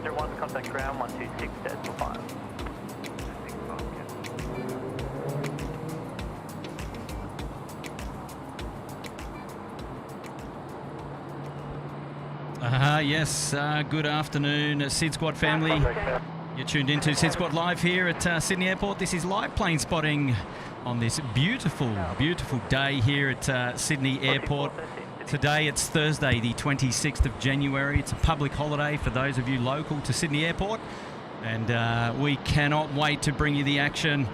101, contact ground 126.5. Yes, good afternoon, SydSquad family. You're tuned into SydSquad Live here at Sydney Airport. This is live plane spotting on this beautiful, beautiful day here at Sydney Airport. Today it's Thursday, the 26th of January. It's a public holiday for those of you local to Sydney Airport. And we cannot wait to bring you the action.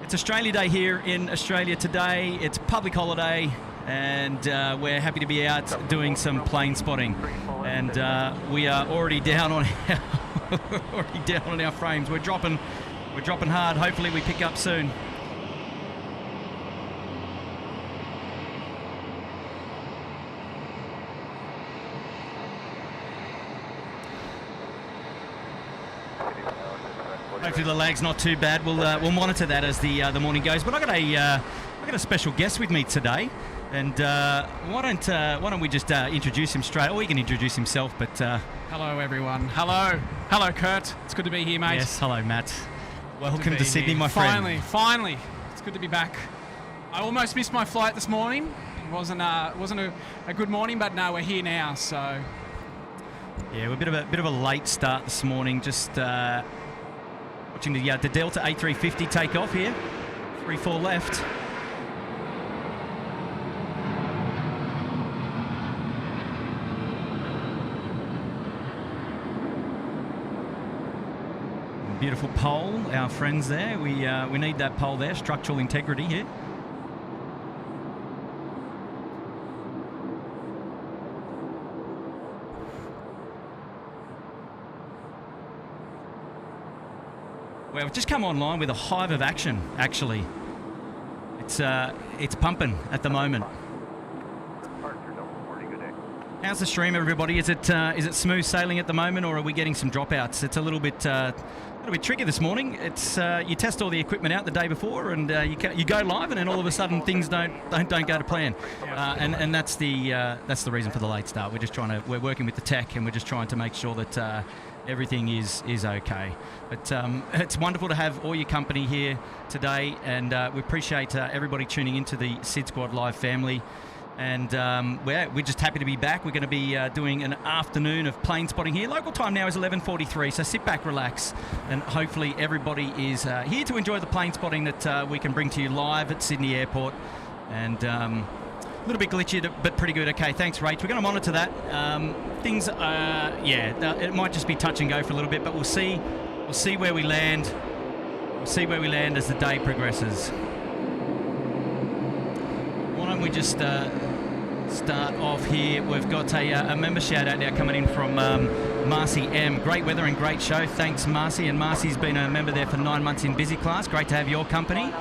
It's Australia Day here in Australia today. It's public holiday. And we're happy to be out doing some plane spotting, and we are already down on our frames. We're dropping hard. Hopefully we pick up soon. Hopefully the lag's not too bad. We'll monitor that as the morning goes. But I got a special guest with me today. And why don't we just introduce him straight? Or he can introduce himself, but... Hello, everyone. Hello, Kurt. It's good to be here, mate. Yes, hello, Matt. Welcome to Sydney, my friend. Finally. It's good to be back. I almost missed my flight this morning. It wasn't a good morning, but no, we're here now, so... Yeah, we're a bit of a late start this morning. Just watching the Delta A350 take off here. 3-4 left. Beautiful pole, our friends there. We need that pole there, structural integrity here. Well, we've just come online with a hive of action, actually. It's pumping at the moment. How's the stream, everybody? Is it smooth sailing at the moment, or are we getting some dropouts? It's a little bit tricky this morning. It's you test all the equipment out the day before, and you go live, and then all of a sudden things don't go to plan, and that's the reason for the late start. We're working with the tech, and we're just trying to make sure that everything is okay. But it's wonderful to have all your company here today, and we appreciate everybody tuning into the SydSquad Live family. And we're just happy to be back. We're going to be doing an afternoon of plane spotting here. Local time now is 11:43, so sit back, relax, and hopefully everybody is here to enjoy the plane spotting that we can bring to you live at Sydney Airport. And a little bit glitchy, but pretty good. Okay, thanks, Rach. We're going to monitor that. Things, it might just be touch and go for a little bit, but we'll see where we land. We'll see where we land as the day progresses. Why don't we just start off here? We've got a member shout out now coming in from Marcy M. Great weather and great show. Thanks, Marcy. And Marcy's been a member there for 9 months in Busy Class. Great to have your company.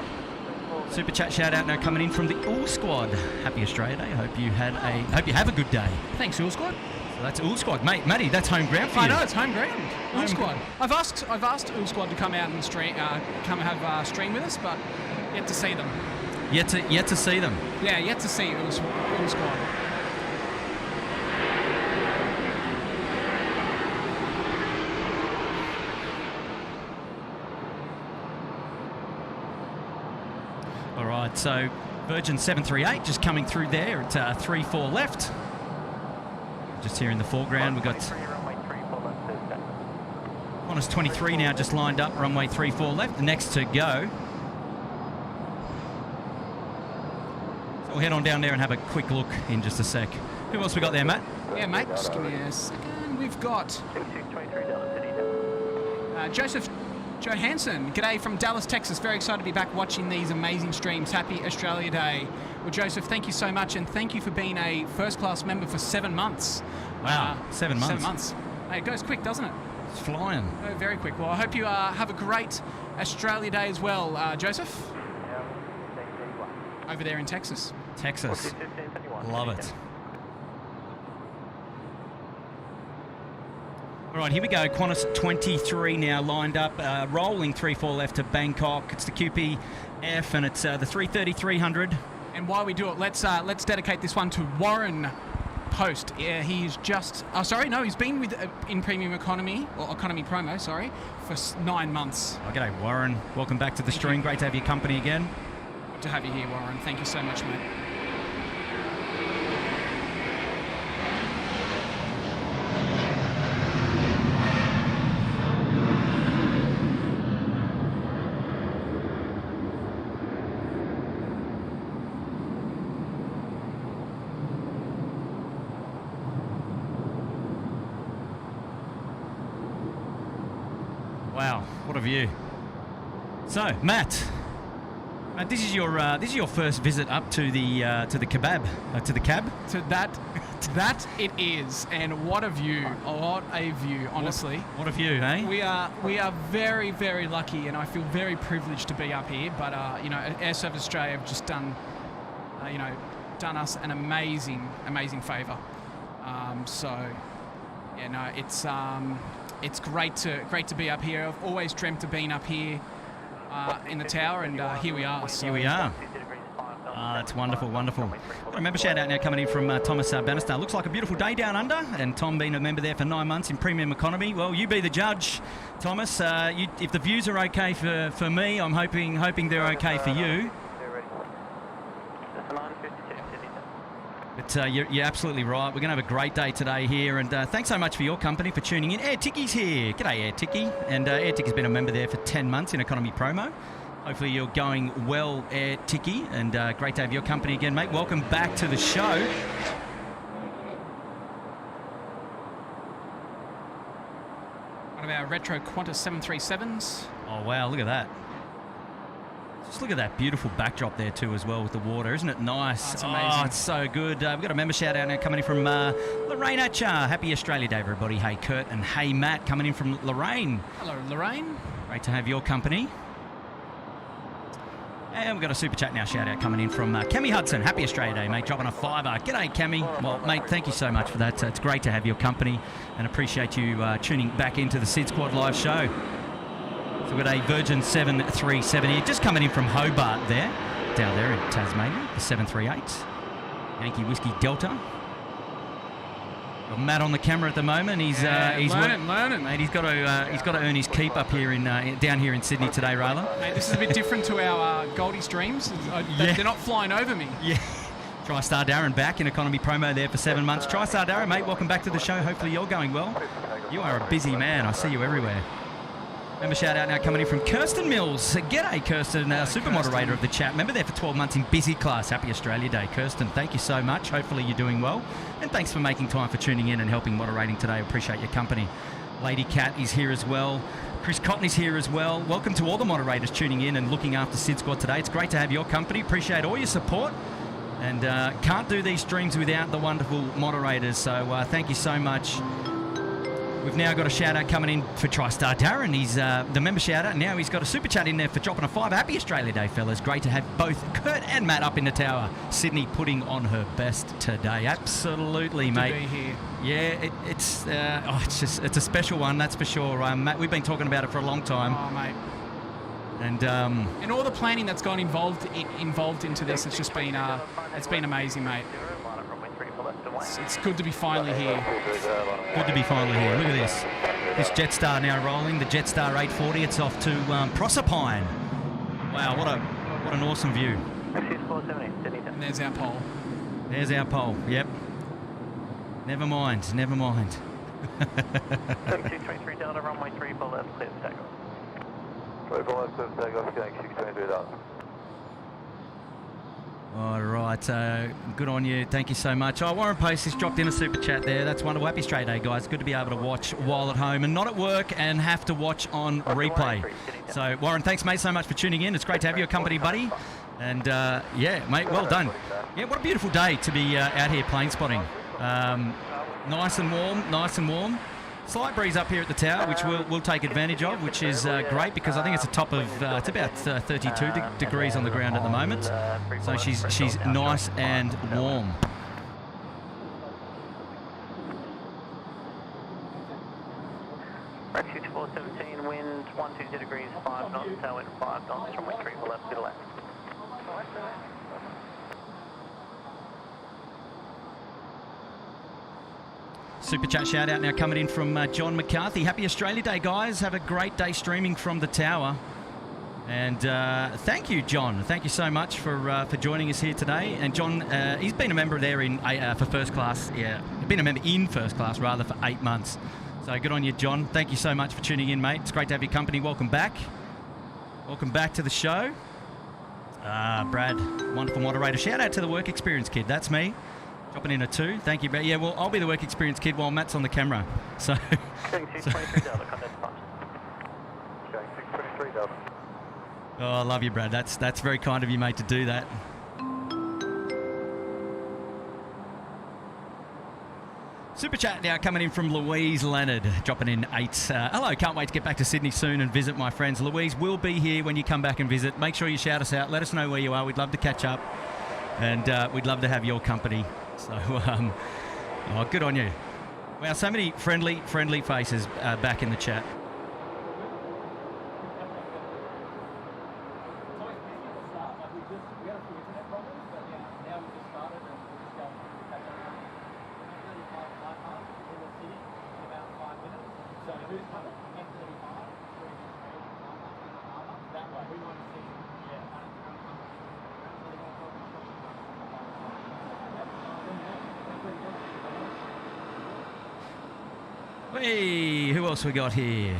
Super chat shout out now coming in from the All Squad. Happy Australia Day. Hope you have a good day. Thanks, All Squad. So that's All Squad, mate. Matty, that's home ground for you. I know, it's home ground. All Squad. I've asked All Squad to come out and come have stream with us, but yet to see them. Yet to see them. Yeah, yet to see All Squad. All right, so Virgin 738 just coming through there at 3-4 left. Just here in the foreground, we've got Qantas 23 now just lined up, runway 34 left, the next to go. We'll head on down there and have a quick look in just a sec. Who else we got there, Matt? Yeah, mate, just give me a second. We've got Joseph Johansson. G'day from Dallas, Texas. Very excited to be back watching these amazing streams. Happy Australia Day. Well, Joseph, thank you so much, and thank you for being a first-class member for 7 months. Wow, 7 months. 7 months. Hey, it goes quick, doesn't it? It's flying. Oh, very quick. Well, I hope you have a great Australia Day as well, Joseph. Over there in Texas. Texas. Love it. All right, here we go. Qantas 23 now lined up, rolling 3-4 left to Bangkok. It's the QPF, and it's the 330-300. And while we do it, let's dedicate this one to Warren post. He's just... Oh, sorry, no, he's been with in Premium Economy, or Economy Promo, sorry, for 9 months. Oh, g'day, Warren. Welcome back to the stream. Great to have your company again. Good to have you here, Warren. Thank you so much, mate. Wow, what a view. So, Matt, this is your first visit up to the kebab, to the cab. To that it is, and what a view! What a view, honestly. What a view, eh? We are very, very lucky, and I feel very privileged to be up here. But you know, Air Service Australia have just done us an amazing favour. So yeah, no, it's great to be up here. I've always dreamt of being up here in the tower, and here we are. So. Here we are. That's wonderful, wonderful. Got a member shout out now coming in from Thomas Bannister. Looks like a beautiful day down under, and Tom being a member there for 9 months in Premium Economy. Well, you be the judge, Thomas. If the views are okay for me, I'm hoping they're okay for you. But you're absolutely right. We're going to have a great day today here, and thanks so much for your company, for tuning in. Air Ticky's here. G'day, Air Ticky. And Air Ticky's been a member there for 10 months in Economy Promo. Hopefully you're going well, Air Ticky, and great to have your company again, mate. Welcome back to the show. One of our retro Qantas 737s. Oh, wow, look at that. Just look at that beautiful backdrop there too as well with the water. Isn't it nice? Oh, it's amazing. Oh, it's so good. We've got a member shout out now coming in from Lorraine Atcha. Happy Australia Day, everybody. Hey, Kurt, and hey, Matt, coming in from Lorraine. Hello, Lorraine. Great to have your company. And we've got a super chat now shout out coming in from Kemi Hudson. Happy Australia Day, mate. Dropping a $5. G'day, Kemi. Well, mate, thank you so much for that. It's great to have your company, and appreciate you tuning back into the SydSquad live show. So we've got a Virgin 737 here, just coming in from Hobart there, down there in Tasmania, the 738. Yankee Whiskey Delta. Got Matt on the camera at the moment. He's learning, mate. He's got to earn his keep up here down here in Sydney today, Rayla. Mate, this is a bit different to our Goldie streams. They're not flying over me. Yeah. TriStar Darren back in Economy Promo there for 7 months. TriStar Darren, mate, welcome back to the show. Hopefully you're going well. You are a busy man. I see you everywhere. Member shout out now coming in from Kirsten Mills. G'day, Kirsten, super moderator of the chat. Member there for 12 months in busy class. Happy Australia Day, Kirsten. Thank you so much. Hopefully you're doing well. And thanks for making time for tuning in and helping moderating today. Appreciate your company. Lady Cat is here as well. Chris Cotton is here as well. Welcome to all the moderators tuning in and looking after SydSquad today. It's great to have your company. Appreciate all your support. And can't do these streams without the wonderful moderators. So thank you so much. We've now got a shout out coming in for TriStar Darren. He's the member shout out. Now he's got a super chat in there for dropping a $5. Happy Australia Day, fellas. Great to have both Kurt and Matt up in the tower. Sydney putting on her best today. Absolutely, mate. To be here. Yeah, it's a special one, that's for sure. Matt, we've been talking about it for a long time. Oh, mate. And all the planning that's gone involved into this, it's just been it's been amazing, mate. It's good to be finally here. Good to be finally here. Look at this. This Jetstar now rolling. The Jetstar 840. It's off to Proserpine. Wow, what an awesome view. And there's our pole. There's our pole. Yep. Never mind. Never mind. 223 Delta, runway 3 for left, clear for takeoff. 3 for left, clear for takeoff, connect 623 Delta. All right, good on you. Thank you so much. Oh, Warren Post has dropped in a super chat there. That's wonderful. Happy Australia Day, guys. Good to be able to watch while at home and not at work and have to watch on replay. So, Warren, thanks, mate, so much for tuning in. It's great to have your company, buddy. And, yeah, mate, well done. Yeah, what a beautiful day to be out here plane spotting. Nice and warm. Slight breeze up here at the tower, which we'll take advantage of, which is great because I think it's a top of it's about 32 degrees on the ground at the moment. So she's nice and warm. Right, 2417, wind 120 degrees, 5 knots, tailwind 5 knots, runway 3 for left, middle left. Super chat shout out now coming in from John McCarthy. Happy Australia Day, guys. Have a great day streaming from the tower. And thank you, John. Thank you so much for joining us here today. And John, he's been a member there for first class. Yeah, been a member in first class rather for 8 months. So good on you, John. Thank you so much for tuning in, mate. It's great to have your company. Welcome back. Welcome back to the show. Brad, wonderful moderator. Shout out to the work experience kid. That's me. Dropping in a 2. Thank you, Brad. Yeah, well, I'll be the work experience kid while Matt's on the camera. So. Going 623 Delta, contact departure. Going 623 Delta. Oh, I love you, Brad. That's very kind of you, mate, to do that. Super chat now coming in from Louise Leonard, dropping in 8. Hello, can't wait to get back to Sydney soon and visit my friends. Louise, we'll be here when you come back and visit. Make sure you shout us out. Let us know where you are. We'd love to catch up, and we'd love to have your company. So, good on you. Wow, so many friendly faces back in the chat. Hey, who else we got here?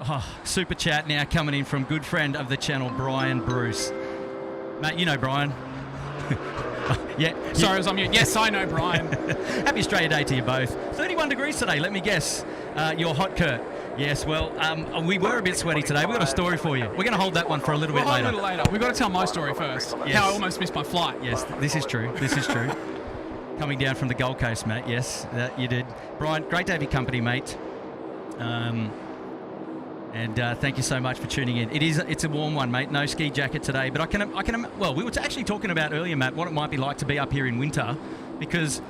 Oh, super chat now coming in from good friend of the channel, Brian Bruce. Matt, you know Brian. Yeah. Sorry, I was on mute. Yes, I know Brian. Happy Australia Day to you both. 31 degrees today, let me guess. You're hot, Kurt. Yes, well, we were a bit sweaty today. We've got a story for you. We're going to hold that one for a little bit later. A little later. We've got to tell my story first. Yes. How I almost missed my flight. Yes, this is true. This is true. Coming down from the Gold Coast, Matt. Yes, that you did. Brian, great to have your company, mate. And thank you so much for tuning in. It's a warm one, mate. No ski jacket today, but well, we were actually talking about earlier, Matt, what it might be like to be up here in winter, because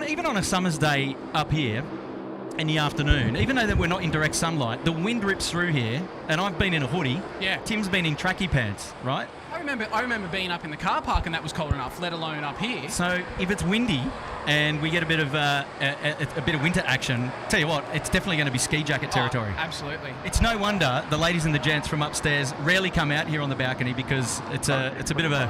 even on a summer's day up here in the afternoon, even though that we're not in direct sunlight, the wind rips through here, and I've been in a hoodie. Yeah. Tim's been in tracky pants, right? I remember being up in the car park and that was cold enough, let alone up here. So if it's windy and we get a bit of winter action, tell you what, it's definitely going to be ski jacket territory. Oh, absolutely. It's no wonder the ladies and the gents from upstairs rarely come out here on the balcony, because it's a bit of a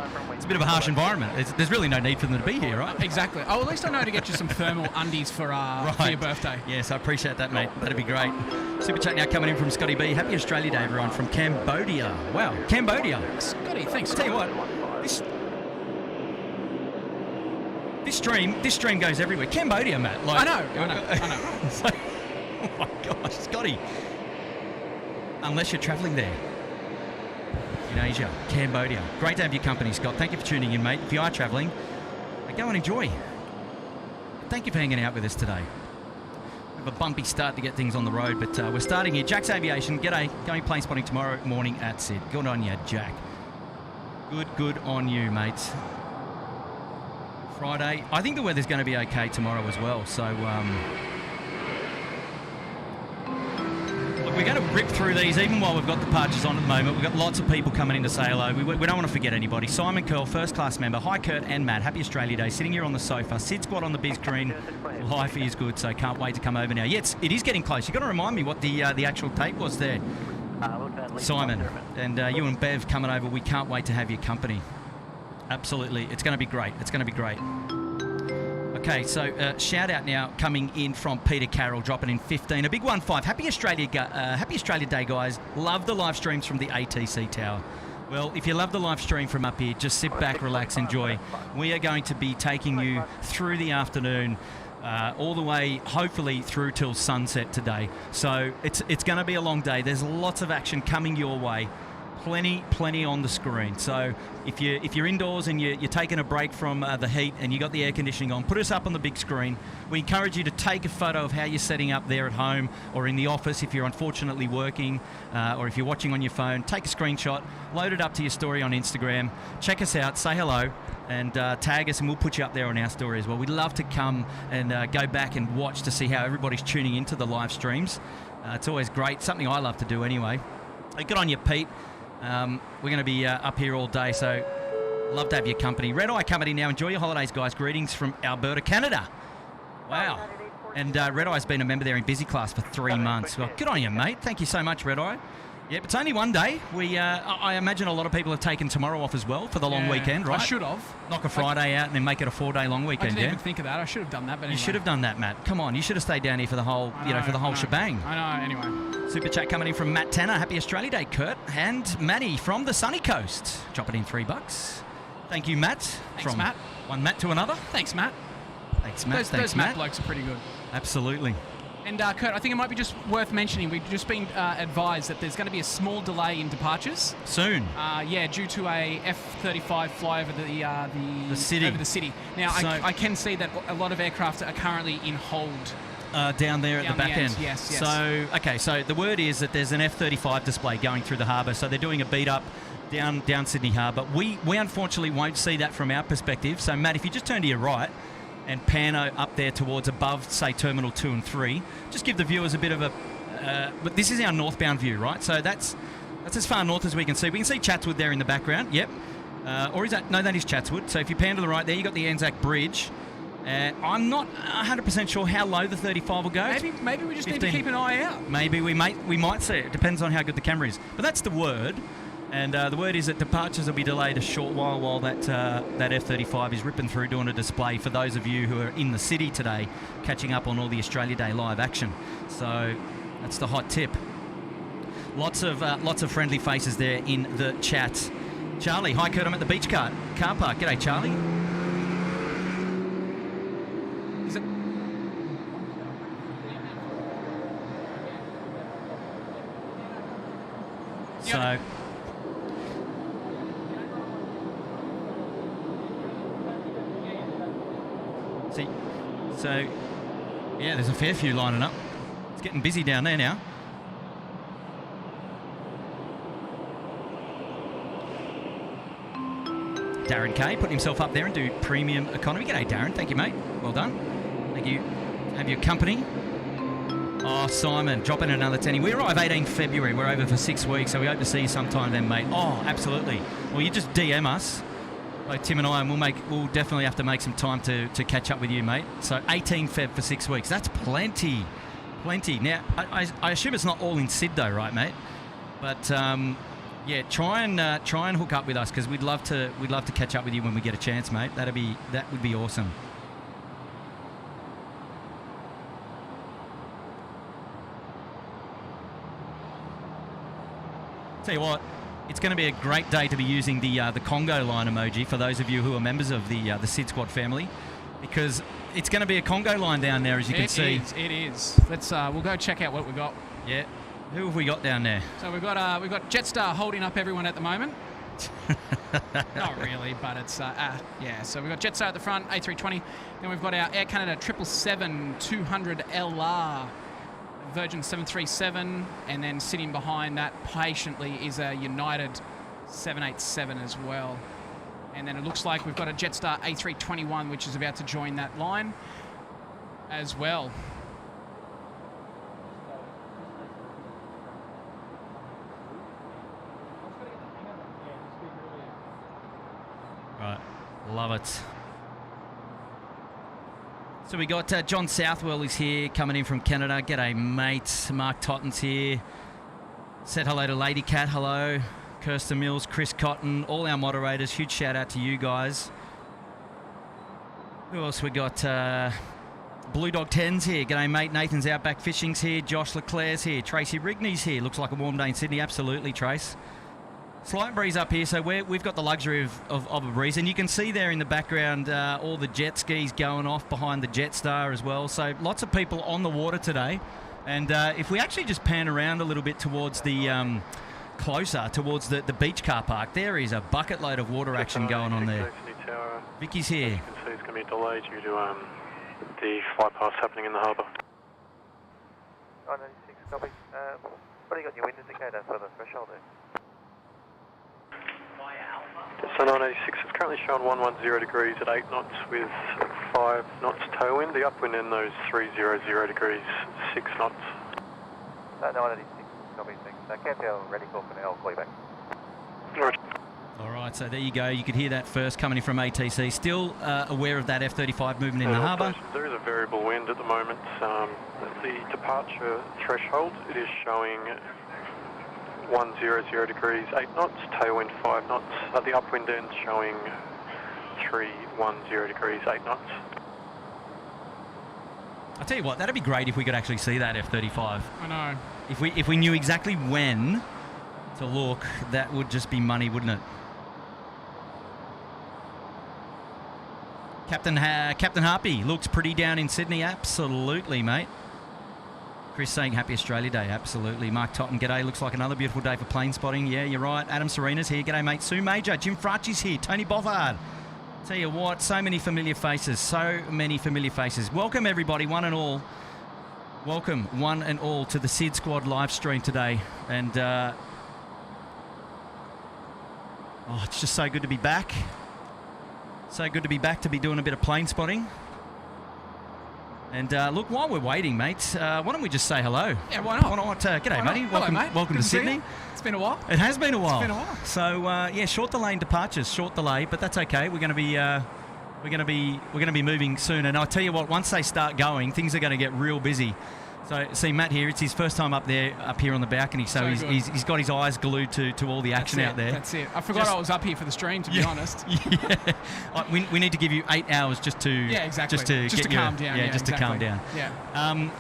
harsh environment. There's really no need for them to be here, right? Exactly. Oh, at least I know to get you some thermal undies for your birthday. Yes, I appreciate that, mate. That'd be great. Super chat now coming in from Scotty B. Happy Australia Day, everyone, from Cambodia. Wow, Cambodia. Scotty, thanks. I'll tell you what, this stream goes everywhere. Cambodia, Matt. I know. So, oh my gosh, Scotty. Unless you're travelling there. In Asia, Cambodia. Great to have your company, Scott. Thank you for tuning in, mate. If you are travelling, go and enjoy. Thank you for hanging out with us today. We have a bumpy start to get things on the road, but we're starting here. Jack's Aviation, g'day. Going plane spotting tomorrow morning at Sid. Good on you, Jack. Good on you, mate. Friday. I think the weather's going to be okay tomorrow as well, so look, we're going to rip through these even while we've got departures on at the moment. We've got lots of people coming in to say hello. We don't want to forget anybody. Simon Curl, first class member. Hi, Kurt and Matt. Happy Australia Day. Sitting here on the sofa. SydSquad on the big screen. Life is good, so can't wait to come over now. Yeah, it is getting close. You've got to remind me what the actual date was there. Simon, and you and Bev coming over. We can't wait to have your company. Absolutely. It's going to be great. It's going to be great. Okay, so shout out now coming in from Peter Carroll, dropping in 15. A big 1-5. Happy Australia Day, guys. Love the live streams from the ATC Tower. Well, if you love the live stream from up here, just sit back, relax, enjoy. We are going to be taking you through the afternoon, all the way, hopefully, through till sunset today. So it's going to be a long day. There's lots of action coming your way. Plenty on the screen. So if you're indoors and you're taking a break from the heat and you got the air conditioning on, put us up on the big screen. We encourage you to take a photo of how you're setting up there at home or in the office if you're unfortunately working, or if you're watching on your phone. Take a screenshot, load it up to your story on Instagram. Check us out, say hello, and tag us, and we'll put you up there on our story as well. We'd love to come and go back and watch to see how everybody's tuning into the live streams. It's always great, something I love to do anyway. Good on you, Pete. We're going to be up here all day, so love to have your company. Red Eye company now. Enjoy your holidays, guys. Greetings from Alberta, Canada. Wow. And Red Eye's been a member there in busy class for 3 months. Well, good on you, mate. Thank you so much, Red Eye. Yep, it's only one day. I imagine a lot of people have taken tomorrow off as well for the long weekend, right? I should have. Knock a Friday out and then make it a 4-day long weekend. I didn't even think of that. I should have done that. But anyway. You should have done that, Matt. Come on, you should have stayed down here for the whole, for the whole shebang. I know. Anyway. Super chat coming in from Matt Tanner. Happy Australia Day, Kurt. And Matty from the sunny coast. Dropping in $3. Thank you, Matt. Thanks, Matt. One Matt to another. Thanks, Matt. Thanks, Matt. Those Matt blokes are pretty good. Absolutely. And Kurt, I think it might be just worth mentioning, we've just been advised that there's going to be a small delay in departures. Soon. Due to a F-35 fly over the city. Over the city. Now, so I can see that a lot of aircraft are currently in hold. Down there at the back end. Yes. So the word is that there's an F-35 display going through the harbour. So they're doing a beat up down Sydney Harbour. We unfortunately won't see that from our perspective. So Matt, if you just turn to your right and pan up there towards above, say, Terminal 2 and 3. Just give the viewers a bit of a... but this is our northbound view, right? So that's as far north as we can see. We can see Chatswood there in the background, yep. Or is that... No, that is Chatswood. So if you pan to the right there, you've got the Anzac Bridge. I'm not 100% sure how low the 35 will go. Maybe we just need to keep an eye out. Maybe we might see it. It depends on how good the camera is. But that's the word. And the word is that departures will be delayed a short while that F-35 is ripping through doing a display for those of you who are in the city today, catching up on all the Australia Day live action. So that's the hot tip. Lots of friendly faces there in the chat. Charlie, hi Kurt, I'm at the beach car park. G'day, Charlie. Is it? So. So, yeah, there's a fair few lining up. It's getting busy down there now. Darren Kay putting himself up there and do premium economy. G'day, Darren. Thank you, mate. Well done. Thank you. Have your company. Oh, Simon, dropping another 10. We arrive 18th February. We're over for 6 weeks, so we hope to see you sometime then, mate. Oh, absolutely. Well, you just DM us. Like Tim and I, and we'll definitely have to make some time to catch up with you, mate. So 18 Feb for 6 weeks. That's plenty. Now, I assume it's not all in Sid though, right, mate? But try and hook up with us because we'd love to catch up with you when we get a chance, mate. That would be awesome. Tell you what. It's going to be a great day to be using the Congo line emoji for those of you who are members of the SydSquad family, because it's going to be a Congo line down there, as you can see. It is. Let's we'll go check out what we got. Yeah. Who have we got down there? So we've got Jetstar holding up everyone at the moment. Not really, but it's So we've got Jetstar at the front, A320. Then we've got our Air Canada 777-200LR. Virgin 737, and then sitting behind that patiently is a United 787 as well. And then it looks like we've got a Jetstar A321, which is about to join that line as well. Right, love it. So we got John Southwell is here, coming in from Canada. G'day, mate. Mark Totten's here. Said hello to Lady Cat. Hello. Kirsten Mills, Chris Cotton, all our moderators. Huge shout out to you guys. Who else we got? Blue Dog 10's here. G'day, mate. Nathan's Outback Fishing's here. Josh Leclerc's here. Tracy Rigney's here. Looks like a warm day in Sydney. Absolutely, Trace. Slight breeze up here, so we've got the luxury of a breeze. And you can see there in the background all the jet skis going off behind the Jetstar as well. So lots of people on the water today. And if we actually just pan around a little bit towards the closer towards the beach car park, there is a bucket load of water action going on there. Vicky's here. You can see it's going to be a delay due to the fly past happening in the harbour. 996, copy. What do you got in your wind indicator for the threshold there? So 986, it's currently showing 110 degrees at 8 knots with 5 knots tail wind. The upwind in those 300 degrees, 6 knots. 986, copy, thanks. Can't tell, ready call for now, I'll call you back. Right. All right, so there you go. You could hear that first coming in from ATC. Still aware of that F-35 movement in the harbour. There is a variable wind at the moment. The departure threshold, it is showing 100 degrees 8 knots, tailwind 5 knots. At the upwind end showing 310 degrees 8 knots. I'll tell you what, that'd be great if we could actually see that F-35. I know. If we knew exactly when to look, that would just be money, wouldn't it? Captain Harpy looks pretty down in Sydney. Absolutely, mate. Chris saying Happy Australia Day. Absolutely. Mark Totten, g'day. Looks like another beautiful day for plane spotting. Yeah, you're right. Adam Serena's here. G'day, mate. Sue Major. Jim Fracci's here. Tony Boffard. Tell you what, so many familiar faces. So many familiar faces. Welcome, everybody, one and all. Welcome, one and all, to the SydSquad live stream today. And it's just so good to be back. So good to be back to be doing a bit of plane spotting. And look, while we're waiting, mates, why don't we just say hello? Yeah, why not? G'day, matey. Hello, mate. Welcome Good to Sydney. It's been a while. It has been a while. It's been a while. So yeah, short delay in departures, short delay, but that's okay. We're going to be moving soon. And I'll tell you what, once they start going, things are going to get real busy. So, see, Matt here, it's his first time up here on the balcony, so he's got his eyes glued to all the action out there. That's it. I forgot I was up here for the stream, to be honest. Yeah. We need to give you 8 hours just to calm down. Yeah, just to calm down. Yeah.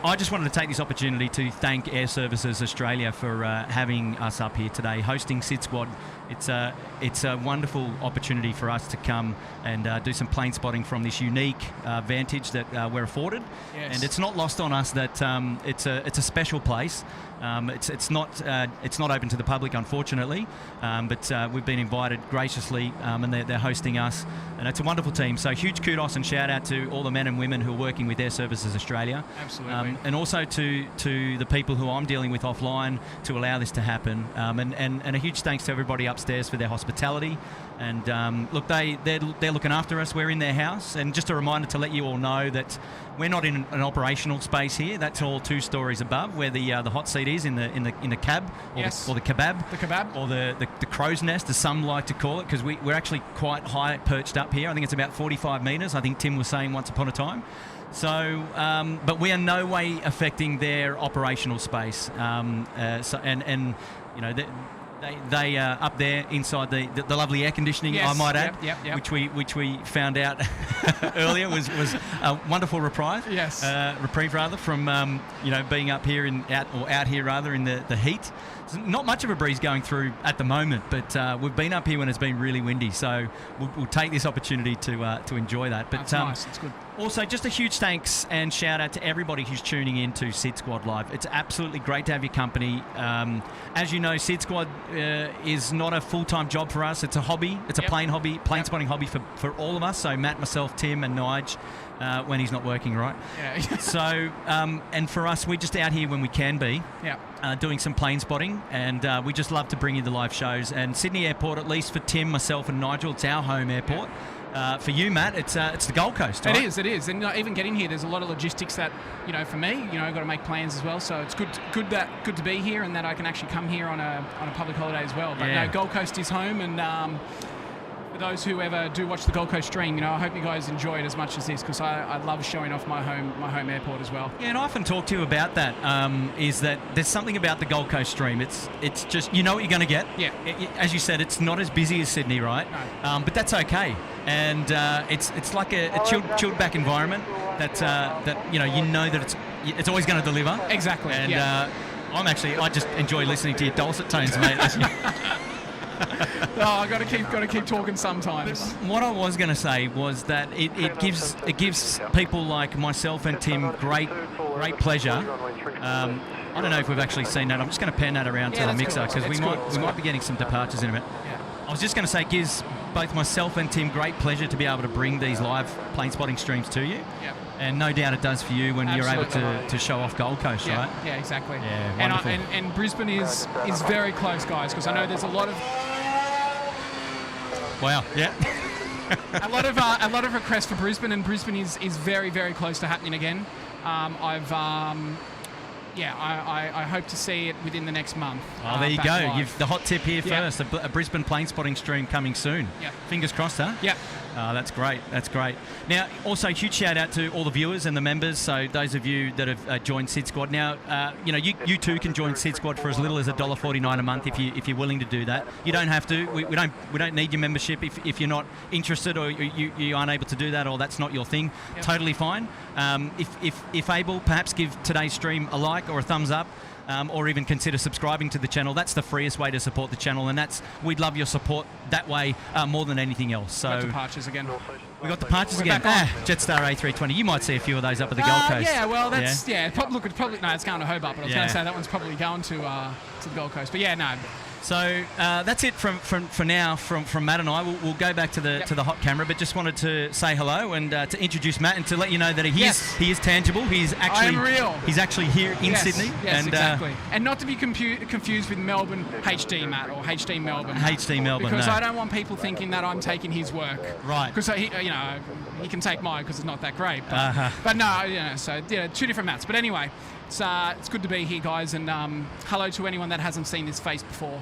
I just wanted to take this opportunity to thank Air Services Australia for having us up here today, hosting SydSquad. It's a wonderful opportunity for us to come and do some plane spotting from this unique vantage that we're afforded. Yes. And it's not lost on us that it's a special place. It's not open to the public, unfortunately, but we've been invited graciously, and they're hosting us, and it's a wonderful team. So huge kudos and shout out to all the men and women who are working with Air Services Australia. Absolutely. And also to the people who I'm dealing with offline to allow this to happen, and a huge thanks to everybody upstairs for their hospitality. And look, they're looking after us. We're in their house, and just a reminder to let you all know that we're not in an operational space here. That's all 2 stories above, where the hot seat is in the cab, or the kebab, or the crow's nest, as some like to call it, because we're actually quite high perched up here. I think it's about 45 metres. I think Tim was saying once upon a time. So, but we are no way affecting their operational space. You know. They are up there inside the lovely air conditioning, yes, I might add, yep. which we found out earlier was a wonderful reprieve. Yes, reprieve rather from being up here out here rather in the heat. There's not much of a breeze going through at the moment, but we've been up here when it's been really windy, so we'll take this opportunity to enjoy that. But that's nice. It's good. Also, just a huge thanks and shout out to everybody who's tuning in to SydSquad Live. It's absolutely great to have your company. As you know, SydSquad is not a full-time job for us. It's a hobby. It's a plane spotting hobby for all of us. So Matt, myself, Tim and Nige, when he's not working, right? Yeah. So, and for us, we're just out here when we can be. Yeah. Doing some plane spotting, and we just love to bring you the live shows. And Sydney Airport, at least for Tim, myself and Nigel, it's our home airport. For you, Matt, it's the Gold Coast, right? It is. And even getting here, there's a lot of logistics that, for me, I've got to make plans as well. So it's good to be here, and that I can actually come here on a public holiday as well. But no, Gold Coast is home, and for those who ever do watch the Gold Coast stream, I hope you guys enjoy it as much as this, because I love showing off my home airport as well. Yeah, and I often talk to you about that. Is that there's something about the Gold Coast stream. It's just what you're going to get. Yeah. As you said, it's not as busy as Sydney, right? No. But that's okay. And it's like a chilled back environment that that it's always going to deliver. Exactly. And I just enjoy listening to your dulcet tones, mate. I got to keep talking sometimes. But what I was going to say was that it gives people like myself and Tim great pleasure. I don't know if we've actually seen that. I'm just going to pan that around to the mixer, because we might be getting some departures in a minute. Yeah. I was just going to say it gives both myself and Tim great pleasure to be able to bring these live plane spotting streams to you. Yeah. And no doubt it does for you when you're able to show off Gold Coast, right? Yeah, exactly. Yeah, wonderful. And Brisbane is very close, guys, because I know there's a lot of... Wow, yeah. a lot of requests for Brisbane, and Brisbane is very, very close to happening again. I've yeah, I hope to see it within the next month. Oh, there you go. live. The hot tip here Yeah. first. A Brisbane plane spotting stream coming soon. Yep. Fingers crossed, huh? Yep. Oh, that's great. That's great. Now, also, huge shout out to all the viewers and the members. So those of you that have joined SydSquad. Now, you too can join SydSquad for as little as $1.49 a month if you're willing to do that. You don't have to. We don't need your membership if you're not interested or you aren't able to do that or that's not your thing. Yep. Totally fine. If able, perhaps give today's stream a like or a thumbs up. Or even consider subscribing to the channel. That's the freest way to support the channel, and we'd love your support that way more than anything else. So departures again. we got departures We're again. back on. Jetstar A320. You might see a few of those up at the Gold Coast. Yeah, well, that's look, it's probably no, it's going to Hobart, but I was Yeah. going to say that one's probably going to the Gold Coast. But yeah, no. So that's it for now from Matt and I. We'll go back to the hot camera, but just wanted to say hello and to introduce Matt and to let you know that he is tangible. He's actually I am real. He's actually here in Sydney. Yes, and, exactly. And not to be confused with Melbourne HD, Matt, or HD Melbourne. HD Melbourne. Because no. I don't want people thinking that I'm taking his work. Right. Because he can take mine because it's not that great. But, Uh-huh. but no, so two different Matts. But anyway, it's good to be here, guys, and hello to anyone that hasn't seen this face before.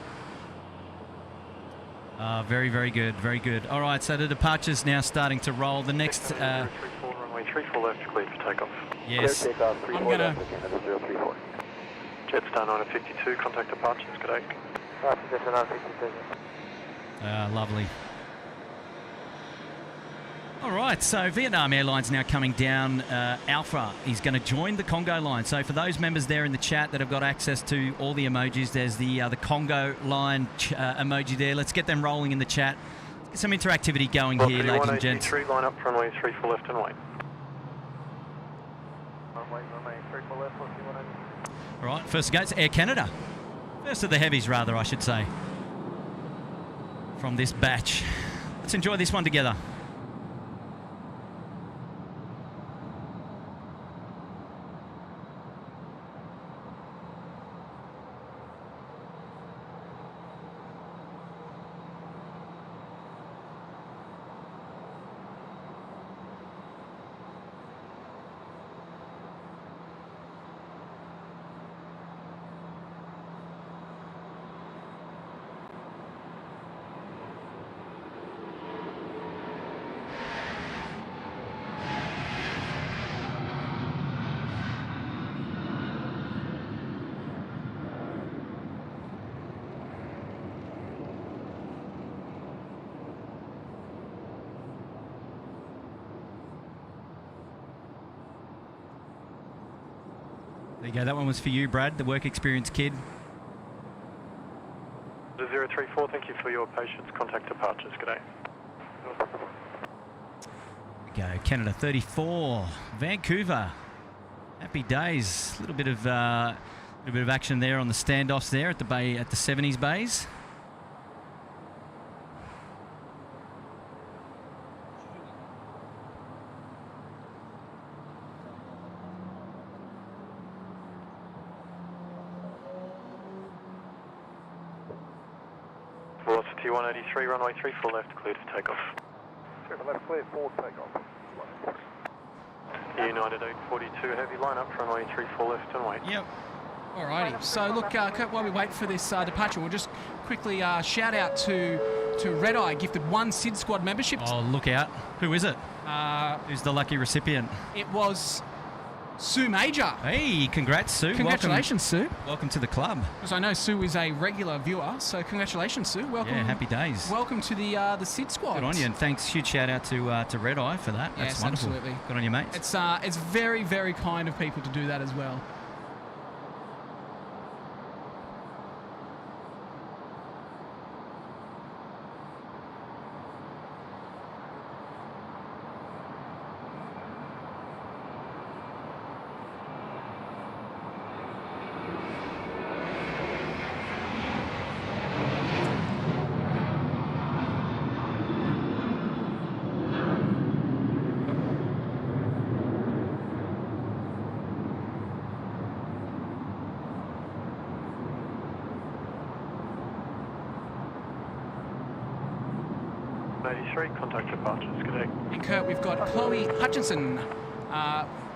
Very, very good, very good. All right, so the departure's now starting to roll. The next, 34, runway 34 left, cleared for takeoff. yes, I'm gonna. Jetstar 952, contact departures, good day. lovely. All right, so Vietnam Airlines now coming down. Alpha is going to join the Congo line. So for those members there in the chat that have got access to all the emojis, there's the Congo line emoji there. Let's get them rolling in the chat. Get some interactivity going here, ladies and gents. 183, line up, runway 34 left and wait. Runway 34 left, All right, first to go, it's Air Canada. First of the heavies, rather, I should say, from this batch. Let's enjoy this one together. There you go, that one was for you, Brad, the work experience kid. 034, thank you for your patience, contact departures, good day. Go, Canada 34, Vancouver. Happy days. A little bit of action there on the standoffs there at the bay, at the 70s bays. Velocity 183, runway 34 left, cleared for takeoff. 34 left, cleared for takeoff. United 842, heavy line up, runway 34 left and wait. Yep. Alrighty, so look, Kurt, while we wait for this departure, we'll just quickly shout out to Red Eye, gifted 1 SydSquad membership. Oh, look out. Who is it? Who's the lucky recipient? It was Sue Major. Hey, congrats, Sue. Congratulations, Sue. Welcome to the club. Because I know Sue is a regular viewer, so congratulations, Sue. Welcome. Yeah, happy days. Welcome to the SydSquad. Good on you, and thanks. Huge shout out to Red Eye for that. That's Yes, wonderful. absolutely. Good on you, mate. It's very, very kind of people to do that as well. Contact departures, good day. And Kurt, we've got Chloe Hutchinson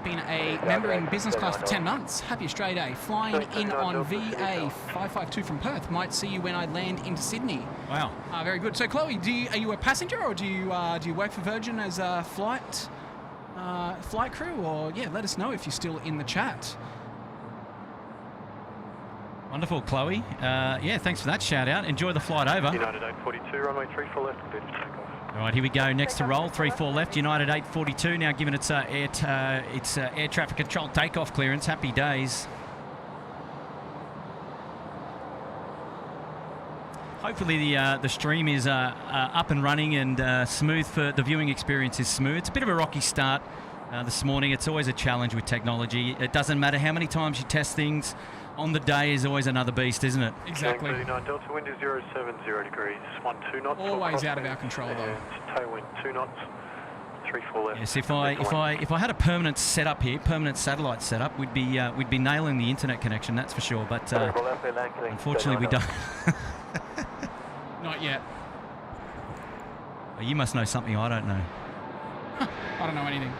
been a member in business class for 10 months. Happy Australia Day. Flying in on VA 552 from Perth. Might see you when I land into Sydney. Wow. Very good. So, Chloe, are you a passenger or do you work for Virgin as a flight crew? Or, yeah, let us know if you're still in the chat. Wonderful, Chloe. Yeah, thanks for that shout out. Enjoy the flight over. United 842, runway 34 left, clear for takeoff. All right, here we go. Next to roll, 34 left. United 842 now given its air traffic control takeoff clearance. Happy days. Hopefully the stream is up and running and smooth for the viewing experience is smooth. It's a bit of a rocky start this morning. It's always a challenge with technology. It doesn't matter how many times you test things. On the day is always another beast, isn't it? Exactly. 39 Delta, wind is 070 degrees, 12 knots. Always out of our control, though. And tail wind 2 knots, 34 left. Yes, if I had a permanent setup here, permanent satellite setup, we'd be nailing the internet connection, that's for sure. But unfortunately, we don't. Not yet. Well, you must know something I don't know. I don't know anything.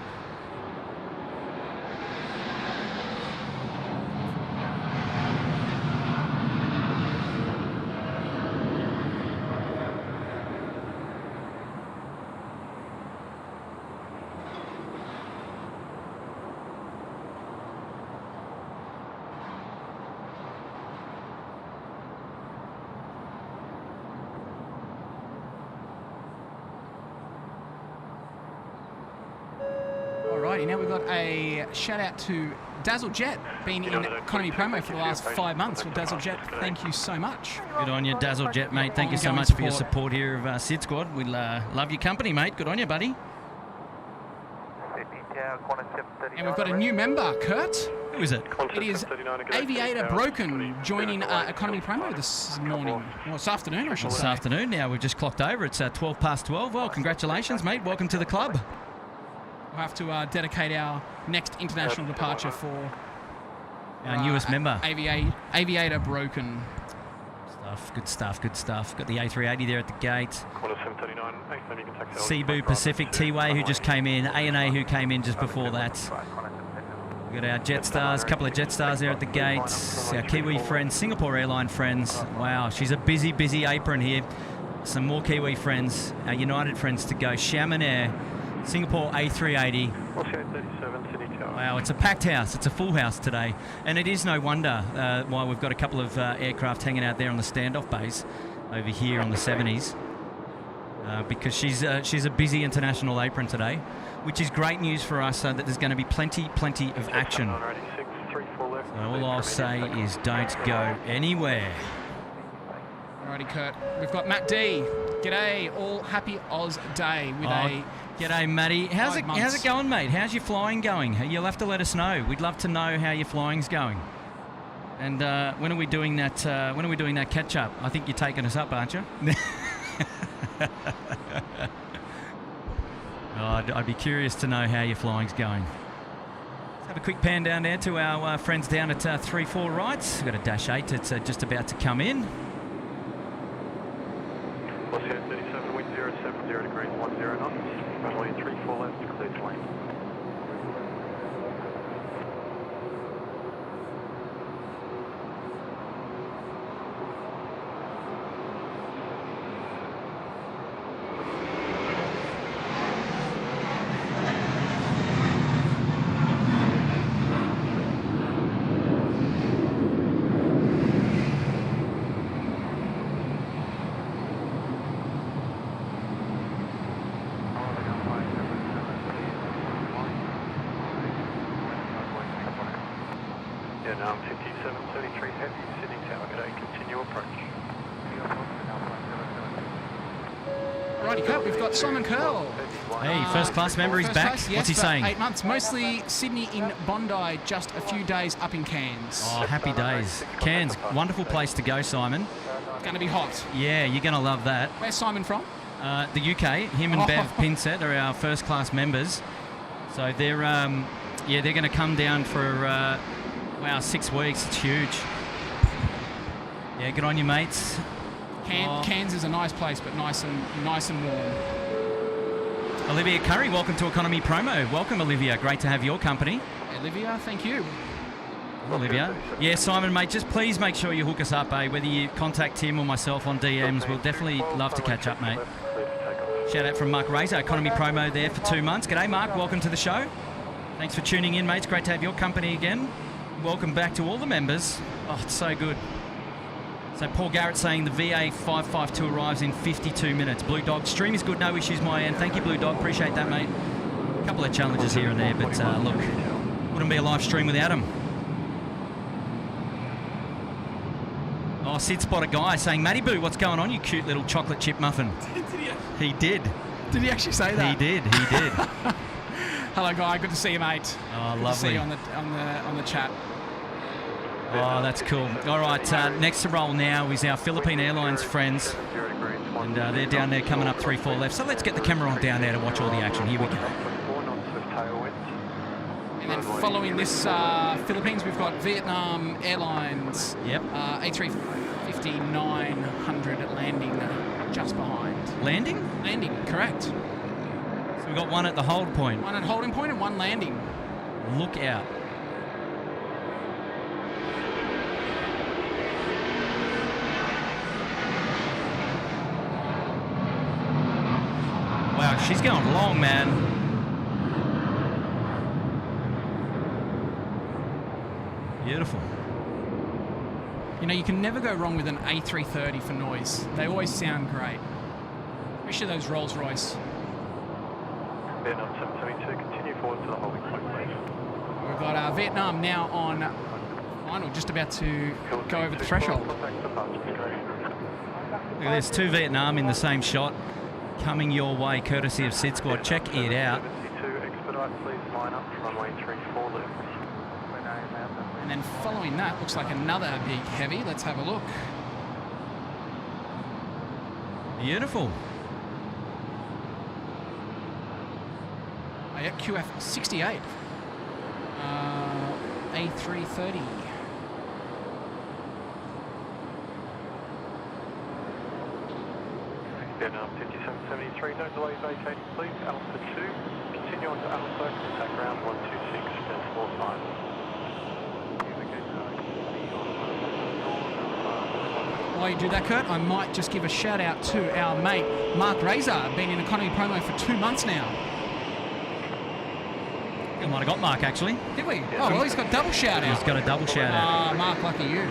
Now we've got a shout out to Dazzle Jet, been in economy promo for the last 5 months. Well, Dazzle Jet, thank you so much. Good on you, Dazzle Jet, mate. Thank you so much for your support here of SydSquad. We love your company, mate. Good on you, buddy. And we've got a new member, Kurt. Who is it? It is Aviator Broken joining economy promo this morning. Well, this afternoon, I should say. This afternoon. Now we've just clocked over. It's 12 past 12. Well, congratulations, mate. Welcome to the club. We'll have to dedicate our next international departure for our newest member. Aviator Broken. Good stuff. Got the A380 there at the gate. Fiji Pacific T-Way who just came in. A&A who came in just before that. We've got our Jetsstars, a couple of Jetsstars there at the gate. Our Kiwi friends, Singapore airline friends. Wow, she's a busy apron here. Some more Kiwi friends, our United friends to go. Xiamen Air, Singapore A380. Wow, it's a packed house. It's a full house today. And it is no wonder why we've got a couple of aircraft hanging out there on the standoff base over here on the 70s. Because she's a busy international apron today, which is great news for us, so that there's going to be plenty of action. So all I'll say is don't go anywhere. Alrighty, Kurt. We've got Matt D. G'day, all happy Oz Day with a... G'day, Matty. How's it going, mate? How's your flying going? You'll have to let us know. We'd love to know how your flying's going. And when are we doing that? When are we doing that catch up? I think you're taking us up, aren't you? I'd be curious to know how your flying's going. Let's have a quick pan down there to our friends down at 3-4 right. We've got a Dash 8 that's just about to come in. 37, wind 070 degrees, 10 knots. Runway 34 left, clear to land. We've got Simon Curl. Hey, first class member, he's back. Yes, what's he saying? 8 months, mostly Sydney in Bondi, just a few days up in Cairns. Oh, happy days. Cairns, wonderful place to go, Simon. It's going to be hot. Yeah, you're going to love that. Where's Simon from? The UK. Him and Bev Pinsett are our first class members. So they're going to come down for 6 weeks. It's huge. Yeah, good on you, mates. Cairns is a nice place, but nice and warm. Olivia Curry, welcome to Economy Promo. Welcome, Olivia. Great to have your company. Olivia, thank you. Olivia. Yeah, Simon, mate, just please make sure you hook us up, whether you contact Tim or myself on DMs. We'll definitely love to catch up, mate. Shout out from Mark Razor, Economy Promo there for 2 months. G'day, Mark. Welcome to the show. Thanks for tuning in, mate. It's great to have your company again. Welcome back to all the members. Oh, it's so good. So Paul Garrett saying the VA552 arrives in 52 minutes. Blue Dog, stream is good, no issues my end. Thank you, Blue Dog. Appreciate that, mate. A couple of challenges here and there, but look, wouldn't be a live stream without them. Oh, SydSquad a guy saying, Matty Boo, what's going on, you cute little chocolate chip muffin? He did. Did he actually say that? He did. Hello, guy. Good to see you, mate. Oh, good lovely. to see you on the chat. Oh, that's cool. All right, next to roll now is our Philippine Airlines friends. And they're down there coming up 3-4 left. So let's get the camera on down there to watch all the action. Here we go. And then following this Philippines, we've got Vietnam Airlines. Yep. A350 900 landing just behind. Landing? Landing, correct. So we've got one at the hold point. One at holding point and one landing. Look out. Wow, she's going long, man. Beautiful. You know, you can never go wrong with an A330 for noise. They always sound great. Especially those Rolls-Royce. Vietnam 772, continue forward to the holding point, please. We've got Vietnam now on final, just about to go over the threshold. Look at this, 2 Vietnam in the same shot. Coming your way, courtesy of SydSquad. Check it out. 72, expedite, please line up, runway 34 left. And then following that, looks like another big heavy. Let's have a look. Beautiful. Oh, yeah, QF 68. A330. Vietnam 5773, no delays, vacating please, Alpha 2, continue on to Alpha, contact ground 126.45. While you do that, Kurt, I might just give a shout out to our mate Mark Razor, been in Economy Promo for 2 months now. I might have got Mark, actually. Did we? Oh, well, he's got double shout out. He's got a double shout out. Ah, Mark, lucky you.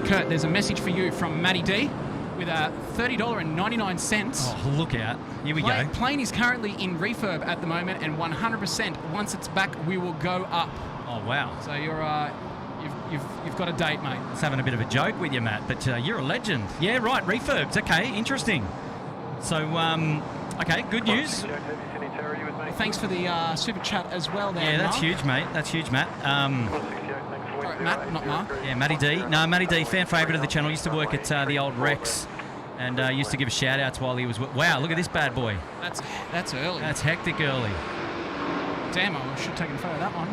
Kurt, there's a message for you from Matty D with a $30.99. Oh, look out. Here we go. Plane is currently in refurb at the moment, and 100% once it's back, we will go up. Oh, wow. So you've got a date, mate. I was having a bit of a joke with you, Matt, but you're a legend. Yeah, right, refurbs. Okay, interesting. So, okay, good news. Well, thanks for the super chat as well there, Yeah, that's Mark. huge, mate. That's huge, Matt. Sorry, Matt, not Mark. Yeah, Matty D. No, Matty D, fan favourite of the channel. Used to work at the old Rex and used to give shout-outs while he was... Wow, look at this bad boy. That's early. That's hectic early. Damn, I should have taken a photo of that one.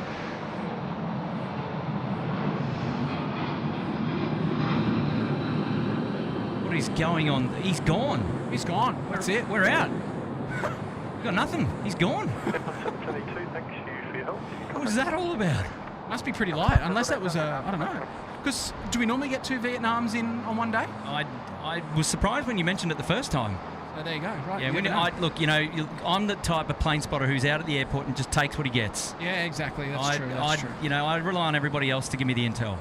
What is going on? He's gone. He's gone. That's it. We're out. We've got nothing. He's gone. 772, thank you for your help. What was that all about? Must be pretty light, unless that was I don't know. Because do we normally get 2 Vietnams in on one day? I was surprised when you mentioned it the first time. So there you go. Right. Yeah, look, I'm the type of plane spotter who's out at the airport and just takes what he gets. Yeah, exactly. That's true. That's true. I rely on everybody else to give me the intel.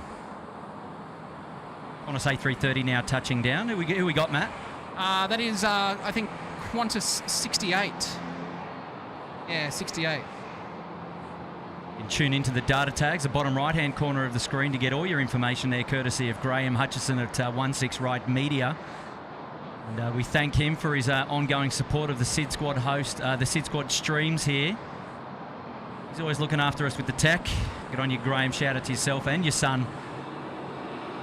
Qantas A380 now touching down. Who we got, Matt? That is, I think, Qantas 68. Yeah, 68. You can tune into the data tags, the bottom right-hand corner of the screen, to get all your information there, courtesy of Graham Hutchison at 16 Right Media. And we thank him for his ongoing support of the SydSquad host, the SydSquad streams here. He's always looking after us with the tech. Good on you, Graham. Shout out to yourself and your son.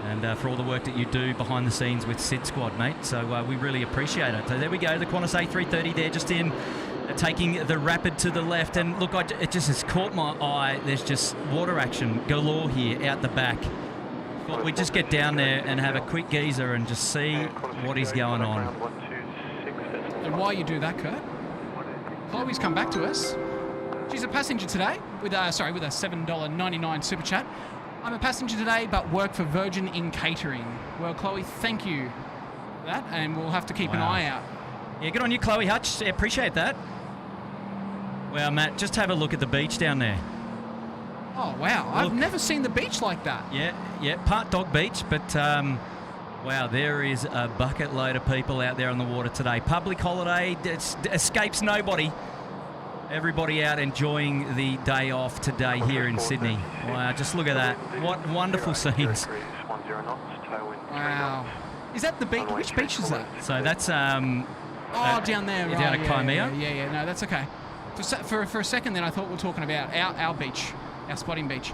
And for all the work that you do behind the scenes with SydSquad, mate. So we really appreciate it. So there we go, the Qantas A330 there, just in, taking the rapid to the left. And look, it just has caught my eye. There's just water action galore here out the back. thought we'd just get down there and have a quick geezer and just see what is going on. And while you do that, Kurt, Chloe's come back to us. She's a passenger today with a $7.99 super chat. I'm a passenger today, but work for Virgin in catering. Well, Chloe, thank you for that, and we'll have to keep an eye out. Yeah, good on you, Chloe Hutch. Yeah, appreciate that. Well, Matt, just have a look at the beach down there. Oh, wow. I've never seen the beach like that. Yeah, part dog beach, but wow, there is a bucket load of people out there on the water today. Public holiday, escapes nobody. Everybody out enjoying the day off today here in Sydney. Wow, just look at that. What wonderful scenes. Wow. Is that the beach? Which beach is that? So that's... down there, right. Down at Crimea? Yeah, no, that's okay. For a second then I thought we were talking about our beach, our spotting beach.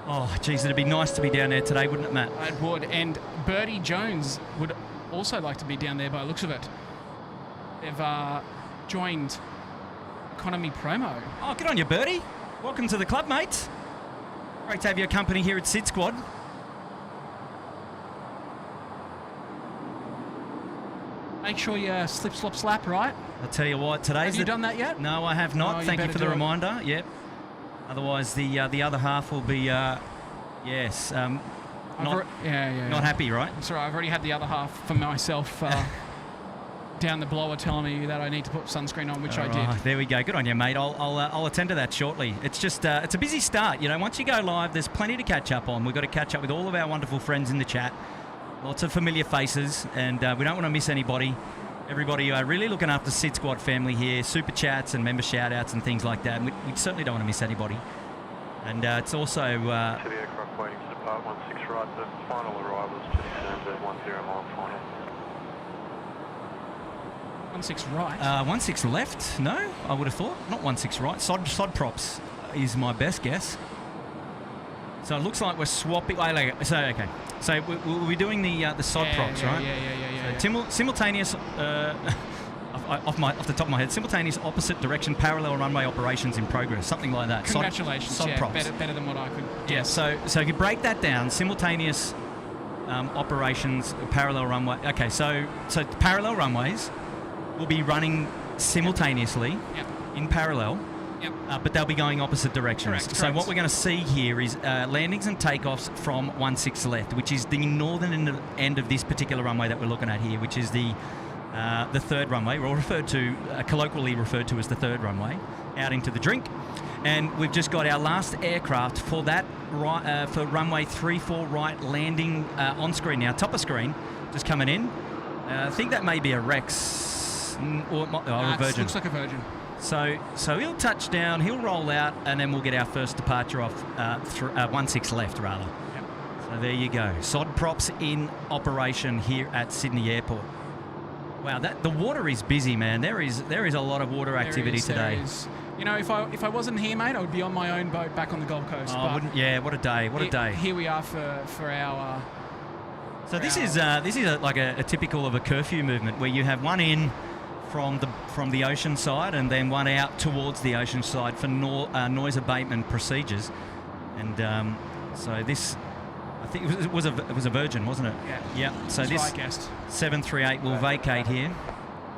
Oh, geez, it'd be nice to be down there today, wouldn't it, Matt? It would, and Bertie Jones would also like to be down there by the looks of it. They've joined Economy Promo. Oh, good on you, Bertie. Welcome to the club, mate. Great to have your company here at SydSquad. Make sure you slip, slop, slap, right? I'll tell you what, today's... Have you done that yet? No, I have not. Thank you for the reminder. Yep. Otherwise, the other half will be, not happy, right? I'm sorry, I've already had the other half for myself down the blower telling me that I need to put sunscreen on, which I did. There we go. Good on you, mate. I'll attend to that shortly. It's just it's a busy start. You know, once you go live, there's plenty to catch up on. We've got to catch up with all of our wonderful friends in the chat. Lots of familiar faces, and we don't want to miss anybody. Everybody really looking after SydSquad family here, super chats and member shout-outs and things like that. And we certainly don't want to miss anybody. And it's also... to the aircraft waiting to depart 16 right, the final arrival is just turned at 10 mile final. 16 right? 16 left? No, I would have thought. Not 16 right. Sod props is my best guess. So it looks like we're swapping... okay. So we'll be doing the sod props, right? Yeah. Simultaneous, off the top of my head, simultaneous opposite direction parallel runway operations in progress, something like that. Congratulations, sod props. Better than what I could. Yeah, so if you break that down, simultaneous operations, parallel runway. Okay, so parallel runways will be running simultaneously in parallel. Yep. But they'll be going opposite directions. Correct. So what we're going to see here is landings and takeoffs from 16 left, which is the northern end of this particular runway that we're looking at here, which is the third runway, or colloquially referred to as the third runway, out into the drink. And we've just got our last aircraft for that for runway 34 right landing on screen now, top of screen, just coming in. I think that may be a Rex or a Virgin. Looks like a Virgin. So he'll touch down, he'll roll out, and then we'll get our first departure off 16 left, rather. Yep. So there you go. Sod props in operation here at Sydney Airport. Wow, the water is busy, man. There is a lot of water activity today. There is. You know, if I wasn't here, mate, I would be on my own boat back on the Gold Coast. Oh, what a day! What a day! Here we are for our. So this is like a typical of a curfew movement where you have one in from the ocean side and then one out towards the ocean side for noise abatement procedures. And so this, I think it was a Virgin, wasn't it? Yeah. So this 738 will vacate here.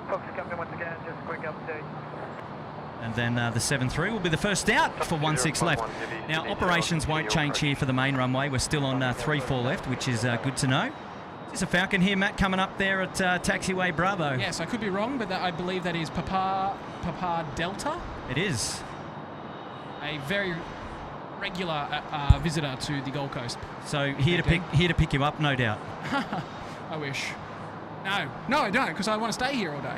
Fox Captain, once again, just a quick update. And then the 73 will be the first out for 16 left. Now, operations won't change here for the main runway. We're still on 34 left, which is good to know. There's a Falcon here, Matt, coming up there at Taxiway Bravo. Yes, I could be wrong, but I believe that is Papa Delta. It is. A very regular visitor to the Gold Coast. So here to pick you up, no doubt. I wish. No, I don't, because I want to stay here all day.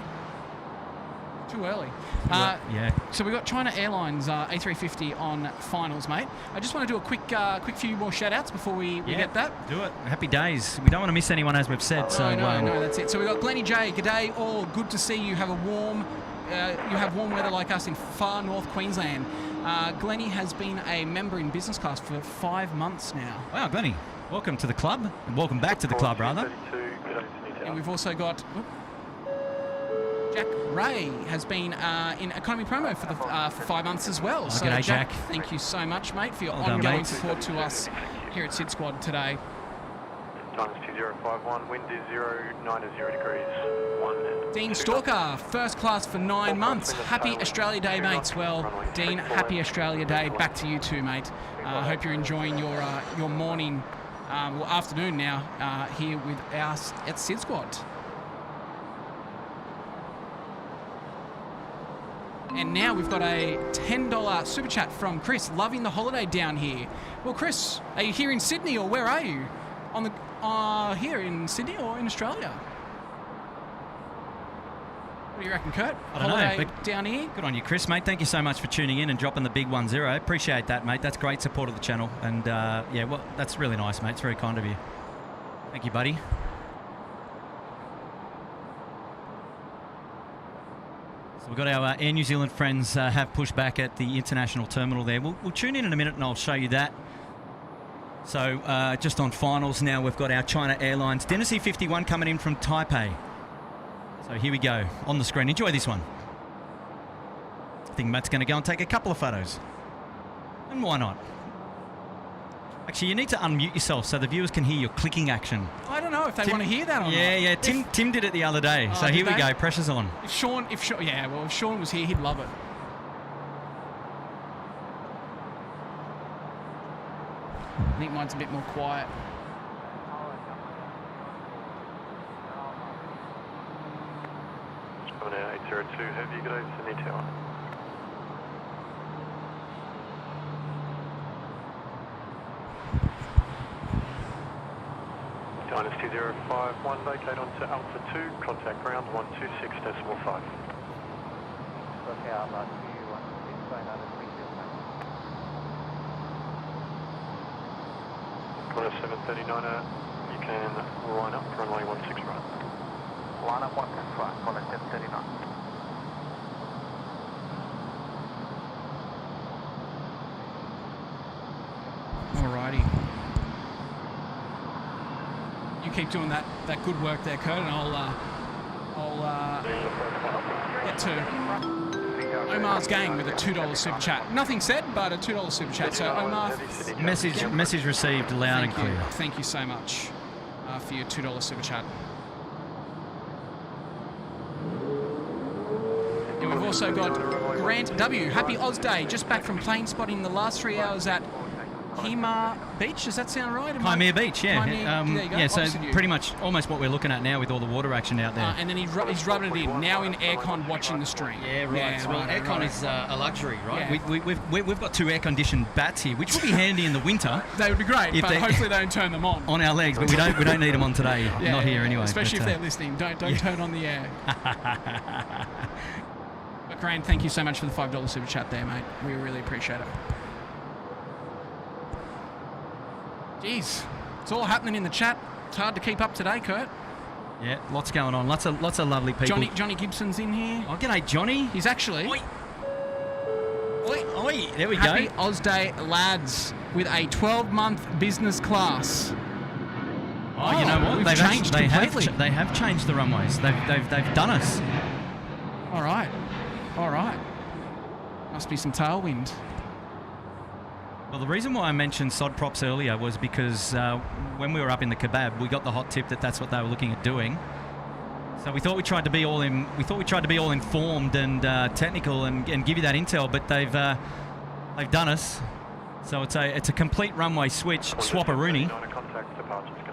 Too early. Yeah. So we've got China Airlines A350 on finals, mate. I just want to do a quick few more shout-outs before we get that. Do it. Happy days. We don't want to miss anyone, as we've said. No, that's it. So we've got Glennie J. G'day, all. Good to see you have warm weather like us in far north Queensland. Glennie has been a member in business class for 5 months now. Wow, Glennie. Welcome to the club. And welcome back to the club, rather. And we've also got Jack Ray has been in economy promo for 5 months as well. Oh, so g'day, Jack, Jack. thank you so much, mate, for your Well done, ongoing mate. support to us here at SydSquad today. Times 2051, wind is 90 degrees. 1. Dean Stalker, first class for 9 months. Happy Australia Day, mates. Well, Dean, happy Australia Day. Back to you too, mate. I hope you're enjoying your morning, well, afternoon now, here with us at SydSquad. And now we've got a $10 super chat from Chris, loving the holiday down here. Well, Chris, are you here in Sydney or where are you? On the here in Sydney or in Australia? What do you reckon, Kurt? I don't know, but down here? good on you, Chris, mate. Thank you so much for tuning in and dropping the big 10. Appreciate that, mate. That's great support of the channel. And yeah, well, that's really nice, mate. It's very kind of you. Thank you, buddy. So we've got our Air New Zealand friends have pushed back at the international terminal there. We'll tune in a minute and I'll show you that. So just on finals now, we've got our China Airlines Dennis E51 coming in from Taipei. So here we go, on the screen. Enjoy this one. I think Matt's going to go and take a couple of photos. And why not? Actually, you need to unmute yourself so the viewers can hear your clicking action. I don't know if they want to hear that or not. Yeah, Tim did it the other day. So here we go, pressure's on. If Sean, yeah, well, if Sean was here, he'd love it. I think mine's a bit more quiet. Coming out 802, have you got over Sydney Tower? Dynasty 051, vacate onto Alpha 2, contact ground 126.5. Okay, Alpha 2, 126.9. Qantas 739, you can line up runway 16 right. Line up 16 right, Qantas 739. Alrighty. You keep doing that good work there, Kurt, and I'll get to Omar's gang with a $2 super chat. Nothing said, but a $2 super chat. So Omar, Message received loud and clear. Thank you so much for your $2 super chat. And we've also got Grant W. Happy Oz Day. Just back from plane spotting the last 3 hours at Hema Beach. Does that sound right? Crimea Beach, yeah. There you go. Yeah, so Opposite you. pretty much almost what we're looking at now with all the water action out there. And then he's rubbing it in. Now in aircon, watching the stream. Yeah, right. Yeah, well, right, aircon right. is a luxury, right? Yeah. We've got 2 air-conditioned bats here, which will be handy in the winter. They would be great, If but they- hopefully they don't turn them on. On our legs, but we don't need them on today. Yeah, Not here anyway. Especially but, if they're listening. Don't turn on the air. But Grant, thank you so much for the $5 super chat there, mate. We really appreciate it. Jeez, it's all happening in the chat. It's hard to keep up today, Kurt. Yeah, lots going on. Lots of lovely people. Johnny Gibson's in here. Oh, g'day, Johnny. He's actually Oi. Oi. There we Happy go. Oz Day lads with a 12-month business class. Oh, you know what? We've They've changed completely. They have changed the runways. They've done us. All right. Must be some tailwind. Well, the reason why I mentioned sod props earlier was because when we were up in the kebab, we got the hot tip that that's what they were looking at doing. So we thought we tried to be all informed and technical and give you that intel, but they've done us. So it's a complete runway switch, swap-a-rooney,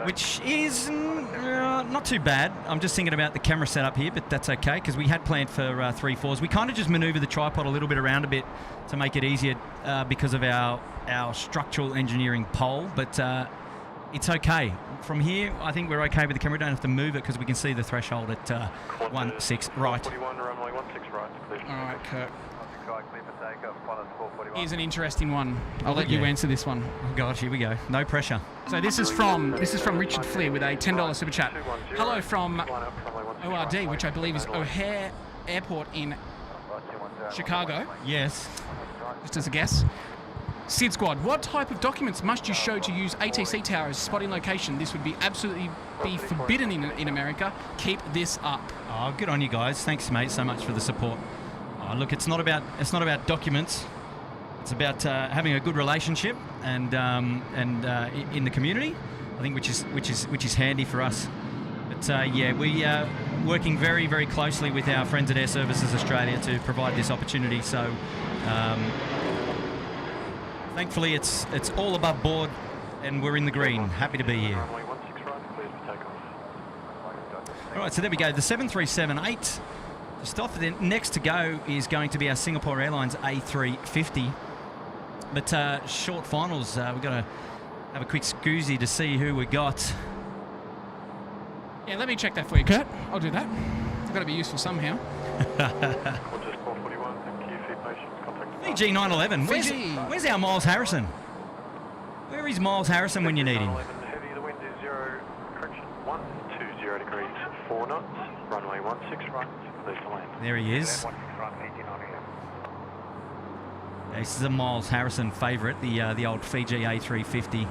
which is not too bad. I'm just thinking about the camera setup here, but that's okay because we had planned for 3-4s. We kind of just manoeuvre the tripod a little bit around a bit to make it easier because of our structural engineering pole, but it's okay. From here, I think we're okay with the camera. We don't have to move it because we can see the threshold at 16 right. 41, runway 16 right. All right, Kurt. Here's an interesting one. I'll let you answer this one. Oh gosh, here we go. No pressure. So this is from Richard Fleer with a $10 super chat. Hello from ORD, which I believe is O'Hare Airport in Chicago. Yes. Just as a guess. SydSquad, what type of documents must you show to use ATC towers spotting location? This would be absolutely be forbidden in America. Keep this up. Oh, good on you guys. Thanks, mate, so much for the support. Oh, look, it's not about documents. It's about having a good relationship and in the community. I think which is handy for us. But yeah, we are working very, very closely with our friends at Air Services Australia to provide this opportunity. So thankfully, it's all above board, and we're in the green. Happy to be here. Runway 16 right, cleared for takeoff. All right, so there we go. The 737-8. Just off the next to go is going to be our Singapore Airlines A350. But short finals, we've got to have a quick scoozy to see who we got. Yeah, let me check that for you, Kurt. I'll do that. I've got to be useful somehow. Qantas 441, thank you for your patience. Contact Fiji 911. Where's our Miles Harrison? Where is Miles Harrison when you need him? 911 heavy, the wind is 120 degrees, 4 knots, runway 16 right, clear to land. There he is. This is a Miles Harrison favourite, the old Fiji A350.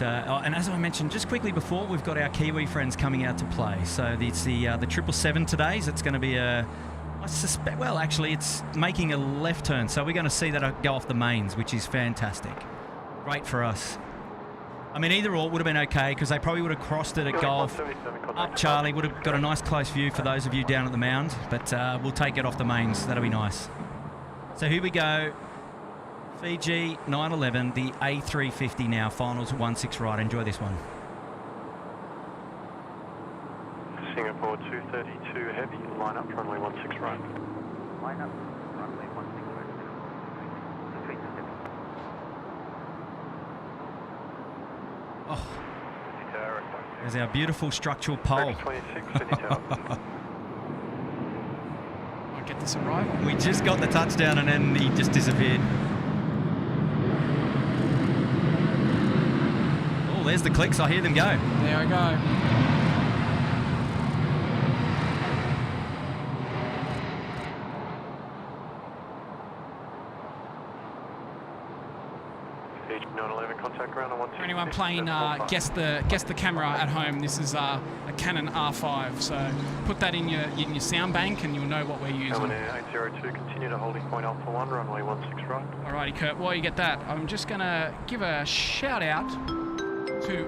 And as I mentioned just quickly before, we've got our Kiwi friends coming out to play. So it's the 777 today. So it's going to be I suspect, well, actually, it's making a left turn. So we're going to see that go off the mains, which is fantastic. Great for us. I mean, either or would have been okay because they probably would have crossed it at Golf. Up Charlie would have got a nice close view for those of you down at the mound. But we'll take it off the mains. That'll be nice. So here we go. Fiji 911, the A350 now, finals 16 right. Enjoy this one. Singapore 232 heavy, line up, runway 16 right. Line up, runway 16 right. Oh, there's our beautiful structural pole. 26, Sydney Tower. Might get this arrival. We just got the touchdown and then he just disappeared. Oh, there's the clicks. I hear them go. There I go. Page 911, contact ground on 126. For anyone playing guess the camera at home, this is a Canon R5. So put that in your sound bank and you'll know what we're using. Melbourne Air 802, continue to holding point Alpha 1, runway 16 right. Alrighty, Kurt, while you get that, I'm just going to give a shout out to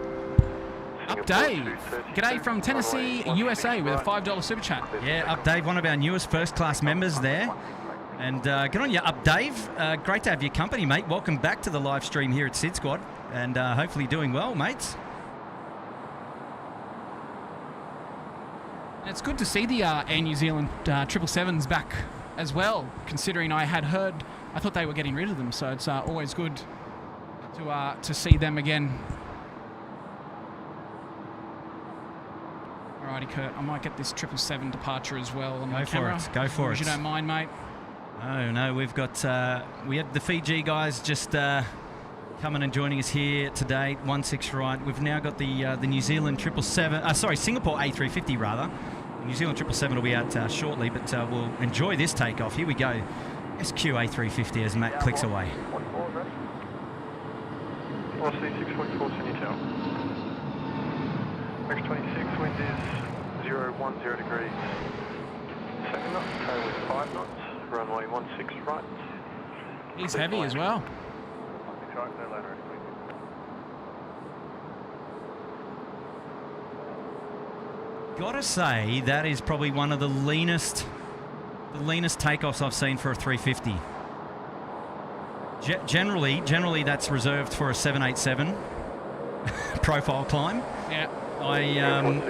Up Dave. G'day from Tennessee, USA with a $5 super chat. Yeah, Up Dave, one of our newest first-class members there. And good on you, Up Dave. Great to have your company, mate. Welcome back to the live stream here at SydSquad. And hopefully doing well, mates. And it's good to see the Air New Zealand 777s back as well, considering I thought they were getting rid of them. So it's always good to see them again. Alrighty, Kurt, I might get this 777 departure as well on my camera. Go for it. If you don't mind, mate. No, we've got we had the Fiji guys just coming and joining us here today, 16 right. We've now got the New Zealand Singapore A350 rather. The New Zealand 777 will be out shortly, but we'll enjoy this takeoff. Here we go. SQ A350 as Matt clicks away. 46.4 Sydney Tower. Max 26, wind is 010 degrees. 7 knots, tail is 5 knots, runway 16 right. He's heavy as well. Gotta say, that is probably one of the leanest takeoffs I've seen for a 350. Generally that's reserved for a 787 profile climb. Yeah.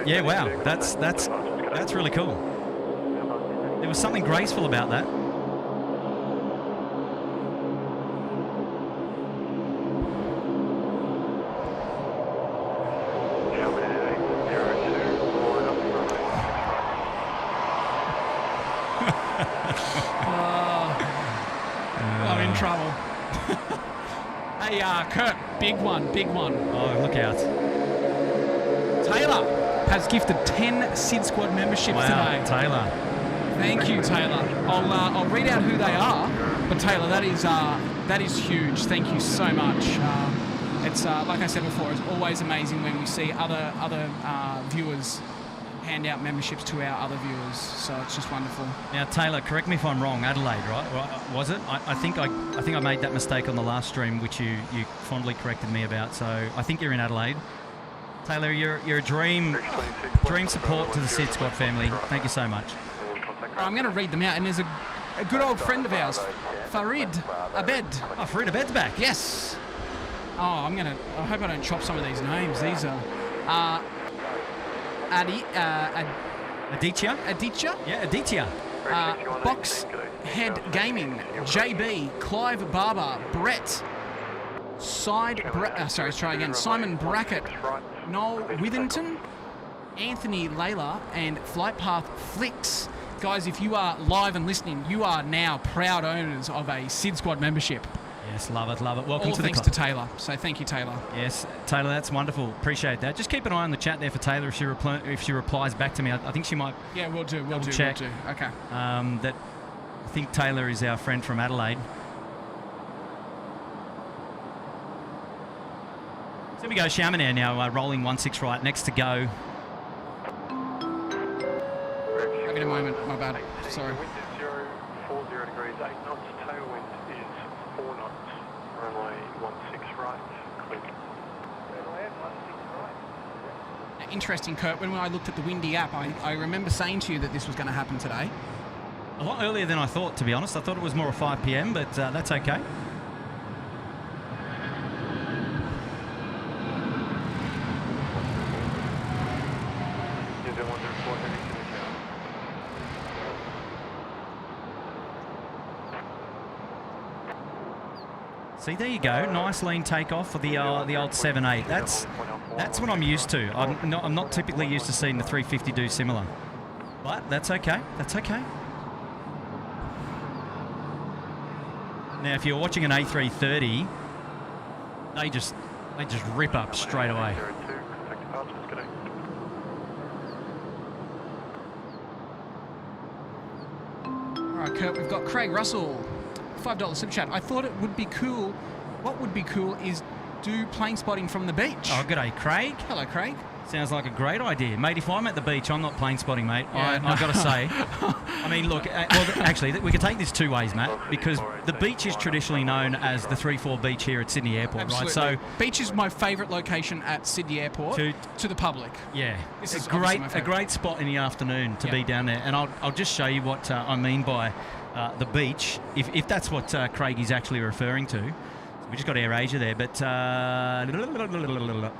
Yeah, wow, that's really cool. There was something graceful about that. I'm in trouble. Hey, Kurt, big one. Oh, look out. Taylor has gifted 10 SydSquad memberships today. Taylor. Thank you, Taylor. I'll read out who they are, but Taylor, that is That is huge. Thank you so much. It's like I said before, it's always amazing when we see other viewers hand out memberships to our other viewers. So it's just wonderful. Now, Taylor, correct me if I'm wrong. Adelaide, right? Was it? I think I made that mistake on the last stream, which you fondly corrected me about. So I think you're in Adelaide. Taylor, you're a dream support to the SydSquad family. Thank you so much. I'm going to read them out, and there's a good old friend of ours, Farid Abed. Oh, Farid Abed's back. Yes. Oh, I hope I don't chop some of these names. These are Aditya? Yeah, Aditya. Box Head Gaming, JB, Clive Barber, Brett, Simon Brackett, Noel Withington, Anthony Layla, and Flightpath Flicks. Guys, if you are live and listening, you are now proud owners of a SydSquad membership. Yes, love it, love it. Welcome to the club. All thanks to Taylor. So thank you, Taylor. Yes, Taylor, that's wonderful. Appreciate that. Just keep an eye on the chat there for Taylor if she replies back to me. I think she might. Yeah, we'll do. Check. Okay. I think Taylor is our friend from Adelaide. So we go Chaminair now, rolling 16 right, next to go. Give it a moment, my bad. Sorry. The wind is 040 degrees, 8 knots. Tailwind is 4 knots. Runway 16 right, clear. Interesting, Kurt. When I looked at the Windy app, I remember saying to you that this was going to happen today. A lot earlier than I thought, to be honest. I thought it was more 5 p.m, but that's okay. See, there you go. Nice lean takeoff for the old 7.8. That's what I'm used to. I'm not typically used to seeing the 350 do similar, but that's okay. That's okay. Now, if you're watching an A330, they just rip up straight away. All right, Kurt. We've got Craig Russell. $5 super chat. I thought it would be cool. What would be cool is do plane spotting from the beach. Oh, g'day, Craig. Hello, Craig. Sounds like a great idea. Mate, if I'm at the beach, I'm not plane spotting, mate. Yeah, I've got to say. I mean, look, actually, we could take this two ways, Matt, because the beach is traditionally known as the 3-4 beach here at Sydney Airport, Absolutely. right? So beach is my favourite location at Sydney Airport to the public. Yeah, This it's is a great spot in the afternoon to be down there. And I'll just show you what I mean by the beach, if that's what Craig is actually referring to. We just got AirAsia there, but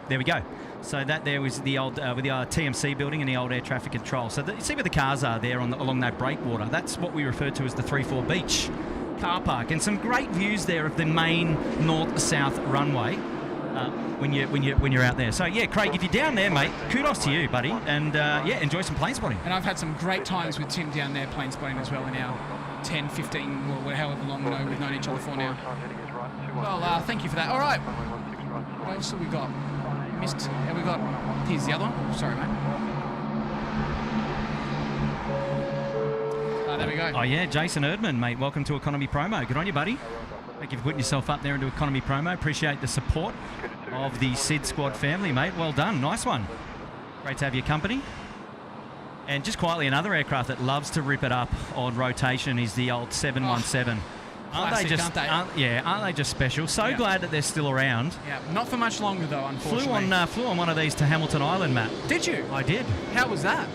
there we go. So that there was the old with the TMC building and the old air traffic control. So you see where the cars are there along that breakwater. That's what we refer to as the 3-4 beach car park, and some great views there of the main north-south runway when you're out there. So yeah, Craig, if you're down there, mate, kudos to you, buddy, and enjoy some plane spotting. And I've had some great times with Tim down there plane spotting as well in our 10, 15, or however long we've known each other for now. Well, thank you for that. All right. What else have we got? Missed. We got. Here's the other one. Sorry, mate. There we go. Oh yeah, Jason Erdman, mate. Welcome to Economy Promo. Good on you, buddy. Thank you for putting yourself up there into Economy Promo. Appreciate the support of the SydSquad family, mate. Well done. Nice one. Great to have your company. And just quietly, another aircraft that loves to rip it up on rotation is the old 717. Aren't they just special? So glad that they're still around. Yeah, not for much longer though, unfortunately. Flew on one of these to Hamilton Island, Matt. Did you? I did. How was that?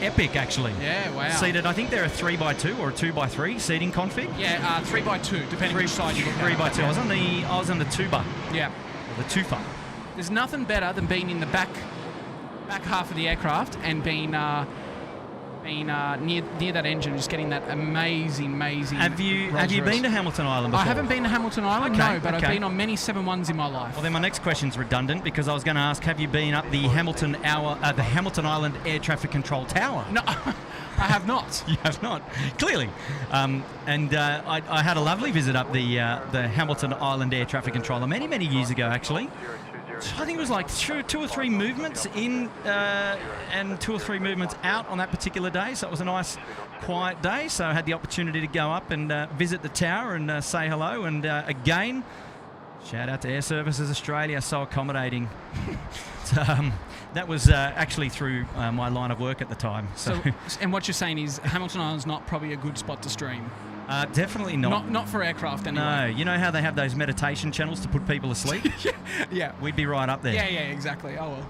Epic, actually. Yeah, wow. Seated, I think they're a 3x2 or a 2x3 seating config. Yeah, 3x2, depending which side you look at. 3x2. I was on the tuba. Yeah. Or the tufa. There's nothing better than being in the back half of the aircraft and being near that engine, just getting that amazing. Have you been to Hamilton Island before? I haven't been to Hamilton Island, no, but I've been on many 7-1s in my life. Well, then my next question's redundant because I was going to ask, have you been up the Hamilton Island Air Traffic Control Tower? No, I have not. You have not, clearly. I had a lovely visit up the Hamilton Island Air Traffic Controller many years ago, actually. I think it was like two or three movements in and 2 or 3 movements out on that particular day. So it was a nice, quiet day. So I had the opportunity to go up and visit the tower and say hello. And again, shout out to Air Services Australia, so accommodating. That was actually through my line of work at the time. So, and what you're saying is Hamilton Island's not probably a good spot to stream. Definitely not. Not for aircraft anyway. No, you know how they have those meditation channels to put people asleep? Yeah. We'd be right up there. Yeah, exactly. Oh, well.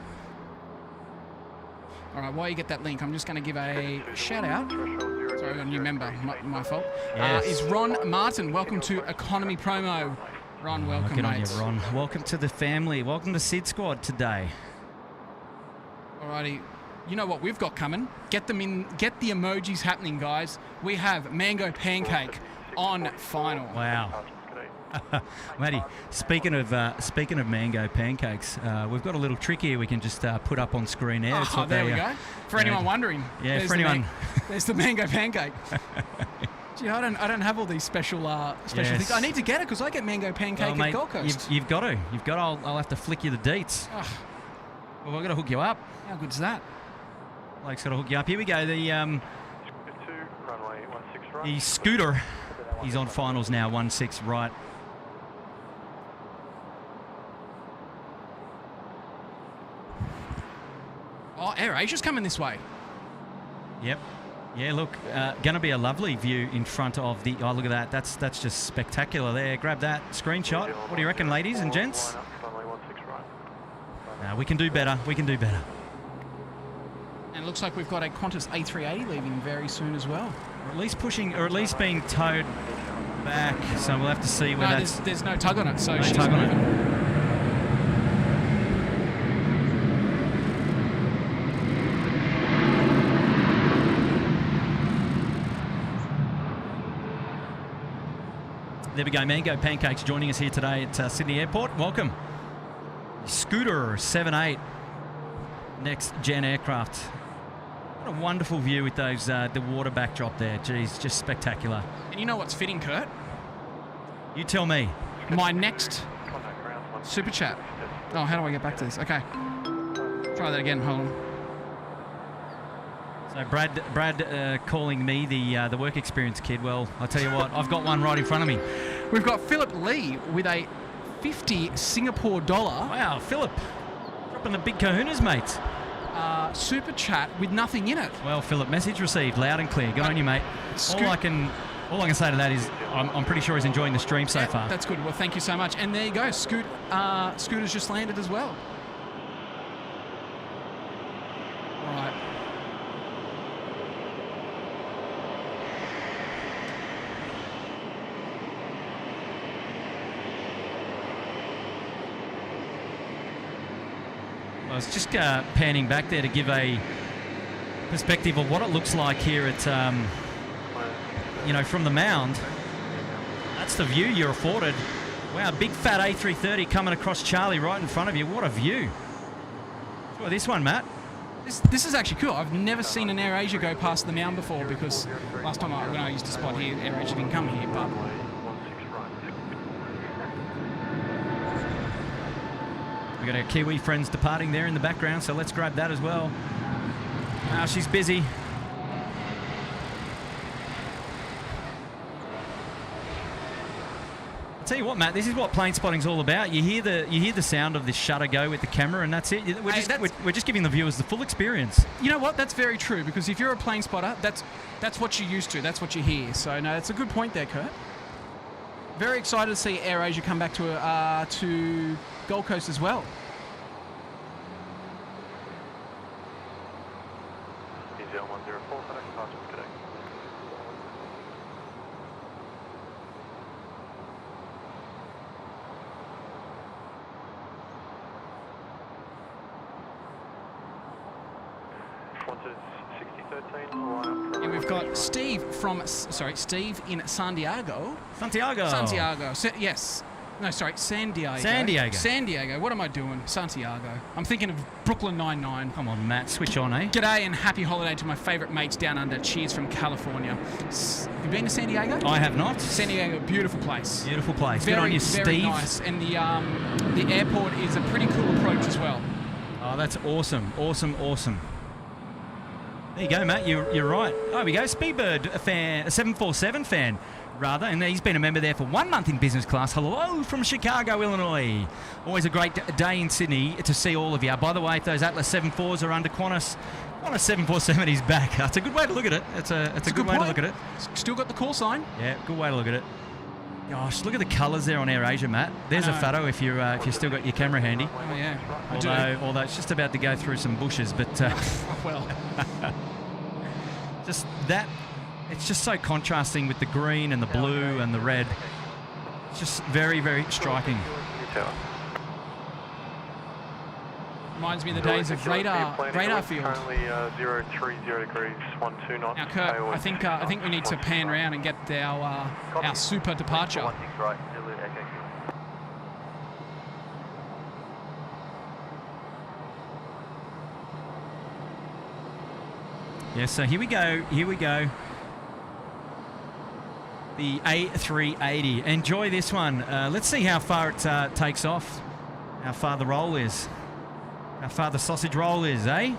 All right, while you get that link, I'm just going to give a shout-out. Sorry, a new member. My fault. Yes. Is Ron Martin. Welcome to Economy Promo. Ron, welcome, Good mate. on you, Ron. Welcome to the family. Welcome to SydSquad today. Alrighty, you know what we've got coming. Get them in. Get the emojis happening, guys. We have Mango Pancake on final. Wow. Matty, speaking of mango pancakes, we've got a little trick here we can just put up on screen there. There we go. For anyone wondering. Yeah, for anyone. There's the Mango Pancake. Gee, I don't have all these special things. I need to get it because I get Mango Pancake at Gold Coast. You've got to. I'll have to flick you the deets. Well, I've got to hook you up. How good's that? Blake's got to hook you up. Here we go. The Runway 16 right. the scooter, he's on finals now, 16 right. Oh, AirAsia's coming this way. Yep. Yeah, look, going to be a lovely view in front of the... Oh, look at that. That's just spectacular there. Grab that screenshot. What do you reckon, ladies and gents? We can do better. We can do better. And it looks like we've got a Qantas A380 leaving very soon as well. Or at least pushing, or at least being towed back. So we'll have to see where that's... There's no tug on it, so no she's tug on it. There we go. Mango Pancakes joining us here today at Sydney Airport. Welcome. Scooter 78, next gen aircraft. What a wonderful view with those the water backdrop there. Geez, just spectacular. And you know what's fitting, Kurt? You tell me. My next super chat. Oh, how do I get back to this? Okay. Try that again. Hold on. So Brad calling me the work experience kid. Well, I'll tell you what, I've got one right in front of me. We've got Philip Lee with a 50 Singapore dollar. Wow, Philip, dropping the big kahunas, mate. Super chat with nothing in it. Well, Philip, message received, loud and clear. Good on you, mate. All I can say to that is I'm pretty sure he's enjoying the stream so far. That's good. Well, thank you so much. And there you go. Scooter's just landed as well. All right. I was just panning back there to give a perspective of what it looks like here at, from the mound. That's the view you're afforded. Wow, big fat A330 coming across Charlie right in front of you. What a view. Well, this one, Matt. This is actually cool. I've never seen an AirAsia go past the mound before because last time when I used to spot here, AirAsia didn't come here, but... We've got our Kiwi friends departing there in the background, so let's grab that as well. She's busy. I'll tell you what, Matt, this is what plane spotting's all about. You hear the sound of the shutter go with the camera, and that's it. We're just giving the viewers the full experience. You know what? That's very true, because if you're a plane spotter, that's what you're used to. That's what you hear. So, no, that's a good point there, Kurt. Very excited to see AirAsia come back to Gold Coast as well. And we've got Steve in Santiago. Santiago. Yes. No, sorry, San Diego. San Diego. San Diego. What am I doing? Santiago. I'm thinking of Brooklyn Nine-Nine. Come on, Matt, switch on, eh? G'day and happy holiday to my favourite mates down under. Cheers from California. Have you been to San Diego? I have not. San Diego, beautiful place. Beautiful place. Very, Good on you, very Steve. nice. And the airport is a pretty cool approach as well. Oh, that's awesome. Awesome, awesome. There you go, Matt. You're right. Oh, we go. Speedbird, a fan, a 747 fan, rather, and he's been a member there for 1 month in business class. Hello from Chicago, Illinois. Always a great day in Sydney to see all of you. By the way, if those Atlas 74s are under Qantas 747 is back. That's a good way to look at it. It's a good way to look at it. Still got the call sign. Yeah, good way to look at it. Gosh, look at the colours there on AirAsia, Matt. There's a photo if you've still got your camera handy. Oh yeah, I do. Although it's just about to go through some bushes, but well, just that. It's just so contrasting with the green and the blue and the red. It's just very, very striking. reminds me of the days of radar field. Currently 030 degrees, 12 knots. Now, Kurt, I think we need to pan around and get our super departure. Yeah, so here we go. The A380. Enjoy this one. Let's see how far it takes off. How far the roll is. How far the sausage roll is, eh?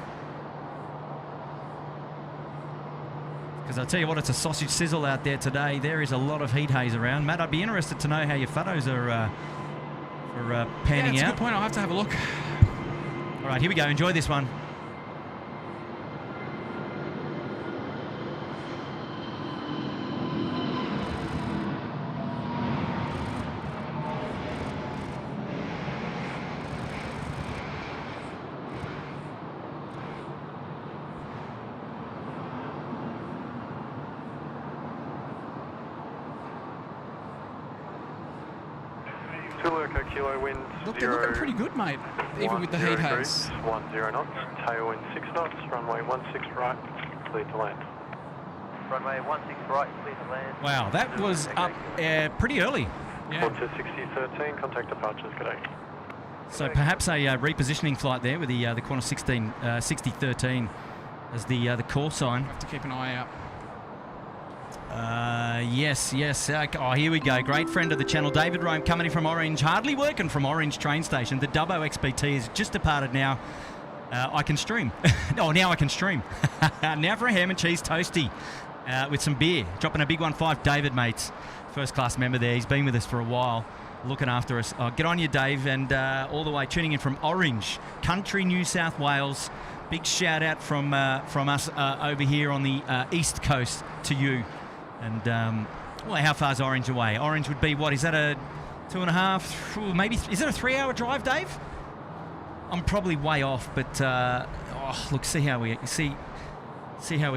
Because I'll tell you what, it's a sausage sizzle out there today. There is a lot of heat haze around. Matt, I'd be interested to know how your photos are panning that's out. a good point. I'll have to have a look. All right, here we go. Enjoy this one. Kilo wind, They're looking pretty good, mate, even with the heat haze. 10 knots, tailwind 6 knots, runway 16 right, clear to land. Runway 16 right, clear to land. Wow, that was up pretty early. Yeah. Qantas 6013, contact departures, good day. So perhaps a repositioning flight there with the Qantas 6013 as the call sign. Have to keep an eye out. Yes. Oh, here we go. Great friend of the channel, David Rome, coming in from Orange, hardly working from Orange train station. The Dubbo XPT is just departed now. I can stream. Oh, now I can stream. Now for a ham and cheese toasty with some beer. Dropping a big 1.5, David, mates. First class member there. He's been with us for a while, looking after us. Oh, get on you, Dave, and all the way tuning in from Orange, country New South Wales. Big shout out from us over here on the east coast to you. And, well, how far is Orange away? Orange would be, what, is that a 2.5? Maybe, is it a 3-hour drive, Dave? I'm probably way off, but, look, see how we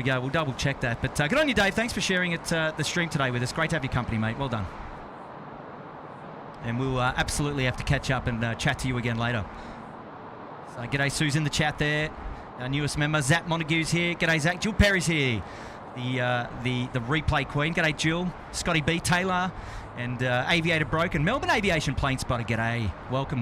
go. We'll double check that. But good on you, Dave. Thanks for sharing the stream today with us. Great to have your company, mate. Well done. And we'll absolutely have to catch up and chat to you again later. So, g'day, Sue's in the chat there. Our newest member, Zach Montague's here. G'day, Zach. Jill Perry's here. The replay queen. G'day, Jill. Scotty B. Taylor and Aviator Broken. Melbourne Aviation Plane Spotter. G'day. Welcome.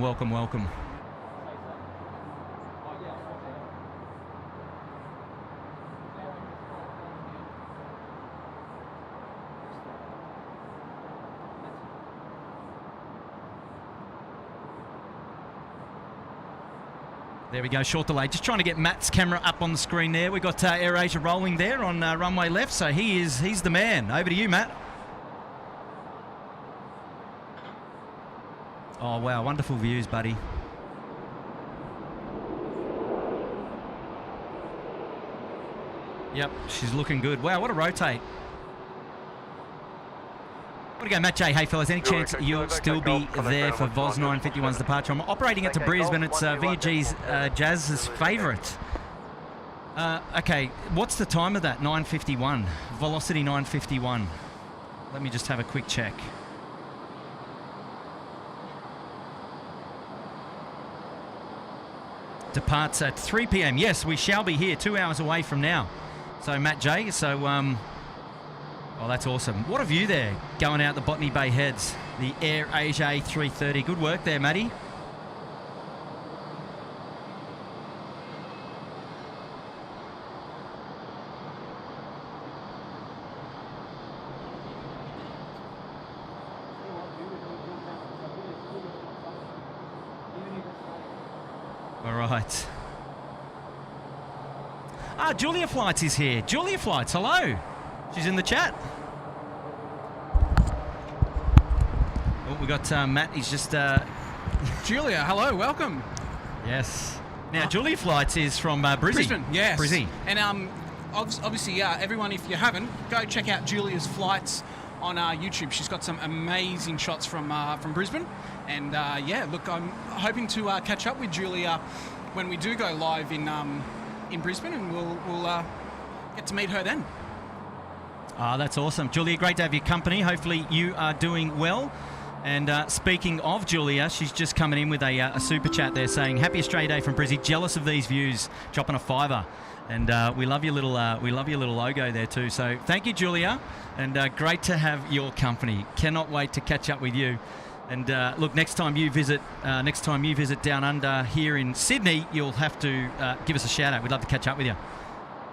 There we go, short delay. Just trying to get Matt's camera up on the screen there. We've got AirAsia rolling there on runway left, so he's the man. Over to you, Matt. Oh, wow, wonderful views, buddy. Yep, she's looking good. Wow, what a rotate. What to go, Matt J. Hey, fellas, any chance you'll still be there for Voz 951's departure? I'm operating it to Brisbane. It's VG's Jazz's favourite. Okay, what's the time of that? 9:51. Velocity 9:51. Let me just have a quick check. Departs at 3 p.m. Yes, we shall be here 2 hours away from now. So, Matt J., so... Oh, that's awesome. What a view there, going out the Botany Bay Heads. the Air Asia A330. Good work there, Matty. All right. Ah, Julia Flights is here. Julia Flights, hello. She's in the chat. Oh, we got Matt. He's just... Julia, hello, welcome. Yes. Now, Julia Flights is from Brisbane. Yes. Brisbane. And obviously, everyone, if you haven't, go check out Julia's flights on YouTube. She's got some amazing shots from Brisbane. And look, I'm hoping to catch up with Julia when we do go live in Brisbane, and we'll get to meet her then. That's awesome. Julia, great to have your company. Hopefully you are doing well. And speaking of Julia, she's just coming in with a super chat there saying, "Happy Australia Day from Brizzy. Jealous of these views." Dropping a $5. And we love your little logo there too. So thank you, Julia, and great to have your company. Cannot wait to catch up with you. And look, next time you visit down under here in Sydney, you'll have to give us a shout out. We'd love to catch up with you.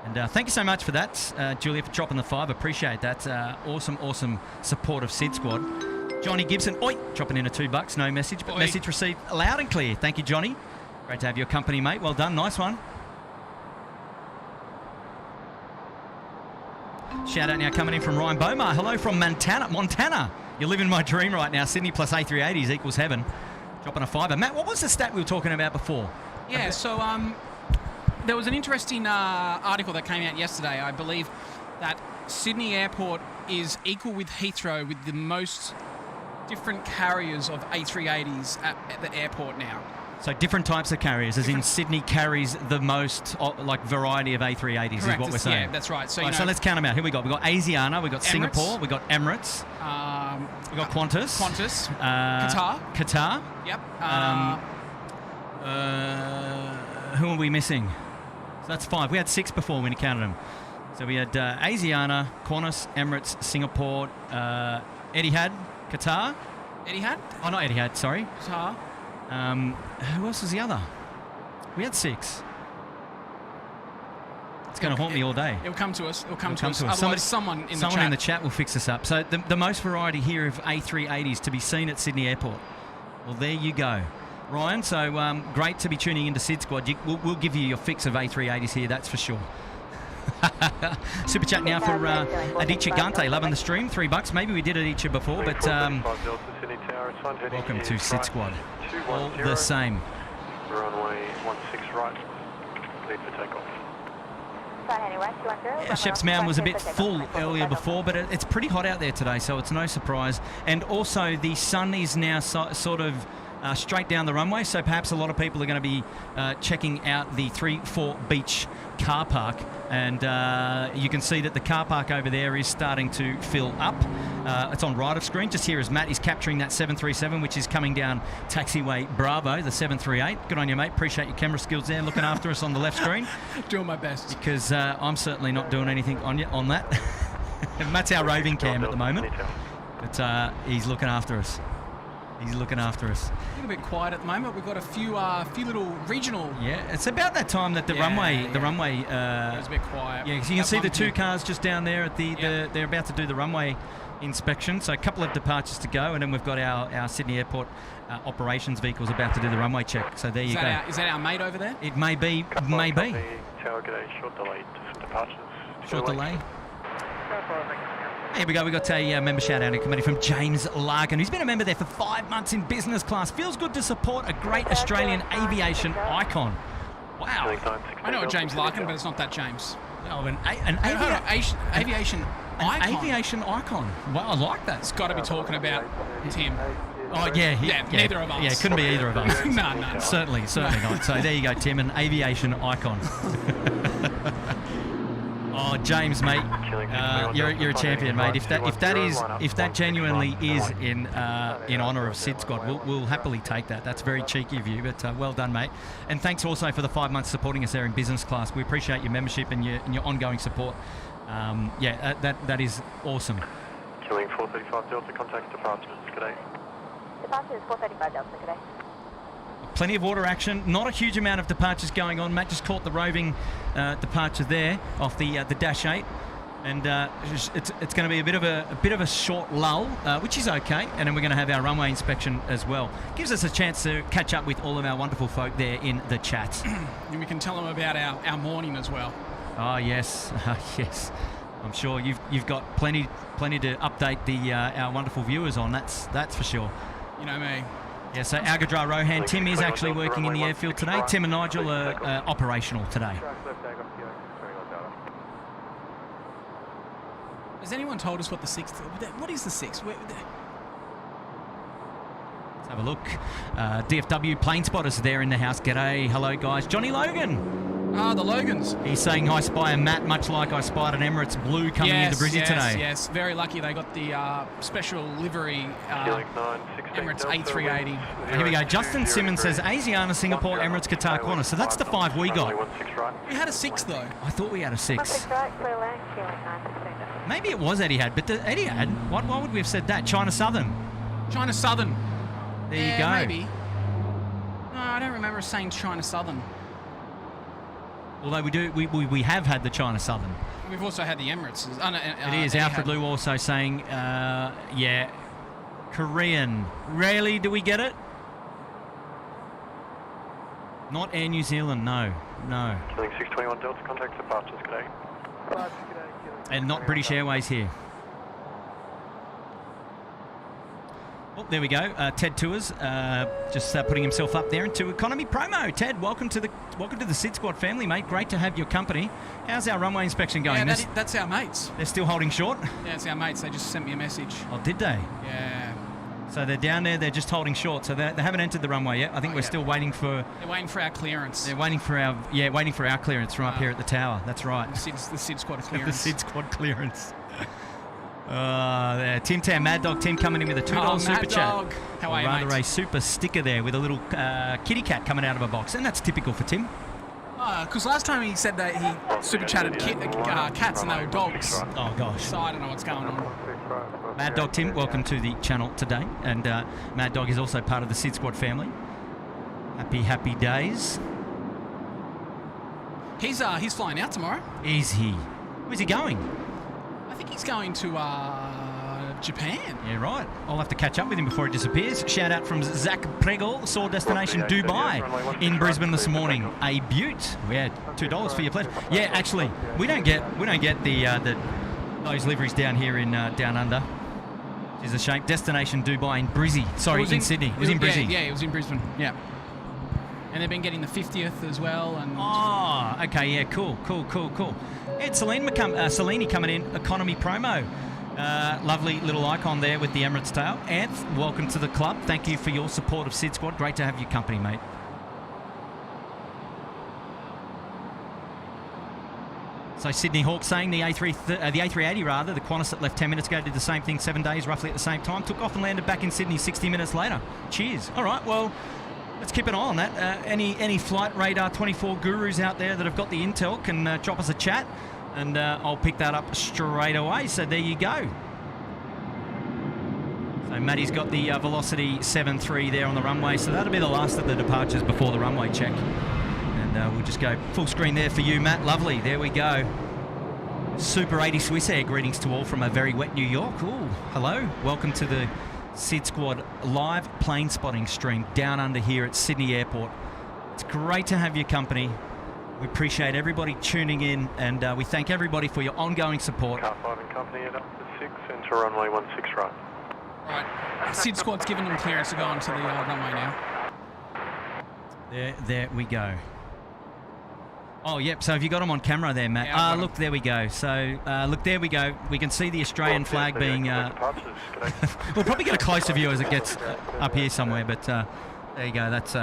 And thank you so much for that, Julia, for dropping the $5. Appreciate that. Awesome support of SydSquad. Johnny Gibson, dropping in a $2. No message, but message received loud and clear. Thank you, Johnny. Great to have your company, mate. Well done. Nice one. Shout out now coming in from Ryan Bomar. Hello from Montana. You're living my dream right now. Sydney plus A380s equals heaven. Dropping a $5. Matt, what was the stat we were talking about before? Yeah, so there was an interesting article that came out yesterday. I believe that Sydney Airport is equal with Heathrow with the most different carriers of A380s at the airport now. So different types of carriers, as in Sydney carries the most variety of A380s. Correct, is what we're saying. Yeah, that's right. So, so let's count them out. Here we got Asiana, we got Emirates, Singapore, we got Emirates, we got Qantas, Qatar. Yep. Who are we missing? So that's 5. We had 6 before when we counted them. So we had Asiana, Qantas, Emirates, Singapore, Etihad, Qatar. Etihad? Oh, not Etihad, sorry. Qatar. Who else was the other? We had 6. It's going to haunt me all day. It'll come to us. It'll come to us. Otherwise, someone in the chat will fix this up. So the most variety here of A380s to be seen at Sydney Airport. Well, there you go. Ryan, so great to be tuning into SydSquad. We'll give you your fix of A380s here, that's for sure. Super chat now for Aditya Gante, loving the stream, $3. Maybe we did Aditya before, but welcome to SydSquad. All the same. Runway 16 right, cleared for takeoff. Yeah, Shep's Mound was a bit full earlier before, but it's pretty hot out there today, so it's no surprise. And also the sun is now sort of straight down the runway, so perhaps a lot of people are going to be checking out the 3-4 beach car park, and you can see that the car park over there is starting to fill up. It's on right of screen just here as Matt is capturing that 737, which is coming down taxiway Bravo, the 738. Good on you, mate. Appreciate your camera skills there, looking after us on the left screen. Doing my best, because I'm certainly not doing anything on that. Matt's our roving cam at the moment, but he's looking after us. He's looking after us. A little bit quiet at the moment. We've got a few little regional. Yeah, it's about that time that the runway. It's a bit quiet. Yeah, because you can see the 2 cars just down there at they're about to do the runway inspection. So a couple of departures to go, and then we've got our Sydney Airport operations vehicles about to do the runway check. So there you go. Is that our mate over there? It may be. Maybe. Tower, g'day. Short delay to some departures. Short delay. Here we go. We got a member shout out committee from James Larkin, who's been a member there for 5 months in business class. Feels good to support a great Australian aviation icon. Wow. I know a James Larkin, but it's not that James. Oh, an aviation icon. Aviation icon. Wow, I like that. It's got to be talking about Tim. Oh, yeah. Neither of us. Yeah, it couldn't be either of us. No. Certainly not. So there you go, Tim, an aviation icon. Oh, James, mate, you're a champion, mate. If that genuinely is in honour of SydSquad, we'll happily take that. That's very cheeky of you, but well done, mate. And thanks also for the 5 months supporting us there in business class. We appreciate your membership and your ongoing support. That is awesome. Killing 435 Delta, contact departures. G'day. Departure is 4:35 Delta, good day. Plenty of water action. Not a huge amount of departures going on. Matt just caught the roving departure there off the Dash 8. And it's going to be a bit of a short lull, which is okay. And then we're going to have our runway inspection as well. Gives us a chance to catch up with all of our wonderful folk there in the chat. And we can tell them about our morning as well. Oh yes, yes. I'm sure you've got plenty to update the our wonderful viewers on. That's for sure. You know me. Yeah. So Algadra Rohan, Tim is actually working in the airfield today. Tim and Nigel are operational today. Has anyone told us what the 6th... What is the 6th? Let's have a look. DFW plane spotters there in the house. G'day. Hello, guys. Johnny Logan. Ah, the Logans. He's saying, I spy a Matt, much like I spied an Emirates Blue coming into Brizzy today. Yes, very lucky they got the special livery Emirates A380. Here we go. Justin Simmons says, Asiana, Singapore, Emirates, Qatar, Qantas. So that's the 5 we got. We had a 6, though. I thought we had a 6. 16 right, clear land, fueling 916. Maybe it was Etihad, but the Etihad, why would we have said that? China Southern. China Southern. There you go. Maybe. No, I don't remember us saying China Southern. Although we have had the China Southern. We've also had the Emirates. It is. Alfred Liu also saying, yeah, Korean. Rarely do we get it. Not Air New Zealand, no. 621 Delta, contact departures, good day. And not British Airways here. Oh, there we go. Ted Tours just putting himself up there into economy promo. Ted, welcome to the SydSquad family, mate. Great to have your company. How's our runway inspection going? Yeah, that's our mates. They're still holding short? Yeah, it's our mates. They just sent me a message. Oh, did they? Yeah. So they're down there. They're just holding short. So they haven't entered the runway yet. I think we're still waiting for. They're waiting for our clearance. They're waiting for our clearance from up here at the tower. That's right. The SydSquad clearance. The SydSquad clearance. There. Tim Tam, Mad Dog Tim coming in with a $2 super chat. How are you, rather mate? a super sticker there with a little kitty cat coming out of a box, and that's typical for Tim. Because last time he said that he super chatted cats and they were dogs. Oh gosh. So I don't know what's going on. Mad Dog Tim, welcome to the channel today, and Mad Dog is also part of the SydSquad family. Happy days. He's flying out tomorrow. Is he? Where's he going? I think he's going to Japan. Yeah, right. I'll have to catch up with him before he disappears. Shout out from Zach Pregel, saw destination Dubai in Brisbane this morning. A beaut. We had $2 for your pleasure. Yeah, actually, we don't get the those liveries down here in down under. Which is a shame. Destination Dubai in Brizzy. Sorry, in Sydney. It was in Brizzy. Yeah, it was in Brisbane. Yeah. And they've been getting the 50th as well. And oh, okay, yeah, cool. Ed Salini coming in, economy promo. Lovely little icon there with the Emirates tail. Anth, welcome to the club. Thank you for your support of SydSquad. Great to have your company, mate. So Sydney Hawk saying the A380 rather, the Qantas that left 10 minutes ago did the same thing 7 days roughly at the same time. Took off and landed back in Sydney 60 minutes later. Cheers. All right, well, let's keep an eye on that. Any Flight Radar 24 gurus out there that have got the intel can drop us a chat, and I'll pick that up straight away. So there you go. So Matty's got the Velocity 7.3 there on the runway, so that'll be the last of the departures before the runway check. And we'll just go full screen there for you, Matt. Lovely. There we go. Super 80 Swiss Air greetings to all from a very wet New York. Ooh, hello. Welcome to the SydSquad live plane spotting stream down under here at Sydney Airport. It's great to have your company. We appreciate everybody tuning in, and we thank everybody for your ongoing support. Car 5 and company at up to 6 into runway 16 right. Right. SydSquad's given them clearance to go onto the runway now. There we go. Oh, yep. So have you got them on camera there, Matt? Yeah, look, there we go. So, look, there we go. We can see the Australian flag being... we'll probably get a closer view as it gets up here somewhere, but there you go. That's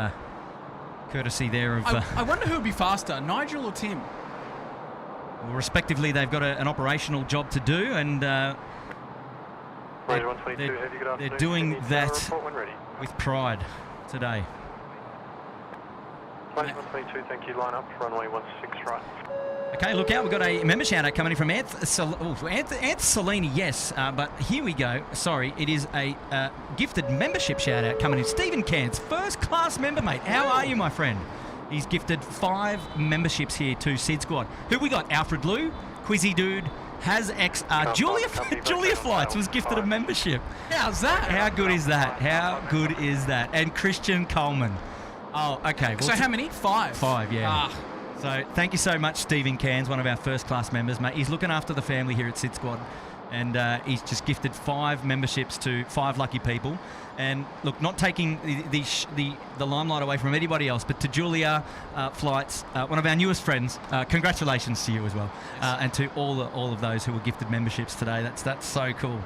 courtesy there of... I wonder who would be faster, Nigel or Tim? Well, respectively, they've got an operational job to do, and they're doing that with pride today. Plane 122, thank you. Line up, runway 16 right. Okay, look out. We've got a member shout-out coming in from Anth Salini, yes. But here we go. Sorry, it is a gifted membership shout-out coming in. Stephen Cairns, first-class member, mate. How are you, my friend? He's gifted 5 memberships here to SydSquad. Who we got? Alfred Liu, Quizzy Dude, Has XR. Julia Flights was gifted a membership. How's that? How good is that? How good is that? And Christian Coleman. Oh, okay. So how many? 5? 5, yeah. So thank you so much, Stephen Cairns, one of our first-class members, mate. He's looking after the family here at SydSquad, and he's just gifted 5 memberships to 5 lucky people. And look, not taking the limelight away from anybody else, but to Julia Flights, one of our newest friends. Congratulations to you as well, and to all of those who were gifted memberships today. That's so cool,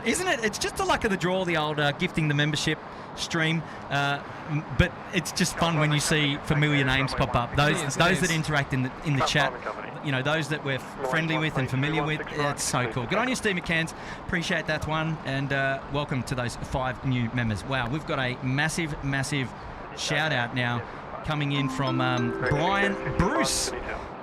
isn't it? It's just the luck of the draw, the old gifting the membership stream, but it's just fun when you see familiar names pop up. Those that interact in the chat, you know, those that we're friendly with and familiar with. It's so cool. Good on you, Steve McCanns. Appreciate that one, and welcome to those 5 new members. Wow, we've got a massive shout out now coming in from Brian Bruce.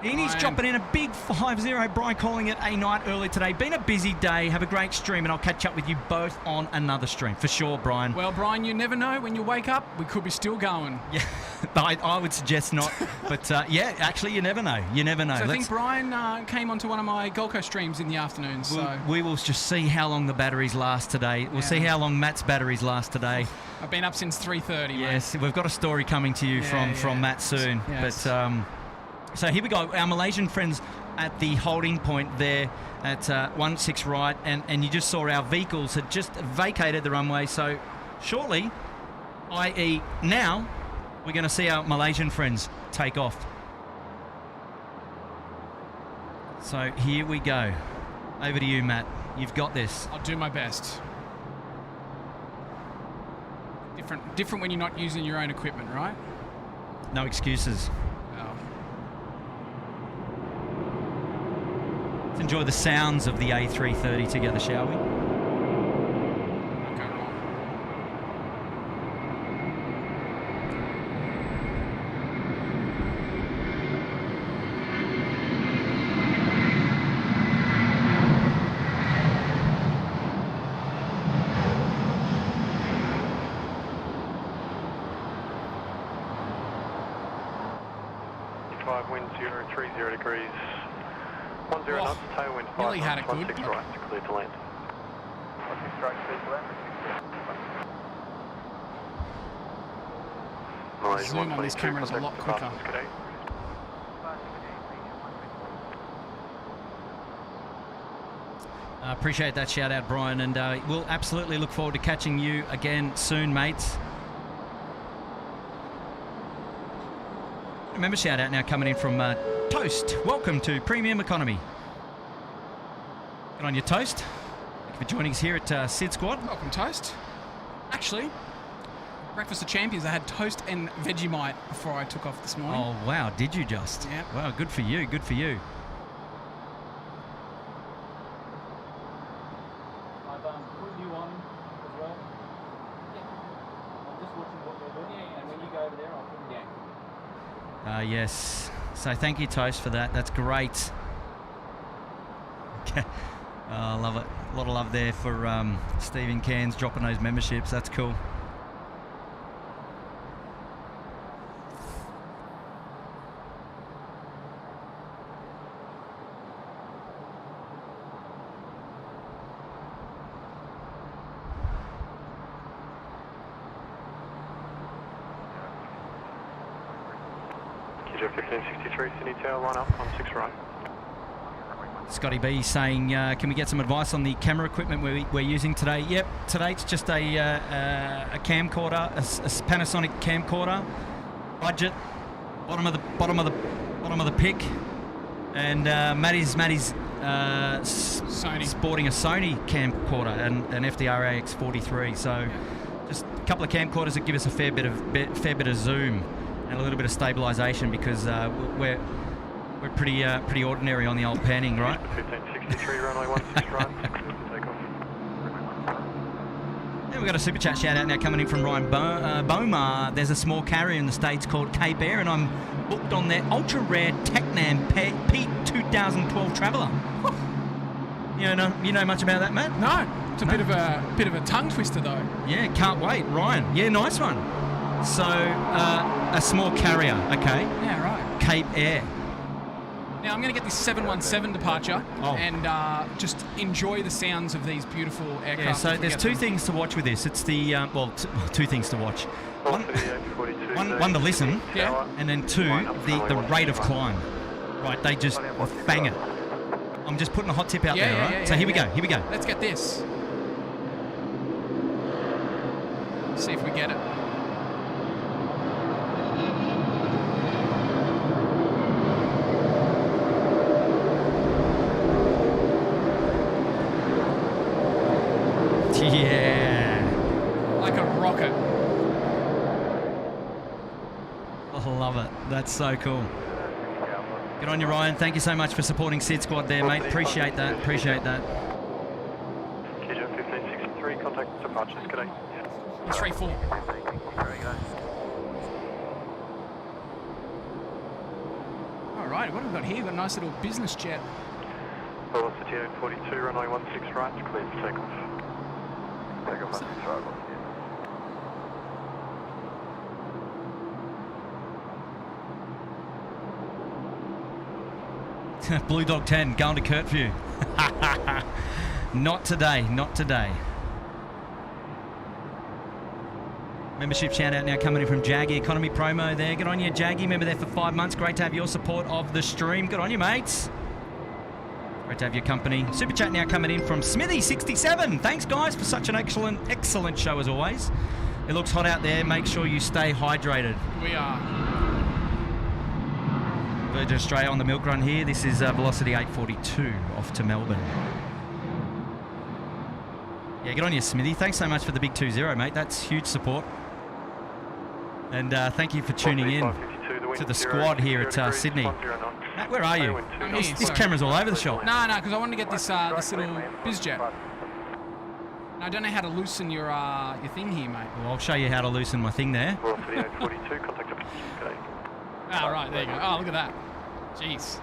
He's dropping in a big 5-0. Brian calling it a night early today. Been a busy day. Have a great stream, and I'll catch up with you both on another stream. For sure, Brian. Well, Brian, you never know. When you wake up, we could be still going. Yeah, I would suggest not. But, yeah, actually, you never know. You never know. So I think Brian came onto one of my Gold Coast streams in the afternoon. So we will just see how long the batteries last today. We'll see how long Matt's batteries last today. I've been up since 3:30, Yes, we've got a story coming to you from Matt soon. Yes. But... So here we go, our Malaysian friends at the holding point there at 16 right, and you just saw our vehicles had just vacated the runway, so shortly, i.e. now, we're going to see our Malaysian friends take off. So here we go. Over to you, Matt. You've got this. I'll do my best. Different when you're not using your own equipment, right? No excuses. Enjoy the sounds of the A330 together, shall we? Okay, wrong. Wind 030 degrees. 10 knots, tailwind 5 nearly had it knots, good. 16 right, clear to land. 16 right, clear to land. Malaysia Zoom on this camera is a lot quicker. Appreciate that shout out, Brian, and we'll absolutely look forward to catching you again soon, mates. Remember, shout out now coming in from Toast. Welcome to Premium Economy. Good on you, Toast. Thank you for joining us here at SydSquad. Welcome, Toast. Actually, Breakfast of Champions, I had toast and Vegemite before I took off this morning. Oh, wow. Did you just? Yeah. Wow, good for you. Good for you. I've put you on as well. Yeah. I'm just watching what you're doing, and when you go over there, I'll put you down. Yes. So thank you, Toast, for that. That's great. Oh, I love it. A lot of love there for Stephen Cairns dropping those memberships. That's cool. QJ 1563, Sydney Tower, line up on 6 right. Scotty B saying, can we get some advice on the camera equipment we're using today? Yep, today it's just a camcorder, a Panasonic camcorder, budget, bottom of the pick, and Matty's Sony. sporting a Sony camcorder and an FDR AX43. So just a couple of camcorders that give us a fair bit of zoom and a little bit of stabilisation, because we're pretty ordinary on the old panning, right? 1563, runway 16 right, takeoff. We've got a super chat shout out now coming in from Ryan Bomar. There's a small carrier in the States called Cape Air, and I'm booked on their ultra rare Tecnam P2012 Traveller. You know much about that, Matt? No, it's a bit of a tongue twister though. Yeah, can't wait, Ryan. Yeah, nice one. So a small carrier, okay? Yeah, right. Cape Air. Now I'm going to get this 717 departure and just enjoy the sounds of these beautiful aircraft. Yeah, so there's two things to watch with this. It's the two things to watch. One to listen, Yeah. and then two, the rate of climb. Right, they just bang it. I'm just putting a hot tip out there, right? Yeah, so here we go. Let's get this. See if we get it. Yeah. Like a rocket. I love it. That's so cool. Good on you, Ryan. Thank you so much for supporting SydSquad there, mate. Appreciate that. Appreciate that. QJ 1563, contact departures, good day. 3-4. All right, what have we got here? We've got a nice little business jet. Velocity 842, runway 16 right, clear for takeoff. Takeoff 16 right, Blue Dog 10, going to curfew. Not today, not today. Membership shout out now coming in from Jaggy Economy promo there. Good on you, Jaggy. Member there for 5 months. Great to have your support of the stream. Good on you, mates. Great to have your company. Super chat now coming in from Smithy67. Thanks, guys, for such an excellent show as always. It looks hot out there. Make sure you stay hydrated. We are. Virgin Australia on the milk run here. This is Velocity 842 off to Melbourne. Yeah, good on you, Smithy. Thanks so much for the big 2-0, mate. That's huge support. And thank you for tuning in to the squad here at Sydney. Matt, where are you? I'm here, This sorry. camera's all over the shop. No, because I wanted to get this this little bizjet. And I don't know how to loosen your thing here, mate. Well, I'll show you how to loosen my thing there. Velocity 842, contact departures, good day. Oh, right, there you go. Oh, look at that. Jeez.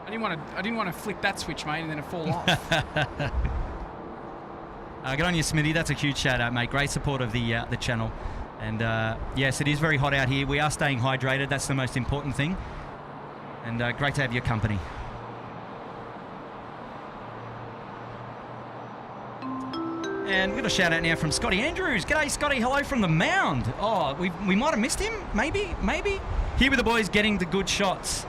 I didn't want to flick that switch, mate, and then it fall off. Good on you, Smithy. That's a huge shout out, mate. Great support of the channel. And yes, it is very hot out here. We are staying hydrated. That's the most important thing. And great to have your company. And we've got a shout out now from Scotty Andrews. G'day, Scotty. Hello from the mound. Oh, we might have missed him. Maybe. Here with the boys getting the good shots.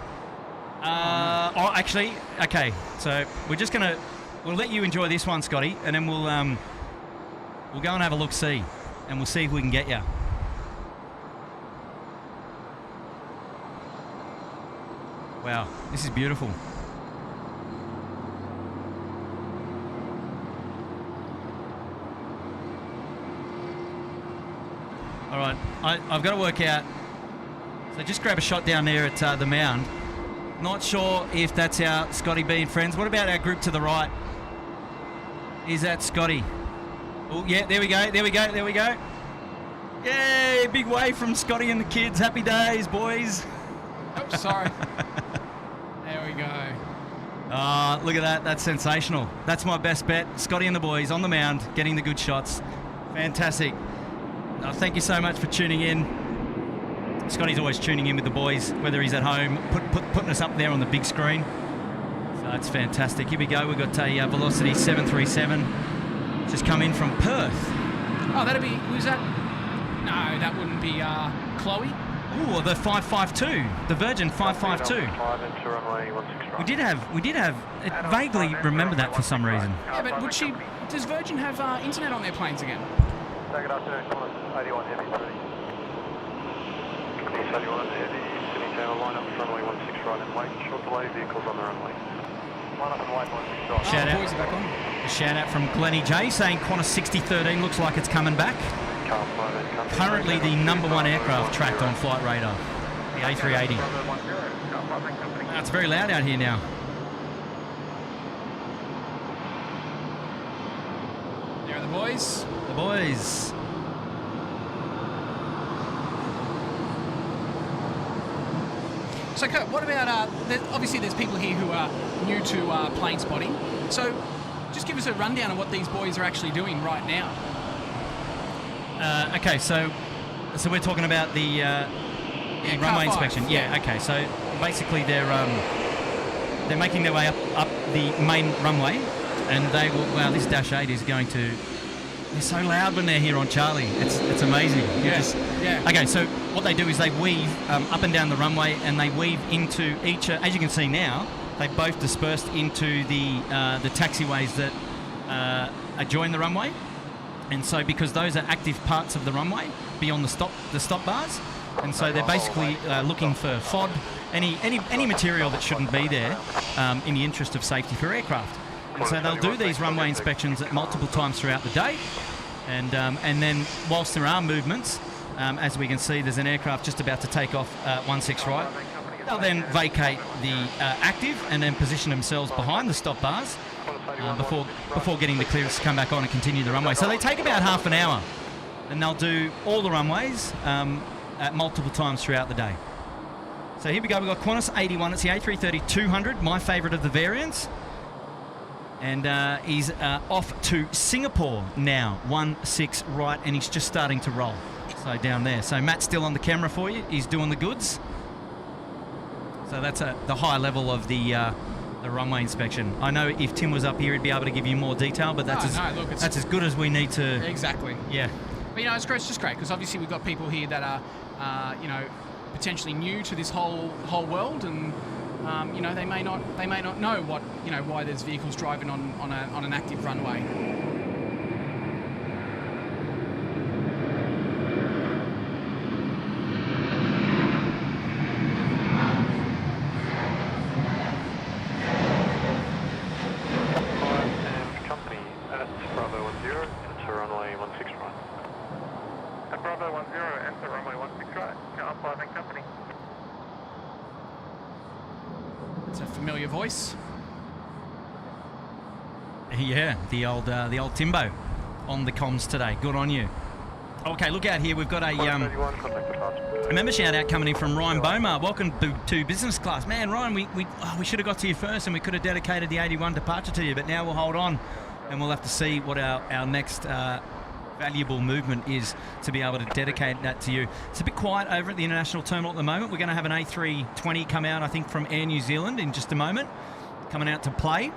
Actually, okay. So we'll let you enjoy this one, Scotty, and then we'll go and have a look-see, and we'll see if we can get you. Wow, this is beautiful. All right, I've got to work out. So just grab a shot down there at the mound. Not sure if that's our Scotty B and friends. What about our group to the right? Is that Scotty? Oh, yeah, there we go. Yay, big wave from Scotty and the kids. Happy days, boys. Oh, sorry. There we go. Look at that. That's sensational. That's my best bet. Scotty and the boys on the mound, getting the good shots. Fantastic. Thank you so much for tuning in. Scotty's always tuning in with the boys, whether he's at home, putting us up there on the big screen. So it's fantastic. Here we go. We've got a Velocity 737 just come in from Perth. Oh, that'd be, who's that? No, that wouldn't be Chloe. Ooh, the 552, the Virgin 552. We did have. I vaguely remember that for some reason. Yeah, but does Virgin have internet on their planes again? Good afternoon, Qantas 81 Heavy 3. Qantas 81 Heavy, Sydney Tower, line up runway 16 right and wait. Short delay, vehicles on the runway. Line up and wait, 16 right. Shout out. Boys are back on. A shout out from Glennie J saying Qantas 6013 looks like it's coming back. Currently the #1 aircraft tracked on Flight Radar, the A380. It's very loud out here now. There at the boys. The boys. So, Kurt, what about, obviously there's people here who are new to plane spotting. So, just give us a rundown of what these boys are actually doing right now. Okay, so we're talking about the runway inspection. Yeah. Okay. So basically, they're making their way up the main runway, and they will. Wow, this Dash 8 is going to. They're so loud when they're here on Charlie. It's amazing. Yeah. Okay, so what they do is they weave up and down the runway, and they weave into each. As you can see now, they both dispersed into the taxiways that adjoin the runway. And so, because those are active parts of the runway beyond the stop bars, and so they're basically looking for FOD, any material that shouldn't be there, in the interest of safety for aircraft. And so they'll do these runway inspections at multiple times throughout the day, and then whilst there are movements, as we can see, there's an aircraft just about to take off 16 right. They'll then vacate the active and then position themselves behind the stop bars. Before getting the clearance to come back on and continue the runway. So they take about half an hour, and they'll do all the runways at multiple times throughout the day. So here we go, we've got Qantas 81, it's the A330-200, my favourite of the variants. And he's off to Singapore now, 16 right, and he's just starting to roll. So down there. So Matt's still on the camera for you, he's doing the goods. So that's the high level of the runway inspection. I know if Tim was up here, he'd be able to give you more detail, but that's that's as good as we need to. Exactly. Yeah. But it's great. It's just great because obviously we've got people here that are, potentially new to this whole world, and they may not know what why there's vehicles driving on an active runway. Familiar voice. Yeah, the old Timbo on the comms today. Good on you. Okay, look out here. We've got a member shout out coming in from Ryan Bomar. Welcome to business class, man. Ryan, we should have got to you first, and we could have dedicated the 81 departure to you, but now we'll hold on, and we'll have to see what our next valuable movement is to be able to dedicate that to you. It's a bit quiet over at the international terminal at the moment. We're going to have an A320 come out, I think, from Air New Zealand in just a moment, coming out to play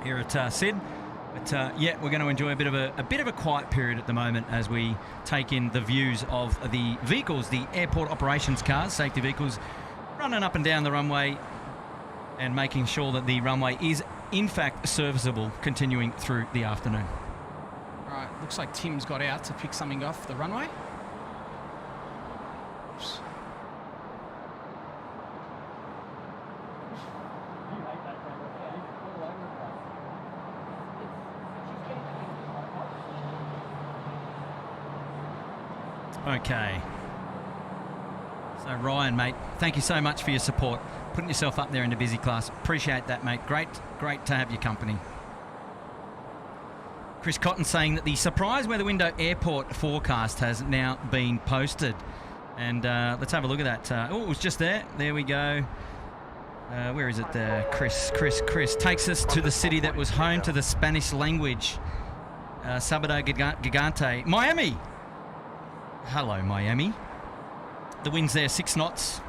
here at SYD. But yeah, we're going to enjoy a bit of a quiet period at the moment as we take in the views of the vehicles, the airport operations cars, safety vehicles, running up and down the runway and making sure that the runway is in fact serviceable continuing through the afternoon. Right, looks like Tim's got out to pick something off the runway. Oops. Okay. So Ryan, mate, thank you so much for your support. Putting yourself up there in the busy class. Appreciate that, mate. Great to have your company. Chris Cotton saying that the surprise weather window airport forecast has now been posted. And let's have a look at that. Oh, it was just there. There we go. Where is it there? Chris takes us to the city that was home to the Spanish language. Sábado Gigante. Miami. Hello, Miami. The wind's there, 6 knots.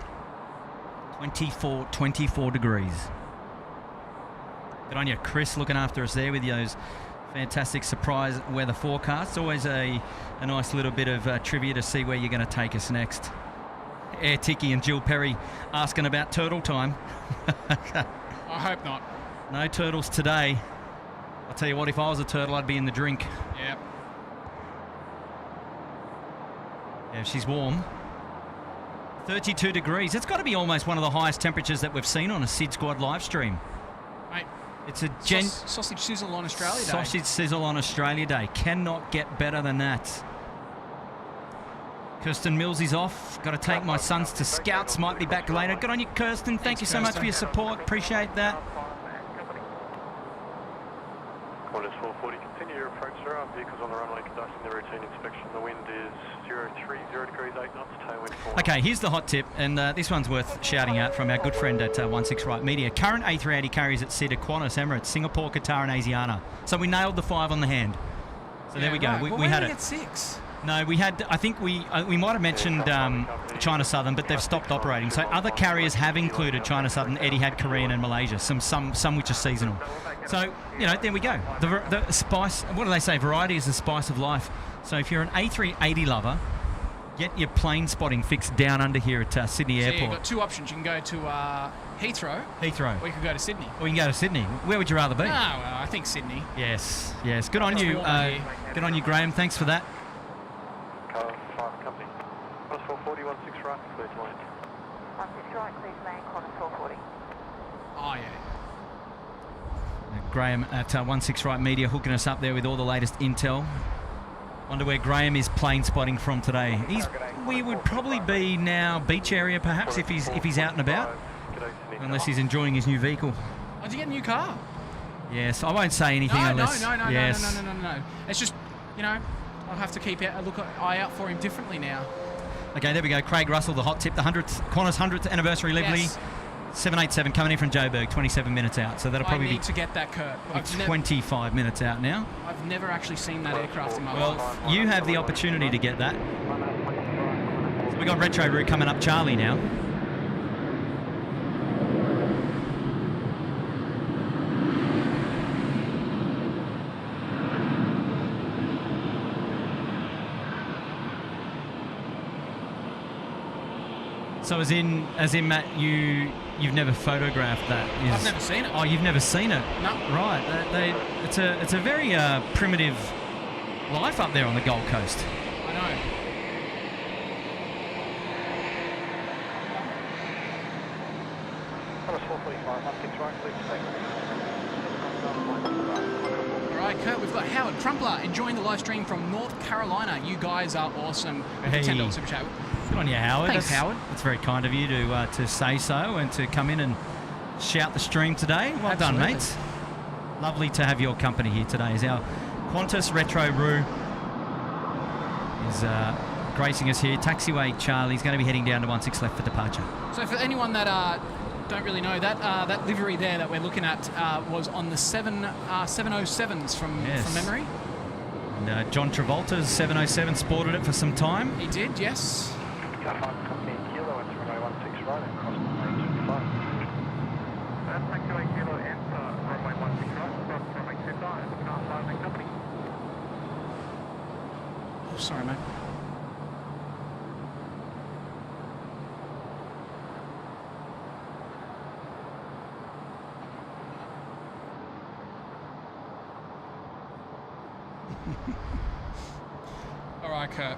24 degrees. Good on you, Chris, looking after us there with those fantastic surprise weather forecasts. Always a nice little bit of trivia to see where you're going to take us next. Air Tiki and Jill Perry asking about turtle time. I hope not. No turtles today. I'll tell you what, if I was a turtle, I'd be in the drink. Yep. Yeah, she's warm. 32 degrees. It's got to be almost one of the highest temperatures that we've seen on a SydSquad live stream. Mate, it's a sausage sizzle on Australia Day. Sausage sizzle on Australia Day. Cannot get better than that. Kirsten Mills is off. Got to take my sons to Scouts. Might be back later. Good on you, Kirsten. Thank you so much for your support. Appreciate that. Qantas 440, continue your approach, sir. Our vehicles on the runway conducting the routine inspection. The wind is 030 degrees, 8 knots, tailwind 4. Okay, here's the hot tip, and this one's worth shouting out from our good friend at 16 Right Media. Current A380 carriers at SYD are Qantas, Emirates, Singapore, Qatar and Asiana. So we nailed the 5 on the hand. So there we go. Right. We Well, had where it. did we get 6? No, we had. I think we might have mentioned China Southern, but they've stopped operating. So other carriers have included China Southern, Etihad, Korean, and Malaysia. Some which are seasonal. So there we go. The spice. What do they say? Variety is the spice of life. So if you're an A380 lover, get your plane spotting fixed down under here at Sydney So Airport. you've got 2 options. You can go to Heathrow, Heathrow. or you can go to Sydney. Or you can go to Sydney. Where would you rather be? Oh, well, I think Sydney. Yes. Good on It's you. warm here. Good on you, Graham. Thanks for that. Car 5 company. Qantas 440, 16 right, clear to land. 16 right, clear to land, Qantas 440. Oh, yeah. Graham at 16 Right Media hooking us up there with all the latest intel. Wonder where Graham is plane spotting from today. We would probably be now beach area perhaps if he's out and about, unless he's enjoying his new vehicle. Oh, did you get a new car? Yes, I won't say anything unless. No. Yes. No. It's just, I'll have to keep a eye out for him differently now. Okay, there we go. Craig Russell, the hot tip, the Qantas 100th anniversary livery. Yes. 787 coming in from Joburg, 27 minutes out. So that'll probably I need be to get that, Kurt. I've 25 minutes out now. I've never actually seen that aircraft in my Well, life. you have the opportunity to get that. So we got Retro Route coming up Charlie now. So as in Matt, you've never photographed that? I've never seen it. Oh, you've never seen it? No. Right. It's a very primitive life up there on the Gold Coast. I know. Qantas 445, 16 right, clear to land. All right, Kurt, we've got Howard Crumpler enjoying the live stream from North Carolina. You guys are awesome. With the $10 super chat. Good on you, Howard. Thanks, Howard. That's very kind of you to say so and to come in and shout the stream today. Well done, Absolutely. mates. Lovely to have your company here today. As our Qantas Retro Roo is gracing us here. Taxiway Charlie's going to be heading down to 16 left for departure. So for anyone that don't really know, that livery there that we're looking at was on the 707s from memory. And John Travolta's 707 sported it for some time. He did, yes. Car 5 company Kilo, it's runway 16 right, and cross runway 25. That's taxiway Kilo, enter runway 16 right, cross runway 25, car 5 and company. Oh, sorry, mate. All right, Kurt.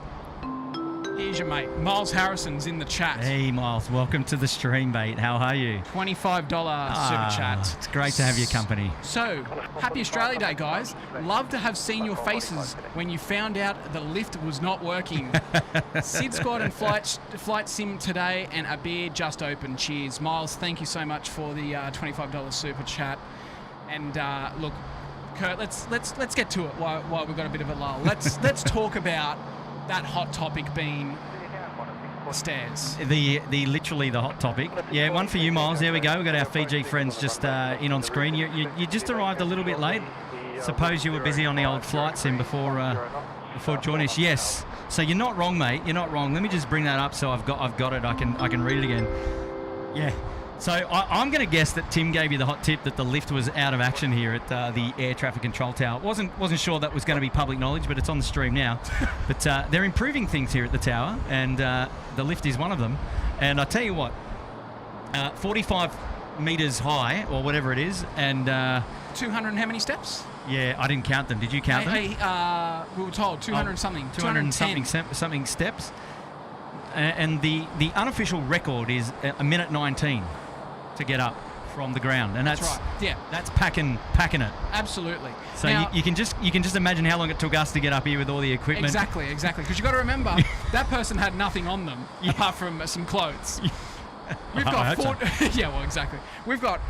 Here's your mate. Miles Harrison's in the chat. Hey, Miles. Welcome to the stream, mate. How are you? $25 super chat. It's great to have your company. So, happy Australia Day, guys. Love to have seen your faces when you found out the lift was not working. SydSquad and flight sim today, and a beer just opened. Cheers. Miles, thank you so much for the $25 super chat. And look, Kurt, let's get to it while we've got a bit of a lull. Let's talk about that hot topic being the stairs. The literally the hot topic. Yeah, one for you, Miles. There we go. We've got our Fiji friends just in on screen. You just arrived a little bit late. Suppose you were busy on the old flight sim before joining us. Yes. So you're not wrong, mate. You're not wrong. Let me just bring that up so I've got it. I can read it again. Yeah. So I'm going to guess that Tim gave you the hot tip that the lift was out of action here at the air traffic control tower. Wasn't sure that was going to be public knowledge, but it's on the stream now. But they're improving things here at the tower, and the lift is one of them. And I tell you what, 45 metres high or whatever it is, and 200 and how many steps? Yeah, I didn't count them. Did you count them? Hey, we were told 200 something. 200 something steps. And the unofficial record is a minute 19 to get up from the ground, and that's right. Yeah, that's packing it. Absolutely. So now, you can just imagine how long it took us to get up here with all the equipment. Exactly. Because you got to remember that person had nothing on them apart from some clothes. We've got I hope so. yeah, well, exactly. We've got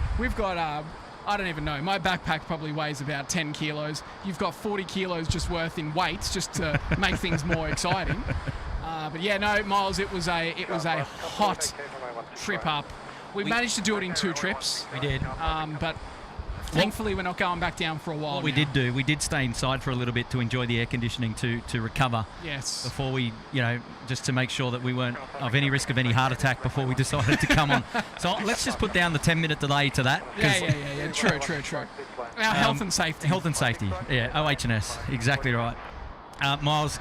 I don't even know. My backpack probably weighs about 10 kilos. You've got 40 kilos just worth in weights just to make things more exciting. But yeah, no, Miles, it was a hot trip up. We managed to do it in 2 trips. We did. But thankfully, we're not going back down for a while. What we did do, we did stay inside for a little bit to enjoy the air conditioning to recover. Yes. Before we, just to make sure that we weren't of any risk of any heart attack before we decided to come on. So let's just put down the 10-minute delay to that. Yeah. True. Our health and safety. Health and safety. Yeah, OH&S. Exactly right. Miles,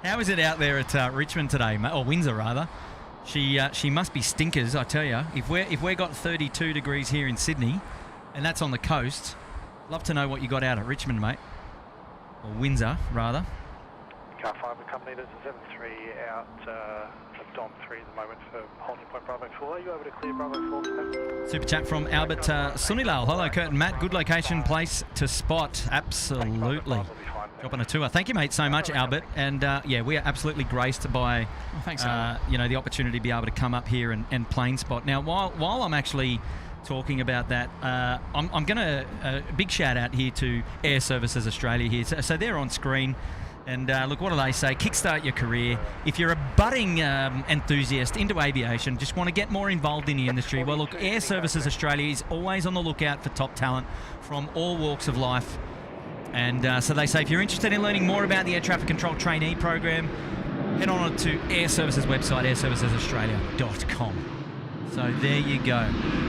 how is it out there at Richmond today, or Windsor rather? She must be stinkers, I tell you. If we got 32 degrees here in Sydney, and that's on the coast, love to know what you got out at Richmond, mate. Or Windsor, rather. Car 5 accompanied us at 73 out at Dom 3 at the moment for holding point Bravo 4. Are you able to clear Bravo 4 today? Super chat from Albert Sunilal. Hello, Kurt and Matt. Good location, place to spot. Absolutely. Dropping a tour. Thank you, mate, so much, Albert. And we are absolutely graced by thanks, the opportunity to be able to come up here and plane spot. Now, while I'm actually talking about that, I'm going to big shout out here to Air Services Australia here. So they're on screen. And look, what do they say? Kickstart your career. If you're a budding enthusiast into aviation, just want to get more involved in the industry, well, look, Air Services Australia is always on the lookout for top talent from all walks of life. And so they say if you're interested in learning more about the Air Traffic Control Trainee Program, head on to Air Services website, airservicesaustralia.com. So there you go.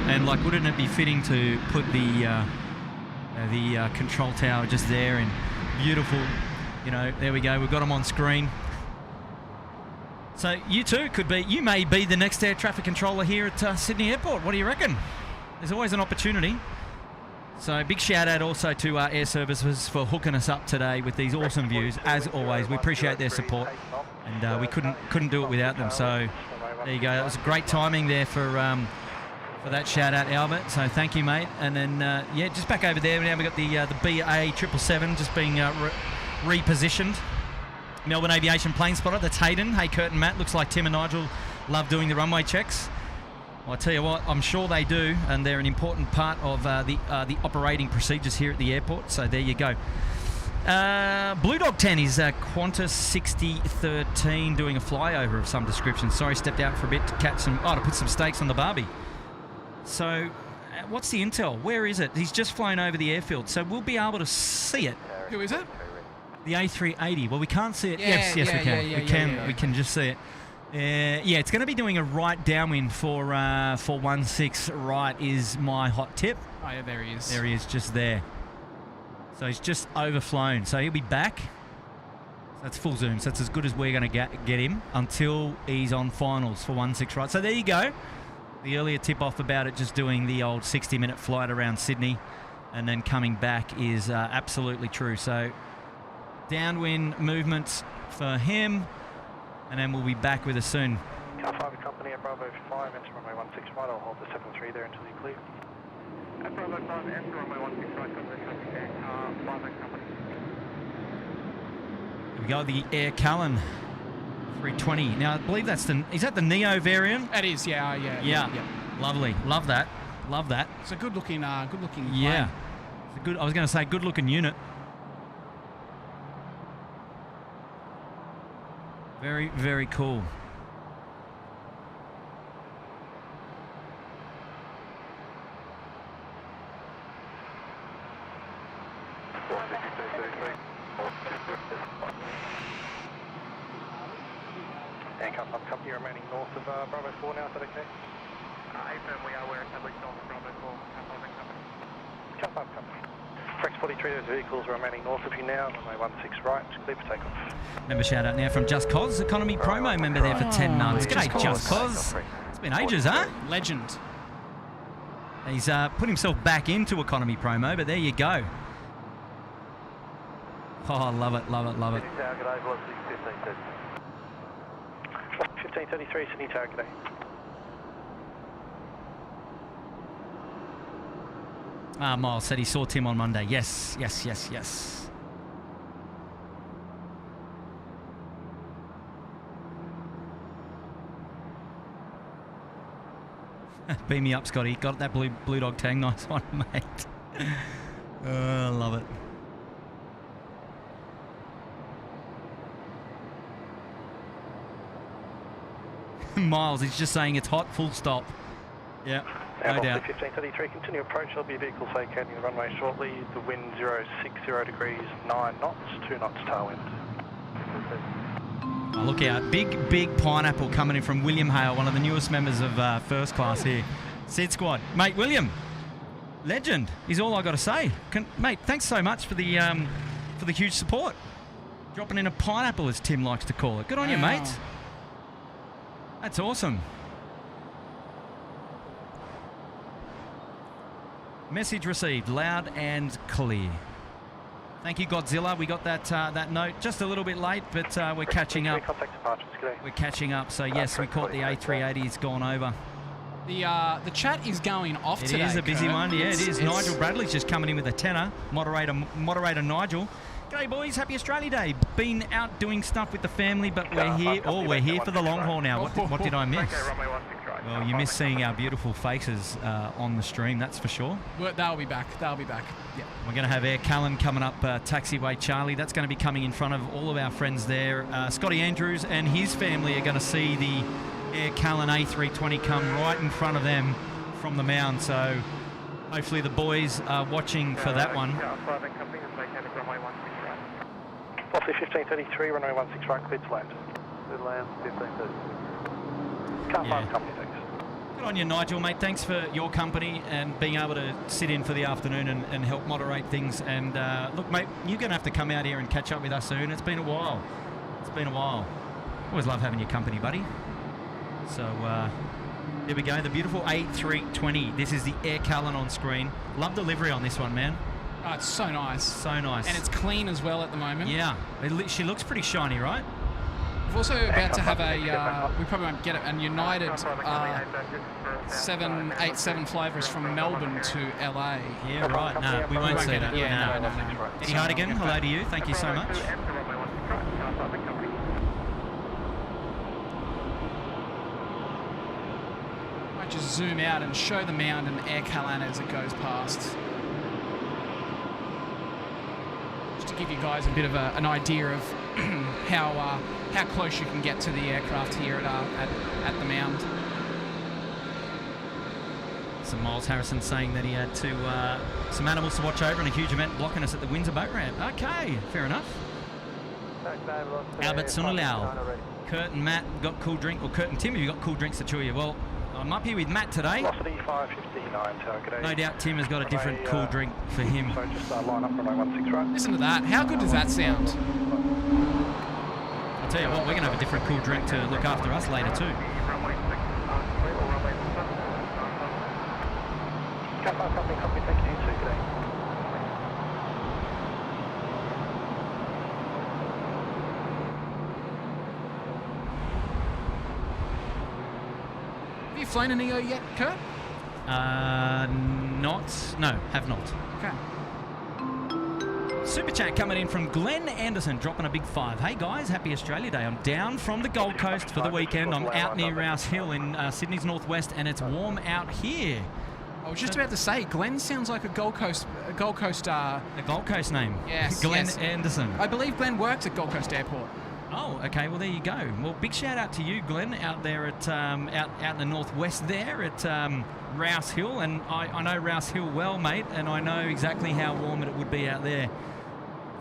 And like, wouldn't it be fitting to put the control tower just there and beautiful, there we go. We've got them on screen. So you may be the next air traffic controller here at Sydney Airport. What do you reckon? There's always an opportunity. So big shout out also to Air Services for hooking us up today with these awesome views. As always, we appreciate their support, and we couldn't do it without them. So there you go. That was great timing there for that shout out, Albert. So thank you, mate. And then just back over there now, we got the BA777 just being repositioned. Melbourne Aviation Plane Spotter. That's Hayden. Hey, Kurt and Matt. Looks like Tim and Nigel love doing the runway checks. Well, I tell you what, I'm sure they do, and they're an important part of the operating procedures here at the airport. So there you go. Blue Dog 10 is Qantas 6013 doing a flyover of some description. Sorry, stepped out for a bit to put some steaks on the barbie. So what's the intel? Where is it? He's just flown over the airfield, so we'll be able to see it. Who is it? The A380. Well, we can't see it. Yes, we can. We can just see it. It's going to be doing a right downwind for 16 right is my hot tip. Oh, yeah, there he is. There he is, just there. So he's just overflown. So he'll be back. That's full zoom. So that's as good as we're going to get him until he's on finals for 16 right. So there you go. The earlier tip off about it just doing the old 60-minute flight around Sydney and then coming back is absolutely true. So downwind movements for him. And then we'll be back with us soon. Car 5 company at Bravo 5, enter runway 16 right. I'll hold the 73 there until you clear. At Bravo 5, enter runway 16 right, come to the 5 company. Here we go, the Air Callan 320. Now, I believe is that the Neo variant? It is, yeah. Lovely. Love that. It's a good looking plane. Yeah. I was going to say good looking unit. Very, very cool. Handcuff up company remaining north of Bravo 4 now, is that okay? Apron, we are aware established north of Bravo 4, Car 5 company. Car 5 company. Frex 43, those vehicles are remaining north of you now, runway 16 right, clear for takeoff. Member shout out now from Just Cause, Economy Promo member there for 10 months. G'day, Just Cause. It's been ages, huh? Legend. He's put himself back into Economy Promo, but there you go. Oh, love it. Sydney Tower, g'day, velocity 1533, Sydney Tower, g'day. Miles said he saw Tim on Monday. Yes. Beam me up, Scotty. Got that blue dog tag. Nice one, mate. I love it. Miles, he's just saying it's hot, full stop. Yeah, no doubt. 1533, continue approach. There'll be vehicles vacating the runway shortly. The wind 060 degrees, 9 knots, 2 knots tailwind. Oh, look out. Big pineapple coming in from William Hale, one of the newest members of first class here. SydSquad. Mate, William, legend is all I got to say. Mate, thanks so much for the huge support. Dropping in a pineapple, as Tim likes to call it. Good on you, mate. That's awesome. Message received, loud and clear. Thank you, Godzilla. We got that note just a little bit late, but we're catching up. We're catching up. So yes, we caught the A380. It's gone over. The chat is going off today. It is a busy Kurt. one. Yeah, it is. Nigel Bradley's just coming in with a tenner. Moderator Nigel. G'day boys, happy Australia Day. Been out doing stuff with the family, but we're here. Oh, we're here for the long haul now. What did I miss? Well, you miss seeing our beautiful faces on the stream, that's for sure. Well, they'll be back. They'll be back. Yeah. We're going to have Air Callan coming up, Taxiway Charlie. That's going to be coming in front of all of our friends there. Scotty Andrews and his family are going to see the Air Callan A320 come right in front of them from the mound. So hopefully the boys are watching for that one. Bossy 1533, runway 16 right, cleared to land. Good land, 1530. Can't find company, thanks. Good on you, Nigel, mate. Thanks for your company and being able to sit in for the afternoon and help moderate things. And look, mate, you're going to have to come out here and catch up with us soon. It's been a while. It's been a while. Always love having your company, buddy. So here we go, the beautiful A320. This is the Air Callan on screen. Love the livery on this one, man. Oh, it's so nice. So nice. And it's clean as well at the moment. Yeah. She looks pretty shiny, right? We're also about to have we probably won't get it, an United 787 flyovers from Melbourne to LA. Yeah, right. No, we won't see that. Yeah, no. Eddie Hardigan, hello to you. Thank you so much. Might just zoom out and show the mound and Air Callan as it goes past. To give you guys a bit of an idea of how close you can get to the aircraft here at the mound. So Miles Harrison saying that he had some animals to watch over and a huge event blocking us at the Windsor boat ramp. Okay, fair enough. Albert Sunalau. Kurt and Matt got cool drink, or Kurt and Tim, have you got cool drinks to chew you? Well, I'm up here with Matt today. Velocity 559, no doubt Tim has got a different cool drink for him. So just line up runway 16 right. Listen to that. How good does that sound? I'll tell you what, we're going to have a different cool drink to look after us later too. Company, thank you too today. Have you flown an EO yet, Kurt? No, have not. Okay. Super chat coming in from Glenn Anderson, dropping a big 5. Hey guys, happy Australia Day. I'm down from the Gold Coast for the weekend. I'm out near Rouse Hill in Sydney's northwest, and it's warm out here. I was just about to say, Glenn sounds like a Gold Coast a Gold Coast name. Yes, Glenn yes. Anderson. I believe Glenn works at Gold Coast Airport. Oh, okay. Well, there you go. Well, big shout out to you, Glenn, out there at out in the northwest there at Rouse Hill, and I know Rouse Hill well, mate, and I know exactly how warm it would be out there.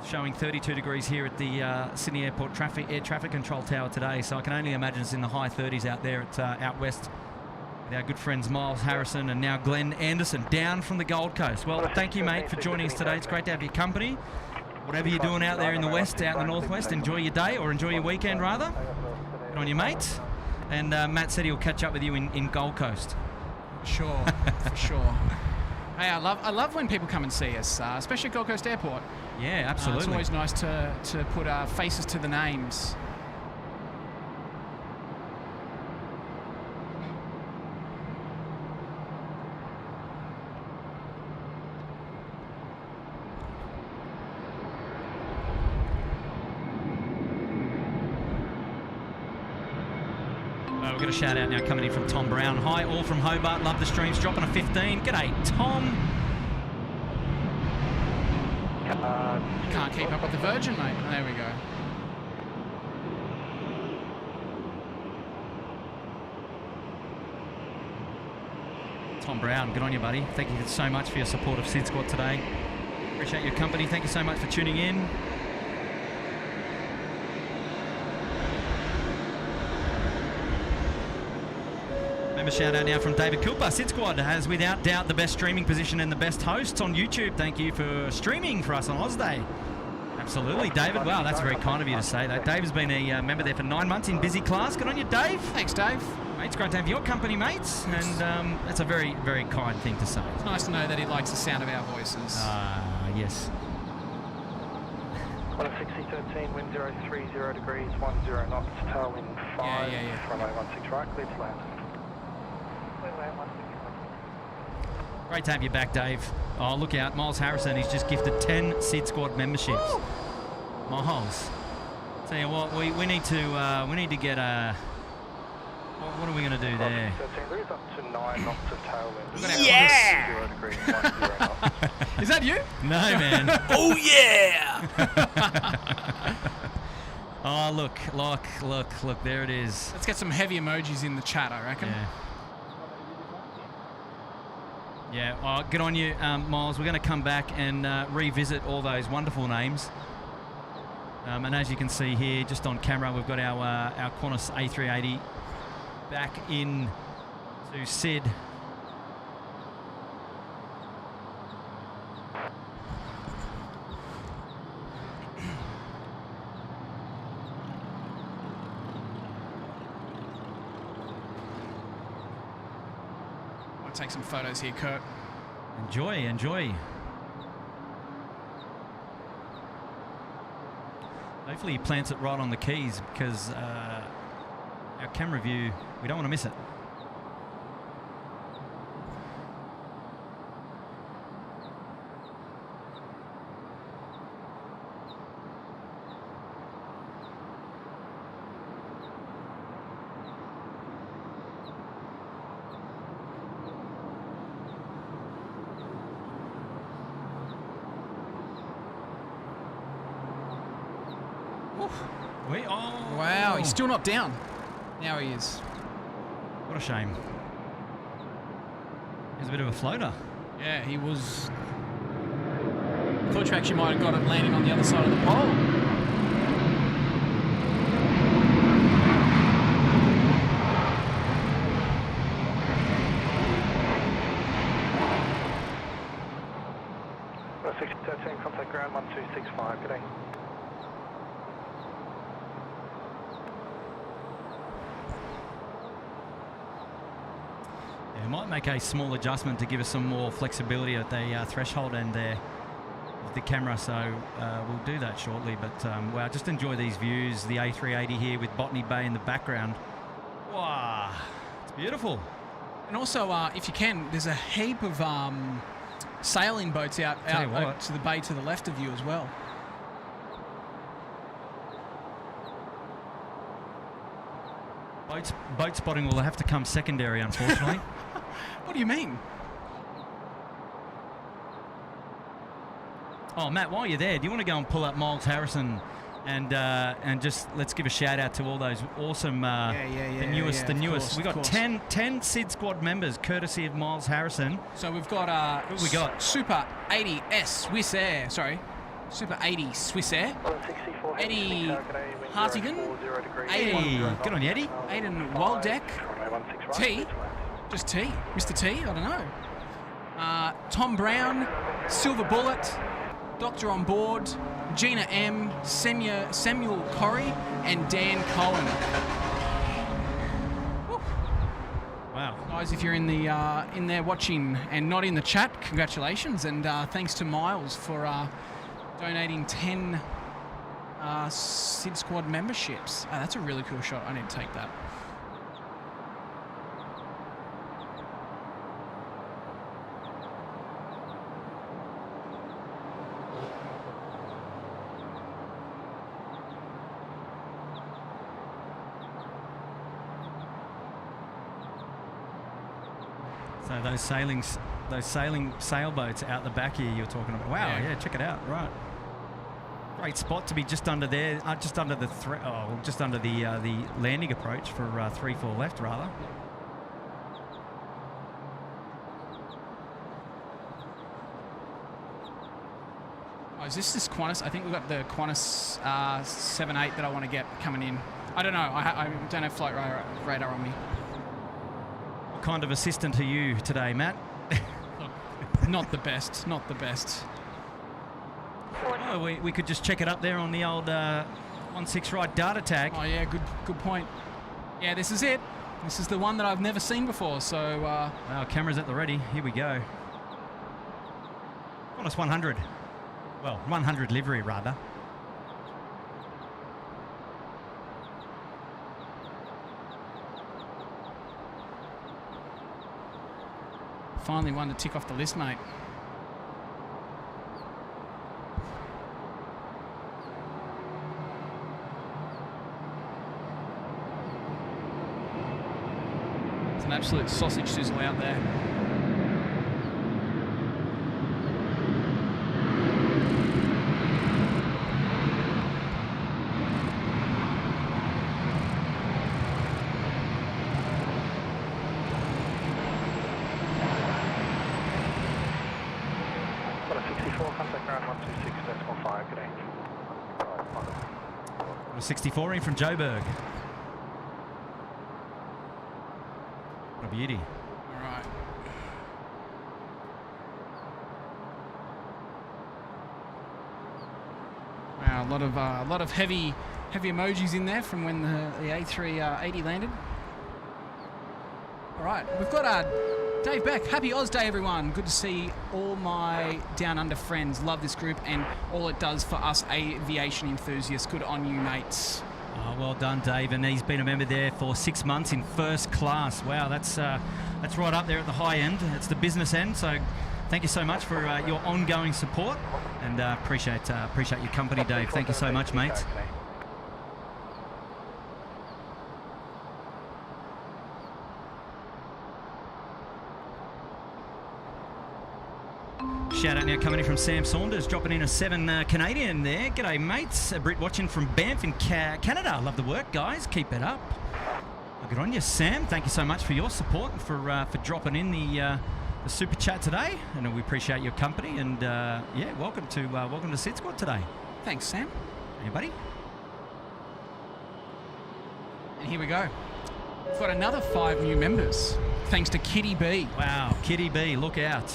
Showing 32 degrees here at the Sydney Airport Air Traffic Control Tower today, so I can only imagine it's in the high 30s out there at out west. With our good friends Miles Harrison and now Glenn Anderson down from the Gold Coast. Well, thank you, mate, for joining us today. It's great to have your company. Whatever you're doing out there in the west, out in the northwest, enjoy your day, or enjoy your weekend rather. Good on you, mate. And Matt said he'll catch up with you in Gold Coast. Sure, for sure. Hey, I love when people come and see us, especially at Gold Coast Airport. Yeah, absolutely. It's always nice to put faces to the names. We've got a shout out now coming in from Tom Brown. Hi, all from Hobart. Love the streams. Dropping a 15. G'day, Tom. Can't keep up with the Virgin, mate. Oh, there we go. Tom Brown, good on you, buddy. Thank you so much for your support of SydSquad today. Appreciate your company. Thank you so much for tuning in. Member shout out now from David Cooper. SydSquad has without doubt the best streaming position and the best hosts on YouTube. Thank you for streaming for us on Ausday. Absolutely, David. Wow, that's very kind of you to say that. Dave has been a member there for 9 months in busy class. Good on you, Dave. Thanks, Dave. Mate, it's great to have your company, mates, and that's a very, very kind thing to say. It's nice to know that he likes the sound of our voices. Yes. 16013, wind 030 degrees, 10 knots, tailwind 5, runway 16 right, clear to land. Great to have you back, Dave. Oh, look out, Miles Harrison. He's just gifted 10 SydSquad memberships. Woo! Miles, tell you what, we need to get a. What are we going to do there? 13, there is up to 9 knots of tailwind. Yeah! 0 degrees, 10 knots. Is that you? No, man. Oh, yeah! Oh, look, there it is. Let's get some heavy emojis in the chat, I reckon. Yeah, oh, good on you, Miles. We're going to come back and revisit all those wonderful names. And as you can see here, just on camera, we've got our Qantas A380 back in to Sid. I'll take some photos here, Kurt. Enjoy. Hopefully he plants it right on the keys because our camera view, we don't want to miss it. Wow, he's still not down. Now he is. What a shame. He's a bit of a floater. Yeah, he was. I thought you actually might have got it landing on the other side of the pole. Well, 6013, contact ground 1265, good day. Might make a small adjustment to give us some more flexibility at the threshold end there with the camera, so we'll do that shortly. But wow, just enjoy these views. The A380 here with Botany Bay in the background. Wow, it's beautiful. And also, if you can, there's a heap of sailing boats out to the bay to the left of you as well. Boat spotting will have to come secondary, unfortunately. What do you mean? Oh, Matt, while you're there, do you want to go and pull up Miles Harrison and just let's give a shout out to all those awesome the newest. We got 10 SydSquad members courtesy of Miles Harrison. So we've got we got Super 80S Swiss Air. Sorry, Super 80 Swiss Air. Eddie Hartigan. Hey, good on you, Eddie. Aidan Waldeck. T. Just T. Mr. T, I don't know. Tom Brown. Silver Bullet. Doctor on Board. Gina M. Samuel Corrie. And Dan Cohen. Woo. Wow. Guys, if you're in there watching and not in the chat, congratulations. And thanks to Miles for donating 10 SydSquad memberships. Oh, that's a really cool shot. I need to take that. So those sailing sailboats out the back here you're talking about. Wow, yeah check it out. Right. Great spot to be just under there, just under the the landing approach for 3-4 left, rather. Oh, is this Qantas? I think we've got the Qantas 780 that I want to get coming in. I don't know. I don't have flight radar on me. What kind of assistant are you today, Matt? Look, not the best. Not the best. Oh, we could just check it up there on the old 16 right data tag. Oh yeah, good point. Yeah, this is it. This is the one that I've never seen before. So our camera's at the ready. Here we go. Qantas 100. Well, 100 livery rather. Finally one to tick off the list, mate. It's an absolute sausage sizzle out there. Got a 64 in from Joburg. What a beauty. All right. Wow, a lot of heavy emojis in there from when the A380 landed. All right, we've got Dave Beck. Happy Oz Day, everyone. Good to see all my Down Under friends. Love this group and all it does for us aviation enthusiasts. Good on you, mates. Oh, well done, Dave. And he's been a member there for 6 months in first class. Wow, that's right up there at the high end. It's the business end. So thank you so much for your ongoing support and appreciate your company, Dave. Thank you so much, mate. Shout out now coming in from Sam Saunders, dropping in a 7 Canadian there. G'day, mates. A Brit watching from Banff in Canada. Love the work, guys. Keep it up. Well, good on you, Sam. Thank you so much for your support and for dropping in the super chat today. And we appreciate your company. And yeah, welcome to SydSquad today. Thanks, Sam. Hey, buddy. And here we go. We've got another 5 new members, thanks to Kitty B. Wow, Kitty B, look out.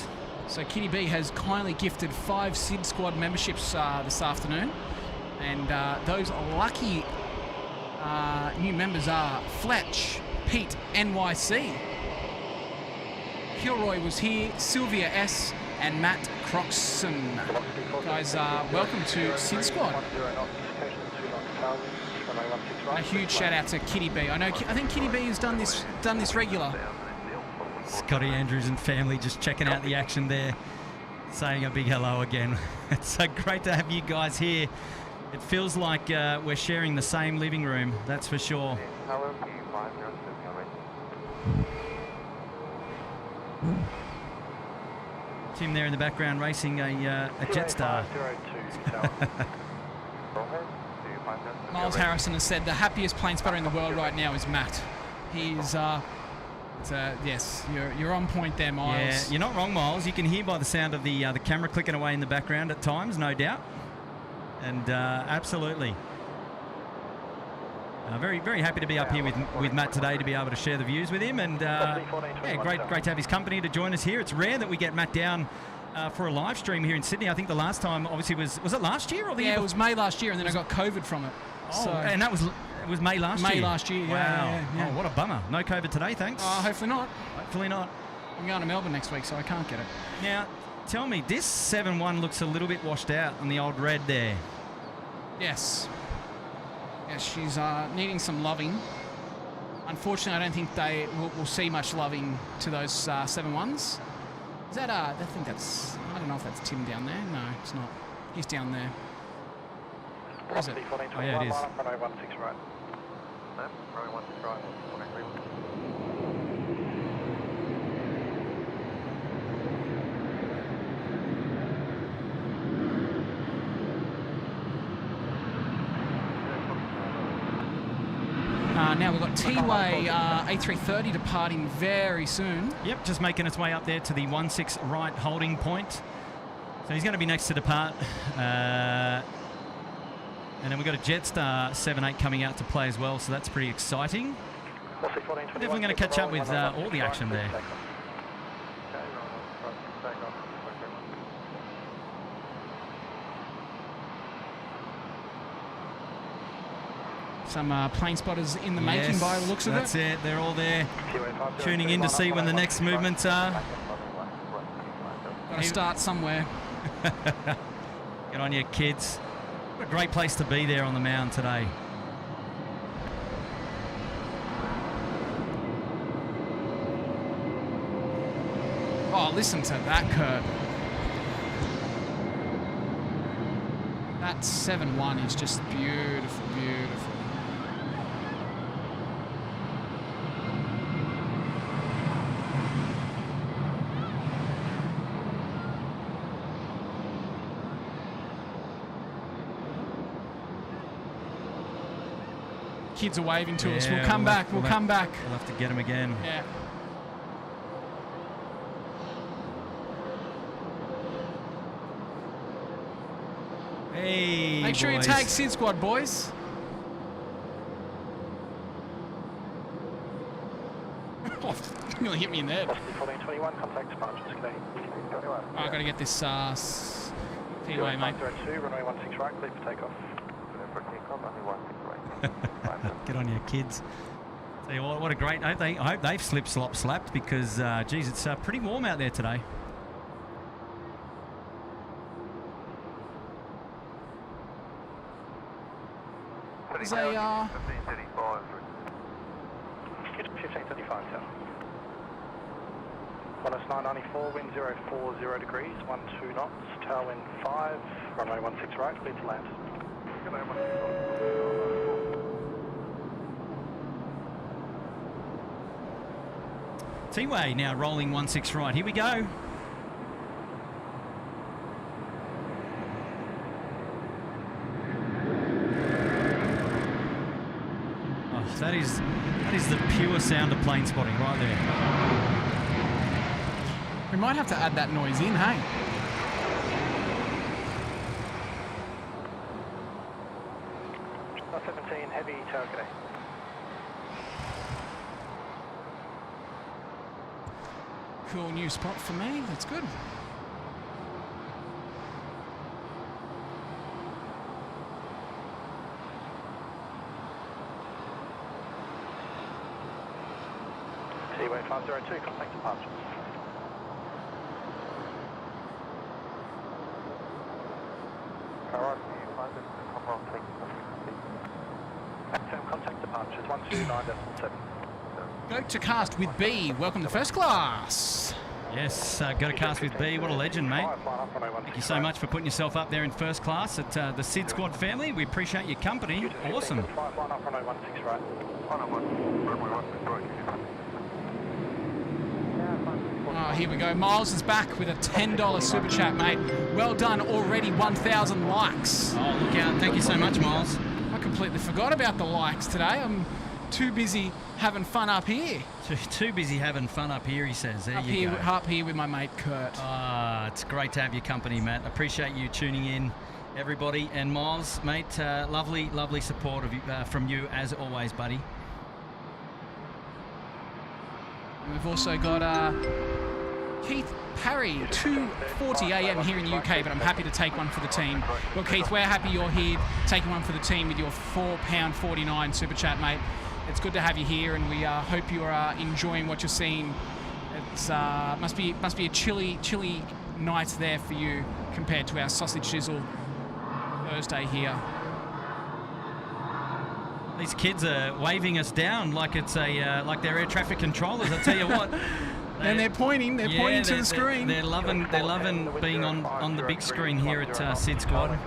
So Kitty B has kindly gifted 5 SydSquad memberships this afternoon, and those lucky new members are Fletch, Pete, NYC, Kilroy was here, Sylvia S, and Matt Croxson. Guys, welcome to SydSquad. And a huge shout out to Kitty B. I think Kitty B has done this regular. Scotty Andrews and family just checking out the action there, saying a big hello again. It's so great to have you guys here. It feels like we're sharing the same living room, that's for sure. Tim there in the background racing a Jetstar. Miles Harrison has said the happiest plane spotter in the world right now is Matt. He's yes, you're on point there, Miles. Yeah, you're not wrong, Miles. You can hear by the sound of the camera clicking away in the background at times, no doubt. And absolutely. Very, very happy to be up here with Matt today to be able to share the views with him. And yeah, great to have his company to join us here. It's rare that we get Matt down for a live stream here in Sydney. I think the last time, obviously, was it last year or the year? Yeah, it was May last year, and then I got COVID from it. Oh, so, and that was... It was May last year? May last year, yeah. Wow. Yeah. Oh, what a bummer. No COVID today, thanks. Hopefully not. Hopefully not. I'm going to Melbourne next week, so I can't get it. Now, tell me, this 7-1 looks a little bit washed out on the old red there. Yes. Yes, she's needing some loving. Unfortunately, I don't think we'll see much loving to those 7-1s. Is that, I think that's, I don't know if that's Tim down there. No, it's not. He's down there. Where is it? Oh, yeah, it is. Runway 16 right. No, runway 16 right. now we've got T-Way A330 departing very soon. Yep, just making its way up there to the 16 right holding point. So he's going to be next to depart. And then we've got a Jetstar 7-8 coming out to play as well, so that's pretty exciting. Definitely going to catch up with all the action there. Some plane spotters in the making by the looks of it. That's it. They're all there tuning in to see when the next movements are. Got to start somewhere. Get on your kids. What a great place to be there on the mound today. Oh, listen to that, Kurt. That 7-1 is just beautiful, beautiful. Kids are waving to us. We'll come back. We'll come back. We'll have to get them again. Yeah. Hey, make sure boys. you tag SydSquad, boys. Nearly hit me in the head. 1421, contact departures, I got to get this T-Way, mate. Runway 16 right, clear for takeoff. Get on your kids. Tell you what a great. I hope they've slapped because, geez, it's pretty warm out there today. There's a 1535, yeah. 10994, wind 040 degrees, 12 knots, tailwind 5, runway 16 right, clear to land. T-Way now rolling 16 right. Here we go. Oh, that is the pure sound of plane spotting right there. We might have to add that noise in, hey? .17 heavy tailgate. Cool new spot for me. That's good. T-Way 502, contact departures. Alright, contact departures, 129.7. Go to cast with B. Welcome to first class. Yes, go to cast with B. What a legend, mate. Thank you so much for putting yourself up there in first class at the SydSquad family. We appreciate your company. Awesome. Oh, here we go. Miles is back with a $10 super chat, mate. Well done. Already 1,000 likes. Oh, look out. Thank you so much, Miles. I completely forgot about the likes today. I'm too busy having fun up here. Too busy having fun up here, he says. There you go. Up here with my mate Kurt. It's great to have your company, Matt. Appreciate you tuning in, everybody. And Miles, mate, lovely support of you, from you as always, buddy. And we've also got Keith Parry, 2:40 a.m. here in the UK, but I'm happy to take one for the team. Well, Keith, we're happy you're here taking one for the team with your £4.49 super chat, mate. It's good to have you here, and we hope you are enjoying what you're seeing. It's must be a chilly night there for you compared to our sausage sizzle Thursday here. These kids are waving us down like it's like they're air traffic controllers. I tell you what. And they're pointing to the screen. They're loving being on the big screen here at SydSquad.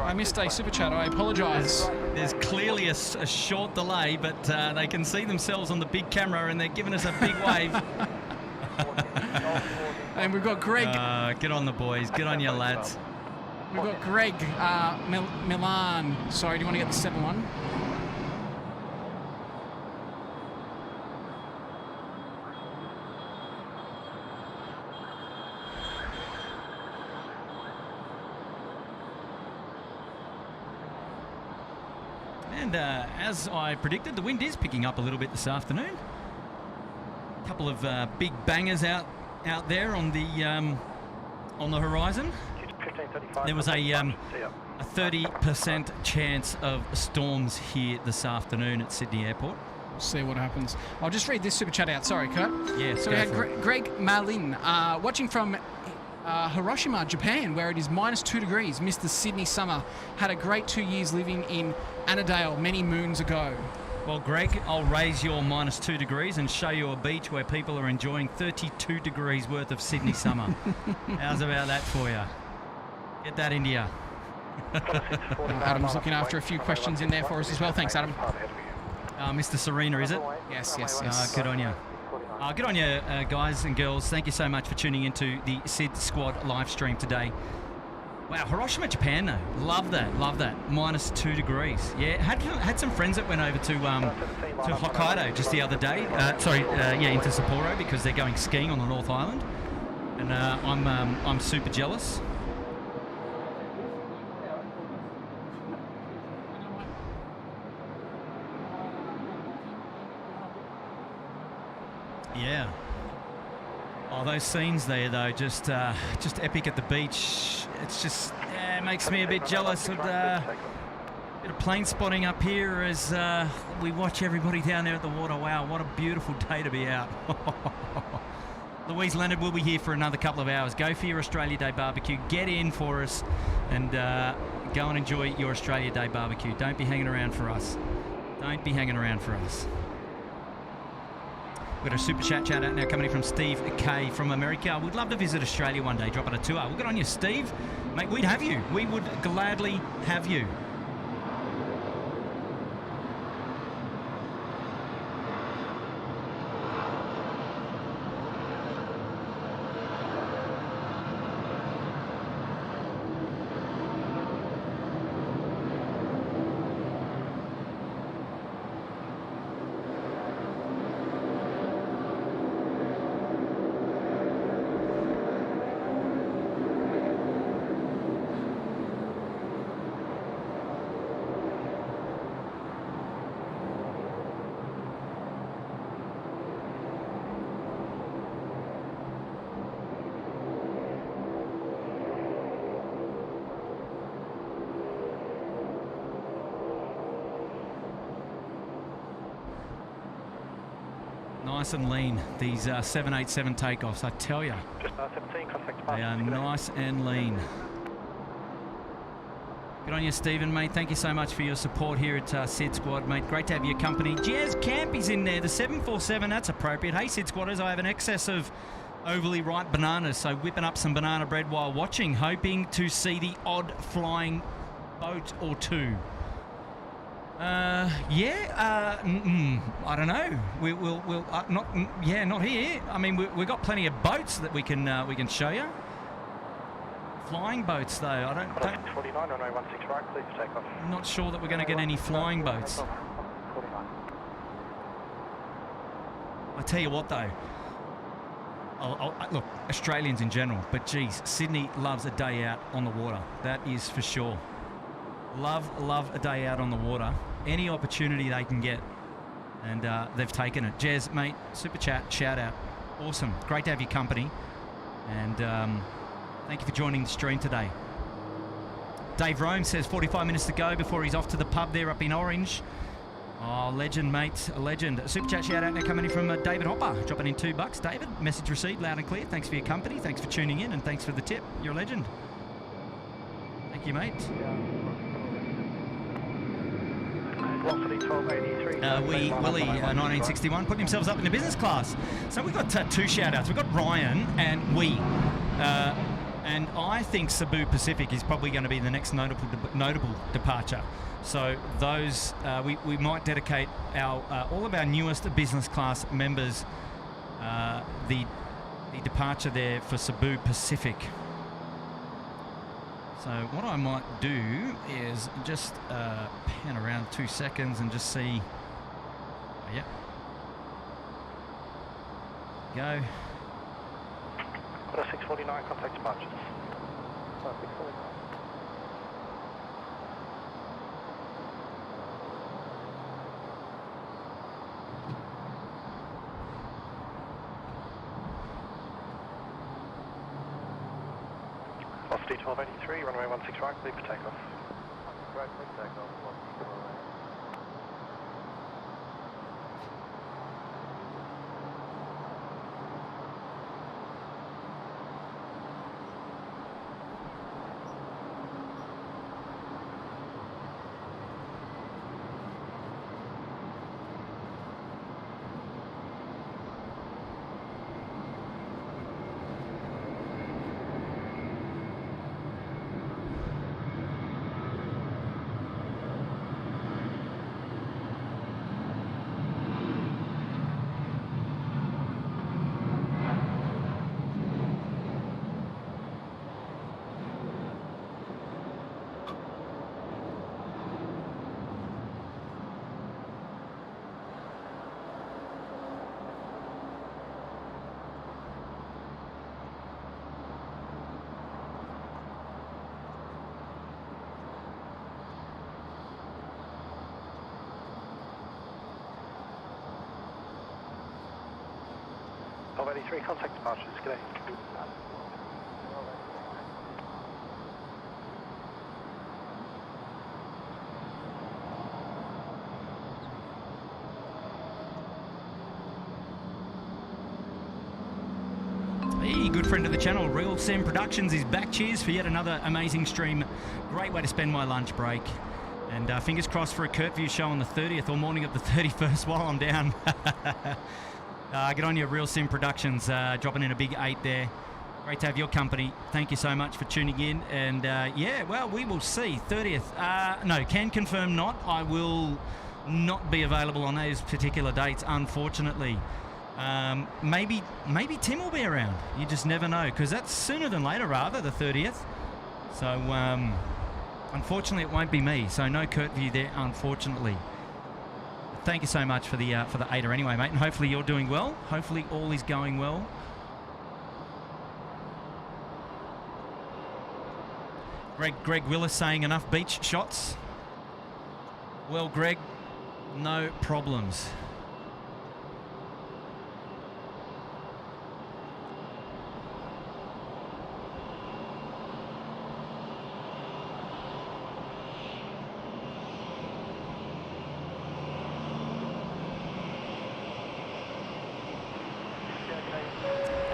I missed a super chat. I apologise. There's clearly a short delay, but they can see themselves on the big camera, and they're giving us a big wave. And we've got Greg. Get on the boys. Get on your lads. We've got Greg Milan. Sorry, do you want to get the 7-1? And as I predicted, the wind is picking up a little bit this afternoon. A couple of big bangers out there on the horizon. There was a 30% chance of storms here this afternoon at Sydney Airport. We'll see what happens. I'll just read this super chat out. Sorry, Kurt. Yes, so we had Greg Malin watching from Hiroshima, Japan, where it is -2 degrees. Missed the Sydney summer. Had a great 2 years living in Annandale many moons ago. Well, Greg, I'll raise your -2 degrees and show you a beach where people are enjoying 32 degrees worth of Sydney summer. How's about that for you? Get that into you. Adam's looking after a few questions in there for us as well. Thanks, Adam. Mr. Serena, is it? Yes. Good on you. Good on you, guys and girls. Thank you so much for tuning into the SydSquad live stream today. Wow, Hiroshima, Japan, though. Love that. -2 degrees. Yeah, had some friends that went over to Hokkaido just the other day. Into Sapporo because they're going skiing on the North Island, and I'm super jealous. Yeah. Oh, those scenes there, though, just epic at the beach. It's just makes me a bit jealous of bit of plane spotting up here as we watch everybody down there at the water. Wow, what a beautiful day to be out. Louise Leonard will be here for another couple of hours. Go for your Australia Day barbecue. Get in for us and go and enjoy your Australia Day barbecue. Don't be hanging around for us. Don't be hanging around for us. We've got a super chat out now coming in from Steve K from America. We'd love to visit Australia one day, drop on a tour. We'll get on you, Steve. Mate, we'd have you. We would gladly have you. Nice and lean, these 787 takeoffs, I tell you. Just 17, contact They are nice and lean. Good on you, Stephen, mate. Thank you so much for your support here at SydSquad, mate. Great to have your company. Jazz Campy's in there, the 747, that's appropriate. Hey, SydSquatters, I have an excess of overly ripe bananas, so whipping up some banana bread while watching, hoping to see the odd flying boat or two. I don't know. We'll not here. I mean, we've got plenty of boats that we can show you. Flying boats, though. I don't. 49, runway 16 right, clear for takeoff. I'm not sure that we're going to get any flying boats. 49. I tell you what, though. Look, Australians in general, but geez, Sydney loves a day out on the water. That is for sure. Love a day out on the water. Any opportunity they can get, and they've taken it. Jez, mate, super chat, shout out. Awesome. Great to have your company, and thank you for joining the stream today. Dave Rome says 45 minutes to go before he's off to the pub there up in Orange. Oh, legend, mate, a legend. Super chat shout out now coming in from David Hopper, dropping in $2. David, message received loud and clear. Thanks for your company, thanks for tuning in, and thanks for the tip. You're a legend. Thank you, mate. Willie 1961 putting themselves up in the business class. So we've got two shout outs. We've got Ryan and and I think Cebu Pacific is probably going to be the next notable departure. So those we might dedicate our all of our newest business class members the departure there for Cebu Pacific. So what I might do is just pan around 2 seconds and just see. Yep. Go. 649, contact departures. 649. Sea 1283, runway 16 right, clear for takeoff. Right, clear for takeoff. A380, contact departures, g'day. Hey, good friend of the channel, Real Sim Productions is back. Cheers for yet another amazing stream. Great way to spend my lunch break. And fingers crossed for a Kurt View show on the 30th or morning of the 31st while I'm down. Get on your Real Sim Productions, dropping in a big 8 there. Great to have your company. Thank you so much for tuning in. And yeah, well, we will see. 30th. No, can confirm not. I will not be available on those particular dates, unfortunately. Maybe Tim will be around. You just never know, because that's sooner than later, rather, the 30th. So, unfortunately, it won't be me. So no Kurt View there, unfortunately. Thank you so much for the 8er anyway, mate, and hopefully you're doing well. Hopefully all is going well. Greg Willis saying enough beach shots. Well, Greg, no problems.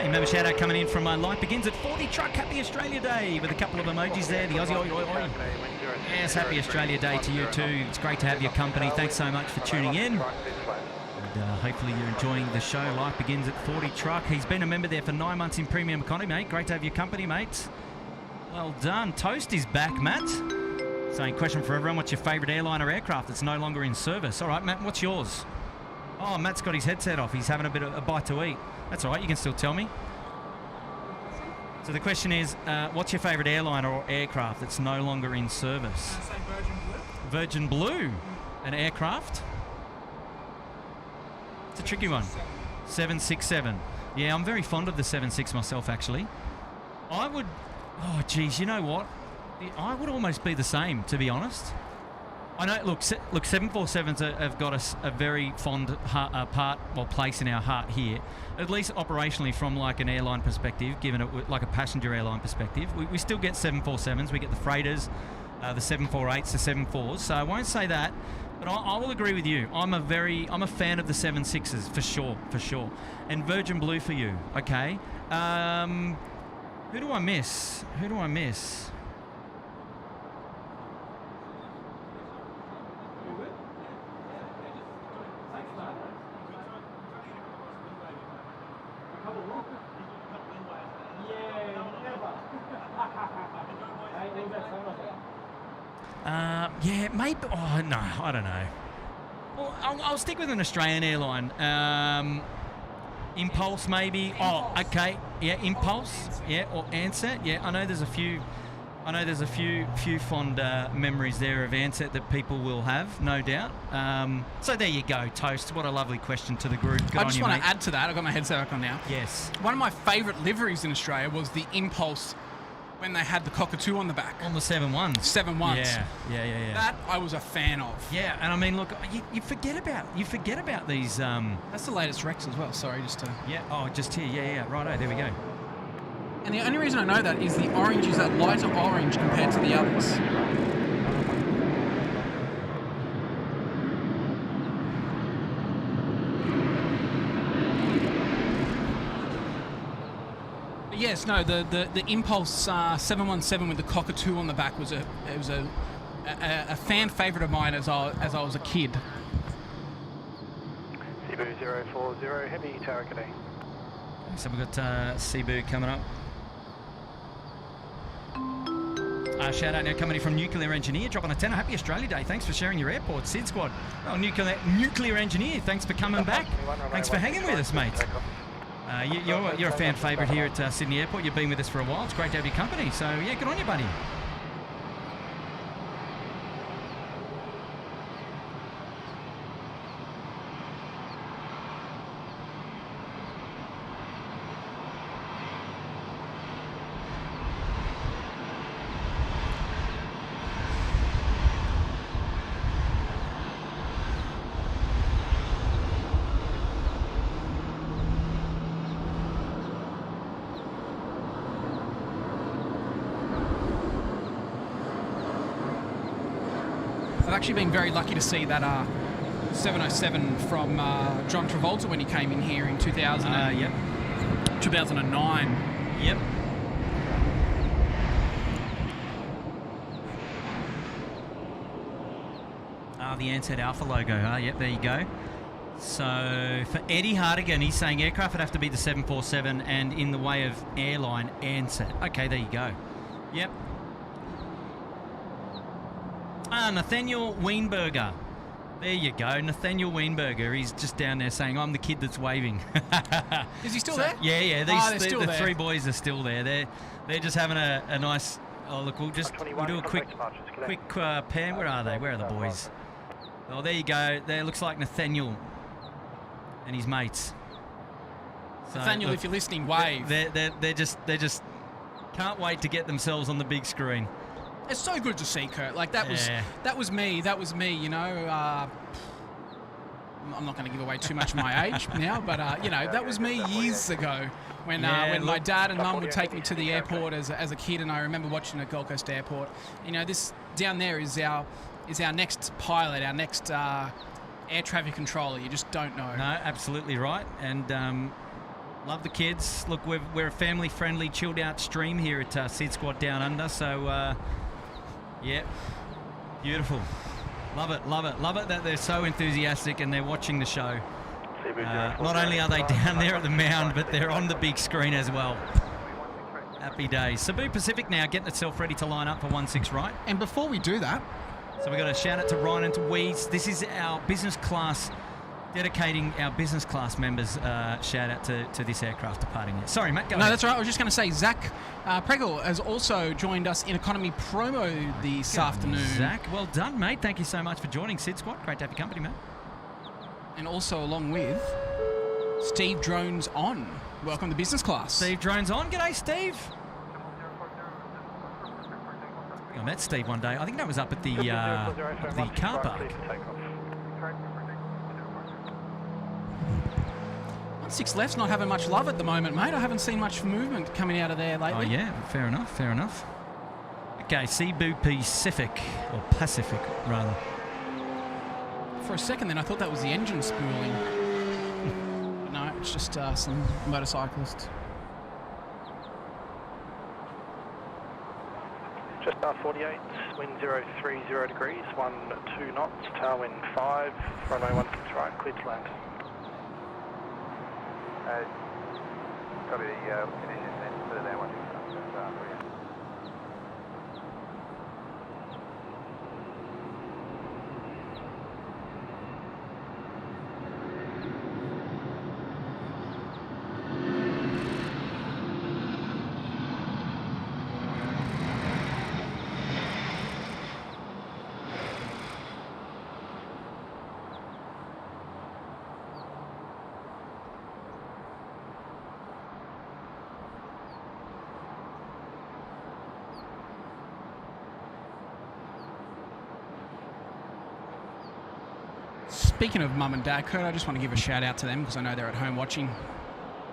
Member shout out coming in from Life Begins at 40 Truck. Happy Australia Day with a couple of emojis there. The Aussie oi oi oi. Yes, happy Australia Day to you too. It's great to have your company. Thanks so much for tuning in. And hopefully you're enjoying the show. Life Begins at 40 Truck. He's been a member there for 9 months in premium economy, mate. Great to have your company, mate. Well done. Toast is back, Matt. Saying, question for everyone, what's your favourite airline or aircraft that's no longer in service? All right, Matt, what's yours? Oh, Matt's got his headset off. He's having a bit of a bite to eat. That's all right, you can still tell me. So the question is, what's your favourite airline or aircraft that's no longer in service? Can I say Virgin Virgin Blue? Blue, an aircraft? It's a tricky one. 767. Yeah, I'm very fond of the 76 myself, actually. I would, oh geez, you know what? I would almost be the same, to be honest. I know, look, 747s have got a very fond place in our heart here, at least operationally from like an airline perspective, given it like a passenger airline perspective. We still get 747s, we get the freighters, the 748s, the 74s, so I won't say that, but I will agree with you. I'm a fan of the 76s, for sure. And Virgin Blue for you, okay. Who do I miss? Yeah, maybe. Oh no, I don't know. Well, I'll stick with an Australian airline. Impulse, maybe. Oh, okay. Yeah, Impulse. Yeah, or Ansett. Yeah, I know there's a few fond memories there of Ansett that people will have, no doubt. So there you go, Toast. What a lovely question to the group. Good I on just you, want mate. to add to that. I've got my headset back on now. Yes. One of my favourite liveries in Australia was the Impulse when they had the cockatoo on the back. On the 7-1s. 7-1s. Yeah. That I was a fan of. Yeah, and I mean, look, you forget about these. That's the latest Rex as well. Sorry, just to. Yeah. Oh, just here. Yeah. Righto. There we go. And the only reason I know that is the orange is that lighter orange compared to the others. But yes, no, the Impulse 717 with the cockatoo on the back was a fan favourite of mine as I was a kid. Cebu 040, heavy tower Cathay. So we've got Cebu coming up. Shout out now coming in from Nuclear Engineer, dropping a tenner. Happy Australia Day. Thanks for sharing your airport, SydSquad. Oh, Nuclear Engineer, thanks for coming back. Thanks for hanging with us, mate. You're a fan favourite here at Sydney Airport. You've been with us for a while. It's great to have your company. So, yeah, good on you, buddy. I've actually been very lucky to see that 707 from John Travolta when he came in here in 2009. Yep. The Ansett Alpha logo. Yep, there you go. So for Eddie Hardigan, he's saying aircraft would have to be the 747 and in the way of airline Ansett. Okay, there you go. Yep. Nathaniel Weinberger. There you go, Nathaniel Weinberger. He's just down there saying, I'm the kid that's waving. Is he still there? Yeah. They're still the there. three boys are still there. They're just having a nice... Oh, look, we'll do a quick pan. Where are they? Where are the boys? Oh, there you go. There looks like Nathaniel and his mates. So, Nathaniel, look, if you're listening, wave. They're just can't wait to get themselves on the big screen. It's so good to see, Kurt. Like that was me. You know, I'm not going to give away too much of my age now, but you know, that was me years ago when my dad and mum would take me to the airport as a kid, and I remember watching at Gold Coast Airport. You know, this down there is our next pilot, our next air traffic controller. You just don't know. No, absolutely right, and. Love the kids. Look, we're a family-friendly, chilled-out stream here at SydSquad Down Under. So, yeah, beautiful. Love it that they're so enthusiastic and they're watching the show. Not only are they down there at the mound, but they're on the big screen as well. Happy days. Cebu Pacific now getting itself ready to line up for 16 right. And before we do that, so we've got a shout out to Ryan and to Weeds. This is our business class. Dedicating our business class members shout out to this aircraft departing. Sorry, Matt, go ahead. No, that's all right. I was just going to say, Zach Pregel has also joined us in economy promo this afternoon. Zach, well done, mate. Thank you so much for joining SydSquad. Great to have your company, mate. And also along with Steve Drones on. Welcome to business class. Steve Drones on. G'day, Steve. I met Steve one day. I think that was up at the car park. 6 left's not having much love at the moment, mate. I haven't seen much movement coming out of there lately. Oh, yeah. Fair enough. Okay, Cebu Pacific, or Pacific, rather. For a second then, I thought that was the engine spooling. But no, it's just some motorcyclists. Just 48, wind 030 degrees, 12 knots, tailwind 5, runway 16 right, clear to land. Copy the conditions then, put it there, 16 Speaking of mum and dad, Kurt, I just want to give a shout out to them because I know they're at home watching.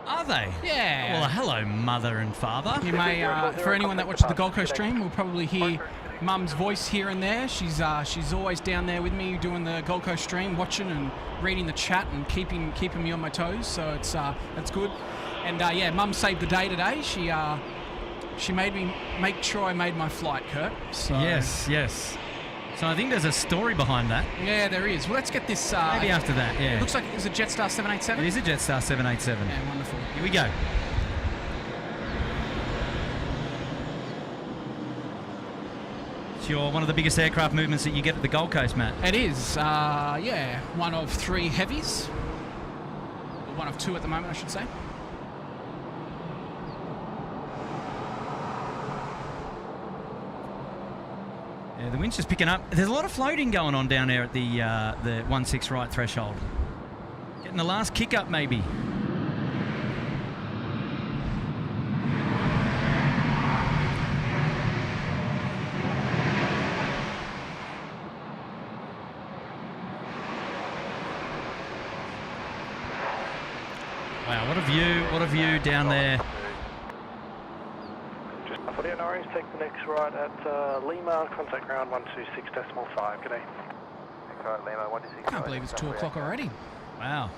Are they? Yeah. Well, hello, mother and father. You may, for anyone that watches the Gold Coast stream, will probably hear Mum's voice here and there. She's always down there with me doing the Gold Coast stream, watching and reading the chat and keeping me on my toes. So that's good. And yeah, Mum saved the day today. She made me make sure I made my flight, Kurt. So. Yes. So I think there's a story behind that. Yeah, there is. Well, let's get this. Maybe after that, yeah. Looks like it was a Jetstar 787. It is a Jetstar 787. Yeah, wonderful. Here we go. It's one of the biggest aircraft movements that you get at the Gold Coast, Matt. It is. Yeah, one of 3 heavies. Or one of 2 at the moment, I should say. Yeah, the wind's just picking up. There's a lot of floating going on down there at the 16 right threshold. Getting the last kick up, maybe. Wow, what a view down there. For the Orange, take the next right at Lima, contact ground 126.5. Good day. Lima, 126. I can't believe it's 2 o'clock already. Wow.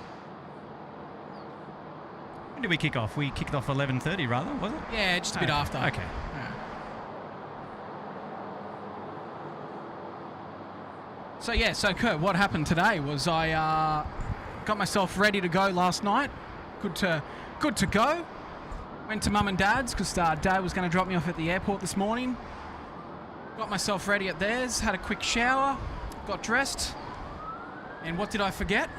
When did we kick off? We kicked off 11:30 rather, was it? Yeah, just a bit after. Okay. Yeah. So Kurt, what happened today was I got myself ready to go last night. Good to go. Went to Mum and Dad's because Dad was going to drop me off at the airport this morning. Got myself ready at theirs, had a quick shower, got dressed, and what did I forget?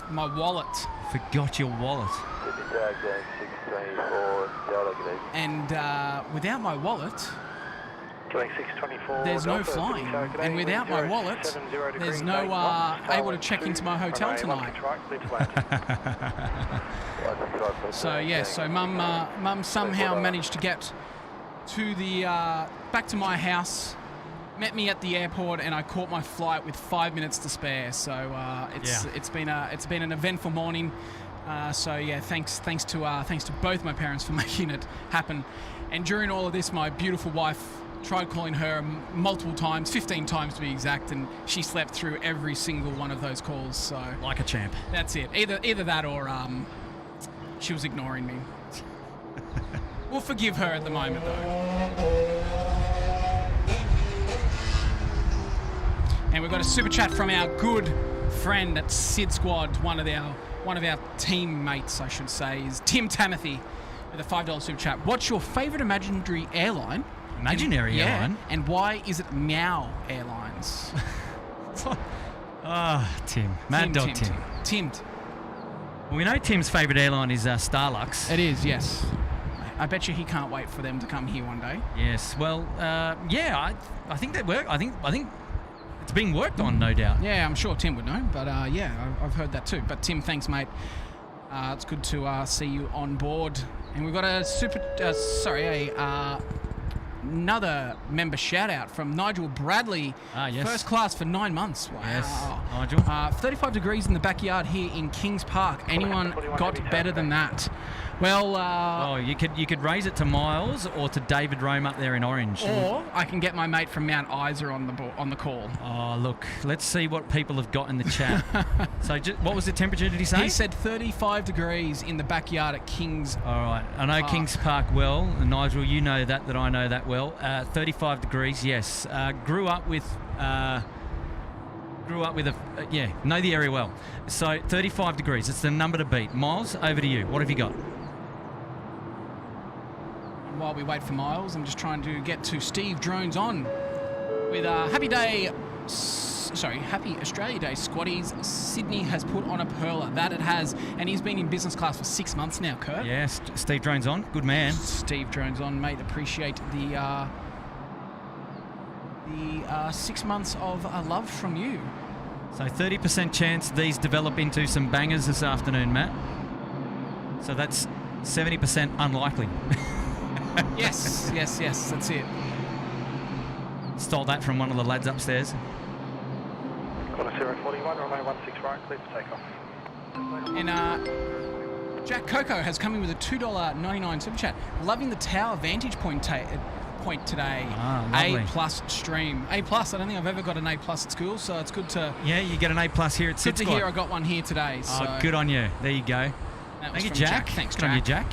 My wallet. Forgot your wallet. And without my wallet, there's no flying. And without my wallet, there's no able to check into my hotel tonight. So Mum somehow managed to get to the back to my house, met me at the airport, and I caught my flight with 5 minutes to spare. So it's been an eventful morning. So yeah, thanks to both my parents for making it happen. And during all of this, my beautiful wife tried calling her multiple times, 15 times to be exact, and she slept through every single one of those calls. So like a champ. That's it. Either that or she was ignoring me. We'll forgive her at the moment, though. And we've got a super chat from our good friend at SydSquad, one of our teammates, I should say, is Tim Tamothy with a $5 super chat. What's your favourite imaginary airline? Imaginary airline? And why is it Meow Airlines? Tim. Mad Dog Tim. Tim. Well, we know Tim's favourite airline is Starlux. It is, yes. I bet you he can't wait for them to come here one day. Yes. Well, I think that work. I think it's being worked on, no doubt. Yeah, I'm sure Tim would know, but yeah, I've heard that too. But Tim, thanks, mate. It's good to see you on board. And we've got a another member shout out from Nigel Bradley. Yes. First class for 9 months. Wow. Yes, Nigel. 35 degrees in the backyard here in Kings Park. Anyone got better than that? Well, you could raise it to Miles or to David Rome up there in Orange. Or I can get my mate from Mount Isa on the call. Oh, look, let's see what people have got in the chat. So, what was the temperature, did he say? He said 35 degrees in the backyard at Kings. All right, I know Kings Park well. And Nigel, you know that I know that well. 35 degrees, yes. Grew up with know the area well. So 35 degrees, it's the number to beat. Miles, over to you. What have you got? While we wait for Miles, I'm just trying to get to Steve Drones on with Happy Australia Day, Squaddies. Sydney has put on a perler. That it has, and he's been in business class for 6 months now, Kurt. Yes, Steve Drones on. Good man. Steve Drones on, mate. Appreciate the 6 months of love from you. So 30% chance these develop into some bangers this afternoon, Matt. So that's 70% unlikely. Yes, that's it. Stole that from one of the lads upstairs. Qantas A380, runway 16 right, clear for takeoff. And Jack Coco has come in with a $2.99 super chat. Loving the tower vantage point today. Lovely. A+ stream. A+. I don't think I've ever got an A+ at school, so it's good to. Yeah, you get an A+ here at SydSquad. Good to hear I got one here today. So Oh, good on you. There you go. Thank you, from Jack. Thanks, good on you, Jack.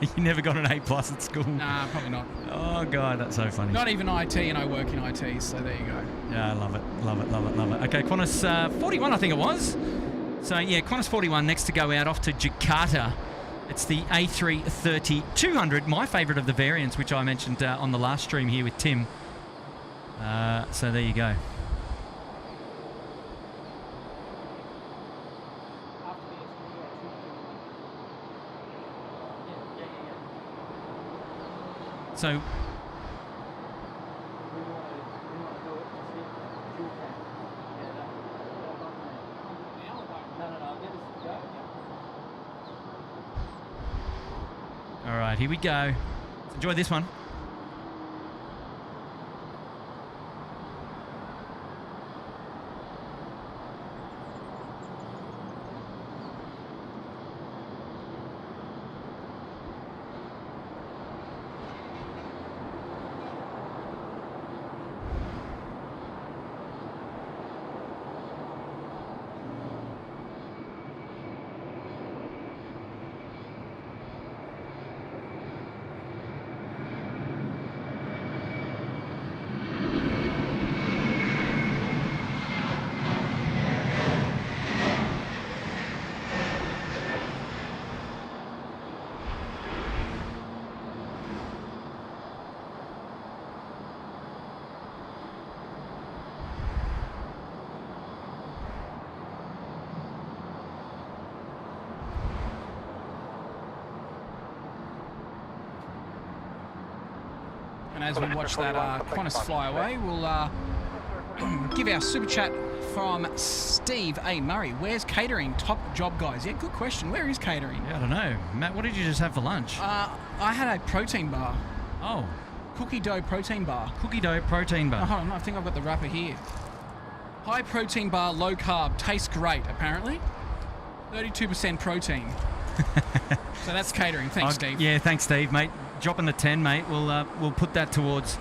You never got an A+ at school. Nah, probably not. Oh, God, that's so funny. Not even IT, and I work in IT, so there you go. Yeah, I love it. Love it, love it, love it. Okay, Qantas 41, I think it was. So, yeah, Qantas 41 next to go out off to Jakarta. It's the A330-200, my favourite of the variants, which I mentioned on the last stream here with Tim. So there you go. So all right, here we go. Let's enjoy this one. And as we watch that Qantas fly away, we'll give our super chat from Steve A. Murray. Where's catering? Top job, guys. Yeah, good question. Where is catering? Yeah, I don't know. Matt, what did you just have for lunch? I had a protein bar. Oh. Cookie dough protein bar. Cookie dough protein bar. Oh, hold on, I think I've got the wrapper here. High protein bar, low carb. Tastes great, apparently. 32% protein. So that's catering. Thanks, Steve. Yeah, thanks, Steve, mate. Dropping the 10, mate. We'll put that towards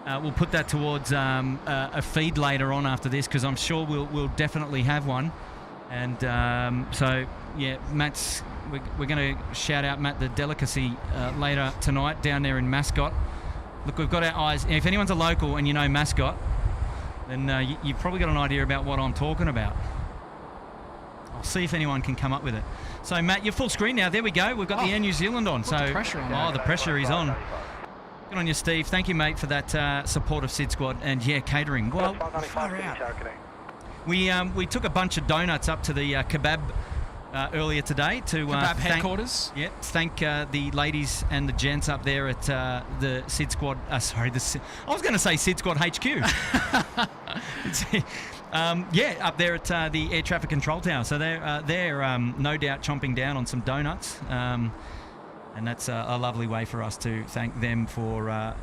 a feed later on after this, because I'm sure we'll definitely have one. And so yeah, we're going to shout out Matt the delicacy later tonight down there in Mascot. Look, we've got our eyes. If anyone's a local and you know Mascot, then you've probably got an idea about what I'm talking about. I'll see if anyone can come up with it. So, Matt, you're full screen now. There we go. We've got the Air New Zealand on. So, the pressure on. The pressure is on. Good on you, Steve. Thank you, mate, for that support of SydSquad. And, yeah, catering. Well, far out. We took a bunch of donuts up to the kebab earlier today to kebab headquarters. Thank the ladies and the gents up there at the SydSquad. I was going to say SydSquad HQ. Up there at the air traffic control tower. So they're no doubt chomping down on some donuts. And that's a lovely way for us to thank them for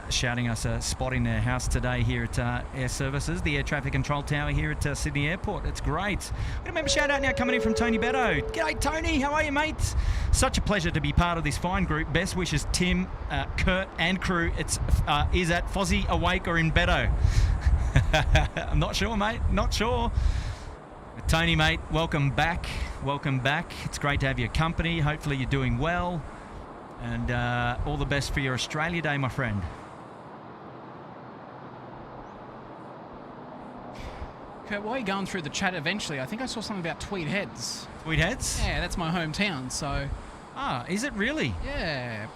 shouting us a spot in their house today here at Air Services, the air traffic control tower here at Sydney Airport. It's great. We've got a member shout out now coming in from Tony Beto. G'day, Tony. How are you, mate? Such a pleasure to be part of this fine group. Best wishes, Tim, Kurt, and crew. Is at Fozzie awake or in Beto? I'm not sure, mate. Not sure. Tony, mate, welcome back. Welcome back. It's great to have your company. Hopefully you're doing well. And all the best for your Australia Day, my friend. Kurt, while you're going through the chat eventually, I think I saw something about Tweed Heads. Tweed Heads? Yeah, that's my hometown, so... Ah, is it really? Yeah.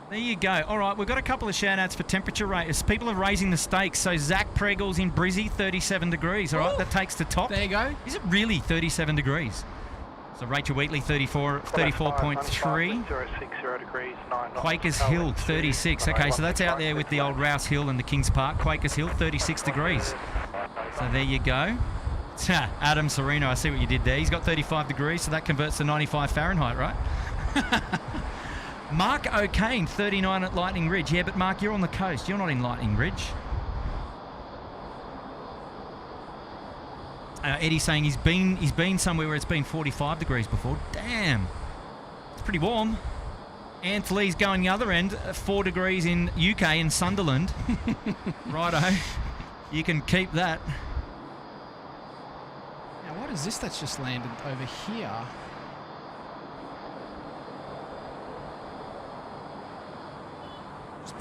There you go. All right, we've got a couple of shout-outs for temperature raters. People are raising the stakes. So Zach Preggles in Brizzy, 37 degrees. All right, that takes the top. There you go. Is it really 37 degrees? So Rachel Wheatley, 34.3. Quakers Hill, 36. Okay, so that's out there with the old Rouse Hill and the Kings Park. Quakers Hill, 36 degrees. So there you go. Adam Sereno, I see what you did there. He's got 35 degrees, so that converts to 95 Fahrenheit, right? Mark O'Kane, 39 at Lightning Ridge. Yeah, but Mark, you're on the coast. You're not in Lightning Ridge. Eddie's saying he's been somewhere where it's been 45 degrees before. Damn, it's pretty warm. Anthony's going the other end, 4 degrees in UK in Sunderland. Righto, you can keep that. Now, what is this that's just landed over here?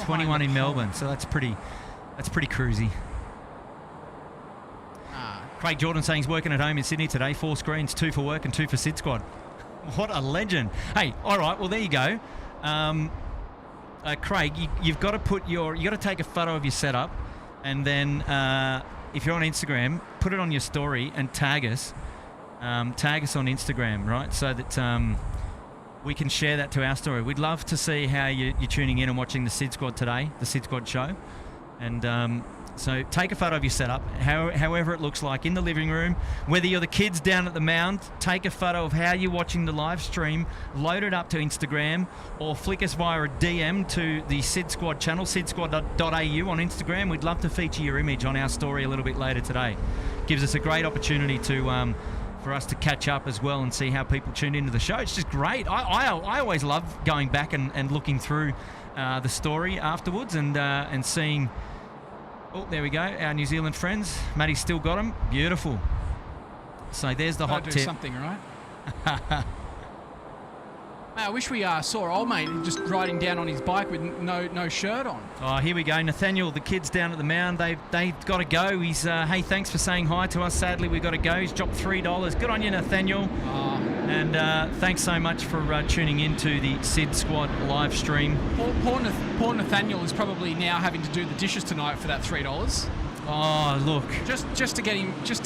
21 in Melbourne, so that's pretty cruisy. Craig Jordan saying he's working at home in Sydney today. 4 screens, 2 for work and 2 for SydSquad. What a legend! Hey, all right, well there you go. Craig, you've got to take a photo of your setup, and then if you're on Instagram, put it on your story and tag us. Tag us on Instagram, right? So that we can share that to our story. We'd love to see how you're tuning in and watching the SydSquad today, the SydSquad show. And so take a photo of your setup, however it looks like in the living room. Whether you're the kids down at the mound, take a photo of how you're watching the live stream, load it up to Instagram, or flick us via a DM to the SydSquad channel, sydsquad.au on Instagram. We'd love to feature your image on our story a little bit later today. Gives us a great opportunity to for us to catch up as well and see how people tune into the show. It's just great. I always love going back and looking through the story afterwards and seeing. Oh, there we go. Our New Zealand friends. Matty's still got them. Beautiful. So there's the hot do tip. Something, right? I wish we saw old mate just riding down on his bike with no shirt on. Oh, here we go. Nathaniel, the kids down at the mound, they've got to go. He's, hey, thanks for saying hi to us. Sadly, we've got to go. He's dropped $3. Good on you, Nathaniel. And thanks so much for tuning in to the SydSquad live stream. Poor Nathaniel is probably now having to do the dishes tonight for that $3. Oh, look. Just to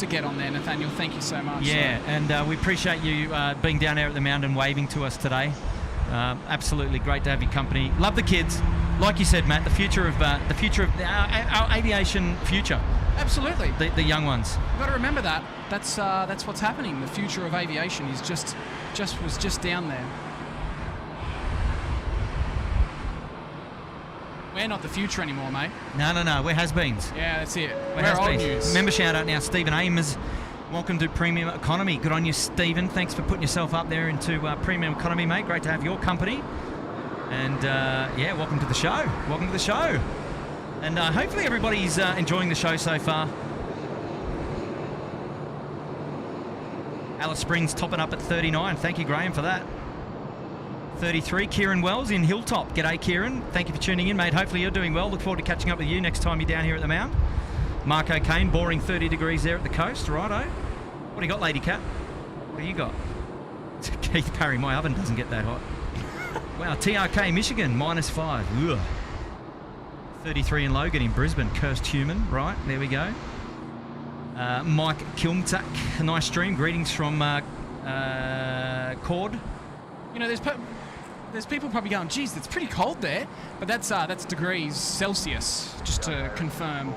get on there, Nathaniel. Thank you so much. Yeah, and we appreciate you being down there at the mound and waving to us today. Absolutely great to have your company. Love the kids. Like you said, Matt, the future of our aviation future. Absolutely. The young ones. You've got to remember that. That's what's happening. The future of aviation is just down there. We're not the future anymore, mate. No. We're has-beens. Yeah, that's it. We're old news. Member shout out now, Stephen Amers. Welcome to Premium Economy. Good on you, Stephen. Thanks for putting yourself up there into Premium Economy, mate. Great to have your company. And yeah, welcome to the show. Welcome to the show. And hopefully everybody's enjoying the show so far. Alice Springs topping up at 39. Thank you, Graham, for that. 33, Kieran Wells in Hilltop. G'day, Kieran. Thank you for tuning in, mate. Hopefully you're doing well. Look forward to catching up with you next time you're down here at the mound. Mark O'Kane, boring 30 degrees there at the coast. Righto. What do you got, Lady Cat? What do you got? Keith Parry, my oven doesn't get that hot. Wow, TRK, Michigan, -5. Ugh. 33 in Logan in Brisbane. Cursed human. Right, there we go. Mike Kilmtak, a nice stream. Greetings from Cord. You know, there's people probably going, geez, it's pretty cold there. But that's degrees Celsius, just to confirm.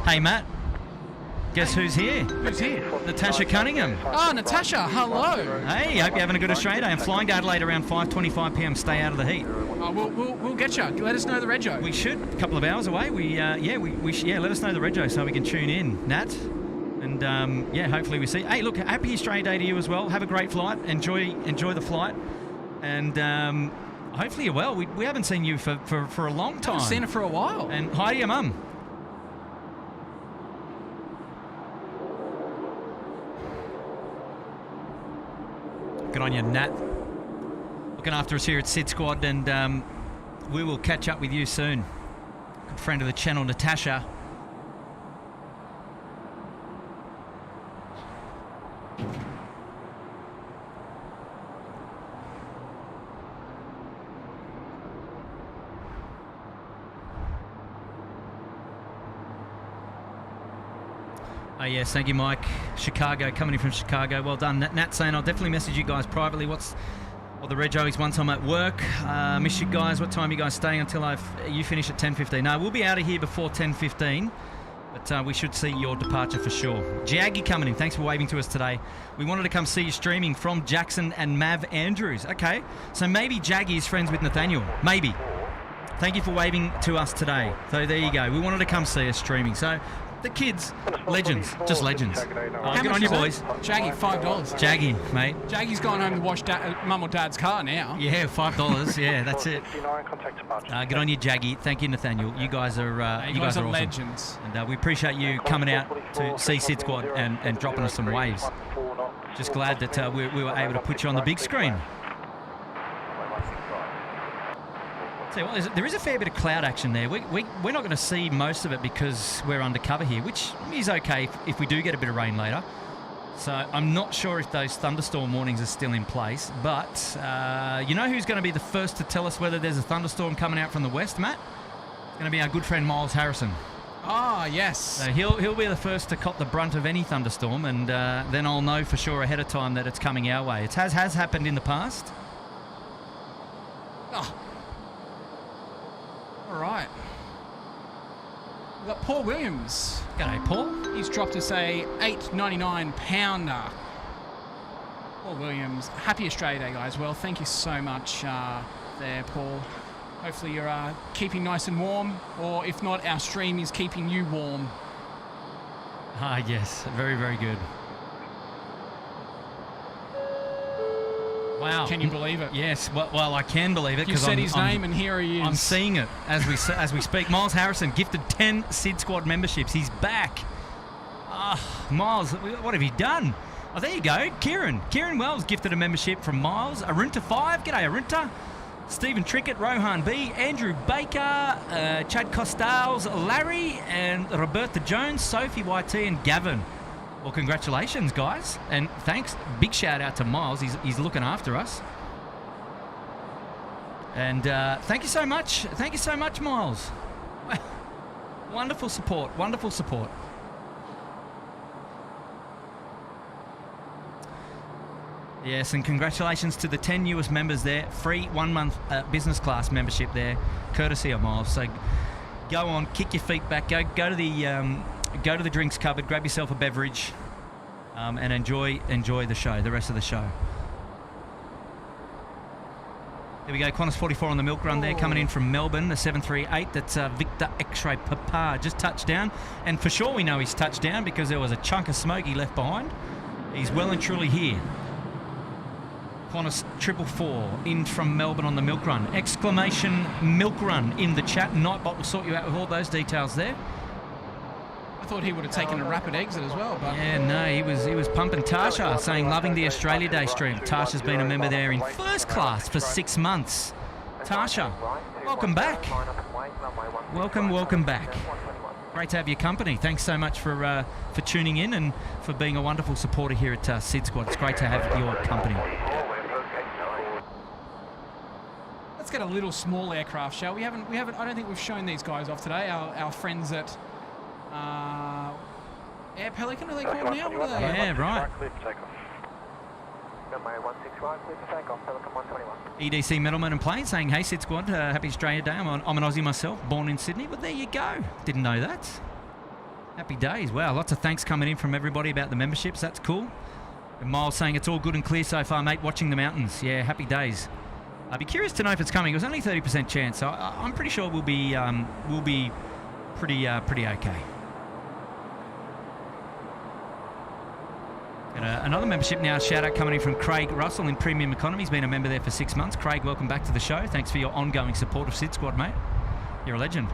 Hey, Matt. Guess who's here? Who's here? Natasha Cunningham. Oh, Natasha, hello. Hey, hope you're having a good Australia Day. I'm flying to Adelaide around 5:25 p.m. Stay out of the heat. We'll get you. Let us know the rego. We should. A couple of hours away. Let us know the rego so we can tune in, Nat. And yeah, hopefully we see. Hey, look, happy Australia Day to you as well. Have a great flight. Enjoy the flight. And hopefully you're well. We haven't seen you for a long time. Haven't seen her for a while. And hi to your mum. Good on you, Nat. Looking after us here at SydSquad, and we will catch up with you soon. Good friend of the channel, Natasha. Oh, yes, thank you, Mike. Chicago, coming in from Chicago. Well done. Nat saying, I'll definitely message you guys privately. Well, the rego is once I'm at work. Miss you guys. What time are you guys staying until you finish at 10:15? No, we'll be out of here before 10:15, but we should see your departure for sure. Jaggy coming in. Thanks for waving to us today. We wanted to come see you streaming from Jackson and Mav Andrews. Okay, so maybe Jaggy is friends with Nathaniel. Maybe. Thank you for waving to us today. So there you go. We wanted to come see us streaming. So The kids, legends, just legends. How Good much on you, is it? boys. Jaggy, $5. Jaggy, mate. Jaggy's gone home to wash mum or dad's car now. Yeah, $5. Yeah, that's it. 59, contact departure. Good on you, Jaggy. Thank you, Nathaniel. You guys are You guys are awesome. legends. And we appreciate you coming out to see SydSquad and dropping us some waves. Just glad that we were able to put you on the big screen. So, well, there is a fair bit of cloud action there. We're not going to see most of it because we're undercover here, which is okay if we do get a bit of rain later. So I'm not sure if those thunderstorm warnings are still in place. But you know who's going to be the first to tell us whether there's a thunderstorm coming out from the west, Matt? It's going to be our good friend Miles Harrison. Ah, yes. So he'll be the first to cop the brunt of any thunderstorm, and then I'll know for sure ahead of time that it's coming our way. It has happened in the past. Oh. All right. We've got Paul Williams. G'day, Paul. He's dropped us a $8.99 pounder. Paul Williams. Happy Australia Day, guys. Well, thank you so much there, Paul. Hopefully you're keeping nice and warm, or if not, our stream is keeping you warm. Ah, yes. Very, very good. Wow. Can you believe it? Yes. Well, I can believe it. You said his name and here he is. I'm seeing it as we speak. Miles Harrison gifted 10 SydSquad memberships. He's back. Miles, what have you done? Oh, there you go. Kieran Wells gifted a membership from Miles. Arunta 5. G'day, Arunta. Stephen Trickett, Rohan B, Andrew Baker, Chad Costales, Larry, and Roberta Jones, Sophie YT, and Gavin. Well, congratulations, guys, and thanks. Big shout out to Miles. He's looking after us. And thank you so much. Thank you so much, Miles. Wonderful support. Wonderful support. Yes, and congratulations to the 10 newest members there. Free 1 month business class membership there, courtesy of Miles. So go on, kick your feet back, go to the drinks cupboard, grab yourself a beverage, and enjoy the show, the rest of the show. There we go, Qantas 44 on the milk run there, coming in from Melbourne, the 738. That's Victor X-Ray Papa, just touched down. And for sure we know he's touched down because there was a chunk of smoke he left behind. He's well and truly here. Qantas 444 in from Melbourne on the milk run. Exclamation milk run in the chat. Nightbot will sort you out with all those details there. I thought he would have taken a rapid exit as well, but yeah, no, he was pumping. Tasha saying loving the Australia Day stream. Tasha's been a member there in first class for 6 months. Tasha, welcome back. Welcome back. Great to have your company. Thanks so much for tuning in and for being a wonderful supporter here at SydSquad. It's great to have your company. let's get a little small aircraft, shall we? I don't think we've shown these guys off today. Our friends at Air Pelican, are they called now? What are they? Yeah, right. Runway 165, clear for takeoff, Pelican 121. EDC Middleman and Plane saying, hey SydSquad, happy Australia Day. I'm an Aussie myself, born in Sydney. Well, there you go. Didn't know that. Happy days. Wow, lots of thanks coming in from everybody about the memberships. That's cool. And Miles saying it's all good and clear so far, mate, watching the mountains. Yeah, happy days. I'd be curious to know if it's coming. It was only 30% chance, so I'm pretty sure we'll be pretty okay. Another membership now, shout out coming in from Craig Russell in Premium Economy. He's been a member there for 6 months. Craig, welcome back to the show. Thanks for your ongoing support of SydSquad, mate. You're a legend.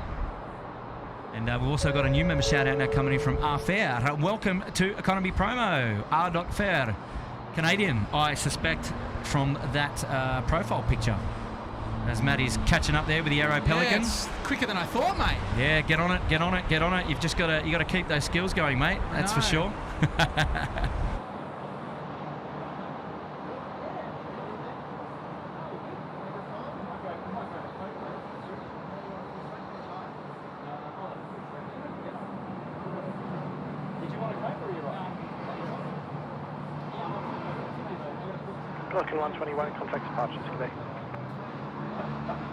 And we've also got a new member shout out now coming in from R Fair. Welcome to Economy Promo. R. Fair. Canadian, I suspect, from that profile picture. As Matty's catching up there with the Aero Pelican. Yeah, it's quicker than I thought, mate. Yeah, get on it. You've just got to keep those skills going, mate. That's for sure. Pelican 121, contact departures, Cathay.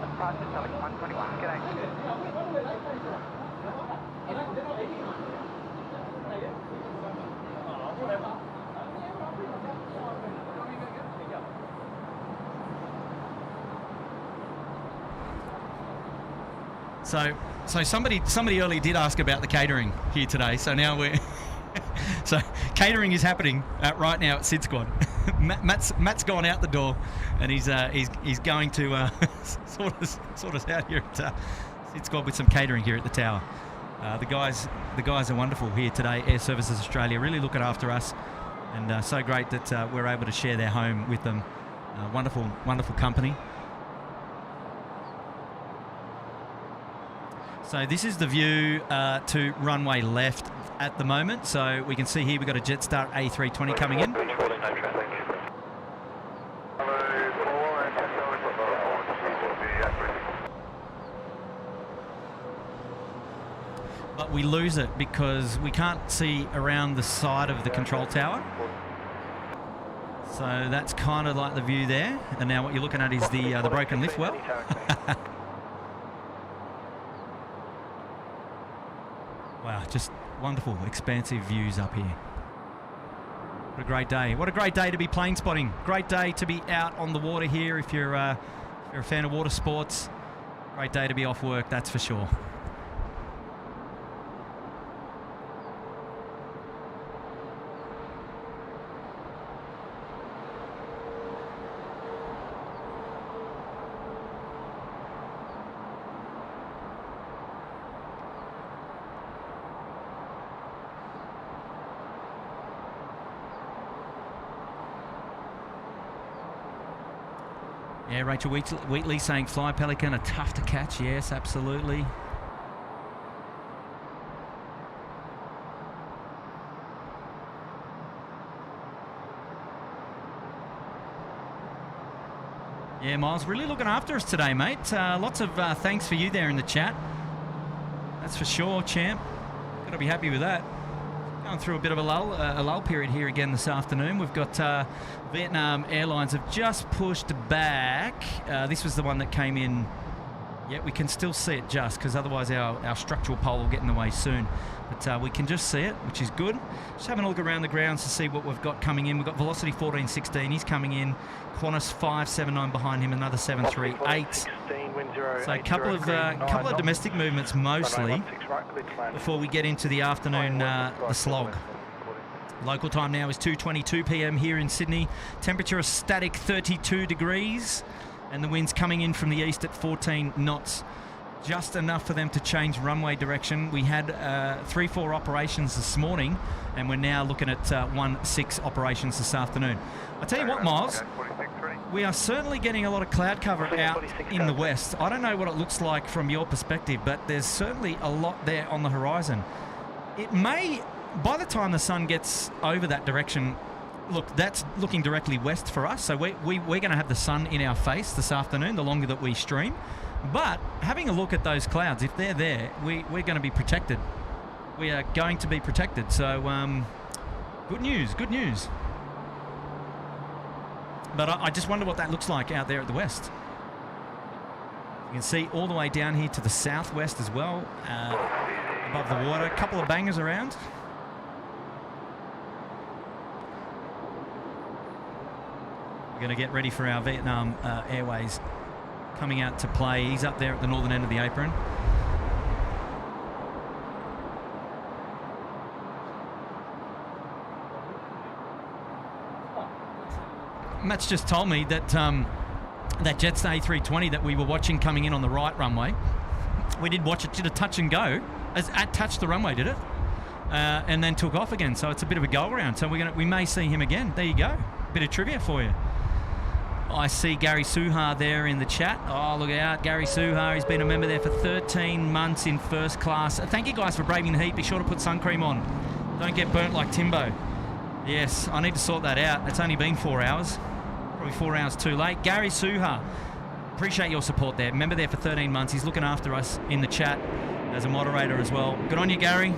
Departure, Pelican 121, g'day. So somebody earlier did ask about the catering here today. So now we're so catering is happening right now at SydSquad. Matt's gone out the door, and he's going to sort us out here at SydSquad with some catering here at the tower. The guys are wonderful here today. Air Services Australia really looking after us, and so great that we're able to share their home with them. Wonderful company. So this is the view to runway left at the moment. So we can see here we've got a Jetstar A320 coming in. But we lose it because we can't see around the side of the control tower. So that's kind of like the view there. And now what you're looking at is the broken lift well. Wow, just wonderful, expansive views up here. What a great day. What a great day to be plane spotting. Great day to be out on the water here if you're a fan of water sports. Great day to be off work, that's for sure. Yeah, Rachel Wheatley saying Fly Pelican are tough to catch. Yes, absolutely. Yeah, Miles, really looking after us today, mate. Lots of thanks for you there in the chat. That's for sure, champ. Got to be happy with that. Going through a bit of a lull period here again this afternoon. We've got Vietnam Airlines have just pushed back. This was the one that came in. Yeah, we can still see it just because otherwise our structural pole will get in the way soon. But we can just see it, which is good. Just having a look around the grounds to see what we've got coming in. We've got Velocity 1416. He's coming in. Qantas 579 behind him. Another 738. So a couple of domestic movements mostly before we get into the afternoon, the slog. Local time now is 2:22 p.m. here in Sydney. Temperature a static 32 degrees, and the wind's coming in from the east at 14 knots. Just enough for them to change runway direction. We had 3-4 operations this morning, and we're now looking at 1-6 operations this afternoon. I tell you what, Miles, we are certainly getting a lot of cloud cover out in the west. I don't know what it looks like from your perspective, but there's certainly a lot there on the horizon. It may, by the time the sun gets over that direction, look, that's looking directly west for us. So we're going to have the sun in our face this afternoon, the longer that we stream. But having a look at those clouds, if they're there, we're going to be protected. We are going to be protected. So good news, good news. But I just wonder what that looks like out there at the west. You can see all the way down here to the southwest as well, above the water. A couple of bangers around. We're going to get ready for our Vietnam Airways coming out to play. He's up there at the northern end of the apron. Matt's just told me that that Jetstar A320 that we were watching coming in on the right runway, we did watch it, did a touch and go, touched the runway, did it? And then took off again. So it's a bit of a go around. So we may see him again. There you go. Bit of trivia for you. I see Gary Suhar there in the chat. Oh, look out, Gary Suhar. He's been a member there for 13 months in first class. Thank you guys for braving the heat. Be sure to put sun cream on. Don't get burnt like Timbo. Yes, I need to sort that out. It's only been 4 hours. Probably 4 hours too late. Gary Suhar, appreciate your support there. Member there for 13 months. He's looking after us in the chat as a moderator as well. Good on you, Gary.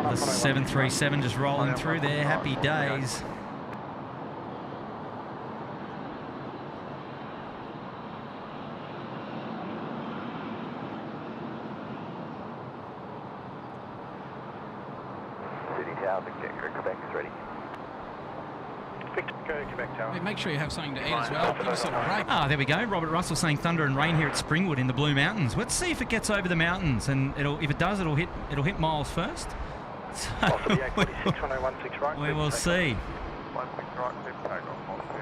The 737 just rolling through there. Happy days. City Tower, Victor, Quebec is ready. Go Quebec Tower. Hey, make sure you have something to eat as well. Give yourself a break. Ah, there we go. Robert Russell saying thunder and rain here at Springwood in the Blue Mountains. Let's see if it gets over the mountains, and if it does, it'll hit Miles first. So Off to the A46, 1016 right. we will see. 16 right, clear for takeoff. Off to the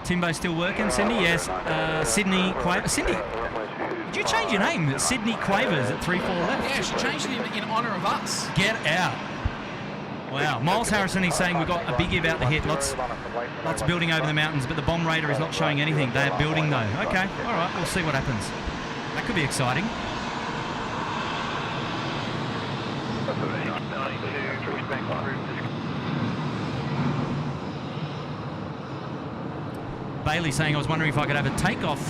Timbo still working, Cindy? Yes. Sydney Quavers. Cindy, did you change your name? Sydney Quavers at 3-4 left. Yeah, she changed it in honour of us. Get out. Wow. Miles Harrison, he's saying we've got a biggie about to hit. Lots building over the mountains, but the bomb radar is not showing anything. They're building though. Okay, all right, we'll see what happens. That could be exciting. Bailey saying I was wondering if I could have a takeoff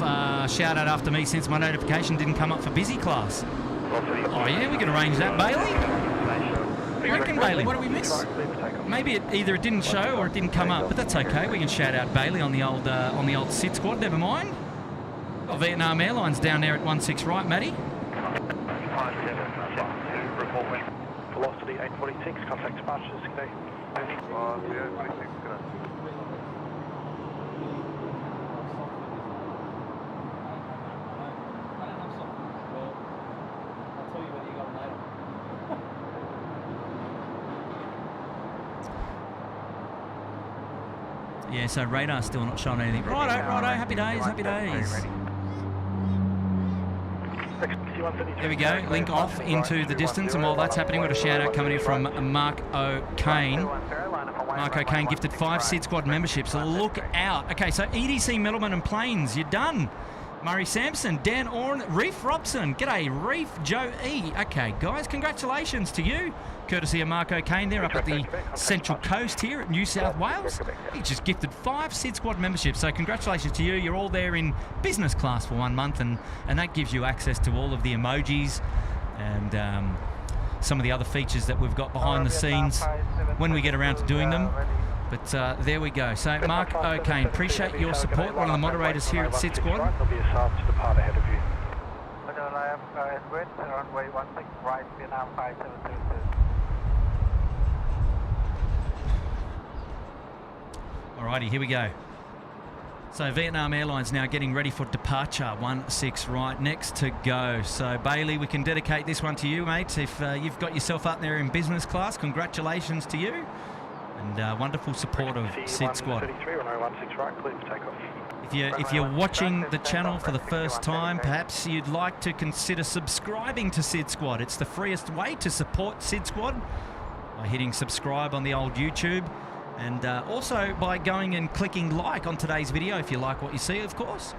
shout out after me since my notification didn't come up for busy class. Oh yeah, we can arrange that, Bailey. What do you reckon, Bailey? What do we miss? Maybe either it didn't show or it didn't come up, but that's okay. We can shout out Bailey on the old SydSquad. Never mind. Got Vietnam Airlines down there at 16 right, Matty. Velocity 846, contact departures, good day. 846, good day. Yeah, so radar's still not showing anything. Righto, happy days, happy days. There we go, link off into the distance, and while that's happening, we've got a shout out coming in from Mark O'Kane. Mark O'Kane gifted 5 SydSquad memberships. Look out. Okay, so EDC Middleman and Plains, you're done. Murray Sampson, Dan Orn, Reef Robson. G'day, Reef Joe E. Okay, guys, congratulations to you. Courtesy of Mark O'Kane there up at the Central Coast here at New South Wales. He just gifted 5 SydSquad memberships, so congratulations to you. You're all there in business class for 1 month, and that gives you access to all of the emojis and some of the other features that we've got behind the scenes when we get around to doing them. But there we go. So Mark O'Kane, appreciate your support. One of the moderators here at SydSquad. There'll be a SARB to depart ahead of you. Runway 16 right, Vietnam 5722. Alrighty, here we go. So Vietnam Airlines now getting ready for departure. 16 right, next to go. So Bailey, we can dedicate this one to you, mate. If you've got yourself up there in business class, congratulations to you. And wonderful support of SydSquad. If you're watching the channel for the first time, perhaps you'd like to consider subscribing to SydSquad. It's the freest way to support SydSquad by hitting subscribe on the old YouTube, and also by going and clicking like on today's video if you like what you see, of course.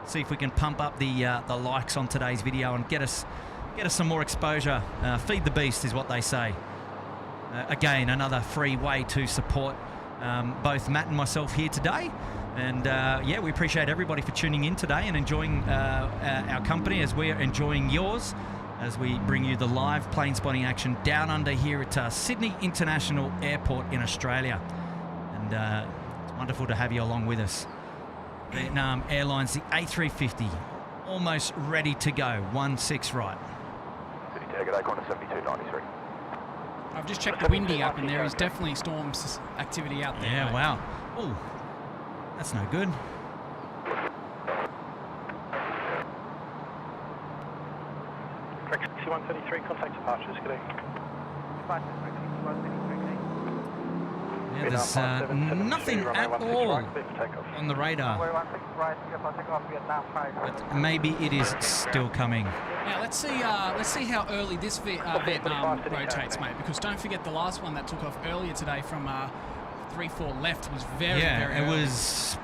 See if we can pump up the likes on today's video and get us some more exposure. Feed the beast is what they say. Again, another free way to support both Matt and myself here today. And yeah, we appreciate everybody for tuning in today and enjoying our company as we're enjoying yours, as we bring you the live plane spotting action down under here at Sydney International Airport in Australia. And it's wonderful to have you along with us. Vietnam Airlines, the A350, almost ready to go. 16 right. Qantas 7293. I've just checked the windy up, and there is definitely storms activity out there. Yeah, mate. wow. Oh, that's no good. Correct, 133, contact departures, good day. Yeah, there's nothing at all on the radar. But maybe it is still coming. Now let's see how early this Vietnam rotates, mate. Because don't forget the last one that took off earlier today from 3-4 left was very it early. Was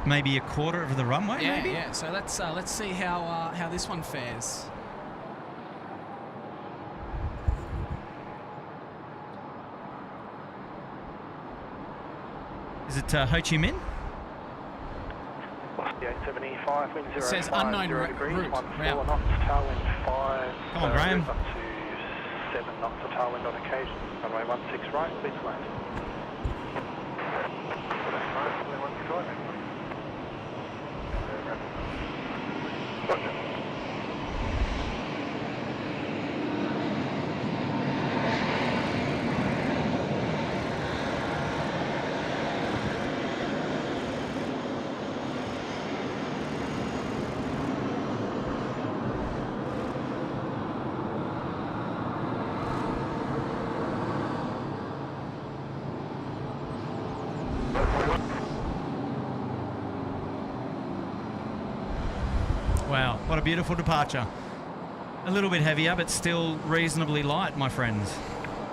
maybe a quarter of the runway. Yeah, maybe? yeah. So let's see how this one fares. Is it Ho Chi Minh? It says unknown route. Knots, tailwind 5. Come on, Graham. Up to 7 knots of tailwind on occasion. Runway 16 right, please land. Wow, what a beautiful departure. A little bit heavier, but still reasonably light, my friends.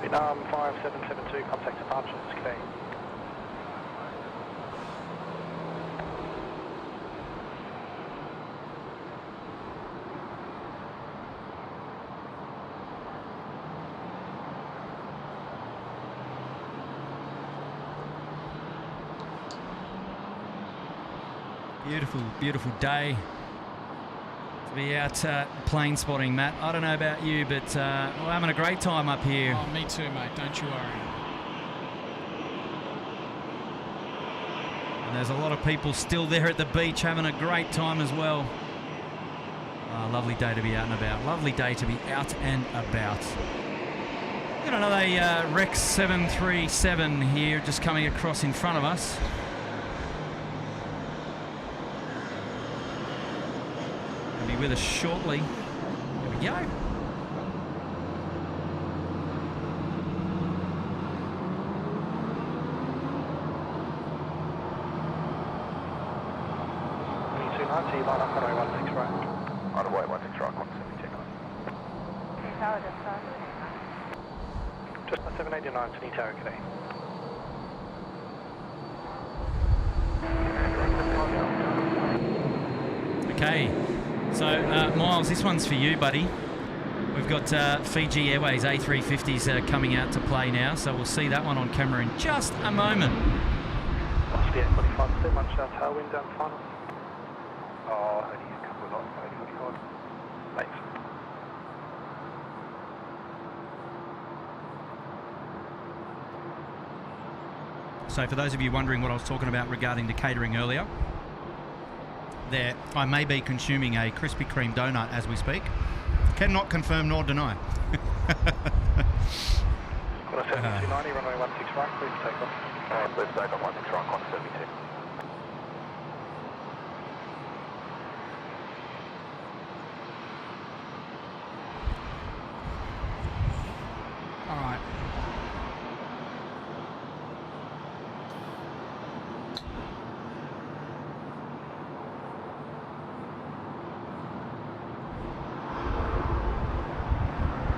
Vietnam 5772, contact departures, Cathay. Beautiful, beautiful day to be out plane spotting, Matt. I don't know about you, but we're having a great time up here. Oh, me too, mate. Don't you worry. And there's a lot of people still there at the beach having a great time as well. Oh, lovely day to be out and about. Lovely day to be out and about. Got another Rex 737 here just coming across in front of us. Be with us shortly. There we go. Line up runway 16 right. Runway 16 right, 172. Tower just started. Just 789 to New Tower, Cathay. Okay, so Miles, this one's for you, buddy. We've got Fiji Airways A350s coming out to play now, so we'll see that one on camera in just a moment. Must be at 45, too much tailwind down the final. Oh, only a couple of knots, 45. Thanks. So for those of you wondering what I was talking about regarding the catering earlier, there I may be consuming a Krispy Kreme donut as we speak. Cannot confirm nor deny. Qantas 7290, runway 16 right, please take off. Please take off 16 right, Qantas 72. All right.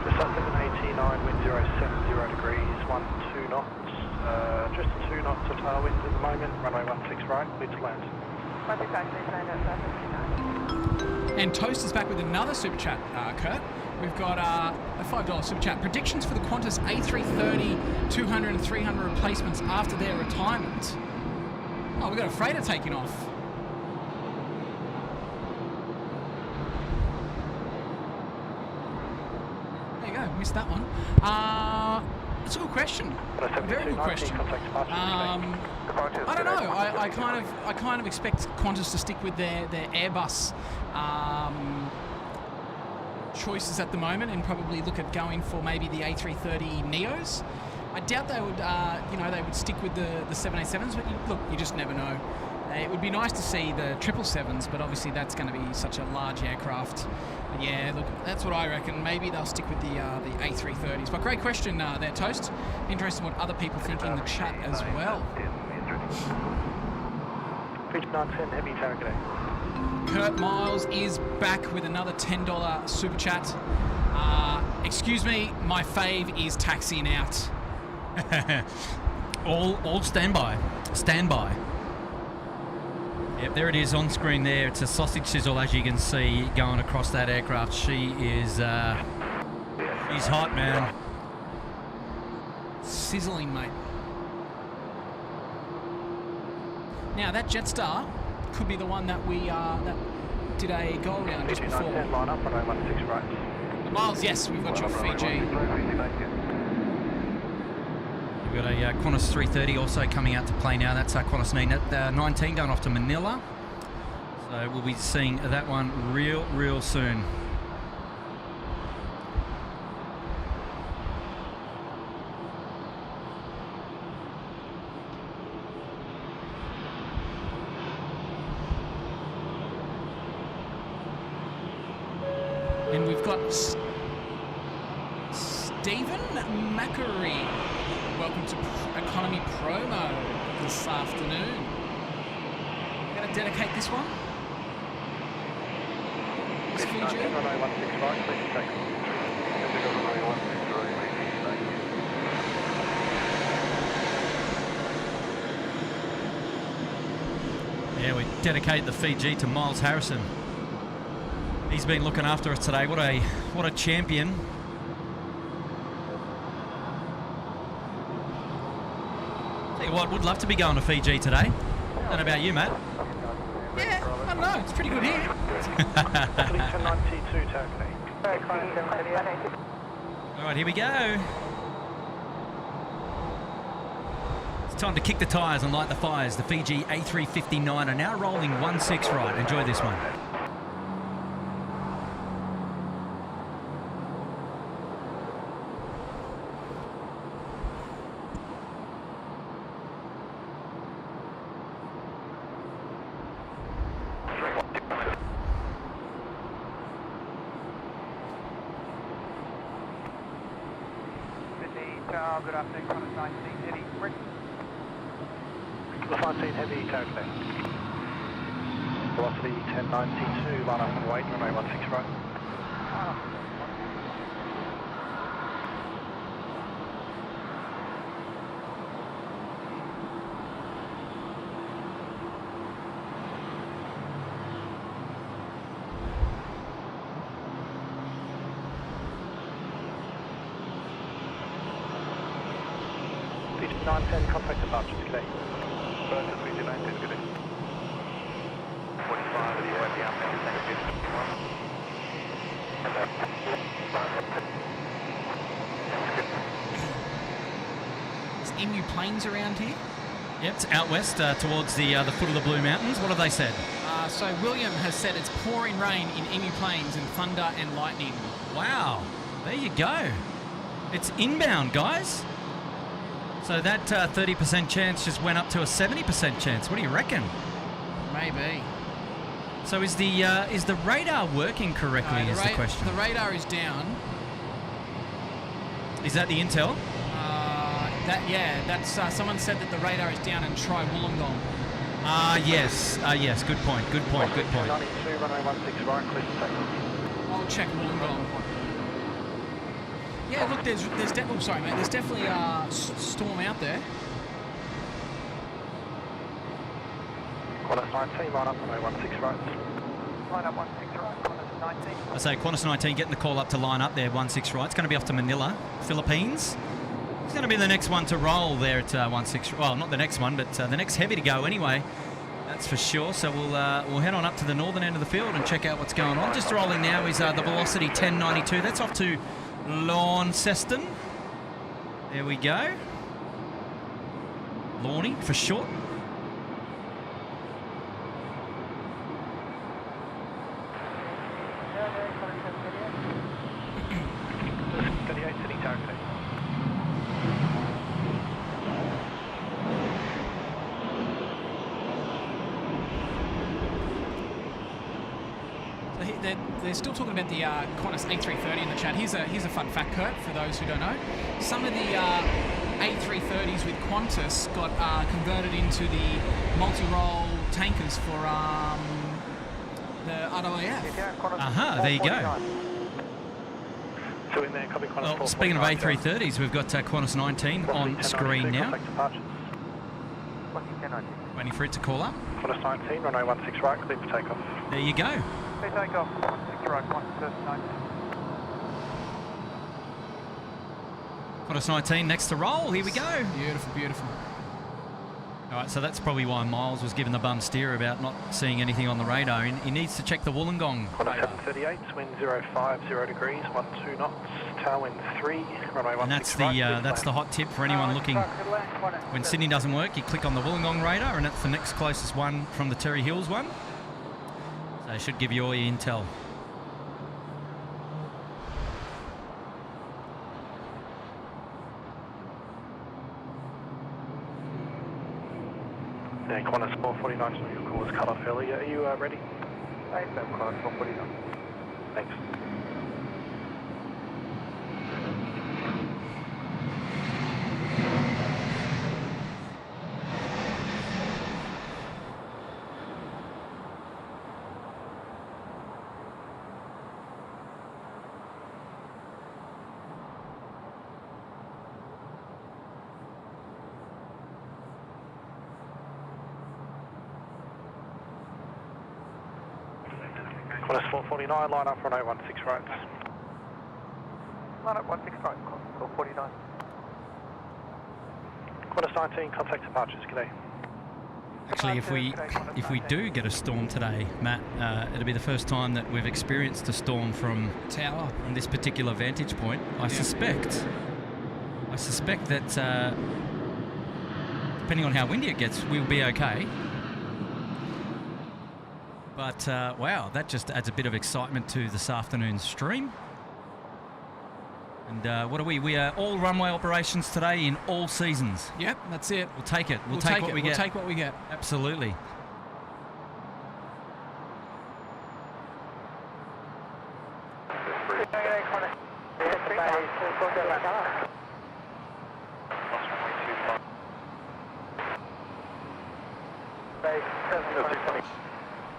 Just 789, wind 070 degrees, 12 knots. Just 2 knots of tailwind at the moment, runway 16 right, clear to land. 125, please land at 559. And Toast is back with another super chat, Kurt. We've got a $5 super chat. Predictions for the Qantas A330, 200 and 300 replacements after their retirement. Oh, we've got a freighter taking off. There you go, missed that one. That's a good question. A very good question. I don't know. I kind of expect Qantas to stick with their Airbus choices at the moment and probably look at going for maybe the A330 Neos. I doubt they would, they would stick with the 787s. But you just never know. It would be nice to see the 777s, but obviously that's going to be such a large aircraft. But yeah, look, that's what I reckon. Maybe they'll stick with the A330s. But great question there, Toast. Interesting what other people think in the chat as well. Pitch 910, heavy tower, Cathay. Kurt Miles is back with another $10 super chat. Excuse me, my fave is taxiing out. all standby. Standby. Yep, there it is on screen there. It's a sausage sizzle, as you can see, going across that aircraft. She is, she's hot, man. Sizzling, mate. Now, that Jetstar could be the one that we that did a go around just before. Line up, runway 16 right. Miles, yes, we've got your Fiji. We've got a Qantas 330 also coming out to play now. That's our Qantas 19 going off to Manila. So we'll be seeing that one real soon. And we've got Stephen Macquarie. Welcome to Economy Promo this afternoon. I'm going to dedicate this one Fiji. Runway 16 right, clear for takeoff. Runway 16 Yeah, we dedicate the Fiji to Miles Harrison. He's been looking after us today. What a champion. Tell you what, would love to be going to Fiji today. Don't know about you, Matt. Yeah, I don't know. It's pretty good here. 1092 taxi. All right, here we go. It's time to kick the tyres and light the fires. The Fiji A350 are now rolling 16 right. Enjoy this one. Good afternoon, Qantas 19 Heavy. Qantas 19 Heavy taxi. Velocity 1092, line up and wait, runway 16 right. Fiji 910, contact departures, good day. Burton, Fiji 910, good day. 45, the way the outbound, thank you. There's emu planes around here. Yep, it's out west towards the foot of the Blue Mountains. What have they said? So William has said it's pouring rain in emu plains and thunder and lightning. Wow, there you go. It's inbound, guys. So that 30% chance just went up to a 70% chance. What do you reckon? Maybe. So is the radar working correctly? Is the question. The radar is down. Is that the intel? That's someone said that the radar is down and try Wollongong. Yes. Yes. Good point. Good point. Good point. 92, runway 16 right, clear for takeoff. I'll check Wollongong. Yeah, look, there's definitely a storm out there. Qantas 19, line up, runway 16 right. Line up 16 right, Qantas 19. I say Qantas 19 getting the call up to line up there 16 right. It's going to be off to Manila, Philippines. It's going to be the next one to roll there at 16. Well, not the next one, but the next heavy to go anyway. That's for sure. So we'll head on up to the northern end of the field and check out what's going on. Just rolling now is the Velocity 1092. That's off to Launceston. There we go. Lornie for short. They're still talking about the Qantas A330 in the chat. Here's a fun fact, Kurt, for those who don't know. Some of the A330s with Qantas got converted into the multi-role tankers for the RAF. There you go. So in there, copy Qantas. Well, speaking of A330s, we've got Qantas 19 on screen now. Waiting for it to call up. Qantas 19, runway 16 right, clear for takeoff. There you go. Take off 16 right, Qantas 19. Qantas 19 next to roll. Here we go. Beautiful, beautiful. All right, so that's probably why Miles was given the bum steer about not seeing anything on the radar. He needs to check the Wollongong Qantas radar. 738, wind 050 degrees, 12 knots, tailwind 3, runway 16 And that's right. that's the hot tip for anyone looking. When Sydney doesn't work, you click on the Wollongong radar, and that's the next closest one from the Terry Hills one. So it should give you all your intel. Yeah, Qantas 449, so your call was cut off earlier. Are you ready? Thanks, Qantas 449. Thanks. Qantas 449, line up runway 16 right. Line up 16 right, call 49. Qantas 19, contact departures, g'day. Actually, if we do get a storm today, Matt, it'll be the first time that we've experienced a storm from Tower. from this particular vantage point. I suspect that depending on how windy it gets, we'll be okay. But wow, that just adds a bit of excitement to this afternoon's stream. And what are we? We are all runway operations today in all seasons. Yep, that's it. We'll take it. We'll take what we get. We'll take what we get. Absolutely.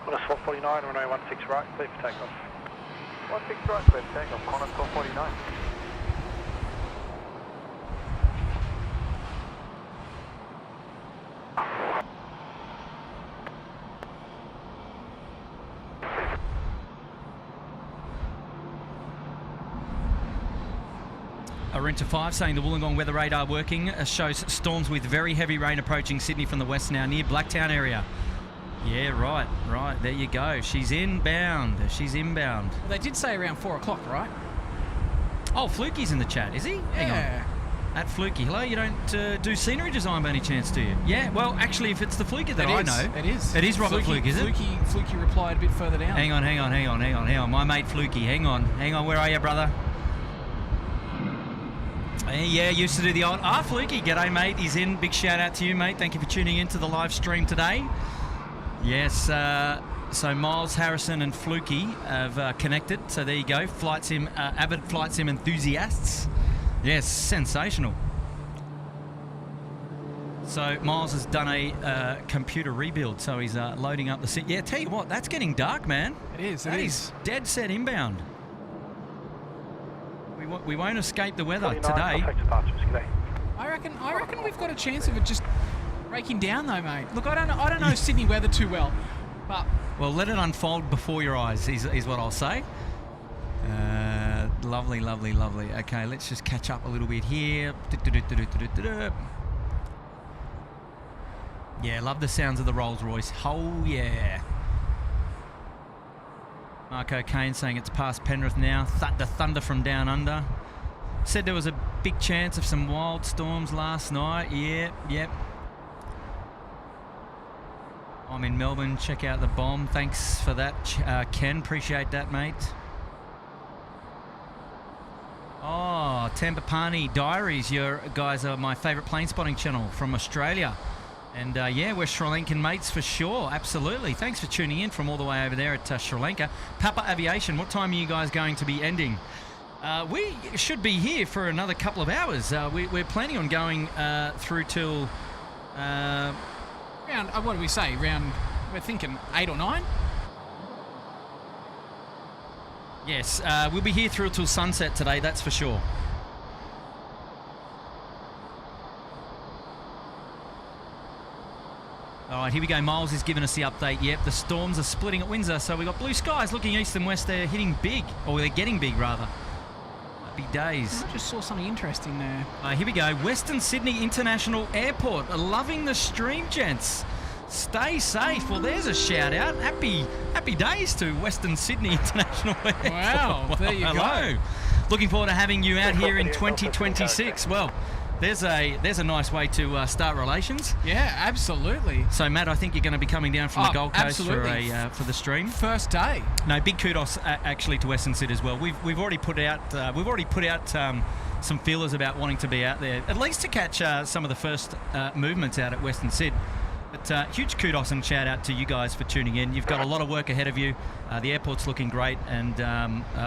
Qantas 449, runway 16 right, clear for takeoff. 16 right, clear for takeoff, Qantas 449. Arenta 5 saying the Wollongong weather radar working shows storms with very heavy rain approaching Sydney from the west now near Blacktown area. Yeah, right, there you go. She's inbound. Well, they did say around 4 o'clock, right? Oh, Fluky's in the chat, is he? Hang on. At Fluky. Hello, you don't do scenery design by any chance, do you? Yeah, well, actually, if it's the Fluky that I know. It is. It is Robert Fluke, is it? Fluky replied a bit further down. Hang on. My mate Fluky. Hang on. Where are you, brother? Yeah, used to do the old... Fluky. G'day, mate. He's in. Big shout out to you, mate. Thank you for tuning in to the live stream today. Yes, so Miles, Harrison and Fluky have connected. So there you go. Flight sim, avid flight sim enthusiasts. Yes, sensational. So Miles has done a computer rebuild. So he's loading up the... Yeah, tell you what, that's getting dark, man. It is. That is dead set inbound. We won't escape the weather today. I reckon we've got a chance of it just breaking down though, mate. Look, I don't know Sydney weather too well, but well, let it unfold before your eyes is what I'll say. Lovely. Okay, let's just catch up a little bit here. Yeah, love the sounds of the Rolls Royce. Oh yeah. Marco Kane saying it's past Penrith now. The thunder from down under. Said there was a big chance of some wild storms last night. Yep. I'm in Melbourne. Check out the bomb. Thanks for that, Ken. Appreciate that, mate. Oh, Tambapani Diaries. You guys are my favourite plane spotting channel from Australia. And yeah, we're Sri Lankan mates for sure. Absolutely. Thanks for tuning in from all the way over there at Sri Lanka. Papa Aviation, what time are you guys going to be ending? We should be here for another couple of hours. We're planning on going through till... round, what do we say? We're thinking 8 or 9? Yes, we'll be here through till sunset today, that's for sure. All right, here we go. Miles is giving us the update. Yep, the storms are splitting at Windsor. So we've got blue skies looking east and west. They're hitting big, or they're getting big, rather. Happy days. I just saw something interesting there. Here we go. Western Sydney International Airport. Loving the stream, gents. Stay safe. Well, there's a shout out. Happy days to Western Sydney International Airport. Wow, there you go. Looking forward to having you out here in 2026. Well, there's a nice way to start relations. Yeah, absolutely. So Matt, I think you're going to be coming down from the Gold Coast for the stream. First day. No, big kudos actually to Western Sydney as well. We've already put out some feelers about wanting to be out there, at least to catch some of the first movements out at Western Sydney. But huge kudos and shout out to you guys for tuning in. You've got a lot of work ahead of you. The airport's looking great, and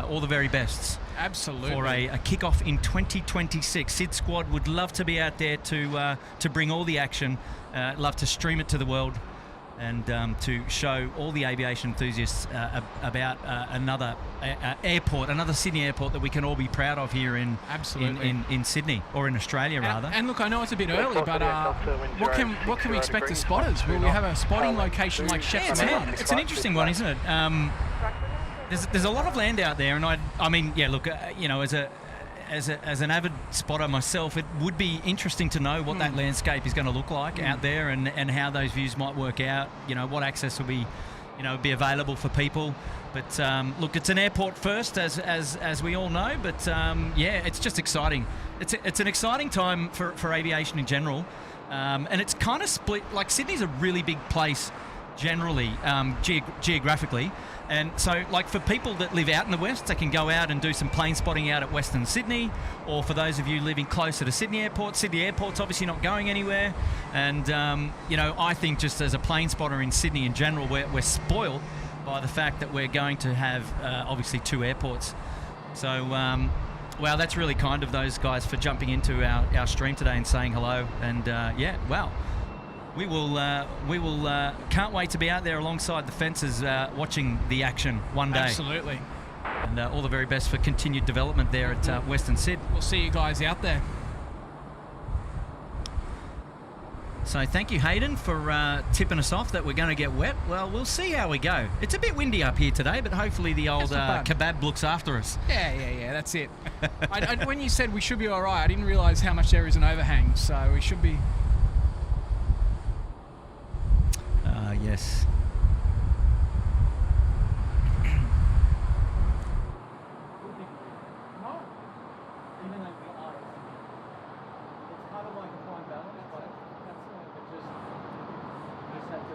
all the very bests. Absolutely. For a kickoff in 2026. SydSquad would love to be out there to bring all the action, love to stream it to the world, and to show all the aviation enthusiasts about another airport, another Sydney airport that we can all be proud of here in Sydney, or in Australia rather. And look, I know it's a bit early, but what can we expect as spotters? Will we have a spotting location like Chef's Man? It's an interesting one, isn't it? There's a lot of land out there, and I mean, yeah. Look, you know, as an avid spotter myself, it would be interesting to know what that landscape is going to look like out there, and how those views might work out. You know, what access will be, be available for people. But look, it's an airport first, as we all know. But yeah, it's just exciting. It's an exciting time for aviation in general, and it's kind of split. Like, Sydney's a really big place generally, geographically. And so, like, for people that live out in the west, they can go out and do some plane spotting out at Western Sydney, or for those of you living closer to Sydney Airport's obviously not going anywhere. And, I think just as a plane spotter in Sydney in general, we're spoiled by the fact that we're going to have, obviously, 2 airports. So, wow, that's really kind of those guys for jumping into our stream today and saying hello. And, yeah, wow. We will can't wait to be out there alongside the fences watching the action one day. Absolutely. And all the very best for continued development there at Western Syd. We'll see you guys out there. So thank you, Hayden, for tipping us off that we're going to get wet. Well, we'll see how we go. It's a bit windy up here today, but hopefully the old kebab looks after us. Yeah, that's it. When you said we should be all right, I didn't realise how much there is an overhang, so we should be... Yes. Even though we are, it's kind of like a fine balance, but that's something that just have to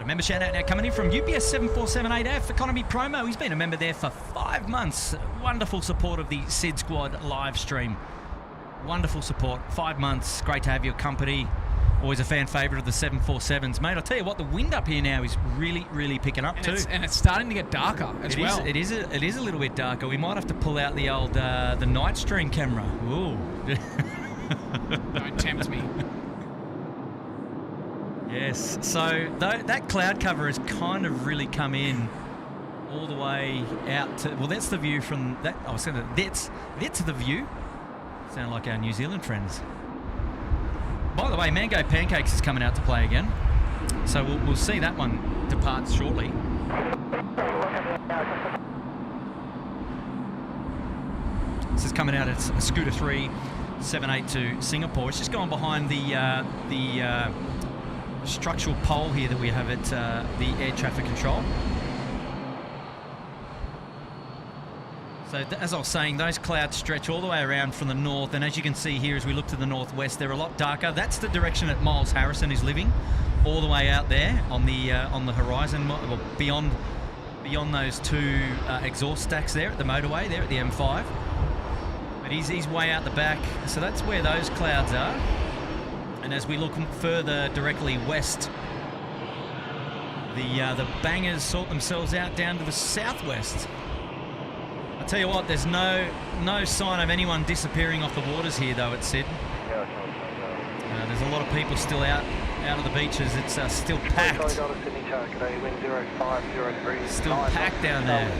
A member shout out now coming in from UPS 747-8F Economy Promo. He's been a member there for 5 months. Wonderful support of the SydSquad live stream. Wonderful support. 5 months. Great to have your company. Always a fan favourite of the 747s. Mate, I'll tell you what, the wind up here now is really, really picking up too. And it's starting to get darker as well. It is a little bit darker. We might have to pull out the old the night stream camera. Ooh. Don't tempt me. Yes, so that cloud cover has kind of really come in all the way out to, well, that's the view from that. I was saying that's the view. Sound like our New Zealand friends. By the way, Mango Pancakes is coming out to play again, so we'll see that one depart shortly. This is coming out at Scooter 3 782 Singapore. It's just gone behind the structural pole here that we have at the air traffic control. So as I was saying, those clouds stretch all the way around from the north, and as you can see here as we look to the northwest, they're a lot darker. That's the direction that Miles Harrison is living, all the way out there on the horizon, well, beyond those 2 exhaust stacks there at the motorway there at the M5. But he's way out the back, so that's where those clouds are. And as we look further directly west, the bangers sort themselves out down to the southwest. I tell you what, there's no sign of anyone disappearing off the waters here, though, at Syd. There's a lot of people still out of the beaches. It's still packed. Still packed down there.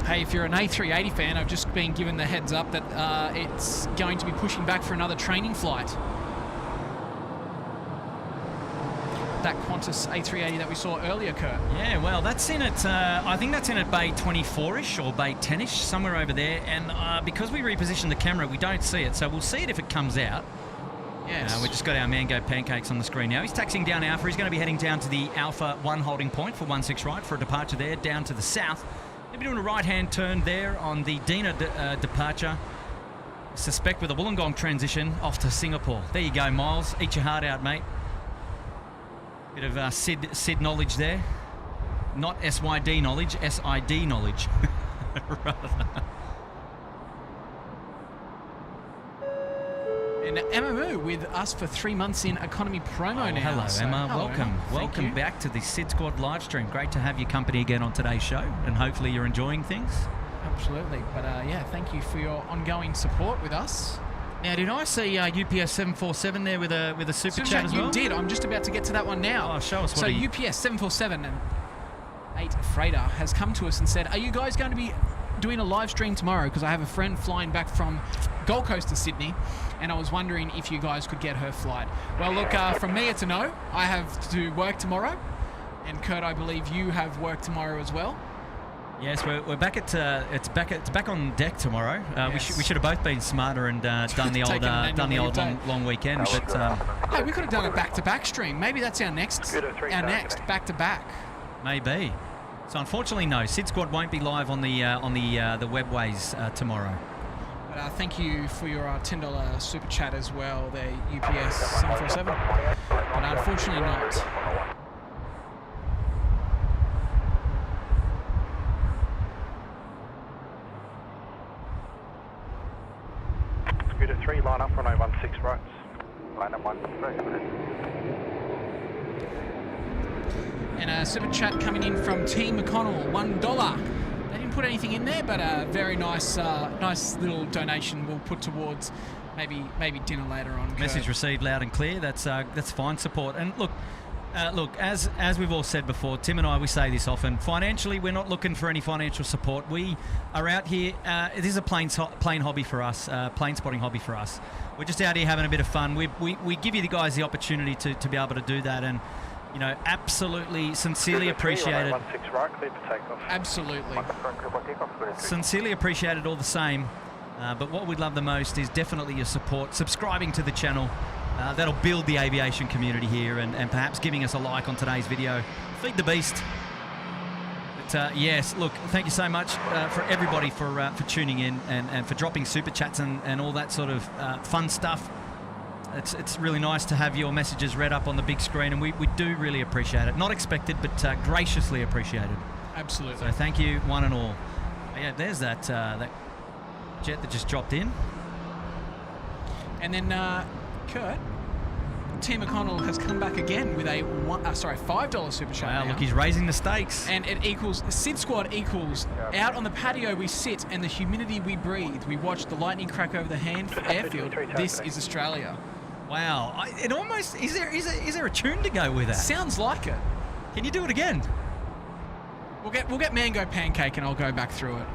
Hey, if you're an A380 fan, I've just been given the heads up that it's going to be pushing back for another training flight. That Qantas A380 that we saw earlier, Kurt. Yeah, well, that's in at, I think that's in at Bay 24-ish or Bay 10-ish, somewhere over there. And because we repositioned the camera, we don't see it. So we'll see it if it comes out. Yes. We just got our Mango Pancakes on the screen now. He's taxiing down Alpha. He's going to be heading down to the Alpha 1 holding point for 16 right for a departure there, down to the south. He'll be doing a right-hand turn there on the Dina departure. Suspect with a Wollongong transition off to Singapore. There you go, Miles. Eat your heart out, mate. Bit of SYD knowledge there. Not SYD knowledge, SID knowledge. Rather. And Emma Moo with us for 3 months in economy promo now. Hello, So, Emma. hello, Welcome. Emma. Welcome back to the SydSquad live stream. Great to have your company again on today's show, and hopefully you're enjoying things. Absolutely. But yeah, thank you for your ongoing support with us. Now, did I see UPS 747 there with a super chat as well? You did. I'm just about to get to that one now. Oh, show us what So UPS 747, and 8 freighter has come to us and said, are you guys going to be doing a live stream tomorrow? Because I have a friend flying back from Gold Coast to Sydney, and I was wondering if you guys could get her flight. Well, look, from me it's a no. I have to work tomorrow, and Kurt, I believe you have work tomorrow as well. Yes, we're back at it's back on deck tomorrow. Yes. We should have both been smarter and done the old Taken an annual leave long weekend. But Hey, we could have done a back-to-back stream. Maybe that's our next back-to-back. maybe. So unfortunately, no. SydSquad won't be live on the webways tomorrow. But thank you for your $10 super chat as well, there, UPS 747. But unfortunately not. Scooter 3, line up, runway 16 right. Line up 1, And a super chat coming in from Team McConnell, $1. They didn't put anything in there, but a very nice little donation we'll put towards maybe dinner later on. Message received loud and clear. That's fine support. And look, as we've all said before, Tim and I, we say this often. Financially, we're not looking for any financial support. We are out here. It is a plane hobby for us, plane spotting hobby for us. We're just out here having a bit of fun. We give you the guys the opportunity to be able to do that, and you know, absolutely, sincerely appreciated. 16 right, clear for takeoff. Absolutely. Sincerely appreciated all the same. But what we'd love the most is definitely your support, subscribing to the channel. That'll build the aviation community here, and perhaps giving us a like on today's video. Feed the beast. But yes, look, thank you so much for everybody for tuning in and for dropping super chats and all that sort of fun stuff. It's really nice to have your messages read up on the big screen, and we do really appreciate it. Not expected, but graciously appreciated. Absolutely. So thank you, one and all. Yeah, there's that jet that just dropped in. And then, Kurt, Tim McConnell has come back again with a $5 super chat. Wow, now. look, he's raising the stakes. And it equals, SydSquad equals, out on the patio we sit and the humidity we breathe. We watch the lightning crack over the airfield. This is Australia. Wow, it almost, is there a tune to go with that? Sounds like it. Can you do it again? We'll get Mango Pancake and I'll go back through it.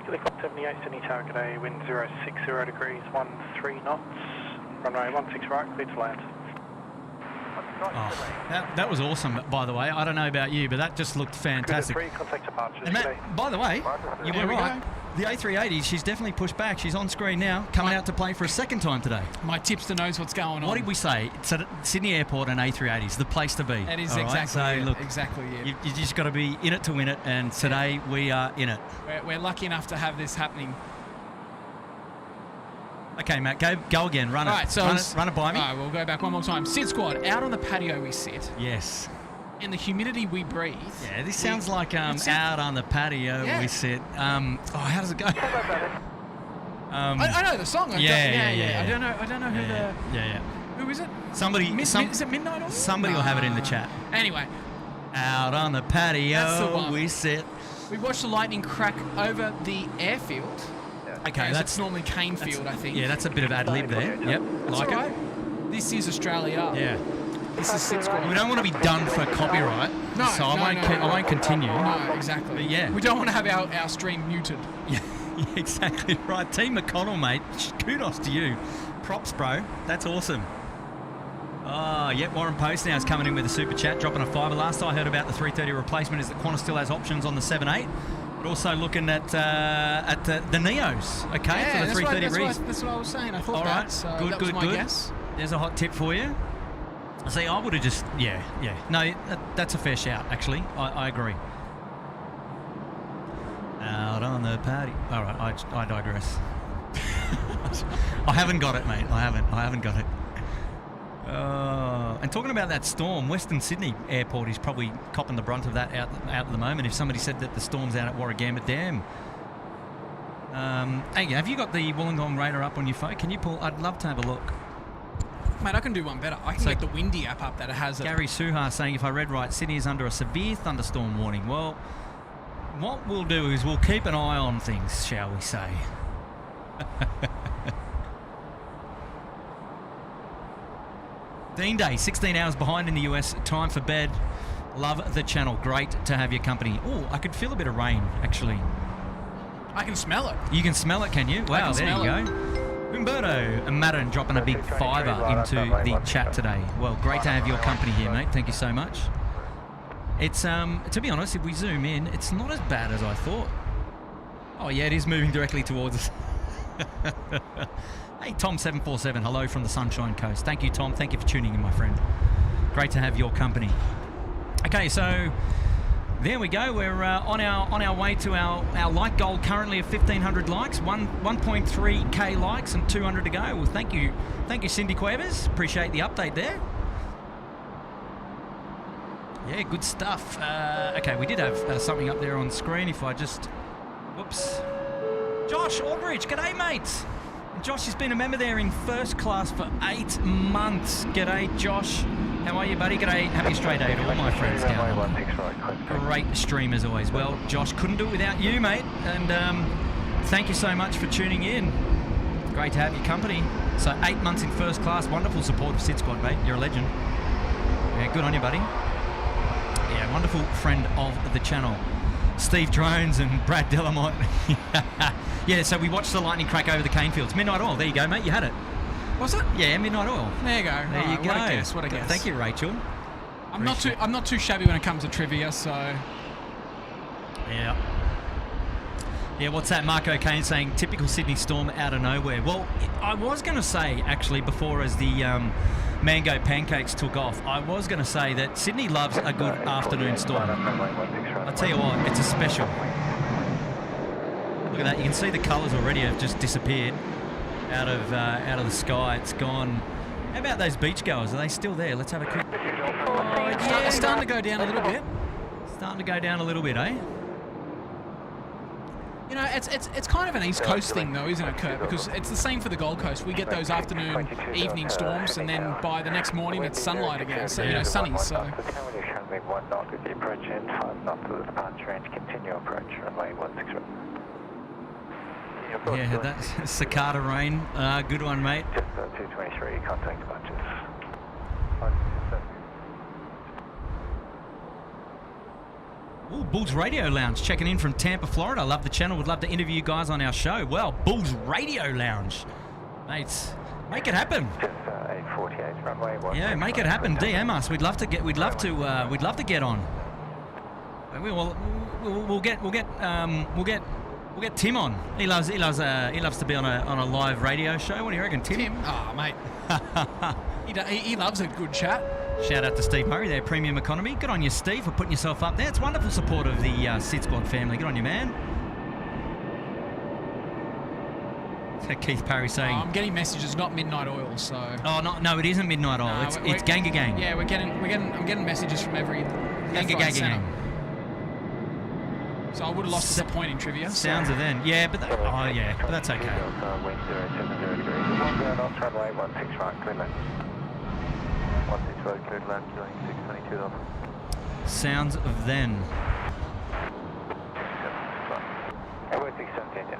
Helicopter 78, Sydney target A, wind 060 degrees, 13 knots, runway 16 right, clear to land. Oh, that was awesome, by the way. I don't know about you, but that just looked fantastic. 3, contact departures. And Matt, by the way, you were right. The A380, she's definitely pushed back. She's on screen now, coming out to play for a second time today. My tipster knows what's going on. What did we say? It's at Sydney Airport and A380 is the place to be. That is all exactly right? So, it. look, Exactly it. you just got to be in it to win it, and today we are in it. We're lucky enough to have this happening. Okay, Matt, go again. Run it. All right, so run it by me. All right, we'll go back one more time. SydSquad, out on the patio we sit. Yes. And the humidity we breathe. Yeah, this sounds like out on the patio we sit. How does it go? I know the song. Yeah. I don't know who Yeah. Who is it? Somebody. Is it Midnight Oil? Somebody will have it in the chat. Anyway, out on the patio That's the one. we sit. we watched the lightning crack over the airfield. Okay, that's normally Canefield, I think. Yeah, that's a bit of ad lib there. Yep, That's like all it. right. This is Australia. Yeah. This is SydSquad. We don't want to be done for copyright, No, so I won't continue. No, exactly. But yeah. We don't want to have our stream muted. Yeah, exactly right. Team McConnell, mate. Kudos to you. Props, bro. That's awesome. Oh, yep. Warren Post now is coming in with a super chat, dropping a $5. Last I heard about the 330 replacement is that Qantas still has options on the 7.8, but also looking at the Neos. Okay, Yeah, for the 330 that's what I was saying. I thought All that. right. So Good. that was my guess. There's a hot tip for you. See, I would have just, yeah. No, that's a fair shout, actually. I agree. Out on the patio. All right, I digress. I haven't got it, mate. I haven't got it. And talking about that storm, Western Sydney Airport is probably copping the brunt of that out at the moment. If somebody said that the storm's out at Warragamba Dam. Hey, have you got the Wollongong radar up on your phone? Can you pull? I'd love to have a look. Mate, I can do one better. I can get the Windy app up that has Gary Suha saying, if I read right, Sydney is under a severe thunderstorm warning. Well, what we'll do is we'll keep an eye on things, shall we say. Dean Day, 16 hours behind in the US. Time for bed. Love the channel. Great to have your company. Oh, I could feel a bit of rain, actually. I can smell it. You can smell it, can you? Wow, there you go. Humberto and Madden dropping a big fiver into the chat today. Well, great to have your company here, mate. Thank you so much. It's, to be honest, if we zoom in, it's not as bad as I thought. Oh, yeah, it is moving directly towards us. Hey, Tom747, hello from the Sunshine Coast. Thank you, Tom. Thank you for tuning in, my friend. Great to have your company. Okay, so there we go. We're on our way to our like goal currently of 1,500 likes, 1.3k likes and 200 to go. Well, thank you, Cindy Cuevas. Appreciate the update there. Yeah, good stuff. Okay, we did have something up there on screen. If I just, whoops. Josh Aldridge, g'day, mate. Josh has been a member there in first class for 8 months. G'day, Josh. How are you, buddy? G'day. Happy straight day to all my friends down there. Great stream as always. Well, Josh, couldn't do it without you, mate. And thank you so much for tuning in. Great to have your company. So 8 months in first class. Wonderful support of SydSquad, mate. You're a legend. Yeah, good on you, buddy. Yeah, wonderful friend of the channel. Steve Drones and Brad Delamont. Yeah, so we watched the lightning crack over the cane fields. Midnight Oil, there you go, mate, you had it. Was it? Yeah, Midnight Oil. There you go. There you go. What a guess, what a guess. Thank you, Rachel. I'm not too shabby when it comes to trivia, so... Yeah. Yeah, what's that? Marco Kane saying, typical Sydney storm out of nowhere. Well, I was going to say, actually, before as the mango pancakes took off, I was going to say that Sydney loves a good afternoon storm. I'll tell you what, it's a special. Look at that, you can see the colours already have just disappeared out of the sky. It's gone. How about those beachgoers? Are they still there? Let's have a quick... Oh, yeah. It's starting to go down a little bit. Starting to go down a little bit, eh? You know, it's kind of an East Coast thing though, isn't it, Kurt? Because it's the same for the Gold Coast. We get those afternoon, evening storms, and then by the next morning it's sunlight again. So, you know, sunny, so... Yeah, that's cicada rain. Good one, mate. Just 223, contact bunches. Ooh, Bulls Radio Lounge checking in from Tampa, Florida. Love the channel. Would love to interview you guys on our show. Well, Bulls Radio Lounge, mates, make it happen. Just 848 runway. Yeah, make it happen. DM us. We'd love to get on. We'll get Tim on. He loves to be on a live radio show. What do you reckon, Tim? Oh, mate. he loves a good chat. Shout out to Steve Murray there, Premium Economy. Good on you, Steve, for putting yourself up there. It's wonderful support of the SydSquad family. Good on you, man. Keith Parry saying... I'm getting messages, not Midnight Oil, so... Oh, no, it isn't Midnight Oil. No, it's Ganga Gang. Yeah, I'm getting messages from every... Ganga Gang. So I would have lost the point in trivia. Sounds of then. Yeah, but that's okay. Wind 070 degrees. 1 knots, runway 16 right, clear land. 16 road, cleared land, doing 622 knots. Sounds of then. Airway 617, yeah.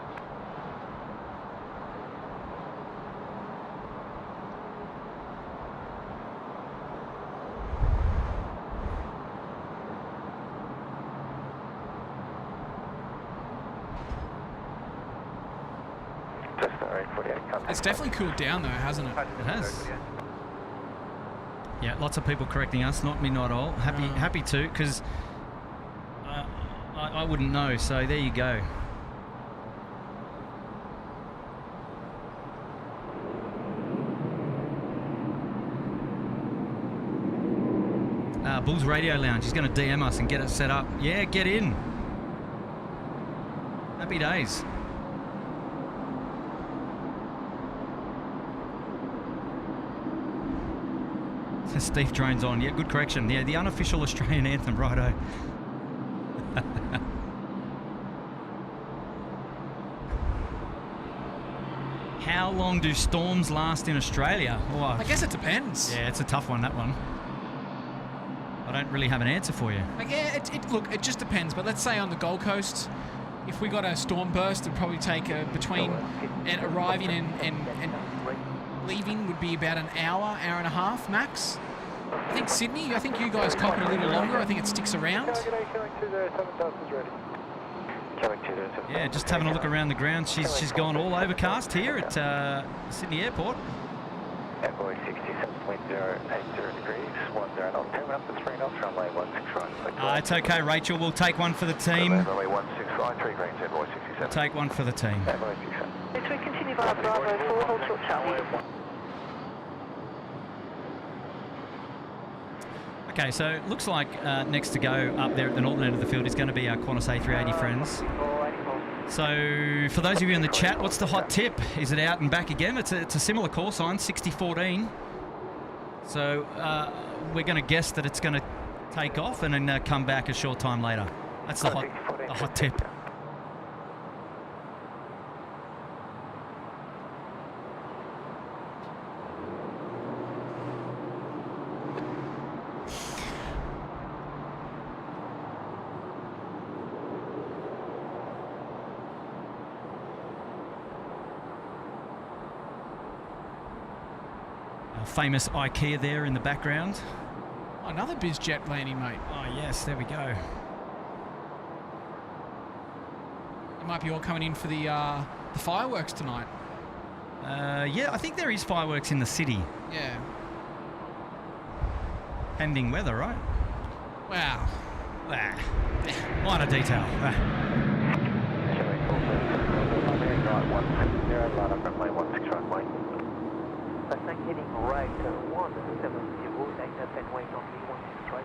It's definitely cooled down though, hasn't it? It has. Yeah, lots of people correcting us, not Midnight Oil. Happy to, because I wouldn't know, so there you go. Bulls Radio Lounge, he's going to DM us and get it set up. Yeah, get in. Happy days. Steve drones on. Yeah, good correction. Yeah, the unofficial Australian anthem, righto. How long do storms last in Australia? Oh, I guess it depends. yeah, it's a tough one, that one. I don't really have an answer for you. Like, yeah, look, it just depends. But let's say on the Gold Coast, if we got a storm burst, it'd probably take between and arriving and leaving would be about an hour and a half max. I think Sydney, I think you guys cop it a little longer. I think it sticks around. Yeah, just having a look around the ground. She's gone all overcast here at Sydney Airport. Airboy 67, wind 080 degrees, 10 knots, 10 up to 3 knots, runway 16 right. It's okay, Rachel. We'll take one for the team. Runway 16 right, 3 green, Airboy 67. We'll take one for the team. Airboy 67. Yes, we continue via Bravo 4, hold short Charlie. Okay, so it looks like next to go up there at the northern end of the field is going to be our Qantas A380 friends. So for those of you in the chat, what's the hot tip? Is it out and back again? It's a similar call sign, 6014. So we're going to guess that it's going to take off and then come back a short time later. That's the hot tip. Famous IKEA there in the background. Oh, another BizJet landing, mate. Oh yes, there we go. You might be all coming in for the fireworks tonight. Yeah, I think there is fireworks in the city. Yeah. Pending weather, right? Wow. Minor detail.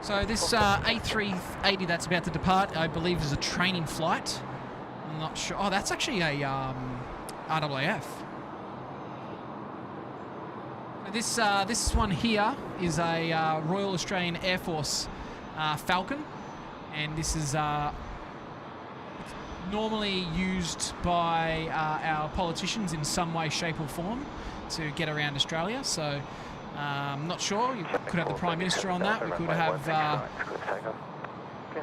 So this A380 that's about to depart, I believe, is a training flight. I'm not sure. Oh, that's actually a RAAF. This one here is a Royal Australian Air Force Falcon, and this is normally used by our politicians in some way, shape or form to get around Australia. So I'm not sure. You could have the Prime Minister on that. We could have...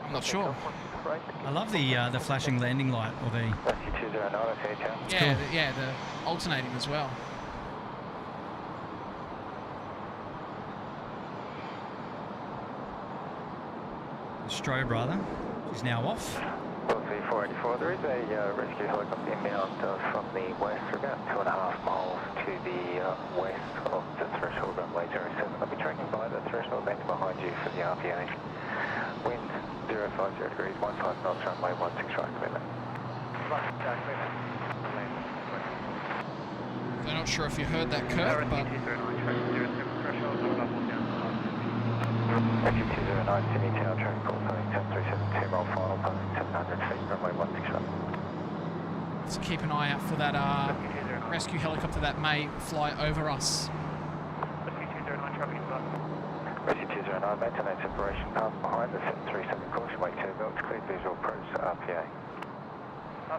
I'm not sure. I love the flashing landing light, or the... Yeah, yeah, the alternating as well. Strobe, rather. She's now off. 484, there is a rescue helicopter inbound from the west, about 2.5 miles to the west of the threshold runway 07. I'll be tracking by the threshold back behind you for the RPA. Wind 050 degrees, 15 knots, runway 16 right, clear. I'm not sure if you heard that, Kurt, but... 209, Sydney Tower, traffic call sign 10372, mile final, passing 700 feet, runway 16 right. So keep an eye out for that rescue helicopter that may fly over us. Rescue 209, maintain separation, path behind the 737, caution, wait 2 belts, cleared visual approach to RPA.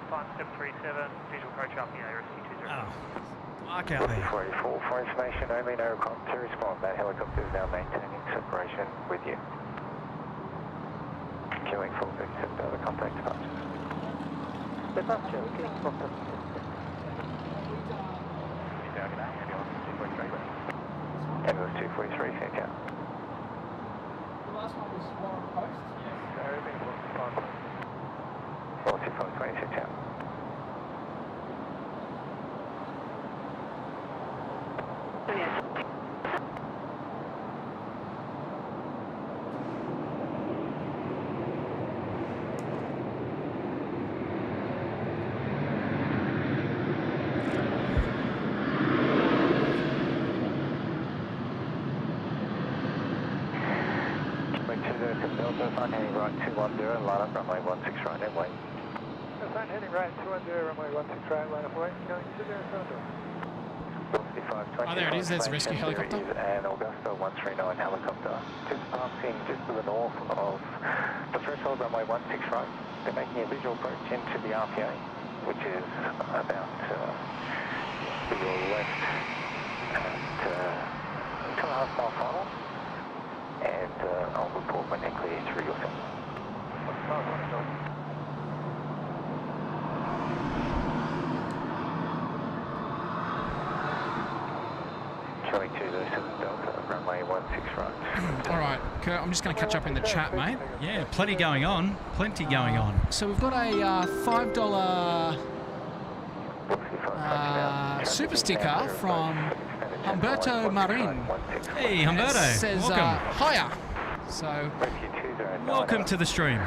Fine, 737, visual approach RPA, rescue 209. Oh, dark out there. 484, for information only, no requirement to respond. That helicopter is now maintaining separation with you. Queuing 437, other contact departures. Departure, getting contact. Ambulance 243, thank you. The last one was Warren Post. Well, 2520, thank you. Heading right 210, line up runway 16 right, that way. Heading right 210, runway 16 right, line up way. Going to 0 Toronto. 520. Oh, there it is. There's the rescue helicopter. And Augusta 139 helicopter. Just passing just to the north of the threshold runway 16 right. They're making a visual approach into the RPA, which is about to your left at 2.5 mile final. And I'll report when they're clear through your center. Showing 207 Delta, runway 16 right. All right, Kurt, I'm just going to catch up in the chat, mate. Yeah, plenty going on. Plenty going on. So we've got a $5 super sticker from Humberto Marin. Hey, Humberto. It says, welcome. hiya. So, Welcome to the stream.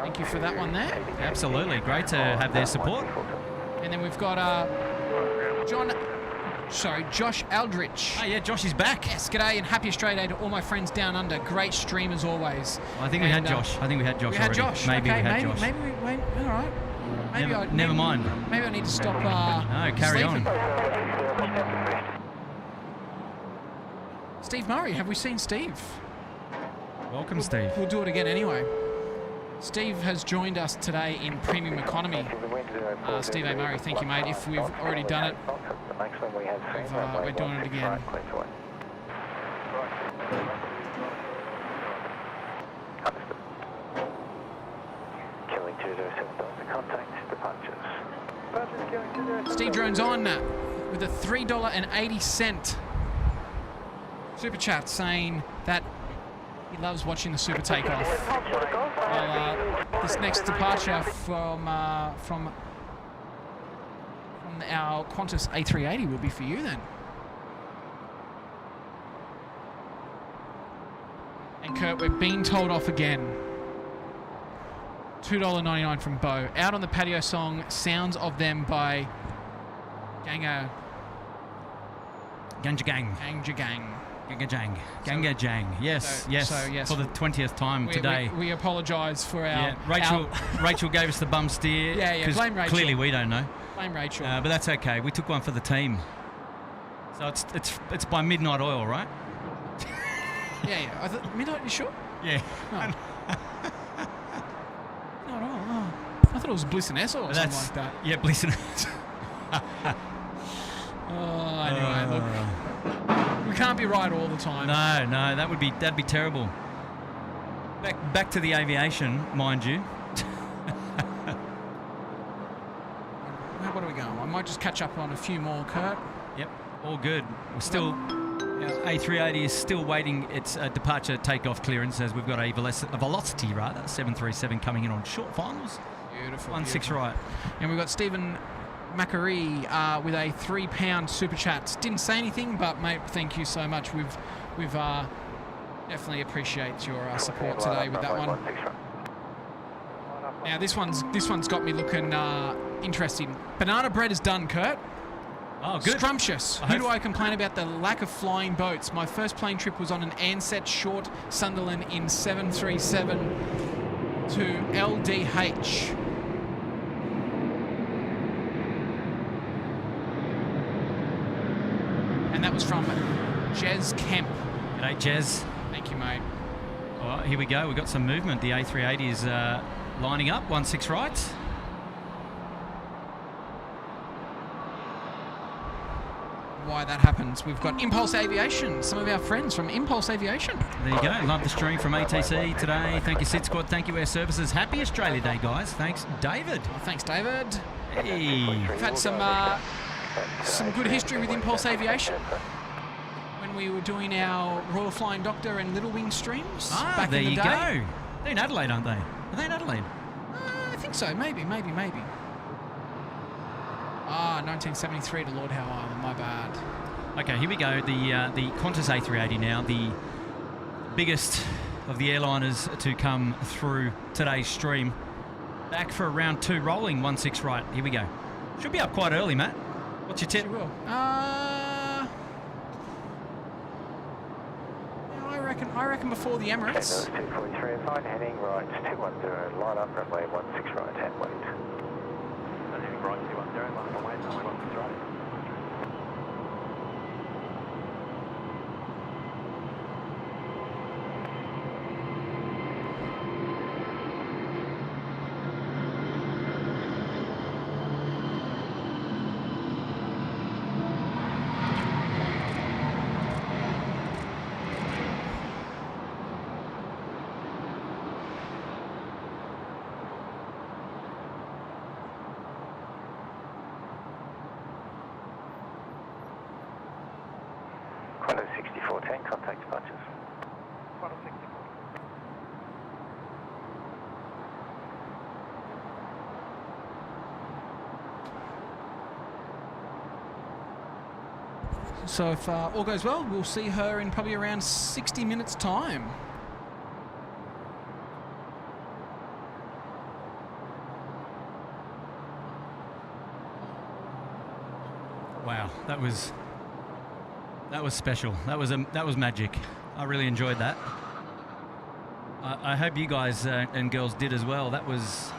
thank you for that one there. Absolutely. Great to have their support. And then we've got Josh Aldrich. Oh, yeah, Josh is back. Yes, g'day and happy Australia Day to all my friends down under. Great stream as always. Well, I think we had Josh. I think we had Josh We had already. Josh. Maybe okay, we had Josh. Maybe we wait. All right. Never mind. Maybe I need to stop. No, carry sleeping. on. Steve Murray, have we seen Steve? Welcome, Steve. We'll do it again anyway. Steve has joined us today in premium economy. Steve A. Murray, thank you, mate. If we've already done it, we're doing it again. Steve drones on with a $3.80 super chat saying that he loves watching the super takeoff. Well, this next departure from our Qantas A380 will be for you then. And Kurt, we're being told off again. $2.99 from Bo. Out on the Patio song, Sounds of Them by Ganga Gang. Gang. Ganga. Yes, yes. For the 20th time today. We apologise for our... Yeah, Rachel gave us the bum steer. Yeah, blame Rachel. Clearly we don't know. Blame Rachel. But that's okay. We took one for the team. So it's by Midnight Oil, right? Yeah. Midnight, you sure? Yeah. Oh. I thought it was Bliss and Essel or something like that. Yeah, Bliss and Anyway, look. We can't be right all the time. No, that'd be terrible. Back to the aviation, mind you. What are we going? I might just catch up on a few more, Kurt. Yep, all good. We're still... A380 is still waiting its departure takeoff clearance as we've got a velocity 737 coming in on short finals. Beautiful. 16 right. And we've got Stephen Macquarie with a £3 super chat. Didn't say anything, but mate, thank you so much. We've definitely appreciate your support today with that one. Now this one's got me looking interesting. Banana bread is done, Kurt. Oh, good. Scrumptious. Who do I complain about the lack of flying boats? My first plane trip was on an Ansett short Sunderland in 737 to LDH. And that was from Jez Kemp. G'day, Jez. Thank you, mate. All right, here we go. We've got some movement. The A380 is lining up, 16 right. Why that happens. We've got Impulse Aviation, some of our friends from Impulse Aviation. There you go. Love the stream from ATC today. Thank you, SydSquad. Thank you, Air Services. Happy Australia Day, guys. Thanks, David. Oh, thanks, David. Hey. We've had some good history with Impulse Aviation when we were doing our Royal Flying Doctor and Little Wing streams back there in the you day. go. They're in Adelaide, aren't they? Are they in Adelaide? I think so. Maybe. 1973 to Lord Howe Island. My bad. Okay, here we go. The Qantas A380 now, the biggest of the airliners to come through today's stream. Back for round 2, rolling 16 right. Here we go. Should be up quite early, Matt. What's your tip? She will. I reckon before the Emirates. 243 is fine, heading right 210, line up, runway 16 right, and wait. Heading right 210, line up, runway 16 right. Qantas 6410, contact departures. Qantas 64. So if all goes well, we'll see her in probably around 60 minutes' time. Wow, that was special. That was magic. I really enjoyed that. I hope you guys and girls did as well. That was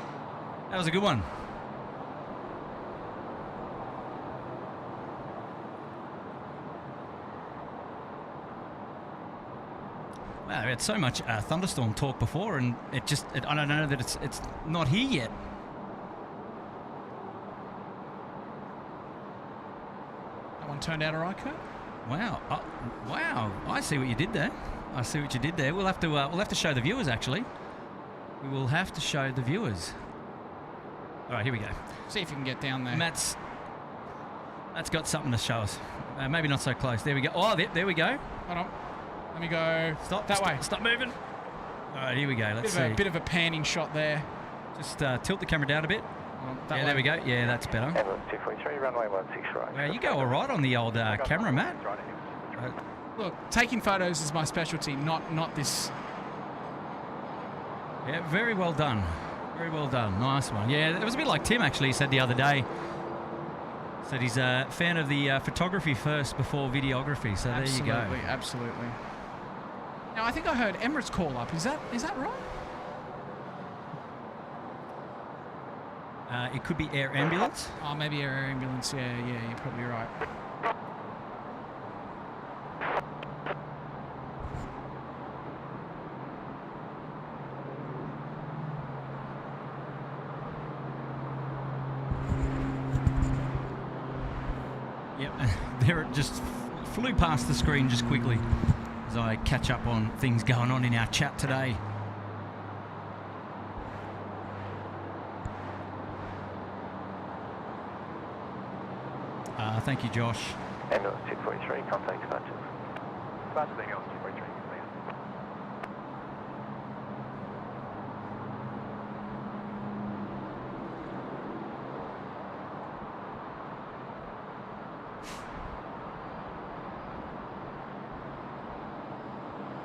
a good one. Wow, we had so much thunderstorm talk before, and I don't know that it's not here yet. That one turned out all right, Kurt? Wow, wow! I see what you did there. We'll have to show the viewers. Actually, we will have to show the viewers. All right, here we go. See if you can get down there. Matt's got something to show us. Maybe not so close. There we go. Oh, there we go. Hold on. Let me go way. Stop moving. All right, here we go. Let's see. A bit of a panning shot there. Just tilt the camera down a bit. Yeah, there we go. Yeah, that's better. Ambulance 243, runway 16 right. Wow, you go all right on the old camera, Matt. Look, taking photos is my specialty, not this. Yeah, very well done. Very well done. Nice one. Yeah, it was a bit like Tim actually said the other day. Said he's a fan of the photography first before videography. So there you go. Absolutely. Now I think I heard Emirates call up. Is that right? It could be air ambulance. Oh, maybe air ambulance. Yeah, you're probably right. Yep, there it just flew past the screen just quickly as I catch up on things going on in our chat today. Thank you, Josh. Ambulance 243, contact departures. Departure ambulance 243, clear.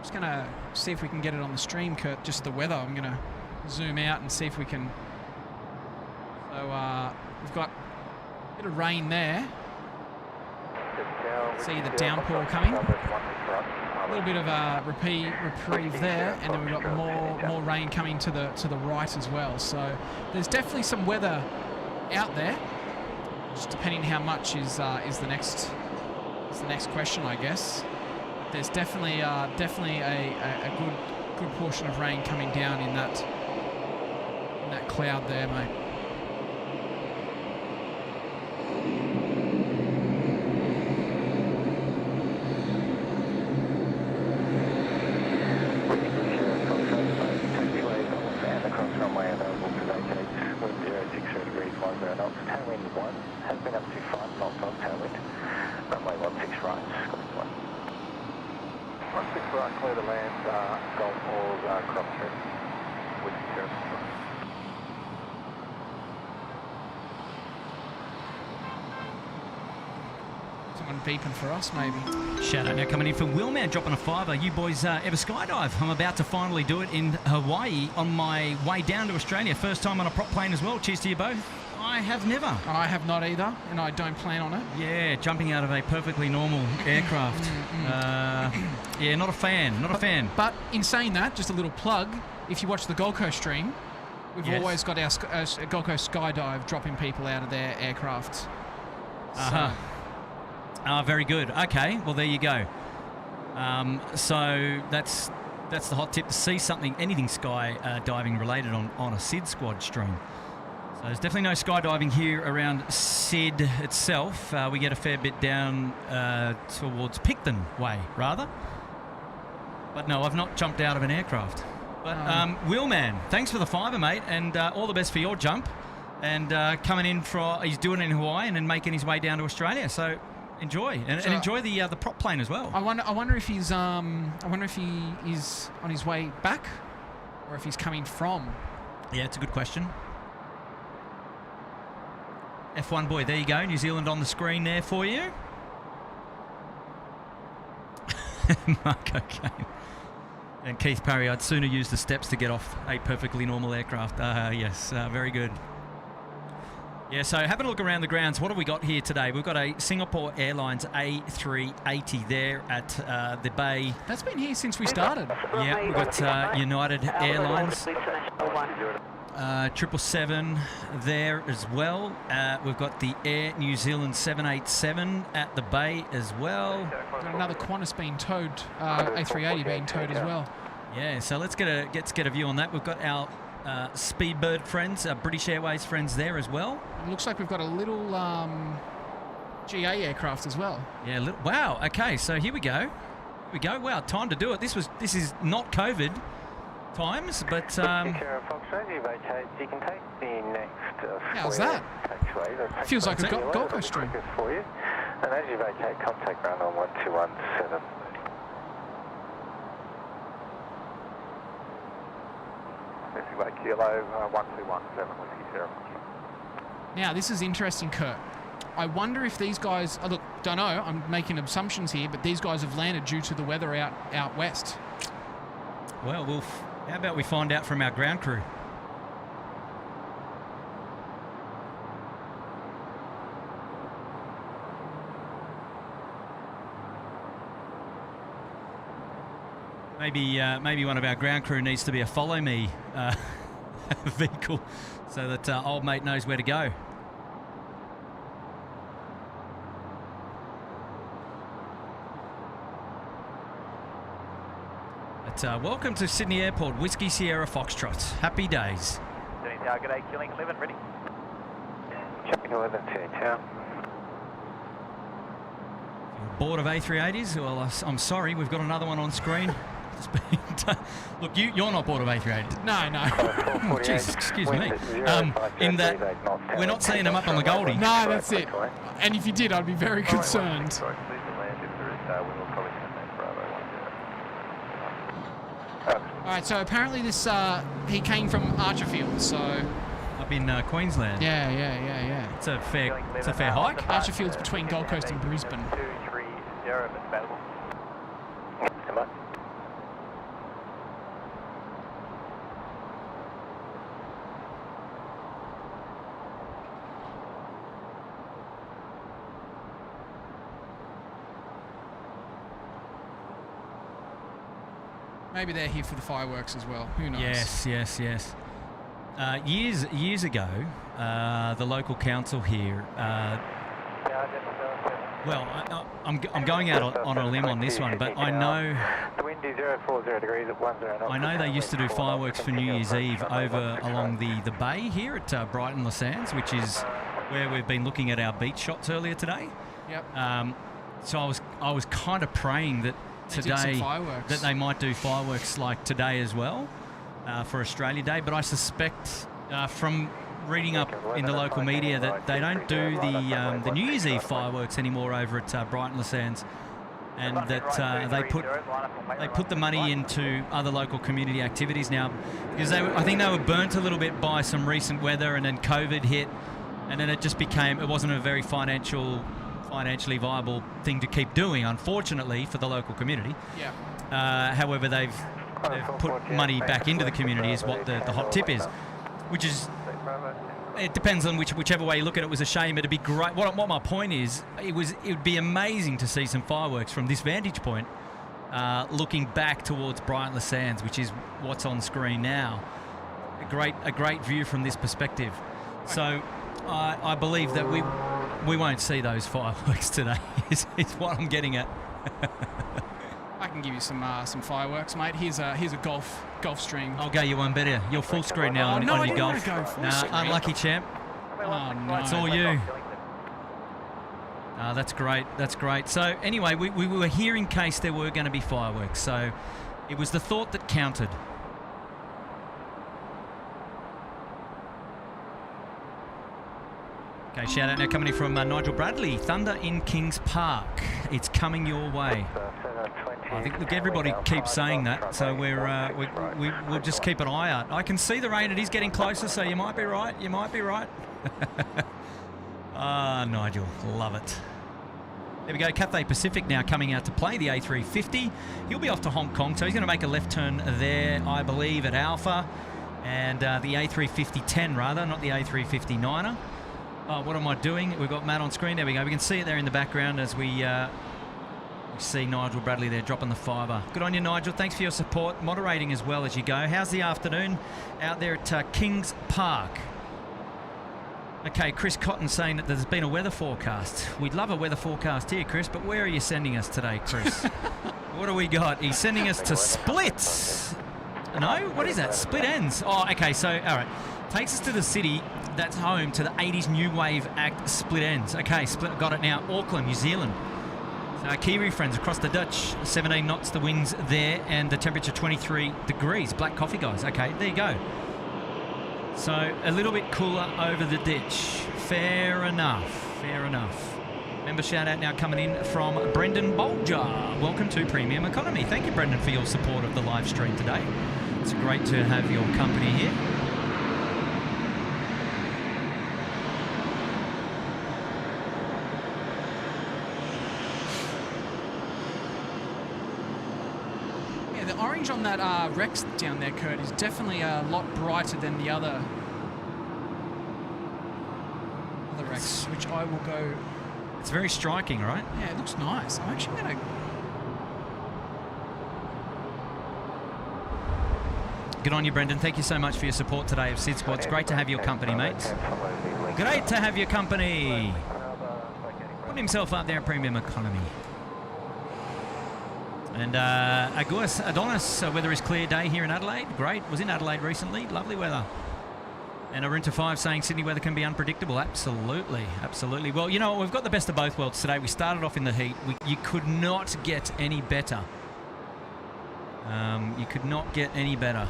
Just gonna see if we can get it on the stream, Kurt. Just the weather. I'm gonna zoom out and see if we can. So we've got a bit of rain there. See the downpour coming. A little bit of a reprieve there, and then we've got more rain coming to the right as well. So there's definitely some weather out there. Just depending how much is the next question, I guess. There's definitely a good portion of rain coming down in that cloud there, mate. Clear to land, Golf Falls, Crossford, with service. Someone beeping for us, maybe. Shout out now coming in from Willman, dropping a $5. You boys ever skydive? I'm about to finally do it in Hawaii on my way down to Australia. First time on a prop plane as well. Cheers to you both. I have never. I have not either, and I don't plan on it. Yeah, jumping out of a perfectly normal aircraft. Yeah, not a fan. But in saying that, just a little plug, if you watch the Gold Coast stream, we've always got our Gold Coast Skydive dropping people out of their aircraft. Very good. Okay, well there you go. So that's the hot tip, to see anything sky diving related on a SydSquad stream. So there's definitely no skydiving here around Syd itself. We get a fair bit down towards Picton Way, rather. But no, I've not jumped out of an aircraft. But Willman, thanks for the $5, mate, and all the best for your jump. And coming in he's doing it in Hawaii and then making his way down to Australia. So enjoy and enjoy the prop plane as well. I wonder if he's I wonder if he is on his way back, or if he's coming from. Yeah, it's a good question. F1 boy, there you go. New Zealand on the screen there for you. Mark, okay. And Keith Parry, I'd sooner use the steps to get off a perfectly normal aircraft. Yes, very good. Yeah, so having a look around the grounds, what have we got here today? We've got a Singapore Airlines A380 there at the bay. That's been here since we started. Yeah, we've got United Airlines. 777 there as well. We've got the Air New Zealand 787 at the bay as well. Got another Qantas being towed, A380 being towed as well. Yeah, so let's get a view on that. We've got our Speedbird friends, British Airways friends there as well. It looks like we've got a little GA aircraft as well. Yeah, wow. Okay, so here we go. Here we go. Wow, time to do it. This is not COVID times, but you can take the next how's that? taxiway. Feels like a Gold Coast stream. For you. And as you vacate, contact ground on 1217. Kilo 1217 Whiskey Sierra. Now, this is interesting, Kurt. I wonder if these guys... look, don't know, I'm making assumptions here, but these guys have landed due to the weather out west. Well, how about we find out from our ground crew? Maybe one of our ground crew needs to be a follow me vehicle so that old mate knows where to go. But welcome to Sydney Airport, Whiskey Sierra Foxtrot. Happy days. Target 8, killing 11, ready. Checking 11 to town. Board of A380s? Well, I'm sorry, we've got another one on screen. Look, you're not bored of A380. No. Jesus, excuse me. In that we're not seeing them up on the Goldie. No, that's it. And if you did, I'd be very concerned. Alright, so apparently this he came from Archerfield, so up in Queensland. Yeah. It's a fair hike. Archerfield's between Gold Coast and Brisbane. 230 if available. Maybe they're here for the fireworks as well. Who knows? Yes. Years ago, the local council here. Well, I'm going out on a limb on this one, but I know they used to do fireworks for New Year's Eve over along the bay here at Brighton Les Sands, which is where we've been looking at our beach shots earlier today. Yep. So I was kind of praying that today that they might do fireworks like today as well for Australia Day, but I suspect from reading up in the local media that they don't do the New Year's Eve fireworks anymore over at Brighton Les Sands, and that they put the money into other local community activities now, because I think they were burnt a little bit by some recent weather, and then COVID hit, and then it wasn't a very financially viable thing to keep doing, unfortunately, for the local community. Yeah. However, they've put money back into the community is what the hot tip is, which is, it depends on whichever way you look at it. It was a shame. It'd be great. What my point is, it would be amazing to see some fireworks from this vantage point, looking back towards Brighton Les Sands, which is what's on screen now. A great view from this perspective. So I believe that we won't see those fireworks today. is what I'm getting at. I can give you some fireworks, mate. Here's a golf stream. I'll go you one better. You're full screen now on your golf. Unlucky champ. Oh no! It's all you. That's great. So anyway, we were here in case there were going to be fireworks. So it was the thought that counted. Okay, shout out now coming in from Nigel Bradley. Thunder in Kings Park. It's coming your way. I think, look, everybody keeps saying that, so we'll just keep an eye out. I can see the rain. It is getting closer, so you might be right. You might be right. Ah, Nigel, love it. There we go. Cathay Pacific now coming out to play the A350. He'll be off to Hong Kong, so he's going to make a left turn there, I believe, at Alpha, and the A350-10 rather, not the A350-9er. Oh, what am I doing? We've got Matt on screen. There we go. We can see it there in the background as we see Nigel Bradley there dropping the fiver. Good on you, Nigel. Thanks for your support. Moderating as well as you go. How's the afternoon out there at Kings Park? Okay, Chris Cotton saying that there's been a weather forecast. We'd love a weather forecast here, Chris, but where are you sending us today, Chris? What do we got? He's sending us to Splits. No? What is that? Split Ends. Oh, okay, so, all right. Takes us to the city that's home to the 80s New Wave act Split Ends. Okay, got it now. Auckland, New Zealand. So our Kiwi friends across the Dutch, 17 knots the winds there, and the temperature 23 degrees. Black coffee, guys. Okay, there you go. So a little bit cooler over the ditch. Fair enough. Fair enough. Member shout out now coming in from Brendan Bolger. Welcome to Premium Economy. Thank you, Brendan, for your support of the live stream today. It's great to have your company here. On that Rex down there, Kurt, is definitely a lot brighter than the other Rex, which I will go. It's very striking, right? Yeah, it looks nice. I'm actually going to. Good on you, Brendan. Thank you so much for your support today of SydSquad. It's great to have your company, mates. Great to have your company. Putting himself up there at Premium Economy. And Adonis, weather is clear day here in Adelaide. Great. Was in Adelaide recently. Lovely weather. And Arunta 5 saying Sydney weather can be unpredictable. Absolutely. Absolutely. Well, you know what? We've got the best of both worlds today. We started off in the heat. You could not get any better. You could not get any better.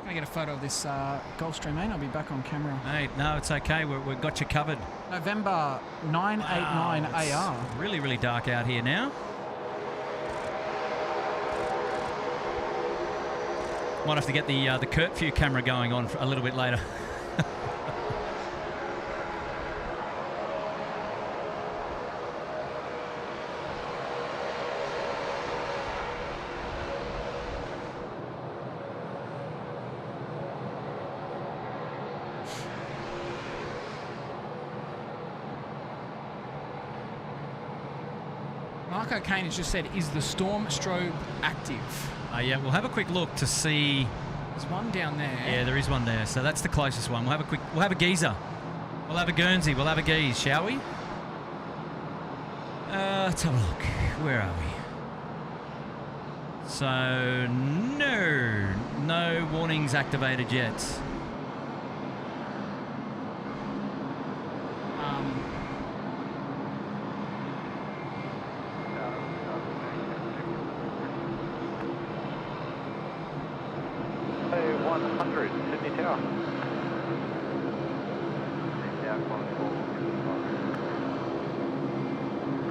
I get a photo of this Gulfstream, mate. I'll be back on camera. Hey, no, it's okay. We've got you covered. November 989 AR. Really, really dark out here now. Might have to get the curfew camera going on for a little bit later. Marco Kane has just said, is the storm strobe active? Yeah, we'll have a quick look to see. There's one down there. Yeah, there is one there. So that's the closest one. We'll have a geezer. We'll have a Guernsey. We'll have a geese, shall we? Let's have a look. Where are we? So no warnings activated yet.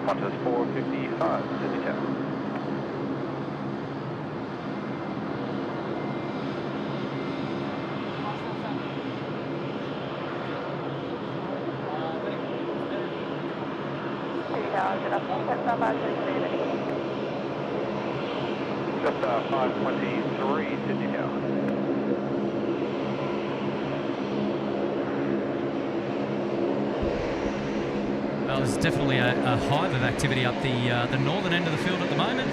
Qantas 455, Sydney Tower. Just 523, Sydney Tower. Well, there's definitely a hive of activity up the northern end of the field at the moment.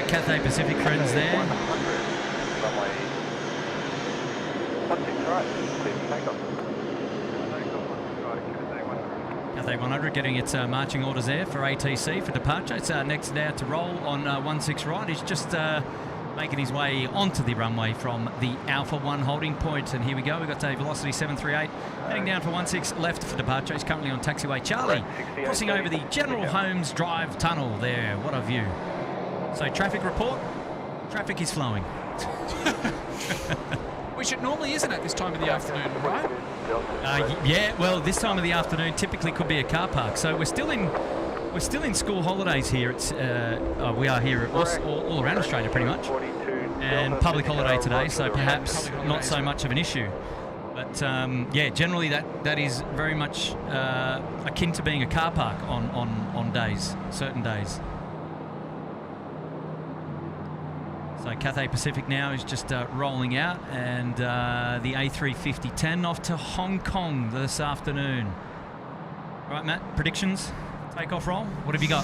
Cathay Pacific friends there. 100, runway 16 right, clear for takeoff. Cathay 100 getting its marching orders there for ATC for departure. It's next now to roll on 16 right. He's just making his way onto the runway from the Alpha 1 holding point. And here we go. We've got a Velocity 738 heading down for 16 left for departure. He's currently on taxiway Charlie, crossing over the General Holmes Drive tunnel there. What a view. So traffic report. Traffic is flowing. Which it normally isn't at this time of the afternoon, right? Yeah, well, this time of the afternoon typically could be a car park. So we're still in school holidays here. It's we are here all around Australia pretty much, and public holiday today, so perhaps not so much of an issue. But yeah, generally that is very much akin to being a car park on days, certain days. So Cathay Pacific now is just rolling out, and the A350-10 off to Hong Kong this afternoon. All right, Matt, predictions? Takeoff roll? What have you got?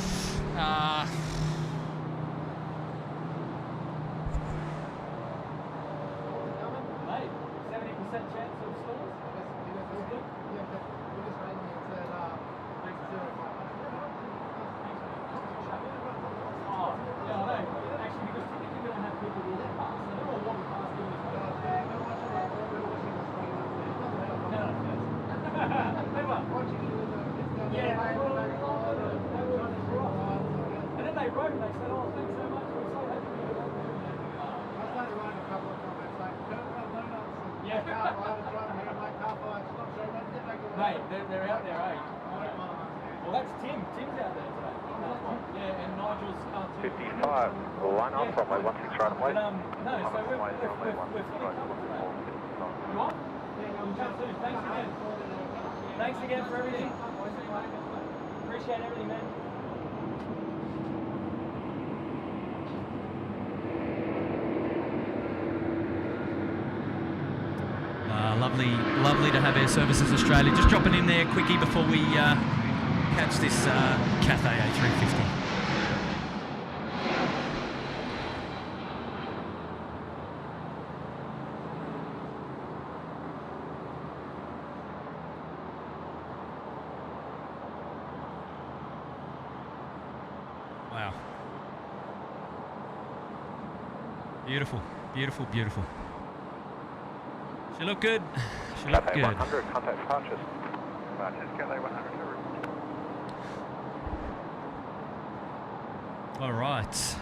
Hey, 70% chance of stalls? Oh, yeah, I know. Actually, because typically we don't have people walking past. So they're all walking past doing this. Yeah. And then they wrote and they said, oh, thanks so much. We're so happy to be here. Yeah. Mate, they're out there, eh? Well, that's Tim. Tim's out there today. Yeah, and Nigel's 55, line up, runway 16 right away. No, so we're fully covered today. You want? Chat soon. Thanks again. Thanks again for everything. Appreciate everything, man. Lovely to have Air Services Australia. Just dropping in there quickie before we catch this Cathay A350. Wow. Beautiful, beautiful, beautiful. She looked good. She looked Cathay good. 100, contact departures. Cathay 100. All right.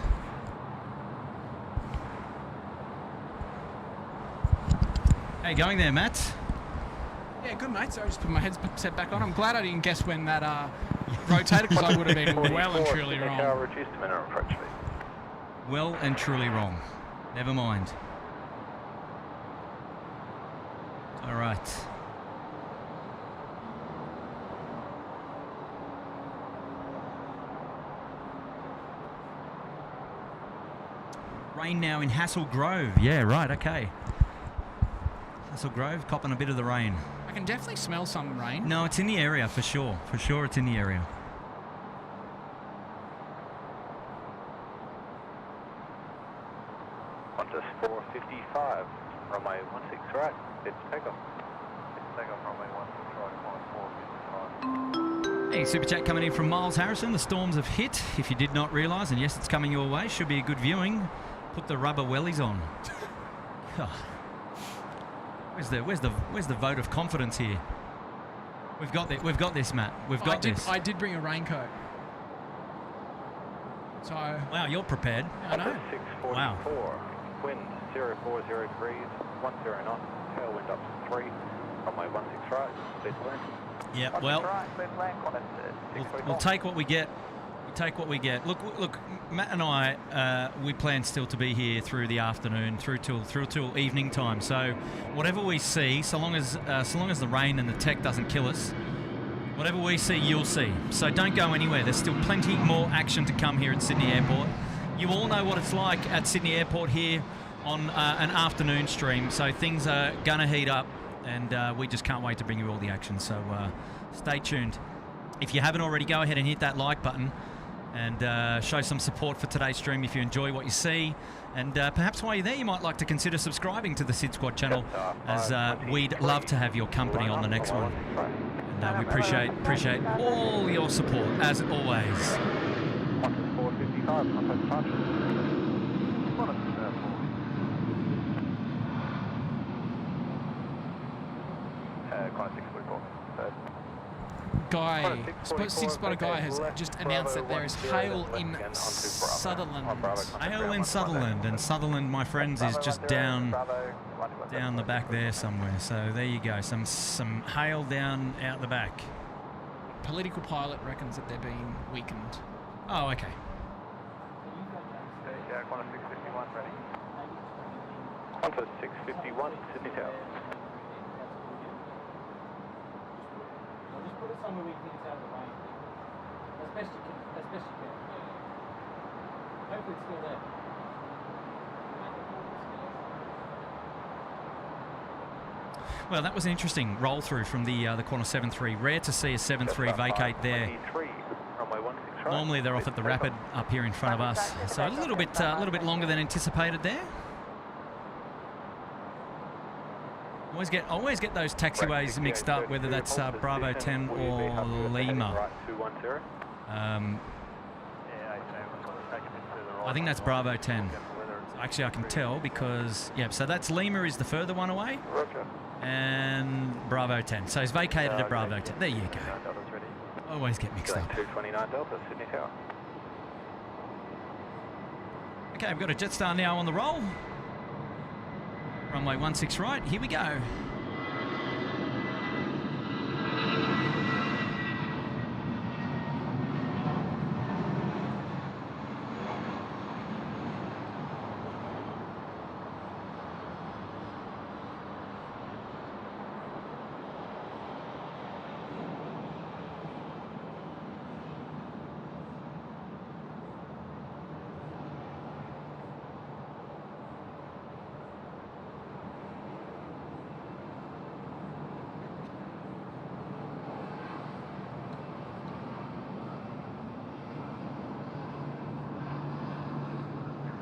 How you going there, Matt? Yeah, good, mate. So I just put my headset back on. I'm glad I didn't guess when that rotated, because I would have been well and truly wrong. Reduced to minimum approach speed. Well and truly wrong. Never mind. All right. Rain now in Hassel Grove. Yeah, right, okay. Hassel Grove, copping a bit of the rain. I can definitely smell some rain. No, it's in the area for sure. For sure it's in the area. Qantas 455, runway 16 right, it's takeoff. It's takeoff, runway 16 right, 455. Hey, super chat coming in from Miles Harrison. The storms have hit, if you did not realise, and yes, it's coming your way. Should be a good viewing. Put the rubber wellies on. God. Where's the vote of confidence here? We've got this, Matt. We've got this. I did bring a raincoat. So. Wow, you're prepared. I know. 644, Wow. wind 040 degrees, 10 knots, tailwind up to 3, runway 16 right, clear to land. Yeah, well, we'll take what we get. We take what we get. Look, Matt and I, we plan still to be here through the afternoon, through till evening time. So, whatever we see, so long as the rain and the tech doesn't kill us, whatever we see, you'll see. So don't go anywhere. There's still plenty more action to come here at Sydney Airport. You all know what it's like at Sydney Airport here on an afternoon stream. So things are gonna heat up, and we just can't wait to bring you all the action. So stay tuned. If you haven't already, go ahead and hit that like button and show some support for today's stream if you enjoy what you see. And perhaps while you're there, you might like to consider subscribing to the SydSquad channel, as we'd love to have your company on the next one. And we appreciate all your support, as always. Qantas 455, contact departure. Qantas guy, SydSquad guy has just announced that there is hail in Sutherland. Hail in Sutherland, and Sutherland, my friends, is just down the back there somewhere. So there you go, some hail down out the back. Political pilot reckons that they're being weakened. Oh, okay. Yeah, Qantas 651 ready. Qantas 651, Sydney Tower. Just put it somewhere where you think it's out of the way. As best you can. As best you can. Hopefully it's still there. Well, that was an interesting roll through from the Qantas 73. Rare to see a 73 vacate there. Normally they're off at the Rapid up here in front of us, so a little bit longer than anticipated there. Always get those taxiways mixed up, whether that's Bravo 10 or Lima. I think that's Bravo 10. Actually, I can tell because, yeah, so that's Lima is the further one away. And Bravo 10. So he's vacated at Bravo 10. There you go. Always get mixed up. 229 Delta, Sydney Tower. Okay, we've got a Jetstar now on the roll. Runway 16 right. Here we go.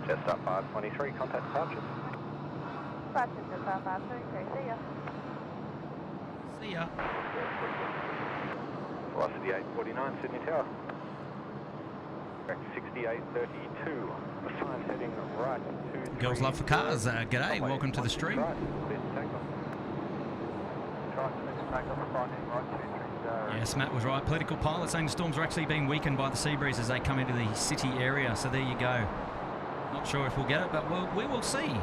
Jetstar 523, contact departures. Jetstar 523, see ya. See ya. Velocity 849, Sydney Tower. Correct 6832. The sign's heading right to... Girls Love for Cars. G'day, welcome to the stream. Right, clear to take off. Try to take off right in, right 230. Yes, Matt was right. Political pilot saying the storms are actually being weakened by the sea breeze as they come into the city area. So there you go. Not sure if we'll get it, but we will see.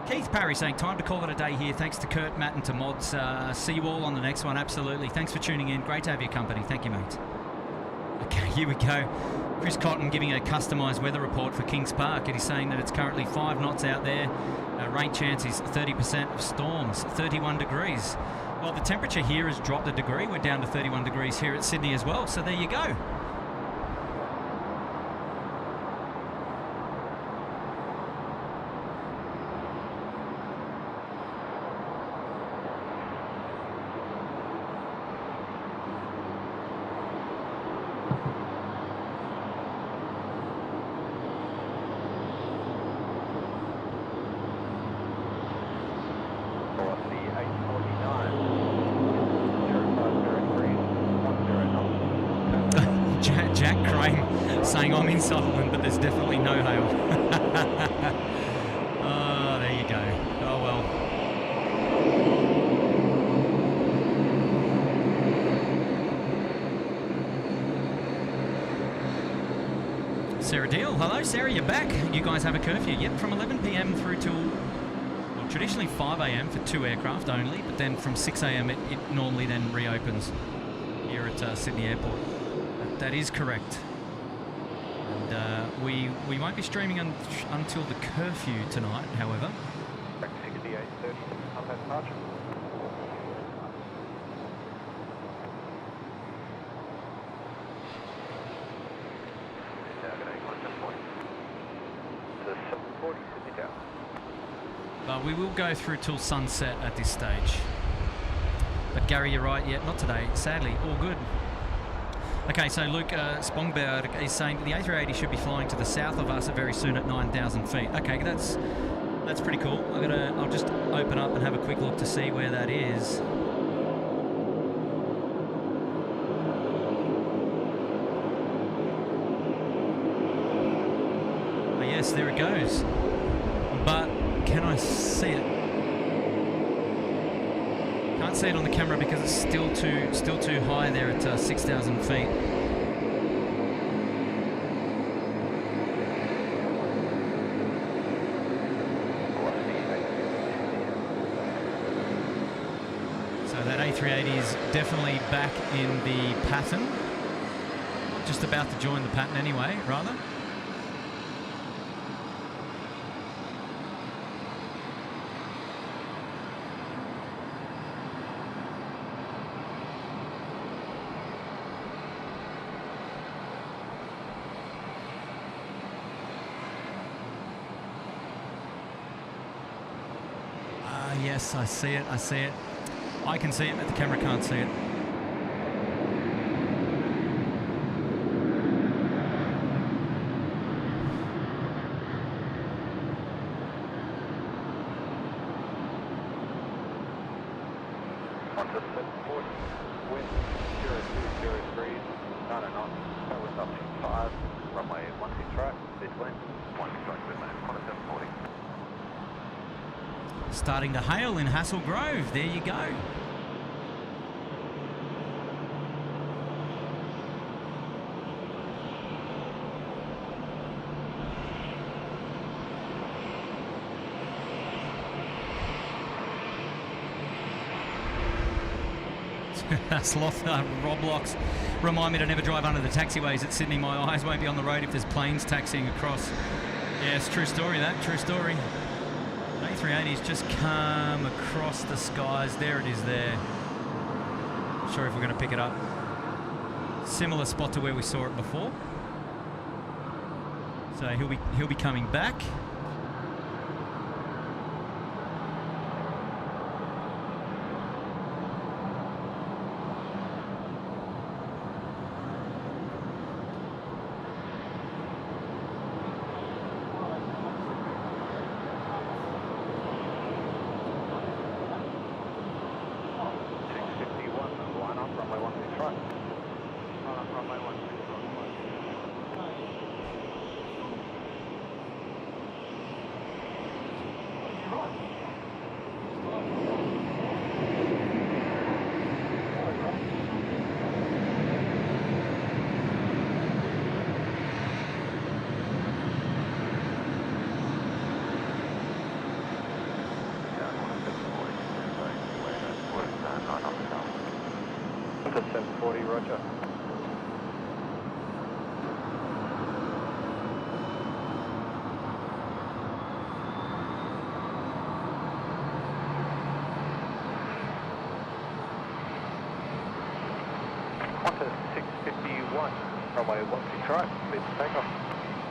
Keith Parry saying, time to call it a day here. Thanks to Kurt, Matt, and to Mods. See you all on the next one. Absolutely. Thanks for tuning in. Great to have your company. Thank you, mate. Okay, here we go. Chris Cotton giving a customised weather report for Kings Park. And he's saying that it's currently 5 knots out there. Rain chance is 30% of storms, 31 degrees. Well, the temperature here has dropped a degree. We're down to 31 degrees here at Sydney as well. So there you go. I'm in Sutherland, but there's definitely no hail. Oh, there you go. Oh, well. Sarah Deal. Hello, Sarah, you're back. You guys have a curfew. Yep, from 11 p.m. through till, well, traditionally 5 a.m. for 2 aircraft only, but then from 6 a.m. it normally then reopens here at Sydney Airport. That is correct. We won't be streaming until the curfew tonight, however. 6830, contact departure. To 740, Sydney Tower. But we will go through till sunset at this stage. But Gary, you're right. Yeah, not today. Sadly, all good. Okay, so Luke Spongberg is saying the A380 should be flying to the south of us very soon at 9,000 feet. Okay, that's pretty cool. I'll just open up and have a quick look to see where that is. Oh, yes, there it goes. But can I see it? Can't can't see it on the camera because it's still too high there at 6,000 feet. So that A380 is definitely back in the pattern. Just about to join the pattern anyway, rather. Yes, I see it, I see it. I can see it, but the camera can't see it. Qantas 740, wind 0203, 9 knots, wind up 5, runway 16 right, this wind, 16 right, good man, Qantas 740. Starting to hail in Hassel Grove. There you go. Sloth Roblox remind me to never drive under the taxiways at Sydney. My eyes won't be on the road if there's planes taxiing across. Yeah, it's true story, that. True story. A380's just come across the skies. There it is there. Not sure if we're going to pick it up. Similar spot to where we saw it before. So he'll be coming back. Qantas 740, roger. Qantas 651, runway 16 right, clear for takeoff.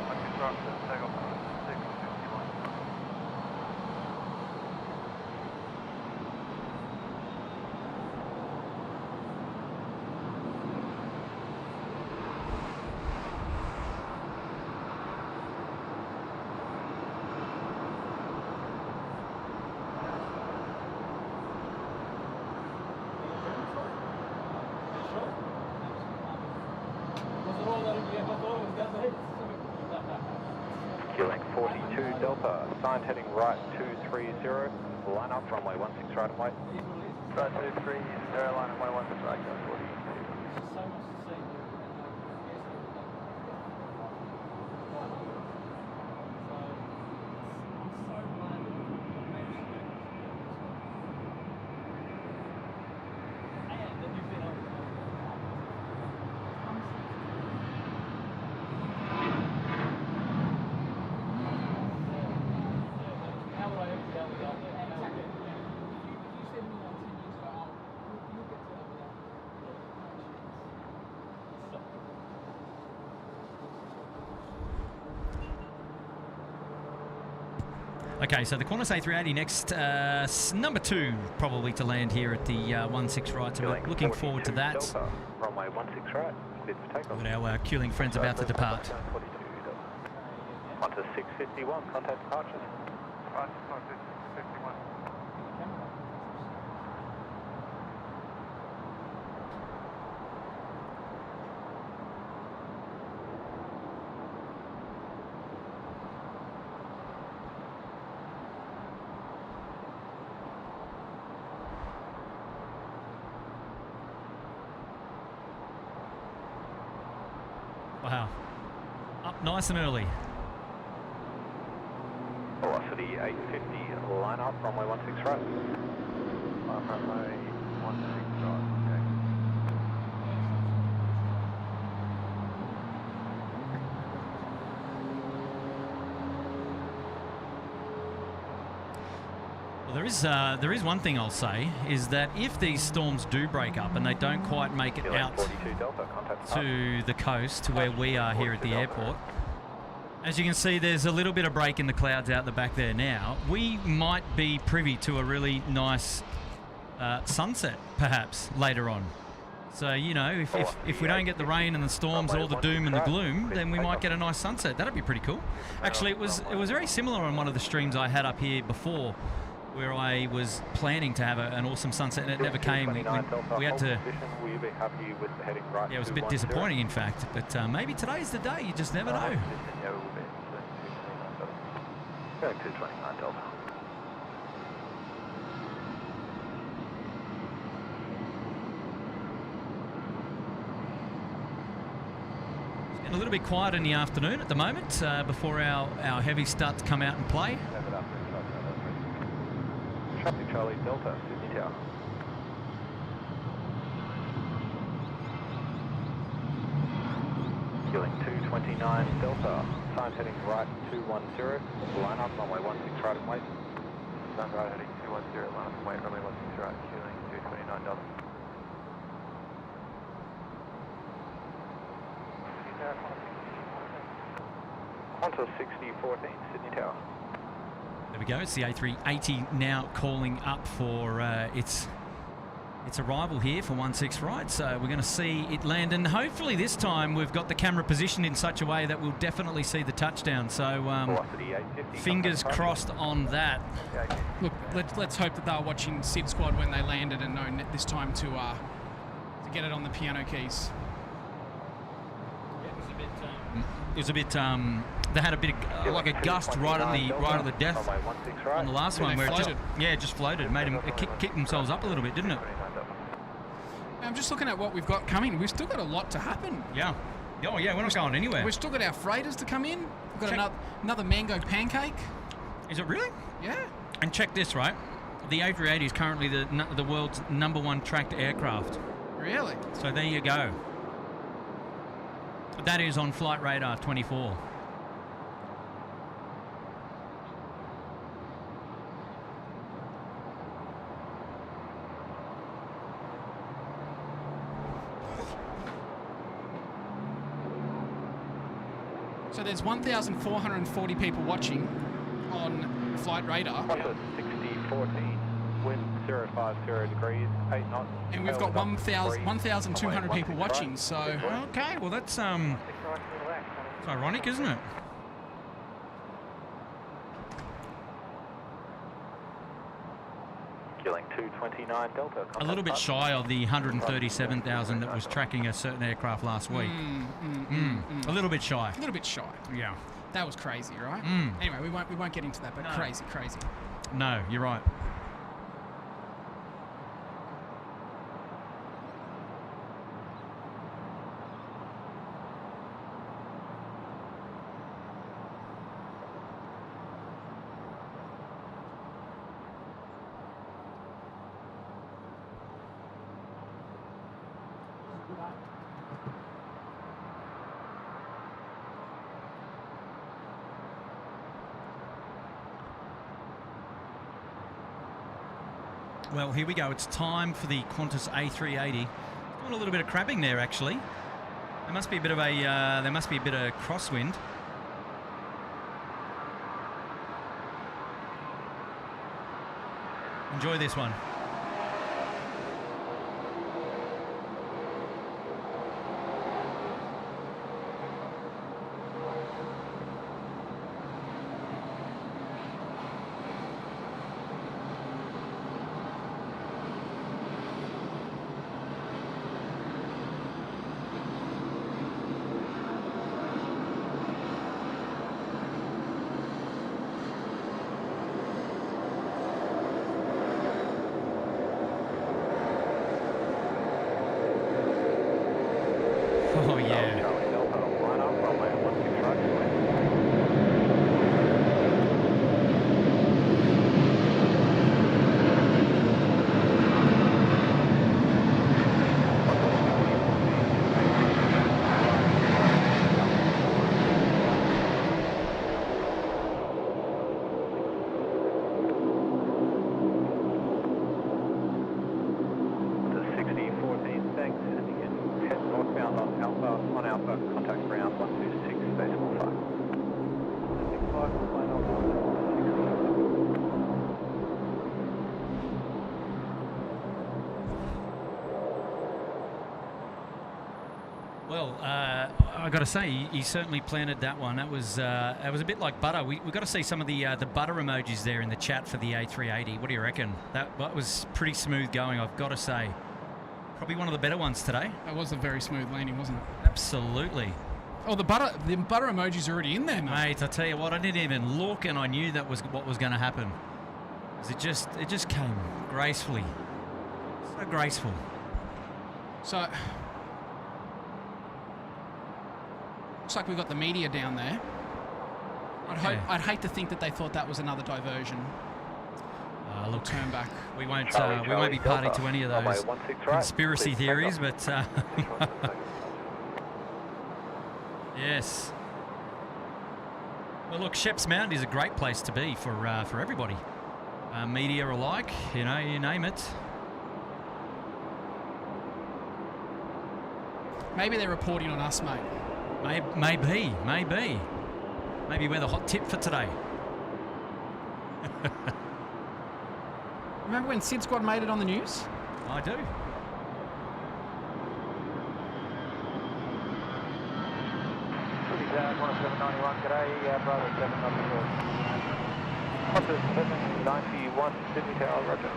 16 right, clear for takeoff, 651. Link 42 Delta, assigned heading right 230, line up runway 16 right and wait. Right 23, Airline and 116 right, 40. Okay, so the Qantas A380 next, number 2 probably to land here at the 16 right, so we're looking forward to that. Delta, runway 16 right, cleared for takeoff. With our queuing friends about to depart. Qantas 651, contact departures. Right, Qantas 651. Wow. Up nice and early. Velocity 850, line up, runway 16 right. Runway 16 right, okay. Well, there is one thing I'll say, is that if these storms do break up and they don't quite make it out 42 Delta, contact to the coast, to where we are here at the airport, as you can see, there's a little bit of break in the clouds out the back there now. We might be privy to a really nice sunset, perhaps, later on. So, you know, if we don't get the rain and the storms and all the doom and the gloom, then we might get a nice sunset. That'd be pretty cool. Actually, it was very similar on one of the streams I had up here before, where I was planning to have an awesome sunset, and it never came. We had to... Yeah, it was a bit disappointing, in fact. But maybe today's the day. You just never know. Going 229 Delta. It's getting a little bit quiet in the afternoon at the moment, before our heavy start to come out and play. Traffic Charlie Delta, Sydney Tower. Feeling 229 Delta, sign heading right 210, line up, runway 16 right and wait. Sign right heading 210, line up and wait, runway 16 right, feeling 229 Delta. Qantas 6014, Sydney Tower. There we go. It's the A380 now calling up for its arrival here for 16 right. So we're going to see it land, and hopefully this time we've got the camera positioned in such a way that we'll definitely see the touchdown. So fingers crossed on that. Look, let's hope that they were watching SydSquad when they landed and know this time to get it on the piano keys. It was a bit. They had a bit of, like a gust right at the death on the last one, where it just floated, made them kick themselves up a little bit, didn't it? I'm just looking at what we've got coming. We've still got a lot to happen. Yeah. Oh yeah, we're not going anywhere. We've still got our freighters to come in. We've got another mango pancake. Is it really? Yeah. And check this, right? The A380 is currently the world's #1 tracked aircraft. Really? So there you go. That is on Flight Radar 24. So there's 1,440 people watching on Flight Radar. Qantas 6014, wind 050 degrees, 8 knots. And we've got 1,200 people watching, so... Okay, well that's it's ironic, isn't it? Killing 229 Delta. A little bit shy of the 137,000 that was tracking a certain aircraft last week. A little bit shy. A little bit shy. Yeah. That was crazy, right? Anyway, we won't get into that, but crazy. No, you're right. Well, here we go. It's time for the Qantas A380. Doing a little bit of crabbing there, actually. There must be a bit of crosswind. Enjoy this one. Well, I got to say, he certainly planted that one. That was a bit like butter. We got to see some of the butter emojis there in the chat for the A380. What do you reckon? That was pretty smooth going, I've got to say. Probably one of the better ones today. That was a very smooth landing, wasn't it? Absolutely. Oh, the butter emoji's already in there, mate. I tell you what, I didn't even look, and I knew that was what was going to happen. 'Cause it just came gracefully, so graceful. So looks like we've got the media down there. I'd hate to think that they thought that was another diversion. Look, turn back. We won't be party to any of those conspiracy theories, but yes. Well, look, Sheps Mound is a great place to be for everybody, media alike. You know, you name it. Maybe they're reporting on us, mate. Maybe we're the hot tip for today. Remember when SydSquad made it on the news? I do. Qantas 791, g'day, Bravo 7 Qantas 791, Sydney Tower, roger.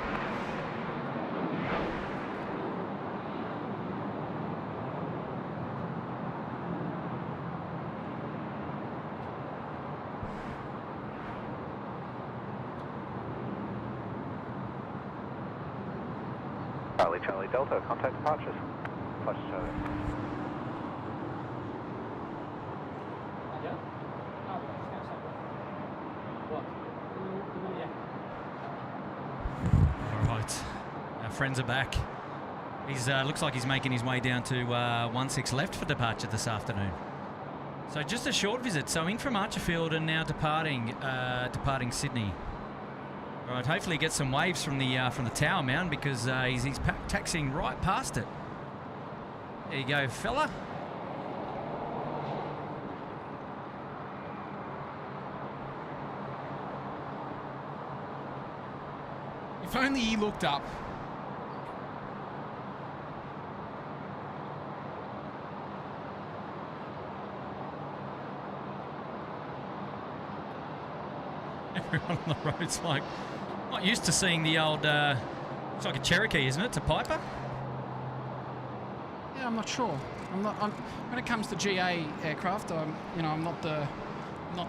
Charlie Delta, contact departures. Departure Charlie. All right, our friends are back. He's looks like he's making his way down to 16 left for departure this afternoon. So just a short visit. So in from Archerfield and now departing Sydney. All right, hopefully get some waves from the tower mound, because he's taxiing right past it. There you go, fella. If only he looked up. Everyone on the road's like, not used to seeing the old, it's like a Cherokee, isn't it? It's a Piper. Yeah, I'm not sure. When it comes to GA aircraft, I'm not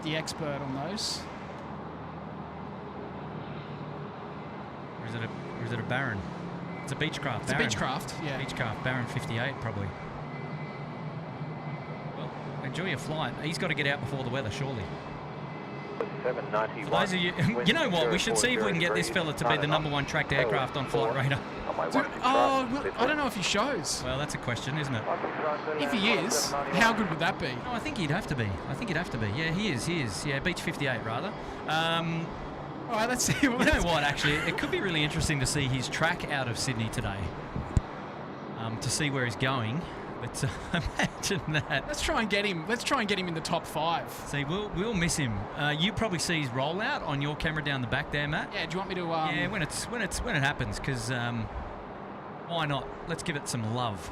the expert on those. Or is it a Baron? It's a Beechcraft. It's a Beechcraft, yeah. Beechcraft, Baron 58 probably. Well, enjoy your flight. He's got to get out before the weather, surely. 791. For those of you, you know what? We should see if we can get this fella to be the #1 tracked aircraft on Flight Radar. I don't know if he shows. Well, that's a question, isn't it? If he is, how good would that be? No, I think he'd have to be. Yeah, he is. Yeah, Beach 58 rather. All right, let's see. You know what? Actually, it could be really interesting to see his track out of Sydney today. To see where he's going. But imagine that. Let's try and get him in the top 5. See, we'll miss him. You probably see his rollout on your camera down the back there, Matt. Yeah. Do you want me to? Yeah, when it happens, because why not? Let's give it some love.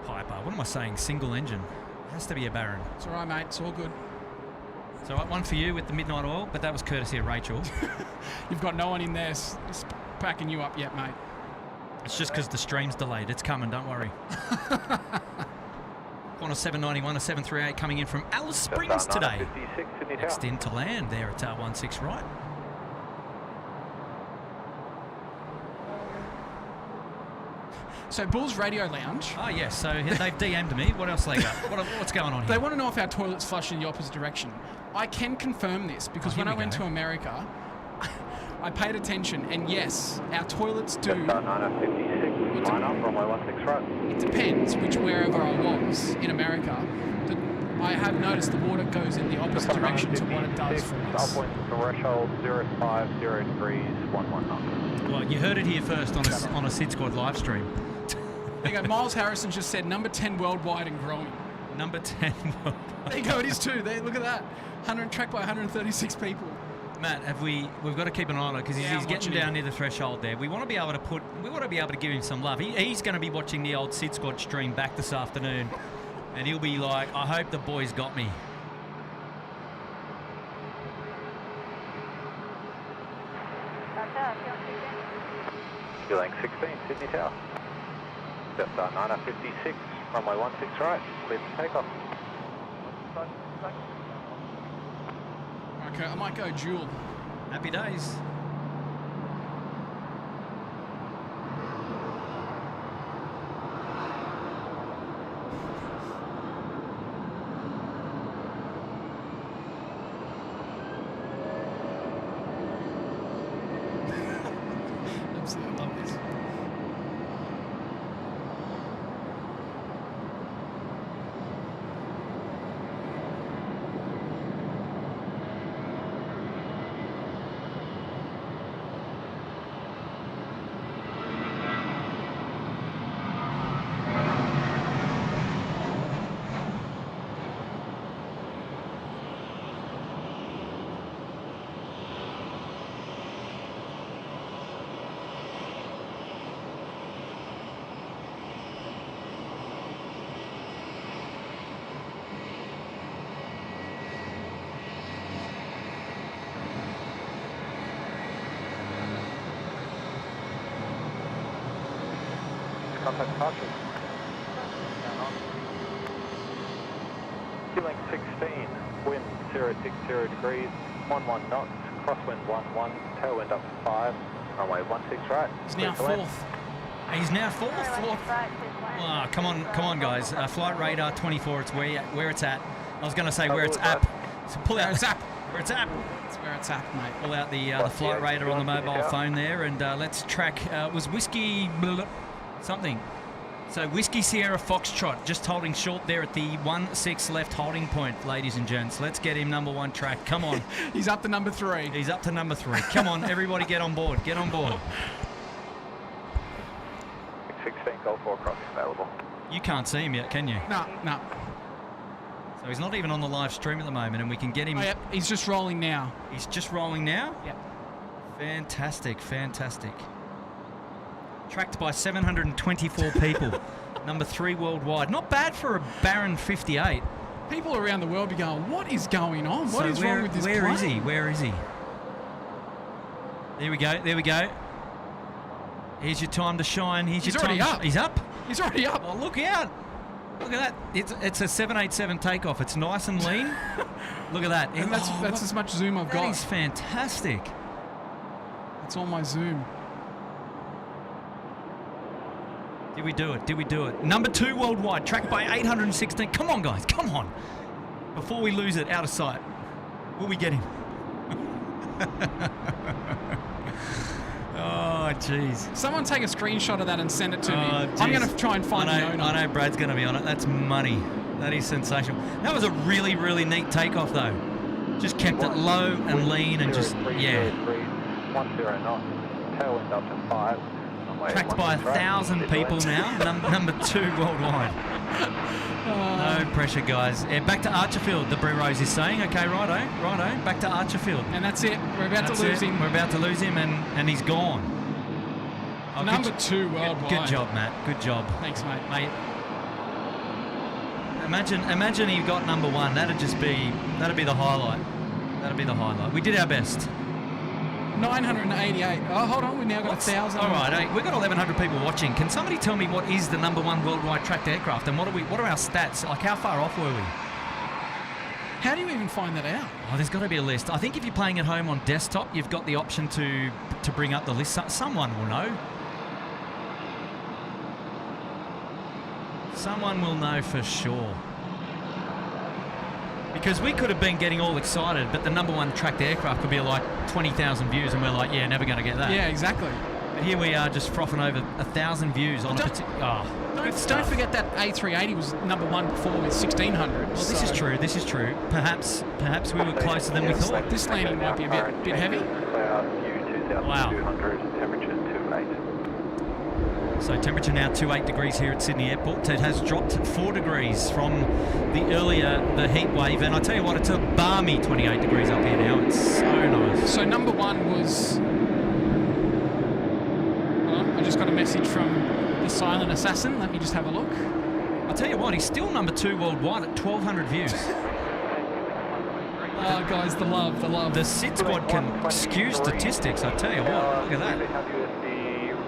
Piper. What am I saying? Single engine. Has to be a Baron. It's all right, mate. It's all good. So one for you with the midnight oil, but that was courtesy of Rachel. You've got no one in there packing you up yet, mate. It's just because the stream's delayed. It's coming, don't worry. Qantas 791, a 738 coming in from Alice Springs today. Next in to land there at 16 right. So Bull's Radio Lounge. Oh yes, so they've DM'd me. What else they got? What's going on here? They want to know if our toilets flush in the opposite direction. I can confirm this because when I went to America, I paid attention, and yes, our toilets do. Line up, runway 16 right. It depends wherever I was in America. I have noticed the water goes in the opposite direction to what it does for us. Point threshold 050 degrees 11 knots. Well, you heard it here first on a SydSquad live stream. There you go. Miles Harrison just said number 10 worldwide and growing. Number 10. There you go. It is too. There, look at that. 100 tracked by 136 people. Matt, we've got to keep an eye on it because he's getting down near the threshold there. We want to be able to give him some love. He's going to be watching the old SydSquad stream back this afternoon, and he'll be like, I hope the boys got me. Fueling 16, Sydney Tower. Jetstar 956, runway 16 right, clear for takeoff. Okay, I might go dual. Happy days. Absolutely love this. Contact departure. Fueling 16, wind 060 degrees, 11 knots, crosswind 11, tailwind up to 5, runway 16 right. He's now clear to land. fourth. He's now fourth. Oh, come on, guys. Flight radar 24. It's where it's at. I was going to say where it's at. So pull out. Where it's at. That's where it's at, mate. Pull out the flight radar on the mobile phone there, and let's track. Was whiskey something? So Whiskey Sierra Foxtrot just holding short there at the 16 left holding point, ladies and gents. Let's get him number one track. Come on. He's up to number 3. He's up to number 3. Come on, everybody, get on board. Get on board. 16 Golf 4 crossing available. You can't see him yet, can you? No. So he's not even on the live stream at the moment, and we can get him. Oh, yep. He's just rolling now. He's just rolling now? Yep. Fantastic. Tracked by 724 people. Number 3 worldwide. Not bad for a barren 58. People around the world be going, what is going on? What is wrong with this plane? Where is he? There we go. Here's your time to shine. He's already up. He's up? He's already up. Oh, look out. Look at that. It's a 787 takeoff. It's nice and lean. Look at that. And that's as much zoom I've got. That is fantastic. It's all my zoom. Did we do it? Number 2 worldwide, tracked by 816. Come on, guys, come on. Before we lose it out of sight. Will we get him? Oh, jeez. Someone take a screenshot of that and send it to me. I'm going to try and find the owner. I know Brad's going to be on it. That's money. That is sensational. That was a really, really neat takeoff, though. Just kept it low and lean and just, yeah. 10 knots, tailwind up to 5. Tracked by 1,000 people now. Number 2 worldwide. No pressure, guys. Yeah, back to Archerfield, the Brew Rose is saying. Okay, righto. Back to Archerfield. And that's it. We're about to lose him. We're about to lose him, and he's gone. Oh, Number 2 worldwide. Good job, Matt. Good job. Thanks, mate. Imagine he got number 1. That'd be the highlight. We did our best. 988. Oh, hold on. We now got 1,000. All right, we've got 1,100 people watching. Can somebody tell me what is the number 1 worldwide tracked aircraft, and what are our stats? Like, how far off were we? How do you even find that out? Oh, there's got to be a list. I think if you're playing at home on desktop, you've got the option to bring up the list. Someone will know. Someone will know for sure. Because we could have been getting all excited, but the number 1 tracked aircraft could be like 20,000 views, and we're like, yeah, never going to get that. Yeah, exactly. But here we are, just frothing over 1,000 views on a particular. Don't forget that A380 was number 1 before with 1,600. Well, this is true. Perhaps we were closer than we thought. This landing might be a bit heavy. Wow. 2,200, temperature 28. So temperature now 28 degrees here at Sydney Airport. It has dropped 4 degrees from the heat wave, and I tell you what, it's a balmy 28 degrees up here now. It's so nice. So number one was... I just got a message from the silent assassin. Let me just have a look. I tell you what, he's still number 2 worldwide at 1,200 views. Oh, guys, the love. The SydSquad can skew statistics, I tell you what. Look at that.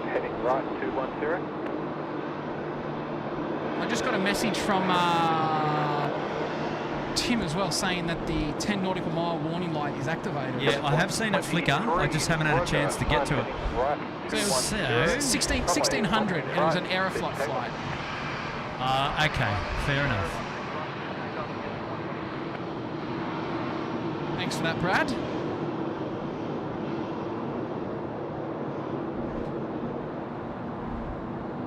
Heading right 210. I just got a message from Tim as well, saying that the 10 nautical mile warning light is activated. Yeah, I have seen it flicker. I just haven't had a chance to get to it. So it was 1600, and it was an Aeroflot flight. Okay, fair enough. Thanks for that, Brad.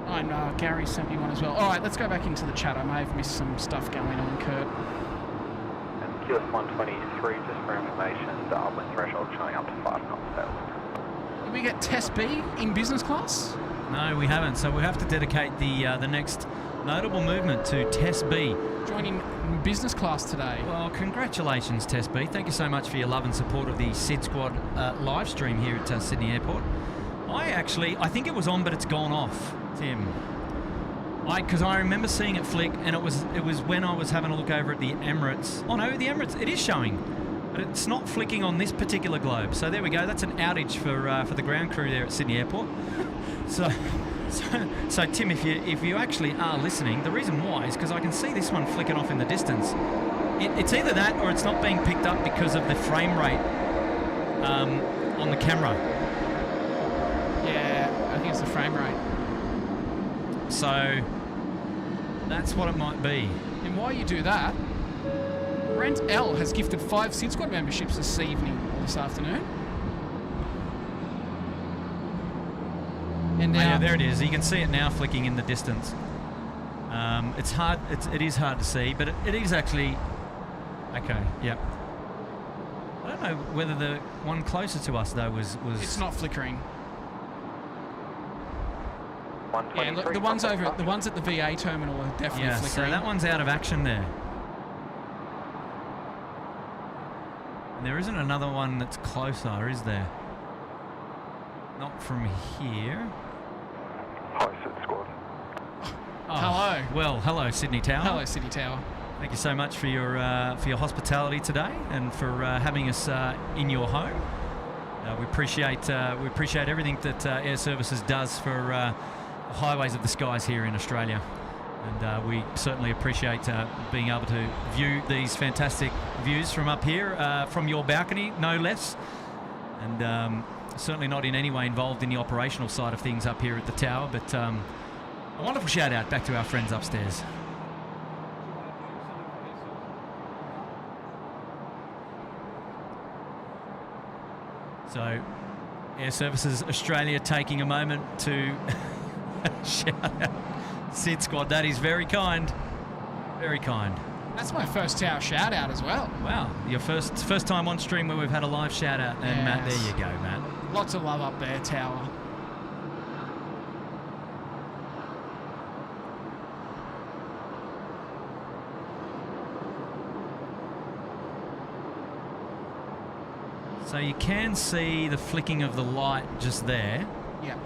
And Gary sent me one as well. All right, let's go back into the chat. I may have missed some stuff going on, Kurt. And QS 123, just for information, the upwind threshold showing up to 5 knots tailwind. Did we get Test B in business class? No, we haven't. So we have to dedicate the next notable movement to Test B. Joining business class today. Well, congratulations, Test B. Thank you so much for your love and support of the SydSquad live stream here at Sydney Airport. I think it was on, but it's gone off, Tim. Because I remember seeing it flick, and it was when I was having a look over at the Emirates. Oh no, the Emirates, it is showing, but it's not flicking on this particular globe. So there we go. That's an outage for the ground crew there at Sydney Airport. So Tim, if you actually are listening, the reason why is because I can see this one flicking off in the distance. It's either that or it's not being picked up because of the frame rate on the camera. Yeah, I think it's the frame rate. So that's what it might be. And while you do that, Brent L has gifted 5 SydSquad memberships this afternoon. And now, yeah, there it is. You can see it now flicking in the distance. It's hard. It is hard to see, but it is actually okay. Yep. I don't know whether the one closer to us though was. It's not flickering. Yeah, look, the ones at the VA terminal are definitely flickering. So that one's out of action there. And there isn't another one that's closer, is there? Not from here. Hi, SydSquad. Oh, hello. Well, hello, Sydney Tower. Hello, Sydney Tower. Thank you so much for your hospitality today and for having us in your home. We appreciate everything that Air Services does for highways of the skies here in Australia, and we certainly appreciate being able to view these fantastic views from up here, from your balcony, no less, and certainly not in any way involved in the operational side of things up here at the tower, but a wonderful shout out back to our friends upstairs. So Air Services Australia taking a moment to shout out SydSquad. That is very kind. Very kind. That's my first tower shout out as well. Wow, your first time on stream where we've had a live shout out. And yes. Matt, there you go, Matt. Lots of love up there, tower. So you can see the flicking of the light just there. Yeah.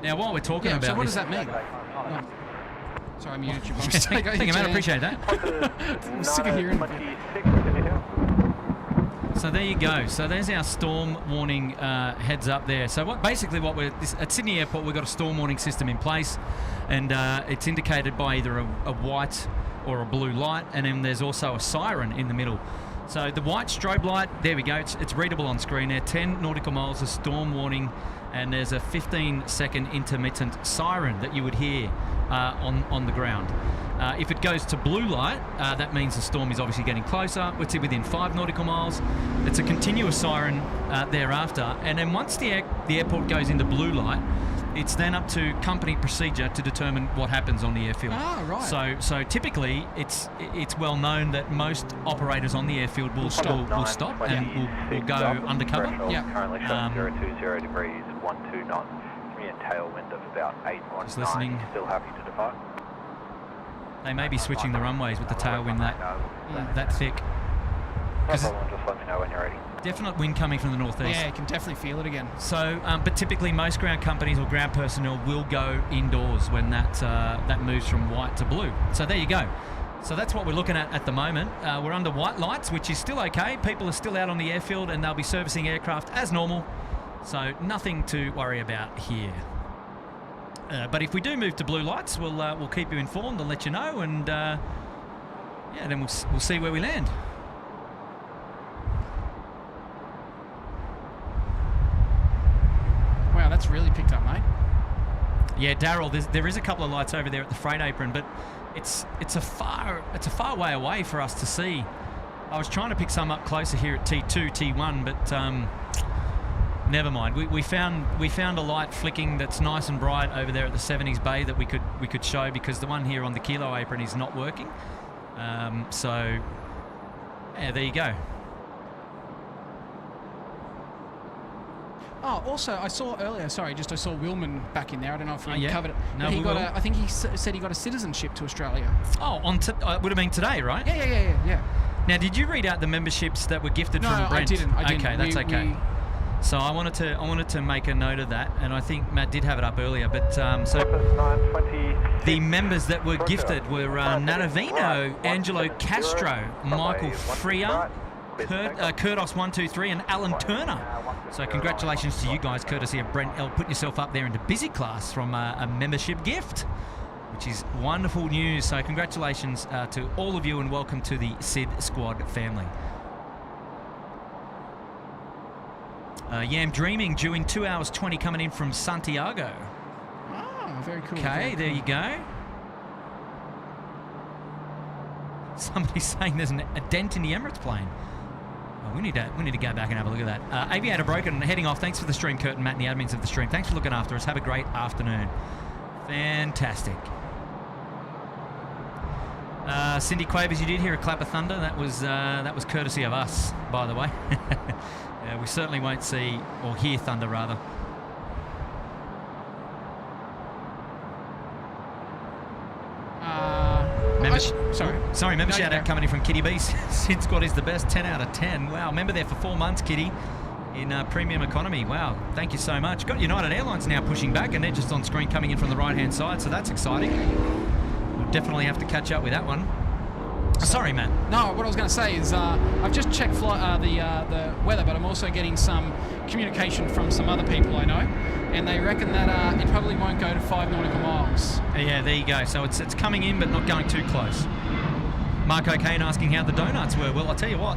Now, while we're talking about so what this, does that mean? Oh. Sorry, I muted you. Thank you, man. I appreciate that. I'm sick of hearing it. So there you go. So there's our storm warning heads up there. So at Sydney Airport, we've got a storm warning system in place, and it's indicated by either a white or a blue light, and then there's also a siren in the middle. So the white strobe light, there we go, it's readable on screen there, 10 nautical miles of storm warning, and there's a 15-second intermittent siren that you would hear on the ground. If it goes to blue light, that means the storm is obviously getting closer. It's within 5 nautical miles. It's a continuous siren thereafter, and then once the airport goes into blue light, it's then up to company procedure to determine what happens on the airfield. Ah, right. So typically it's well known that most operators on the airfield will stop and will go undercover. Yeah. Currently showing 020 degrees, 12 knots. Give me a tailwind of about 819. Just listening. Still happy to depart? They may be switching the runways with the tailwind that thick. No problem, just let me know when you're ready. Definite wind coming from the northeast. Yeah, you can definitely feel it again. So, but typically most ground companies or ground personnel will go indoors when that moves from white to blue. So there you go. So that's what we're looking at the moment. We're under white lights, which is still okay. People are still out on the airfield and they'll be servicing aircraft as normal. So nothing to worry about here. But if we do move to blue lights, we'll keep you informed and let you know, and yeah, then we'll see where we land. Wow, that's really picked up, mate. Yeah, Daryl, there is a couple of lights over there at the freight apron, but it's a far way away for us to see. I was trying to pick some up closer here at T2, T1, but never mind. We found a light flicking that's nice and bright over there at the 70s bay that we could show, because the one here on the kilo apron is not working. So yeah, there you go. Oh, also, I saw earlier, I saw Willman back in there. I don't know if he yeah. covered it. No, But he we got will. I think he said he got a citizenship to Australia. Oh, it would have been today, right? Yeah. Now, did you read out the memberships that were gifted No, from Brent? I didn't. Okay, that's okay. So I wanted to make a note of that, and I think Matt did have it up earlier. But so the members that were gifted were Nanavino, Angelo Castro, Michael Freer, Kurdos 123, and Alan Turner. So congratulations to you guys, courtesy of Brent L, putting yourself up there into busy class from a membership gift, which is wonderful news. So congratulations to all of you, and welcome to the SydSquad family. Yam Dreaming due in 2 hours 20 coming in from Santiago. Oh, very cool. Okay, there you go. Somebody's saying there's a dent in the Emirates plane. Oh, we need to go back and have a look at that. Aviator Broken heading off. Thanks for the stream, Kurt and Matt and the admins of the stream. Thanks for looking after us. Have a great afternoon. Fantastic. Cindy Quavers, you did hear a clap of thunder. That was courtesy of us, by the way. Yeah, we certainly won't see or hear thunder, rather. Remember shout out coming in from Kitty B. SydSquad is the best, 10 out of 10. Wow, member there for 4 months, Kitty, in premium economy. Wow, thank you so much. Got United Airlines now pushing back, and they're just on screen coming in from the right-hand side, so that's exciting. We'll definitely have to catch up with that one. Sorry, Matt. No, what I was going to say is I've just checked the weather, but I'm also getting some communication from some other people I know, and they reckon that it probably won't go to 5 nautical miles. Yeah, there you go. So it's coming in, but not going too close. Mark O'Kane asking how the donuts were. Well, I'll tell you what,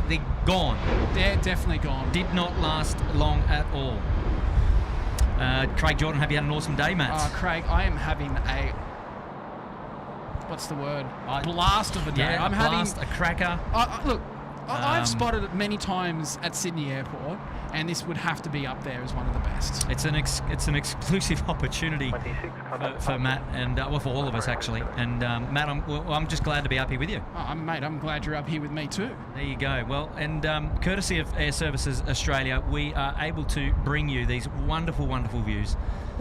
they're gone. They're definitely gone. Did not last long at all. Craig Jordan, have you had an awesome day, Matt? Craig, I am having a... What's the word? Blast of a day. Yeah, I'm blast, a cracker. Look, I've spotted it many times at Sydney Airport, and this would have to be up there as one of the best. It's an exclusive opportunity for Matt and for all of us, actually. And Matt, I'm just glad to be up here with you. Mate, I'm glad you're up here with me too. There you go. Well, and courtesy of Air Services Australia, we are able to bring you these wonderful, wonderful views.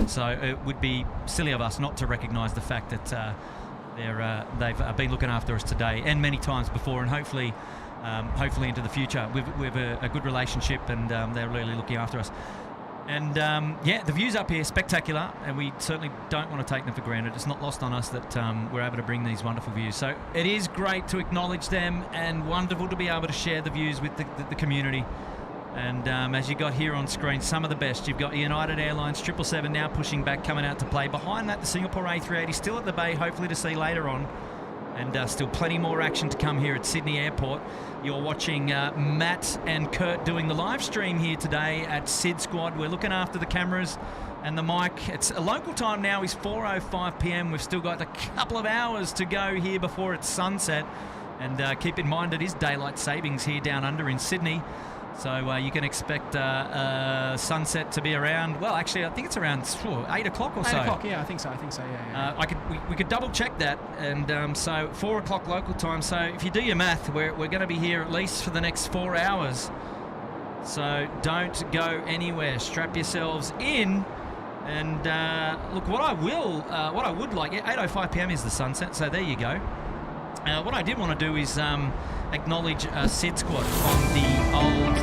So it would be silly of us not to recognise the fact that they've been looking after us today and many times before, and hopefully into the future. We've a good relationship, and they're really looking after us. And yeah, the views up here spectacular, and we certainly don't want to take them for granted. It's not lost on us that we're able to bring these wonderful views. So it is great to acknowledge them, and wonderful to be able to share the views with the community. And as you got here on screen, some of the best. You've got United Airlines 777 now pushing back, coming out to play. Behind that, the Singapore A380 still at the bay, hopefully to see later on. And still plenty more action to come here at Sydney Airport. You're watching Matt and Kurt doing the live stream here today at SydSquad. We're looking after the cameras and the mic. It's a local time now is 4:05 p.m. We've still got a couple of hours to go here before it's sunset. And keep in mind it is daylight savings here down under in Sydney. So you can expect sunset to be around, well, actually, I think it's around 8 o'clock or so. 8 o'clock, yeah, I think so, yeah. We could double check that, and so 4 o'clock local time. So if you do your math, we're going to be here at least for the next 4 hours. So don't go anywhere. Strap yourselves in. And look, what I would like, 8:05 p.m. is the sunset, so there you go. What I did want to do is acknowledge SydSquad on the old,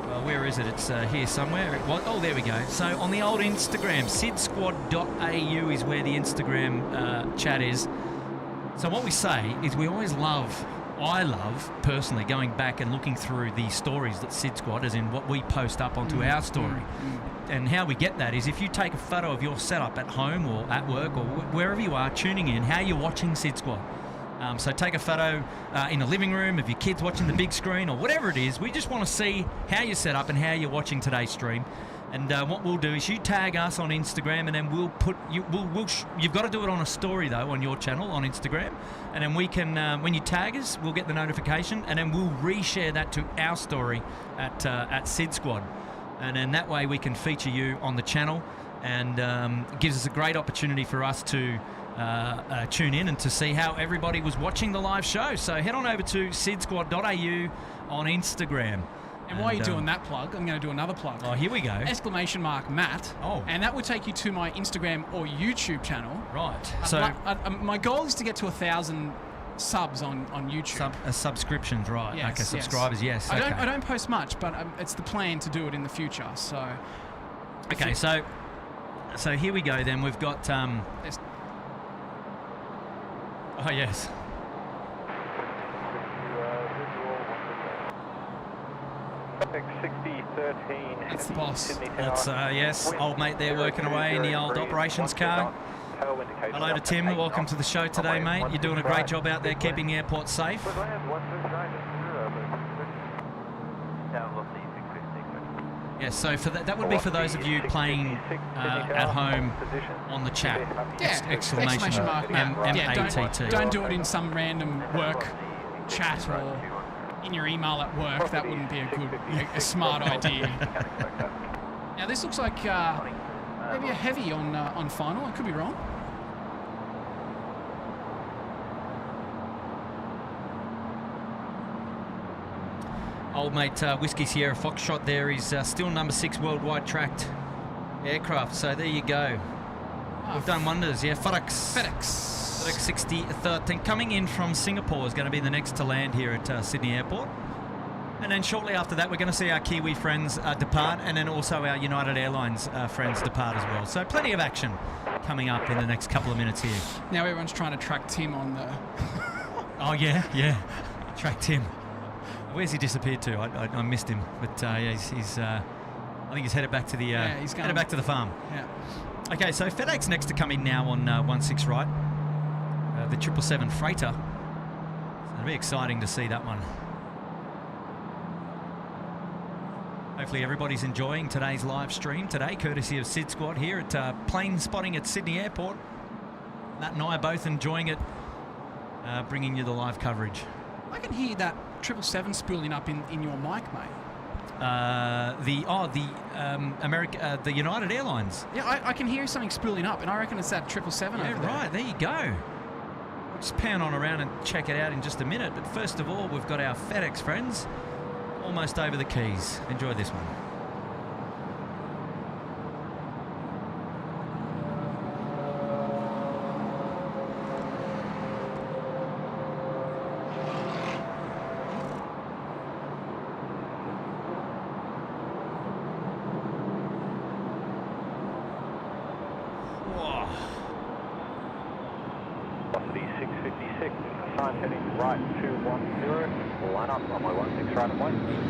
well, where is it? It's here somewhere. Oh, there we go. So on the old Instagram, SydSquad.au is where the Instagram chat is. So what we say is we always I love personally going back and looking through the stories that SydSquad, as in what we post up onto our story. And how we get that is if you take a photo of your setup at home or at work or wherever you are tuning in, how you're watching SydSquad. So take a photo in the living room of your kids watching the big screen or whatever it is. We just want to see how you're set up and how you're watching today's stream. And what we'll do is you tag us on Instagram, and then we'll put you. You've got to do it on a story though on your channel on Instagram, and then we can when you tag us, we'll get the notification, and then we'll reshare that to our story at SydSquad, and then that way we can feature you on the channel, and it gives us a great opportunity for us to tune in and to see how everybody was watching the live show. So head on over to sydsquad.au on Instagram. And while you're doing that plug, I'm going to do another plug. Oh, here we go. !Matt. Oh. And that will take you to my Instagram or YouTube channel. Right. So my goal is to get to 1,000 subs on YouTube. Subscriptions, right. Yes, okay, subscribers, yes. I don't post much, but it's the plan to do it in the future. So. Okay, so here we go then. We've got... oh, yes. That's the boss. That's, yes, old mate there working away in the old operations car. Hello to Tim, welcome to the show today, mate. You're doing a great job out there keeping the airport safe. Yes, so for that would be for those of you playing at home on the chat. Yeah, exclamation mark, M-A-T-T. Don't do it in some random work chat or in your email at work. That wouldn't be a smart idea. Now this looks like maybe a heavy on final. I could be wrong. Old mate Whiskey Sierra Foxtrot there is still number 6 worldwide tracked aircraft. So there you go. We've done wonders. Yeah, FedEx 6013 coming in from Singapore is going to be the next to land here at Sydney Airport. And then shortly after that, we're going to see our Kiwi friends depart, and then also our United Airlines friends depart as well. So plenty of action coming up in the next couple of minutes here. Now everyone's trying to track Tim on the... Oh, yeah. Track Tim. Where's he disappeared to? I missed him. But yeah, he's I think he's headed back to the headed back to the farm. Yeah. Okay, so FedEx next to come in now on 16 right. The 777 freighter. So it'll be exciting to see that one. Hopefully everybody's enjoying today's live stream today, courtesy of SydSquad here at plane spotting at Sydney Airport. Matt and I are both enjoying it, bringing you the live coverage. I can hear that 777 spooling up in your mic, mate. The United Airlines. Yeah, I can hear something spooling up, and I reckon it's that 777 over there. Right, there you go. We'll just pan on around and check it out in just a minute, but first of all, we've got our FedEx friends almost over the keys. Enjoy this one.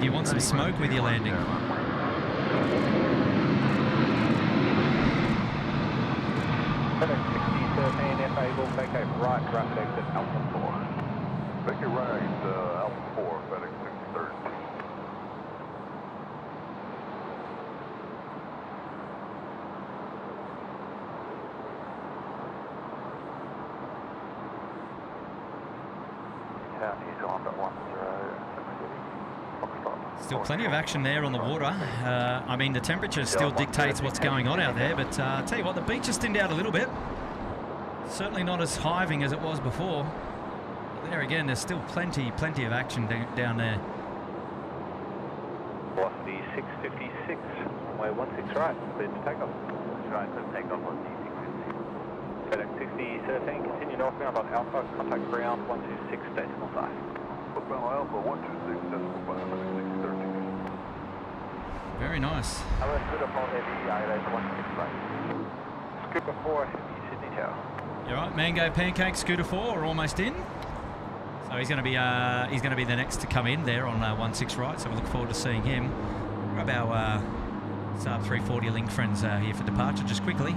Do you want some smoke with your landing? FedEx 6013 FA will vacate right, rapid exit Alpha 4. Vacate right, Alpha 4, FedEx 6013. He's on at 10. Still plenty of action there on the water. I mean, the temperature still dictates what's going on out there, but I'll tell you what, the beach has thinned out a little bit. Certainly not as hiving as it was before. But there again, there's still plenty of action down there. Velocity 656, runway 16 right, clear to takeoff. Right, so take off on D650. FedEx 6013, continue northbound on Alpha, contact ground 126.5. Southbound Alpha 126.5, FedEx 6013. Very nice. Hello, Scooter 4 Heavy, ILS 16 right. Scooter 4 Heavy, Sydney Tower. You're right, Mango Pancake, Scooter 4 are almost in. So he's going to be the next to come in there on 16 right. So we look forward to seeing him. Grab our Saab 340 link friends here for departure just quickly.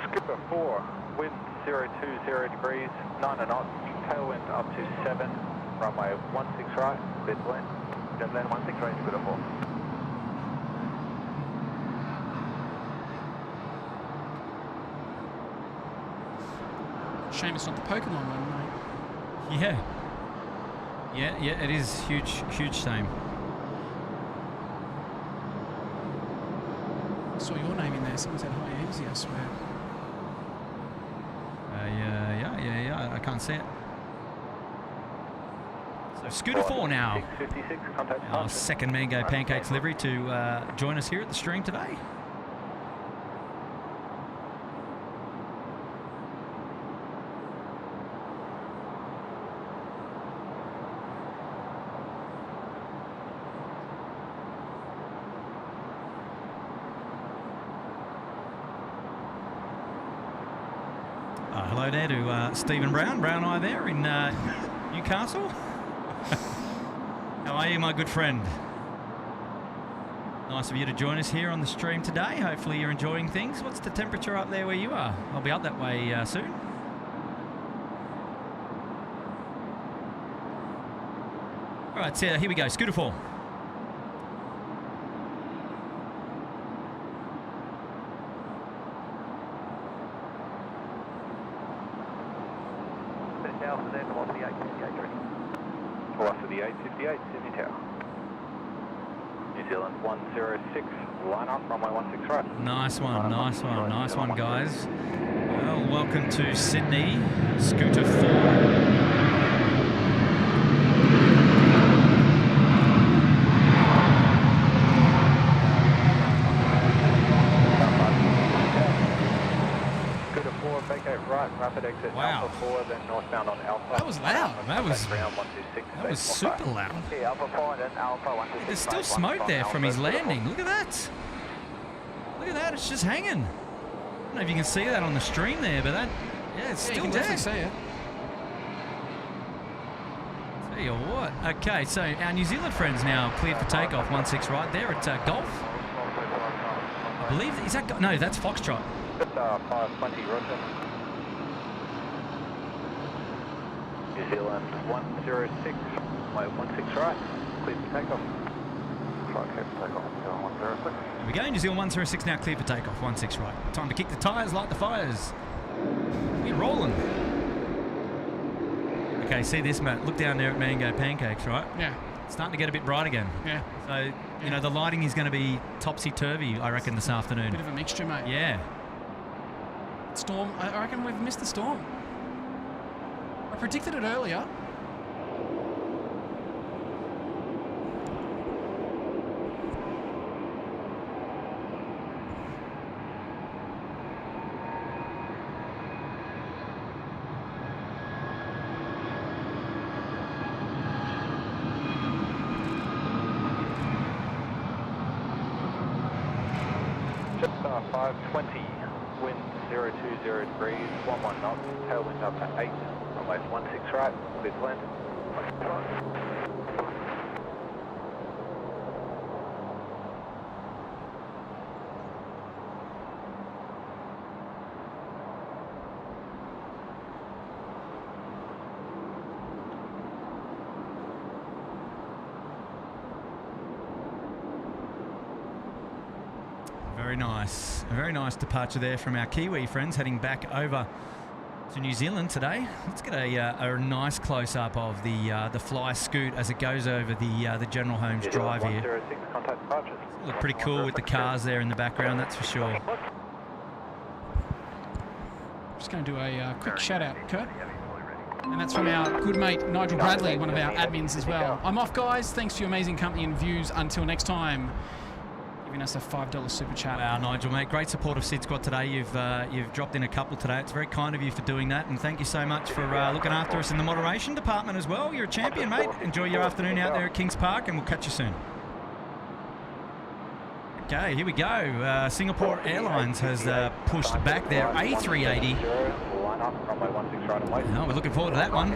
Skipper 4, wind 020 degrees, 9 knots, tailwind up to 7, runway 16 right, clear to land. Just land 16 right, Scooter 4. Shame it's not the Pokemon one, mate. Yeah, it is huge shame. I saw your name in there. Someone said hi, Emsy, I swear. Yeah, I can't see it. So Scooter 4 now. 656, contact Our departure. second Mango Pancakes delivery to join us here at the stream today. Hello there to Stephen Brown Eye there in Newcastle. How are you, my good friend? Nice of you to join us here on the stream today. Hopefully you're enjoying things. What's the temperature up there where you are? I'll be up that way soon. All right, so here we go. Scooter 4. Velocity 858, Sydney Tower. New Zealand 106, line up, runway 16 right. Nice one, guys. Well, welcome to Sydney, Scooter 4. Vacate right, rapid exit Wow. Alpha 4, then northbound on Alpha. That was loud. That was ground 126. That was super loud. Yeah, Alpha 4 then Alpha 126. There's still smoke there from his landing. Look at that. Look at that. It's just hanging. I don't know if you can see that on the stream there, but that, yeah, it's still you can there. definitely see it. Tell you what. Okay, so our New Zealand friends now cleared for takeoff. 16 right there at Golf. I believe is that no, that's Foxtrot. That's 520, Roger. New Zealand 106, runway 16 right, clear for takeoff. Clear for takeoff, 106. Here we go. New Zealand 106 now clear for takeoff. 16 right. Time to kick the tyres, light the fires. We're rolling. Okay, see this, Matt. Look down there at Mango Pancakes, right? Yeah. It's starting to get a bit bright again. Yeah. So, you know, the lighting is going to be topsy-turvy, I reckon, this afternoon. Bit of a mixture, mate. Yeah. Storm. I reckon we've missed the storm. I predicted it earlier. Just 520, wind 020 degrees, 11 knots, tailwind up to 8, runway 16 right, clear to land. Very nice. A very nice departure there from our Kiwi friends heading back over to New Zealand today. Let's get a nice close-up of the fly scoot as it goes over the General Holmes Drive here. 106, contact departures. Look pretty cool with the cars there in the background, that's for sure. Just going to do a quick shout out, Kurt. And that's from our good mate Nigel Bradley, one of our admins as well. I'm off, guys. Thanks for your amazing company and views. Until next time. Giving us a $5 super chat. Wow, Nigel, mate, great support of SydSquad today. You've dropped in a couple today. It's very kind of you for doing that, and thank you so much for looking after us in the moderation department as well. You're a champion, mate. Enjoy your afternoon out there at Kings Park, and we'll catch you soon. Okay, here we go. Singapore Airlines has pushed back their A380. Oh, we're looking forward to that one.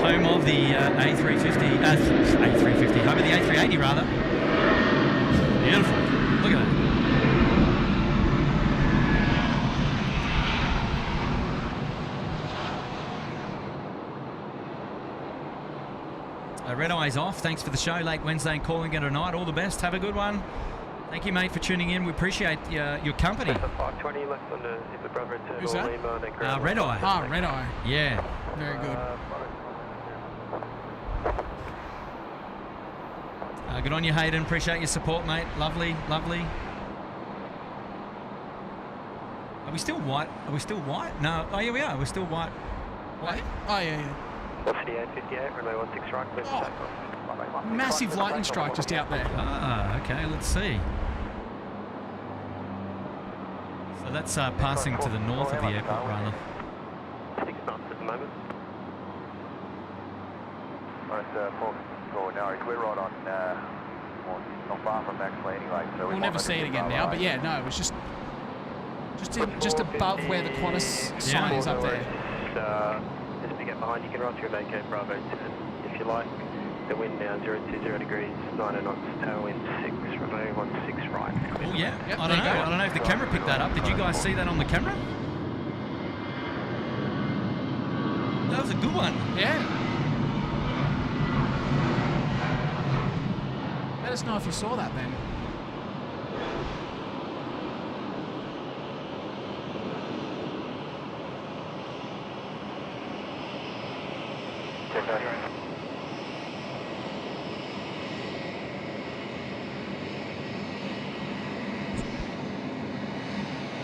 Home of the A350, A350, home of the A380 rather. Beautiful. Look at that. Red Eye's off. Thanks for the show late Wednesday and calling it a night. All the best. Have a good one. Thank you, mate, for tuning in. We appreciate your company. 520 left on the Bravo to Who's that? Red Eye. Ah, Red Eye. Yeah. Very good. Good on you, Hayden. Appreciate your support, mate. Lovely, lovely. Are we still white? Are we still white? No. Oh, yeah, we are. We're still white. White? Oh, yeah. Fiji 58, runway 16 right, clear for takeoff. Massive lightning strike just out there. Ah, okay. Let's see. So that's passing to the north of the airport, rather. 6 knots at the moment. Alright, now we're right on, well, not far from actually anyway. So We'll never see it again now, but yeah, no, it was just above where the Qantas sign is up there. Just to get behind, you can run through Mako Bravo 10 if you like. The wind now 020 degrees, 90 knots, tailwind 6, runway 16 right. Oh yeah, Yep, I don't know if the camera picked that up. Did you guys see that on the camera? That was a good one. Yeah. Let us know if you saw that then.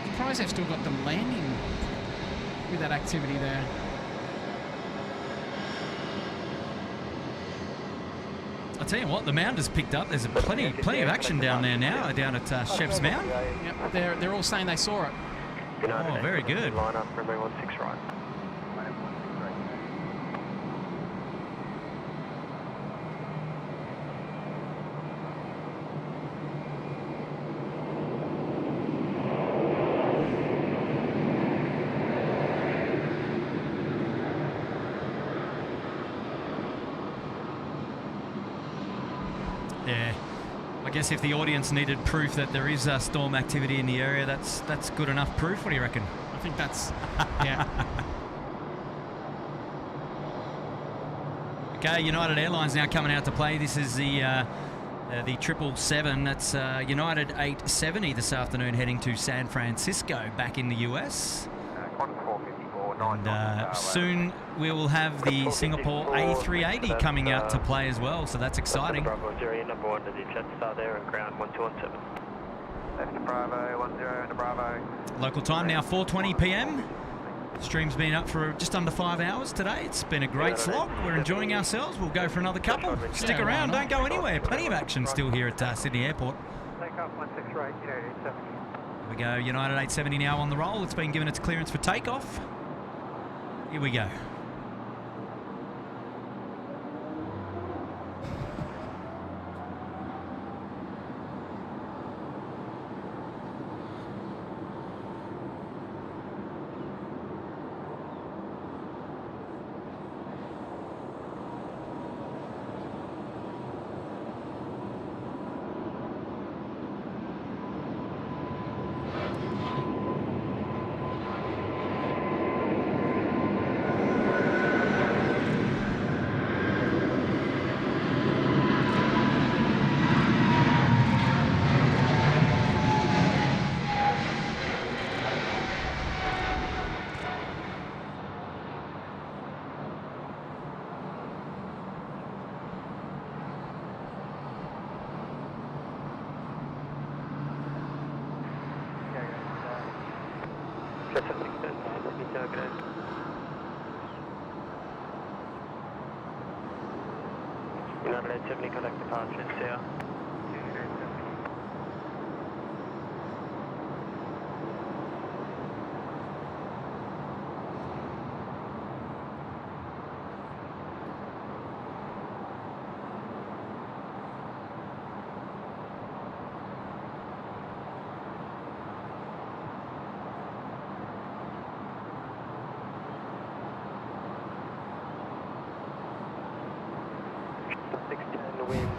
Surprised they've still got the landing with that activity there. I'll tell you what, the mound has picked up. There's plenty of action down there now, down at Chef's Mound. Yep, they're all saying they saw it. Oh, very good. Line up, runway 16 right. Yeah, I guess if the audience needed proof that there is storm activity in the area, that's good enough proof. What do you reckon? I think that's, yeah. Okay, United Airlines now coming out to play. This is the 777. That's United 870 this afternoon, heading to San Francisco, back in the US. And soon we will have the Singapore A380 coming out to play as well, so that's exciting. Bravo 0, number 1 to the Jetstar there and ground 1217. Left to Bravo, 10 to Bravo. Local time now 4:20 p.m. Stream's been up for just under 5 hours today. It's been a great slog. We're enjoying ourselves. We'll go for another couple. Stick around, don't go anywhere. Plenty of action still here at Sydney Airport. Takeoff 16 right, United 870. Here we go, United 870 now on the roll. It's been given its clearance for takeoff. Here we go. Pacific, Sydney target. United 870, contact departure, here. Wind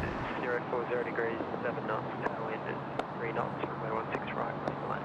040 degrees, 7 knots, tailwind is 3 knots, runway 16 right, left to land.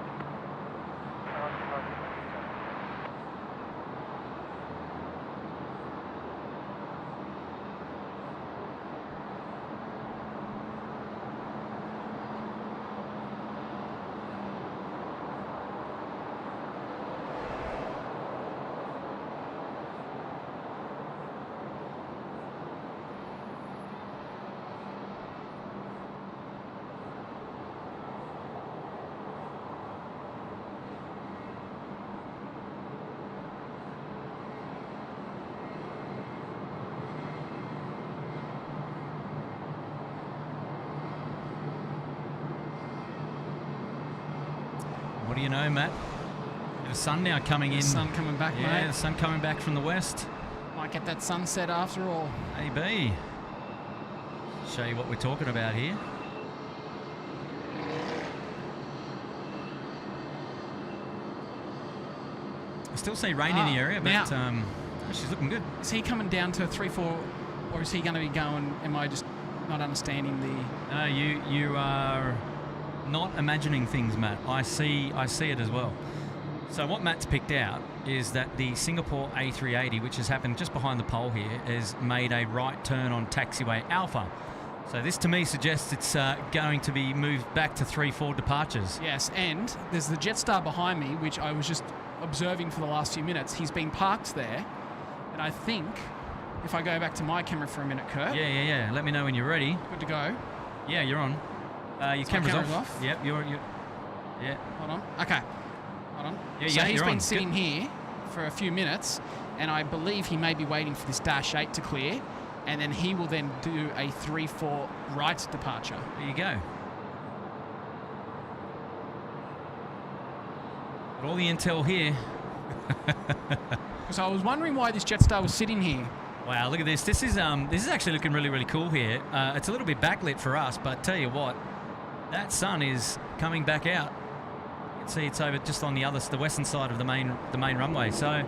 What do you know, Matt? The sun now coming in. The sun coming back, yeah, mate. the sun coming back from the west. Might get that sunset after all. Maybe. Show you what we're talking about here. I still see rain in the area, but now, she's looking good. Is he coming down to 3-4, or is he going to be going? Am I just not understanding the? No, you are not imagining things, Matt. I see it as well. So what Matt's picked out is that the Singapore A380, which has happened just behind the pole here, has made a right turn on taxiway Alpha. So this to me suggests it's going to be moved back to 3-4 departures. Yes, and there's the Jetstar behind me, which I was just observing for the last few minutes. He's been parked there, and I think if I go back to my camera for a minute, Kurt. Yeah. Let me know when you're ready. Good to go. Yeah, you're on. Your camera's off. Yep, you're. Yeah. Hold on. Okay. Hold on. Yeah, so he's you're been on. sitting here for a few minutes, and I believe he may be waiting for this Dash 8 to clear, and then he will then do a 3-4 right departure. There you go. Got all the intel here. So I was wondering why this Jetstar was sitting here. Wow, look at this. This is actually looking really, really cool here. It's a little bit backlit for us, but tell you what, that sun is coming back out. You can see it's over just on the western side of the main runway. So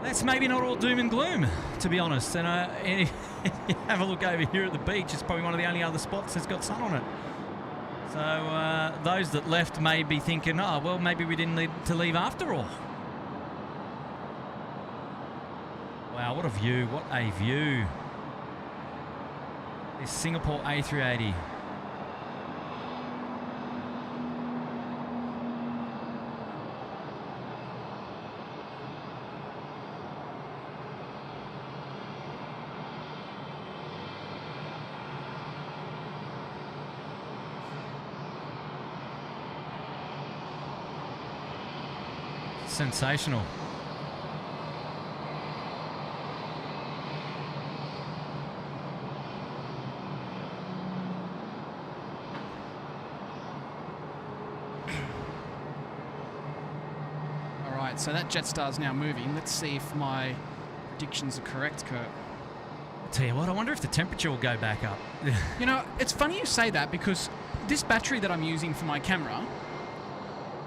that's maybe not all doom and gloom, to be honest. And if you have a look over here at the beach, it's probably one of the only other spots that's got sun on it. So those that left may be thinking, oh, well, maybe we didn't need to leave after all. Wow, what a view, what a view. This Singapore A380. Sensational. So that Jetstar's now moving. Let's see if my predictions are correct, Kurt. I'll tell you what, I wonder if the temperature will go back up. You know, it's funny you say that because this battery that I'm using for my camera,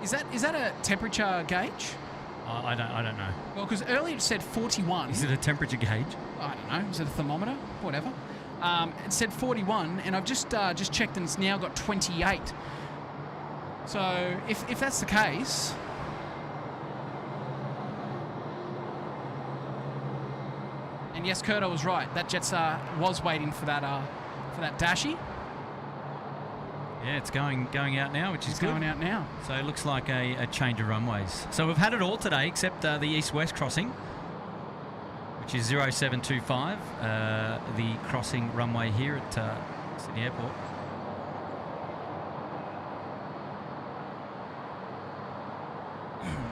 is that a temperature gauge? I don't know. Well, because earlier it said 41. Is it a temperature gauge? I don't know. Is it a thermometer? Whatever. It said 41, and I've just checked, and it's now got 28. So if that's the case. And yes, Kurt, I was right. That Jetstar was waiting for that Dashi. Yeah, it's going out now, which is It's good. going out now. So it looks like a change of runways. So we've had it all today except the east-west crossing, which is 0725, the crossing runway here at Sydney Airport.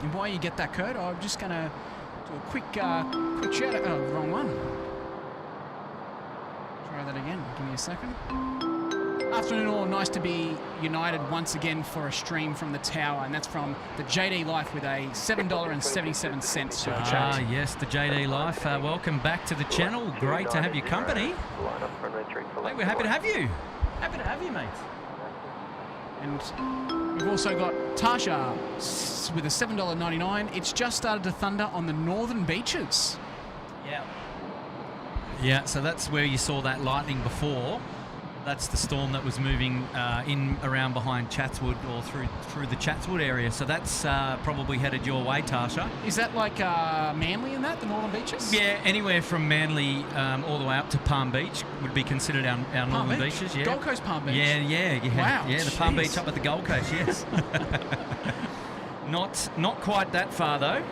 And while you get that code, I'm just going to do a quick shout out. Oh, wrong one. Try that again. Give me a second. Afternoon all, nice to be united once again for a stream from the tower, and that's from the JD Life with a $7.77 super chat. Ah, yes, the JD Life. Welcome back to the channel. Great to have your company. Line up runway 34 Mate, we're happy to have you. Happy to have you, mate. And we've also got Tasha with a $7.99. It's just started to thunder on the northern beaches. Yeah. Yeah, so that's where you saw that lightning before. That's the storm that was moving in around behind Chatswood or through the Chatswood area. So that's probably headed your way, Tasha. Is that like Manly in that, the northern beaches? Yeah, anywhere from Manly all the way up to Palm Beach would be considered our northern Beach? beaches. Yeah. Gold Coast Palm Beach? Yeah. Wow, yeah, the Palm jeez. Beach up at the Gold Coast, yes. Not quite that far, though.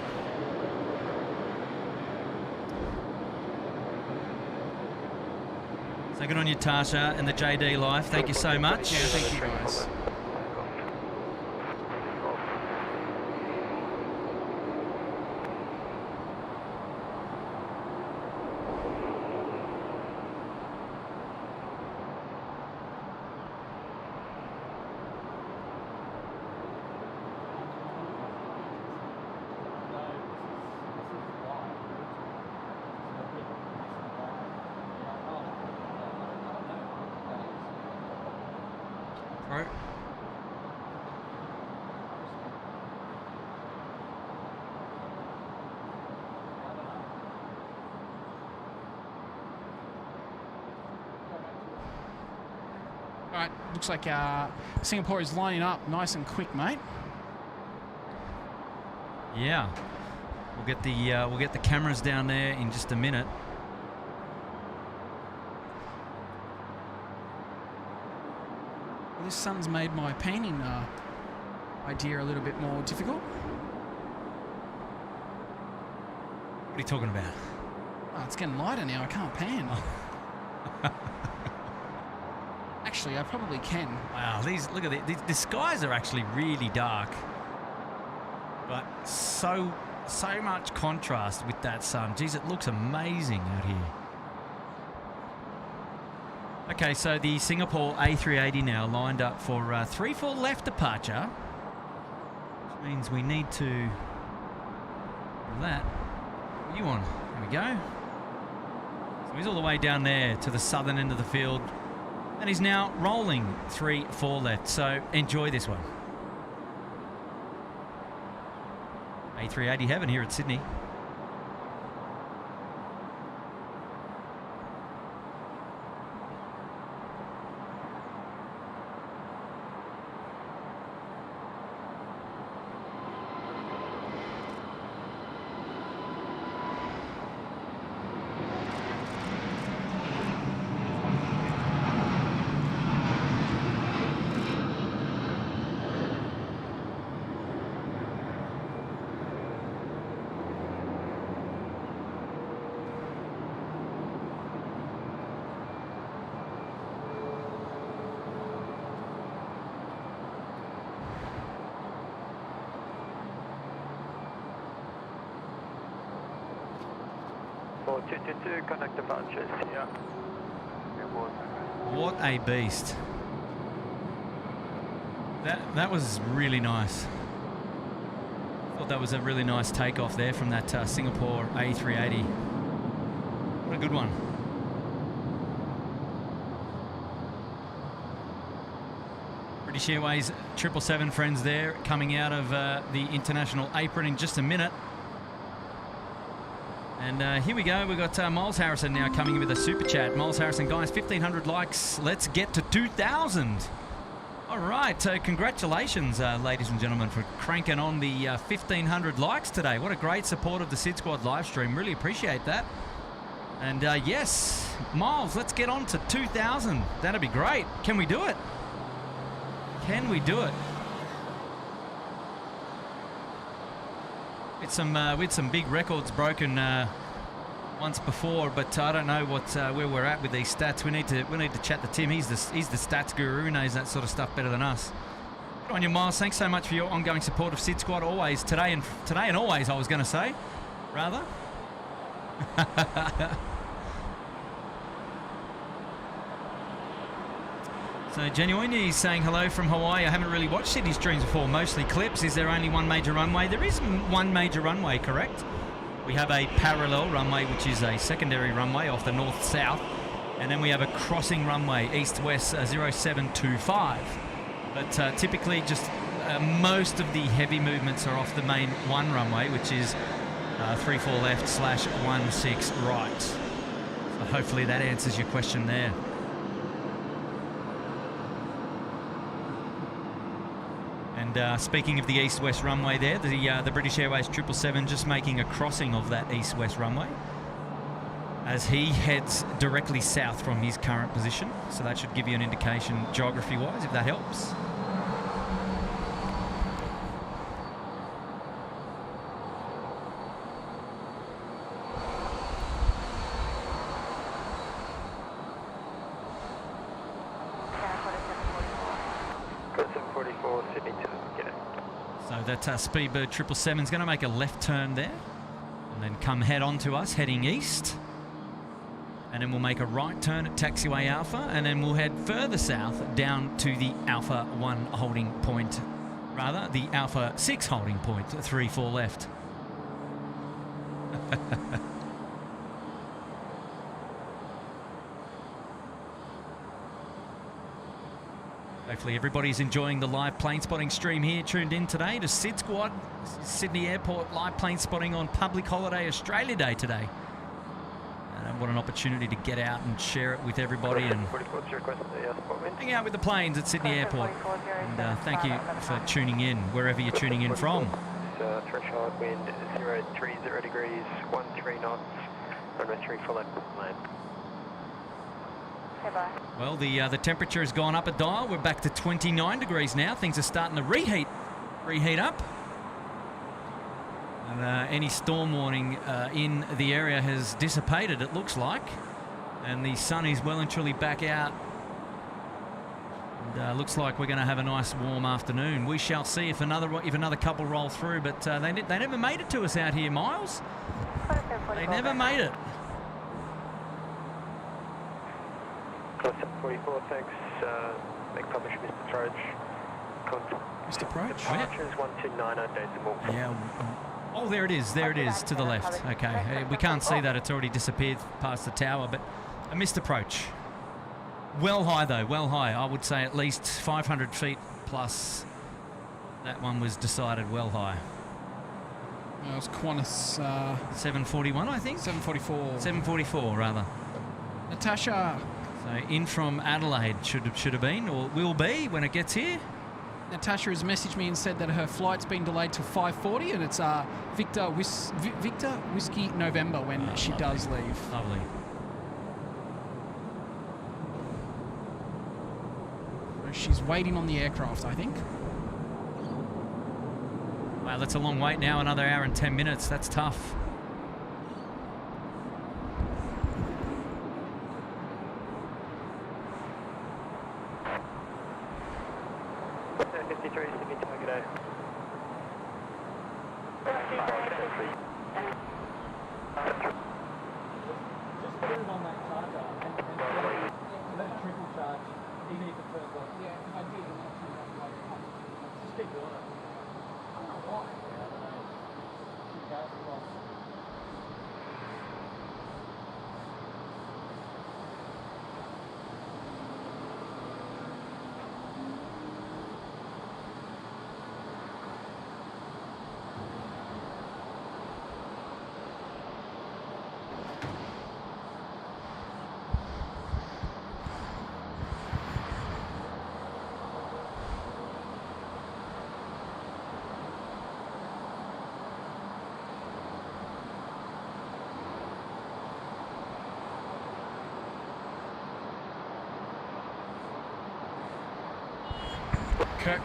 So good on you, Tasha, and the JD Life. Thank you so much. Yeah, thank you guys. Right. All right, looks like Singapore is lining up nice and quick, mate. Yeah. We'll get the cameras down there in just a minute. Well, this sun's made my painting idea a little bit more difficult. What are you talking about? Oh, it's getting lighter now. I can't pan. Actually, I probably can. Wow, look at the skies are actually really dark, but so much contrast with that sun. Geez, it looks amazing out here. Okay, so the Singapore A380 now lined up for 3-4 left departure, which means we need to do that. What are you on? There we go. So he's all the way down there to the southern end of the field. And he's now rolling 3-4 left, so enjoy this one. A380 heaven here at Sydney. For 222, contact departures. Yeah. What a beast. That was really nice. Thought that was a really nice takeoff there from that Singapore A380. What a good one. British Airways 777 friends there coming out of the international apron in just a minute. And here we go. We've got Miles Harrison now coming in with a super chat. Miles Harrison, guys, 1,500 likes. Let's get to 2,000. All right. Congratulations, ladies and gentlemen, for cranking on the 1,500 likes today. What a great support of the SydSquad live stream. Really appreciate that. And yes, Miles, let's get on to 2,000. That'd be great. Can we do it? Can we do it? With some big records broken once before, but I don't know where we're at with these stats. We need to chat to Tim. He's the stats guru, knows that sort of stuff better than us. Good on you, Miles. Thanks so much for your ongoing support of SydSquad. Always, today and always, I was going to say, rather. So Genuine is saying hello from Hawaii. I haven't really watched Sydney streams before, mostly clips. Is there only one major runway? There is one major runway, correct? We have a parallel runway, which is a secondary runway off the north-south. And then we have a crossing runway, east-west 0725. But typically just most of the heavy movements are off the main one runway, which is 34 left / 16 right. So hopefully that answers your question there. And speaking of the east-west runway there, the British Airways 777 just making a crossing of that east-west runway as he heads directly south from his current position. So that should give you an indication geography-wise, if that helps. So that Speedbird 777 is going to make a left turn there and then come head on to us, heading east. And then we'll make a right turn at taxiway Alpha, and then we'll head further south down to the Alpha 1 holding point, rather the Alpha 6 holding point, 34 left. Hopefully everybody's enjoying the live plane spotting stream here, tuned in today to SydSquad, Sydney Airport live plane spotting on public holiday Australia Day today. And what an opportunity to get out and share it with everybody and hang out with the planes at Sydney Airport. And thank you for tuning in, wherever you're tuning in from. Threshold wind 030 degrees, 13 knots, runway 3 full left land. Well, the temperature has gone up a dial. We're back to 29 degrees now. Things are starting to reheat up. And any storm warning in the area has dissipated, it looks like. And the sun is well and truly back out. And looks like we're going to have a nice warm afternoon. We shall see if another couple roll through, but they never made it to us out here, Miles. They never made it. Close 44, thanks. Make publish Mr. Troge. Mr. Proach? Departure is 1290 decimal. Yeah. Oh, there it is. There it is to the left. Okay. We can't see that. It's already disappeared past the tower, but a missed approach. Well high, though. Well high. I would say at least 500 feet plus. That one was decided well high. It was Qantas... 741, I think? 744. 744, rather. Natasha... So in from Adelaide should have been, or will be when it gets here. Natasha has messaged me and said that her flight's been delayed to 5:40, and it's Victor Whiskey November when she does leave. Lovely. So she's waiting on the aircraft, I think. Wow, that's a long wait now. Another hour and 10 minutes. That's tough.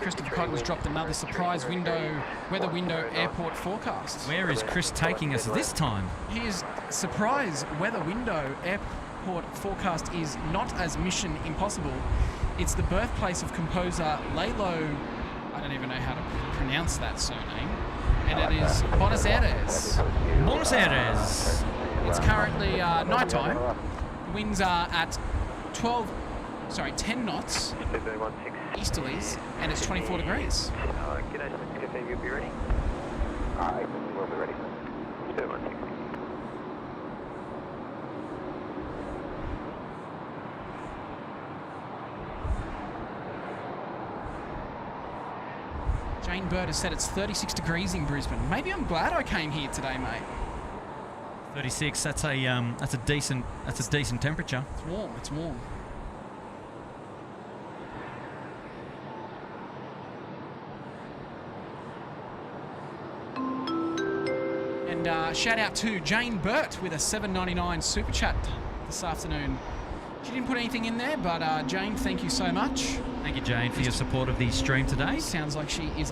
Christopher Coggins dropped another surprise weather window airport forecast. Where is Chris taking us this time? His surprise weather window airport forecast is not as mission impossible. It's the birthplace of composer Lalo I don't even know how to pronounce that surname. And it is Buenos Aires. Buenos Aires. It's currently night time. The winds are at 10 knots easterlies, and it's 24 degrees. G'day, Cathay, you'll be ready? We'll be ready. 160. Jane Bird has said it's 36 degrees in Brisbane. Maybe I'm glad I came here today, mate. 36. That's a decent temperature. It's warm. It's warm. And shout out to Jane Burt with a $7.99 super chat this afternoon. She didn't put anything in there, but Jane, thank you so much. Thank you, Jane, for your support of the stream today. Sounds like she is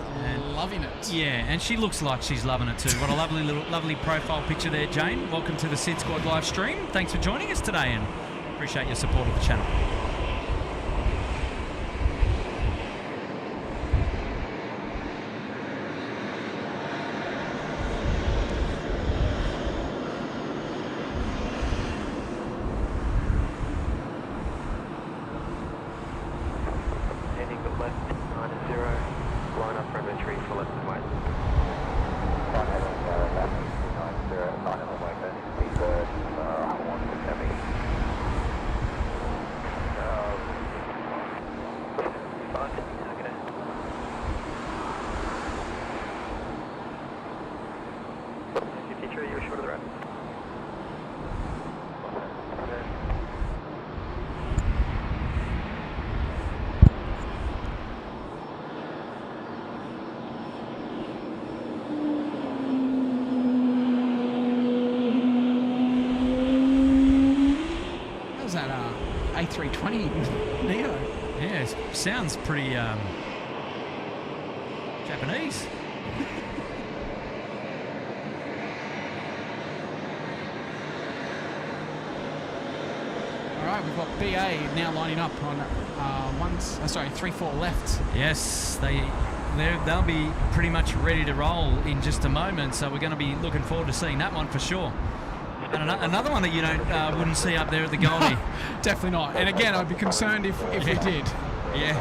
loving it. Yeah, and she looks like she's loving it too. What a lovely profile picture there, Jane. Welcome to the SydSquad live stream. Thanks for joining us today, and appreciate your support of the channel. A320 Neo. Yeah, it sounds pretty Japanese. All right, we've got BA now lining up on 3-4 left. Yes, they'll be pretty much ready to roll in just a moment, so we're going to be looking forward to seeing that one for sure. And another one that you wouldn't see up there at the Goldie. Definitely not. And again, I'd be concerned if we did. Yeah.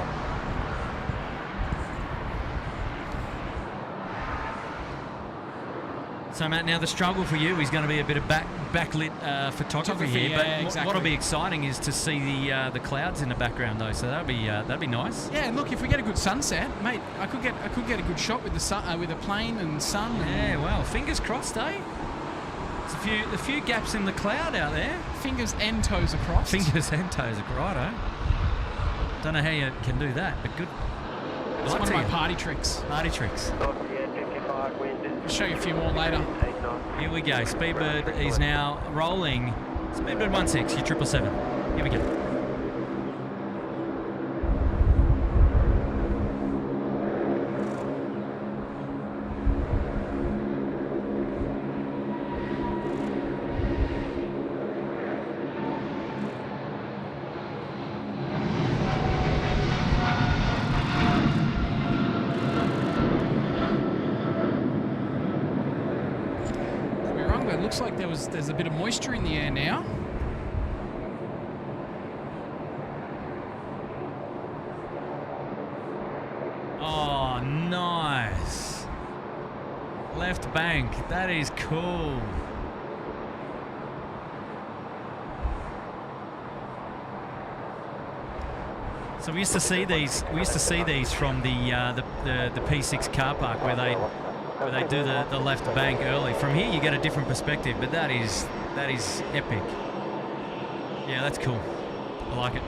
So Matt, now the struggle for you is going to be a bit of backlit photography here. Yeah, but exactly. What'll be exciting is to see the clouds in the background though. So that'd be nice. Yeah, and look, if we get a good sunset, mate, I could get a good shot with the sun, with a plane and sun. Yeah, well, fingers crossed, eh? There's a few gaps in the cloud out there. Fingers and toes across. Fingers and toes across, righto. Don't know how you can do that, but good. It's one of my party tricks. Party tricks. I'll show you a few more later. Here we go. Speedbird is now rolling. Speedbird 16, your 777. Here we go. Looks like there's a bit of moisture in the air now. Oh, nice. Left bank. That is cool. So we used to see these. We used to see these from the P6 car park where they do the left bank early. From here you get a different perspective, but that is epic. Yeah, that's cool. I like it.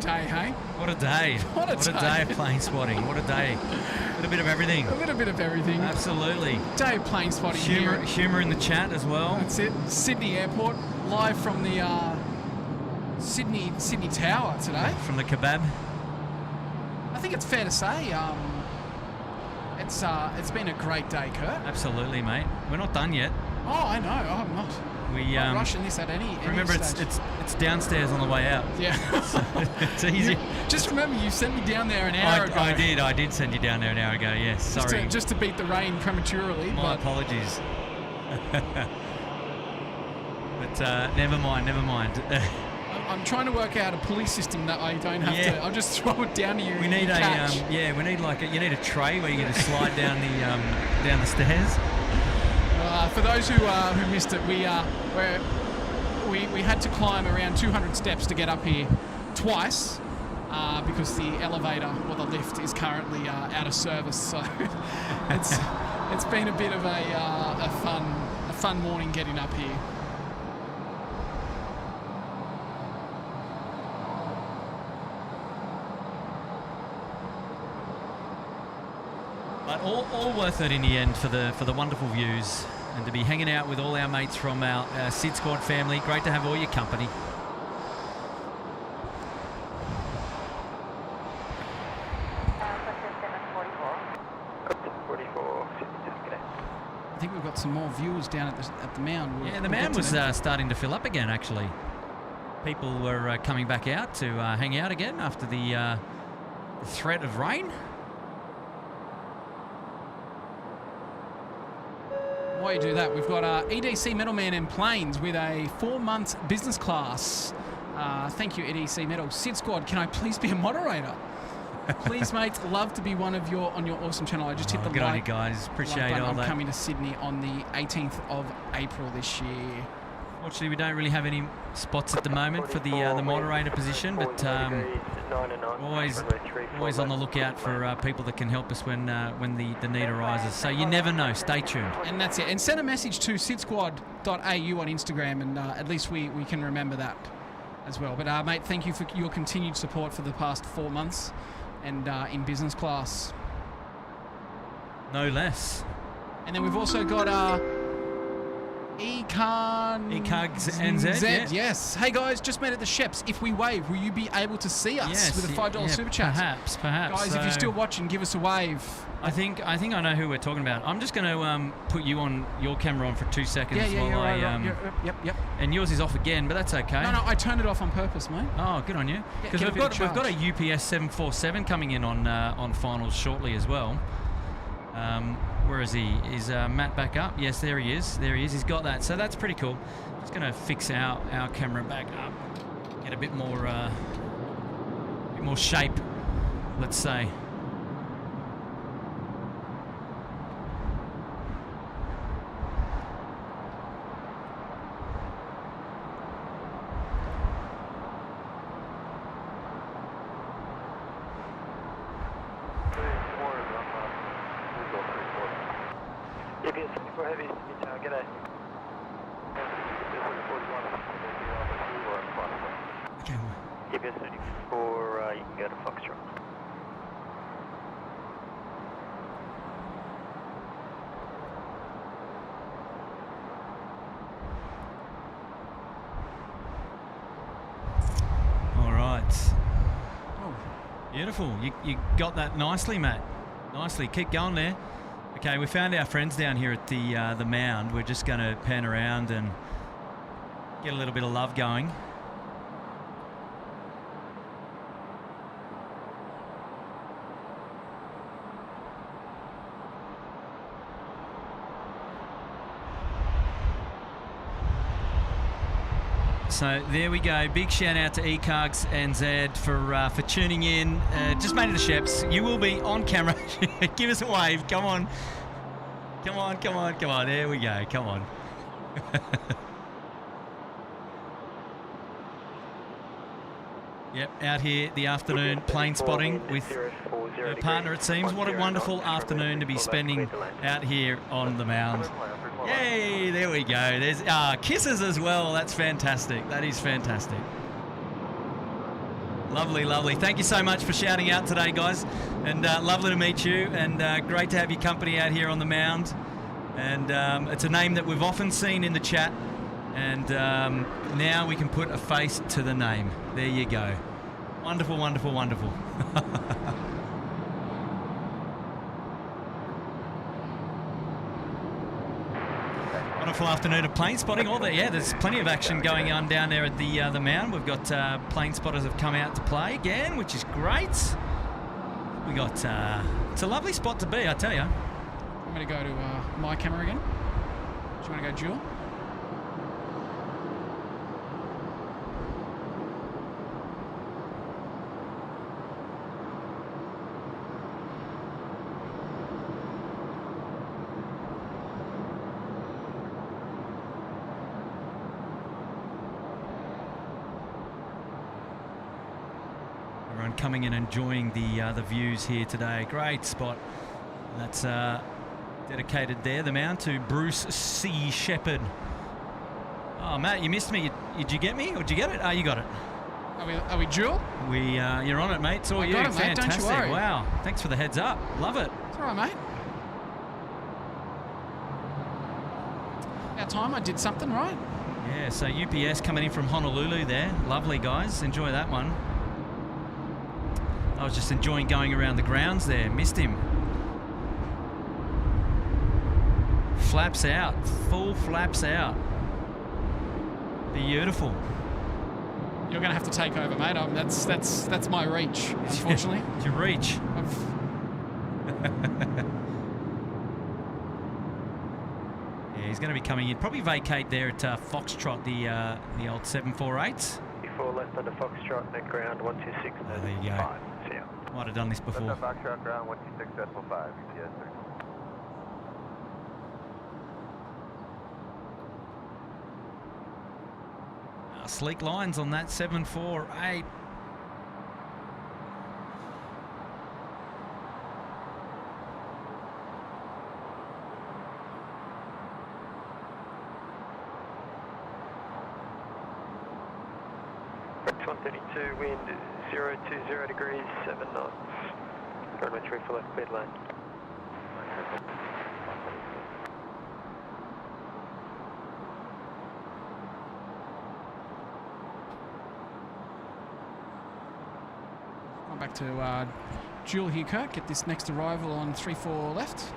day, hey? What a day. What a day of day. plane spotting. What a day. A little bit of everything. A little bit of everything. Absolutely. Day of plane spotting here. Humour in the chat as well. That's it. Sydney Airport, live from the Sydney Tower today. From the kebab. I think it's fair to say it's been a great day, Kurt. Absolutely, mate. We're not done yet. Oh, I know. I'm not. We not rushing this at any remember stage. it's downstairs on the way out. Yeah. So it's easy. Just remember, you sent me down there an hour ago. I did send you down there an hour ago. Yes. Sorry. Just to beat the rain prematurely. My apologies. But never mind. I'm trying to work out a pulley system that I don't have to. I'll just throw it down to you. We need we need you need a tray where you get to slide down the stairs. For those who missed it, we had to climb around 200 steps to get up here twice because the elevator or the lift is currently out of service. So it's been a bit of a fun morning getting up here. But all worth it in the end for the wonderful views and to be hanging out with all our mates from our SydSquad family. Great to have all your company. I think we've got some more viewers down at the mound. Yeah, the mound was starting to fill up again, actually. People were coming back out to hang out again after the threat of rain. While you do that, we've got EDC Metalman and Planes with a 4-month business class. Thank you, EDC Metal. SydSquad, can I please be a moderator? Please, mate, love to be one of on your awesome channel. I just hit the good on you guys. Appreciate all I'm that. coming to Sydney on the 18th of April this year. Fortunately, we don't really have any spots at the moment for the moderator position, but always on the lookout for people that can help us when the need arises. So you never know. Stay tuned. And that's it. And send a message to SydSquad.au on Instagram, and at least we can remember that as well. But mate, thank you for your continued support for the past 4 months, and in business class. No less. And then we've also got ECARGS and Z. Yes. Hey guys, just met at the Sheps. If we wave, will you be able to see us with a $5 super chat? Perhaps. Guys, so if you're still watching, give us a wave. I think I know who we're talking about. I'm just going to put you on your camera on for 2 seconds while I Yep. And yours is off again, but that's okay. No, I turned it off on purpose, mate. Oh, good on you. Because we've got a UPS 747 coming in on finals shortly as well. Where is he? Is Matt back up? Yes, there he is. He's got that. So that's pretty cool. Just going to fix our camera back up, get a bit more shape, let's say. Beautiful. You got that nicely, Matt. Nicely. Keep going there. Okay, we found our friends down here at the mound. We're just going to pan around and get a little bit of love going. So there we go. Big shout out to ECARGS and Z for tuning in. Just made it the Sheps. You will be on camera. Give us a wave. Come on. There we go. Come on. Yep, out here the afternoon plane spotting with our partner, it seems. What a wonderful afternoon to be spending out here on the mound. Yay, there we go. There's kisses as well. That's fantastic. That is fantastic. Lovely, lovely. Thank you so much for shouting out today, guys. And lovely to meet you. And great to have your company out here on the mound. And it's a name that we've often seen in the chat. And now we can put a face to the name. There you go. Wonderful, wonderful, wonderful. Wonderful afternoon of plane spotting. There's plenty of action going on down there at the mound. We've got plane spotters have come out to play again, which is great. We got it's a lovely spot to be, I tell you. I'm going to go to my camera again. Do you want to go dual? Coming and enjoying the views here today. Great spot. That's dedicated there, the mound, to Bruce C. Shepherd. Oh, Matt, you missed me. Did you get me, or did you get it? Oh, you got it. Are we dual? You're on it, mate. It's all you. Got it, mate. Fantastic. Don't you worry. Wow. Thanks for the heads up. Love it. It's all right, mate. About time I did something right. Yeah, so UPS coming in from Honolulu there. Lovely, guys. Enjoy that one. I was just enjoying going around the grounds there. Missed him. Flaps out. Full flaps out. Beautiful. You're going to have to take over, mate. That's my reach, unfortunately. It's your reach. Yeah, he's going to be coming in. Probably vacate there at Foxtrot, the old 748s. Before left under Foxtrot, then ground 126. Oh, there you go. See ya. Might have done this before. Left on Foxtrot, ground 126.5, UPS 6. Sleek lines on that 748. Rex 132, wind 020 degrees, 7 knots. Runway 3 for left, bed lane. Going back to dual here, Kirk. Get this next arrival on 34 left.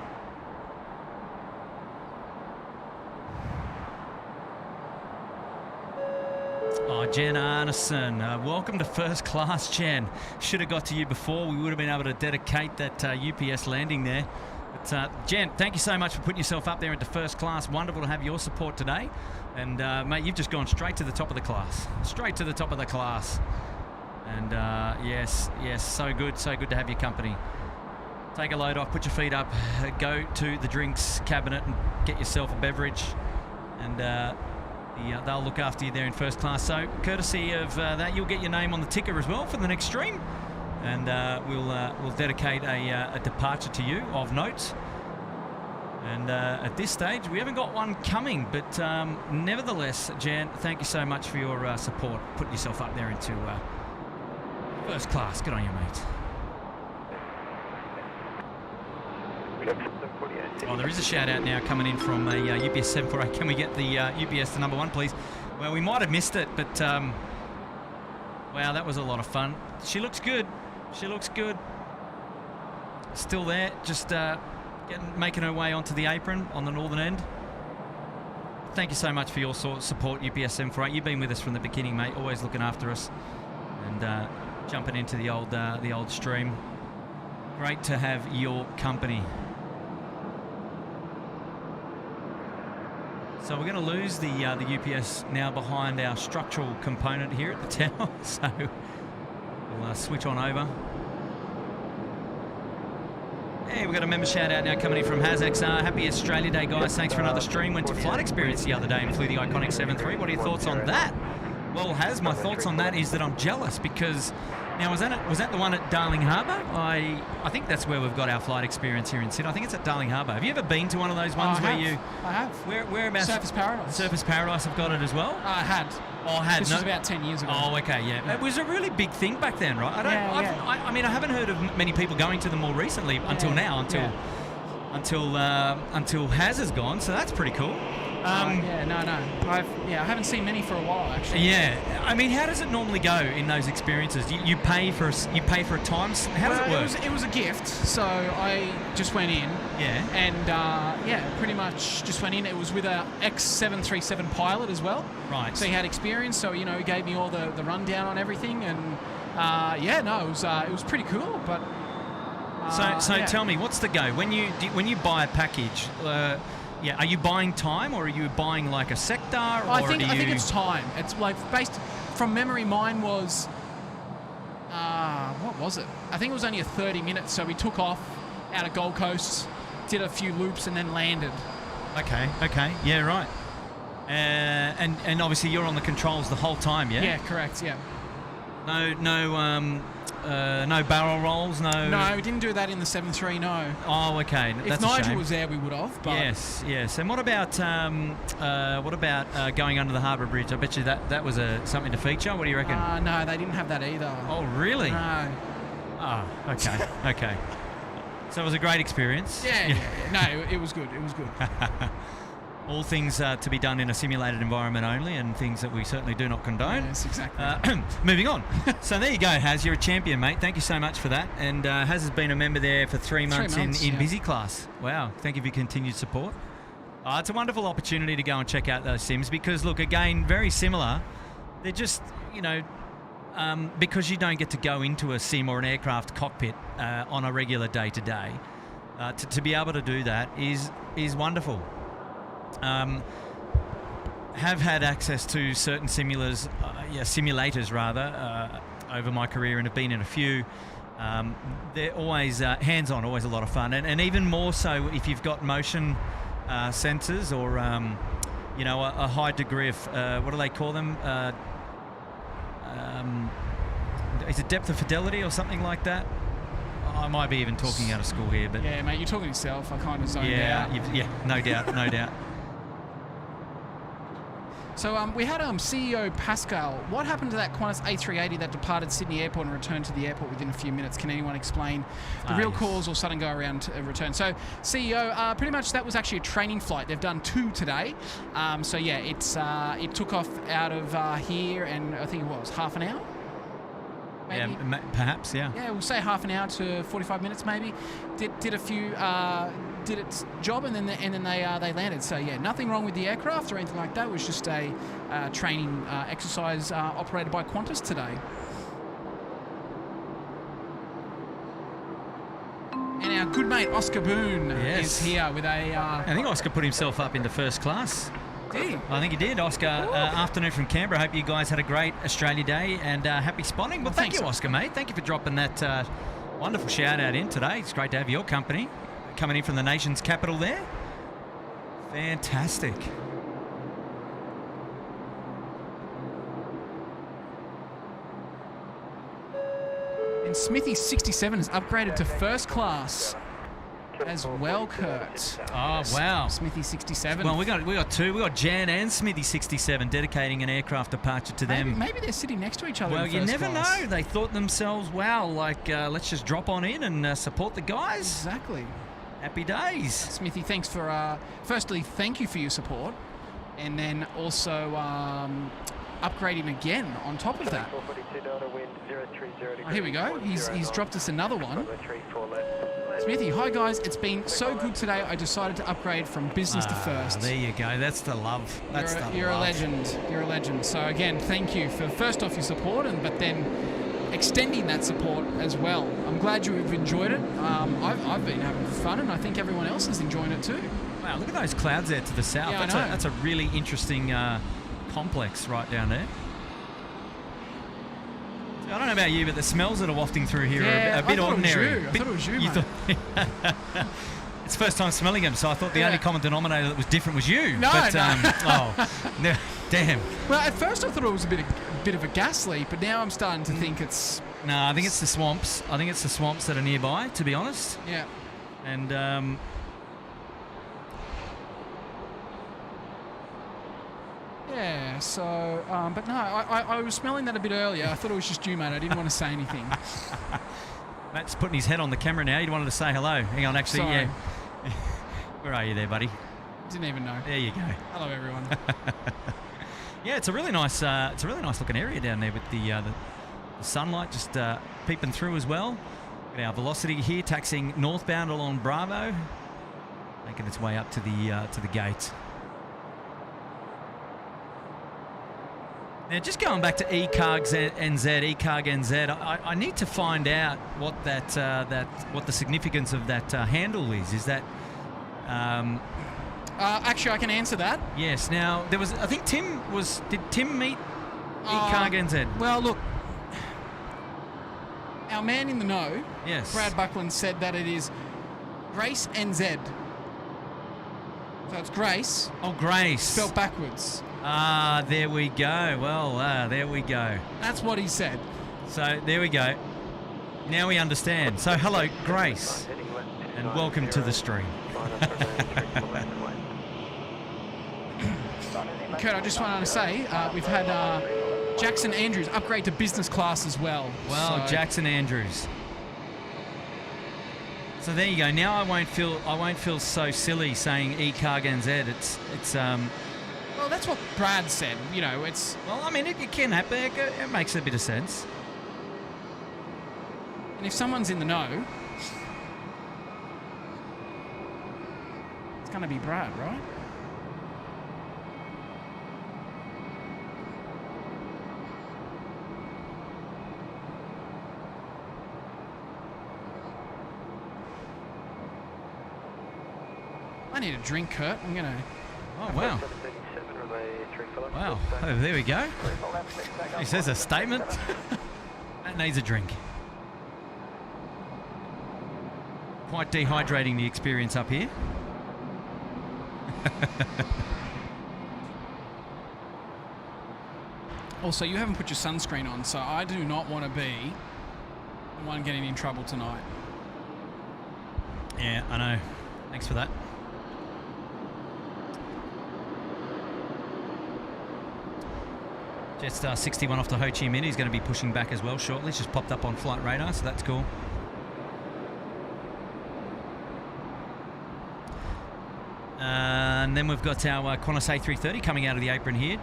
Oh, Jen Arneson, welcome to first class, Jen. Should have got to you before. We would have been able to dedicate that UPS landing there. But Jen, thank you so much for putting yourself up there into first class. Wonderful to have your support today. And mate, you've just gone straight to the top of the class. Straight to the top of the class. And yes, so good to have your company. Take a load off, put your feet up, go to the drinks cabinet and get yourself a beverage. And they'll look after you there in first class. So courtesy of that, you'll get your name on the ticker as well for the next stream. And we'll dedicate a departure to you of note. And at this stage, we haven't got one coming, but nevertheless, Jan, thank you so much for your support. Putting yourself up there into first class. Good on you, mate. Oh, there is a shout out now coming in from a UPS 748. Can we get the UPS to number 1, please? Well, we might have missed it, but wow, that was a lot of fun. She looks good. She looks good. Still there, just making her way onto the apron on the northern end. Thank you so much for your support, UPS 748. You've been with us from the beginning, mate. Always looking after us and jumping into the old stream. Great to have your company. So we're going to lose the UPS now behind our structural component here at the tower. So we'll switch on over. Hey, we've got a member shout out now coming in from HazXR. Happy Australia Day, guys. Thanks for another stream. Went to Flight Experience the other day and flew the iconic 7.3. What are your thoughts on that? Well, my thoughts on that is that I'm jealous because Now, was that the one at Darling Harbour? I think that's where we've got our flight experience here in Sydney. I think it's at Darling Harbour. Have you ever been to one of those ones I where have. whereabouts? Surface Paradise. Surface Paradise have got it as well? I had. Oh, had. This no. was about 10 years ago. Oh, okay, yeah. It was a really big thing back then, right? I mean, I haven't heard of many people going to them more recently until now, until Haz has gone, so that's pretty cool. I haven't seen many for a while actually. Yeah, I mean, how does it normally go in those experiences? You pay for a time. How does it work? It was a gift, so I just went in. Yeah. And pretty much just went in. It was with a X737 pilot as well. Right. So he had experience. So he gave me all the rundown on everything, and it was pretty cool. But so tell me, what's the go when you buy a package? Are you buying time, or are you buying like a sector? Or I think it's time. It's like based from memory. Mine was what was it? I think it was only a 30 minutes. So we took off out of Gold Coast, did a few loops, and then landed. Okay, yeah, right. And obviously you're on the controls the whole time, yeah? Yeah, correct. Yeah. No barrel rolls, no. No, we didn't do that in the 73. No. Oh, okay. That's if a Nigel shame. was there, we would have. But Yes. And what about going under the Harbour Bridge? I bet you that was something to feature. What do you reckon? No, they didn't have that either. Oh, really? No. Oh, okay. So it was a great experience. Yeah. No, it was good. It was good. All things to be done in a simulated environment only, and things that we certainly do not condone. Yes, exactly. Moving on. So there you go, Haz. You're a champion, mate. Thank you so much for that. And Haz has been a member there for 3 months, in busy class. Wow. Thank you for your continued support. It's a wonderful opportunity to go and check out those sims because, look, again, very similar. They're just, because you don't get to go into a sim or an aircraft cockpit on a regular day-to-day, to be able to do that is wonderful. Have had access to certain simulators over my career, and have been in a few. They're always hands-on, always a lot of fun, and even more so if you've got motion sensors or a high degree of what do they call them? Is it depth of fidelity or something like that? I might be even talking out of school here, but yeah, mate, you're talking to yourself. I kind of zoned out. No doubt. So we had CEO Pascal. What happened to that Qantas A380 that departed Sydney Airport and returned to the airport within a few minutes? Can anyone explain the real cause or sudden go around to return? So CEO, pretty much that was actually a training flight. They've done 2 today. It took off out of here, and I think it was half an hour. Maybe. Yeah, perhaps, yeah. Yeah, we'll say half an hour to 45 minutes maybe. Did a few, did its job, and then they landed. So yeah, nothing wrong with the aircraft or anything like that. It was just a training exercise operated by Qantas today. And our good mate Oscar Boone is here with a... I think Oscar put himself up into first class. Did he? I think he did. Oscar, afternoon from Canberra. Hope you guys had a great Australia Day and happy spotting. Well, thank you, Oscar, mate. Thank you for dropping that wonderful shout out in today. It's great to have your company coming in from the nation's capital there. Fantastic. And Smithy 67 has upgraded to first class as well, Kurt. Oh, wow. Smithy 67. Well, we got 2. We got Jan and Smithy 67 dedicating an aircraft departure to them. Maybe they're sitting next to each other. Well, in you first never class. know. They thought themselves, wow, let's just drop on in and support the guys. Exactly. Happy days. Smithy, thanks for, firstly, thank you for your support. And then also upgrading again on top of that. Oh, here we go. He's dropped us another one. Smithy, hi guys. It's been so good today. I decided to upgrade from business to first. There you go. That's the love. You're a legend. You're a legend. So again, thank you for first off your support, but then extending that support as well. I'm glad you've enjoyed it. I've been having fun, and I think everyone else is enjoying it too. Wow, look at those clouds there to the south. Yeah, that's a really interesting complex right down there. I don't know about you, but the smells that are wafting through here are a bit ordinary. I thought it was you, mate. It's the first time smelling them, so I thought the only common denominator that was different was you. No, no. Damn. Well, at first I thought it was a bit of a gas leak, but now I'm starting to think it's No, I think it's the swamps. I think it's the swamps that are nearby, to be honest. Yeah. And yeah, so, but no, I was smelling that a bit earlier. I thought it was just you, mate. I didn't want to say anything. Matt's putting his head on the camera now. He wanted to say hello. Hang on, actually, Sorry. yeah. Where are you there, buddy? Didn't even know. There you go. Hello, everyone. Yeah, it's a really nice looking area down there with the sunlight just peeping through as well. Got our Velocity here taxiing northbound along Bravo, making its way up to the gate. Now, just going back to ECARG NZ, I need to find out what what the significance of that handle is. Is that? Actually, I can answer that. Yes. Now there was. I think Did Tim meet ECARG NZ? Well, look, our man in the know, Yes. Brad Buckland, said that it is Grace NZ. So it's Grace. Oh, Grace. Spelled backwards. Ah, there we go. Well, there we go. That's what he said. So there we go. Now we understand. So hello, Grace, Heading left and 290, welcome to the stream. line up for runway 3 to the left and west. Kurt, I just wanted to say we've had Jackson Andrews upgrade to business class as well. Well, So- Jackson Andrews. So there you go. Now I won't feel so silly saying ECARG NZ. It's Well, that's what Brad said. You know, it's well, I mean it can happen. It makes a bit of sense. and if someone's in the know, it's gonna be Brad, right? I need a drink, Kurt. I'm gonna. Oh wow, 737, runway 3 Phillips. wow. Oh, there we go. He says a statement. That needs a drink. Quite dehydrating the experience up here. Also, you haven't put your sunscreen on, so I do not want to be the one getting in trouble tonight. Yeah, I know. Thanks for that. Jetstar 61 off to Ho Chi Minh. He's going to be pushing back as well shortly. It's just popped up on flight radar, so that's cool. And then we've got our Qantas A330 coming out of the apron here.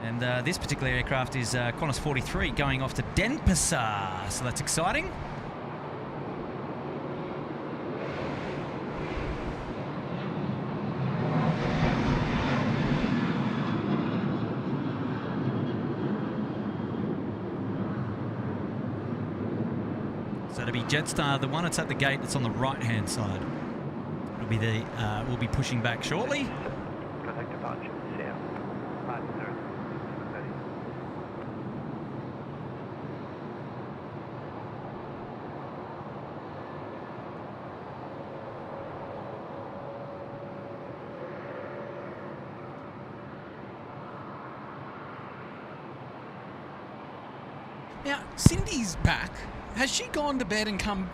And this particular aircraft is Qantas 43 going off to Denpasar, so that's exciting. So it'll be Jetstar, the one that's at the gate that's on the right-hand side. It'll be the we'll be pushing back shortly. Contact departure, south. 50, 730. Now, Cindy's back. Has she gone to bed and come?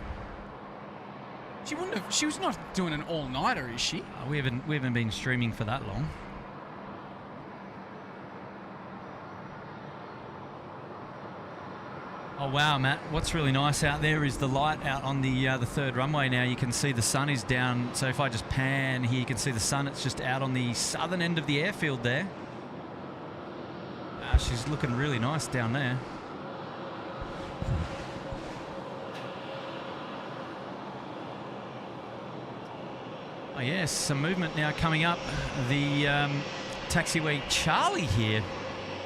She wouldn't have. She was not doing an all-nighter, is she? We haven't been streaming for that long. Oh wow, Matt! What's really nice out there is the light out on the third runway. Now you can see the sun is down. So if I just pan here, you can see the sun. It's just out on the southern end of the airfield there. She's looking really nice down there. Oh yes, some movement now coming up. The taxiway Charlie here.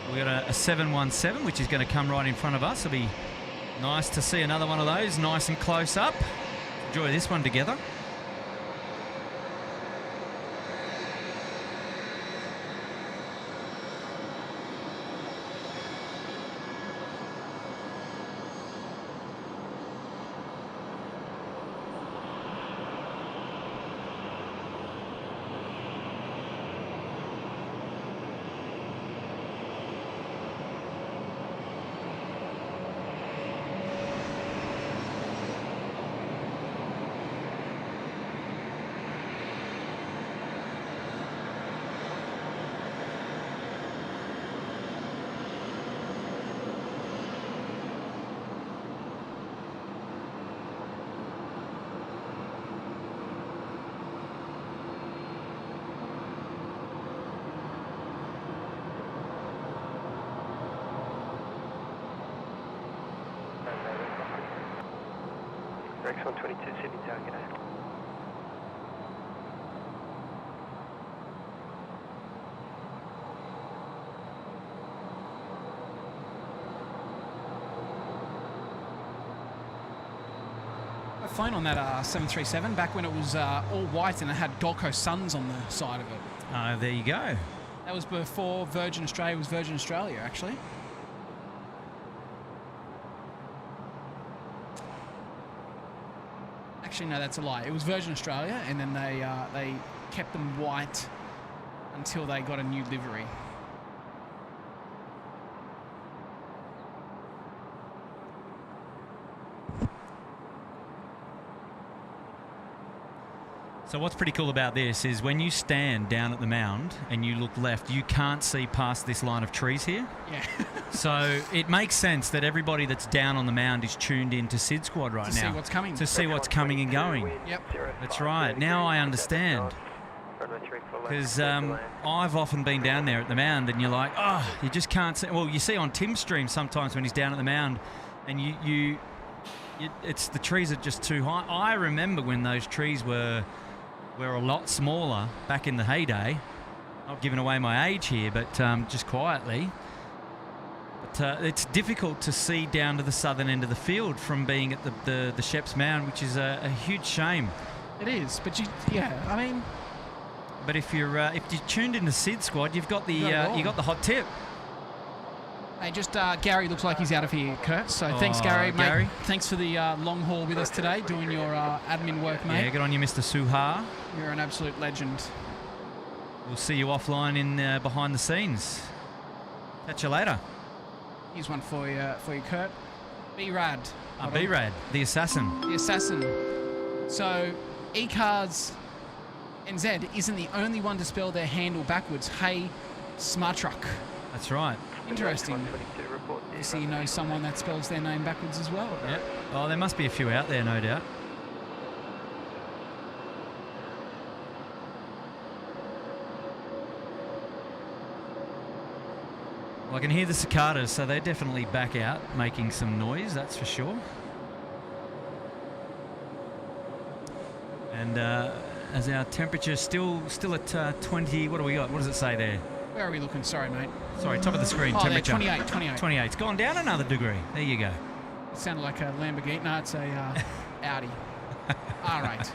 We've got a 717, which is going to come right in front of us. It'll be nice to see another one of those, nice and close up. Enjoy this one together. Rex 122 Sydney Tower, g'day. I've flown on that 737 back when it was all white and it had Gold Coast Suns on the side of it. Oh, there you go. That was before Virgin Australia was Virgin Australia, actually. Actually, no, that's a lie. It was Virgin Australia, and then they kept them white until they got a new livery. So what's pretty cool about this is when you stand down at the mound and you look left, you can't see past this line of trees here. Yeah. So it makes sense that everybody that's down on the mound is tuned in to SydSquad right To now. see what's coming. To see what's coming and going. Yep. That's right. Now I understand. Because I've often been down there at the mound and you're like, oh, you just can't see. Well, you see on Tim's stream sometimes when he's down at the mound and it's the trees are just too high. I remember when those trees were a lot smaller back in the heyday. Not giving away my age here, but just quietly. But it's difficult to see down to the southern end of the field from being at the Sheps Mound, which is a huge shame. It is, but I mean. But if you're tuned into SydSquad, you've got the hot tip. Hey, just Gary looks like he's out of here, Kurt. So thanks, Gary. Gary. Mate, thanks for the long haul with us today, doing your admin work, mate. Yeah, good on you, Mr. Suha. You're an absolute legend. We'll see you offline in behind the scenes. Catch you later. Here's one for you, Kurt. B-Rad. B-Rad, the assassin. The assassin. So, E-Cars NZ isn't the only one to spell their handle backwards. Hey, Smart Truck. That's right. Interesting. So you know someone that spells their name backwards as well. Yep. Oh, there must be a few out there, no doubt. Well, I can hear the cicadas, so they're definitely back out making some noise, that's for sure. And as our temperature still at 20, what do we got? What does it say there? Where are we looking? Sorry, mate. Sorry, top of the screen, oh, temperature. There, 28. 28. It's gone down another degree. There you go. It sounded like a Lamborghini. No, it's a Audi. All right.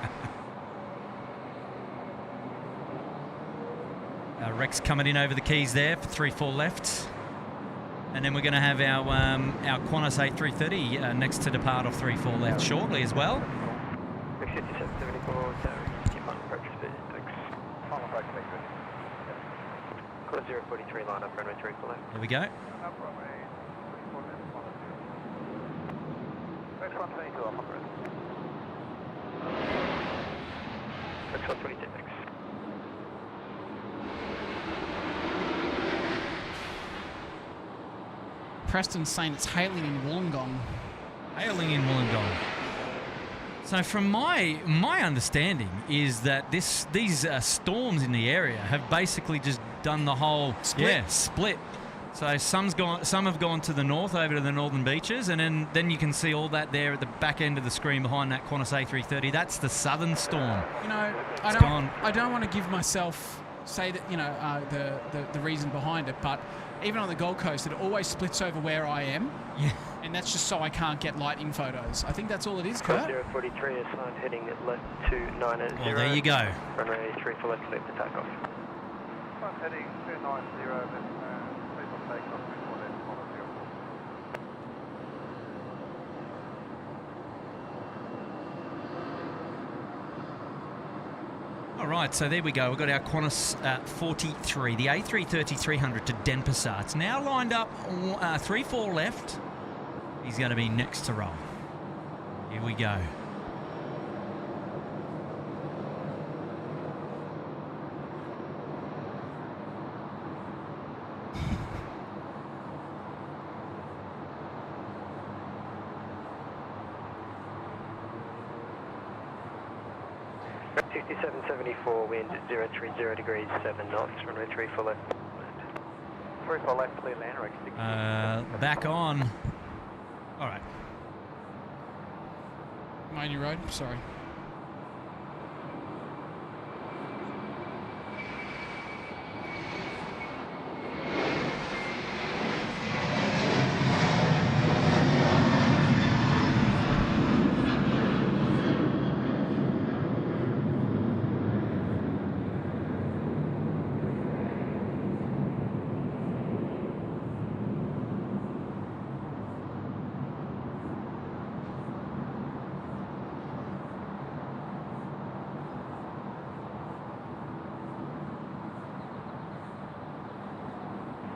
Rex coming in over the keys there for 3-4 left. And then we're going to have our Qantas A380 next to depart off 3-4 left shortly as well. Rex 5774, keep on approach speed, thanks. Final approach speed, good. Qantas 043 line up, runway 34 left. There we go. Up runway 34 left, Rex 122 off on route. Rex 122, thanks. Preston's saying it's hailing in Wollongong. Hailing in Wollongong. So from my understanding is that these storms in the area have basically just done the whole split. So some have gone to the north over to the northern beaches, and then you can see all that there at the back end of the screen behind that Qantas A330. That's the southern storm. You know, I don't want to give myself the reason behind it, but even on the Gold Coast, it always splits over where I am. Yeah. And that's just so I can't get lighting photos. I think that's all it is, Kurt. 043 is signed heading left to 980. Well, there you go. Runway 34 left, clear for takeoff. Front heading 290, please on takeoff, 34 left, follow 04. All right, so there we go. We've got our Qantas 43, the A330-300 to Denpasar. It's now lined up 3-4 left. He's going to be next to roll. Here we go. Rex 6774, wind 030 degrees, 7 knots, runway 34 left. 34 left, clear land, Rex 60. Back on. All right. Main road, sorry.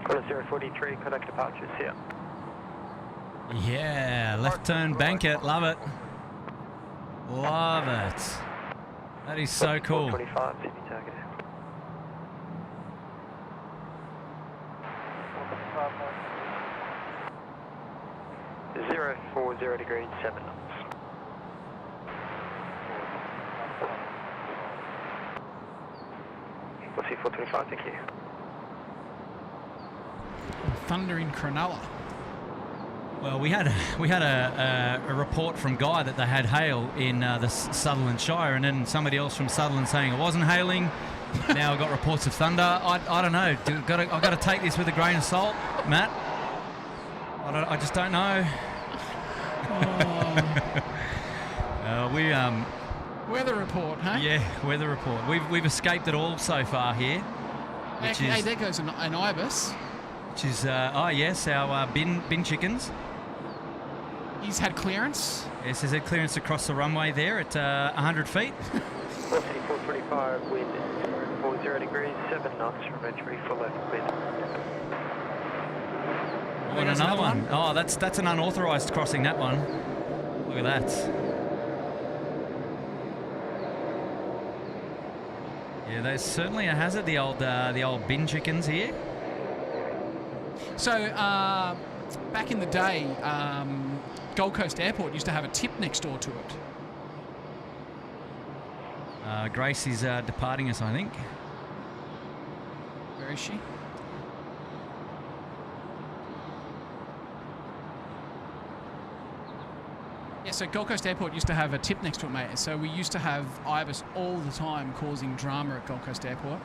Qantas 043, contact departures here. Yeah, left turn, bank it, love it. Love it. That is so cool. 25, Sydney target. 040 degrees, 7 knots. We'll see 425, thank you. Thunder in Cronulla. Well, we had a report from Guy that they had hail in the Sutherland Shire, and then somebody else from Sutherland saying it wasn't hailing. Now I've got reports of thunder. I don't know. I've got to take this with a grain of salt, Matt. I just don't know. Weather report, hey? Yeah, weather report. We've escaped it all so far here. Hey, there goes an ibis. Which is our bin chickens. He's had clearance. Yes, there's a clearance across the runway there at 100 feet. 425, wind 040 degrees, 7 knots from entry for left wind. Oh, and another one. Oh, that's an unauthorised crossing, that one. Look at that. Yeah, there's certainly a hazard, the old bin chickens here. So, back in the day, Gold Coast Airport used to have a tip next door to it. Grace is departing us, I think. Where is she? Yeah, so Gold Coast Airport used to have a tip next to it, mate. So we used to have ibis all the time causing drama at Gold Coast Airport.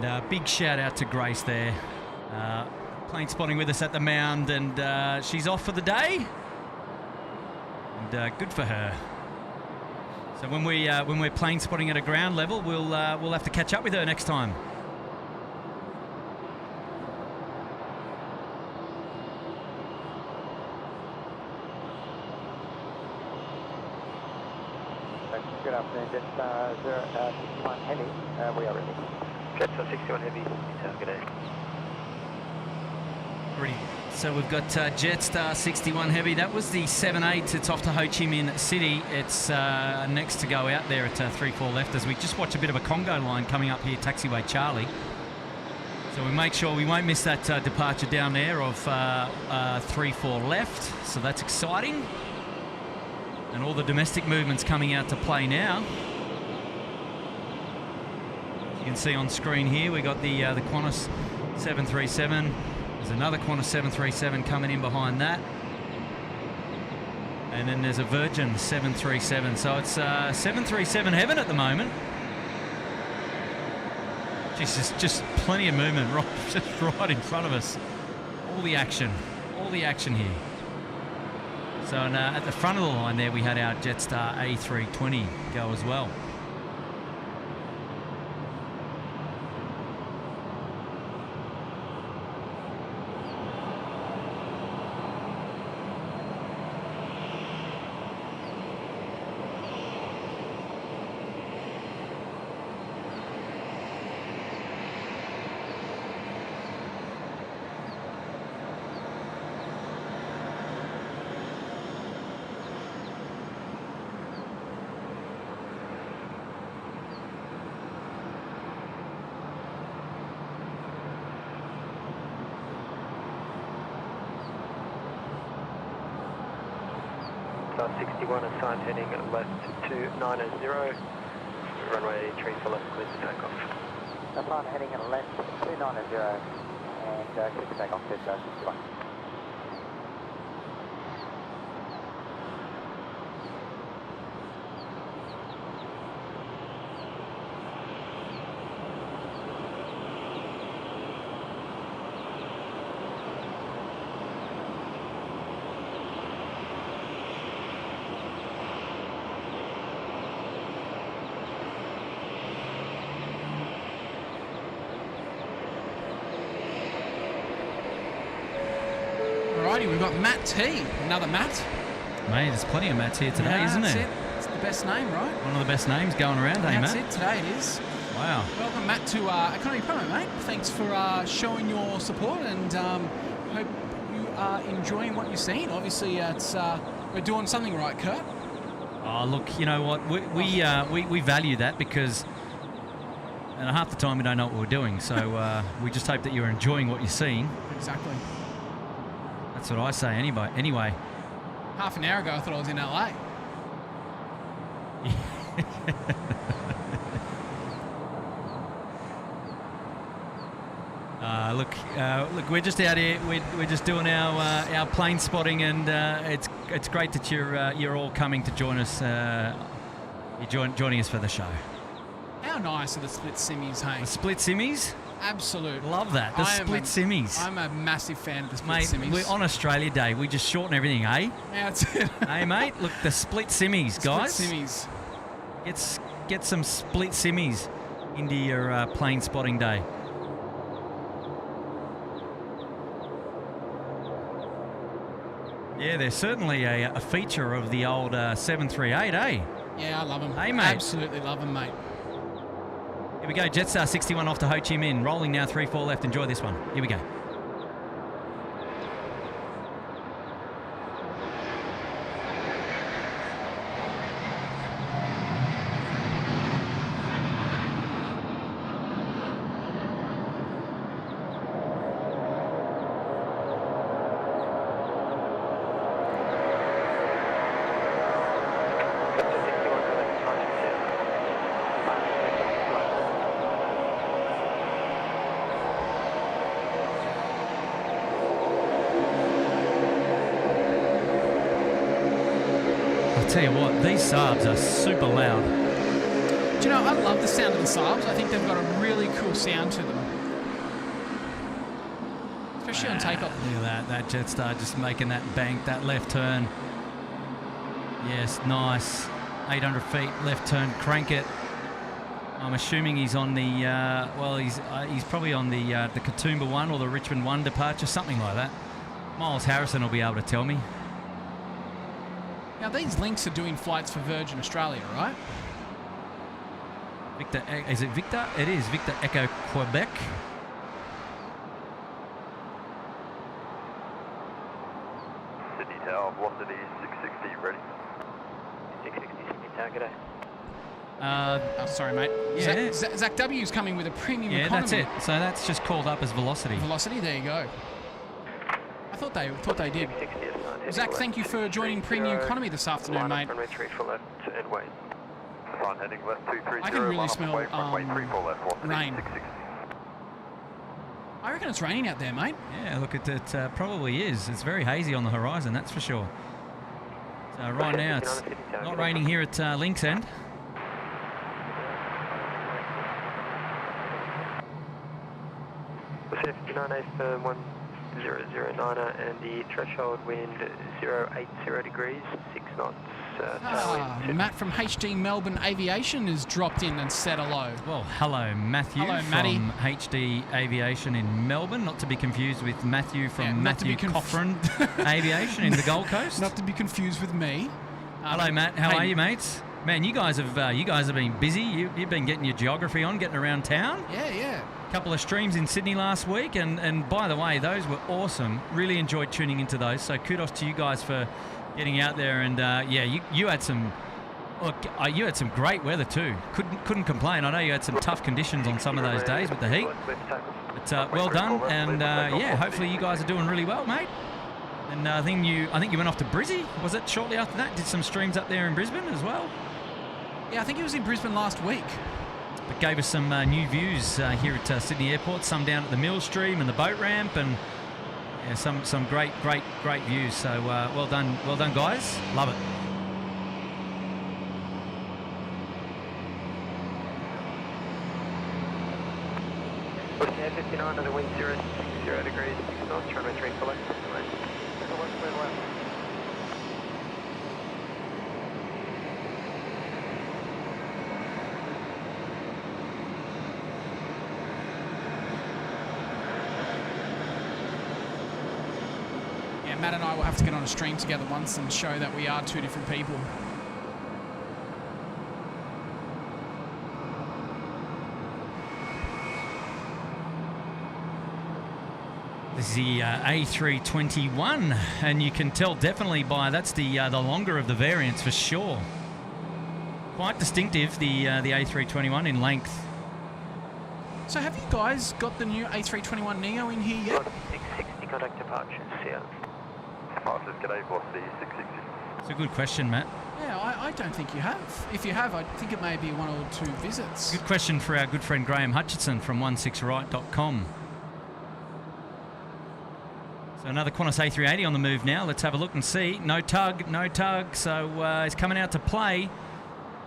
And big shout out to Grace there. Plane spotting with us at the mound, and she's off for the day. And good for her. So when we're plane spotting at a ground level, we'll have to catch up with her next time. Good afternoon, Jetstar 61 Heavy. We are ready. Jetstar 61 Heavy, target A. Ready. So we've got Jetstar 61 Heavy. That was the 78. It's off to Ho Chi Minh City. It's next to go out there at 3-4 left as we just watch a bit of a Congo line coming up here, taxiway Charlie. So we make sure we won't miss that departure down there of 3-4 left. So that's exciting. And all the domestic movements coming out to play now. You can see on screen here we got the Qantas 737. There's another Qantas 737 coming in behind that. And then there's a Virgin 737. So it's 737 heaven at the moment. Just plenty of movement right in front of us. All the action here. So at the front of the line there, we had our Jetstar A320 go as well. Jetstar 61, assigned heading left 290, runway 3 for left, clear to takeoff. Assigned heading left 290 and clear to takeoff, Jetstar 61. Alrighty, we've got Matt T. Another Matt. Mate, there's plenty of Matts here today, isn't that's there? It. It's the best name, right? One of the best names going around, eh, That's Matt? it. Today it is. Wow. Welcome, Matt, to Economy Promo, mate. Thanks for showing your support, and hope you are enjoying what you're seeing. Obviously, it's we're doing something right, Kurt. Oh, look, you know what? We value that because half the time we don't know what we're doing. So we just hope that you're enjoying what you're seeing. Exactly. That's what I say anyway. Half an hour ago, I thought I was in LA. Look, we're just out here. We're just doing our plane spotting, and it's great that you're all coming to join us. You're joining us for the show. How nice are the split simmies, hey? The split simmies, Absolute. love that. The split simmies. I'm a massive fan of the split Mate, simmies. we're on Australia Day. We just shorten everything, eh? Yeah, that's it. Hey, mate, look, the split simmies, guys. Split simmies. Get some split simmies into your plane spotting day. Yeah, they're certainly a feature of the old 738, eh? Yeah, I love them. Hey, mate. Absolutely love them, mate. Here we go, Jetstar 61 off to Ho Chi Minh. Rolling now, 3-4 left. Enjoy this one. Here we go. Tell you what, these Saabs are super loud. Do you know, I love the sound of the Saabs. I think they've got a really cool sound to them. Especially on takeoff. Look at that Jetstar just making that bank, that left turn. Yes, nice. 800 feet, left turn, crank it. I'm assuming he's on the, he's probably on the Katoomba 1 or the Richmond 1 departure, something like that. Miles Harrison will be able to tell me. Now, these links are doing flights for Virgin Australia, right? Victor, is it Victor? It is Victor Echo Quebec. Sydney Tower, velocity 660, ready. 660 Sydney Tower, g'day. Oh, sorry, mate. Yeah. Zach W's coming with a premium economy. That's it. So that's just called up as velocity. Velocity, there you go. I thought they did. 660 assigned Zach, heading thank you left for joining 230, Premium Economy this afternoon, line up, mate. runway 3 for left and wait. Sign heading left 230. I can really line up smell, away, runway 3 for left, velocity rain. 660. I reckon it's raining out there, mate. Yeah, look, it probably is. It's very hazy on the horizon, that's for sure. So right now it's not raining here at Links End. The 59A firm 1009er and the threshold wind 080 degrees, 6 knots. Tailwind. Matt from HD Melbourne Aviation has dropped in and said hello. Well, hello, Matthew Hello, Matty. from HD Aviation in Melbourne. Not to be confused with Matthew from Matthew Cochran Aviation in the Gold Coast. Not to be confused with me. Hello, Matt. How are you, mates? Man, you guys have been busy. You've been getting your geography on, getting around town. Yeah. Couple of streams in Sydney last week, and by the way, those were awesome. Really enjoyed tuning into those. So kudos to you guys for getting out there. And you had some. Look, you had some great weather too. Couldn't complain. I know you had some tough conditions on some of those days with the heat. But well done, and hopefully you guys are doing really well, mate. And I think you went off to Brizzy. Was it shortly after that? Did some streams up there in Brisbane as well. Yeah, I think he was in Brisbane last week. But gave us some new views here at Sydney Airport. Some down at the mill stream and the boat ramp, and yeah, some great views. So well done, guys. Love it. Pushing Air 59 to the wind 060 degrees, 6 knots, runway 3 for left. Yeah, Matt and I will have to get on a stream together once and show that we are two different people. This is the A321, and you can tell definitely by that's the longer of the variants for sure. Quite distinctive, the A321 in length. So have you guys got the new A321 Neo in here yet? 660 contact departures, yeah. Departures, g'day, boss, the 660. It's a good question, Matt. Yeah, I don't think you have. If you have, I think it may be 1 or 2 visits. Good question for our good friend Graham Hutchinson from 16right.com. So another Qantas A380 on the move now. Let's have a look and see. No tug. So he's coming out to play.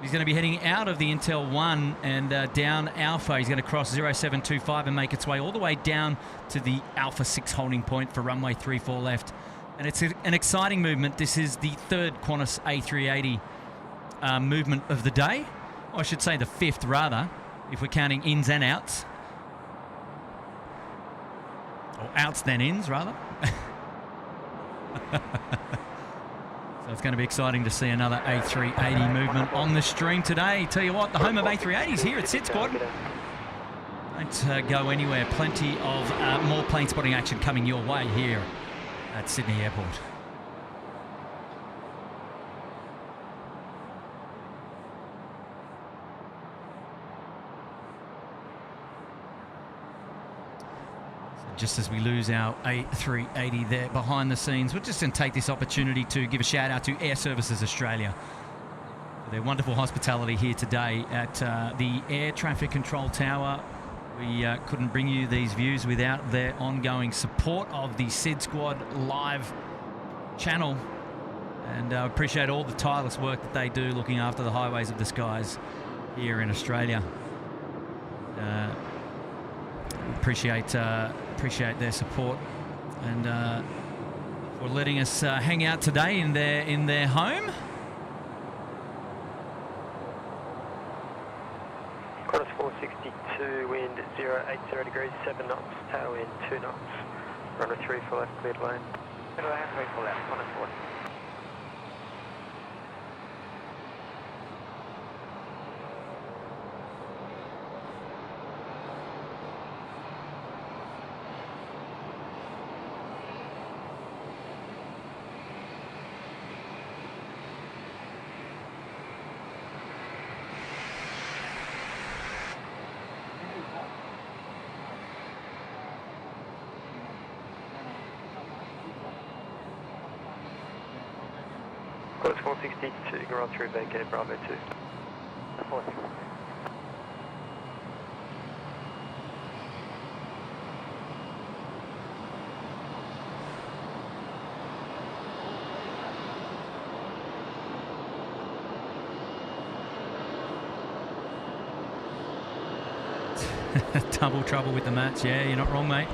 He's going to be heading out of the Intel 1 and down Alpha. He's going to cross 0725 and make its way all the way down to the Alpha 6 holding point for runway 34 left. And it's an exciting movement. This is the third Qantas A380 movement of the day. Or I should say the fifth, rather, if we're counting ins and outs. Or outs then ins, rather. So it's going to be exciting to see another A380 movement on the stream today. Tell you what, the home of A380s here at SydSquad. Don't go anywhere. Plenty of more plane spotting action coming your way here at Sydney Airport. Just as we lose our A380 there behind the scenes, we're just going to take this opportunity to give a shout out to Air Services Australia for their wonderful hospitality here today at the Air Traffic Control Tower. We couldn't bring you these views without their ongoing support of the SydSquad live channel, and I appreciate all the tireless work that they do looking after the highways of the skies here in Australia. Appreciate their support and for letting us hang out today in their home. Qantas 462, wind 080 degrees, 7 knots, tailwind 2 knots, runway 3 for left, cleared lane. Cleared lane, 3 for left, Qantas 4. Qantas 462, you can roll through vacate Bravo 2. 462. Double trouble with the mats. Yeah, you're not wrong, mate.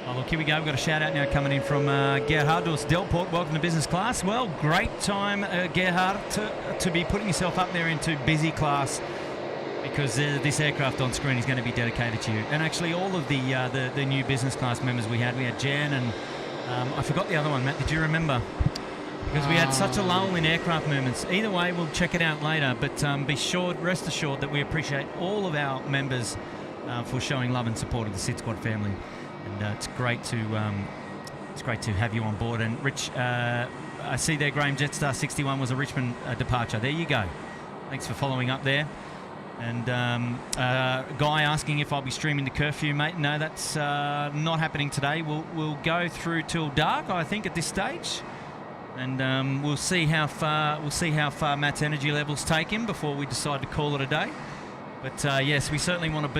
Oh, look, here we go. We've got a shout out now coming in from Gerhard Delport. Welcome to business class. Well, great time, Gerhard, to be putting yourself up there into busy class, because this aircraft on screen is going to be dedicated to you. And actually, all of the new business class members we had Jan and I forgot the other one. Matt, did you remember? Because we had such a lull in aircraft movements. Either way, we'll check it out later. But rest assured that we appreciate all of our members for showing love and support of the SydSquad family. And it's great to have you on board. And Rich, I see there, Graham, Jetstar 61 was a Richmond departure. There you go. Thanks for following up there. And Guy asking if I'll be streaming the curfew, mate. No, that's not happening today. We'll go through till dark, I think, at this stage, and we'll see how far Matt's energy levels take him before we decide to call it a day. But yes, we certainly want to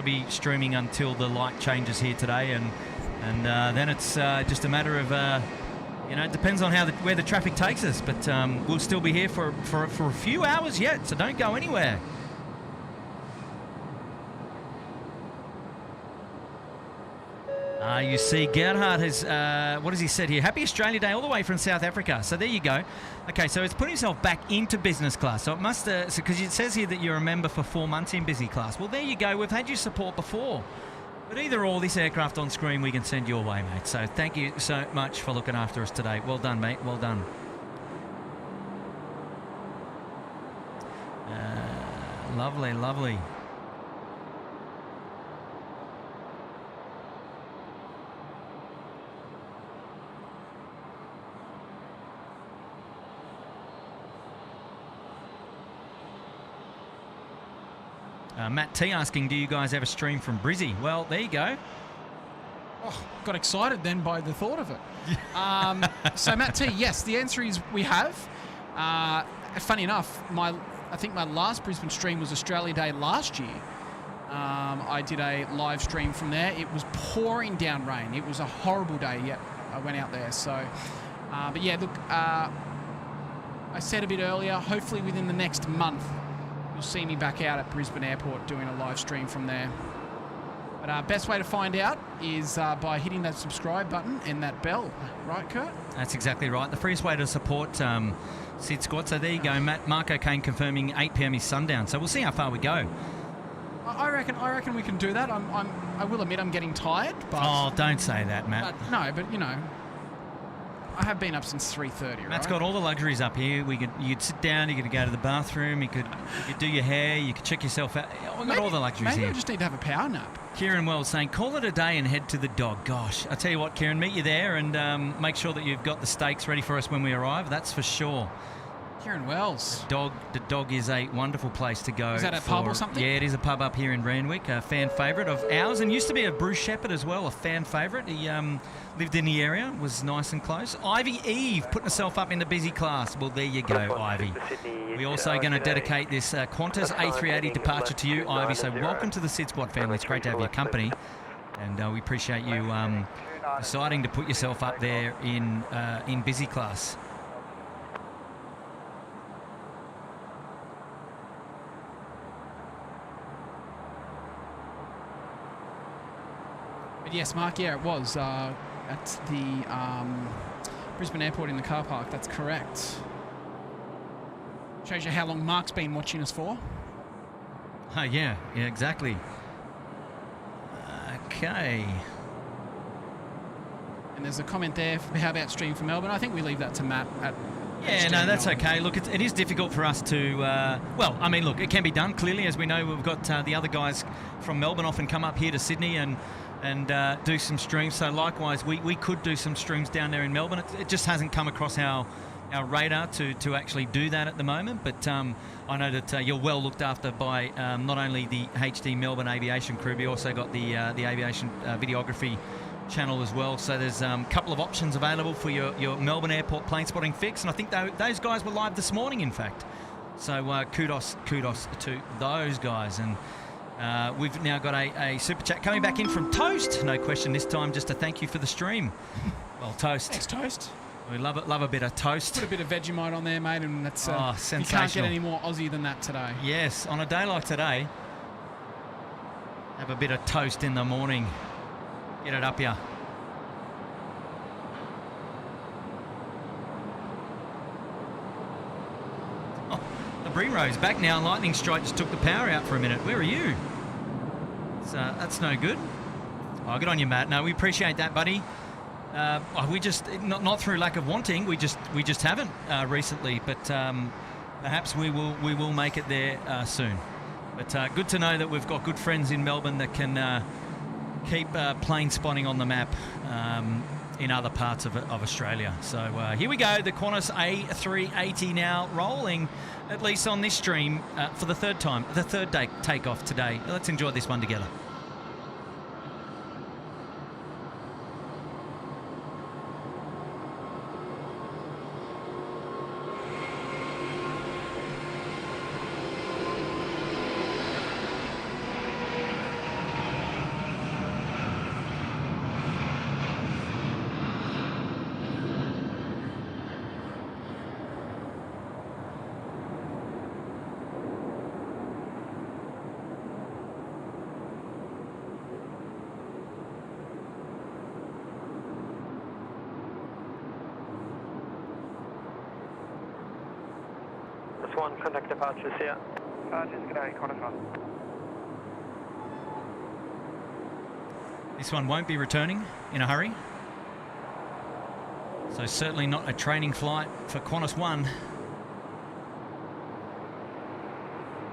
be streaming until the light changes here today, and then it's just a matter of it depends on where the traffic takes us. But we'll still be here for a few hours yet, so don't go anywhere. You see, Gerhard has, what has he said here? Happy Australia Day all the way from South Africa. So there you go. Okay, so it's putting himself back into business class. So it must, because it says here that you're a member for 4 months in busy class. Well, there you go. We've had your support before. But either or, this aircraft on screen we can send your way, mate. So thank you so much for looking after us today. Well done, mate. Well done. Lovely, lovely. Matt T asking, do you guys ever stream from Brizzy? Well, there you go. Oh, got excited then by the thought of it. So Matt T, yes, the answer is we have. Funny enough, I think my last Brisbane stream was Australia Day last year. I did a live stream from there. It was pouring down rain. It was a horrible day. Yep, I went out there. So, but yeah, look, I said a bit earlier, hopefully within the next month, you'll see me back out at Brisbane Airport doing a live stream from there. But best way to find out is by hitting that subscribe button and that bell. Right, Kurt? That's exactly right. The freest way to support SydSquad. So there you go. Mark O'Kane confirming 8 p.m. is sundown. So we'll see how far we go. I reckon we can do that. I will admit I'm getting tired. But oh, don't say that, Matt. No, but I have been up since 3:30. Matt's right? got all the luxuries up here. You'd sit down. You could go to the bathroom. You could do your hair. You could check yourself out. We've got all the luxuries maybe here. I just need to have a power nap. Kieran Wells saying, call it a day and head to the dog. Gosh, I tell you what, Kieran, meet you there and make sure that you've got the steaks ready for us when we arrive. That's for sure. Kieran Wells. The dog is a wonderful place to go. Is that a pub or something? Yeah, it is a pub up here in Randwick, a fan favourite of ours, and used to be a Bruce Shepherd as well, a fan favourite. He lived in the area, was nice and close. Ivy Eve putting herself up in the busy class. Well, there you go, Ivy. We're also going to dedicate this Qantas A380 departure to you, Ivy. So welcome to the SydSquad family. It's great to have your company, and we appreciate you deciding to put yourself up there in busy class. Yes, Mark, yeah, it was at the Brisbane Airport in the car park. That's correct. Shows you how long Mark's been watching us for. Oh, yeah, exactly. Okay. And there's a comment there, how about stream from Melbourne? I think we leave that to Matt. Yeah, no, that's okay. Look, it is difficult for us to... well, I mean, look, it can be done. Clearly, as we know, we've got the other guys from Melbourne often come up here to Sydney and do some streams. So likewise, we could do some streams down there in Melbourne. It just hasn't come across our radar to actually do that at the moment. But I know that you're well looked after by not only the HD Melbourne aviation crew, but you also got the aviation videography channel as well. So there's a couple of options available for your Melbourne Airport plane spotting fix. And I think those guys were live this morning, in fact. So kudos to those guys. And we've now got a super chat coming back in from Toast. No question this time, just a thank you for the stream. Well, Toast. Thanks, Toast. We love a bit of toast. Put a bit of Vegemite on there, mate, and that's sensational. You can't get any more Aussie than that today. Yes, on a day like today, have a bit of toast in the morning. Get it up here. Oh, the Brero's back now. Lightning Strike just took the power out for a minute. Where are you? That's no good. Oh, good on you, Matt. No, we appreciate that, buddy. We just not through lack of wanting. We just haven't recently, but perhaps we will make it there soon. But good to know that we've got good friends in Melbourne that can keep plane spotting on the map in other parts of Australia. So here we go, the Qantas A380 now rolling, at least on this stream, for the third time, the third day takeoff today. Let's enjoy this one together. One, contact departures here. Departures, g'day, Qantas 1. This one won't be returning in a hurry. So certainly not a training flight for Qantas 1.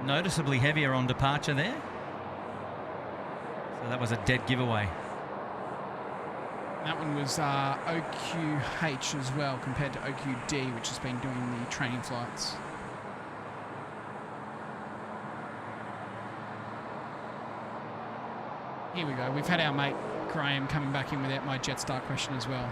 Noticeably heavier on departure there. So that was a dead giveaway. That one was OQH as well compared to OQD, which has been doing the training flights. Here we go. We've had our mate Graham coming back in without my Jetstar question as well.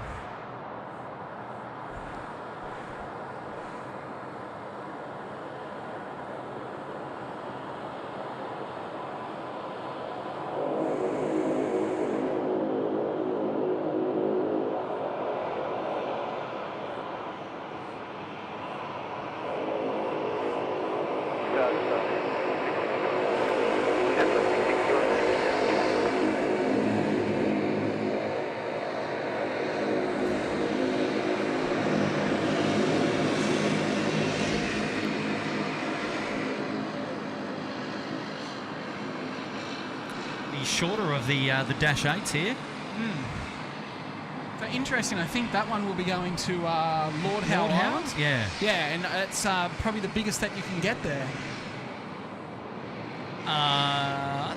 Shorter of the Dash 8s here. So interesting. I think that one will be going to Lord Howe Island. Yeah. Yeah, and it's probably the biggest that you can get there.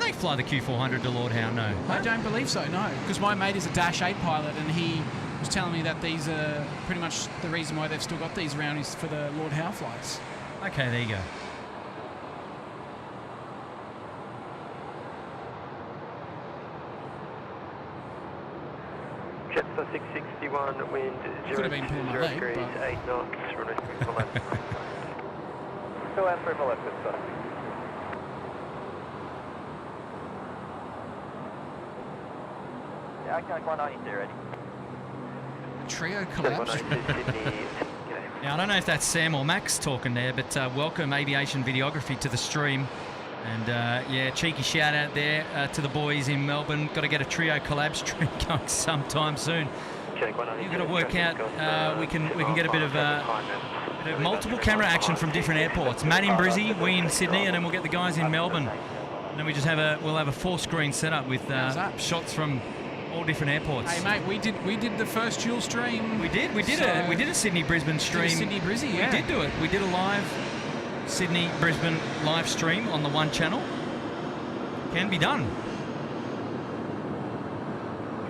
They fly the Q400 to Lord Howe, no? I don't believe so, no. Because my mate is a Dash 8 pilot, and he was telling me that these are pretty much the reason why they've still got these around is for the Lord Howe flights. Okay, there you go. Jetstar 661, wind 0 degrees, 8 knots, runway 34 left. Still out 3 left, Jetstar. Yeah, okay, 192 ready. A trio collapsed. Now, I don't know if that's Sam or Max talking there, but welcome Aviation Videography to the stream. And yeah, cheeky shout out there to the boys in Melbourne. Got to get a trio collab stream going sometime soon. You've got to work out. We can get a bit of multiple camera action from different airports. Matt in Brizzy, we in Sydney, and then we'll get the guys in Melbourne. And then we just have we'll have a 4-screen setup with shots from all different airports. Hey mate, we did the first dual stream. We did a Sydney Brisbane stream. Sydney Brizzy, yeah. We did do it. We did a live Sydney Brisbane live stream on the One channel. Can be done.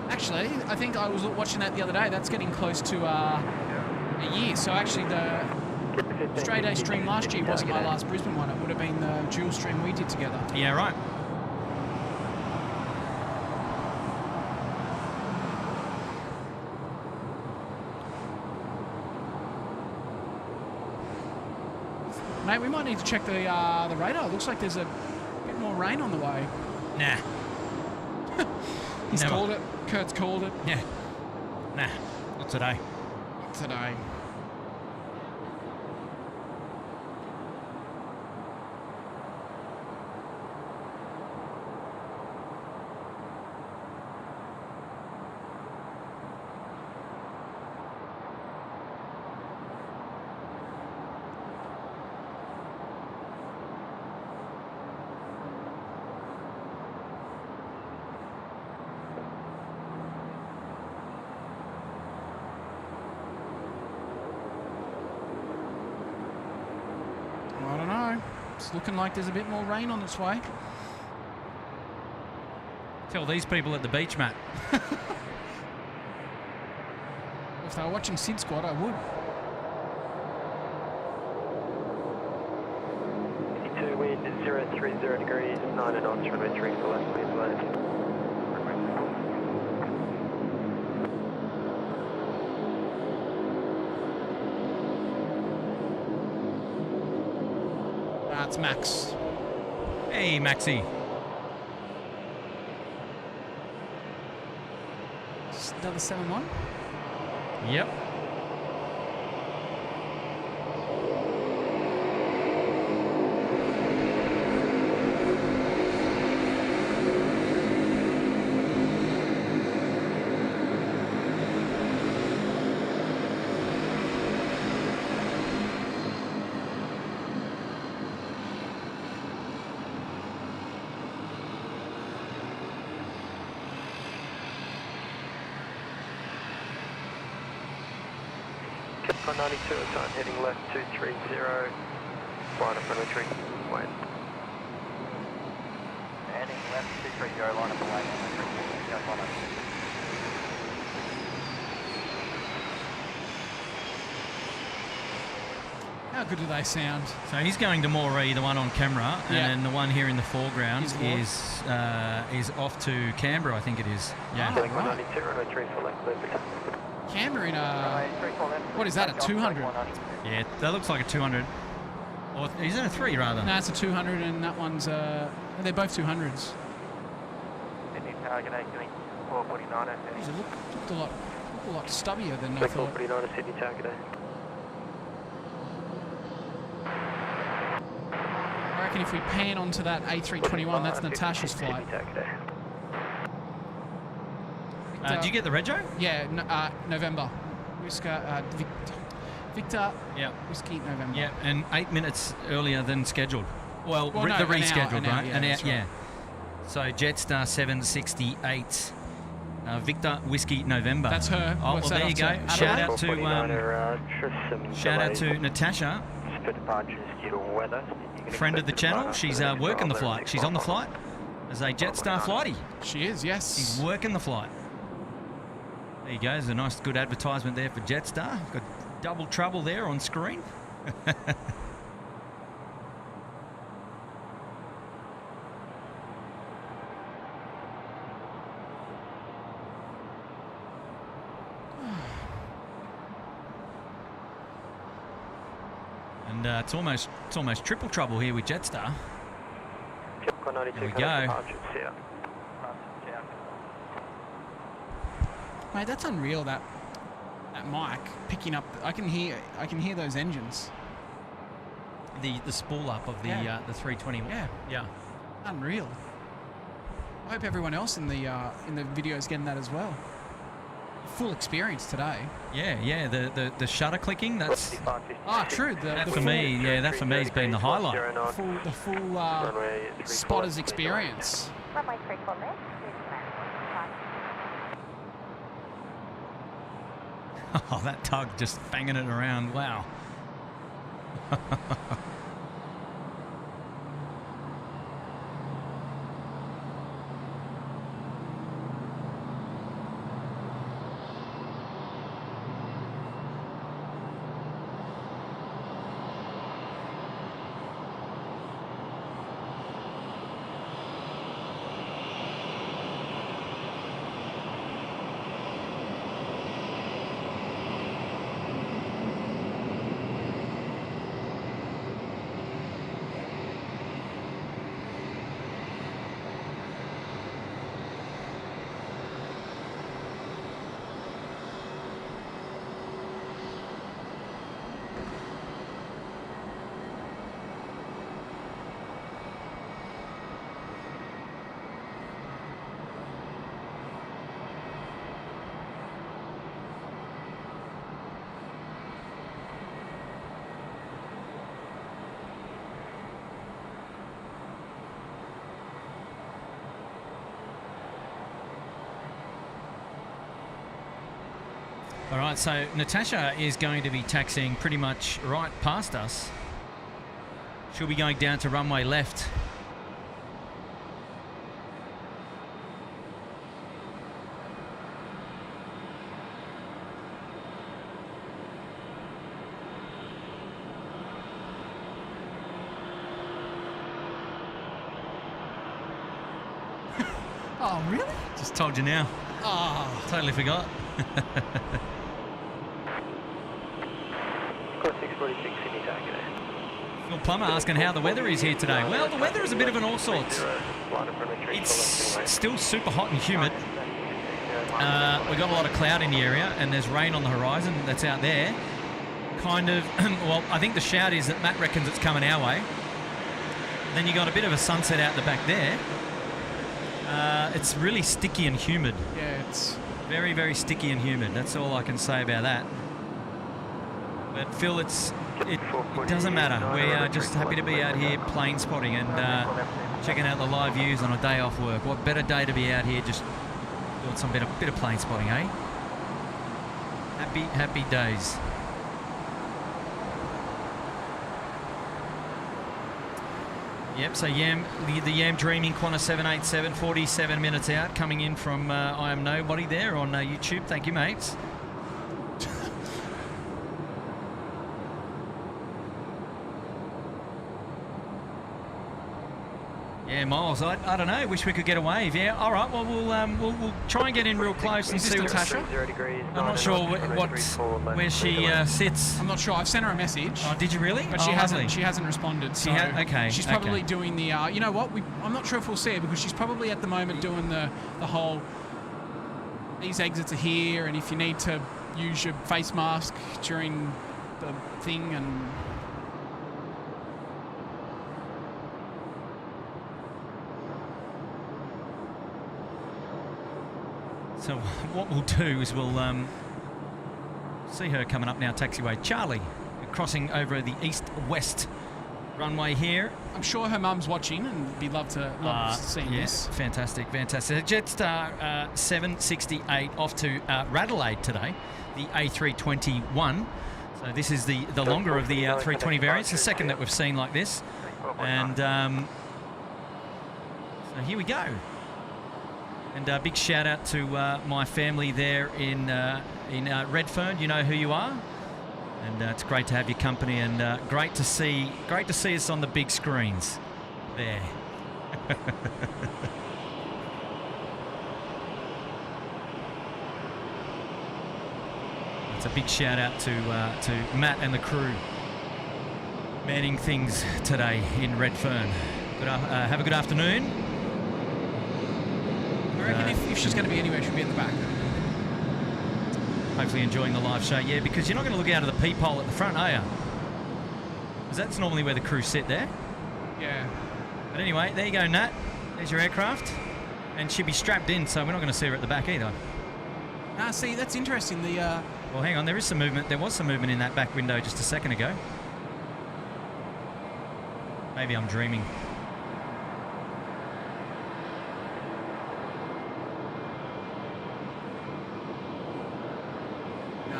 Actually, I think I was watching that the other day. That's getting close to a year. So actually, the straight A stream last year wasn't my last Brisbane one. It would have been the dual stream we did together. Yeah, right. Mate, we might need to check the radar. It looks like there's a bit more rain on the way. Nah. He's called it. Kurt's called it. Yeah. Nah. Not today. Not today. It's looking like there's a bit more rain on its way. Tell these people at the beach, Matt. If they were watching SydSquad, I would. 52 wind 030 degrees, 9 knots, runway 3 for left, clear to land. It's Max. Hey, Maxie. Another 7-1? Yep. On 92 at time, heading left 230, line up runway 3, wait. Heading left 230, line up away, runway 3, How good do they sound? So he's going to Moree, the one on camera, and Yeah. then the one here in the foreground Is is off to Canberra, I think it is. Yeah. Oh. Heading on 92, runway 3 for left, clear. Canberra in a... What is that, a 200? Yeah, that looks like a 200. Or is it a 3 rather? No, it's a 200 and that one's they're both 200s. Sydney target 8 doing 449. Geez, it looked a lot stubbier than I Click thought. 449 Sydney target A. I reckon if we pan onto that A321, that's Natasha's flight. Sydney target A. Do you get the rego? Yeah, November. Victor Yeah. Whiskey November. Yeah, and 8 minutes earlier than scheduled. Well, Well, the no, an hour, rescheduled, an hour, right? yeah, An hour, that's right. yeah. So Jetstar 768, Victor Whiskey November. That's her. Oh, What's well, that there you off go. to Shout Adelaide? out to 449 shout out to Natasha, for departures due to weather. You can friend of the expect channel. departure She's for the next working the mile, flight. She's on the flight as a Jetstar flighty. She is, yes. She's working the flight. There you go. There's a nice, good advertisement there for Jetstar. Got double trouble there on screen. And it's almost triple trouble here with Jetstar. Typical 92 There we for go. departures here. Mate, that's unreal. That mic picking up. I can hear those engines. The spool up of the Yeah. the 321. Yeah. Yeah. Unreal. I hope everyone else in the video is getting that as well. Full experience today. Yeah. The shutter clicking. That's True. that for me. Yeah, that for me has been the highlight. The full spotters experience. Runway 3 for left, Oh, that tug just banging it around. Wow. All right, so Natasha is going to be taxiing pretty much right past us. She'll be going down to runway left. Oh, really? Just told you now. Oh. Totally forgot. Course 646, Sydney target. Phil Plummer asking how the weather is here today. Well, the weather is a bit of an all sorts. It's still super hot and humid. We've got a lot of cloud in the area, and there's rain on the horizon that's out there. Kind of, well, I think the shout is that Matt reckons it's coming our way. Then you got a bit of a sunset out the back there. It's really sticky and humid. Yeah, it's very, very sticky and humid. That's all I can say about that. But Phil, it doesn't matter. We are just happy to be out here plane spotting and checking out the live views on a day off work. What better day to be out here just doing some bit of plane spotting, eh? Happy, happy days. Yep, so the Yam Dreaming Qantas 787, 47 minutes out, coming in from I Am Nobody there on YouTube. Thank you, mates. Yeah, Miles, I don't know. Wish we could get a wave. Yeah, all right. Well, we'll try and get in real close and see what Natasha. I'm not sure where she sits. I'm not sure. I've sent her a message. Oh, did you really? But she hasn't. She hasn't responded. So okay. She's probably doing the. You know what? I'm not sure if we'll see her because she's probably at the moment doing the whole. These exits are here, and if you need to use your face mask during the thing and. So what we'll do is we'll see her coming up now, taxiway. Charlie, crossing over the east-west runway here. I'm sure her mum's watching and be love seeing yes, this. Fantastic, fantastic. Jetstar 768 off to Radelaide today, the A321. So this is the longer of the 320 variants, the second that we've seen like this. And so here we go. And a big shout out to my family there in Redfern. You know who you are, and it's great to have your company, and great to see us on the big screens there. It's a big shout out to Matt and the crew manning things today in Redfern. Have a good afternoon. I reckon if she's going to be anywhere, she'll be in the back. Hopefully enjoying the live show, yeah, because you're not going to look out of the peephole at the front, are you? Because that's normally where the crew sit there. Yeah. But anyway, there you go, Nat. There's your aircraft. And she'll be strapped in, so we're not going to see her at the back either. Ah, see, that's interesting. Well, hang on, there is some movement. There was some movement in that back window just a second ago. Maybe I'm dreaming.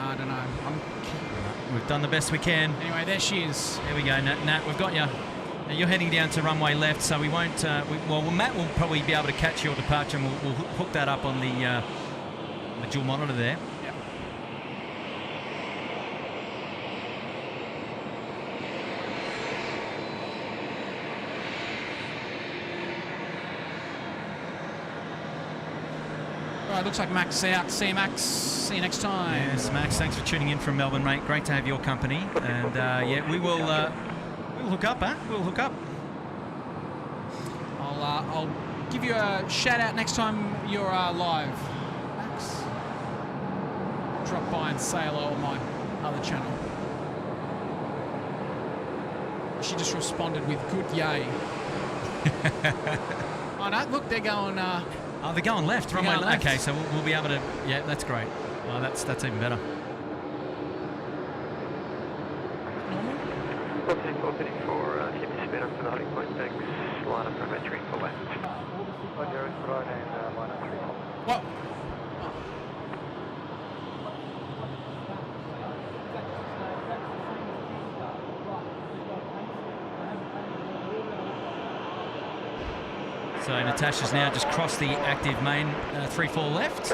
I don't know. We've done the best we can. Anyway, there she is. There we go, Nat. We've got you. Now you're heading down to runway left, so we won't. Well, Matt will probably be able to catch your departure, and we'll hook that up on the dual monitor there. Yep. All right, looks like Max out. See you, Max. See you next time. Yes, Max, thanks for tuning in from Melbourne, mate. Great to have your company. And yeah, we will we'll hook up, huh? We'll hook up. I'll give you a shout out next time you're live, Max. Drop by and say hello on my other channel. She just responded with good yay. Oh no, look, they're going. Oh, they're going left. They're going left. Okay, so we'll be able to. Yeah, that's great. Oh, that's even better. Normal. 434, keep the speed up to the holding point. Thanks. Line up from entry for left. On your right and line up 3. What? So Natasha's now just crossed the active main 3-4 left.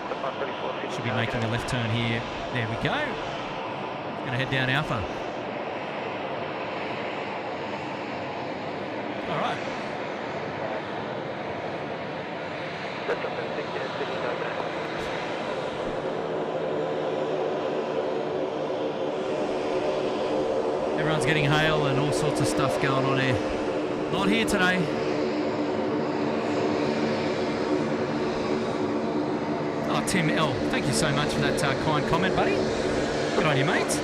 Should be making a left turn here. There we go. Going to head down Alpha. All right. That's up at 60, Sydney, no there. Everyone's getting hail and all sorts of stuff going on here. Not here today. Oh, Tim L, thank you so much for that kind comment, buddy. Good on you, mate.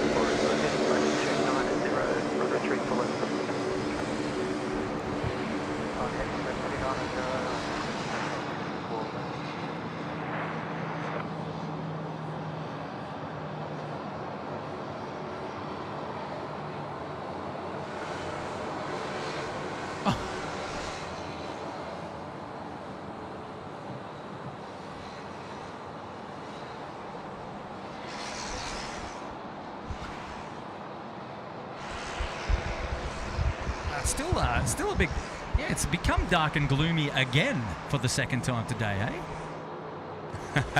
Still a big... Yeah, it's become dark and gloomy again for the second time today, eh?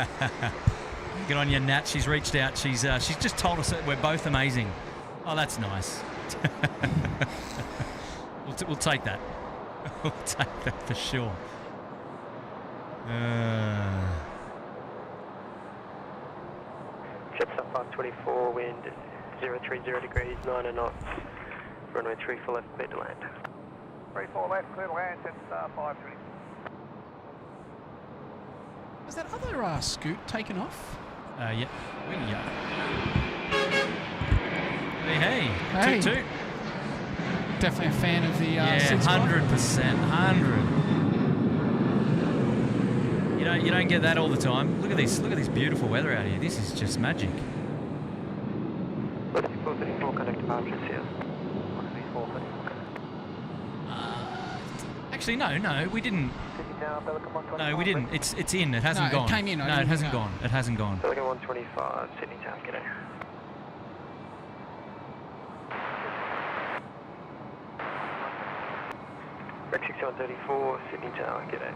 Good on you, Nat. She's reached out. She's just told us that we're both amazing. Oh, that's nice. We'll take that. We'll take that for sure. Jetstar 524, wind 030 degrees, 9 knots. Runway 34 left, clear to land. 34 left, clear to land, Jetstar 520. Is that other Scoot taken off? Yeah. Hey. Toot. Definitely a fan of the SydSquad. 100%. 100. You don't get that all the time. Look at this beautiful weather out here. This is just magic. 34 connect departures here. Actually, no, we didn't. No, we didn't. It's in. It hasn't gone. It came in. No, it hasn't gone. It hasn't gone. Pelican 125, Sydney Town, g'day. Rex 6134, Sydney Tower, g'day.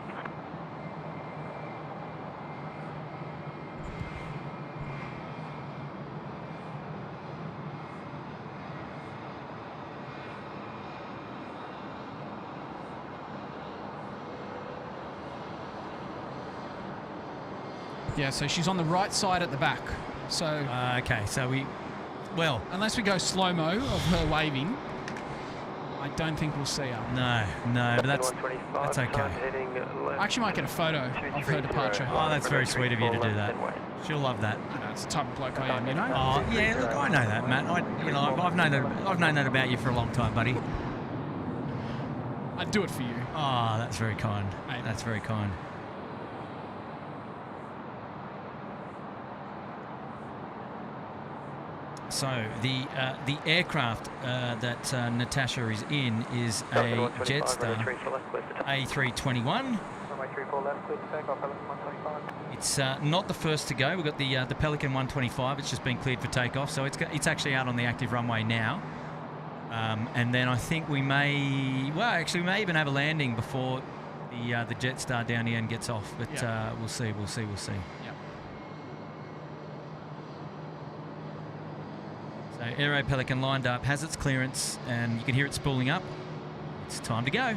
Yeah, so she's on the right side at the back. So okay, so unless we go slow-mo of her waving, I don't think we'll see her. No, but that's okay. I actually might get a photo of her departure. Oh, that's very sweet of you to do that. She'll love that. I know, it's the type of bloke I am, you know? Oh, yeah, look, I know that, Matt. I've known that about you for a long time, buddy. I'd do it for you. Oh, that's very kind. Mate. That's very kind. So the aircraft that Natasha is in is a Jetstar A321. It's not the first to go. We've got the Pelican 125. It's just been cleared for takeoff, so it's actually out on the active runway now. And then I think we may even have a landing before the Jetstar down here and gets off. But we'll see. Yep. So Aero Pelican lined up, has its clearance, and you can hear it spooling up. It's time to go.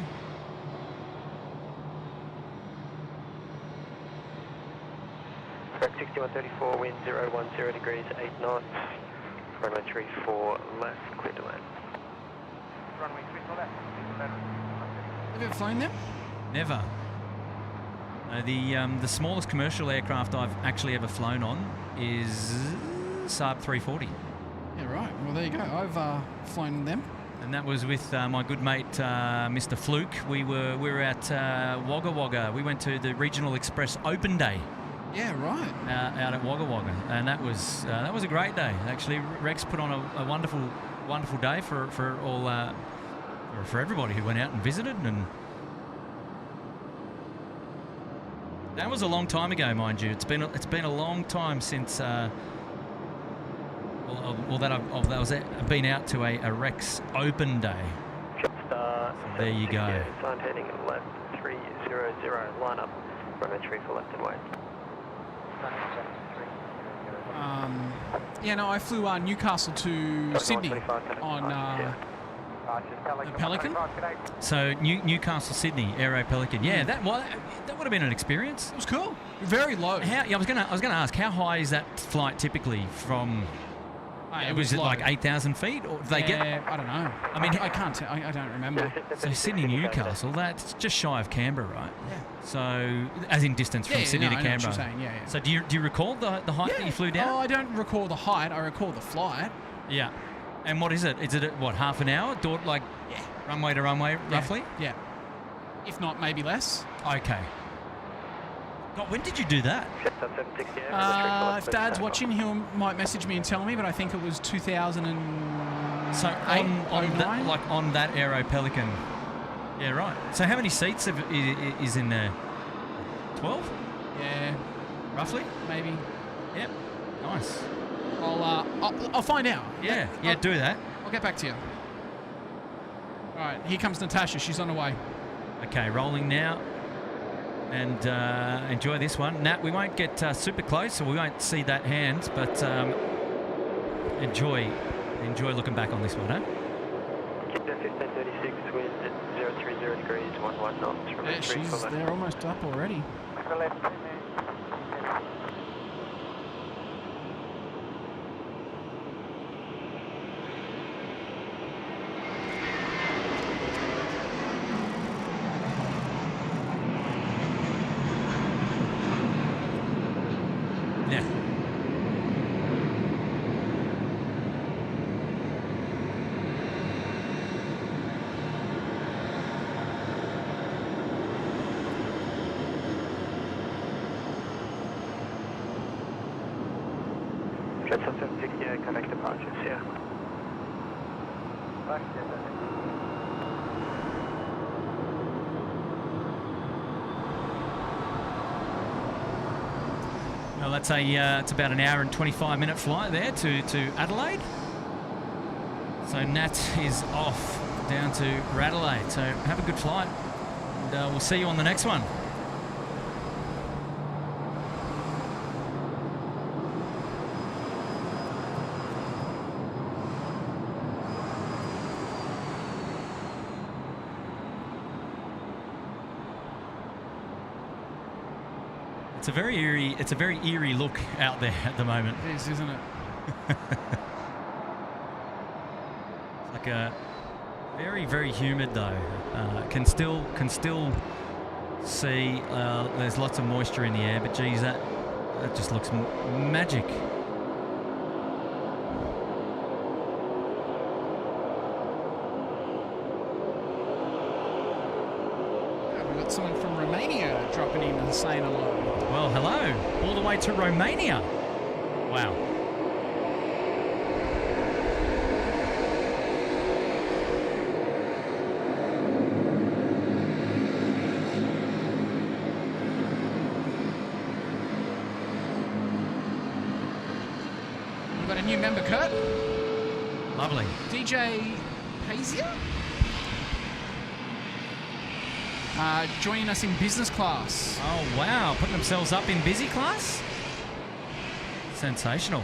Correct 6134, wind 010 degrees, 8 knots. Runway 34 left, clear to land. Runway 34 left, clear to land. Have you ever flown them? Never. The smallest commercial aircraft I've actually ever flown on is Saab 340. Yeah, right. Well, there you go. I've flown them. And that was with my good mate, Mr. Fluke. We were at Wagga Wagga. We went to the Regional Express Open Day. Yeah, right. Out at Wagga Wagga, and that was a great day. Actually, Rex put on a wonderful day for all for everybody who went out and visited. And that was a long time ago, mind you. It's been a long time since. I've been out to a Rex Open Day. Jetstar. There you go. Sign heading left 300, line up. Runway 34 left and wait. I flew Newcastle to Sydney on The Pelican? So Newcastle, Sydney, Aero Pelican. Yeah, that would have been an experience. It was cool. Very low. I was gonna ask, how high is that flight typically from? Was it like 8,000 feet, or do they get? I don't know. I mean, I can't. I don't remember. So Sydney, Newcastle, that's just shy of Canberra, right? Yeah. So, as in distance from Sydney to I know Canberra. what you're saying. Yeah. So do you recall the height that you flew down? Oh, I don't recall the height. I recall the flight. Yeah. And what is it? Is it what, half an hour? Runway to runway, roughly? Yeah. If not, maybe less. Okay. God, when did you do that? If Dad's watching, he might message me and tell me, but I think it was 2008. So on that Aero Pelican. Yeah, right. So how many seats is in there? 12? Yeah. Roughly? Maybe. Yep. Nice. I'll find out. Yeah, do that. I'll get back to you. All right, here comes Natasha. She's on her way. Okay, rolling now. And enjoy this one. Nat, we won't get super close, so we won't see that hand, but enjoy looking back on this one, huh? Qantas 1536, wind at 030 degrees, 11 knots. Yeah, they're almost up already. Yeah. Qantas 768, connect departures, yeah. Well, that's it's about an hour and 25-minute flight there to Adelaide. So Nat is off down to Adelaide. So have a good flight, and we'll see you on the next one. It's a very eerie look out there at the moment. It is, isn't it? It's like a very, very humid though. Can still see there's lots of moisture in the air, but geez, that just looks magic. We've got someone from Romania dropping in and saying hello. Well, hello, all the way to Romania. Wow. We've got a new member, Kurt. Lovely. DJ Pazia? Joining us in business class. Oh, wow. Putting themselves up in busy class? Sensational.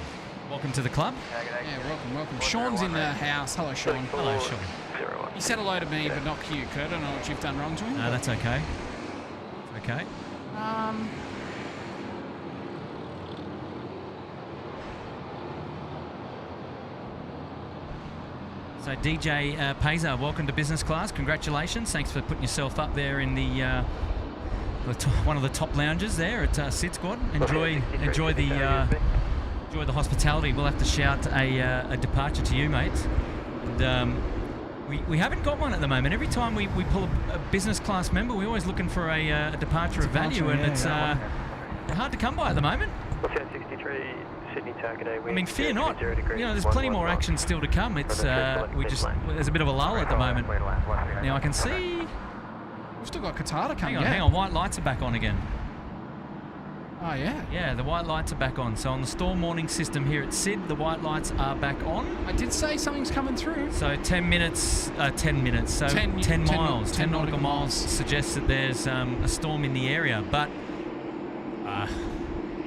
Welcome to the club. Yeah, welcome. Sean's in the house. Hello, Sean. Hello, Sean. He said hello to me, but not to you, Kurt. I don't know what you've done wrong to him. No, that's okay. It's okay. So DJ Pazar, welcome to business class. Congratulations. Thanks for putting yourself up there in the one of the top lounges there at SydSquad. Enjoy the hospitality. We'll have to shout a departure to you, mate. And we haven't got one at the moment. Every time we pull a business class member, we're always looking for a departure of value, and it's hard to come by at the moment. 1063 Sydney target A. I mean, fear not. You know, there's plenty more action still to come. It's there's a bit of a lull at the moment. Now I can see. We've still got Qatar to come. Hang on. White lights are back on again. Oh yeah. Yeah, the white lights are back on. So on the storm warning system here at SYD, the white lights are back on. I did say something's coming through. So 10 minutes. So 10 miles, 10 nautical miles suggests that there's a storm in the area, but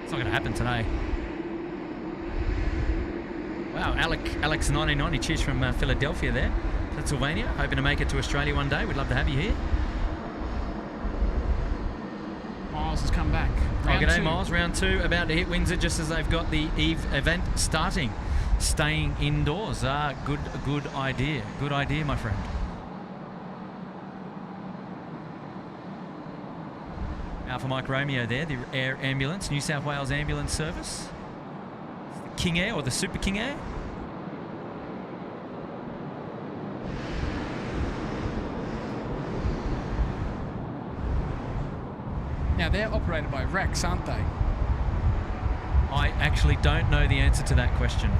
it's not going to happen today. Wow, Alex 1990, cheers from Philadelphia there. Pennsylvania. Hoping to make it to Australia one day. We'd love to have you here. Miles has come back. G'day Miles, round 2 about to hit Windsor just as they've got the Eve event starting. Staying indoors. Good idea. Good idea, my friend. Alpha Mike Romeo there, the Air Ambulance, New South Wales Ambulance Service. It's the King Air or the Super King Air. Now they're operated by Rex, aren't they? I actually don't know the answer to that question.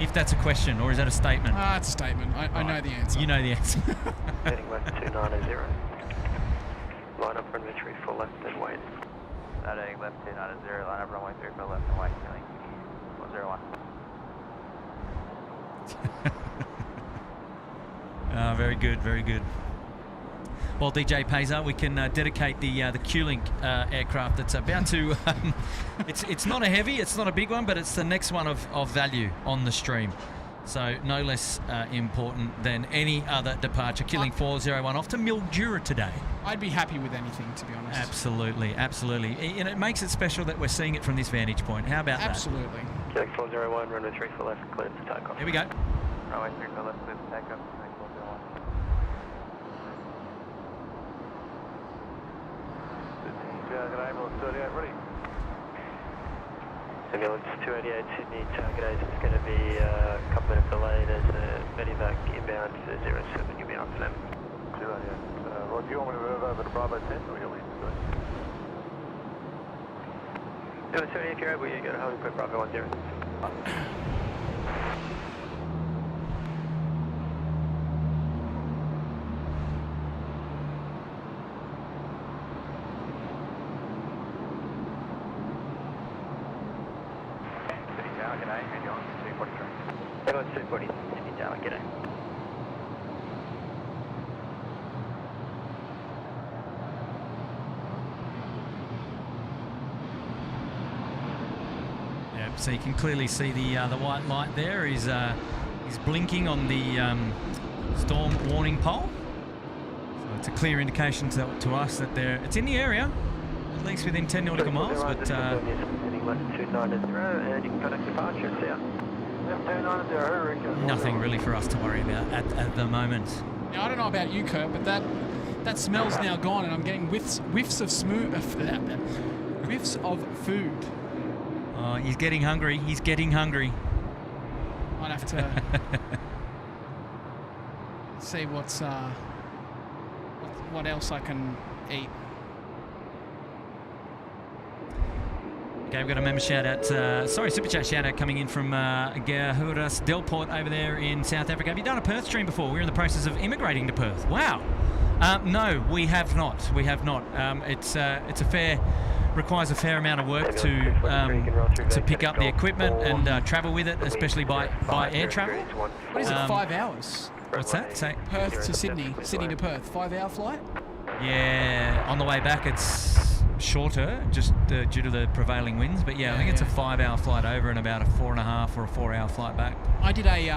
If that's a question, or is that a statement? It's a statement. I know the answer. You know the answer. Heading left 290. Line up runway 34 left and wait. Heading left 290, line up runway 34 left and wait. Healing 101. Very good, very good. Well, DJ Payzer, we can dedicate the Q-Link aircraft that's about to... it's not a heavy, it's not a big one, but it's the next one of value on the stream. So no less important than any other departure. Q-Link 401 off to Mildura today. I'd be happy with anything, to be honest. Absolutely, absolutely. And it makes it special that we're seeing it from this vantage point. How about Absolutely. Q-Link 401, runway 34 left, cleared for takeoff. that? Here we go. Runway 34 left, clear for takeoff. Q-Link 401. G'day, ambulance 38 ready. Ambulance 288 Sydney, target is going to be a couple minutes delayed as a medevac inbound to 07. You'll be after them. 288. Rod, do you want me to move over to Bravo 10 or you'll leave to it? No, 70, if you're able, you go to home and put Bravo 10. Ambulance 240, Sydney Tower, g'day. Yep, so you can clearly see the white light there is blinking on the storm warning pole. So it's a clear indication to us that it's in the area, at least within 10 nautical miles. But heading left 290 and you can contact departure south. nothing really for us to worry about at the moment. Now I don't know about you, Kurt, but that smell's now gone, and I'm getting whiffs of whiffs of food. Oh, he's getting hungry. He's getting hungry. I'd have to see what else I can eat. Okay, we've got a member shout out, super chat shout out coming in from Gahuras Delport over there in South Africa. Have you done a Perth stream before? We're in the process of immigrating to Perth. Wow. No, we have not. We have not. It's requires a fair amount of work to pick up the equipment and travel with it, especially by air travel. What is it, 5 hours? What's that? Say Perth to Sydney, Sydney to Perth, 5 hour flight? Yeah, on the way back it's shorter just due to the prevailing winds, but I think it's a 5 hour flight over and about a 4.5 or a 4 hour flight back. I did a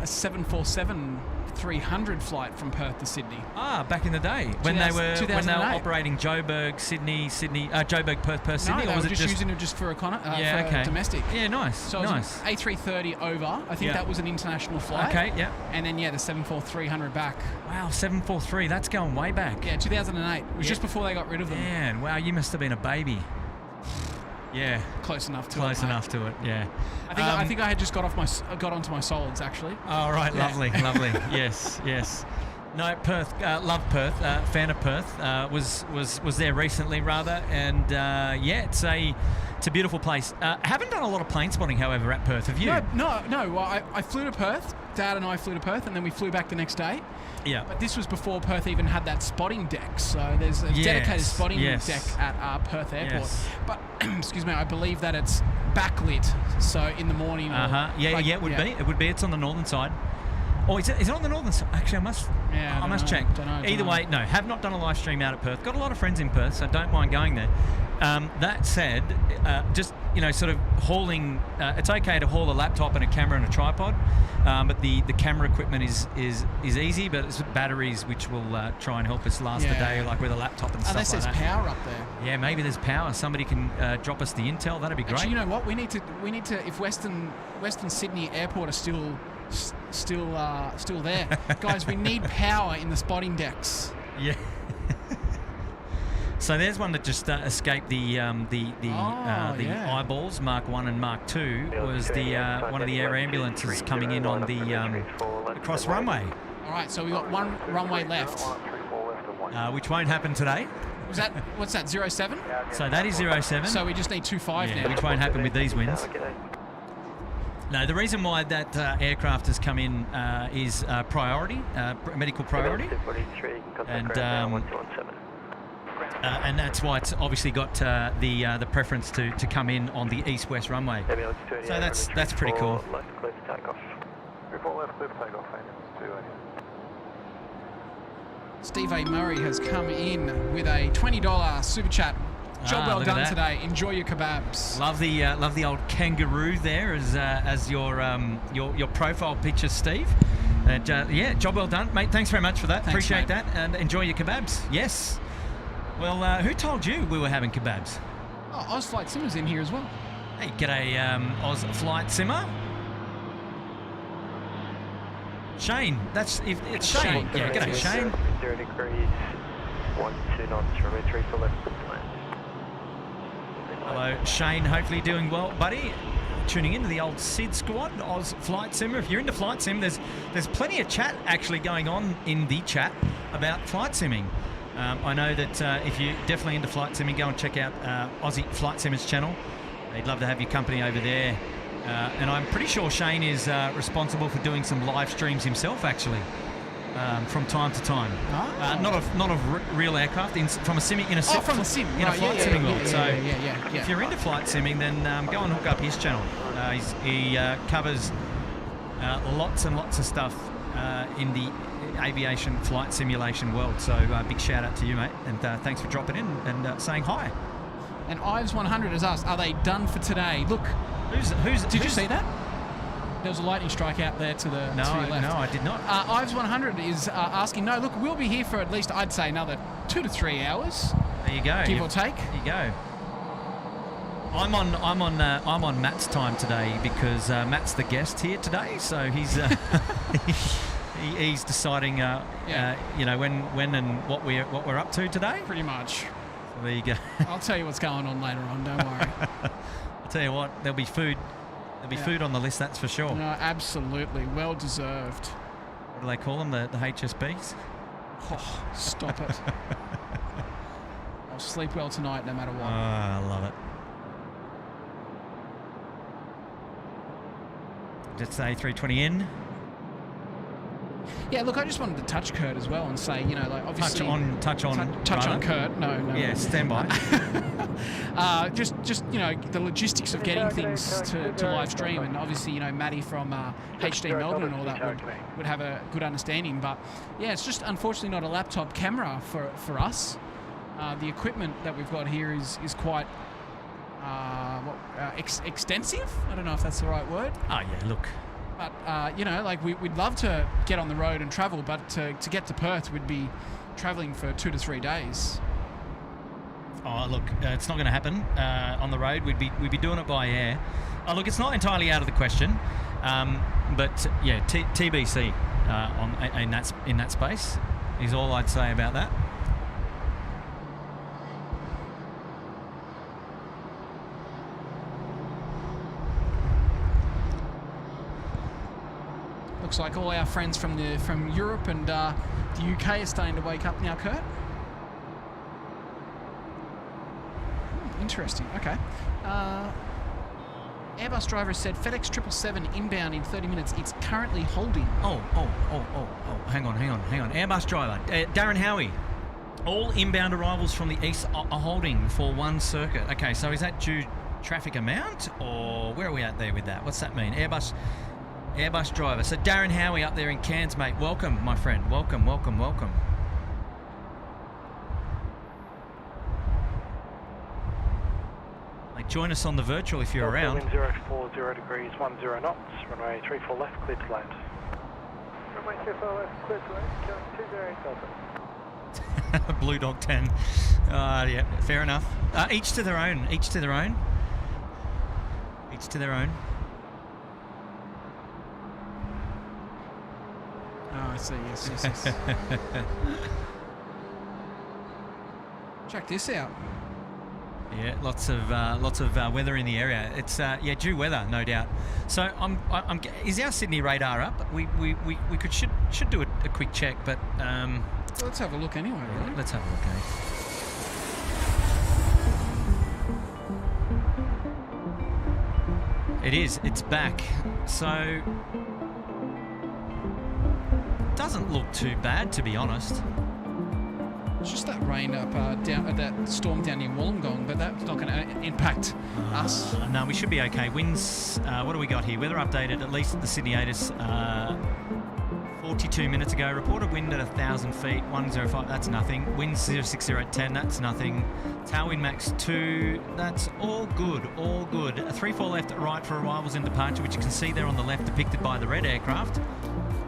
747-300 flight from Perth to Sydney. Back in the day when they were operating Joburg, Joburg, Perth, Sydney. No, or was they were it just using it just for domestic. Yeah, nice. So nice. It was an A330 over. I think that was an international flight. Okay, yeah. And then the 747-300 back. Wow, 743. That's going way back. Yeah, 2008. It was just before they got rid of them. Man, wow, you must have been a baby. Yeah, close enough to it. Close enough to it. Yeah. I think I had just got onto my solids actually. Oh right, lovely. Yes. No, Perth. Love Perth. Fan of Perth. Was there recently rather, and it's a beautiful place. Haven't done a lot of plane spotting, however, at Perth. Have you? No. Well, I flew to Perth. Dad and I flew to Perth, and then we flew back the next day. Yeah. But this was before Perth even had that spotting deck. So there's a dedicated spotting deck at Perth Airport. Yes. But excuse me, I believe that it's backlit. So in the morning. It would be. It would be. It's on the northern side. Oh, is it on the northern side? Actually, I must check. Don't know. Either way, no, have not done a live stream out at Perth. Got a lot of friends in Perth, so don't mind going there. That said, just sort of hauling. It's okay to haul a laptop and a camera and a tripod, but the camera equipment is easy. But it's batteries which will try and help us last the day, like with a laptop and unless stuff like that. Unless there's power up there. Yeah, maybe there's power. Somebody can drop us the intel. That'd be great. Actually, you know what? We need to. If Western Sydney Airport are still there, guys, we need power in the spotting decks. Yeah. So there's one that just escaped the eyeballs, Mark 1 and Mark 2, was the one of the air ambulances coming in on the across runway. All right, so we got one runway left. Which won't happen today. What's that, 07? So that is 07. So we just need 25 now. Which won't happen with these winds. No, the reason why that aircraft has come in is priority, medical priority. And that's why it's obviously got the preference to come in on the east-west runway. So that's pretty cool. Steve A. Murray has come in with a $20 super chat. Job well done today. Enjoy your kebabs. Love the old kangaroo there as your profile picture, Steve. Yeah, job well done, mate. Thanks very much for that. Appreciate that, and enjoy your kebabs. Yes. Well, who told you we were having kebabs? Oh, Oz Flight Simmer's in here as well. Hey, g'day, Oz Flight Simmer. Shane, it's Shane. Yeah, g'day, Shane. 0 degrees, 12 knots, runway 3 for left. Hello, Shane. Hopefully doing well, buddy. Tuning into the old SydSquad, Oz Flight Simmer. If you're into flight sim, there's plenty of chat actually going on in the chat about flight simming. I know that if you're definitely into flight simming, go and check out Aussie Flight Simmer's channel. They'd love to have your company over there. And I'm pretty sure Shane is responsible for doing some live streams himself, actually, from time to time. Not of real aircraft, from a sim, in a flight simming world. So if you're into flight simming, then go and hook up his channel. He covers lots and lots of stuff in the aviation flight simulation world. So big shout out to you, mate, and thanks for dropping in and saying hi. And Ives 100 has asked, are they done for today? Look, did you see that? There was a lightning strike out there to your left. No, I did not. Ives 100 is asking, no, look, we'll be here for at least, I'd say, another 2 to 3 hours. There you go. Give or take. There you go. I'm on Matt's time today because Matt's the guest here today, so he's he's deciding when and what we're up to today. Pretty much. So there you go. I'll tell you what's going on later on. Don't worry. I'll tell you what. There'll be food. There'll be food on the list. That's for sure. No, absolutely. Well deserved. What do they call them? The HSBs? Oh, stop it. I'll sleep well tonight, no matter what. Oh, I love it. Just say A320 in. Yeah, look, I just wanted to touch Kurt as well and say, obviously... Touch on Kurt. No. Yeah, stand by. just the logistics of getting things to live stream, and obviously, Maddie from HD Melbourne and all that would have a good understanding. But, yeah, it's just unfortunately not a laptop camera for us. The equipment that we've got here is quite... extensive? I don't know if that's the right word. Oh, yeah, look... But, we'd love to get on the road and travel, but to get to Perth, we'd be travelling for 2 to 3 days. Oh, look, it's not going to happen on the road. We'd be doing it by air. Oh, look, it's not entirely out of the question, but yeah, TBC in that space is all I'd say about that. Looks like all our friends from Europe and the UK are starting to wake up now, Kurt. Interesting. Okay. Airbus driver said FedEx 777 inbound in 30 minutes. It's currently holding. Oh. Hang on. Airbus driver, Darren Howie. All inbound arrivals from the east are holding for one circuit. Okay, so is that due traffic amount, or where are we at there with that? What's that mean? Airbus driver. So Darren Howie up there in Cairns, mate. Welcome, my friend. Welcome. join us on the virtual if you're around. Wind 040 degrees, 10 knots, runway 34 left, clear to land. Runway 34 left, clear to land, killing 28 Delta. Blue Dog 10. Yeah, fair enough. Each to their own. Each to their own. Each to their own. Oh, I see. Yes. Check this out. Yeah, lots of weather in the area. It's due weather, no doubt. So is our Sydney radar up? We should do a quick check, but Well, let's have a look anyway. Really. Let's have a look. It is. It's back. So doesn't look too bad, to be honest. It's just that rain up down, that storm down near Wollongong, but that's not going to impact us. No, we should be okay. Winds. What do we got here? Weather updated, at least at the Sydney ATIS. 42 minutes ago, reported wind at 1,000 feet, 105, that's nothing. Wind 06010, that's nothing. Tailwind max 2, that's all good, all good. A 34 left, right for arrivals and departure, which you can see there on the left depicted by the red aircraft.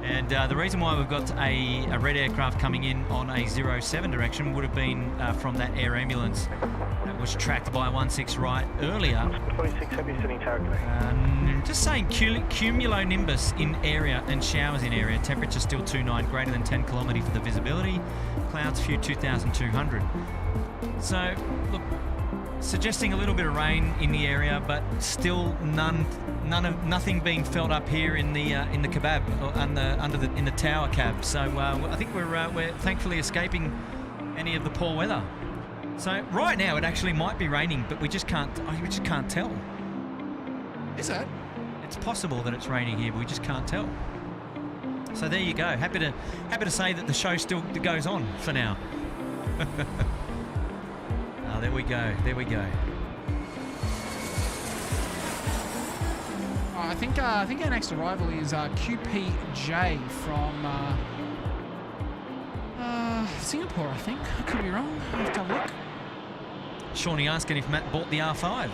And the reason why we've got a red aircraft coming in on a 07 direction would have been from that air ambulance that was tracked by 16 right earlier. 46 heavy sitting tower. Just saying cumulonimbus in area and showers in area. Temperature still 29, greater than 10 kilometre for the visibility. Clouds few 2,200. So, look, suggesting a little bit of rain in the area, but still nothing being felt up here in the kebab or in the tower cab. So I think we're thankfully escaping any of the poor weather. So right now it actually might be raining, but we just can't tell. Is it? It's possible that it's raining here, but we just can't tell. So there you go. Happy to say that the show still goes on for now. Oh, there we go. There we go. I think our next arrival is QPJ from Singapore. I think I could be wrong. I'll have to have a look. Shawnee asking if Matt bought the R5.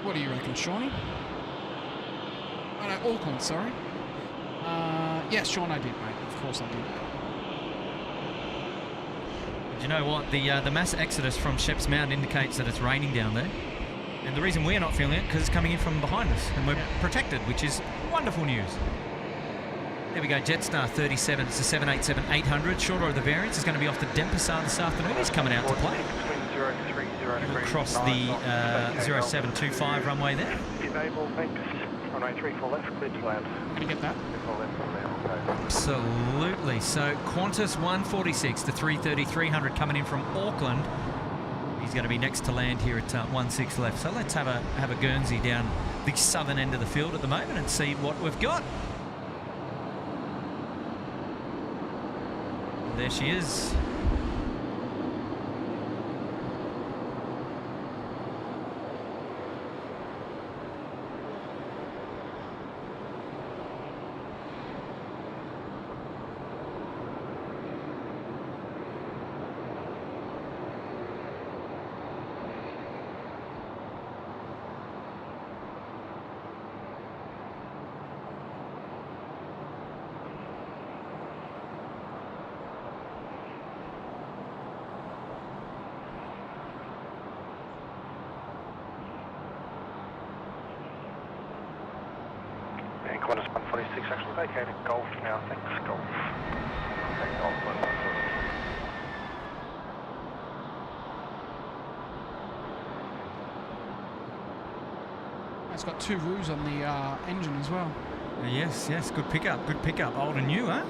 What do you reckon, Shawnee? Oh no, Auckland. Sorry. Yes, Sean, I did, mate. Of course I did. Do you know what? The mass exodus from Sheps Mountain indicates that it's raining down there. And the reason we're not feeling it, because it's coming in from behind us, and we're protected, which is wonderful news. There we go, Jetstar 37, it's a 787-800. Short order of the variance is going to be off to Denpasar this afternoon. He's coming out to play. Across the 0725 runway there. Enable, thanks. Runway 34 left, clear to land. Can you get that? Absolutely. So Qantas 146 to 330-300 coming in from Auckland. He's going to be next to land here at 16 left. So let's have a Guernsey down the southern end of the field at the moment and see what we've got. There she is. Qantas 146 actually vacated Golf now, thanks, Golf. Okay, Golf 146. It's got two roos on the engine as well. Yes, good pickup. Old and new, huh?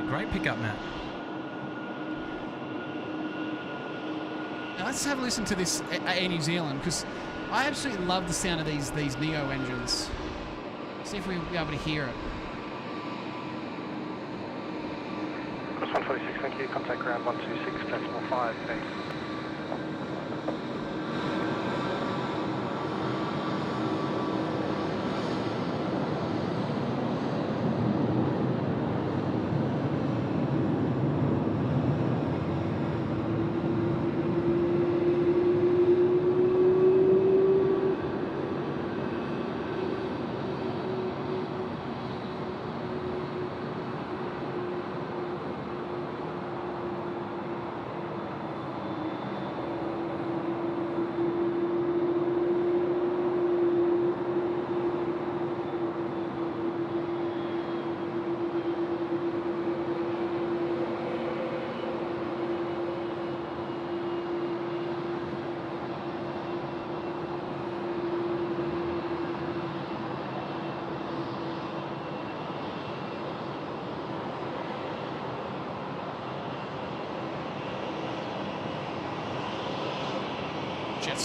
Great pickup, Matt. Now let's have a listen to this Air New Zealand, because I absolutely love the sound of these Neo engines. See if we'll be able to hear it. Qantas 146, thank you. Contact ground 126.5, thanks.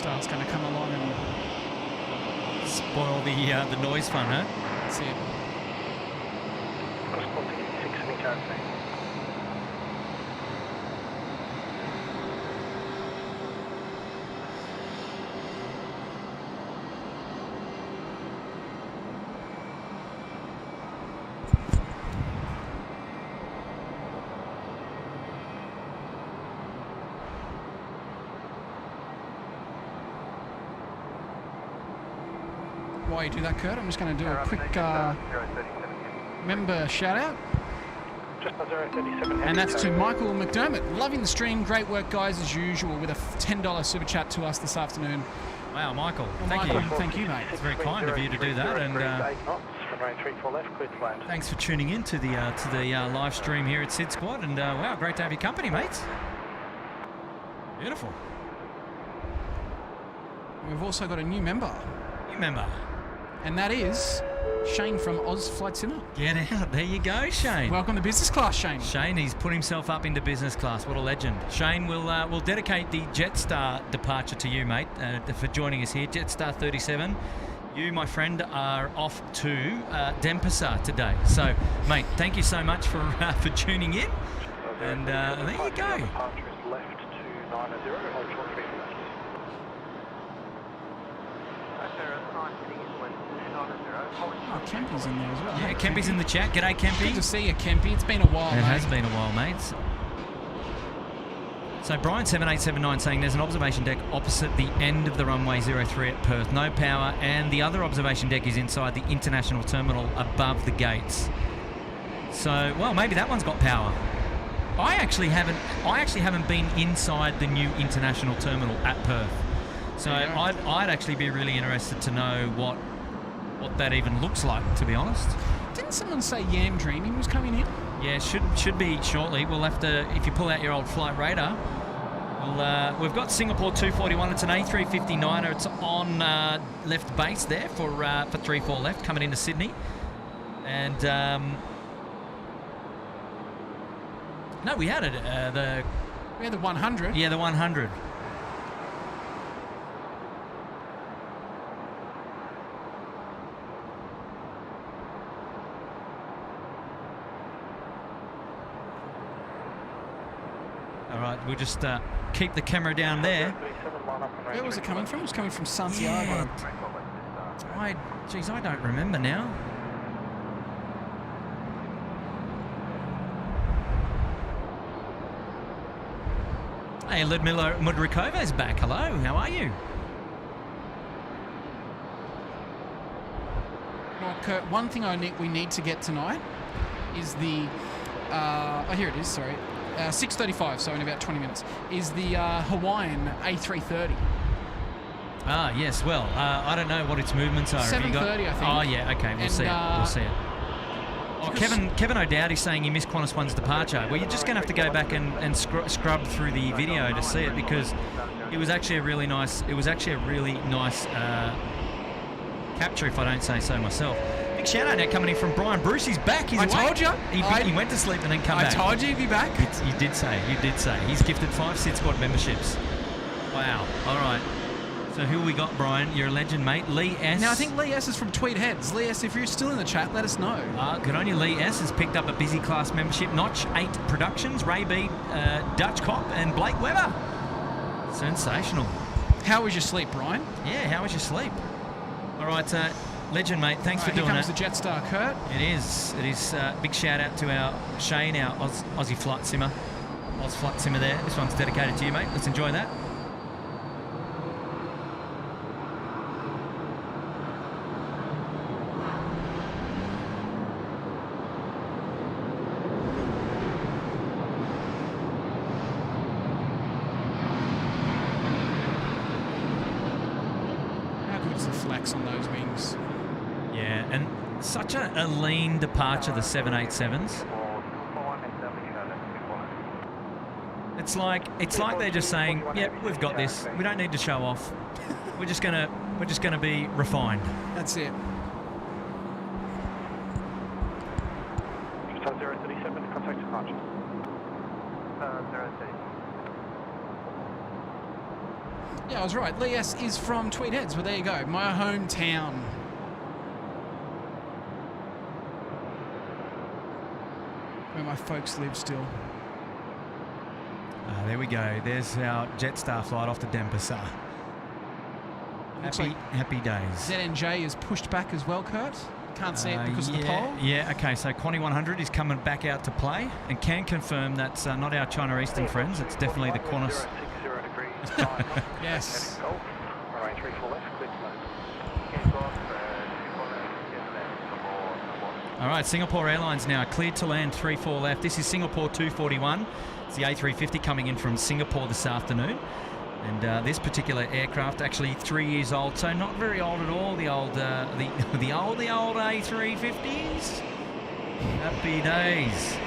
Jetstar's going to come along and Spoil the noise fun, huh? that's it. Cross 66 in Cathay. While you do that, Kurt, I'm just going to do a quick member shout out. Just 037. And that's to Michael McDermott. Loving the stream. Great work, guys, as usual, with a $10 super chat to us this afternoon. Wow, Michael. Well, Thank Michael, you. thank you, mate. It's very kind of you to do that, and 8 knots, runway 34 left, clear to land. thanks for tuning in to the live stream here at SydSquad. And wow, great to have your company, mates. Beautiful. We've also got a new member, Remember, and that is Shane from Oz Flight Simmer. get out. There you go, Shane. Welcome to business class, Shane. Shane, he's put himself up into business class. What a legend. Shane, we'll dedicate the Jetstar departure to you, mate, for joining us here. Jetstar 37. You, my friend, are off to Denpasar today. So, mate, thank you so much for tuning in. And there you go. Departure is left to 90, hold short 3 left. Oh, Kempy's in there as well. Yeah, Kempy's in the chat. G'day, Kempy. Good to see you, Kempy. It's been a while, It mate. has been a while, mates. So Brian7879 saying there's an observation deck opposite the end of the runway 03 at Perth. No power, and the other observation deck is inside the international terminal above the gates. So, well, maybe that one's got power. I actually haven't been inside the new international terminal at Perth. So I'd actually be really interested to know what that even looks like, to be honest. Didn't someone say Yam Dreaming was coming in? Yeah, should be shortly. We'll have to, if you pull out your old flight radar, we've got Singapore 241. It's an A350-9er. It's on left base there for 34 left, coming into Sydney. And no, we had it. We had the 100. Yeah, the 100. All right, we'll just keep the camera down there. Where was it coming from? It was coming from Santiago. Geez, I don't remember now. Hey, Ludmila Mudrikova's back. Hello, how are you? Well, Kurt, one thing we need to get tonight is the... oh, here it is, sorry. 6:35, so in about 20 minutes, is the Hawaiian A330. Ah, yes. Well, I don't know what its movements are. 7:30, I think. Oh, yeah. Okay, we'll see it. We'll see it. Oh, Kevin O'Dowd is saying he missed Qantas 1's departure. Well, you're just going to have to go back and scrub through the video to see it, because it was actually a really nice. It was actually a really nice capture, if I don't say so myself. Big shout out now coming in from Brian Bruce. He's back. He's I awake. told you. He went to sleep and then come back. I told you he'd be back. You did say. He's gifted 5 SydSquad memberships. Wow. All right. So who we got, Brian? You're a legend, mate. Lee S. Now, I think Lee S is from Tweed Heads. Lee S, if you're still in the chat, let us know. Good on you. Lee S has picked up a busy class membership. Notch 8 Productions, Ray B, Dutch Cop, and Blake Weber. Sensational. How was your sleep, Brian? Yeah, how was your sleep? All right, legend, mate. Thanks for doing here it. comes the Jetstar, Kurt. It is. Big shout out to our Shane, our Aussie flight simmer. Oz flight simmer there. This one's dedicated to you, mate. Let's enjoy that. On those wings. Yeah, and such a lean departure, the 787s. It's like they're just saying, "Yep, we've got this. We don't need to show off. We're just gonna be refined." That's it. Just 037, contact departure. 030. Yeah, Yeah, I was right. Lee S is from Tweed Heads. Well, there you go. My hometown. Where my folks live still. There we go. There's our Jetstar flight off to Denpasar. Happy days. ZNJ is pushed back as well, Kurt. Can't see it because of the pole. Yeah, okay, so Qantas 100 is coming back out to play and can confirm that's not our China Eastern friends. It's definitely the Qantas. Yes. Runway 34 left, clear to land. All right, Singapore Airlines now cleared to land 34 left. This is Singapore 241. It's the A350 coming in from Singapore this afternoon. And this particular aircraft actually 3 years old, so not very old at all. The old A350s. Happy days.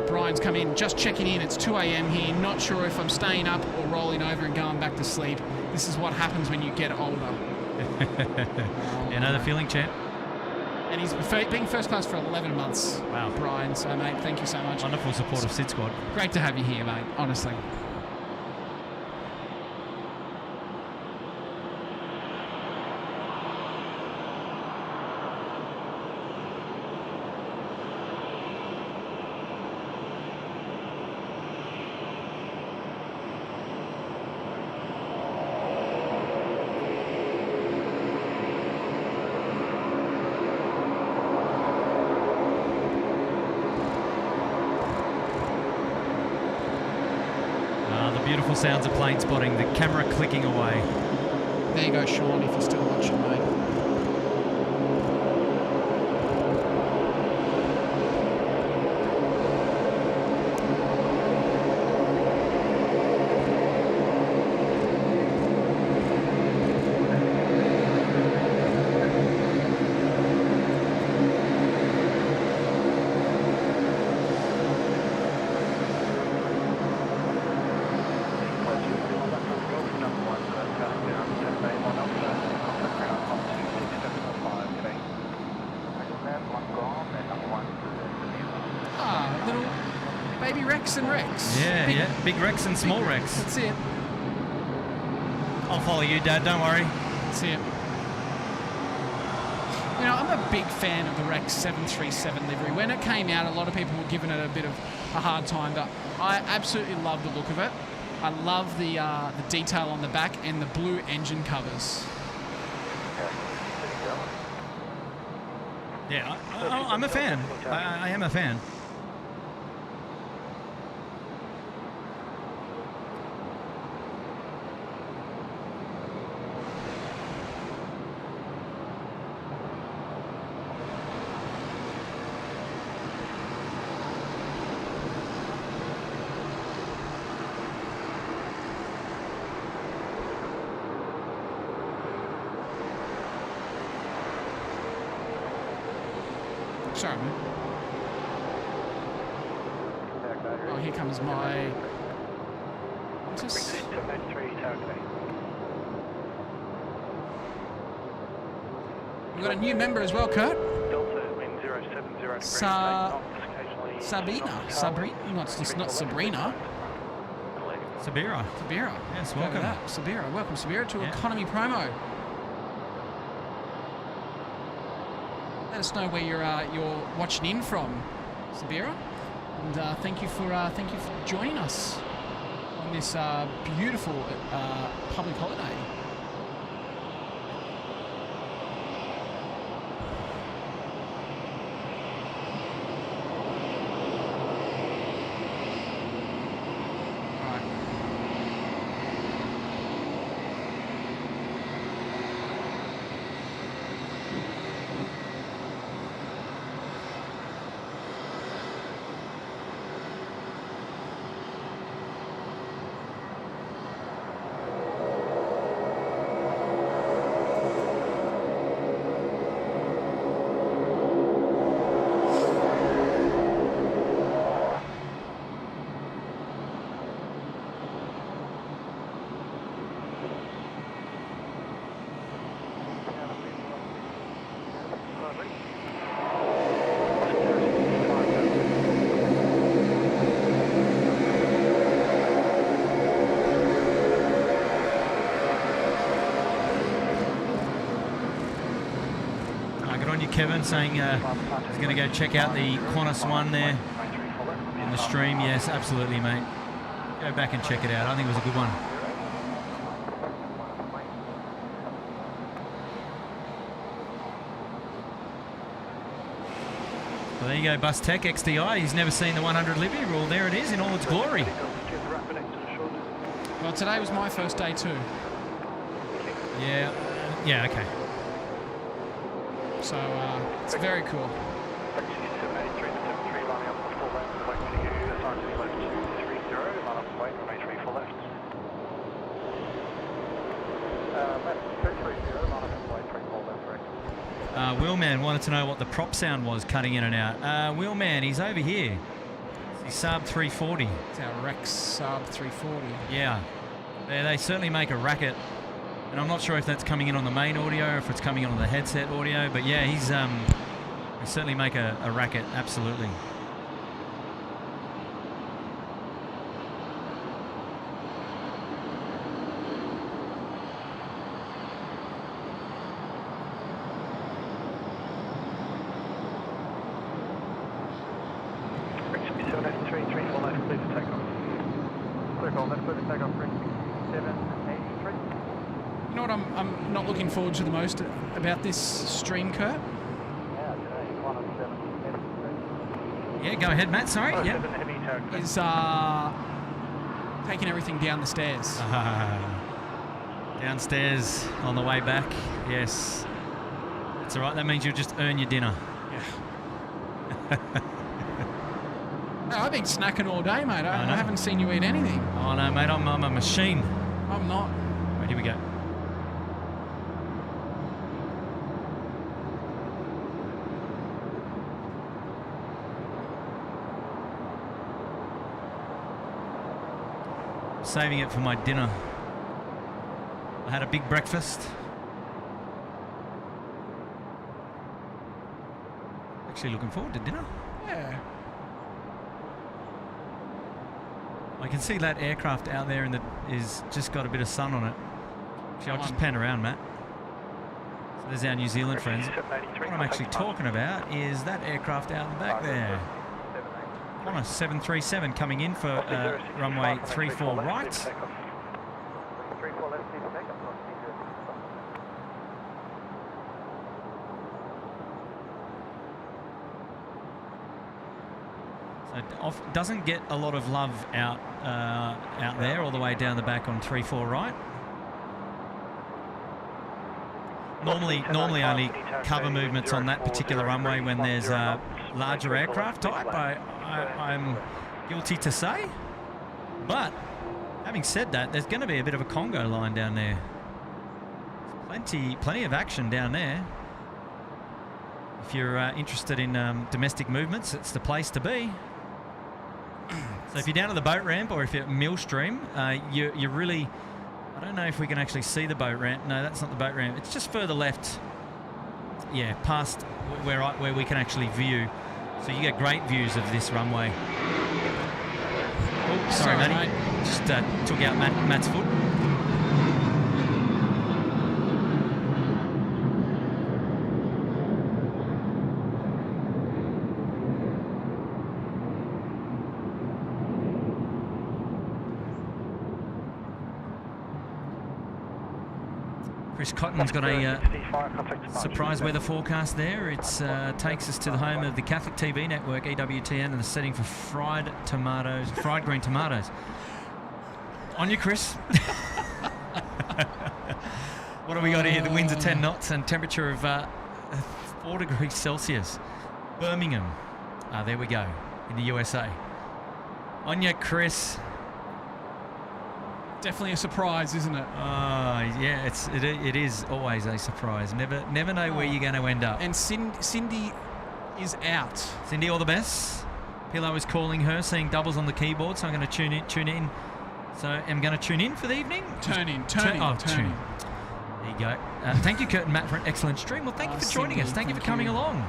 Brian's come in, just checking in. It's 2 a.m. here. Not sure if I'm staying up or rolling over and going back to sleep. This is what happens when you get older. You know the feeling, champ? And he's been first class for 11 months. Wow. Brian, so mate, thank you so much. Wonderful support of SydSquad. Great to have you here, mate, honestly. Beautiful sounds of plane spotting, the camera clicking away. There you go, Sean, if you're still watching, mate. Yeah, big Rex and small Rex. That's it. I'll follow you, Dad, don't worry. That's it. You know, I'm a big fan of the Rex 737 livery. When it came out, a lot of people were giving it a bit of a hard time, but I absolutely love the look of it. I love the detail on the back and the blue engine covers. Yeah, I'm a fan. I am a fan. Sorry, mate. Oh, here comes my... What's this? We've got a new member as well, Kurt. Sabrina. Not Sabrina. Sabira. Yes, welcome. Sabira. Welcome, Sabira, to Economy Promo. Let us know where you're watching in from, Sabira, and thank you for joining us on this beautiful public holiday. Kevin saying he's going to go check out the Qantas one there in the stream. Yes, absolutely, mate. Go back and check it out. I think it was a good one. Well, there you go, Bus Tech XDI. He's never seen the 100 Libby. Well, there it is in all its glory. Well, today was my first day too. Yeah. Yeah. Okay. So it's very cool. Wheelman wanted to know what the prop sound was cutting in and out. Wheelman, he's over here. He's Saab 340. It's our Rex Saab 340. Yeah. They certainly make a racket. And I'm not sure if that's coming in on the main audio or if it's coming in on the headset audio. But yeah, they certainly make a racket, absolutely. You know what I'm not looking forward to the most about this stream, Kurt? Yeah, go ahead, Matt. Sorry. Yeah. Is taking everything down the stairs. Downstairs on the way back. Yes. That's all right. That means you'll just earn your dinner. Yeah. No, I've been snacking all day, mate. I haven't seen you eat anything. Oh no, mate. I'm a machine. I'm not. Right, here we go. Saving it for my dinner. I had a big breakfast. Actually looking forward to dinner. Yeah. I can see that aircraft out there is just got a bit of sun on it. Actually, I'll just pan around, Matt. So there's our New Zealand friends. What I'm actually talking about is that aircraft out the back there. Qantas 737 coming in for runway 34 right. So it doesn't get a lot of love out there, all the way down the back on 34 right. Normally only cover movements on that particular runway when there's a larger aircraft type. I'm guilty to say, but having said that, there's going to be a bit of a Congo line down there. Plenty of action down there. If you're interested in domestic movements, it's the place to be. So if you're down at the boat ramp or if you're at Millstream, you're really... I don't know if we can actually see the boat ramp. No, that's not the boat ramp. It's just further left. Yeah, past where we can actually view. So you get great views of this runway. Oh, sorry, Matty. Mate. Just took out Matt's foot. Chris Cotton's got a surprise weather forecast there. It takes us to the home of the Catholic TV network, EWTN, and the setting for fried green tomatoes. On you, Chris. What have we got here? The winds are 10 knots and temperature of 4 degrees Celsius. Birmingham. There we go, in the USA. On you, Chris. Definitely a surprise, isn't it? Yeah, it is always a surprise. Never know where you're going to end up. And Cindy is out. Cindy, all the best. Pillow is calling her, seeing doubles on the keyboard, so I'm going to tune in. So I'm going to tune in for the evening. Turn in. There you go. Thank you, Kurt and Matt, for an excellent stream. Well, thank you for joining us. Thank you for coming along.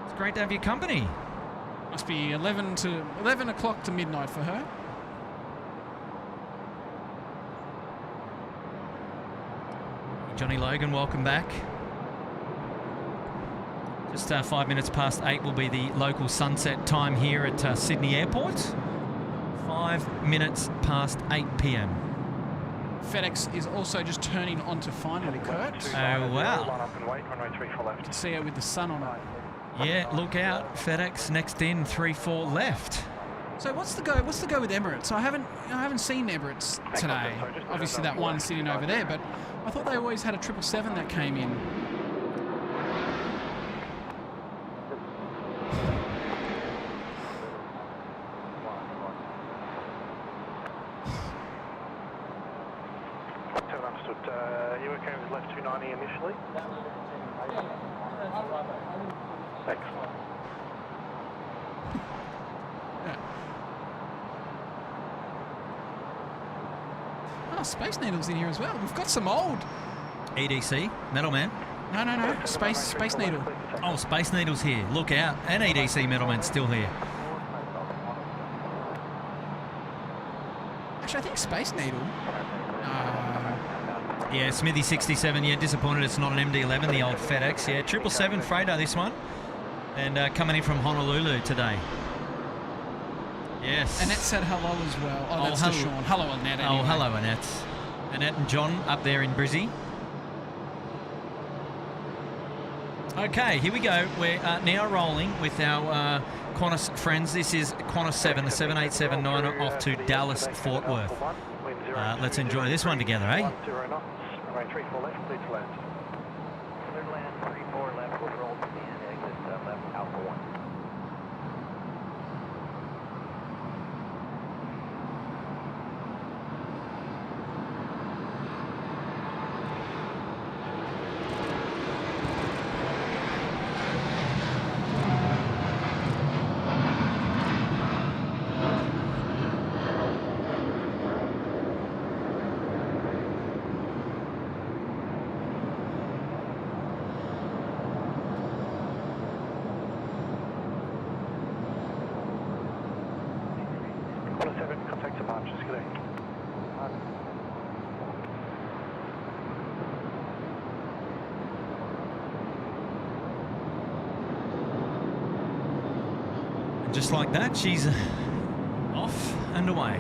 It's great to have your company. Must be 11 o'clock to midnight for her. Johnny Logan, welcome back. Just 5 minutes past 8 will be the local sunset time here at Sydney Airport. 5 minutes past 8 p.m. FedEx is also just turning onto final, Kurt. Oh, wow. Line up and wait, runway 34 left. You can see her with the sun on it. Yeah, look out. FedEx next in, 3-4 left. So what's the go? What's the go with Emirates? I haven't seen Emirates today. Obviously that one sitting over there, but I thought they always had a 777 that came in. You okay with left 290 initially? Excellent. Oh, Space Needle's in here as well. We've got some old. EDC, Metalman. No. Space Needle. Oh, Space Needle's here. Look out. And EDC Metalman's still here. Actually, I think Space Needle. Yeah, Smithy 67. Yeah, disappointed it's not an MD-11, the old FedEx. Yeah, 777 freighter this one. And coming in from Honolulu today. Yes. Annette said hello as well. Oh, that's hello. Sean. Hello, Annette. Anyway. Oh, hello, Annette. Annette and John up there in Brizzy. Okay, here we go. We're now rolling with our Qantas friends. This is Qantas 7, the 787-9 off to Dallas, Fort Worth. Let's enjoy this one together, eh? 10 knots, runway 34 left, clear to land. Clear to land, 34 left, we'll roll and exit left, Alpha 1. Just like that, she's off and away.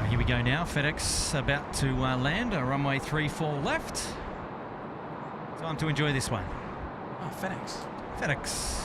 Here we go now. FedEx about to land. Runway 34 left. Time to enjoy this one. Oh, FedEx. FedEx.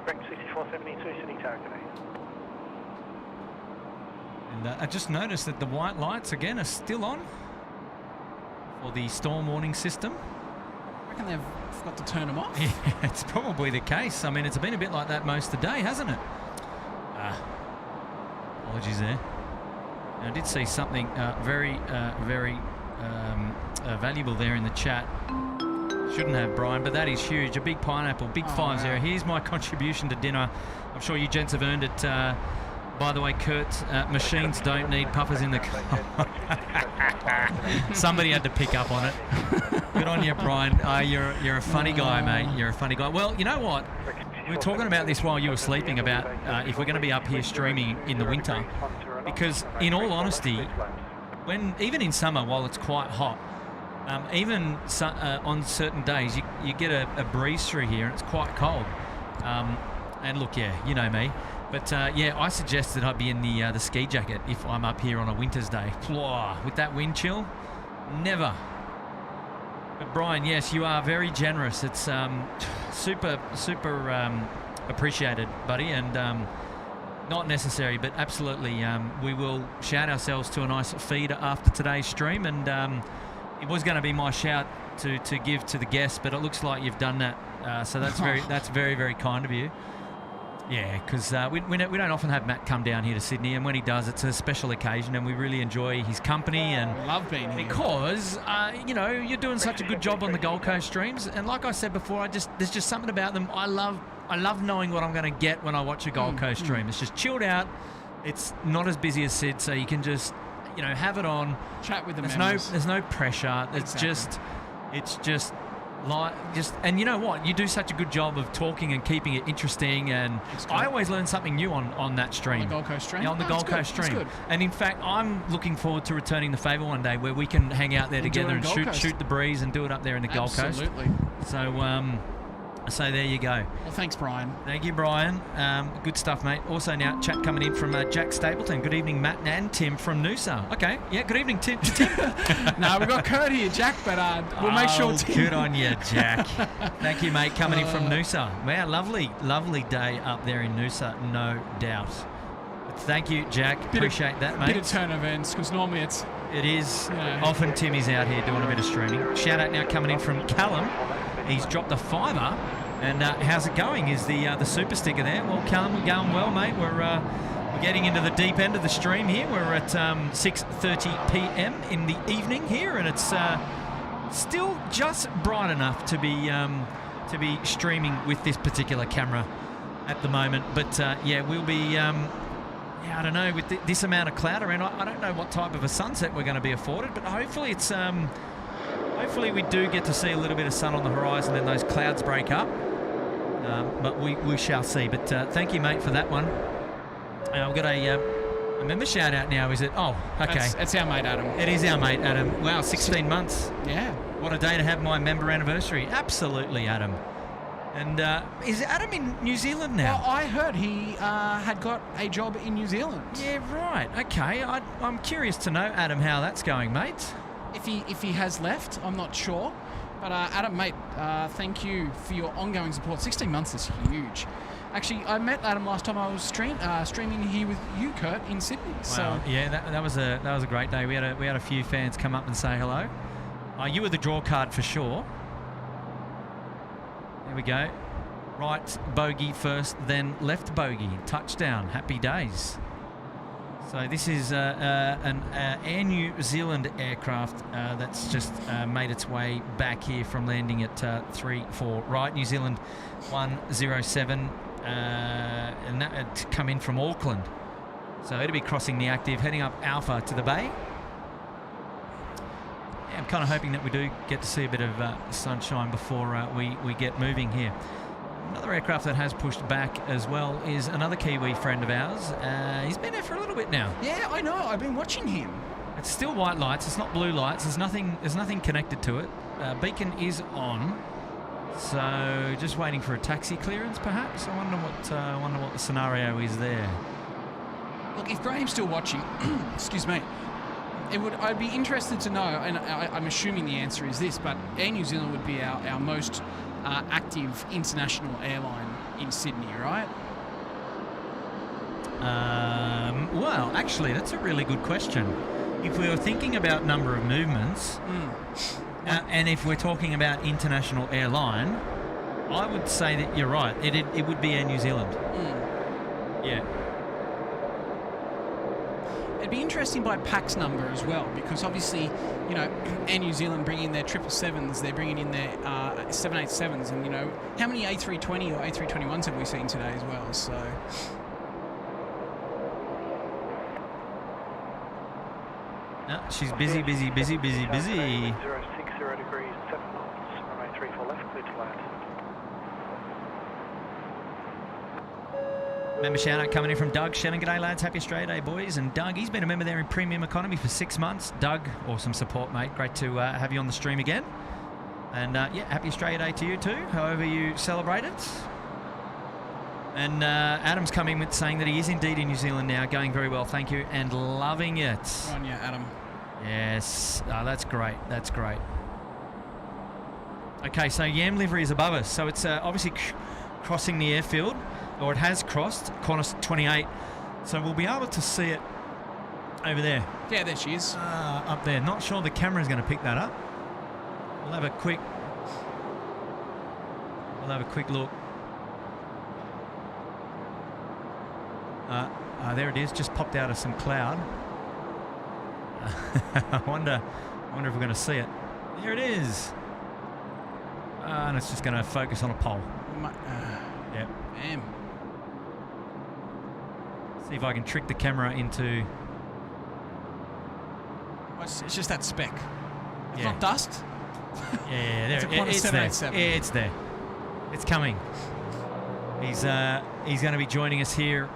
Correct, 6472, Sydney Tower, today. And I just noticed that the white lights again are still on for the storm warning system. I reckon they've forgot to turn them off. Yeah, it's probably the case. I mean, it's been a bit like that most of the day, hasn't it? Apologies there. I did see something very valuable there in the chat. Shouldn't have, Brian, but that is huge. A big pineapple, big 5-0. Here's my contribution to dinner. I'm sure you gents have earned it. By the way, Kurt, machines don't need puffers in the car. Somebody had to pick up on it. Good on you, Brian. You're a funny guy, mate. You're a funny guy. Well, you know what? We were talking about this while you were sleeping about if we're going to be up here streaming in the winter. Because, in all honesty, even in summer, while it's quite hot, even on certain days, you get a breeze through here, and it's quite cold. And look, yeah, you know me. But yeah, I suggested I'd be in the ski jacket if I'm up here on a winter's day. With that wind chill, never. But Brian, yes, you are very generous. It's super appreciated, buddy, and not necessary, but absolutely. We will shout ourselves to a nice feed after today's stream, and it was going to be my shout to give to the guests, but it looks like you've done that. So that's very, very kind of you. Yeah, because we don't often have Matt come down here to Sydney, and when he does, it's a special occasion, and we really enjoy his company. And I love being here because you know, you're doing such a good job on the Gold Coast streams, and like I said before, there's just something about them. I love knowing what I'm going to get when I watch a Gold Coast stream. It's just chilled out. It's not as busy as Sid, so you can just, you know, have it on, chat with the members. There's no pressure. It's just. And you know what? You do such a good job of talking and keeping it interesting, and I always learn something new on that stream. On the Gold Coast stream? Yeah, on the Gold Coast stream. Good. And in fact, I'm looking forward to returning the favour one day where we can hang out there together and shoot the breeze and do it up there in the Gold Coast. Absolutely. So there you go. Well, thanks, Brian. Thank you, Brian. Good stuff, mate. Also now, chat coming in from Jack Stapleton. Good evening, Matt and Tim from Noosa. Okay, yeah, good evening, Tim. No, we've got Kurt here, Jack, but we'll make sure Tim... Good on you, Jack. Thank you, mate, coming in from Noosa. Wow, lovely day up there in Noosa, no doubt. But thank you, Jack. Appreciate that, mate. Bit of turn events, because normally it is. Often Timmy's out here doing a bit of streaming. Shout out now coming in from Callum. He's dropped a $5. And how's it going? Is the super sticker there? Well, Callum, we're going well, mate. We're getting into the deep end of the stream here. We're at 6:30 p.m. in the evening here, and it's still just bright enough to be streaming with this particular camera at the moment. But yeah, we'll be. I don't know, with this amount of cloud around, I don't know what type of a sunset we're going to be afforded, but hopefully it's hopefully we do get to see a little bit of sun on the horizon and those clouds break up. But we shall see. But thank you, mate, for that one. We've got a member shout out now, is it? Oh, okay. It's our mate Adam. It is our mate Adam. Wow, 16 months. Yeah. What a day to have my member anniversary. Absolutely, Adam. And is Adam in New Zealand now? Well, I heard he had got a job in New Zealand. Yeah, right. Okay. I'm curious to know, Adam, how that's going, mate. If he has left, I'm not sure. But Adam, mate, thank you for your ongoing support. 16 months is huge. Actually, I met Adam last time I was streaming here with you, Kurt, in Sydney. Wow. So yeah, that was a great day. We had a few fans come up and say hello. You were the draw card for sure. There we go. Right bogey first, then left bogey. Touchdown. Happy days. So this is an Air New Zealand aircraft that's just made its way back here from landing at 3-4 right. New Zealand 107, and that had come in from Auckland. So it'll be crossing the active, heading up Alpha to the bay. Yeah, I'm kind of hoping that we do get to see a bit of sunshine before we get moving here. Another aircraft that has pushed back as well is another Kiwi friend of ours. He's been there for a little bit now. Yeah, I know. I've been watching him. It's still white lights. It's not blue lights. There's nothing connected to it. Beacon is on. So just waiting for a taxi clearance, perhaps. I wonder what the scenario is there. Look, if Graham's still watching, excuse me, I'd be interested to know, and I'm assuming the answer is this, but Air New Zealand would be our most active international airline in Sydney, right? Well, actually, that's a really good question. If we were thinking about number of movements, and if we're talking about international airline, I would say that you're right. It would be Air New Zealand. Yeah. It'd be interesting by pax number as well, because obviously, you know, Air New Zealand bring in their 777s, they're bringing in their 787s, and you know, how many A320 or A321s have we seen today as well? So. No, she's busy. 060 degrees, 7 knots, runway 34 left, clear to land. Member shout out coming in from Doug. Shannon, g'day lads. Happy Australia Day, boys. And Doug, he's been a member there in Premium Economy for 6 months. Doug, awesome support, mate. Great to have you on the stream again. And yeah, happy Australia Day to you too, however you celebrate it. And Adam's coming with saying that he is indeed in New Zealand now, going very well, thank you, and loving it. On you, Adam. Yes, that's great. That's great. Okay, so Yam livery is above us, so it's obviously crossing the airfield, or it has crossed Qantas 28. So we'll be able to see it over there. Yeah, there she is. Up there. Not sure the camera's going to pick that up. We'll have a quick look. There it is, just popped out of some cloud. I wonder if we're going to see it. There it is. And it's just going to focus on a pole. Yep. Damn. See if I can trick the camera into... Well, it's just that speck. It's Yeah. not dust. Yeah, there It's a Qantas it's there. 787. It's there. It's coming. He's going to be joining us here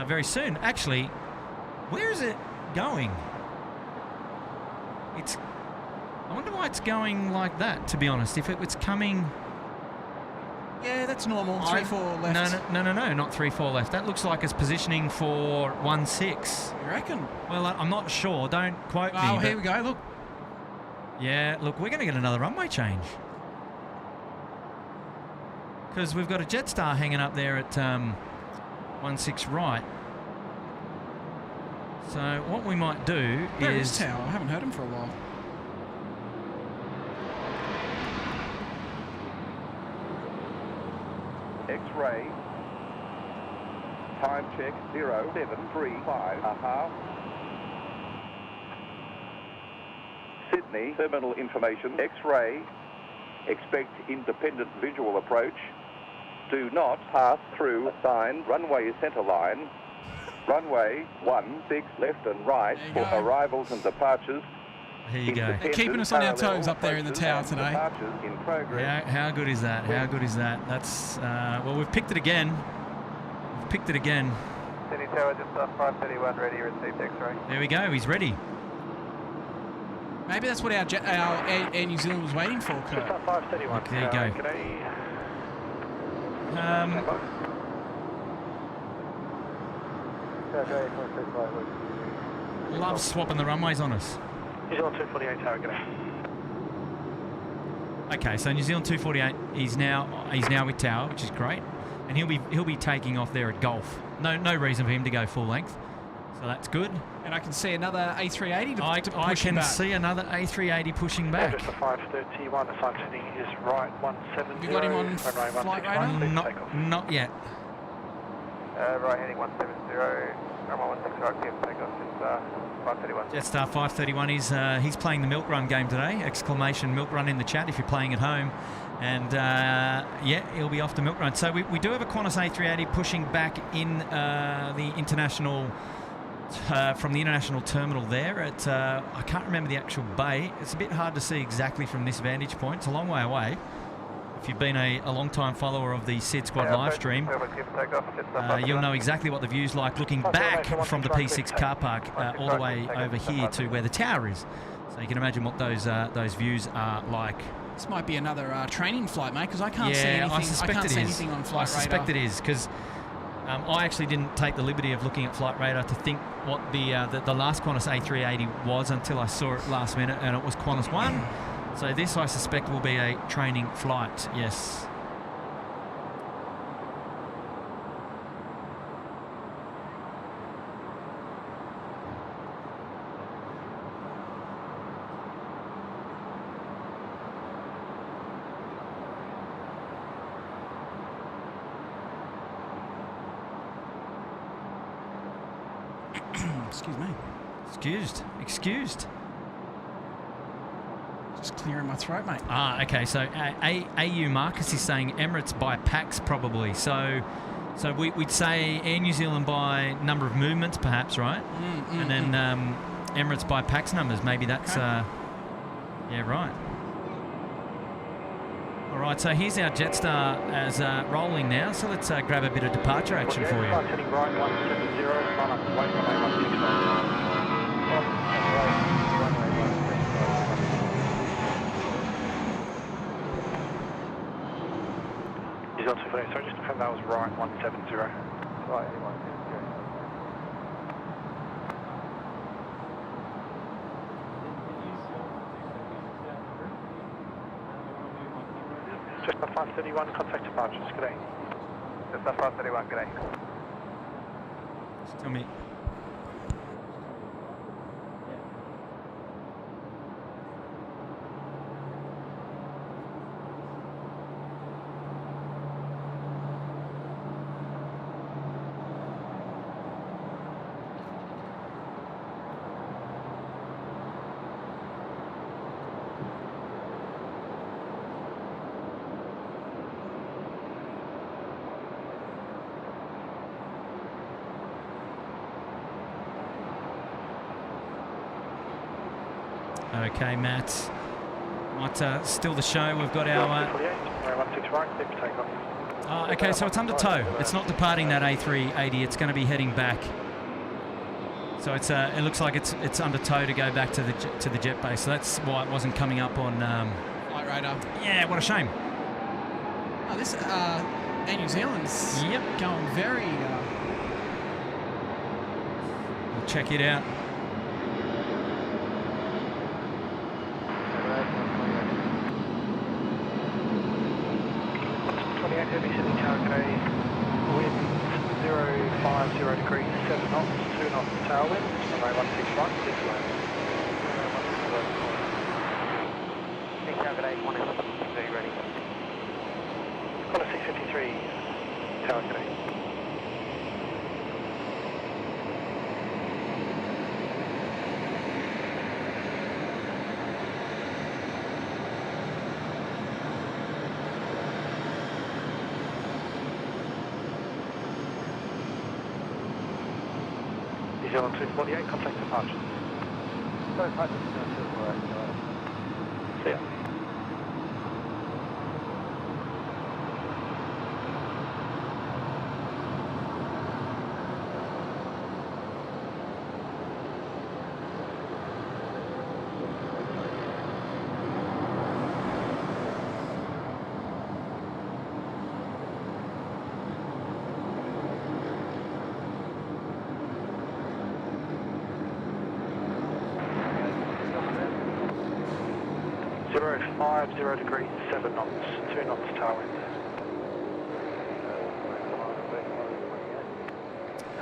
very soon. Actually, where is it going? I wonder why it's going like that, to be honest. If it's coming... Yeah, that's normal. 3-4 left. No, not 3-4 left. That looks like it's positioning for 1-6. You reckon? Well, I'm not sure. Don't quote me. Oh, here we go. Look. Yeah, look, we're going to get another runway change. Because we've got a Jetstar hanging up there at 1-6 right. So what we might do Where is... is Tao? I haven't heard him for a while. X-ray. Time check 0735. Sydney, terminal information. X-ray. Expect independent visual approach. Do not pass through assigned runway centre line. Runway 16 left and right for arrivals and departures. Here you go. They're keeping us on our toes up there in the tower today. In progress. How good is that? How good is that? That's... well, we've picked it again. Sydney Tower, just 531, ready, received X-ray. There we go. He's ready. Maybe that's what our Air New Zealand was waiting for, Kurt. Just 531. There you go. Love swapping the runways on us. New Zealand 248 Tower, g'day. Okay, so New Zealand 248, he's now with Tower, which is great, and he'll be taking off there at Gulf. No reason for him to go full length, so that's good. And I can see another A380 to I push can back. see another A380 pushing back. Just a 531, the sun setting is right 170. Have you got him on flight radar? Not yet. Right heading 170, runway 16 right, clear for takeoff, just 531. Jetstar 531, he's playing the milk run game today, exclamation milk run in the chat if you're playing at home. And yeah, he'll be off to milk run. So we do have a Qantas A380 pushing back in the international... from the international terminal there at, I can't remember the actual bay. It's a bit hard to see exactly from this vantage point. It's a long way away. If you've been a long-time follower of the SydSquad live stream, you'll know exactly what the view's like looking back from the P6 car park all the way over here to where the tower is. So you can imagine what those views are like. This might be another training flight, mate, because I can't see anything. I suspect it is. Anything on flight radar. I suspect it is, because I actually didn't take the liberty of looking at flight radar to think what the last Qantas A380 was until I saw it last minute, and it was Qantas 1. So this, I suspect, will be a training flight, yes. Excuse me. Excused. Just clearing my throat, mate. Okay. So AU Marcus is saying Emirates by pax probably. So we'd say Air New Zealand by number of movements, perhaps, right? And then Emirates by pax numbers. Maybe that's. Okay. Yeah, right. All right, so here's our Jetstar as rolling now. So let's grab a bit of departure action for you. Heading right 170, line up and wait, runway 16 right. Sorry, just to confirm that was right 170. Right, 170. Just the 531, contact departures, good day. Just the 531, good day. Just tell me. Okay, Matt. Might still the show. We've got our. 16 right, clear for takeoff. Okay, so it's under tow. It's not departing that A380. It's going to be heading back. So it's it looks like it's under tow to go back to the jet base. So that's why it wasn't coming up on. Flight radar. Yeah, what a shame. Oh, this Air New Zealand's going very. We'll check it out. Heavy Sydney Tower, good day. Wind 050 degrees, 7 knots, 2 knots tailwind, runway 16 right, clear to land. Sydney Tower, good day, 1 ready. Qantas A380 Tower, good day. New Zealand 248, contact departures. See ya. Zero 50 degrees, 7 knots, 2 knots tailwind.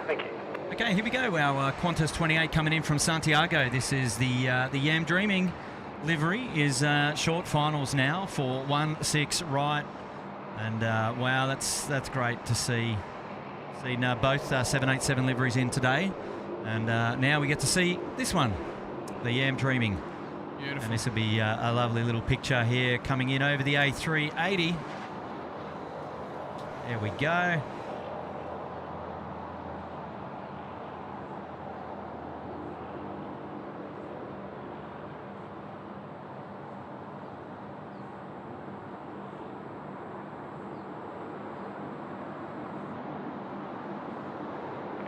Thank you. Okay, here we go. Our Qantas 28 coming in from Santiago. This is the Yam Dreaming livery is short finals now for 16 right, and wow, that's great to see. Seen both 787 liveries in today, and now we get to see this one, the Yam Dreaming. Beautiful. And this will be a lovely little picture here coming in over the A380. There we go.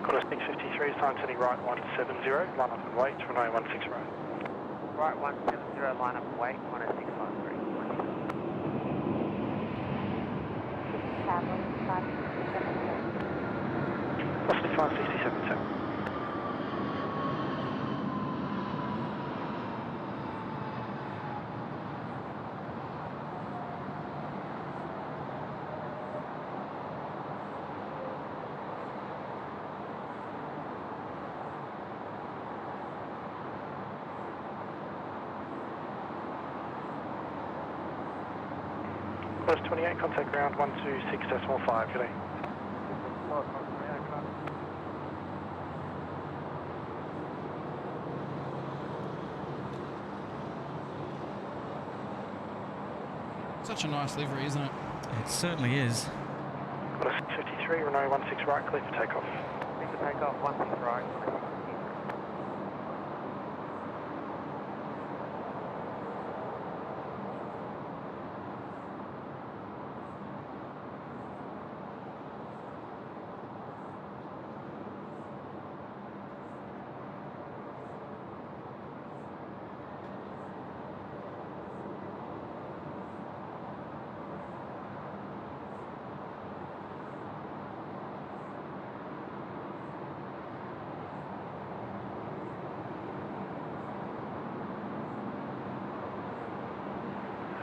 Qantas 653, time setting right 170, line up and wait, runway 16 right. Right 170, line up and wait, 10653. Possibly 567, sir. Qantas 28, contact ground 126.5, good day. Such a nice livery, isn't it? It certainly is. Qantas 53, runway 16 right, clear for takeoff. Clear for takeoff, 16 right, 163.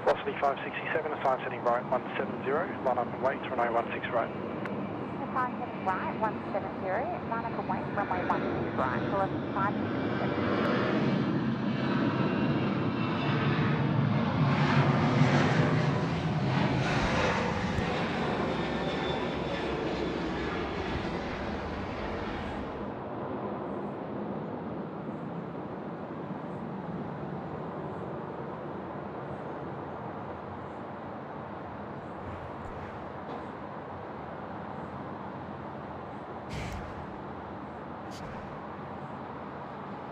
Velocity 567, assign heading right 170, line up and wait, runway 16 right. Assign heading right 170, line up and wait, runway 16 right, velocity 567.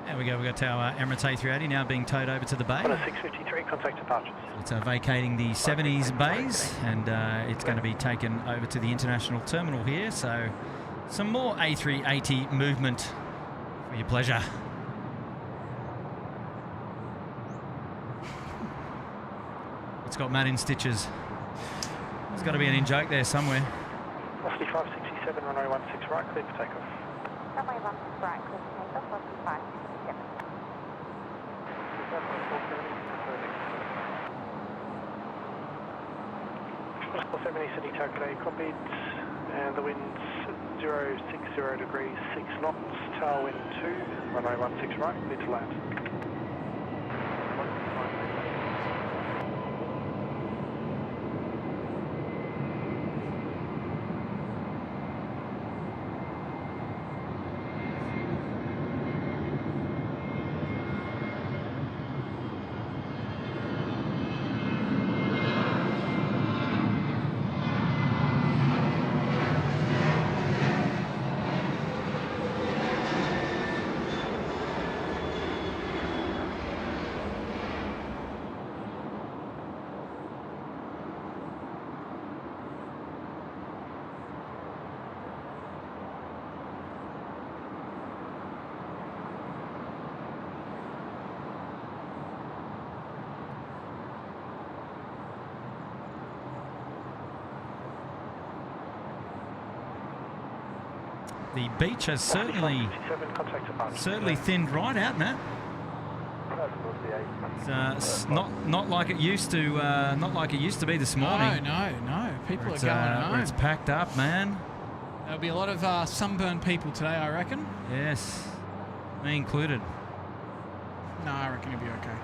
There we go, we've got our Emirates A380 now being towed over to the bay. 653, contact departures. It's vacating the 70s bays, and it's going to be taken over to the international terminal here, so some more A380 movement for your pleasure. It's got Matt in stitches. There's got to be an in-joke there somewhere. Velocity 567, runway 16 right, clear for takeoff. Runway 16 right, clear for takeoff, velocity 567. 470 City Today copied, and the wind's 060 degrees 6 knots, tailwind 2, runway 16 right, clear to land. The beach has certainly thinned right out, Matt. It's not like it used to be this morning. No. People are going home. It's packed up, man. There'll be a lot of sunburned people today, I reckon. Yes, me included. No, I reckon it'll be okay.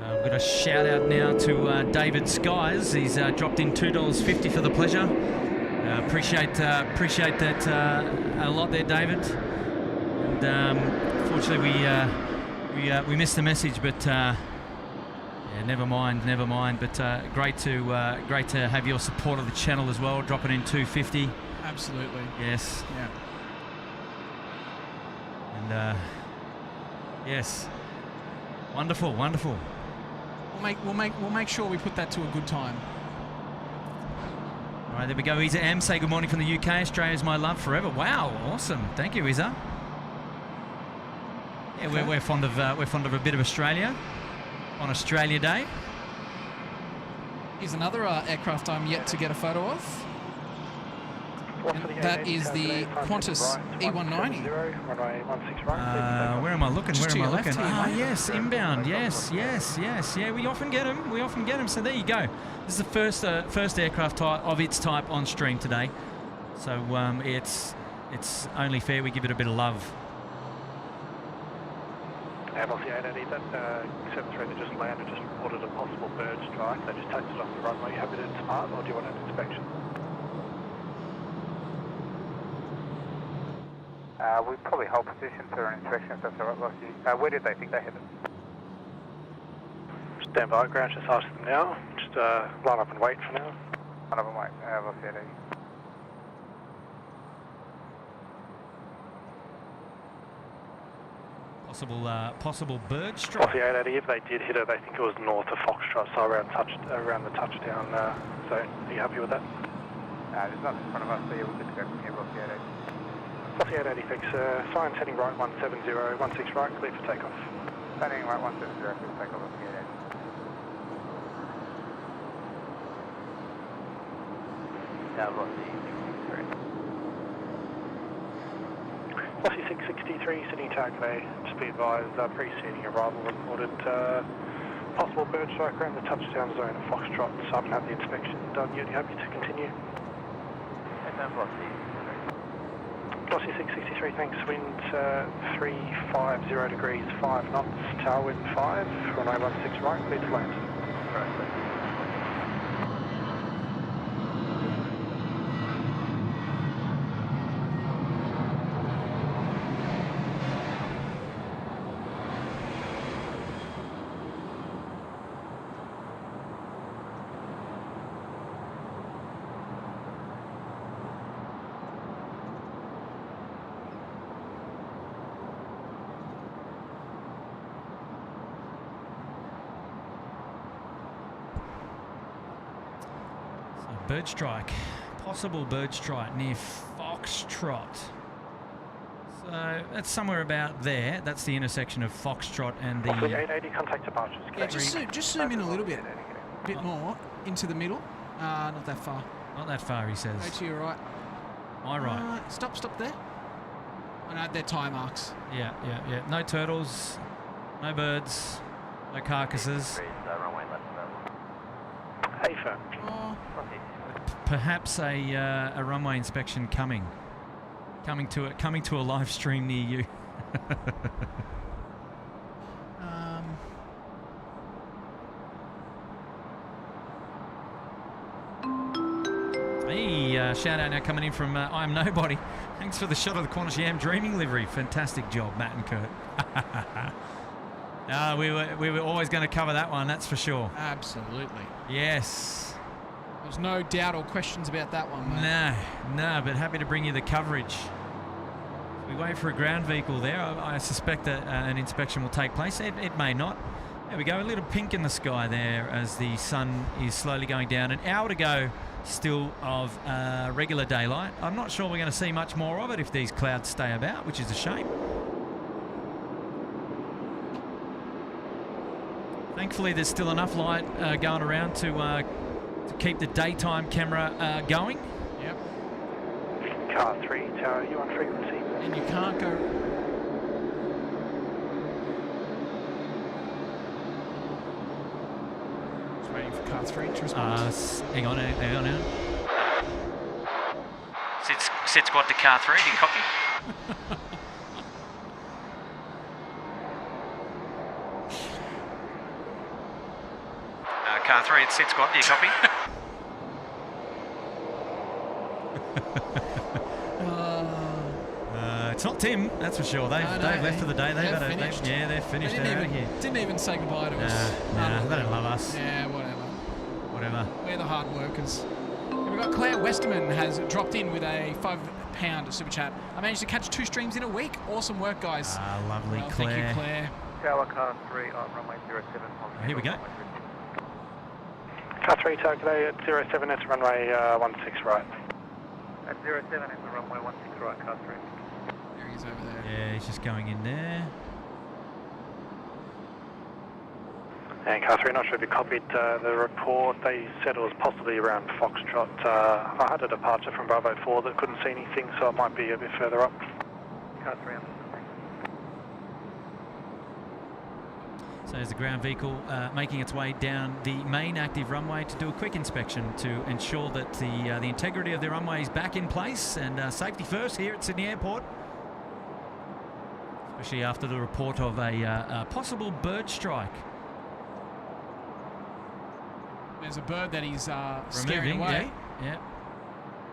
I've got a shout out now to David Skies. He's dropped in $2.50 for the pleasure. Appreciate that a lot there, David. And fortunately, we missed the message, but yeah, never mind. But great to have your support of the channel as well. Dropping in $2.50. Absolutely. Yes. Yeah. And yes, wonderful. We'll make sure we put that to a good time. All right, there we go. Isa M, say good morning from the UK. Australia's my love forever. Wow, awesome. Thank you, Isa. Yeah, okay. we're fond of a bit of Australia on Australia Day. Here's another aircraft I'm yet to get a photo of. That is the Qantas A380. Where am I looking? Yes, inbound. Here. Yes. Yeah, we often get them. So there you go. This is the first aircraft type of its type on stream today. So it's only fair we give it a bit of love. Airbus A380, that 73 that just landed, just reported a possible bird strike. They just taken it off the runway. You happy to depart, or do you want an inspection? We probably hold position for an inspection if that's all right, Lockie. Where did they think they hit it? Stand by, ground, just ask them now. Just line up and wait for now. Line up and wait. Lockie 880. Possible bird strike. Off the 880, if they did hit it, they think it was north of Foxtrot, so around the touchdown zone. Are you happy with that? There's nothing in front of us, so yeah, we're good to go from here, Lockie 880. Off the 880, thanks. Signs heading right 170, 16 right, clear for takeoff. Heading right 170, clear for takeoff, Lockie 880. Lockie 663, Sydney Takeaway. Just be advised, preceding arrival reported possible bird strike around the touchdown zone of Foxtrot. So I haven't had the inspection done yet. You happy to continue? Glossy 663, thanks. Wind 350 degrees, 5 knots, tailwind 5, runway 16 right, clear to land. Bird strike. Possible bird strike near Foxtrot. So that's somewhere about there. That's the intersection of Foxtrot and the... 880, contact departures. Yeah, just zoom in a little bit more into the middle. Not that far. Not that far, he says. Go to your right. My right. Stop there. Oh, no, they're tire marks. Yeah. No turtles, no birds, no carcasses. Hey, firm. Oh. Perhaps a runway inspection coming to a live stream near you. Hey, shout out now coming in from I'm Nobody. Thanks for the shot of the Qantas Yam Dreaming livery. Fantastic job, Matt and Kurt. We were always going to cover that one, that's for sure. Absolutely. Yes. There's no doubt or questions about that one, mate. No, but happy to bring you the coverage. We wait for a ground vehicle there. I suspect that an inspection will take place. It may not. There we go, a little pink in the sky there as the sun is slowly going down. An hour to go still of regular daylight. I'm not sure we're going to see much more of it if these clouds stay about, which is a shame. Thankfully, there's still enough light going around to keep the daytime camera going. Yep. Car 3, tower, you on frequency? And you can't go... Just waiting for car 3 to respond. Hang on. SydSquad to car 3, do you copy? Car 3, it's SydSquad, do you copy? It's not Tim, that's for sure. They've left for the day. They've finished. They're finished. They're out of here. Didn't even say goodbye to us. Nah, they don't love us. Yeah, whatever. Whatever. We're the hard workers. And we've got Claire Westerman has dropped in with a £5 super chat. I managed to catch 2 streams in a week. Awesome work, guys. Lovely, well, Claire. Thank you, Claire. Tower car 3 on runway 07. Here we go. Car 3, today at 07, that's runway 16 right. At 07 is the runway 16 right, car 3. There he is over there. Yeah, he's just going in there. And car 3, not sure if you copied the report. They said it was possibly around Foxtrot. I had a departure from Bravo 4 that couldn't see anything, so it might be a bit further up. Car 3 on. So there's the ground vehicle making its way down the main active runway to do a quick inspection to ensure that the integrity of the runway is back in place, and safety first here at Sydney Airport. Especially after the report of a possible bird strike. There's a bird that he's scaring Removing, away. yeah.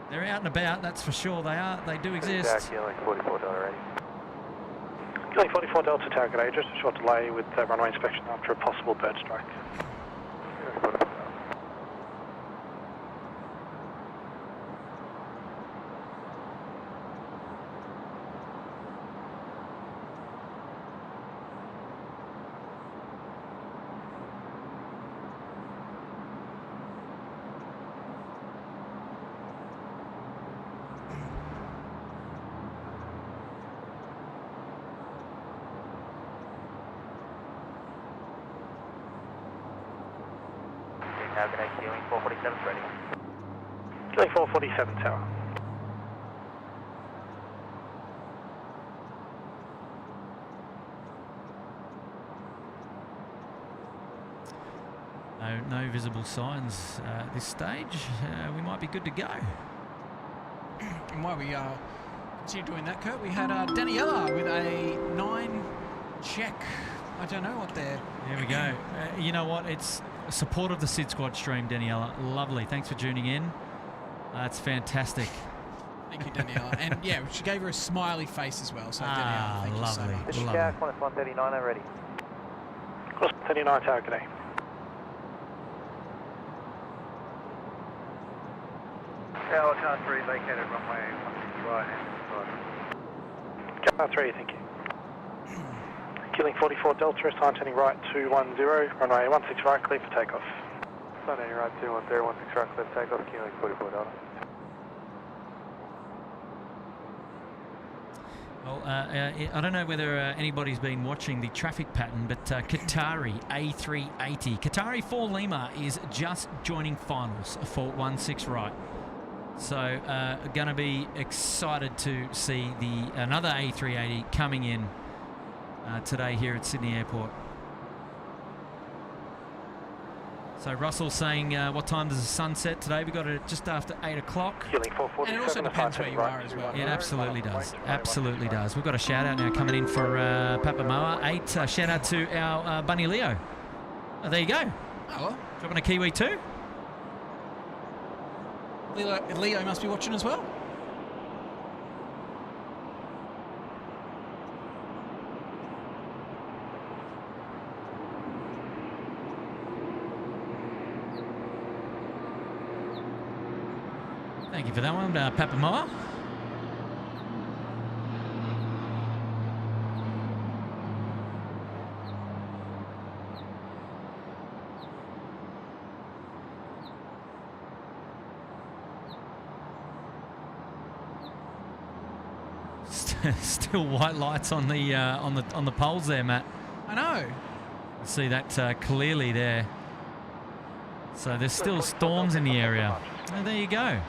They're out and about, that's for sure. They do exist. Healing 44 Delta ready. Healing 44 Delta target A, just a short delay with runway inspection after a possible bird strike. Healing 447 ready. Healing 447 tower. No visible signs at this stage. We might be good to go. And while we continue doing that, Kurt, we had Daniela with a 9 check. I don't know what they're... There we go. You know what? It's support of the SydSquad stream, Daniela. Lovely. Thanks for tuning in. That's fantastic. Thank you, Daniela. And yeah, she gave her a smiley face as well. So Daniela, thank you so lovely. much. This is Lovely. Qantas 139 ready. Course 39 target A. Tower car 3 vacated runway 16 right and Car 3, thank you. Healing 44 Delta, time turning right 210, runway 16 right, clear for takeoff. Turning right 210, 16 right, clear for takeoff, Healing 44 Delta. Well, I don't know whether anybody's been watching the traffic pattern, but Cathay A380, Cathay 4 Lima is just joining finals for 16 right. So, going to be excited to see another A380 coming in today here at Sydney Airport. So Russell's saying, what time does the sun set today? We got it just after 8 o'clock. Healing 447. And it also depends where you are as well. It absolutely does. Absolutely does. We've got a shout out now coming in for Papamoa 8. Shout out to our bunny Leo. Oh, there you go. Oh, well. Dropping a Kiwi too. Leo must be watching as well. Thank you for that one, Papamoa. Still white lights on the poles there, Matt. I know. See that clearly there. So there's still storms in the area. Oh, there you go.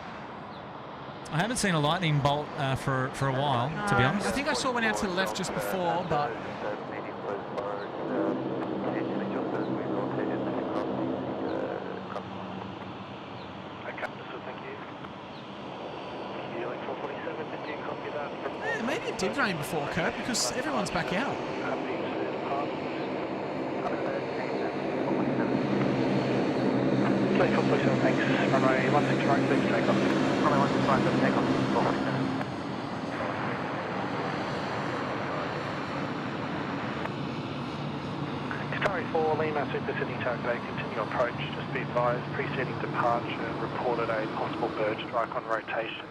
I haven't seen a lightning bolt for a while, to be honest. I think I saw one out to the left just before, but maybe it did rain before, Kurt, because everyone's back out. Healing 447, thanks. Runway 16 right, clear for takeoff. Runway 16 right, clear for takeoff, 447. Cathay 4 Lima Super City target A, continue approach. Just be advised, preceding departure reported a possible bird strike on rotation.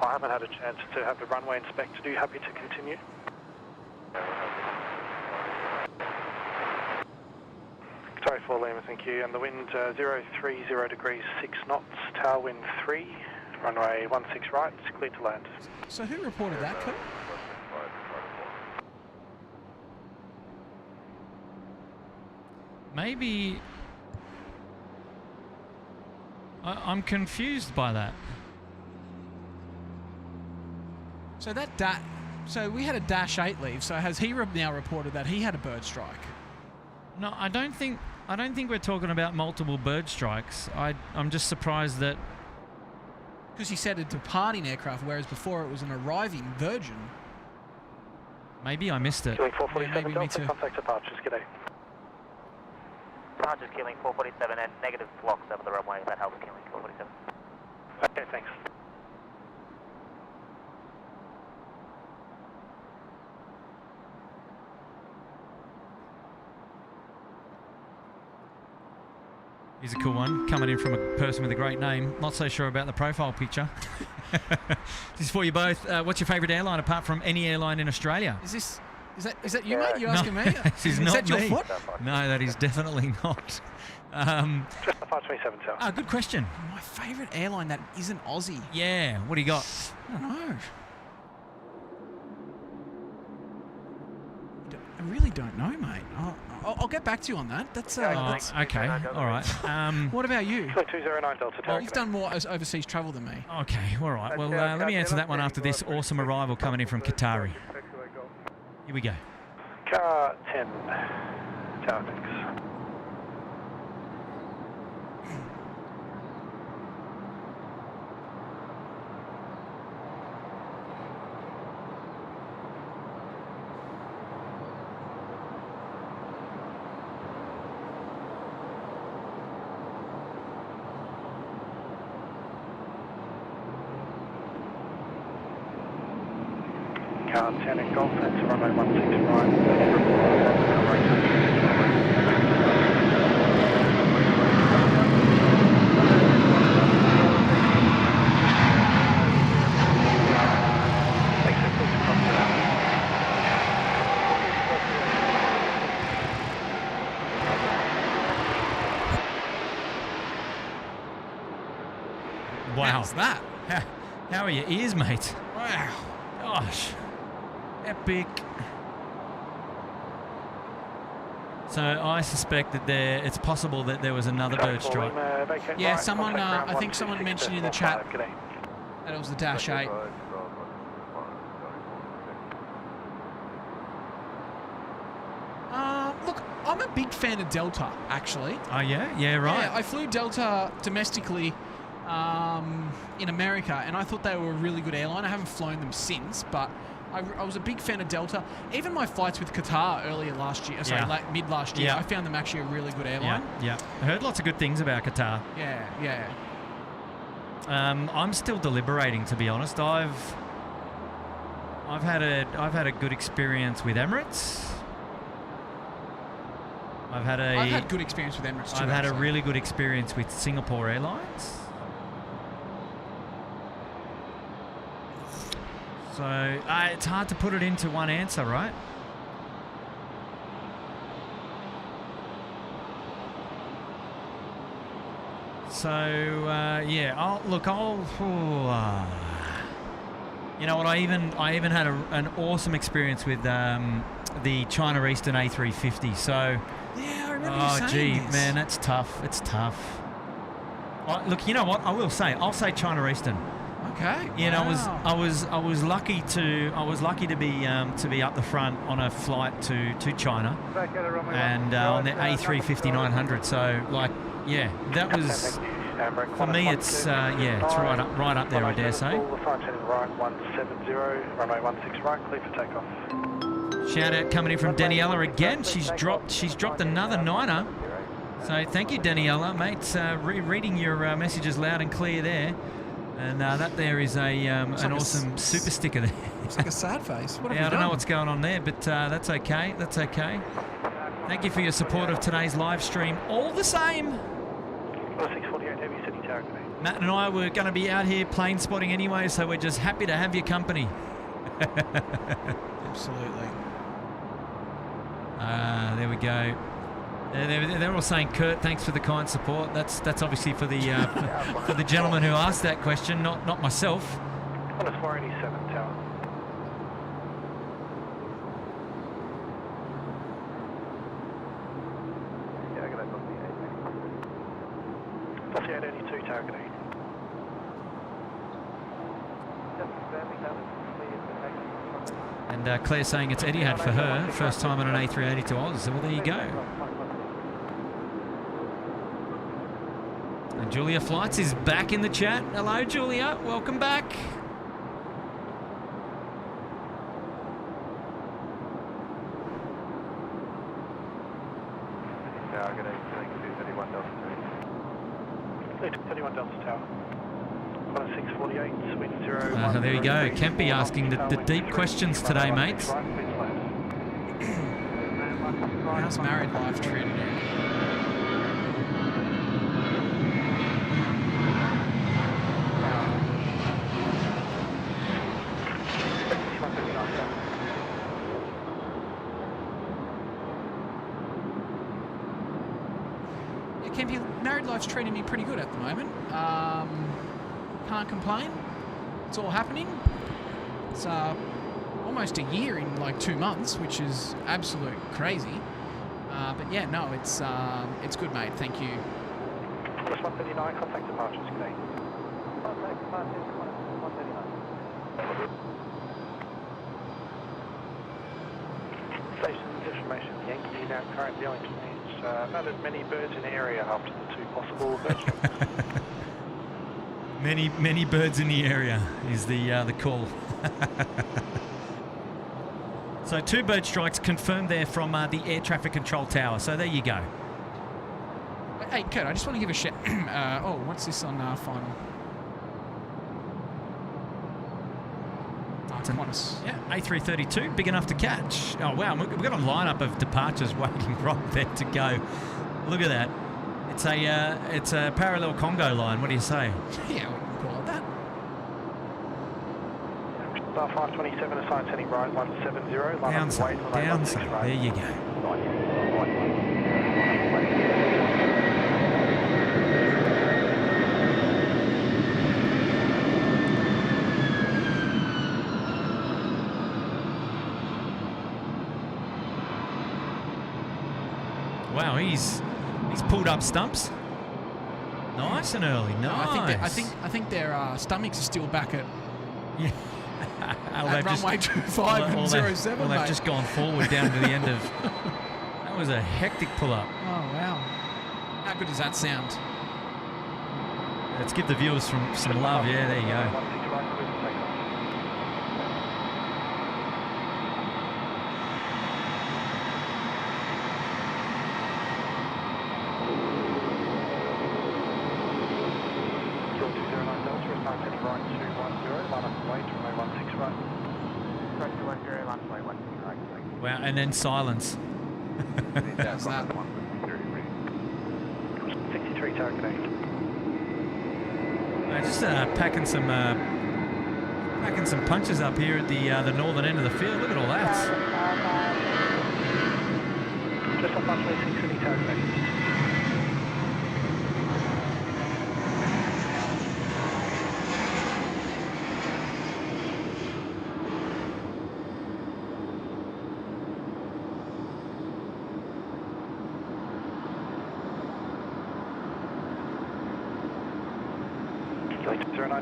I haven't had a chance to have the runway inspected. Are you happy to continue? Cathay 4 Lima, thank you. And the wind 030 degrees 6 knots, tail wind 3, runway 16 right, it's clear to land. So who reported that, Kurt? Maybe I'm confused by that. So so we had a Dash 8 leave. So has he now reported that he had a bird strike? No, I don't think we're talking about multiple bird strikes. I'm just surprised that Because he said a departing aircraft, whereas before it was an arriving Virgin. maybe I missed it. Healing 447 Yeah, maybe me Delta, too. contact departures, g'day. departures Keeling 447 and negative blocks over the runway. That helps Keeling 447. Okay, thanks. Here's a cool one coming in from a person with a great name. Not so sure about the profile picture. This is for you both. What's your favourite airline apart from any airline in Australia? Is that you, mate? You asking me? This is not that your me. foot? No, that is definitely not. Just the 527 tower. Good question. My favourite airline that isn't Aussie. Yeah, what do you got? I don't know. I really don't know, mate. I'll get back to you on that. That's okay. All right. What about you? 209 Delta Tower. You've done more overseas travel than me. Okay, all right. Well, let me answer that one after this awesome arrival coming in from Qatari. Here we go. Car 10. Tower, thanks. Car 10 in Golf, that's runway 16 Wow. How's that? How are your ears, mate? Wow. Gosh. Epic. So I suspect that it's possible that there was another bird strike. Yeah, someone. I think someone mentioned in the chat that it was the Dash 8. Look, I'm a big fan of Delta, actually. Oh yeah, yeah, right. Yeah, I flew Delta domestically in America, and I thought they were a really good airline. I haven't flown them since, but I was a big fan of Delta. Even my flights with Qatar earlier last year, mid last year, I found them actually a really good airline. Yeah. I heard lots of good things about Qatar. Yeah. I'm still deliberating, to be honest. I've had a good experience with Emirates. I've had good experience with Emirates too. I've had a really good experience with Singapore Airlines. So it's hard to put it into one answer, right? So yeah, you know what? I even had an awesome experience with the China Eastern A350. So yeah, I remember you saying this. Man, that's tough. It's tough. Look, you know what? I'll say China Eastern. Okay. You know, I was lucky to be up the front on a flight to China, and on the A350-900. So that was for me. It's right up there, I dare say. Right 170, runway 16 right, clear for takeoff. Shout out coming in from Daniela again. She's dropped another niner. So thank you, Daniela, mate. Reading your messages loud and clear there. And that there is an awesome super sticker there. It's like a sad face. What have you I don't done? know what's going on there, but that's okay. That's okay. Thank you for your support of today's live stream. All the same. 648 Heavy City Tower. Matt and I were going to be out here plane spotting anyway, so we're just happy to have your company. Absolutely. There we go. They're all saying, Kurt, thanks for the kind support. That's obviously for the for the gentleman who asked that question, not myself. Qantas 487 tower. Yeah, I got that Bossy 882 tower, good day. And Claire's saying it's Etihad for her, first time on an A380 to Oz. Well, there you go. And Julia Flights is back in the chat. Hello, Julia. Welcome back. Yeah, good day. 648, wind 0. There you go. Kempy asking the deep questions today, mates. How's married life treating you? Kempy, married life's treating me pretty good at the moment. Can't complain. It's all happening. It's almost a year in like 2 months, which is absolute crazy. But yeah, no, it's good, mate. Thank you. Plus 139, contact departures, today. Contact departures, 139. Station's information, Yankee now currently on exchange. Not as many birds in the area after the 2 possible bird strikes. Many birds in the area is the call. So 2 bird strikes confirmed there from the air traffic control tower. So there you go. Hey, Kurt, I just want to give a shout. Oh, what's this on final? Qantas. Yeah, A332, big enough to catch. Oh wow, we've got a lineup of departures waiting right there to go. Look at that. It's a parallel Congo line. What do you say? Yeah, we can call it that. Star 527, assigned heading right 170. Down some. There you go. Wow, he's pulled up stumps. Nice and early. Nice. I think their stomachs are still back at. Yeah. At runway 25 and 07. Well, they've just gone forward down to the end of. That was a hectic pull up. Oh wow! How good does that sound? Let's give the viewers some love. Yeah, there you go. Wow, and then silence. That's that. 63 target 8. Just packing some punches up here at the northern end of the field. Look at all that. Just off 126, target 8.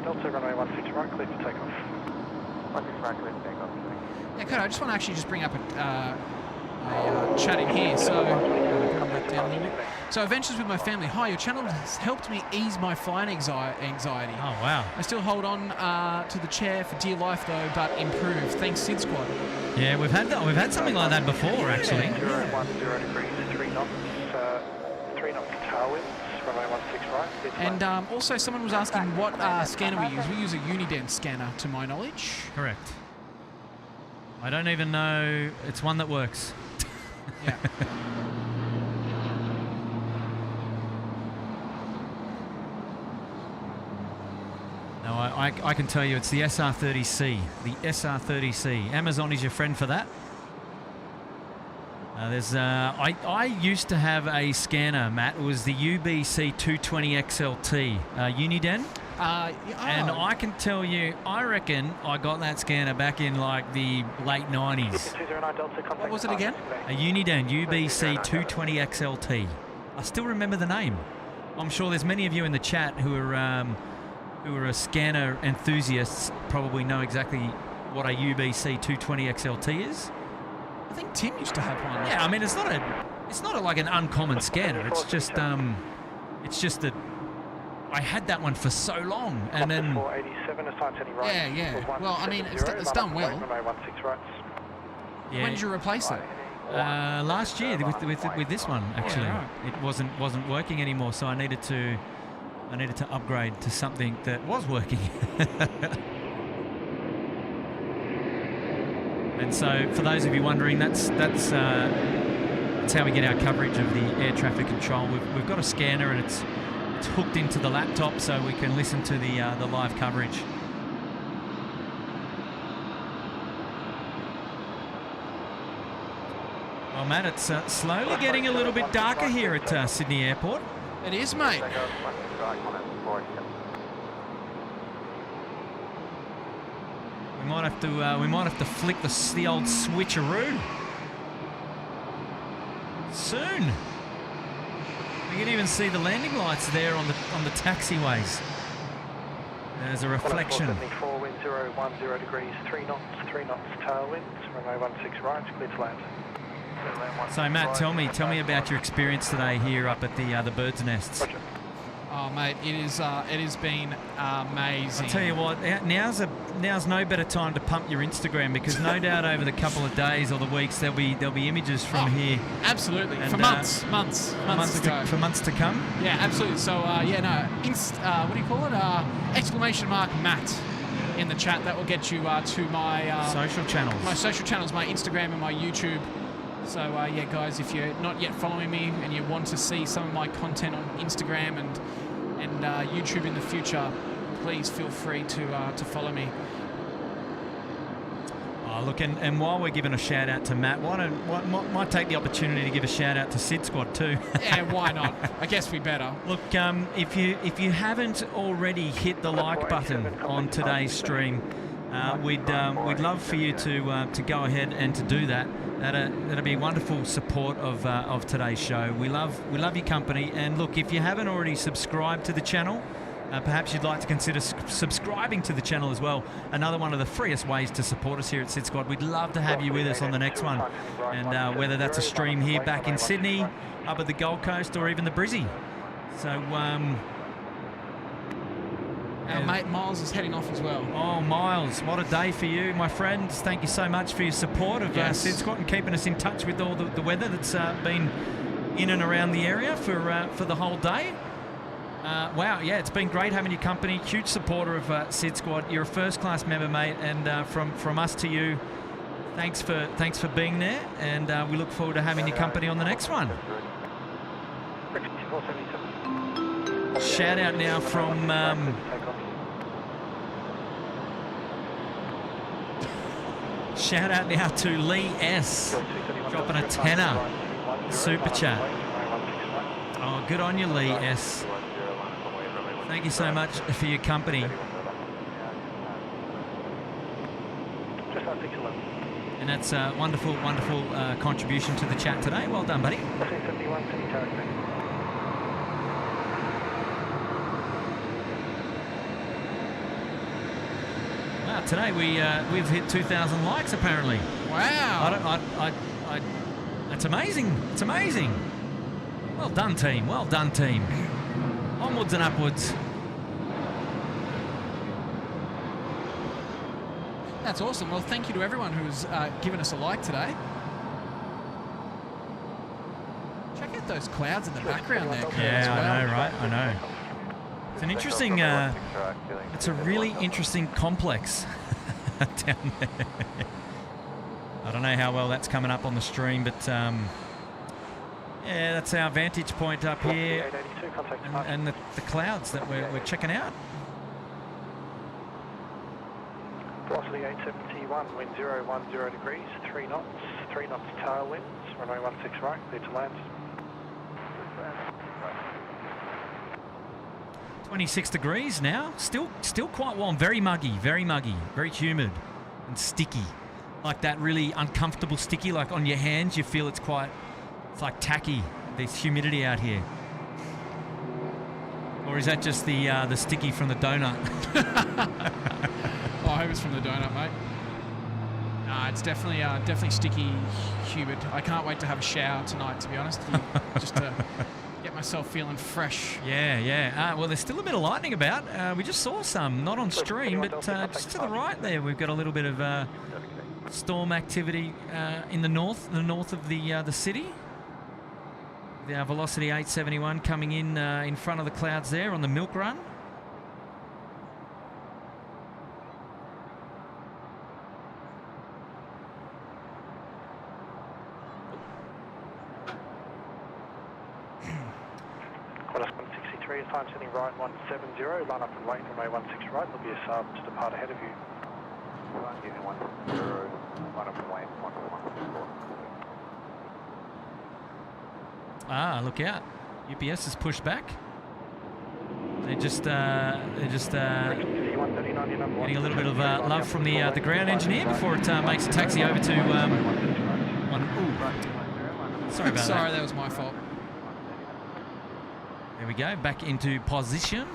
Delta, runway 16 right, clear for takeoff. 16 right, clear for takeoff. Yeah, Kurt, I just want to actually just bring up a chat in here. So, adventures with my family. Hi, your channel has helped me ease my flying anxiety. Oh wow! I still hold on to the chair for dear life though, but improve. Thanks, SydSquad. Yeah, we've had something like that before actually. 010 degrees, 3 knots guitar winds. And also someone was asking what scanner we use. We use a Uniden scanner, to my knowledge. Correct. I don't even know. It's one that works. Yeah. No, I can tell you it's the SR30C. The SR30C. Amazon is your friend for that. I used to have a scanner, Matt. It was the UBC 220 XLT Uniden. And I can tell you, I reckon I got that scanner back in like the late 90s. What was it again? A Uniden UBC 220 XLT. I still remember the name. I'm sure there's many of you in the chat who are a scanner enthusiasts probably know exactly what a UBC 220 XLT is. I think Tim used to have one. Yeah, I mean it's not like an uncommon scanner. It's just that I had that one for so long, and then. Yeah. Well, I mean it's done well. Yeah. When did you replace it? Last year with this one actually. Yeah, right. It wasn't working anymore, so I needed to I needed to upgrade to something that was working. And so, for those of you wondering, that's how we get our coverage of the air traffic control. We've got a scanner, and it's hooked into the laptop, so we can listen to the live coverage. Well, Matt, it's slowly getting a little bit darker here at Sydney Airport. It is, mate. We might have to flick the old switcheroo soon. We can even see the landing lights there on the taxiways. There's a reflection. 74, wind 010 degrees, 3 knots tailwinds, runway 16 right, clear to land. So Matt, tell me about your experience today here up at the Bird's Nests. Roger. Oh, mate, it has been amazing. I'll tell you what, now's no better time to pump your Instagram, because no doubt over the couple of days or the weeks there'll be images from here. Absolutely, And, for months to go. For months to come. Yeah, absolutely. So what do you call it? Exclamation mark Matt in the chat. That will get you to my Social channels. my social channels, my Instagram and my YouTube. So yeah, guys, if you're not yet following me and you want to see some of my content on Instagram and YouTube in the future, please feel free to follow me. Oh, look, and while we're giving a shout out to Matt, might take the opportunity to give a shout out to SydSquad too. Yeah, why not? I guess we better. Look, if you haven't already hit the like button on today's stream, we'd love for you to go ahead and to do that. That'd be wonderful support of today's show. We love your company, and look, if you haven't already subscribed to the channel, perhaps you'd like to consider subscribing to the channel as well. Another one of the freest ways to support us here at SydSquad. We'd love to have you with us on the next one, and whether that's a stream here back in Sydney, up at the Gold Coast, or even the Brizzy. So Our mate Miles is heading off as well. Oh, Miles, what a day for you, my friends. Thank you so much for your support of SydSquad and keeping us in touch with all the weather that's been in and around the area for the whole day. Wow, yeah, it's been great having your company. Huge supporter of SydSquad. You're a first-class member, mate, and from us to you, thanks for being there, and we look forward to having your company on the next one. Shout out now from shout out now to Lee S, dropping a tenner super chat. Oh, good on you, Lee S. Thank you so much for your company. And that's a wonderful contribution to the chat today. Well done, buddy. Wow, today we've hit 2,000 likes apparently. Wow. That's amazing. It's amazing. Well done, team. Well done, team. Onwards and upwards. That's awesome. Well, thank you to everyone who's given us a like today. Check out those clouds in the background there, Kurt, as well. I know, right? I know. It's an interesting, it's a really interesting complex down there. I don't know how well that's coming up on the stream, but yeah, that's our vantage point up here, and the clouds that we're checking out. Velocity 871, wind 010 degrees, 3 knots tailwinds, runway 16 right, clear to land. 26 degrees now, still quite warm, very muggy, very humid and sticky, like that really uncomfortable sticky, like on your hands you feel it's like tacky, there's humidity out here. Or is that just the sticky from the donut? Oh, I hope it's from the donut, mate. Nah, it's definitely sticky, humid. I can't wait to have a shower tonight, to be honest, just to get myself feeling fresh. Yeah. Well, there's still a bit of lightning about. We just saw some, not on stream, but just to the right there, we've got a little bit of storm activity in the north of the city. With our Velocity 871 coming in front of the clouds there on the milk run. Qantas 163, time turning right 170, line up and wait, runway 16 right, there'll be a sub to depart ahead of you. Line using 170, line up and wait, 164. Ah, look out. UPS is pushed back. They're just getting a little bit of love from the ground engineer before it makes a taxi over to one. Ooh. Sorry about Sorry, that. that was my fault. There we go, back into position.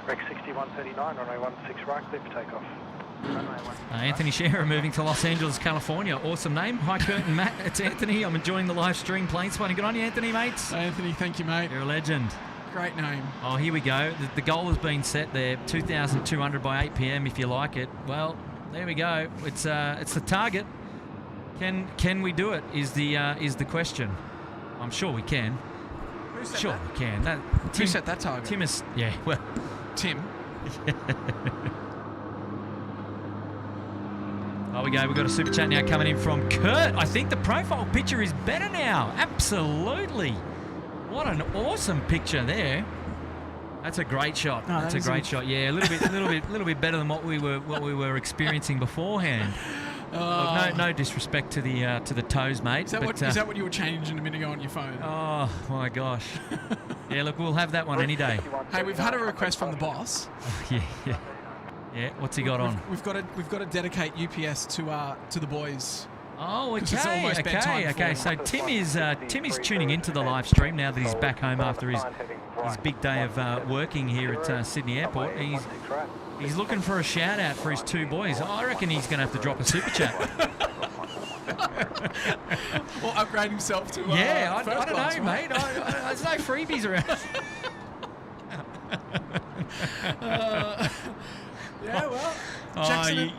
Rec 6139, runway 16 right, clear for takeoff. Anthony Scherer moving to Los Angeles, California. Awesome name. Hi, Kurt and Matt. It's Anthony. I'm enjoying the live stream. Plane spotting. Good on you, Anthony, mates. Anthony, thank you, mate. You're a legend. Great name. Oh, here we go. The goal has been set there. 2,200 by 8 p.m. if you like it. Well, there we go. It's the target. Can we do it? Is the question. I'm sure we can. Who set Sure that? we can. Who set that target? Tim is. Yeah. Well. Tim. Oh, we go. We've got a super chat now coming in from Kurt. I think the profile picture is better now. Absolutely. What an awesome picture there. That's a great shot. No, That's a great shot. Yeah, a little bit better than what we were experiencing beforehand. Look, no disrespect to the toes, mate. Is that what you were changing a minute ago on your phone? Oh my gosh. Yeah, look, we'll have that one any day. Hey, we've had a request from the boss. Yeah. What's he got on? We've got to dedicate UPS to the boys. Oh, It's almost bedtime okay. for So Tim is tuning into the live stream now that he's back home after his big day of working here at Sydney Airport. He's looking for a shout out for his two boys. I reckon he's going to have to drop a super chat. Or upgrade himself to I first don't class, know, right? mate. There's no freebies around. Yeah, well,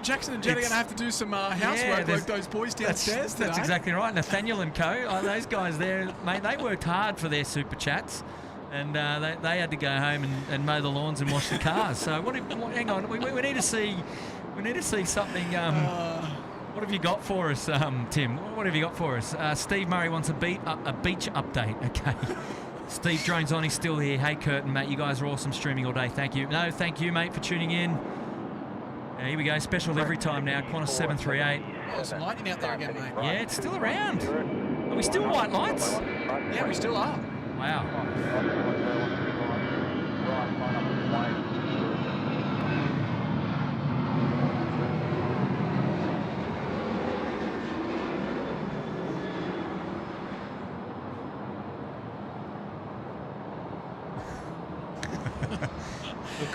Jackson and Jen are going to have to do some housework, like those boys downstairs today. That's exactly right. Nathaniel and co, those guys there, mate, they worked hard for their super chats, and they had to go home and mow the lawns and wash the cars. So hang on, we need to see something. What have you got for us, Tim? What have you got for us? Steve Murray wants a beach update. Okay. Steve Drone's on. He's still here. Hey, Kurt and Matt, you guys are awesome streaming all day. Thank you. No, thank you, mate, for tuning in. Here we go. Special delivery time now. Qantas 738. Oh, some lightning out there again, mate. Yeah, it's still around. Are we still white lights? Yeah, we still are. Wow.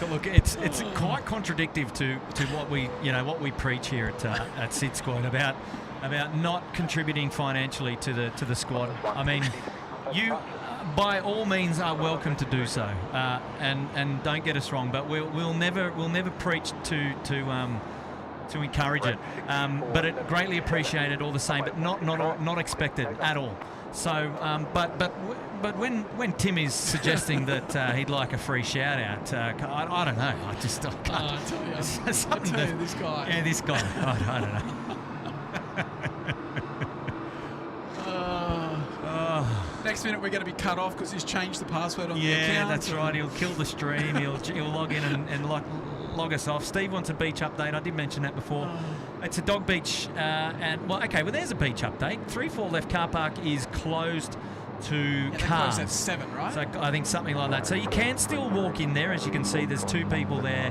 Look, it's quite contradictory to what we preach here at SydSquad about not contributing financially to the squad. I mean, you by all means are welcome to do so, and don't get us wrong, but we'll never preach to encourage it, but it greatly appreciated all the same, but not expected at all. So, but when Tim is suggesting that he'd like a free shout out, I don't know. I can't. I tell you, this guy. Yeah, this guy. I don't know. Next minute we're going to be cut off because he's changed the password on the account. Yeah, that's right. He'll kill the stream. He'll log in and log us off. Steve wants a beach update. I did mention that before. It's a dog beach, well, there's a beach update. 3-4 left car park is closed to cars. Closed at 7, right? So I think something like that. So you can still walk in there, as you can see. There's two people there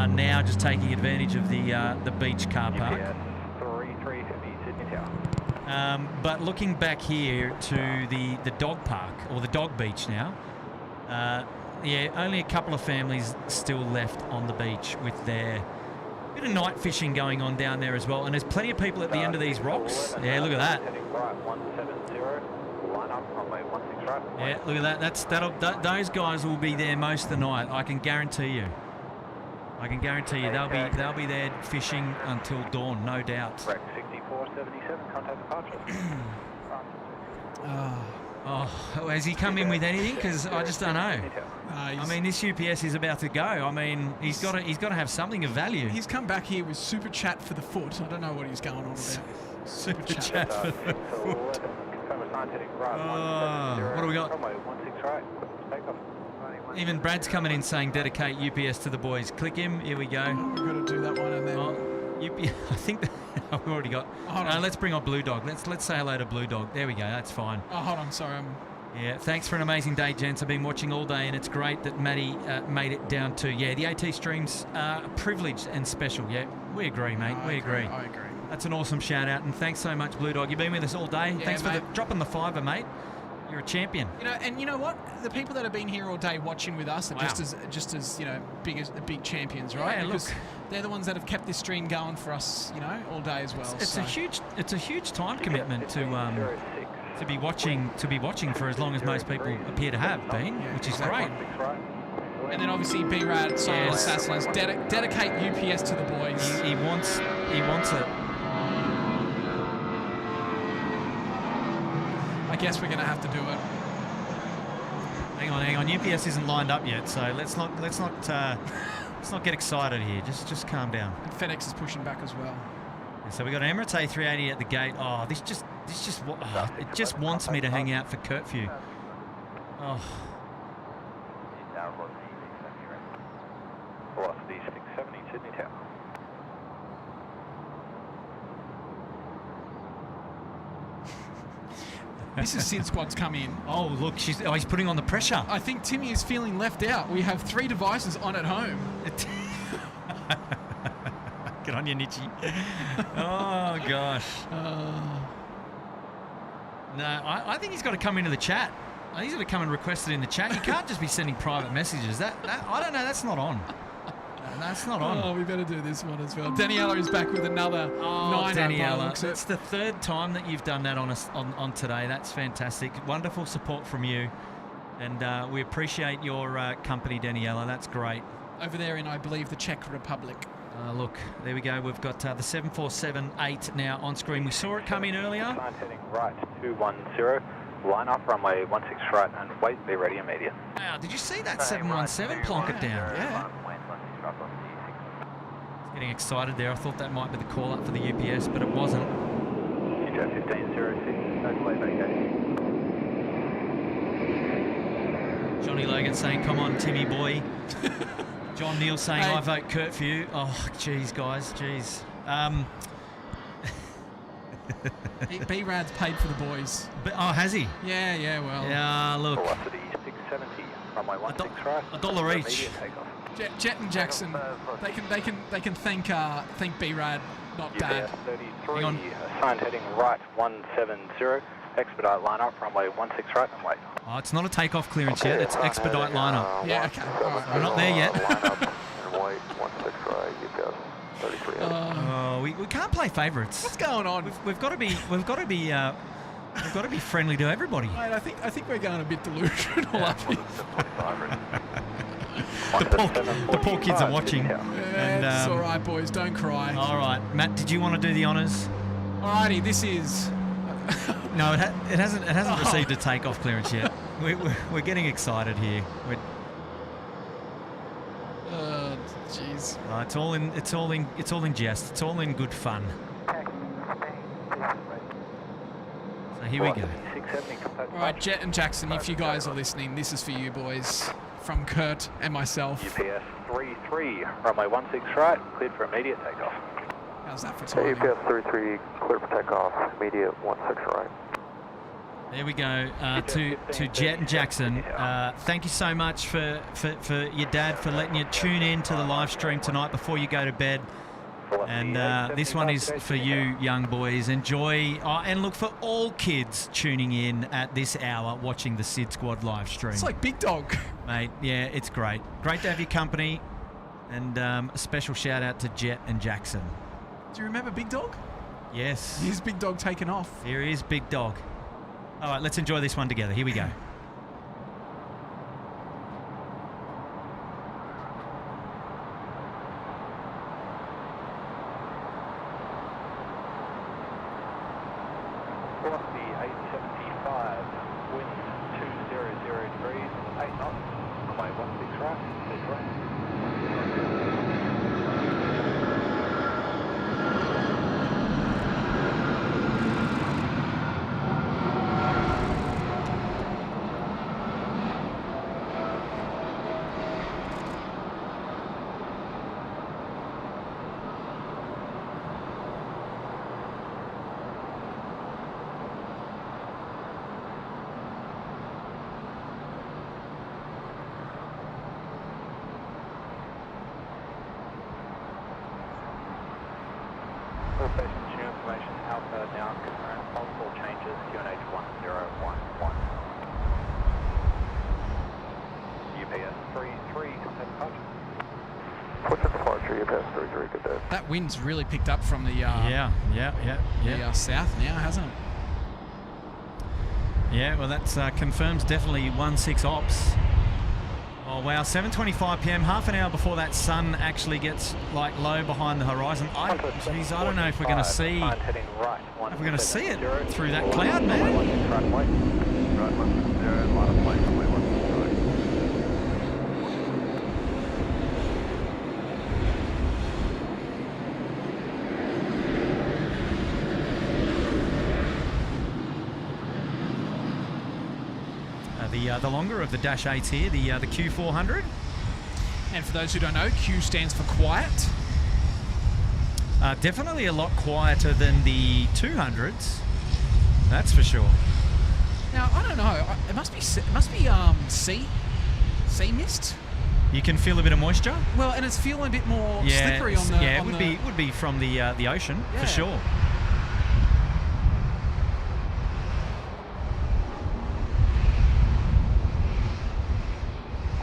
now, just taking advantage of the beach car park. But looking back here to the dog park, or the dog beach now, only a couple of families still left on the beach with their bit of night fishing going on down there as well. And there's plenty of people at the end of these rocks. Yeah, look at that. Yeah, look at that. Those guys will be there most of the night. I can guarantee you. They'll be there fishing until dawn, no doubt. Break 6477, contact departure. Oh, has he come in with anything? Because I just don't know. I mean, this UPS is about to go. I mean, he's got to have something of value. He's come back here with super chat for the foot. I don't know what he's going on about. Super chat for the foot. What do we got? Even Brad's coming in saying dedicate UPS to the boys. Click him. Here we go. We've got to do that one and then. I think we've already got. Let's bring on Blue Dog. Let's say hello to Blue Dog. There we go. That's fine. Oh, hold on. Sorry. Yeah. Thanks for an amazing day, gents. I've been watching all day, and it's great that Matty made it down to. Yeah, the AT streams are privileged and special. Yeah, we agree, mate. We agree. I agree. That's an awesome shout out, and thanks so much, Blue Dog. You've been with us all day. Yeah, thanks for dropping the $5, mate. You're a champion. You know what? The people that have been here all day watching with us are just as big champions, right? Yeah, because they're the ones that have kept this stream going for us, all day as well. It's a huge time commitment to be watching for as long as most people appear to have been, which is great. And then obviously B-Rad, Silent Assassins, dedicate UPS to the boys. He wants it. I guess we're going to have to do it. Hang on. UPS isn't lined up yet, so let's not get excited here. Just calm down. And FedEx is pushing back as well. Yeah, so we got an Emirates A380 at the gate. Oh, it just wants me to hang out for curfew. Oh. Velocity 670, Sydney Tower. Mrs. SydSquad's come in. Oh, look, he's putting on the pressure. I think Timmy is feeling left out. We have 3 devices on at home. Good on you, Nietzsche. Oh, gosh. No, I think he's got to come into the chat. I think he's got to come and request it in the chat. You can't just be sending private messages. That I don't know. That's not on. That's not on. Oh, we better do this one as well. Daniela is back with another 9. Daniela, it's the 3rd time that you've done that on today. That's fantastic. Wonderful support from you, and we appreciate your company, Daniela. That's great. Over there in, I believe, the Czech Republic. Look, there we go. We've got the 747-8 now on screen. We saw it come in earlier. Sign heading right 210. Line up runway 16 right and wait. Be ready immediate. Wow, did you see that 717 plonk it down? Yeah. Getting excited there. I thought that might be the call up for the UPS, but it wasn't. Future 1506, no delay vacation. Johnny Logan saying, come on, Timmy boy. John Neal saying, I vote curfew. Oh, jeez, guys, jeez. B-Rad's paid for the boys. Has he? Yeah, well. Yeah, look. Velocity 670, runway 16 right. $1 each. Jet and Jackson, they can thank B-Rad, not Dad. 33, assigned heading right 170, expedite line up, runway 16 right and wait. Oh, it's not a takeoff clearance yet, it's expedite line up. Yeah, okay. All right. We're not there yet. Line up and wait 16 right, UPS 33. We can't play favourites. What's going on? We've got to be friendly to everybody. Mate, I think we're going a bit delusional up here. The poor kids are watching. And, it's all right, boys. Don't cry. All right, Matt. Did you want to do the honours? Alrighty, this is. No, it hasn't received a takeoff clearance yet. We're getting excited here. Jeez. It's all in jest. It's all in good fun. So here we go. All right, Jet and Jackson, if you guys are listening, this is for you, boys. From Kurt and myself. UPS 33, runway 16 right, cleared for immediate takeoff. How's that for timing? UPS 33, clear for takeoff, immediate 16 right. There we go. To Jet and Jackson, thank you so much for your dad for letting you tune in to the live stream tonight before you go to bed. And this one is for you, young boys. Enjoy, and look for all kids tuning in at this hour watching the SydSquad live stream. It's like Big Dog. Mate, yeah, it's great. Great to have your company. And a special shout out to Jet and Jackson. Do you remember Big Dog? Yes. Here's Big Dog taking off. Here is Big Dog. All right, let's enjoy this one together. Here we go. sure your pass through very good there. That wind's really picked up from the Yeah. the south now, hasn't it? Yeah, well, that confirms definitely 16 ops. Oh, wow, 7:25 p.m., half an hour before that sun actually gets, like, low behind the horizon. Geez, I don't know if we're going to see... Heading right, If we're going to see it through that cloud, man. Runway. Right, 160, line of plane, runway 160. The longer of the Dash 8s here, the Q400. And for those who don't know, Q stands for quiet. Definitely a lot quieter than the 200s. That's for sure. Now, I don't know. It must be sea mist. You can feel a bit of moisture. Well, and it's feeling a bit more slippery on the. Yeah, it would be from the ocean for sure.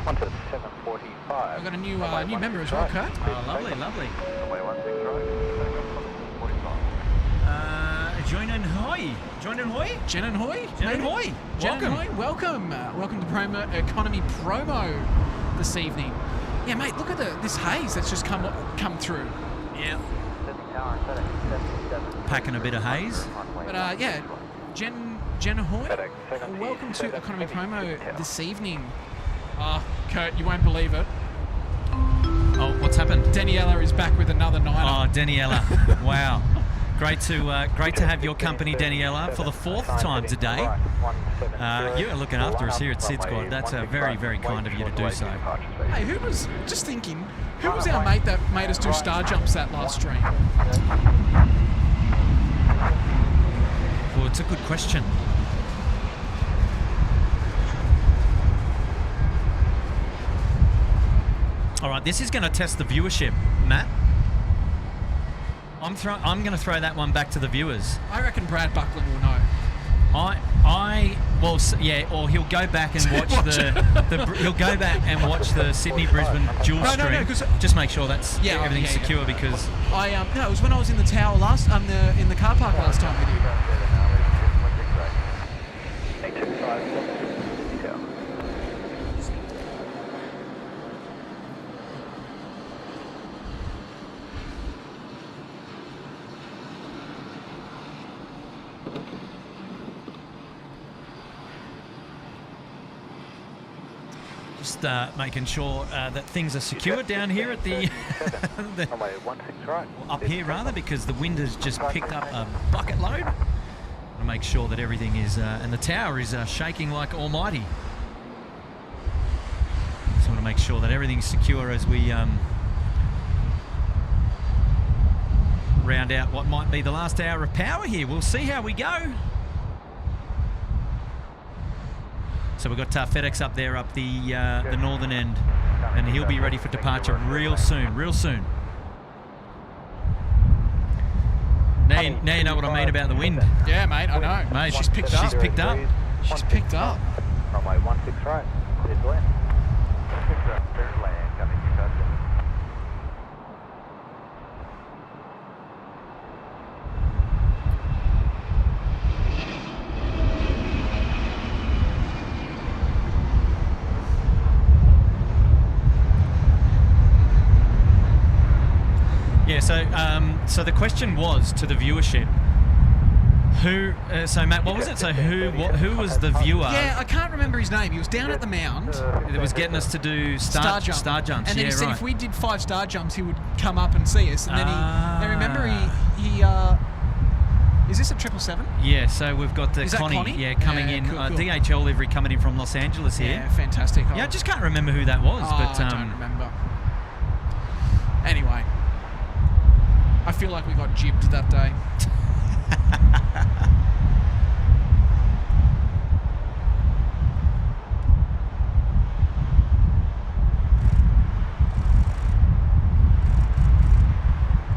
Qantas 745. We've got a new member as well, Kurt. Oh, lovely. Runway 16 right. Joinen Hoi. Jen and Hoy. Welcome. Welcome to Economy Promo this evening. Yeah, mate, look at this haze that's just come through. Yeah. Packing a bit of haze. But yeah, Jen Hoy, welcome to Economy Promo this evening. Kurt, you won't believe it. Oh, what's happened? Daniela is back with another niner. Oh, Daniela. Wow. Great to have your company, Daniela, for the 4th time today. You're looking after us here at SydSquad. That's very, very kind of you to do so. Hey, who was our mate that made us do star jumps that last stream? Well, it's a good question. All right, this is going to test the viewership, Matt. I'm going to throw that one back to the viewers. I reckon Brad Buckland will know. Or he'll go back and watch he'll go back and watch the Sydney Brisbane dual stream. No, just make sure that's everything's secure because it was when I was in the tower in the car park last time with you. Just making sure that things are secure down here at the up here rather, because the wind has just picked up a bucket load. To make sure that everything is and the tower is shaking like almighty. Just want to make sure that everything's secure as we round out what might be the last hour of power here. We'll see how we go. So we've got FedEx up there, up the northern end, and he'll be ready for departure real soon. Now you know what I mean about the wind. Yeah, mate, I know. Mate, she's picked up. She's picked up. Runway 16 right. Clear to land. Clear to land. Coming to customer. Yeah, so the question was to the viewership, who? So Matt, what was it? So who was the viewer? Yeah, I can't remember his name. He was down at the mound. That was getting us to do star jumps. And then he said if we did 5 star jumps, he would come up and see us. And then I remember he is this a 777? Yeah, so we've got the Connie, coming in. Cool. DHL livery coming in from Los Angeles here. Yeah, fantastic. Yeah, I just can't remember who that was. But I don't remember. Anyway, I feel like we got jibbed that day.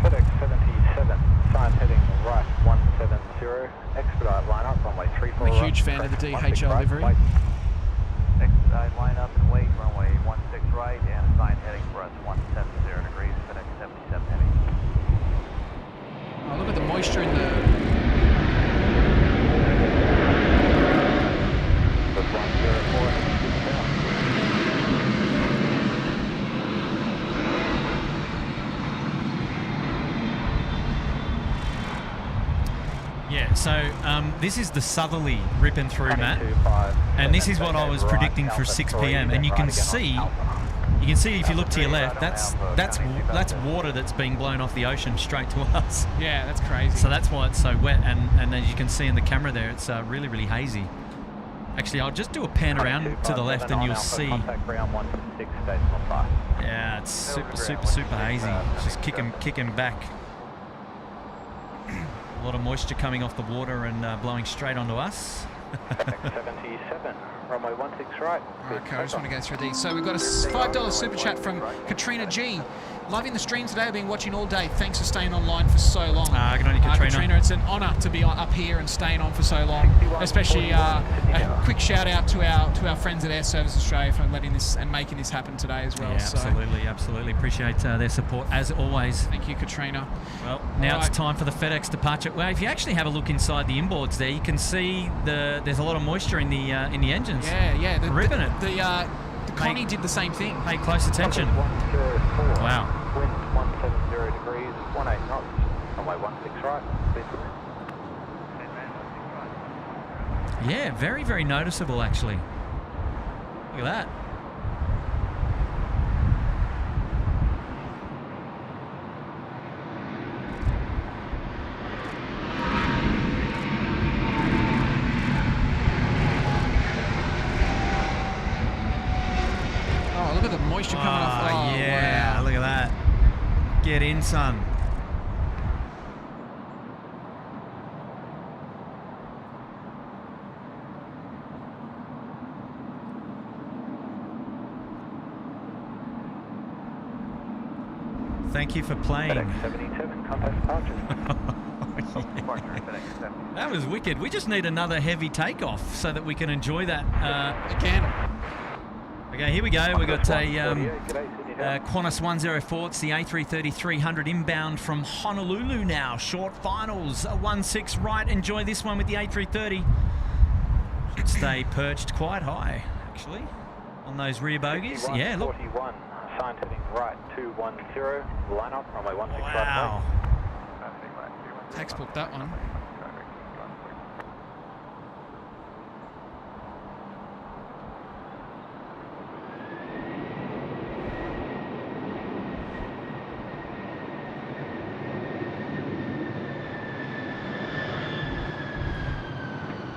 FedEx 77, sign heading right 170, expedite line up, runway 34. I'm a huge fan of the DHL livery. Expedite line up and wait, runway 16 right, and sign heading for us 170 degrees, FedEx 77. Yeah, so this is the southerly ripping through, Matt, and this is what I was predicting for 6 p.m. And you can see if you look to your left, that's water that's being blown off the ocean straight to us. Yeah, that's crazy. So that's why it's so wet, and as you can see in the camera there, it's really, really hazy. Actually, I'll just do a pan around to the left and you'll see. Yeah, it's super, super, super hazy. It's just kicking back. A lot of moisture coming off the water and blowing straight onto us. 77, runway 16 right. Okay, I just want to go through these. So we've got a $5 super chat from Katrina G. Loving the stream today. I've been watching all day. Thanks for staying online for so long. Good on you, Katrina. Katrina, it's an honour to be up here and staying on for so long. Especially a quick shout out to our friends at Air Service Australia for letting this and making this happen today as well. Yeah, absolutely, absolutely. Appreciate their support as always. Thank you, Katrina. Well, now it's time for the FedEx departure. Well, if you actually have a look inside the inboards there, you can see there's a lot of moisture in the engines. Yeah. Ripping it. The Connie did the same thing. Pay close attention. Wow. Wind 170 degrees, 18 knots, runway 16 right. Yeah, very, very noticeable actually. Look at that. Oh, look at the moisture coming off. Oh, yeah, wow. Look at that. Get in, son. Thank you for playing. FedEx 77, contact departure. That was wicked. We just need another heavy takeoff so that we can enjoy that Again. Okay, here we go. We've got a Qantas 104. It's the A330-300 inbound from Honolulu now. Short finals, a 16 right. Enjoy this one with the A330. Should stay perched quite high, actually, on those rear bogies. Yeah, look. 41, sign heading right 210, line up, runway 16 right. Wow. Textbook that one.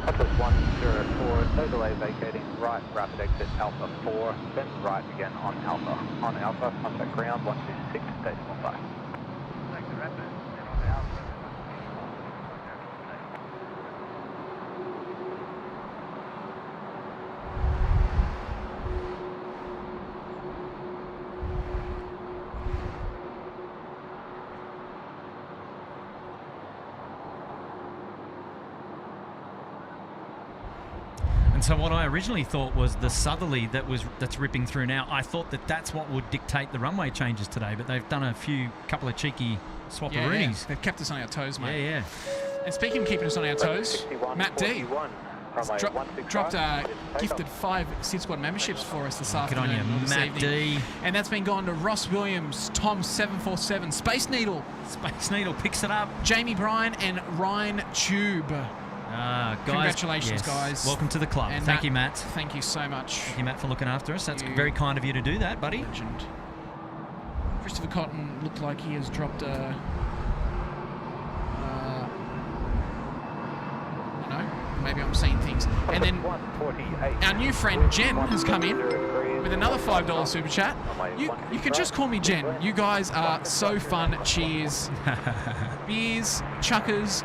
Qantas 104, no delay vacating right, rapid exit Alpha 4, then right again on Alpha. On Alpha, contact ground 126.5. Take the rapid, then on Alpha. So what I originally thought was the southerly that's ripping through now. I thought that's what would dictate the runway changes today, but they've done a couple of cheeky swapperoonies. Yeah. They've kept us on our toes, mate. Yeah. And speaking of keeping us on our toes, Matt D dropped a gifted 5 SydSquad memberships for us this afternoon. Good on you, Matt D. And that's been gone to Ross Williams, Tom 747, Space Needle picks it up, Jamie Bryan, and Ryan Tube. Guys, congratulations, guys. Welcome to the club. And Thank you, Matt. Thank you so much. Thank you, Matt, for looking after us. That's very kind of you to do that, buddy. Legend. Christopher Cotton looked like he has dropped a... I don't know. Maybe I'm seeing things. And then our new friend Jen has come in with another $5 super chat. You can just call me Jen. You guys are so fun. Cheers. Beers, chuckers.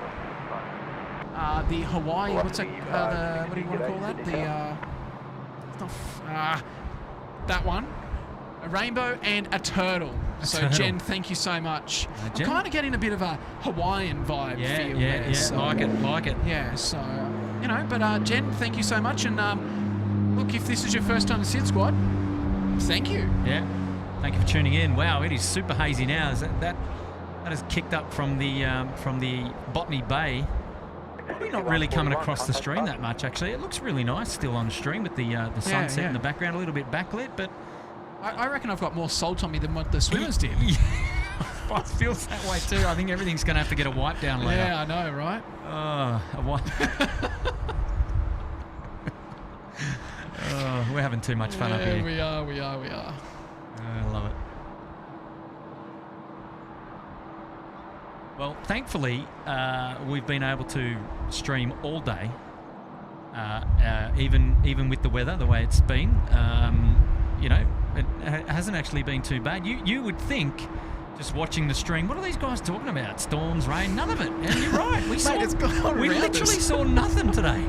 The Hawaii, what's that? What do you want to call that? That one. A rainbow and a turtle. So Jen, thank you so much. I'm kind of getting a bit of a Hawaiian vibe feel there. So, like it. Yeah, so, but Jen, thank you so much. And look, if this is your first time to SydSquad, thank you. Yeah, thank you for tuning in. Wow, it is super hazy now. That has kicked up from the Botany Bay. Probably not really coming across the stream that much, actually. It looks really nice still on stream with the sunset in the background, a little bit backlit, but... I reckon I've got more salt on me than what the swimmers did. It feels that way too. I think everything's going to have to get a wipe down later. Yeah, I know, right? A wipe. We're having too much fun up here. We are. I love it. Well, thankfully, we've been able to stream all day, even with the weather the way it's been. You know, it hasn't actually been too bad. You would think, just watching the stream, what are these guys talking about? Storms, rain, none of it. And you're right. We literally saw nothing today.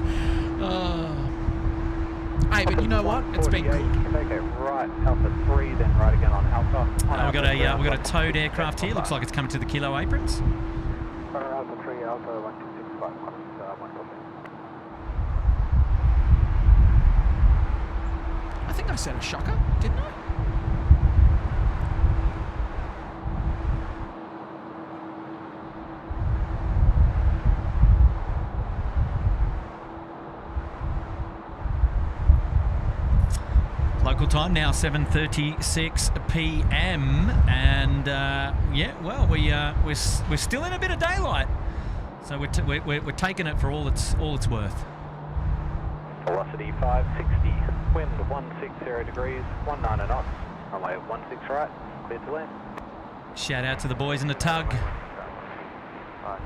Hey, but you know what? It's been good. Okay, right, Alpha 3, then right again on Alpha. We've got a towed aircraft here. Looks like it's coming to the kilo aprons. Alpha 3, Alpha 1265, 1 I think I said a shocker, didn't I? Local time now 7:36 p.m. and we're still in a bit of daylight, so we're taking it for all it's worth. Velocity 560, wind 160 degrees, 19 knots, runway 16 right, clear to land. Shout out to the boys in the tug. Right.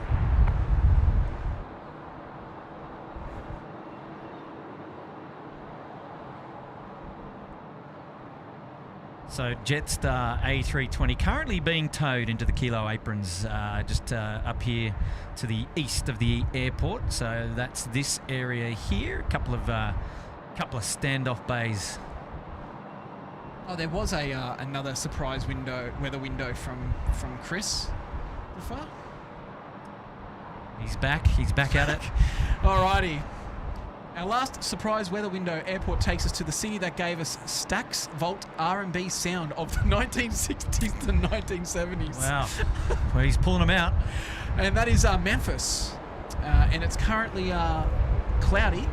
So Jetstar A320 currently being towed into the kilo aprons just up here to the east of the airport. So that's this area here. A couple of standoff bays. Oh, there was another surprise weather window from Chris before. He's back at it. Alrighty. Our last surprise weather window airport takes us to the city that gave us Stax Vault R&B sound of the 1960s to 1970s. Wow. Well, he's pulling them out. And that is Memphis. And it's currently cloudy,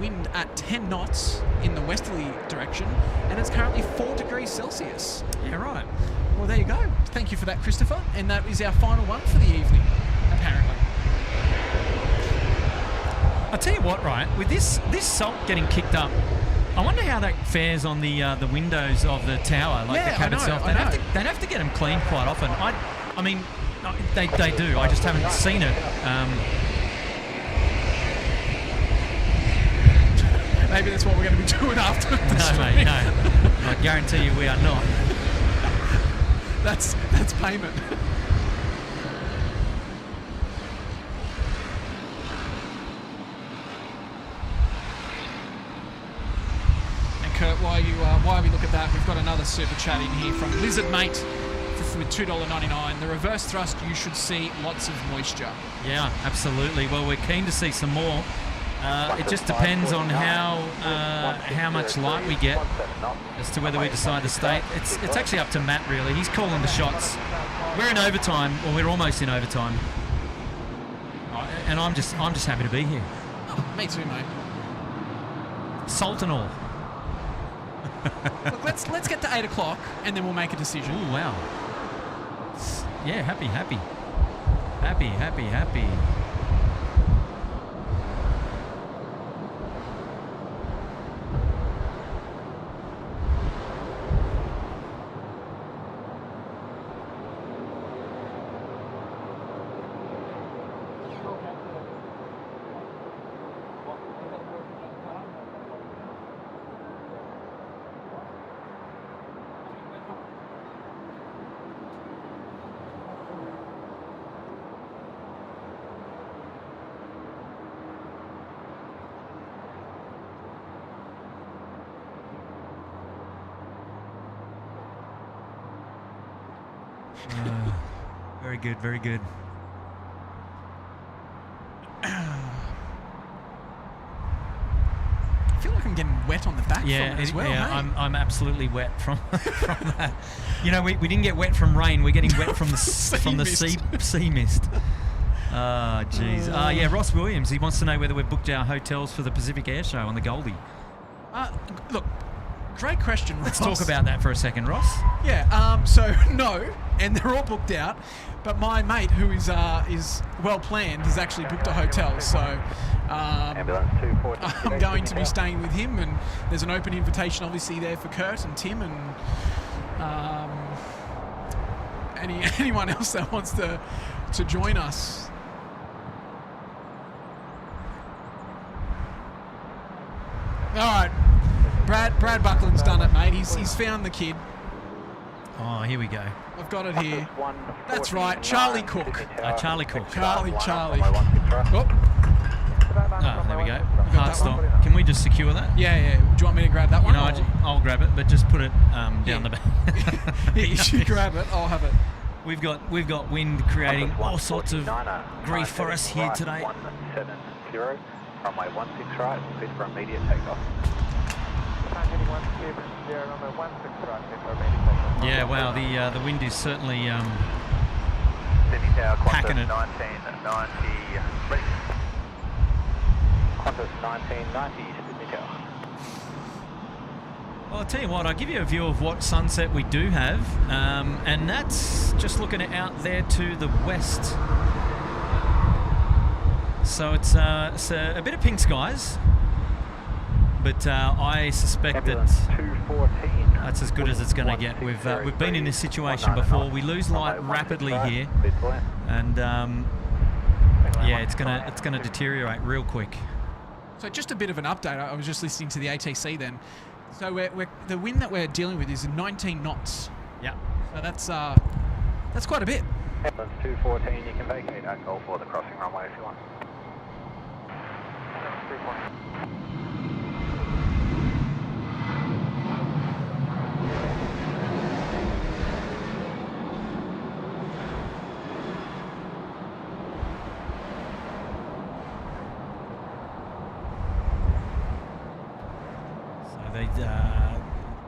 wind at 10 knots in the westerly direction, and it's currently 4 degrees Celsius. Yeah, right. Well, there you go. Thank you for that, Christopher. And that is our final one for the evening, apparently. I'll tell you what, right, with this salt getting kicked up, I wonder how that fares on the windows of the tower, like the cab itself. They'd have to get them cleaned quite often. I mean, they do. I just haven't seen it. Maybe that's what we're going to be doing after the No, stream. mate, no. I guarantee you we are not. That's payment. Kurt, while we look at that, we've got another super chat in here from Lizard Mate with $2.99. The reverse thrust, you should see lots of moisture. Yeah, absolutely. Well, we're keen to see some more. It just depends on how much light we get as to whether we decide to stay. It's actually up to Matt, really. He's calling the shots. We're in overtime, or we're almost in overtime, and I'm just happy to be here. Oh, me too, mate. Salt and all. Look, let's get to 8 o'clock and then we'll make a decision. Oh wow. Yeah, happy. Very good. I feel like I'm getting wet on the back from it as well. Yeah, hey? I'm absolutely wet from that. You know, we didn't get wet from rain. We're getting wet from the sea mist. Oh, jeez. Yeah, Ross Williams, he wants to know whether we've booked our hotels for the Pacific Air Show on the Goldie. Look, great question, Ross. Let's talk about that for a second, Ross. Yeah, so no, and they're all booked out. But my mate, who is well planned, has actually booked a hotel. So Ambulance 240. I'm going to be staying with him, and there's an open invitation obviously there for Kurt and Tim and anyone else that wants to join us. All right, Brad Buckland's done it, mate. He's found the kid. Oh, here we go. I've got it here. That's right, Charlie Cook. Charlie Cook. Charlie. Oh, there we go. Hard stop. Can we just secure that? Yeah. Do you want me to grab that one? I'll grab it, but just put it down the back. Yeah, you should grab it. I'll have it. We've got wind creating all sorts of grief for us here today. 170, runway 16 right, fit for immediate takeoff. Yeah, wow, the wind is certainly Sydney Tower, packing it. 1990, ready. Qantas 1990, Sydney Tower. Well, I'll tell you what, I'll give you a view of what sunset we do have, and that's just looking out there to the west. So it's a bit of pink skies, but I suspect that that's as good as it's going to get. We've been in this situation before. We lose light rapidly here, and yeah, it's gonna deteriorate real quick. So just a bit of an update. I was just listening to the ATC then. So the wind that we're dealing with is 19 knots. Yeah. So that's quite a bit. Ambulance 214, you can vacate at Gulf for the crossing runway if you want.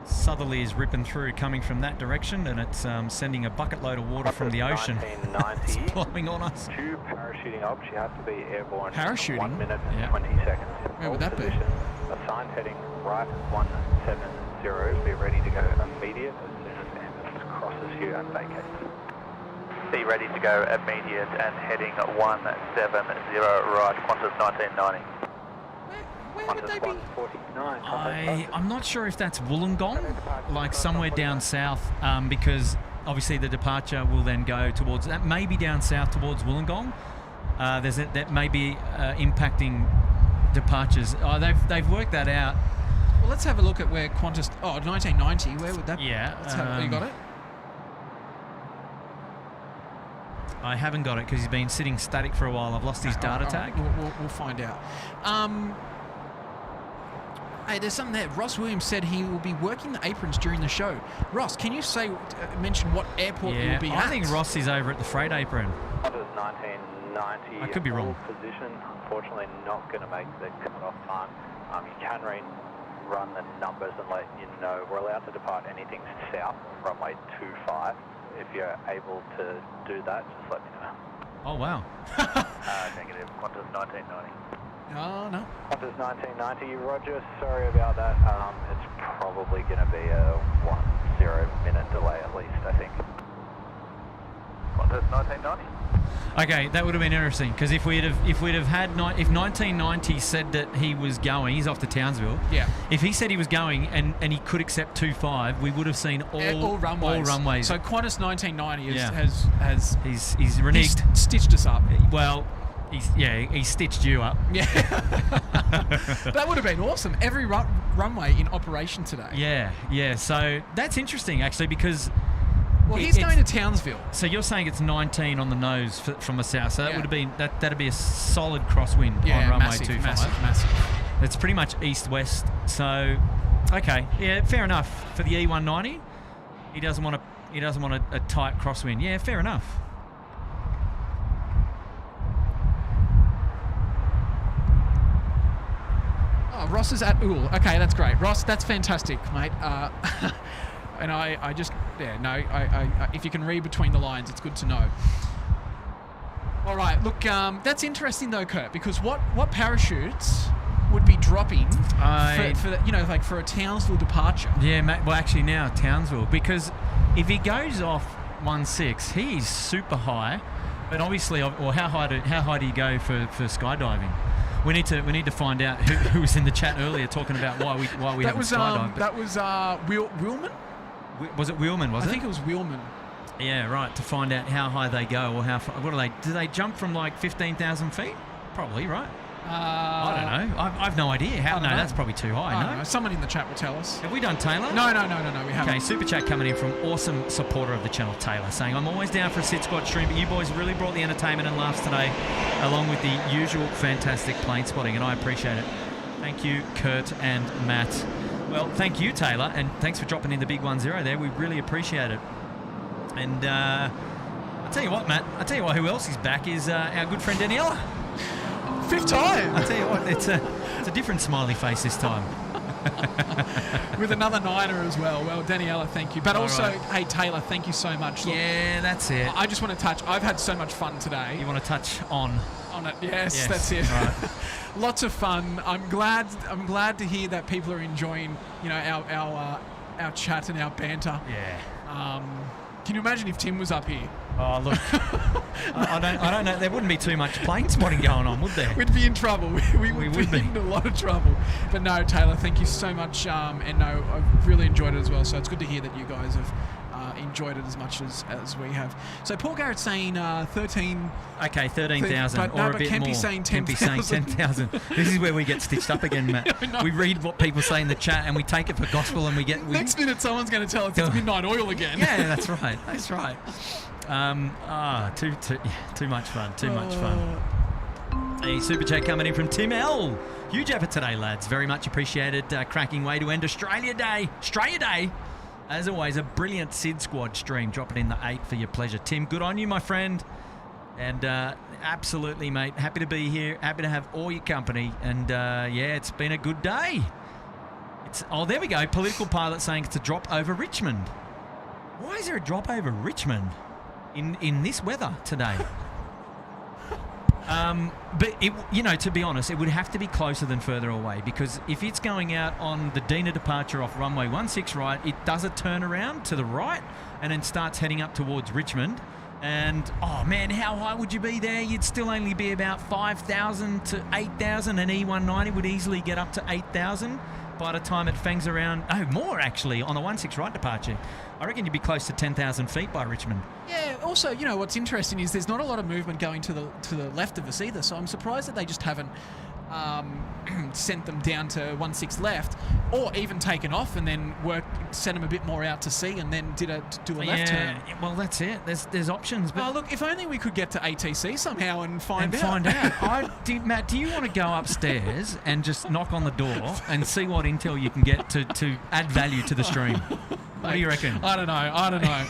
Southerly is ripping through coming from that direction, and it's sending a bucket load of water from the ocean. It's blowing on us. Two parachuting ops, you have to be airborne. Parachuting? 1 minute and 20 seconds. Where would that be? Assigned heading right 170. Be ready to go immediate as soon as the ambulance crosses you and vacates. Be ready to go immediate and heading 170 right, Qantas 1990. Where would they be? I'm not sure if that's Wollongong, like somewhere down south, because obviously the departure will then go towards, that may be down south towards Wollongong. That may be impacting departures. They've worked that out. Well, let's have a look at where Qantas, 1990, where would that be? Yeah. You got it? I haven't got it because he's been sitting static for a while. I've lost his data tag. We'll find out. Hey, there's something there. Ross Williams said he will be working the aprons during the show. Ross, can you mention what airport you will be at? I think Ross is over at the freight apron. Qantas 1990. I could be wrong. Position, unfortunately, not going to make the cut-off time. You can run the numbers and let you know. We're allowed to depart anything south, runway 25. If you're able to do that, just let me know. Oh, wow. Negative. Qantas 1990. Oh, no. Qantas 1990, Roger. Sorry about that. It's probably going to be a 10-minute delay at least, I think. Qantas 1990. Okay, that would have been interesting because if 1990 said that he was going, he's off to Townsville. Yeah. If he said he was going and he could accept 25, we would have seen all runways. So Qantas 1990 has he's reneged, stitched us up. Well, he stitched you up. Yeah. That would have been awesome. Every runway in operation today. Yeah. So that's interesting actually because. Well, he's going to Townsville. So you're saying it's 19 on the nose from the south. So that would have been that'd be a solid crosswind on runway 25. Massive. It's pretty much east-west. So, okay, yeah, fair enough for the E190. He doesn't want a tight crosswind. Yeah, fair enough. Oh, Ross is at Ool. Okay, that's great. Ross, that's fantastic, mate. And I if you can read between the lines, it's good to know. All right, look, that's interesting though, Kurt, because what parachutes would be dropping for a Townsville departure? Yeah, well, actually now Townsville, because if he goes off 16. He's super high, but obviously, or how high do you go for skydiving? We need to find out who was in the chat earlier talking about why we haven't skydived. That was Wheelman. Was it Wheelman? I think it was Wheelman. Yeah, right. To find out how high they go or how far. What do they? Do they jump from like 15,000 feet? Probably, right? I don't know. I've no idea. How? No, that's probably too high. No, someone in the chat will tell us. Have we done Taylor? No, we haven't. Okay, super chat coming in from awesome supporter of the channel, Taylor, saying, I'm always down for a SydSquad stream, but you boys really brought the entertainment and laughs today, along with the usual fantastic plane spotting, and I appreciate it. Thank you, Kurt and Matt. Well, thank you, Taylor, and thanks for dropping in the big 10 there. We really appreciate it. And I'll tell you what, Matt, who else is back is our good friend Daniela. 5th time. I tell you what, it's a different smiley face this time. With another niner as well. Well, Daniela, thank you. But also, hey, Taylor, thank you so much. Look, yeah, that's it. I just want to touch. I've had so much fun today. You want to touch on it? Yes, that's it. Right. Lots of fun. I'm glad to hear that people are enjoying, our chat and our banter. Yeah. Can you imagine if Tim was up here? Oh, look. I don't know. There wouldn't be too much plane spotting going on, would there? We'd be in trouble. We would be in a lot of trouble. But no, Taylor, thank you so much. And no, I've really enjoyed it as well. So it's good to hear that you guys have enjoyed it as much as we have. So Paul Garrett's saying 13. Okay, 13,000 or a bit Kempy's more. Saying 10,000. Kempy's saying 10,000. This is where we get stitched up again, Matt. We read what people say in the chat and we take it for gospel and we get... Next minute someone's going to tell us it's Midnight Oil again. Yeah, that's right. That's right. Too much fun. Too much fun. A super chat coming in from Tim L. Huge effort today, lads. Very much appreciated. Cracking way to end Australia Day. As always, a brilliant SydSquad stream. Dropping in the 8 for your pleasure. Tim, good on you, my friend. And absolutely, mate. Happy to be here. Happy to have all your company. And it's been a good day. There we go. Political pilot saying it's a drop over Richmond. Why is there a drop over Richmond in this weather today? But to be honest, it would have to be closer than further away, because if it's going out on the Dina departure off runway 16 right, it does a turnaround to the right and then starts heading up towards Richmond. And oh man, how high would you be there? You'd still only be about 5,000 to 8,000, and E190 would easily get up to 8,000 by the time it fangs around. Oh, more actually on the 16 right departure. I reckon you'd be close to 10,000 feet by Richmond. Yeah, also, what's interesting is there's not a lot of movement going to the left of us either, so I'm surprised that they just haven't sent them down to 16 left, or even taken off and then sent them a bit more out to sea and then do a left turn. Well, that's it. There's options. But look, if only we could get to ATC somehow and find out. Matt, do you want to go upstairs and just knock on the door and see what intel you can get to add value to the stream? What do you reckon? I don't know.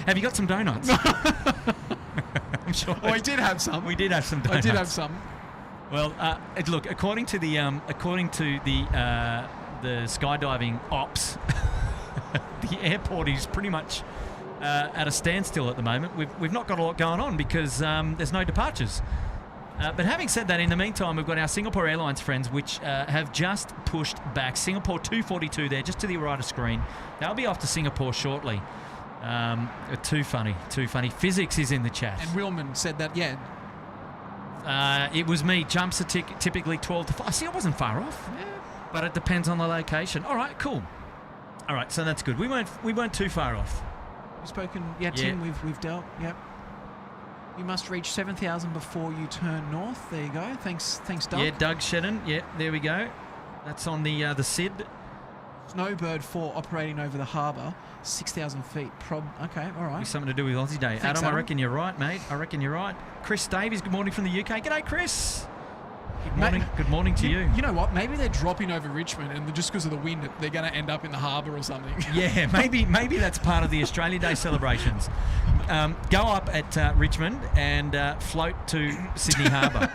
Have you got some donuts? I'm sure. Well, we did have some. We did have some donuts. I did have some. Well, look, according to the skydiving ops, the airport is pretty much at a standstill at the moment. We've not got a lot going on because there's no departures. But having said that, in the meantime, we've got our Singapore Airlines friends, which have just pushed back. Singapore 242 there, just to the right of screen. They'll be off to Singapore shortly. Too funny. Physics is in the chat. And Willman said that, yeah. It was me. Jumps are typically 12 to 5. See, I wasn't far off. Yeah. But it depends on the location. All right, cool. All right, so that's good. We weren't too far off. We've spoken. Yeah, Tim, we've dealt. Yep. You must reach 7,000 before you turn north. There you go. Thanks, Doug. Yeah, Doug Shedden. Yeah, there we go. That's on the SYD. Snowbird 4 operating over the harbour, 6,000 feet. Okay, all right. Something to do with Aussie Day. Thanks, Adam, I reckon you're right, mate. I reckon you're right. Chris Davies, good morning from the UK. G'day, Chris. Good morning to you. You know what? Maybe they're dropping over Richmond, and just because of the wind, they're going to end up in the harbour or something. Yeah, maybe that's part of the Australia Day celebrations. Go up at Richmond and float to Sydney Harbour,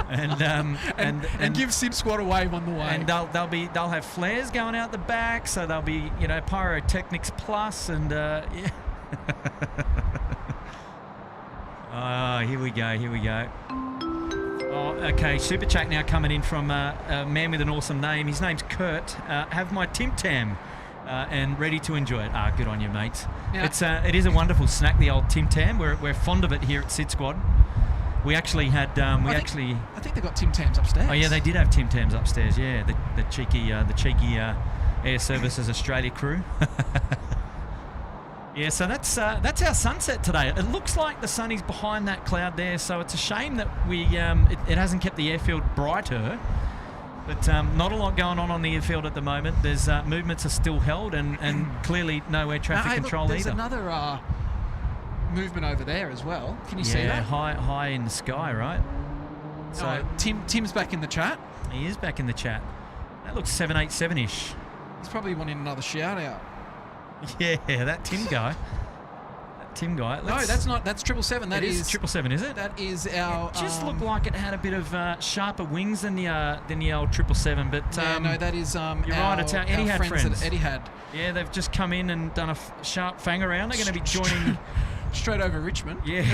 and give SydSquad a wave on the way. And they'll have flares going out the back, so they'll be pyrotechnics plus, and yeah. Oh, here we go. Oh, okay, super chat now coming in from a man with an awesome name. His name's Kurt. Have my Tim Tam and ready to enjoy it. Good on you, mate. Yeah. It is a wonderful snack, the old Tim Tam. We're fond of it here at SydSquad. We actually had I think they got Tim Tams upstairs. Oh yeah, they did have Tim Tams upstairs. Yeah, the cheeky Air Services Australia crew. Yeah, so that's our sunset today. It looks like the sun is behind that cloud there, so it's a shame that it hasn't kept the airfield brighter. But not a lot going on the airfield at the moment. There's movements are still held, and clearly no air traffic control there's either. Another movement over there as well. Can you see that? High in the sky, right? So Tim's back in the chat. He is back in the chat. That looks 787-ish. He's probably wanting another shout out. Yeah, that Tim guy. No, that's not. That's 777. That is 777, is it? That is our. It just looked like it had a bit of sharper wings than the old 777, but no, that is. You're right. It's our Etihad friends. At Etihad. Yeah, they've just come in and done a sharp fang around. They're going to be joining straight over Richmond. Yeah,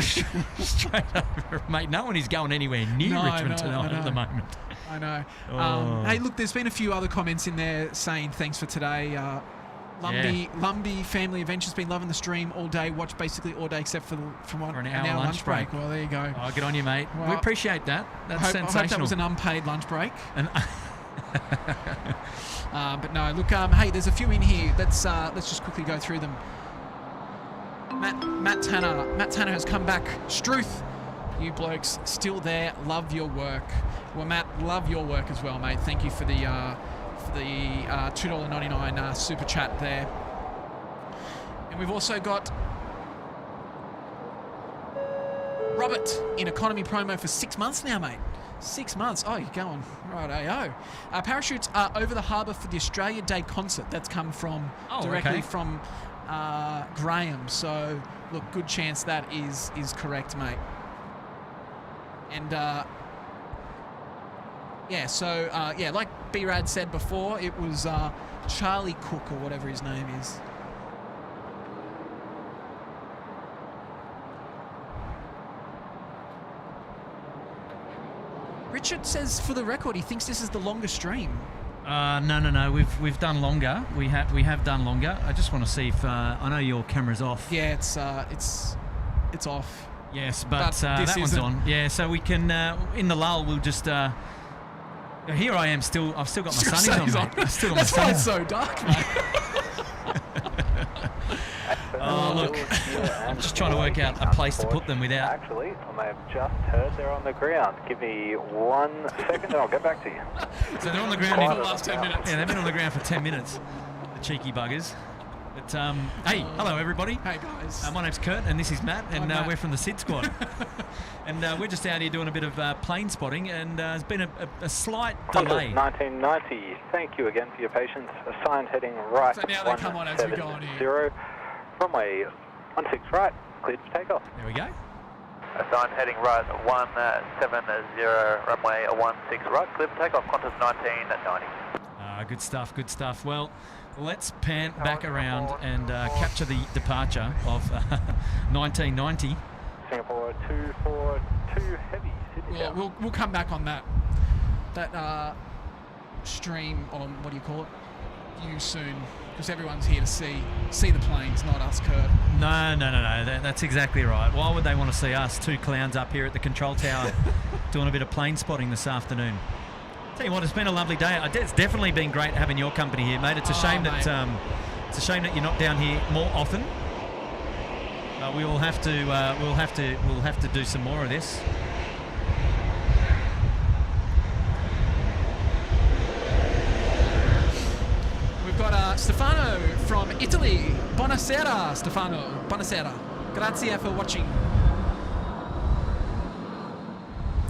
straight over, mate. No one is going anywhere near Richmond tonight at the moment. I know. Oh. Hey, look, there's been a few other comments in there saying thanks for today. Lumby Family Adventures been loving the stream all day. Watch basically all day except for an hour lunch break. Well, there you go. Oh, good on you, mate. Well, we appreciate that. That's sensational. I hope that was an unpaid lunch break. But no, look. Hey, there's a few in here. Let's just quickly go through them. Matt Tanner has come back. Struth, you blokes still there. Love your work. Well, Matt, love your work as well, mate. Thank you for the $2.99 super chat there. And we've also got Robert in economy promo for 6 months now, mate. 6 months. Oh, you're going right, ayo. Parachutes are over the harbour for the Australia Day concert. That's come from directly from Graham. So, look, good chance that is correct, mate. And like B-Rad said before, it was Charlie Cook or whatever his name is. Richard says, for the record, he thinks this is the longest stream. No. We've done longer. We have done longer. I just want to see if I know your camera's off. Yeah, it's off. Yes, but that one's on. Yeah, so we can in the lull we'll just. Here I am still. I've still got my sunnies on. Mate. Still got That's why it's so dark, mate. Oh look, I'm just trying to work out a place to put them without. Actually, I may have just heard they're on the ground. Give me 1 second and I'll get back to you. So they're on the ground for the last 10 minutes. Yeah, they've been on the ground for 10 minutes. The cheeky buggers. But hey, hello everybody. Hey guys. My name's Kurt and this is Matt, and Matt. we're from the SydSquad. And we're just out here doing a bit of plane spotting, and there's been a slight delay. 1990. Thank you again for your patience. Assigned heading right. So now they come on as we go on here. Runway 16 right. Cleared for takeoff. There we go. Assigned heading right 170, runway 16 right. Cleared for takeoff. Qantas 1990. Good stuff. Well, let's pan back around and capture the departure of 1990. Singapore 242 heavy. Well, we'll come back on that stream on what do you call it? You soon, because everyone's here to see the planes, not us, Kurt. No. That's exactly right. Why would they want to see us, two clowns up here at the control tower, doing a bit of plane spotting this afternoon? Tell you what, it's been a lovely day. It's definitely been great having your company here, mate. It's a shame that you're not down here more often. We will have to we'll have to do some more of this. We've got Stefano from Italy. Buonasera, Stefano. Buonasera. Grazie for watching.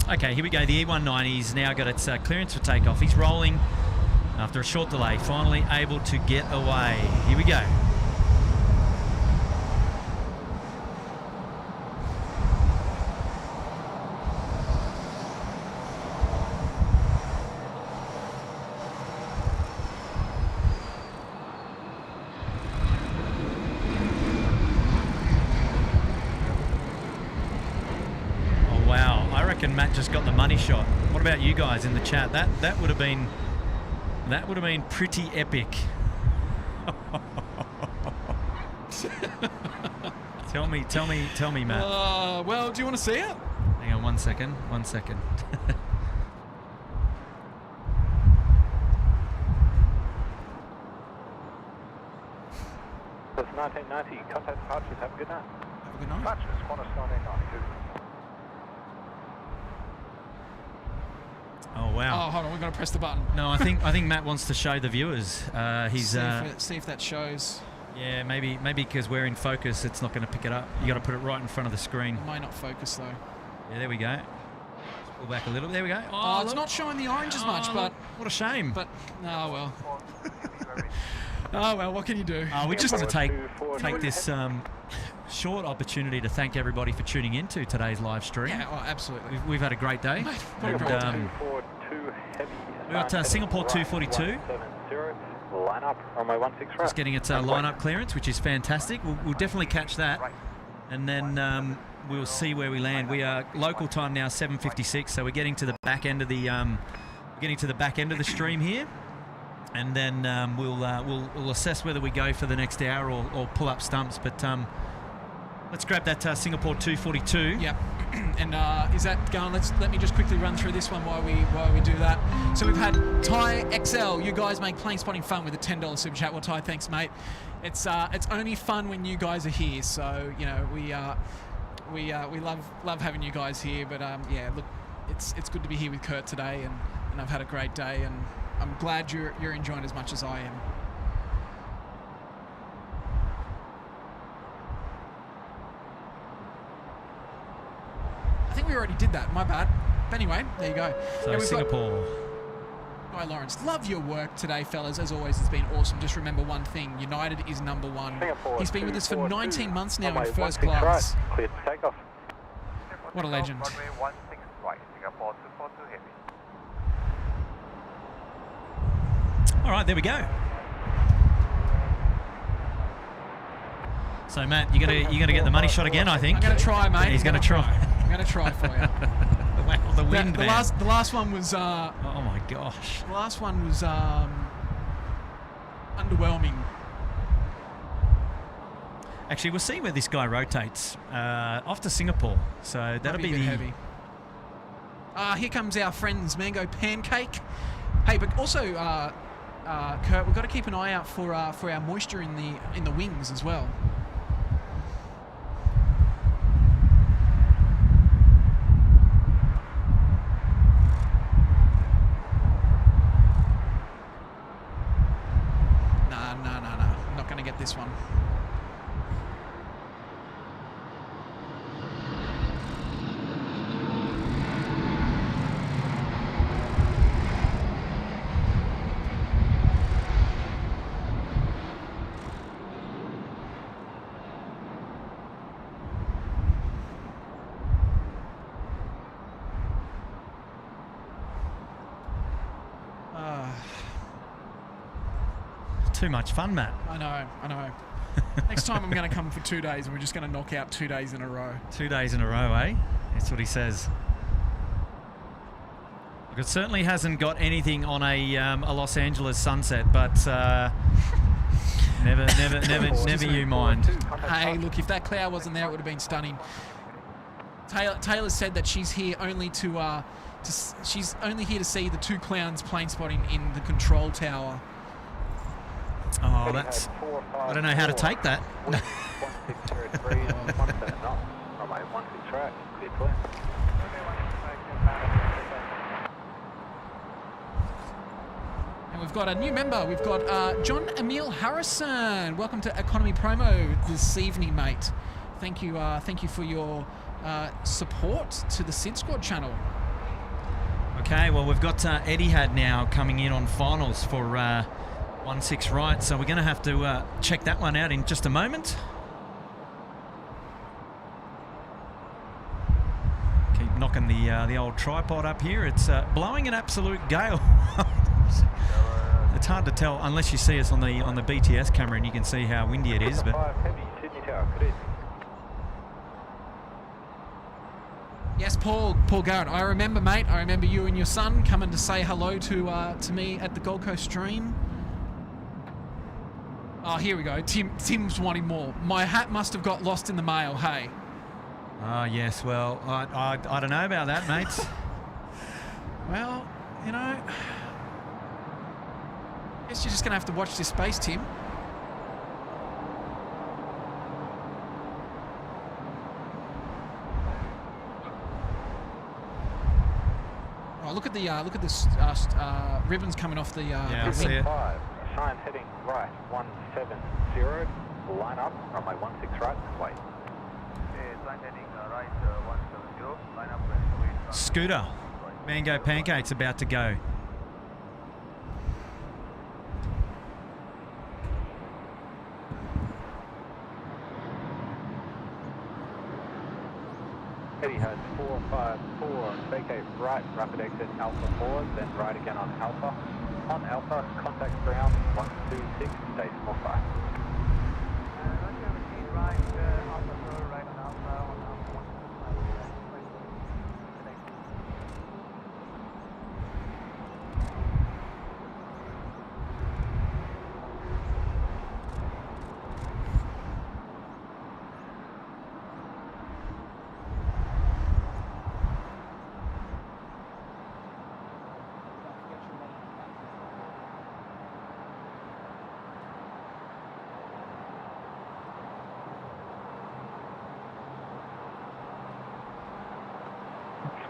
Okay, here we go. The E190's now got its clearance for takeoff. He's rolling after a short delay, finally able to get away. Here we go. Matt just got the money shot. What about you guys in the chat? That would have been pretty epic. Tell me, Matt. Well, do you want to see it? Hang on 1 second. That's 1990. Contact departures. Have a good night. Have a good night. Departures, Qantas 1992. Oh wow. Oh, hold on, we've got to press the button. No, I think Matt wants to show the viewers. He's see if that shows. yeah, maybe because we're in focus, it's not going to pick it up. You got to put it right in front of the screen. It might not focus though. Yeah, there we go. Just pull back a little. There we go. Oh, it's not showing the orange as much, but what a shame. oh well. Oh well, what can you do? We just want to take this short opportunity to thank everybody for tuning in to today's live stream. Yeah, oh, absolutely. We've had a great day. Mate, what a great day. We've got Singapore 242. Line up, runway 16 right. Just getting its line-up clearance, which is fantastic. We'll definitely catch that, and then we'll see where we land. We are local time now, 7:56, so we're getting to the back end of the stream here, and then we'll assess whether we go for the next hour or pull up stumps. But let's grab that Singapore 242. Yep. And is that going? Let me just quickly run through this one while we do that. So we've had Ty XL. You guys make plane spotting fun with a $10 super chat. Well, Ty, thanks, mate. It's only fun when you guys are here. So you know we love having you guys here. But yeah, look, it's good to be here with Kurt today, and I've had a great day, and I'm glad you're enjoying as much as I am. I think we already did that. My bad. But anyway, there you go. So Yeah, we've Singapore. Guy Lawrence, love your work today, fellas. As always, it's been awesome. Just remember one thing: United is number one. Singapore He's been with us for 19 months now runway in first 16 class. Right. Cleared to take off. What a legend. Runway 16 right, Singapore 242 heavy. All right, there we go. So Matt, you're gonna get the money shot again, I think. I'm going to try, mate. He's going to try. I'm going to try for you. Wow, the wind, the man. last one was. Oh my gosh. The last one was underwhelming. Actually, we'll see where this guy rotates. Off to Singapore. So that'll be a bit the heavy. Here comes our friends Mango Pancake. Hey, but also, Kurt, we've got to keep an eye out for our moisture in the wings as well. No. I'm not going to get this one. too much fun, Matt. I know. Next time I'm going to come for 2 days and we're just going to knock out 2 days in a row. 2 days in a row, eh? That's what he says. Look, it certainly hasn't got anything on a Los Angeles sunset, but never you mind. Hey, look, if that cloud wasn't there, it would have been stunning. Taylor said that she's here only she's only here to see the two clowns plane spotting in the control tower. Oh, that's... I don't know how to take that. And we've got a new member. We've got John Emil Harrison. Welcome to Economy Promo this evening, mate. Thank you for your support to the SydSquad channel. Okay, well, we've got Etihad now coming in on finals for 16 right, so we're going to have to check that one out in just a moment. Keep knocking the old tripod up here. It's blowing an absolute gale. It's hard to tell unless you see us on the BTS camera and you can see how windy it is. But yes, Paul Garrett. I remember, mate. I remember you and your son coming to say hello to me at the Gold Coast stream. Oh, here we go. Tim's wanting more. My hat must have got lost in the mail, hey. Oh, yes. Well, I don't know about that, mates. Well, you know, guess you're just going to have to watch this space, Tim. Oh, look at the ribbons coming off the. Yeah, I see it. 5, sign heading right, 170, line up, runway 16 right, wait. Sign heading right, 170, line up and wait. Scooter, Mango Pancake's about to go. Etihad 454, vacate right, rapid exit Alpha 4, then right again on Alpha. On Alpha, contact ground 126, decimal 5. Right, Alpha 4, right on Alpha, on Alpha 125.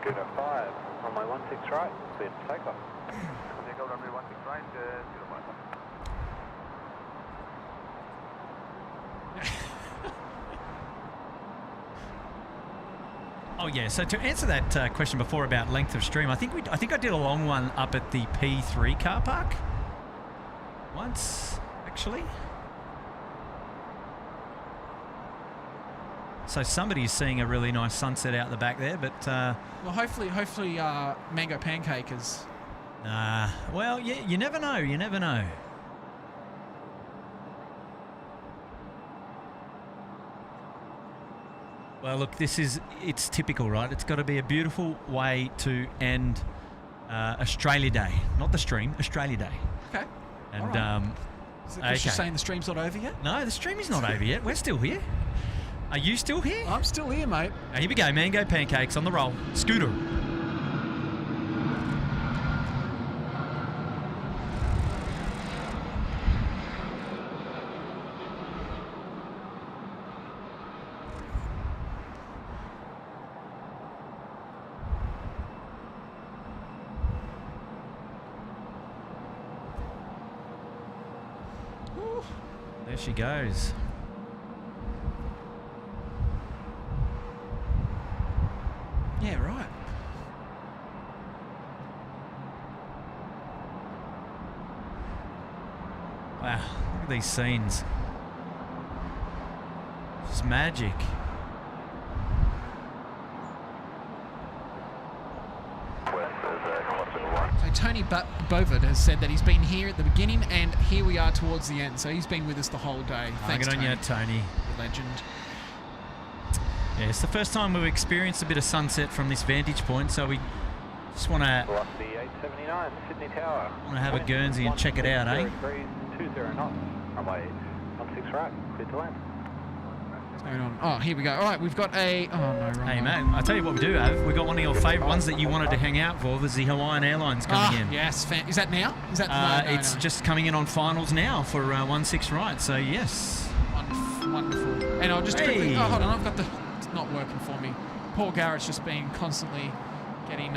Scooter 5, runway 16 right, clear to takeoff. Take out runway 16 right, 05. Oh yeah. So to answer that question before about length of stream, I think I did a long one up at the P3 car park once, actually. So somebody's seeing a really nice sunset out the back there, but Well, hopefully, Mango Pancake is. well, yeah, you never know. You never know. Well, look, it's typical, right? It's got to be a beautiful way to end Australia Day. Not the stream, Australia Day. Okay. And, all right. Is it 'cause you're okay. saying the stream's not over yet? No, the stream is not over yet. We're still here. Are you still here? I'm still here, mate. Here we go. Mango Pancakes on the roll. Scooter. There she goes. Yeah, right. Wow, look at these scenes. It's magic. So Tony Bovard has said that he's been here at the beginning and here we are towards the end. So he's been with us the whole day. Thanks, Good on you, Tony. Tony. Legend. Yeah, it's the first time we've experienced a bit of sunset from this vantage point, so we just want to Velocity 879, Sydney Tower. have a Guernsey and check it out, eh? 20 knots, runway 16 right, clear to land. What's going on? Oh, here we go. All right, we've got a... Oh, no, wrong Hey, one. mate, I'll tell you what we do have. We've got one of your favourite ones that you wanted to hang out for, was the Hawaiian Airlines coming in. Yes. Is that now? Is that no, It's no. just coming in on finals now for 16 right, so yes. Wonderful. And I'll just quickly... Oh, hold on, I've got the... It's not working for me. Paul Garrett's just been constantly getting...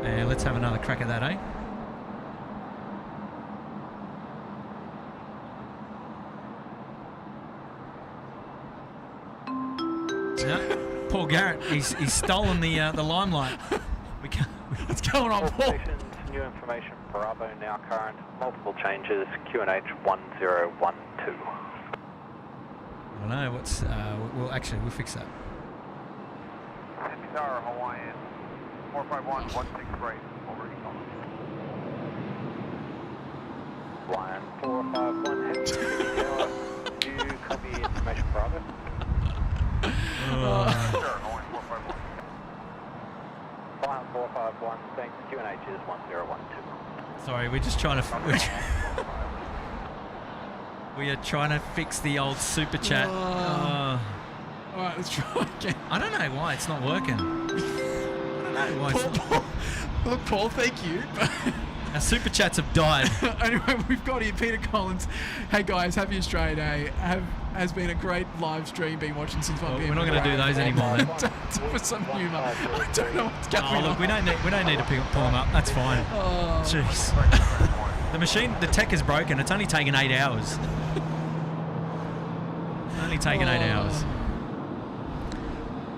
Yeah, let's have another crack at that, eh? No, Paul Garrett, he's stolen the limelight. We can't. What's going on, All Paul? stations, new information, Bravo now current, multiple changes, QNH 1012. I don't know what's. We'll fix that. Sydney Tower, Hawaiian, 451, 16 right, over Lion 451, heading to Sydney Tower. Do you copy information, Bravo? Sure, Hawaiian 451. Lion 451, thanks, QNH is 1012. Sorry, we're just trying to. We are trying to fix the old super chat. All right, let's try again. I don't know why it's not working. I don't know why it's not. Paul, look, Paul, thank you. Our super chats have died. Anyway, we've got here Peter Collins. Hey guys, happy Australia Day. Has been a great live stream. Been watching since 1 p.m. We're not going to do those anymore then. For some humour. I don't know what's going on. Look, we don't need to pull them up. That's fine. Oh. Jeez. The tech is broken. It's only taken 8 hours. Only taken 8 hours.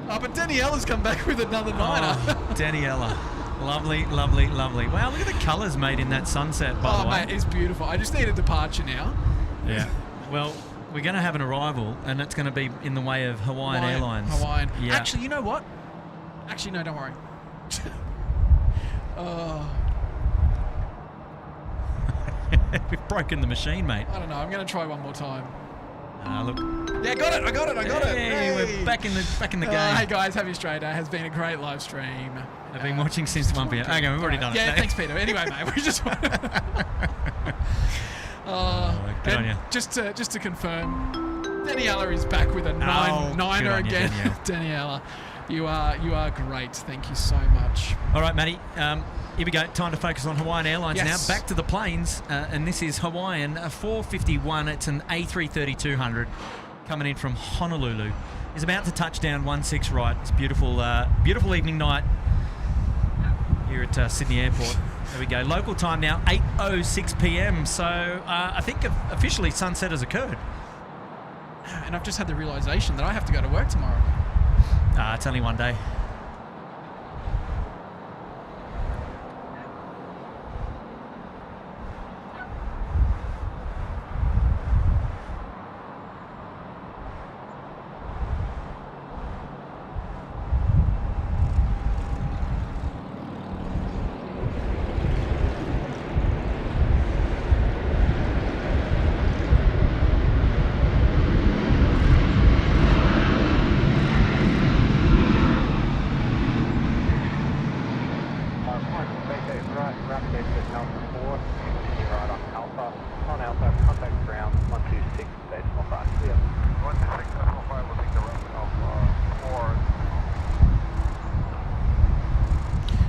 Oh, but Daniela's come back with another niner. Daniela. Lovely, lovely, lovely. Wow, look at the colours made in that sunset, by the way. Oh, mate, it's beautiful. I just need a departure now. Yeah. Well, we're going to have an arrival, and it's going to be in the way of Hawaiian Airlines. Hawaiian. Yeah. Actually, you know what? Actually, no, don't worry. We've broken the machine, mate. I don't know. I'm going to try one more time. Look. Yeah, got it. I got it. Hey, we're back in the game. Hey guys, happy Australia Day. Has been a great live stream. I've been watching since 1 p.m. Okay, we've already done it. Yeah, thanks, Peter. Anyway, mate, we just want good on you. Just to confirm, Daniela is back with a niner again. Daniela, you are great. Thank you so much. All right, Matty. Here we go. Time to focus on Hawaiian Airlines now. Back to the planes, and this is Hawaiian 451. It's an A330-200 coming in from Honolulu. Is about to touch down 16 right. It's a beautiful, beautiful evening night here at Sydney Airport. There we go. Local time now, 8:06 p.m. So I think officially sunset has occurred. And I've just had the realisation that I have to go to work tomorrow. It's only one day.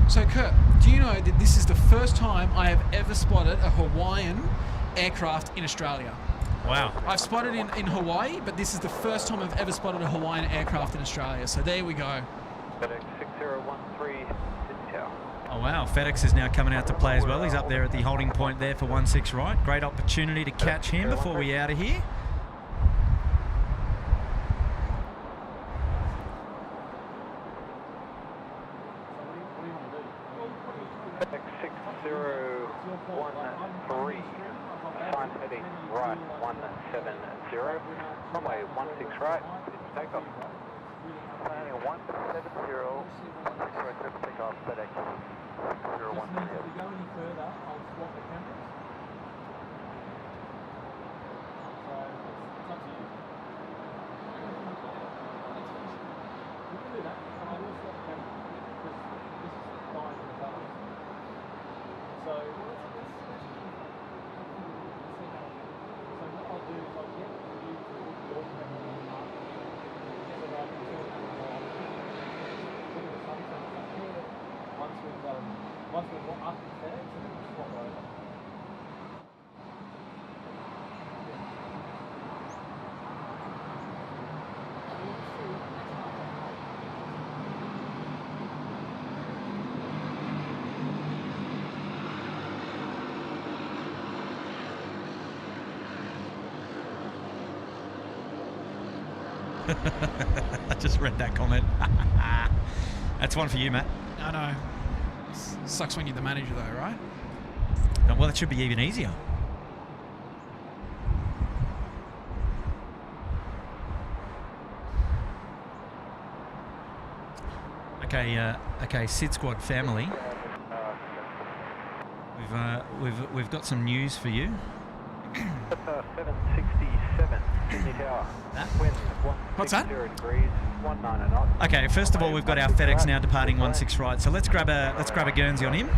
So, Kurt, do you know that this is the first time I have ever spotted a Hawaiian aircraft in Australia? Wow. I've spotted in Hawaii, but this is the first time I've ever spotted a Hawaiian aircraft in Australia. So there we go. FedEx 6013, Sydney Tower. Oh, wow. FedEx is now coming out to play as well. He's up there at the holding point there for 16 right. Great opportunity to catch him before we're out of here. FedEx 6013, sign heading right 170, runway 16 right, takeoff. Landing 170, clear takeoff, FedEx 6013. If we go any further, I'll swap the cameras. So it's up to you. We can do that, and I will swap the cameras because this is fine for the colours. So let's see what I'll do is I'll get you to put your camera on the mark. So that I can turn that on. Once we've got up to FedEx, and then we'll swap over. I just read that comment. That's one for you, Matt. I know. Sucks when you're the manager, though, right? Oh, well, it should be even easier. Okay, SydSquad family. We've got some news for you. 767, Sydney Tower. Wind What's that? 160 degrees, 19 knots. Okay, first of all, we've got our FedEx now departing 16 right. So let's grab a Guernsey on him.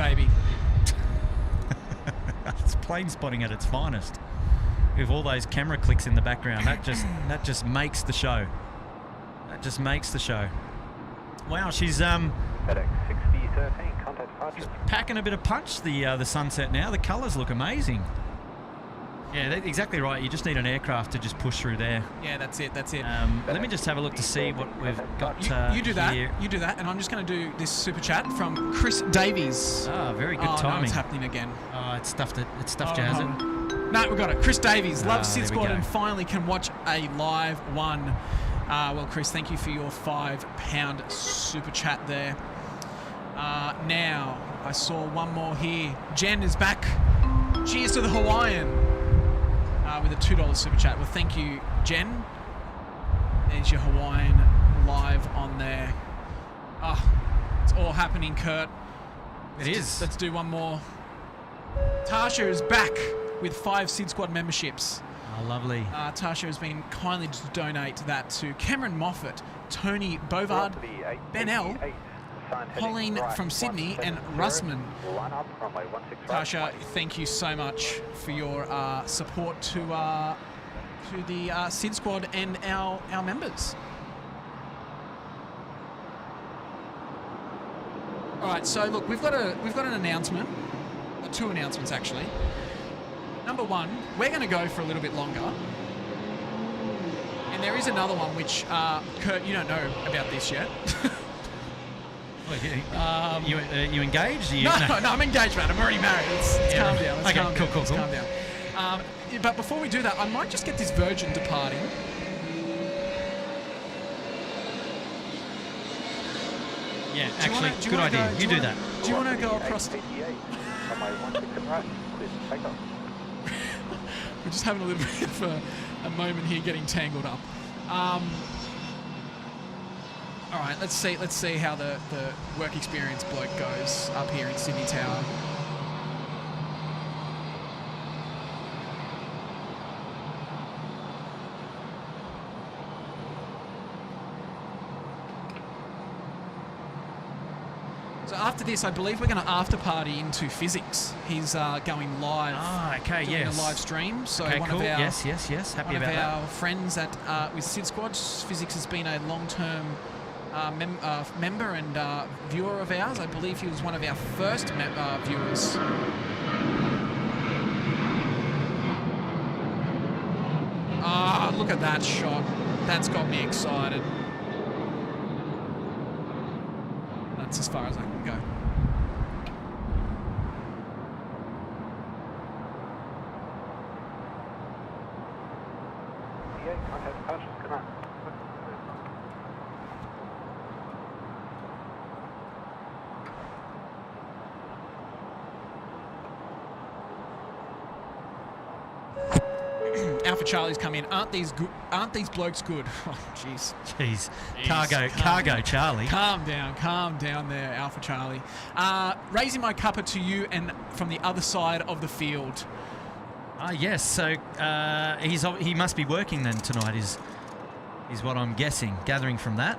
baby. It's plane spotting at its finest. With all those camera clicks in the background, that just makes the show. That just makes the show. Wow, she's FedEx 6013, contact departure. packing a bit of punch. The sunset now. The colours look amazing. Yeah, exactly right. You just need an aircraft to just push through there. Yeah, that's it. That's it. Let me just have a look to see what we've got. You do that. Here. You do that, and I'm just going to do this super chat from Chris Davies. Ah, very good No, timing. it's happening again. Oh, it's stuffed it. It's stuffed you, has it? No, we got it. Chris Davies loves there we SydSquad go. and finally can watch a live one. Well, Chris, thank you for your £5 super chat there. Now, I saw one more here. Jen is back. Cheers to the Hawaiian with a $2 super chat. Well, thank you, Jen. There's your Hawaiian live on there. It's all happening, Kurt. Let's do one more. Tasha is back with 5 SydSquad memberships. Oh, lovely. Tasha has been kindly to donate that to Cameron Moffat, Tony Bovard, Ben L, Pauline from Sydney, and Russman. Tasha, thank you so much for your support to the SydSquad and our members. All right, so look, we've got an announcement. 2 announcements actually. Number 1, we're going to go for a little bit longer, and there is another one which Kurt, you don't know about this yet. You engaged? No, I'm engaged, man. I'm already married. Let's calm down. Let's calm down. Cool. Calm down. But before we do that, I might just get this Virgin departing. Yeah, actually, good idea. You do that. Do you want to go across? We're just having a little bit of a moment here, getting tangled up. All right, let's see how the work experience bloke goes up here in Sydney Tower. So after this, I believe we're going to after party into physics. He's going live. Okay, doing yes. a live stream. So okay, one cool. of our Yes. Happy about that. One of our friends at with SydSquad, physics has been a long-term member and viewer of ours. I believe he was one of our first viewers. Look at that shot. That's got me excited. That's as far as I can go. Alpha Charlie's come in. Aren't these blokes good? Oh, jeez. Cargo Charlie. Calm down there, Alpha Charlie. Raising my cuppa to you and from the other side of the field. Yes. So he must be working then tonight. Is what I'm gathering from that.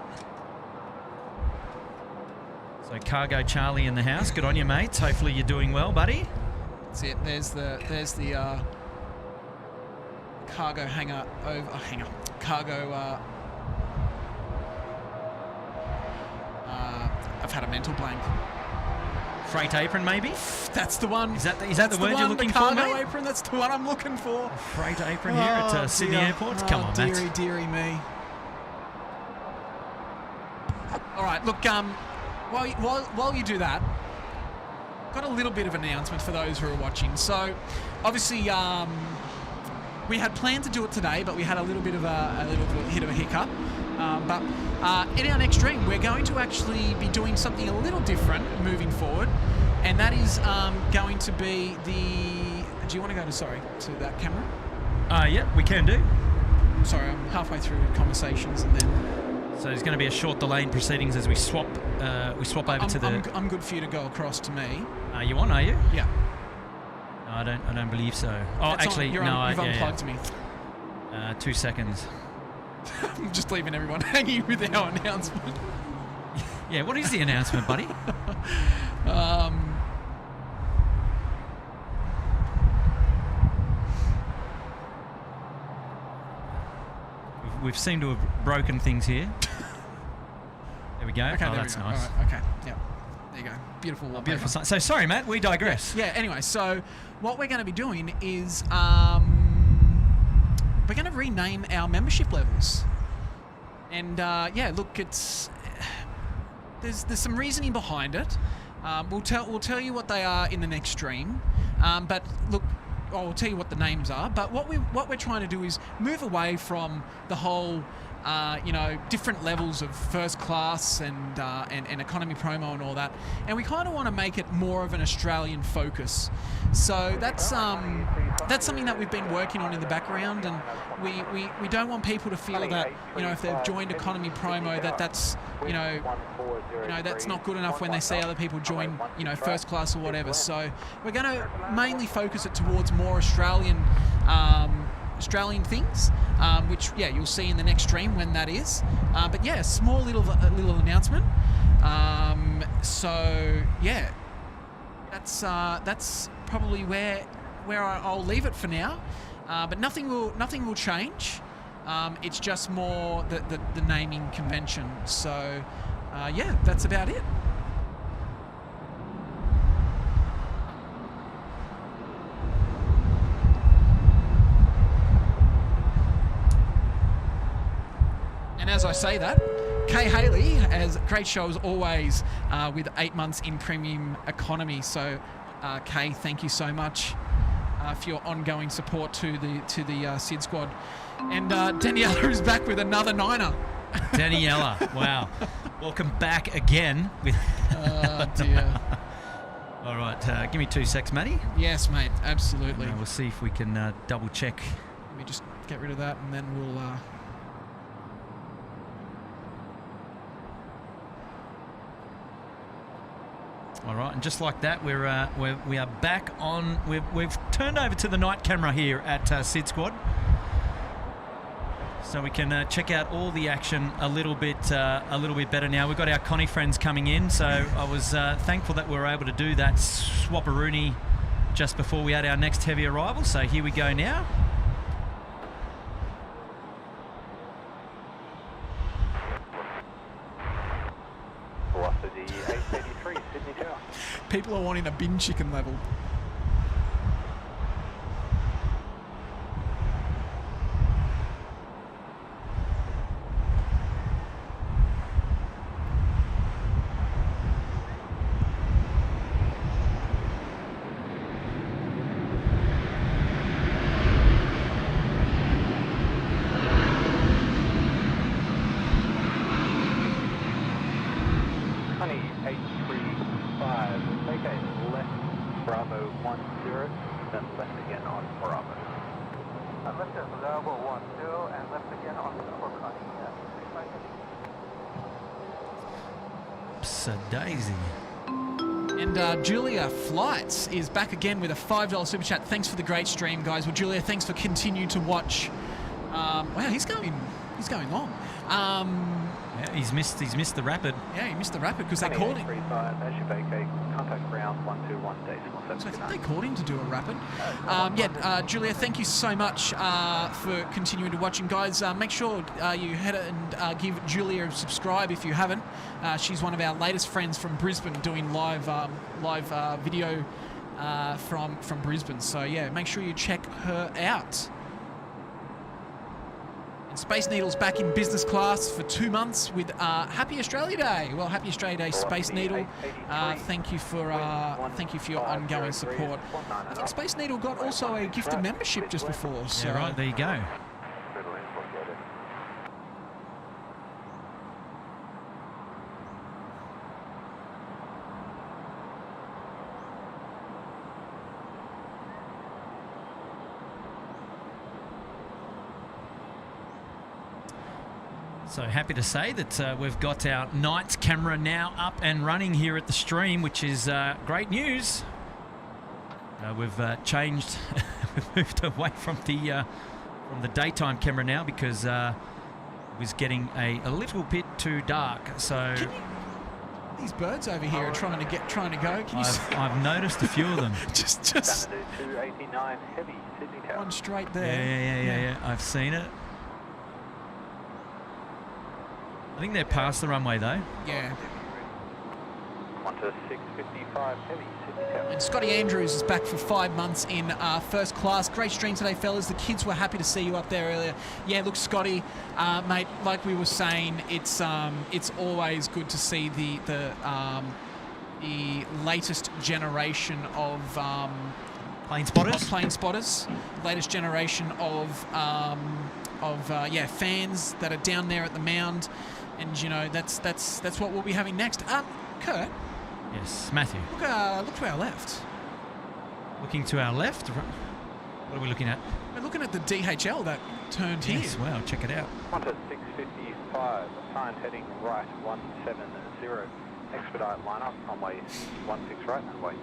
So Cargo Charlie in the house. Good on you, mates. Hopefully you're doing well, buddy. That's it. There's the cargo cargo. I've had a mental blank. Freight apron, maybe? That's the one. Is that the word you're looking for, mate? Cargo apron. That's the one I'm looking for. A freight apron here at Sydney Airport. Come on, Matt. Dearie me. All right, look. While you do that, got a little bit of an announcement for those who are watching. So, obviously, we had planned to do it today, but we had a little bit of a hiccup. But in our next stream, we're going to actually be doing something a little different moving forward, and that is going to be the. Do you want to go to that camera? Yeah, we can do. Sorry, I'm halfway through conversations, and then. So there's going to be a short delay in proceedings as we swap over to the. I'm good for you to go across to me. You want? Are you? Yeah. No, I don't believe so. Oh, It's actually, you've unplugged me. 2 seconds. I'm just leaving everyone hanging with our announcement. Yeah, what is the announcement, buddy? we've seemed to have broken things here. There we go. Okay, oh, there that's we go. nice. All right, okay, yeah. There you go. Beautiful. Oh, beautiful. So sorry, Matt. We digress. Yeah. Anyway, so what we're going to be doing is we're going to rename our membership levels. And yeah, look, it's there's some reasoning behind it. We'll tell you what they are in the next stream. But look, I'll tell you what the names are. But what we're trying to do is move away from the whole, different levels of first class and economy promo and all that. And we kind of want to make it more of an Australian focus. So that's something that we've been working on in the background, and we don't want people to feel that if they've joined economy promo that's that's not good enough when they see other people join first class or whatever. So we're going to mainly focus it towards more Australian things, which you'll see in the next stream when that is. But yeah, small little announcement. So yeah, that's probably where I'll leave it for now. But nothing will change. It's just more the naming convention. So yeah, that's about it. And as I say that, Kay Haley, as great show as always, with 8 months in premium economy. So, Kay, thank you so much for your ongoing support to the SydSquad. And Daniela is back with another niner. Daniela, wow. Welcome back again. Oh, dear. All right, give me 2 secs, Matty. Yes, mate, absolutely. We'll see if we can double check. Let me just get rid of that, and then we'll... All right, and just like that, we are back on. We've turned over to the night camera here at SydSquad, so we can check out all the action a little bit better now. We've got our Connie friends coming in, so I was thankful that we were able to do that swapperoonie just before we had our next heavy arrival. So here we go now. People are wanting a bin chicken level. Daisy. And Julia Flights is back again with a $5 super chat. Thanks for the great stream, guys. Well, Julia, thanks for continuing to watch. Wow, he's going long. Yeah, he's missed the rapid. Yeah, he missed the rapid because they called him. As you vacate, contact ground 121.729. So I think they called him to do a rapid. Julia, thank you so much for continuing to watch. And guys, make sure you head and give Julia a subscribe if you haven't. She's one of our latest friends from Brisbane, doing live video from Brisbane. So yeah, make sure you check her out. And Space Needle's back in business class for 2 months with Happy Australia Day. Well, Happy Australia Day, Space Needle. Thank you for your ongoing support. I think Space Needle got also a gifted membership just before. So. Yeah, right. There you go. So happy to say that we've got our night camera now up and running here at the stream, which is great news. We've changed, we've moved away from the daytime camera now because it was getting a little bit too dark. So these birds over here are trying to go. Can you see? I've noticed a few of them. just 289 heavy Sydney Tower. One straight there. Yeah. I've seen it. think they're past the runway though. Yeah. Qantas 655 heavy, Sydney Tower. And Scotty Andrews is back for 5 months in first class. Great stream today, fellas. The kids were happy to see you up there earlier. Yeah, look, Scotty, mate, like we were saying, it's always good to see the latest generation of Plane spotters. Plane spotters. Latest generation of fans that are down there at the mound, and you know that's what we'll be having next. Kurt. Yes, Matthew. Look to our left. Looking to our left. What are we looking at? We're looking at the DHL that turned here. Yes, wow, check it out. Qantas 655, assigned heading right 170. Expedite lineup, runway 16 right, and wait.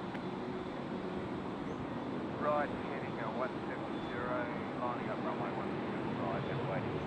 Right, heading 170, lining up runway 16 right, and waiting.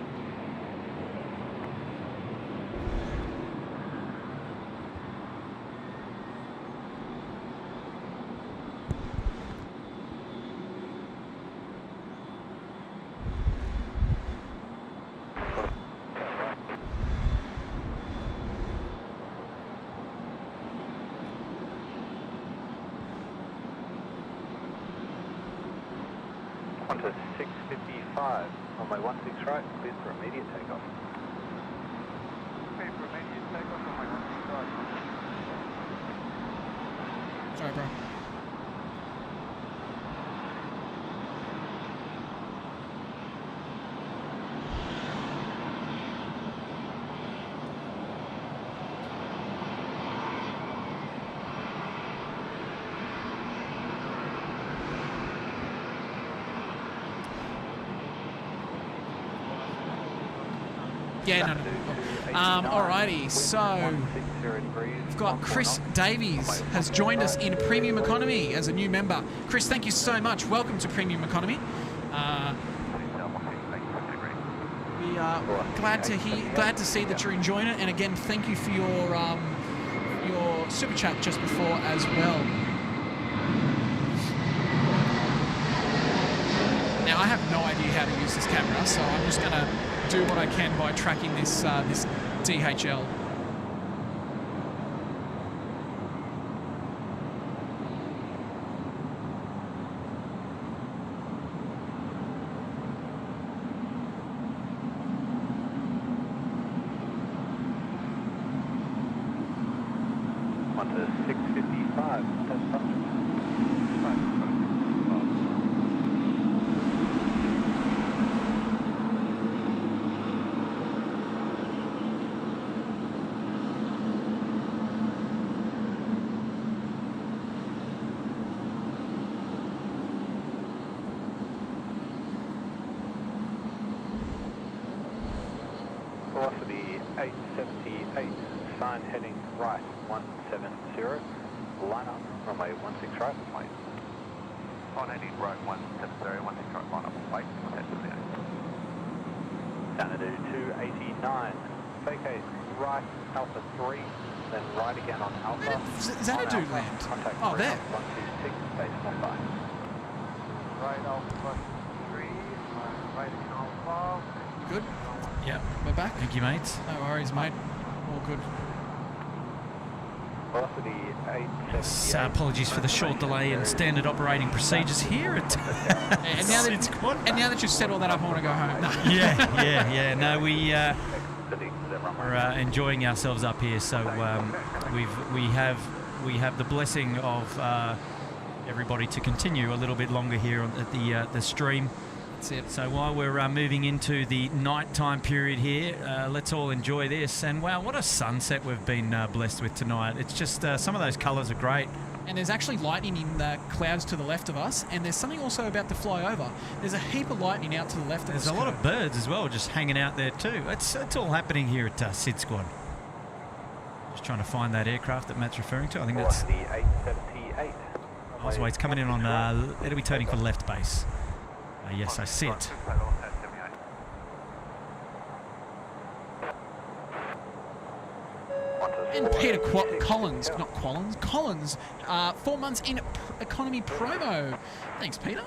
Qantas 655, runway 16 right, cleared for immediate takeoff. Cleared for immediate takeoff, runway 16 right. Sorry, bro. Yeah, no. Alrighty, so we've got Chris Davies has joined us in Premium Economy as a new member. Chris, thank you so much. Welcome to Premium Economy. We are glad to see that you're enjoying it, and again, thank you for your super chat just before as well. Now, I have no idea how to use this camera, so I'm just going to do what I can by tracking this DHL. Qantas 655, test subject. Velocity 878, sign heading right 170, line up, runway 16 right, wait. On heading right 170, 16 right, line up, wait, Xanadu 289, vacate right Alpha 3, then right again on Alpha. Where did Xanadu land? Contact oh, there. 126, station 5. Right Alpha 3, right again Alpha. You good? Yeah. We're back? Thank you, mates. No worries, mate. All good. Velocity 878. Apologies for the short delay in standard operating procedures here at and now that you've set all that up, I want to go home. No. Yeah. No, we're enjoying ourselves up here, so we have the blessing of everybody to continue a little bit longer here at the stream. That's it. So while we're moving into the nighttime period here, let's all enjoy this. And wow, what a sunset we've been blessed with tonight. It's just some of those colours are great. And there's actually lightning in the clouds to the left of us, and there's something also about to fly over. There's a heap of lightning out to the left of us. There's a lot of birds as well just hanging out there too. It's all happening here at SydSquad. Just trying to find that aircraft that Matt's referring to. I think that's... The 878. Osway, it's coming in on... it'll be turning for left base. Yes, I see it. And Peter Collins, 4 months in economy promo. Thanks, Peter.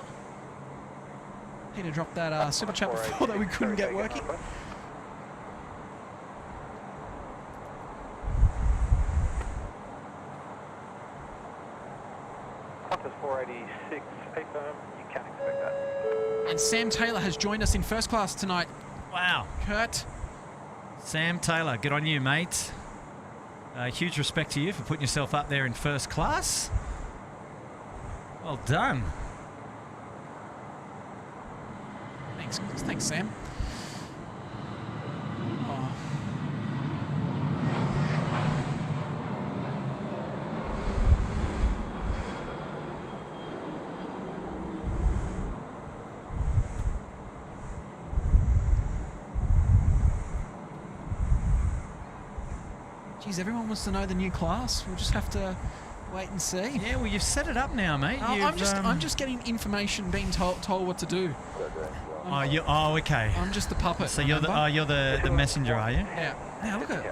Peter dropped that super chat before that we couldn't get working. Qantas 486, affirm, you can expect that. And Sam Taylor has joined us in first class tonight. Wow. Kurt. Sam Taylor, good on you, mate. Huge respect to you for putting yourself up there in first class. Well done. Thanks, Sam. Oh. Geez, everyone wants to know the new class. We'll just have to wait and see. Yeah, well, you've set it up now, mate. I'm just getting information, being told what to do. Okay. I'm just the puppet. So you're the messenger, are you? Yeah. Now look at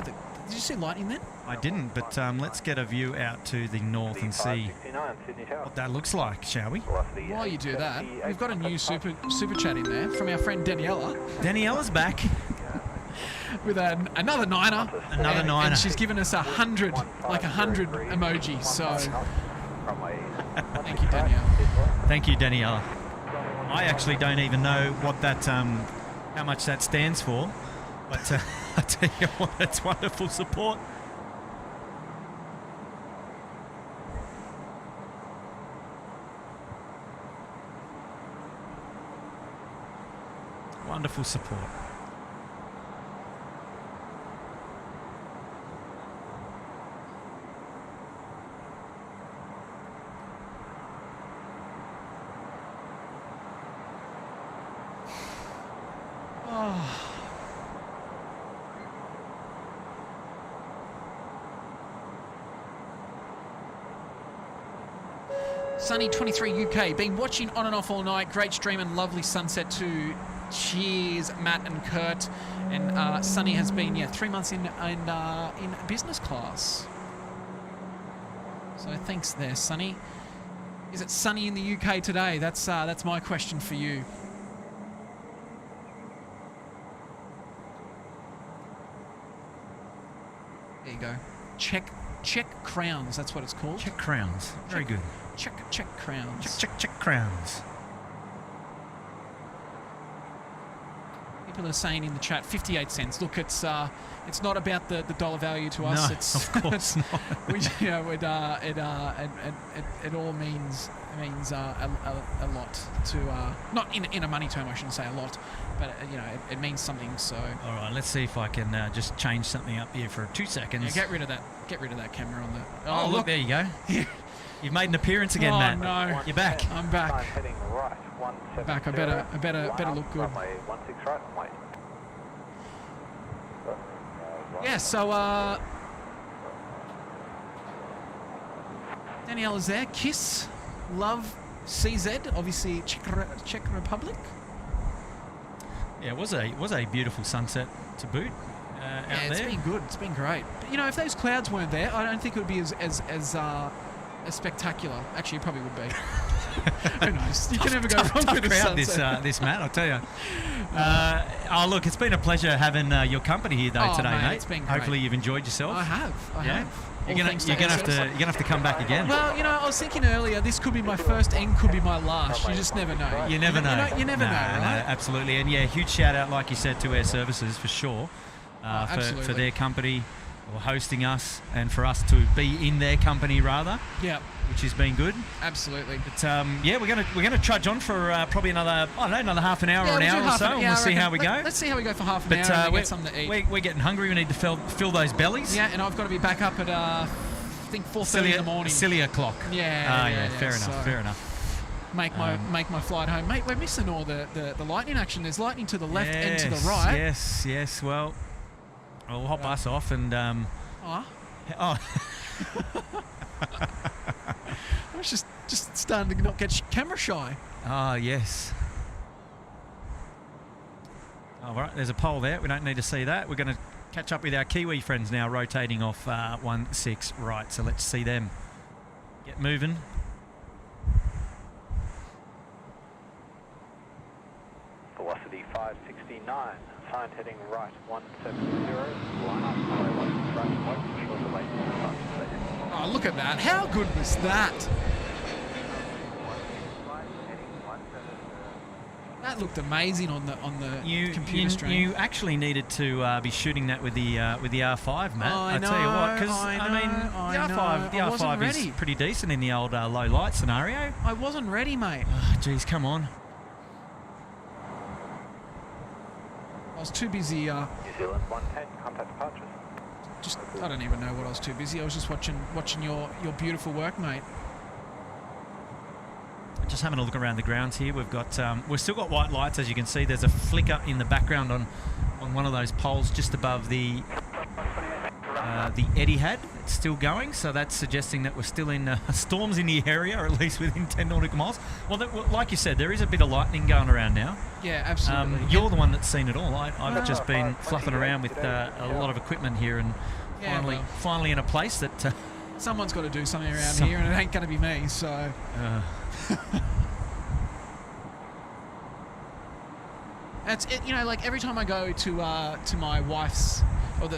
the. Did you see lightning then? I didn't, but let's get a view out to the north and see what that looks like, shall we? While you do that, we've got a new super chat in there from our friend Daniela. Daniela's back with another niner. Another niner. And she's given us 100 emojis. So thank you, Daniela. Thank you, Daniela. I actually don't even know what that, how much that stands for, but I tell you what, it's wonderful support. Wonderful support. Sunny 23 UK, been watching on and off all night. Great stream and lovely sunset too. Cheers, Matt and Kurt. And Sunny has been 3 months in business class. So thanks there, Sunny. Is it sunny in the UK today? That's my question for you. There you go. Check crowns. That's what it's called. Check crowns. Very good. Check crowns. Check crowns. People are saying in the chat 58 cents. Look, it's not about the dollar value to us. No, It's of course not. It all means a lot to not in a money term. I shouldn't say a lot, but it means something. So all right, let's see if I can just change something up here for 2 seconds. Yeah, get rid of that camera on the. Oh, look, there you go. You've made an appearance again, Matt. No, you're back. I'm back. Heading right, 170. Back. I better look good. Runway 16 right, runway. Yeah. So Danielle is there. Kiss, love, CZ. Obviously Czech Republic. Yeah, it was a beautiful sunset to boot. Out it's there. been good. It's been great. But, if those clouds weren't there, I don't think it would be as spectacular. Actually, it probably would be. Who knows? You can never go wrong with crowd, a sunset. this Matt, I'll tell you. Look, it's been a pleasure having your company here today, mate. It's been great. Hopefully you've enjoyed yourself. I have. You're gonna have to come back again. Well, I was thinking earlier, this could be my first and could be my last. You just never know. You never know. You never know, right? No, absolutely. And huge shout out, like you said, to Air Services for sure, for their company, or hosting us, and for us to be in their company rather. Yeah. Which has been good. Absolutely. But we're gonna trudge on for probably another half an hour or an hour or so, and we'll see how we go. Let's see how we go for half an hour and get something to eat. We're getting hungry. We need to fill those bellies. Yeah, and I've got to be back up at I think 4:30 in the morning. Silly o'clock. Yeah. Fair enough. Make my flight home, mate. We're missing all the lightning action. There's lightning to the left and to the right. Yes. Well, I'll hop us off and. Oh. I was just starting to not get camera shy. Ah, yes. All right, there's a pole there. We don't need to see that. We're going to catch up with our Kiwi friends now, rotating off 16 right. So let's see them get moving. Velocity 569. Sign heading right 170. Line up, highway 16 right, short delay. Oh, look at that. How good was that? that looked amazing on the computer stream. You actually needed to be shooting that with the R5, Matt. I tell you what, because the R5 is pretty decent in the old low light scenario. I wasn't ready, mate. Oh, geez, come on. I was too busy. New Zealand 110, contact departures. I don't even know what I was too busy. I was just watching your beautiful work, mate. Just having a look around the grounds here. We've still got white lights, as you can see. There's a flicker in the background on one of those poles just above the Etihad. It's still going, so that's suggesting that we're still in storms in the area, or at least within 10 nautical miles. Well, like you said, there is a bit of lightning going around now. Yeah, absolutely. You're the one that's seen it all. I've just been fluffing around with a lot of equipment here, and finally in a place that someone's got to do something around here, and it ain't going to be me. So. That's it. You know, like every time I go to my wife's, or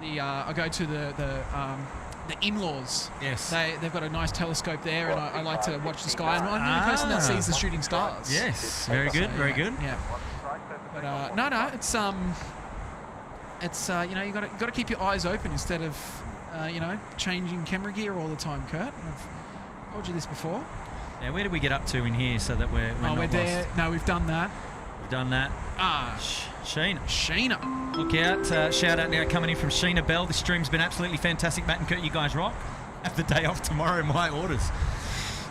I go to the in-laws. Yes. They've got a nice telescope there, and I like to watch the sky. And I'm the only person that sees the shooting stars. Yes. Very good. Very good. Yeah. But no, it's you know, you got to keep your eyes open instead of you know, changing camera gear all the time, Kurt. I've told you this before. Now, where did we get up to in here so that we're not we're there. lost? No, we've done that. We've done that. Sheena. Look out. Shout out now coming in from Sheena Bell. This stream's been absolutely fantastic. Matt and Kurt, you guys rock. Have the day off tomorrow, my orders.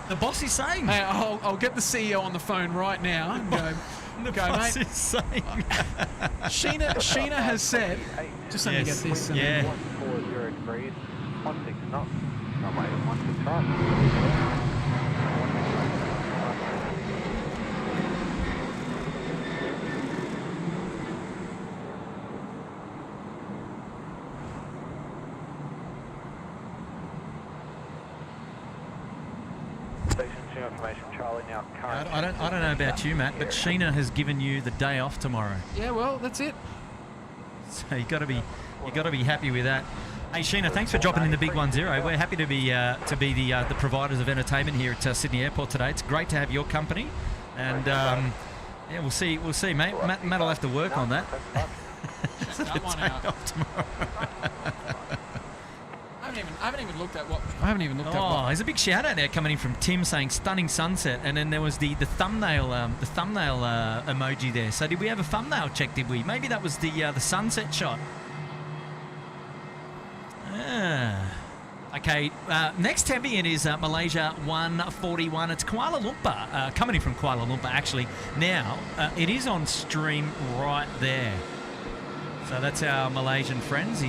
The boss is saying. Hey, I'll get the CEO on the phone right now and go, the boss mate. is saying. Sheena has said, just let me get this. Yeah. 140 degrees, 16 knots, runway 16 right. I don't know about you, Matt, but Sheena has given you the day off tomorrow. Yeah, well, that's it. So you got to be happy with that. Hey Sheena, thanks for dropping in the big 10. We're happy to be the providers of entertainment here at Sydney Airport today. It's great to have your company, and yeah, we'll see, mate. Matt will have to work on that. Check that one out. Off tomorrow. I haven't even looked at what. There's a big shout out there coming in from Tim saying stunning sunset, and then there was the thumbnail emoji there. So did we have a thumbnail check? Did we? Maybe that was the sunset shot. Okay, next ambient is Malaysia 141. It's Kuala Lumpur, coming in from Kuala Lumpur actually. Now, it is on stream right there. So that's our Malaysian friends.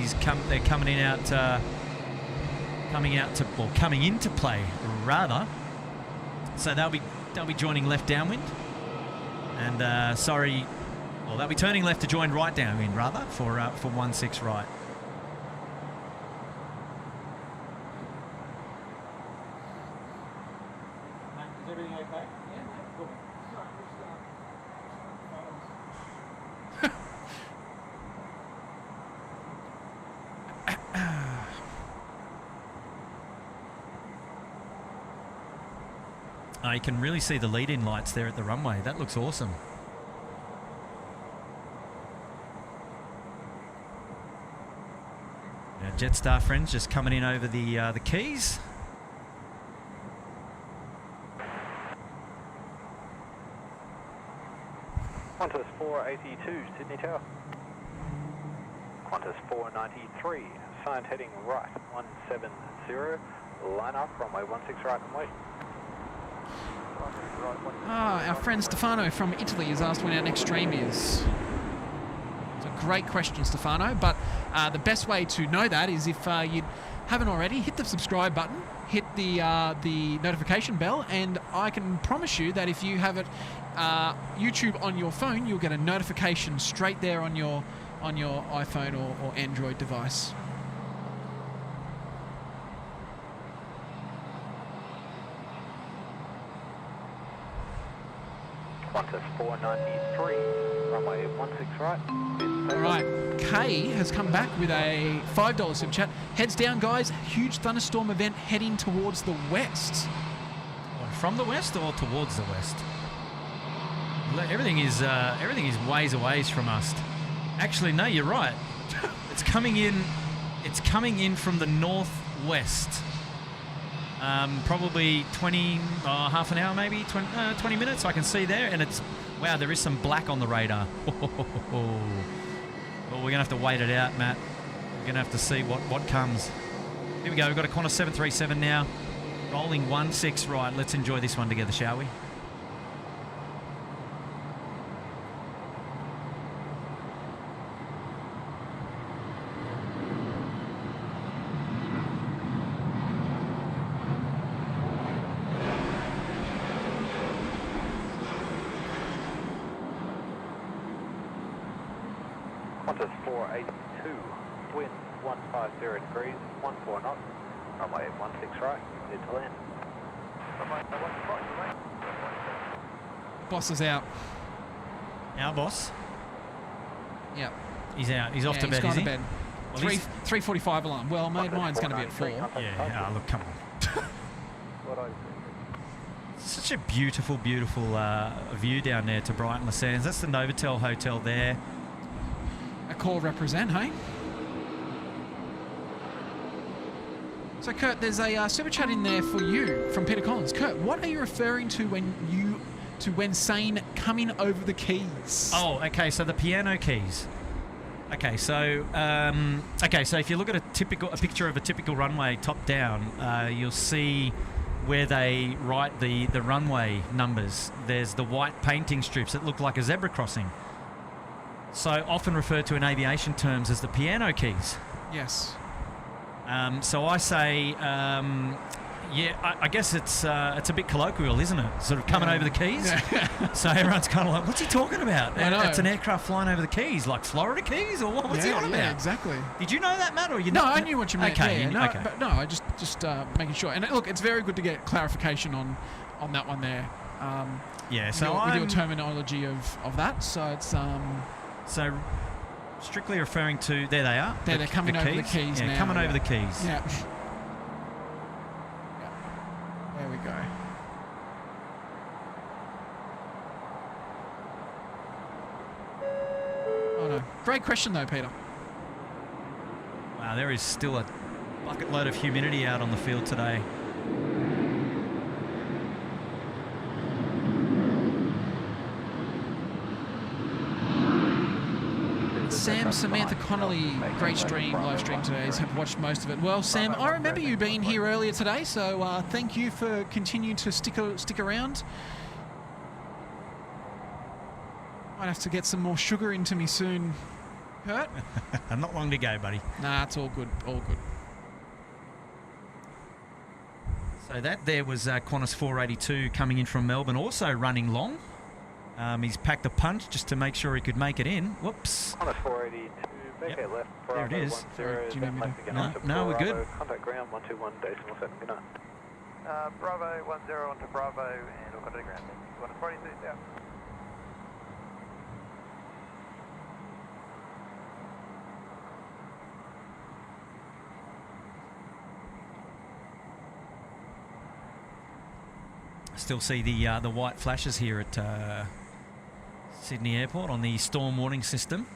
They're coming into play rather. So they'll be joining left downwind. And they'll be turning left to join right downwind rather for 16 right. Is everything okay? Yeah, cool. You can really see the lead-in lights there at the runway. That looks awesome. Our Jetstar friends just coming in over the keys. Qantas 482, Sydney Tower. Qantas 493, signed heading right, 170, line up, runway 16 right and wait. Our friend Stefano from Italy has asked when our next stream is. It's a great question, Stefano, but the best way to know that is if you haven't already, hit the subscribe button, hit the notification bell, and I can promise you that if you have it YouTube on your phone, you'll get a notification straight there on your iPhone or Android device. Qantas 493, runway 16 right. All right, Kay has come back with a $5 super chat. Heads down, guys. Huge thunderstorm event heading towards the west. From the west or towards the west? Everything is ways away from us. Actually, no, you're right. It's coming in. It's coming in from the northwest. Probably half an hour, maybe 20 minutes. I can see there, and it's wow. There is some black on the radar. Well, we're gonna have to wait it out, Matt. We're gonna have to see what comes. Here we go. We've got a Qantas 737 now, rolling 16 right. Let's enjoy this one together, shall we? Qantas 482, wind 150 degrees, 14 knots, runway 16 right, clear to land. Runway 15 right. Boss is out. Our boss. Yep. He's out. He's off to bed, he's is he? gone to bed. Well, 3:45 alarm. Well, mine's going to be at 4. Yeah. Look, come on. What I Such a beautiful, beautiful view down there to Brighton Le Sands. That's the Novotel Hotel there. A call represent, hey? So, Kurt, there's a super chat in there for you from Peter Collins. Kurt, what are you referring to when saying coming over the keys? Oh, okay. So the piano keys. Okay, so if you look at a picture of a typical runway top down, you'll see where they write the runway numbers. There's the white painting strips that look like a zebra crossing. So often referred to in aviation terms as the piano keys. Yes. So I say, I guess it's a bit colloquial, isn't it? Sort of coming over the keys. Yeah. So everyone's kind of like, what's he talking about? I know. It's an aircraft flying over the keys, like Florida keys, or what? What's he on about? Yeah, exactly. Did you know that, Matt, or you? No, I knew what you meant. Okay, yeah, okay. But no, I just making sure. And look, it's very good to get clarification on that one there. Yeah. So with your terminology of that, so it's So, strictly referring to there they are. They're coming over the keys now. Coming over the keys. Yeah. There we go. Oh no! Great question though, Peter. Wow, there is still a bucket load of humidity out on the field today. Sam, Samantha Connolly, great live stream today. Have watched most of it. Well, Sam, I remember you being here earlier today, so thank you for continuing to stick around. Might have to get some more sugar into me soon, Kurt. Not long to go, buddy. Nah, it's all good, all good. So that there was Qantas 482 coming in from Melbourne, also running long. He's packed a punch just to make sure he could make it in. Whoops. Qantas 482, vacate left, there it is. No, we're good. Contact ground 121.7, good night. Bravo 10 onto Bravo, and we'll contact ground. Qantas 482, out. Still see the white flashes here at Sydney Airport on the storm warning system.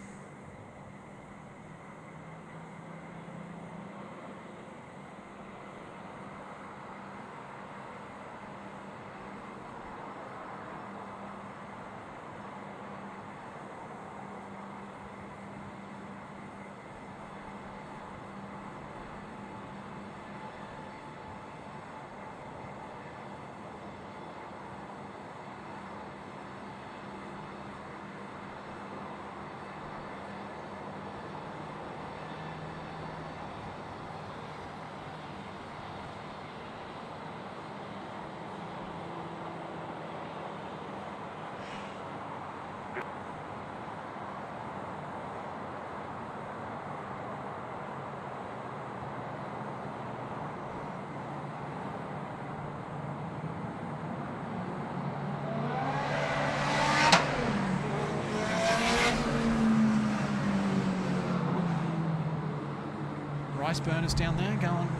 Rice burners down there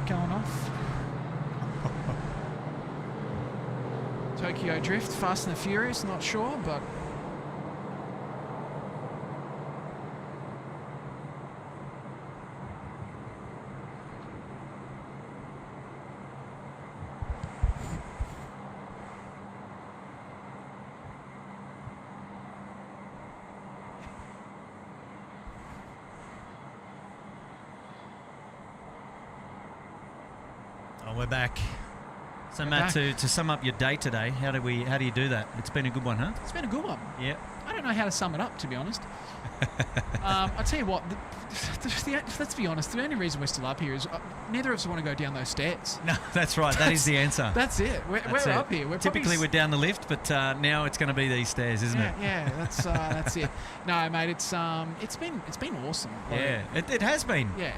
going off. Tokyo Drift, Fast and the Furious, not sure, but we're back. So We're Matt, back. to sum up your day today, how do you do that? It's been a good one, huh? It's been a good one. Yeah. I don't know how to sum it up, to be honest. I tell you what, let's be honest, the only reason we're still up here is neither of us want to go down those stairs. No, that's right. That is the answer. That's it. We're up here. We're Typically we're down the lift, but now it's going to be these stairs, isn't it? Yeah, that's it. No, mate, it's been awesome. Yeah, it has been. Yeah,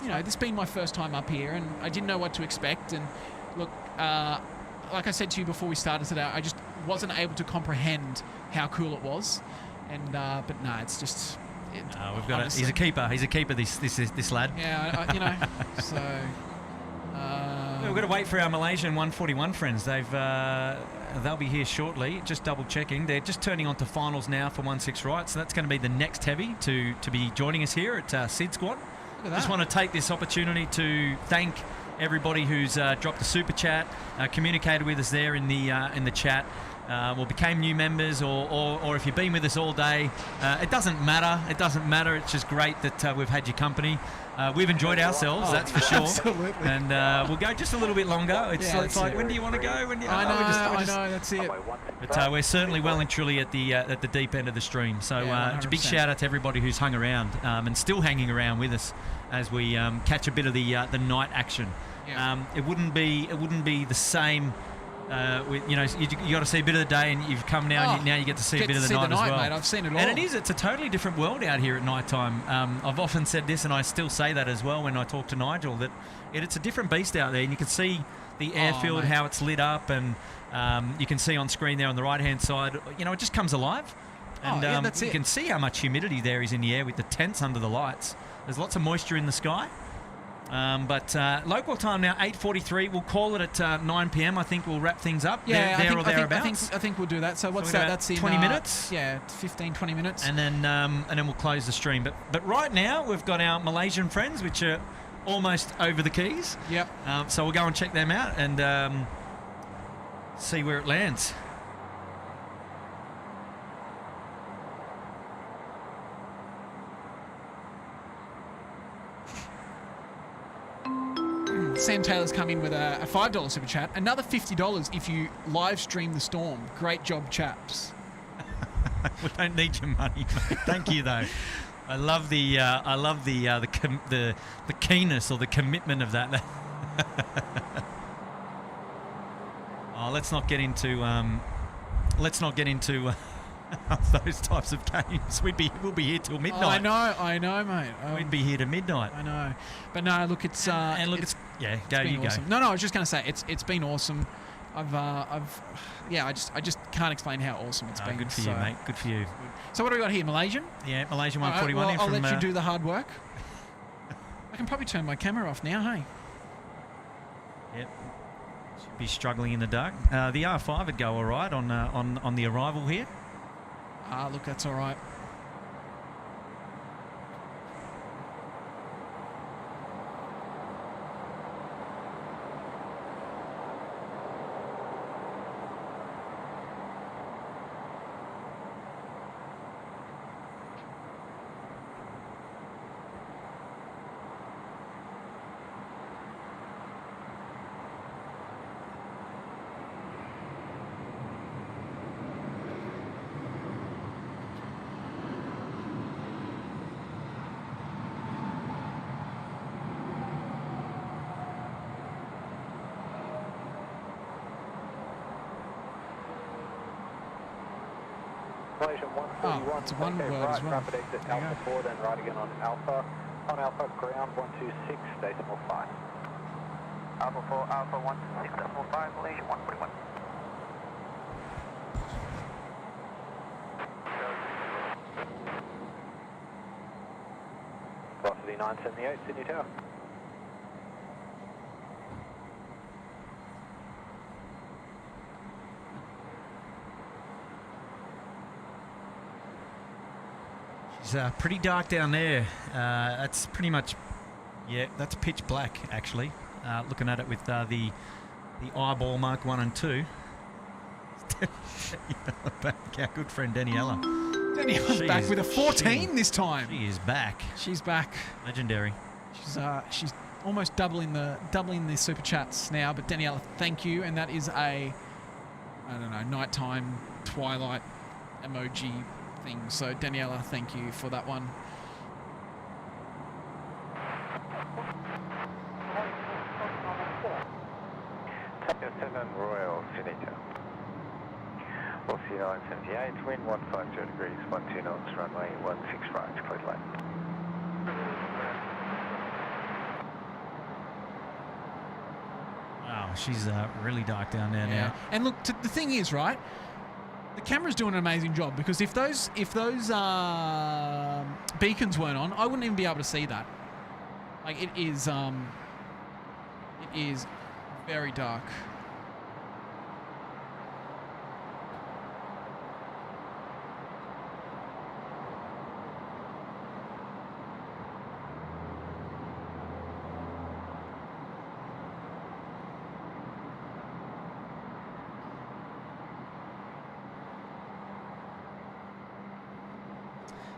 this has been my first time up here, and I didn't know what to expect. And look, like I said to you before we started today, I just wasn't able to comprehend how cool it was. And but no, it's just. We've got he's a keeper. He's a keeper. This lad. Yeah, so. We've got to wait for our Malaysian 141 friends. They'll be here shortly. Just double checking. They're just turning on to finals now for 16 right. So that's going to be the next heavy to be joining us here at SydSquad. Just want to take this opportunity to thank everybody who's dropped a super chat, communicated with us there in the chat. Or became new members, or if you've been with us all day, it doesn't matter. It doesn't matter. It's just great that we've had your company. We've enjoyed ourselves, that's for sure. Absolutely. And we'll go just a little bit longer. It's like, when do you want to go? I know, that's it. But we're certainly well and truly at the deep end of the stream. So a big shout out to everybody who's hung around and still hanging around with us as we catch a bit of the night action. Yeah. It wouldn't be the same. You got to see a bit of the day, and you've come now, and now you get to see a bit of the night as well. Mate. I've seen it all. And it's a totally different world out here at night time. I've often said this, and I still say that as well when I talk to Nigel, that it's a different beast out there, and you can see the airfield, how it's lit up, and you can see on screen there on the right-hand side, it just comes alive. And that's you it. can see how much humidity there is in the air with the tents under the lights. There's lots of moisture in the sky. But local time now, 8:43. We'll call it at 9 p.m. I think we'll wrap things up. Yeah, there or thereabouts. I think we'll do that. So what's that? That's in 20 minutes. Yeah, 15, 20 minutes. And then we'll close the stream. But right now we've got our Malaysian friends, which are almost over the keys. Yep. So we'll go and check them out and see where it lands. Sam Taylor's come in with a $5 super chat. Another $50 if you live stream the storm. Great job, chaps. We don't need your money, mate. Thank you, though. I love the keenness or the commitment of that. Let's not get into those types of games. We'll be here till midnight. I know, mate. We'd be here to midnight. I know, but no. Look, it's go. Awesome. No, I was just going to say it's been awesome. I just can't explain how awesome it's been. Good for you, mate. Good for you. So what do we got here, Malaysian? Yeah, Malaysian 141. Right, I'll let you do the hard work. I can probably turn my camera off now. Hey. Yep. Should be struggling in the dark. The R5 would go all right on the arrival here. Look, that's all right. Malaysian 141, it's one word right, as well. rapid exit Alpha 4, then right again on Alpha. On Alpha, ground 126.5. Alpha 4, Alpha 126.5, Malaysia 141. Velocity 978, Sydney Tower. It's pretty dark down there. That's pretty much, that's pitch black actually. Looking at it with the eyeball mark 1 and 2. Our good friend Daniela. Daniela's back with a 14 this time. She is back. She's back. Legendary. She's almost doubling the super chats now. But Daniela, thank you, and that is a, I don't know, nighttime twilight emoji thing. So Daniela, thank you for that one. Take 7 Royal Sydney. We'll see 978, wind 150 degrees, 12 knots, runway 16 right, clear lane. Wow, she's really dark down there now. And look, the thing is, right, the camera's doing an amazing job, because if those beacons weren't on, I wouldn't even be able to see that. Like, it is very dark.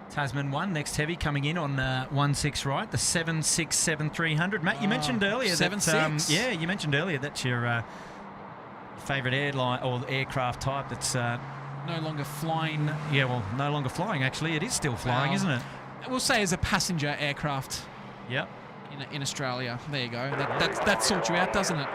Tasman 1, next heavy coming in on 16 right, the 767-300. Matt, you mentioned earlier 7.6. yeah, you mentioned earlier that's your favourite airline or aircraft type that's no longer flying. Yeah, well, no longer flying. Actually, it is still flying, isn't it? We'll say as a passenger aircraft. Yep. In Australia, there you go. That sorts you out, doesn't it?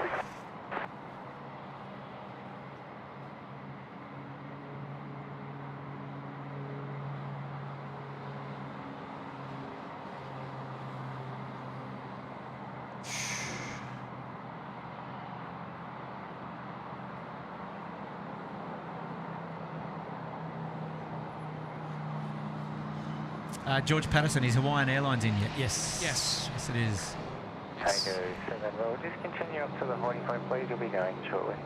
George Patterson, is Hawaiian Airlines in yet? Yes. Yes. Yes, it is. Tango 7, we'll just continue up to the holding point, please. You'll be going shortly.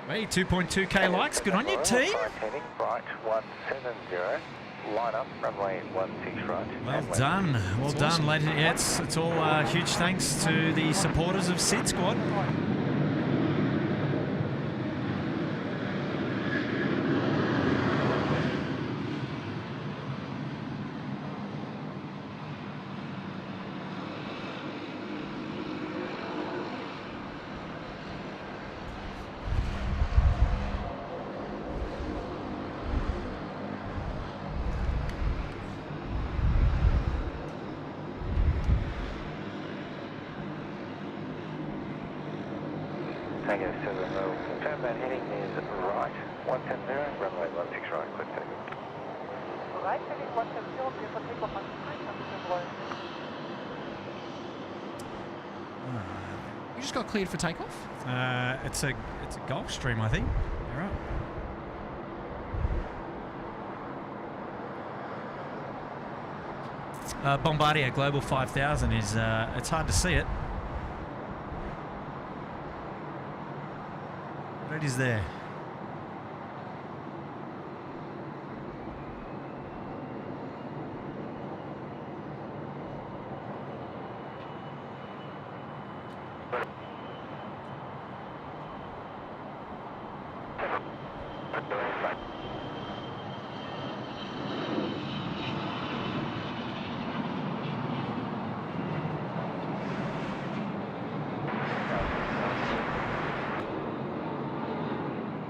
Hey, 2.2k likes. Good on you, team. Heading right 170. Line up, runway 16 right. Well done. Well done, awesome. ladies. Yeah, it's all huge thanks to the supporters of SydSquad. Tango 7, we'll confirm that heading is right 110, runway 16 right, clear takeoff. Right, heading 170, clear for takeoff on 9, You just got cleared for takeoff? It's a Gulfstream, I think. You're right. Bombardier Global 5000 is, it's hard to see it. But it is there.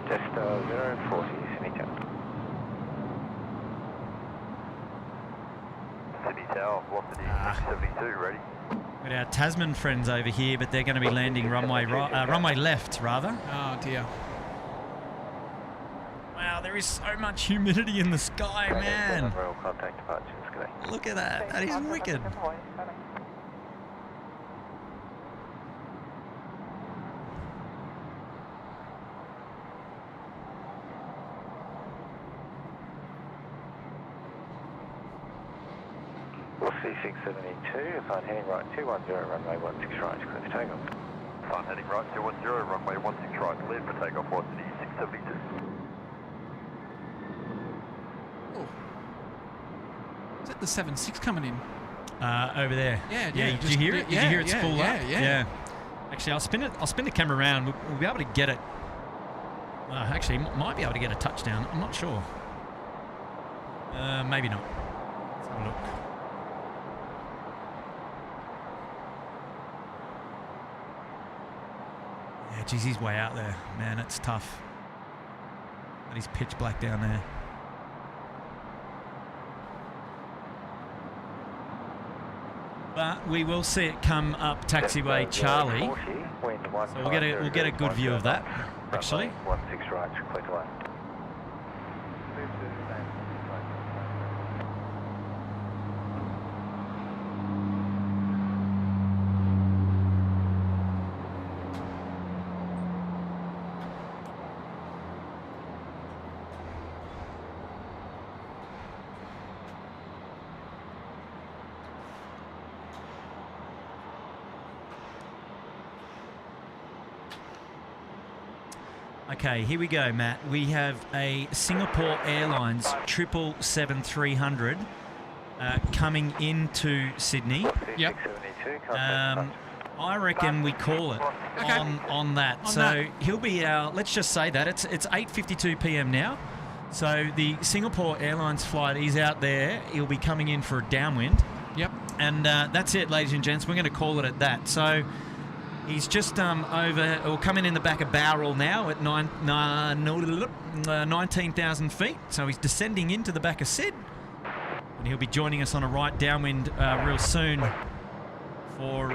Just 040, Sydney Tower. Sydney Tower, velocity 672, ready. Got our Tasman friends over here, but they're going to be landing runway runway left, rather. Oh dear. Wow, there is so much humidity in the sky, man. Royal contact departures, correct. Look at that. That is wicked. We'll see 672, fine heading right 210, runway 16 right, clear for takeoff. Fine heading right 210, runway 16 right, cleared for takeoff, velocity 672. Oh. Is that the 7.6 coming in? Over there. Yeah, Did you hear it? Did you hear it spool up? Yeah. Actually, I'll spin the camera around. We'll be able to get it. Actually, might be able to get a touchdown. I'm not sure. Maybe not. Let's have a look. Yeah, geez, he's way out there. Man, it's tough. But he's pitch black down there. But we will see it come up taxiway Charlie. So we'll get a good view of that, actually. 16 right, clear to land. Okay, here we go, Matt. We have a Singapore Airlines 777-300 coming into Sydney. Yep. I reckon we call it on that. So he'll be our, let's just say that, it's 8:52 p.m. now. So the Singapore Airlines flight is out there. He'll be coming in for a downwind. Yep. And that's it, ladies and gents. We're going to call it at that. So he's just coming in the back of Bowral now at 19,000 feet. So he's descending into the back of Sid. And he'll be joining us on a right downwind real soon for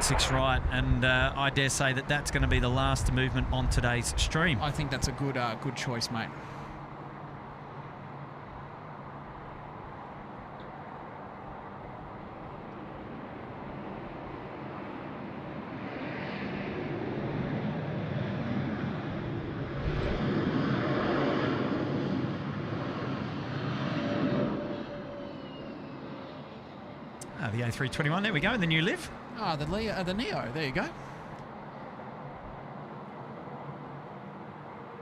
16 right. And I dare say that that's going to be the last movement on today's stream. I think that's a good choice, mate. The A321, there we go, the new Liv. Ah, the Neo, there you go.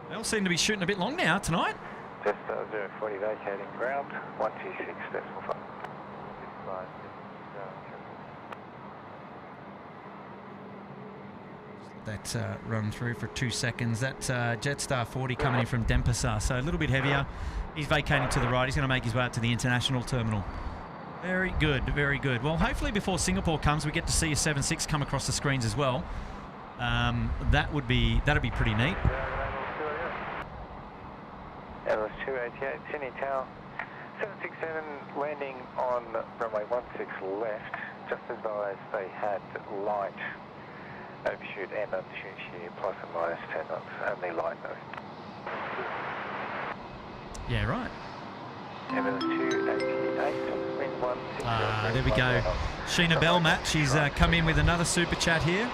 They all seem to be shooting a bit long now tonight. Just 040 vacating ground, 126.5. That run through for 2 seconds. That's Jetstar 40 coming in from Denpasar, so a little bit heavier. He's vacating to the right. He's going to make his way up to the international terminal. Very good, very good. Well, hopefully before Singapore comes, we get to see a 76 come across the screens as well. That'd be pretty neat. Airbus 288, Sydney Tower, 767 landing on runway 16 left. Just advised they had light overshoot and undershoot shear, plus and minus 10 knots, only light though. Yeah, right. Airbus 288, wind 16. There we go. Sheena Bell, Matt. She's come in with another super chat here.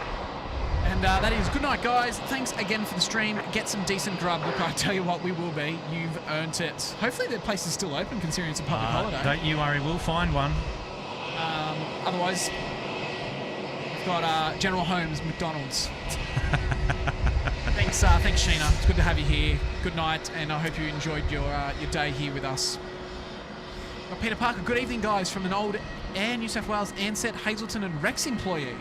And that is good night, guys. Thanks again for the stream. Get some decent grub. Look, I tell you what, we will be. You've earned it. Hopefully the place is still open, considering it's a public holiday. Don't you worry, we'll find one. Otherwise, we've got General Holmes, McDonald's. Thanks, Sheena. It's good to have you here. Good night, and I hope you enjoyed your day here with us. Got Peter Parker. Good evening, guys, from an old Air New South Wales Ansett, Hazelton and Rex employee.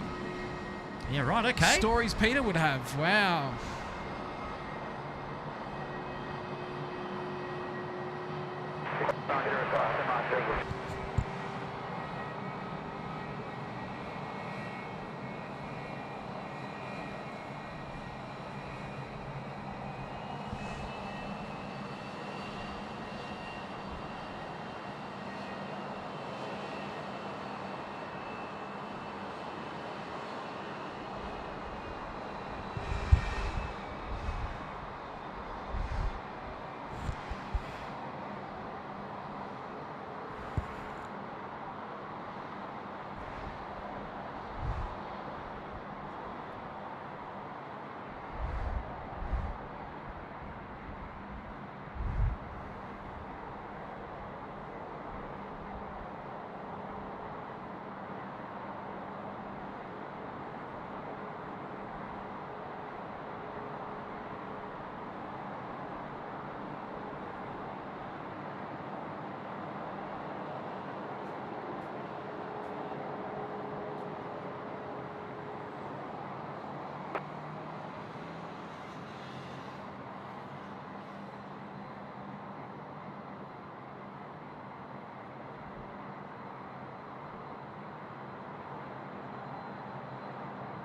Yeah, right, okay. Stories Peter would have. Wow.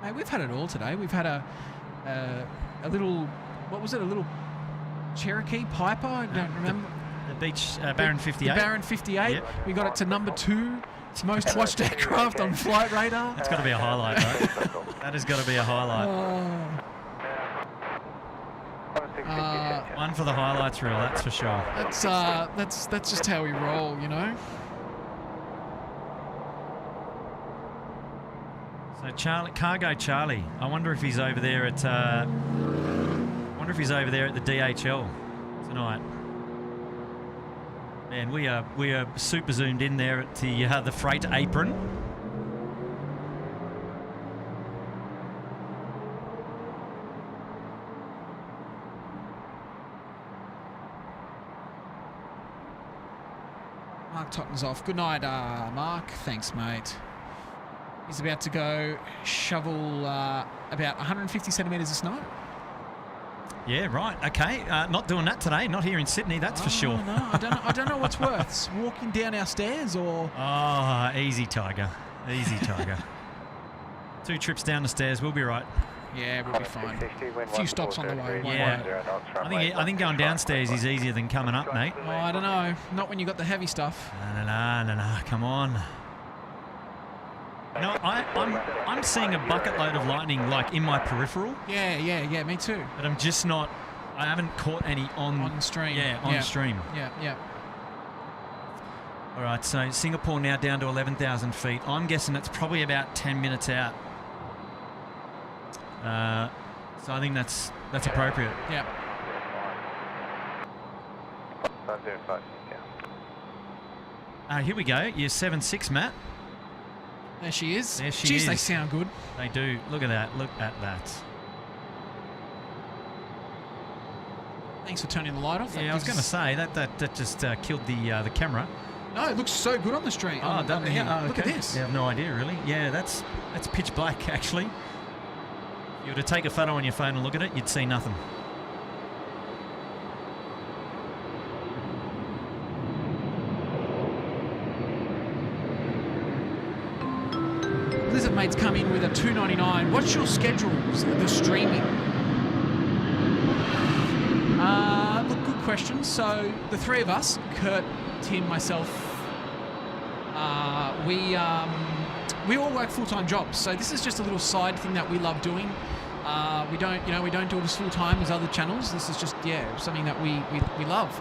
Mate, we've had it all today. We've had a little, what was it? A little Cherokee Piper. I don't remember. The Beach Baron 58. The Baron 58. Yep. We got it to number 2. Most watched aircraft on Flight Radar. That's got to be a highlight, right? That has got to be a highlight. One for the highlights reel, that's for sure. That's just how we roll, you know. So Cargo Charlie, I wonder if he's over there at the DHL tonight. Man, we are super zoomed in there at the freight apron. Mark Totten's off. Good night, Mark. Thanks, mate. He's about to go shovel about 150 centimetres of snow. Yeah, right. Okay. Not doing that today. Not here in Sydney, that's for sure. No, I don't know what's worse. Walking down our stairs or... Oh, easy, Tiger. Easy, Tiger. 2 trips down the stairs, we'll be right. Yeah, we'll be fine. A few stops on the way. Yeah. I think going downstairs is easier than coming up, mate. Oh, I don't know. Not when you got the heavy stuff. No. Come on. No, I'm seeing a bucket load of lightning like in my peripheral. Yeah, me too. But I'm just not. I haven't caught any on stream. Yeah, on stream. Yeah. All right, so Singapore now down to 11,000 feet. I'm guessing it's probably about 10 minutes out. So I think that's appropriate. Yeah. Here we go. You're 7.6, Matt. There she is. There she is. They sound good. They do. Look at that. Look at that. Thanks for turning the light off. I was going to say that just killed the camera. No, it looks so good on the stream. Oh, doesn't it? Oh, look at this. I have no idea, really. Yeah, that's pitch black, actually. If you were to take a photo on your phone and look at it, you'd see nothing. Blizzard Mate's come in with a $2.99. What's your schedules, the streaming? Look, good question. So the three of us, Kurt, Tim, myself, we all work full-time jobs. So this is just a little side thing that we love doing. We don't do it as full-time as other channels. This is just something that we love.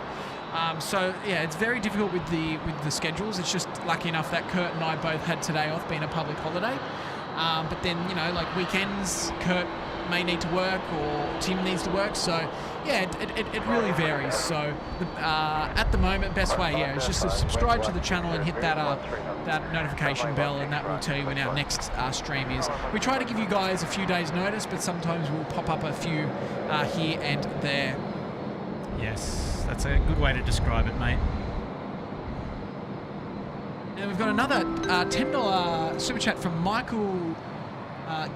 So it's very difficult with the schedules. It's just lucky enough that Kurt and I both had today off, being a public holiday. But then like weekends, Kurt may need to work or Tim needs to work. So it really varies. So at the moment, best way is just to subscribe to the channel and hit that notification bell, and that will tell you when our next stream is. We try to give you guys a few days notice, but sometimes we'll pop up a few here and there. Yes, that's a good way to describe it, mate. And we've got another $10 super chat from Michael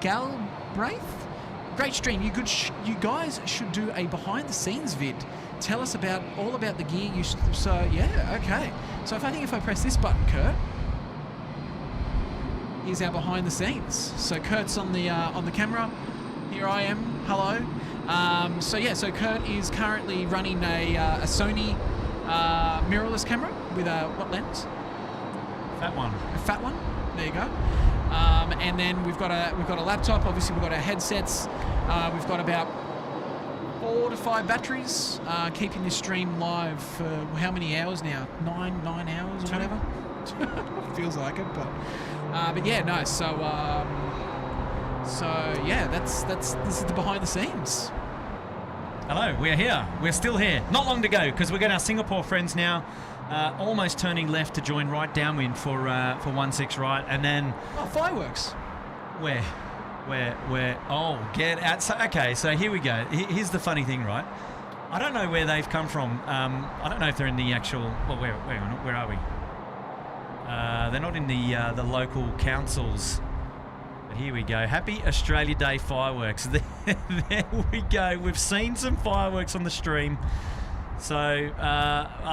Galbraith. Great stream. You guys should do a behind the scenes vid. Tell us all about the gear you. Okay. So if I press this button, Kurt, here's our behind the scenes. So Kurt's on the camera. Here I am. Hello. So Kurt is currently running a Sony mirrorless camera with what lens? Fat one. A fat one. There you go. And then we've got a laptop. Obviously, we've got our headsets. We've got about 4 to 5 batteries, keeping this stream live for how many hours now? 9 hours or whatever. Feels like it, but yeah, no. This is the behind the scenes. Hello, we're here. We're still here. Not long to go because we've got our Singapore friends now. Almost turning left to join right downwind for 16 right, and then fireworks. Where? Oh, get out. So here we go. Here's the funny thing, right? I don't know where they've come from. I don't know if they're in the actual. Well, where are we? They're not in the local councils. But here we go. Happy Australia Day fireworks. There we go. We've seen some fireworks on the stream. So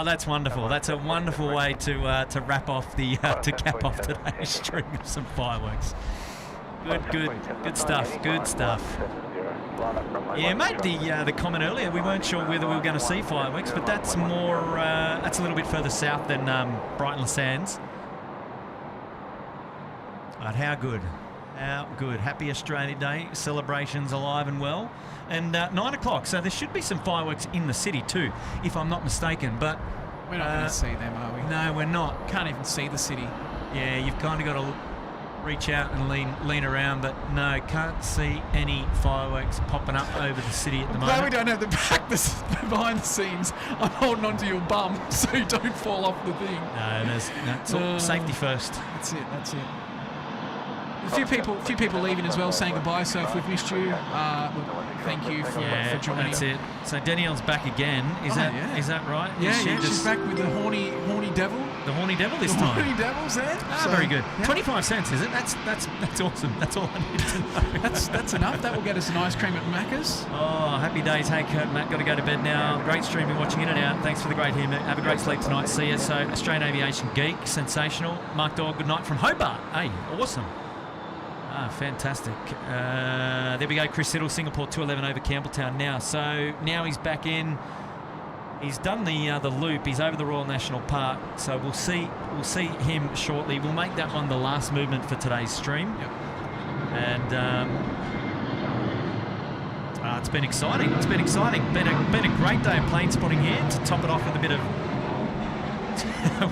that's wonderful. That's a wonderful way to wrap off to cap off today's stream of some fireworks. Good stuff. Good stuff. Yeah, made the comment earlier. We weren't sure whether we were going to see fireworks, but that's more. That's a little bit further south than Brighton Sands. But how good. How good. Happy Australia Day. Celebrations alive and well. And 9 o'clock, so there should be some fireworks in the city too, if I'm not mistaken. But we're not going to see them, are we? No, we're not. Can't even see the city. Yeah, you've kind of got to reach out and lean around, but no, can't see any fireworks popping up over the city at the moment. Glad we don't have the behind the scenes. I'm holding onto your bum so you don't fall off the thing. No, it's all safety first. That's it. A few people leaving as well, saying goodbye. So if we've missed you, thank you for joining. That's it. So Danielle's back again. Is that right? Yeah, she's back with the horny devil. The horny devil this time. The horny devil's there. So, very good. Yeah. 25 cents, is it? That's awesome. That's all I need to know. That's enough. That will get us an ice cream at Macca's. Oh, happy days. Hey, Kurt, Matt, got to go to bed now. Great streaming, watching in and out. Thanks for the great humor. Have a great sleep tonight. See you. So Australian Aviation Geek, sensational. Mark Dog, good night from Hobart. Hey, awesome. Fantastic. There we go. Chris Siddle, Singapore 211 over Campbelltown now. So now he's back in. He's done the loop. He's over the Royal National Park. So we'll see him shortly. We'll make that one the last movement for today's stream. Yep. And it's been exciting. It's been exciting. Been a great day of plane spotting here. To top it off with a bit of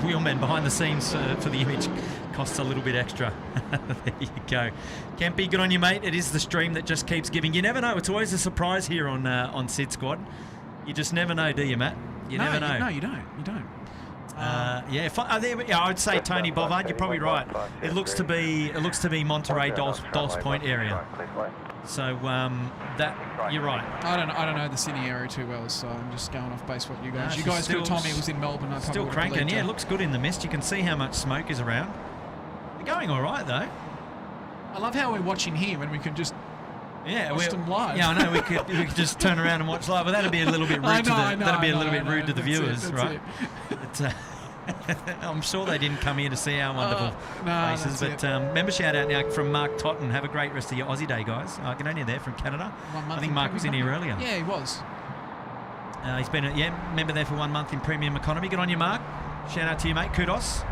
wheelman behind the scenes for the image. Costs a little bit extra. There you go. Campy, good on you, mate. It is the stream that just keeps giving. You never know. It's always a surprise here on SydSquad. You just never know, do you, Matt? You never know. No, you don't. You don't. I would say Tony Bovard. You're probably right. It looks to be Monterey, Dulce Point area. So that you're right. I don't know the Sydney area too well, so I'm just going off base what you guys. You guys could have told me it was in Melbourne. Still cranking. Yeah, it looks good in the mist. You can see how much smoke is around. They're going all right though. I love how we're watching here when we can just watch them live. Yeah, I know. We could just turn around and watch live, but that'd be a little bit rude to the viewers, right? I'm sure they didn't come here to see our wonderful faces. But member shout out now from Mark Totten. Have a great rest of your Aussie day, guys. Good on you there from Canada. I think Mark was in here earlier. Yeah, he was. He's been member there for 1 month in premium economy. Good on you, Mark. Shout out to you, mate. Kudos.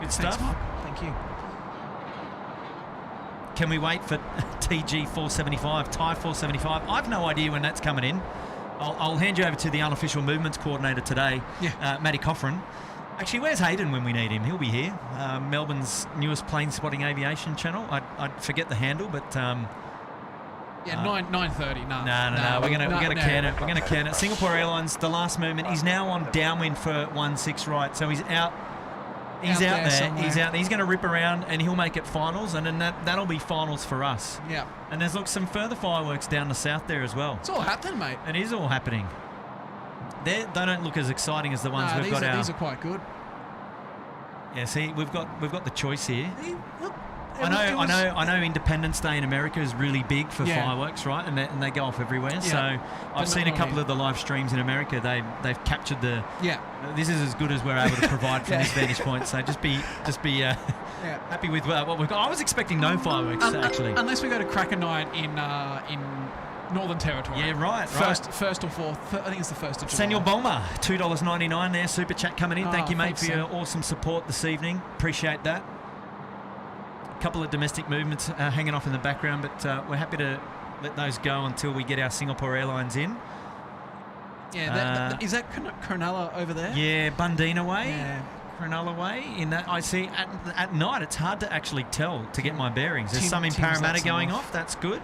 Good stuff. Thanks, Mark. Thank you. Can we wait for TG 475, Thai 475? I've no idea when that's coming in. I'll hand you over to the unofficial movements coordinator today, Matty Coffrin. Actually, where's Hayden when we need him? He'll be here. Melbourne's newest plane spotting aviation channel. I forget the handle, but 9:30. No. We're gonna can it. We're gonna can it. Singapore Airlines, the last movement. He's now on downwind for 16 right, so he's out. He's out there. Somewhere. He's out there. He's going to rip around and he'll make it finals, and then that'll be finals for us. Yeah. And there's some further fireworks down the south there as well. It's all happening, mate. It is all happening. They don't look as exciting as the ones we've got out. These are quite good. Yeah. See, we've got the choice here. I know Independence Day in America is really big for fireworks, right? And they go off everywhere. Yeah. So I've seen a couple of the live streams in America. They've captured the. Yeah. This is as good as we're able to provide from this vantage point. So just be happy with what we've got. I was expecting no fireworks actually. Unless we go to Cracker Night in Northern Territory. Yeah, right. First or fourth. I think it's the 1st of July. Samuel Bulmer, $2.99 there. Super chat coming in. Thank you, mate, for your awesome support this evening. Appreciate that. A couple of domestic movements hanging off in the background, but we're happy to let those go until we get our Singapore Airlines in. Yeah, is that Cronulla over there? Yeah, Bundina Way. Yeah. Cronulla Way. In that, I see at night it's hard to actually tell to get my bearings. There's some in Parramatta going off. That's good.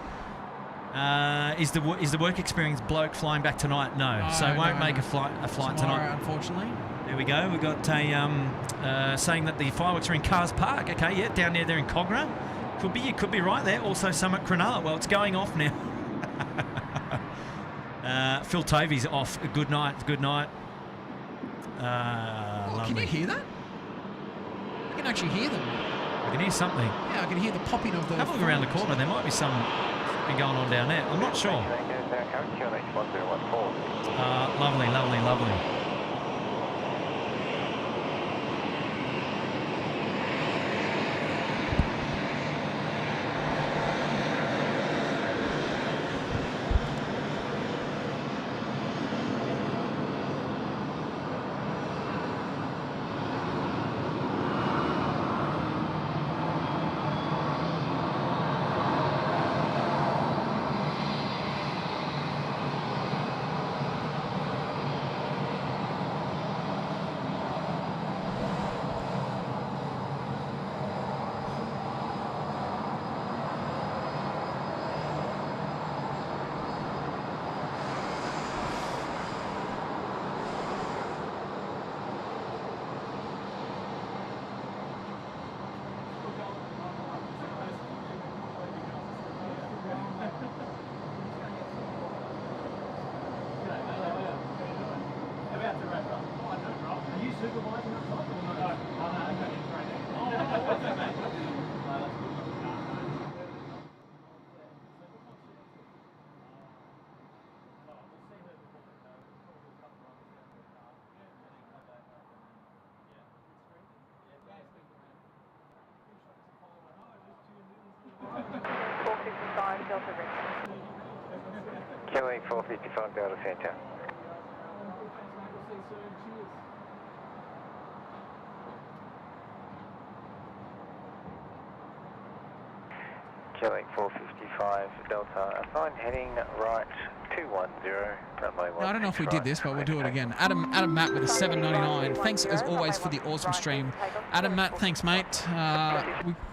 Is the work experience bloke flying back tonight? No, so won't make a flight tonight. Unfortunately. There we go. We've got a saying that the fireworks are in Cars Park. Okay, yeah, down there they're in Cogra. You could be right there. Also some at Cronulla. Well, it's going off now. Phil Tovey's off. Good night. Can you hear that? I can actually hear them. I can hear something. Yeah, I can hear the popping of the... Have a look around the corner. There might be something going on down there. I'm not sure. Lovely. about to wrap up. Oh, I don't, Rob. Are you supervising up top or not? No. Oh, no, okay. Right. Oh, what's that, mate? No, that's good. Killing 455 Delta Centre. Killing 455 Delta, assign heading right 210, runway 16. I don't know if we did this, but we'll do it again. Adam Matt with a 799. Thanks as always for the awesome stream. Adam Matt, thanks mate.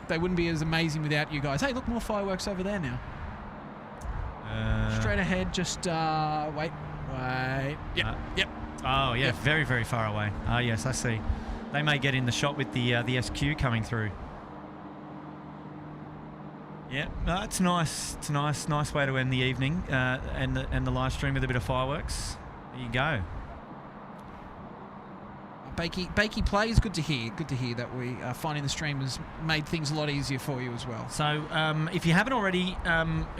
They wouldn't be as amazing without you guys. Hey, look, more fireworks over there now. Straight ahead, just wait. Yep. Oh yeah, very, very far away. Ah yes, I see. They may get in the shot with the SQ coming through. Yeah, no, it's nice. It's a nice way to end the evening and the live stream with a bit of fireworks. There you go. Bakey plays. Good to hear. Good to hear that we finding the stream has made things a lot easier for you as well. So if you haven't already,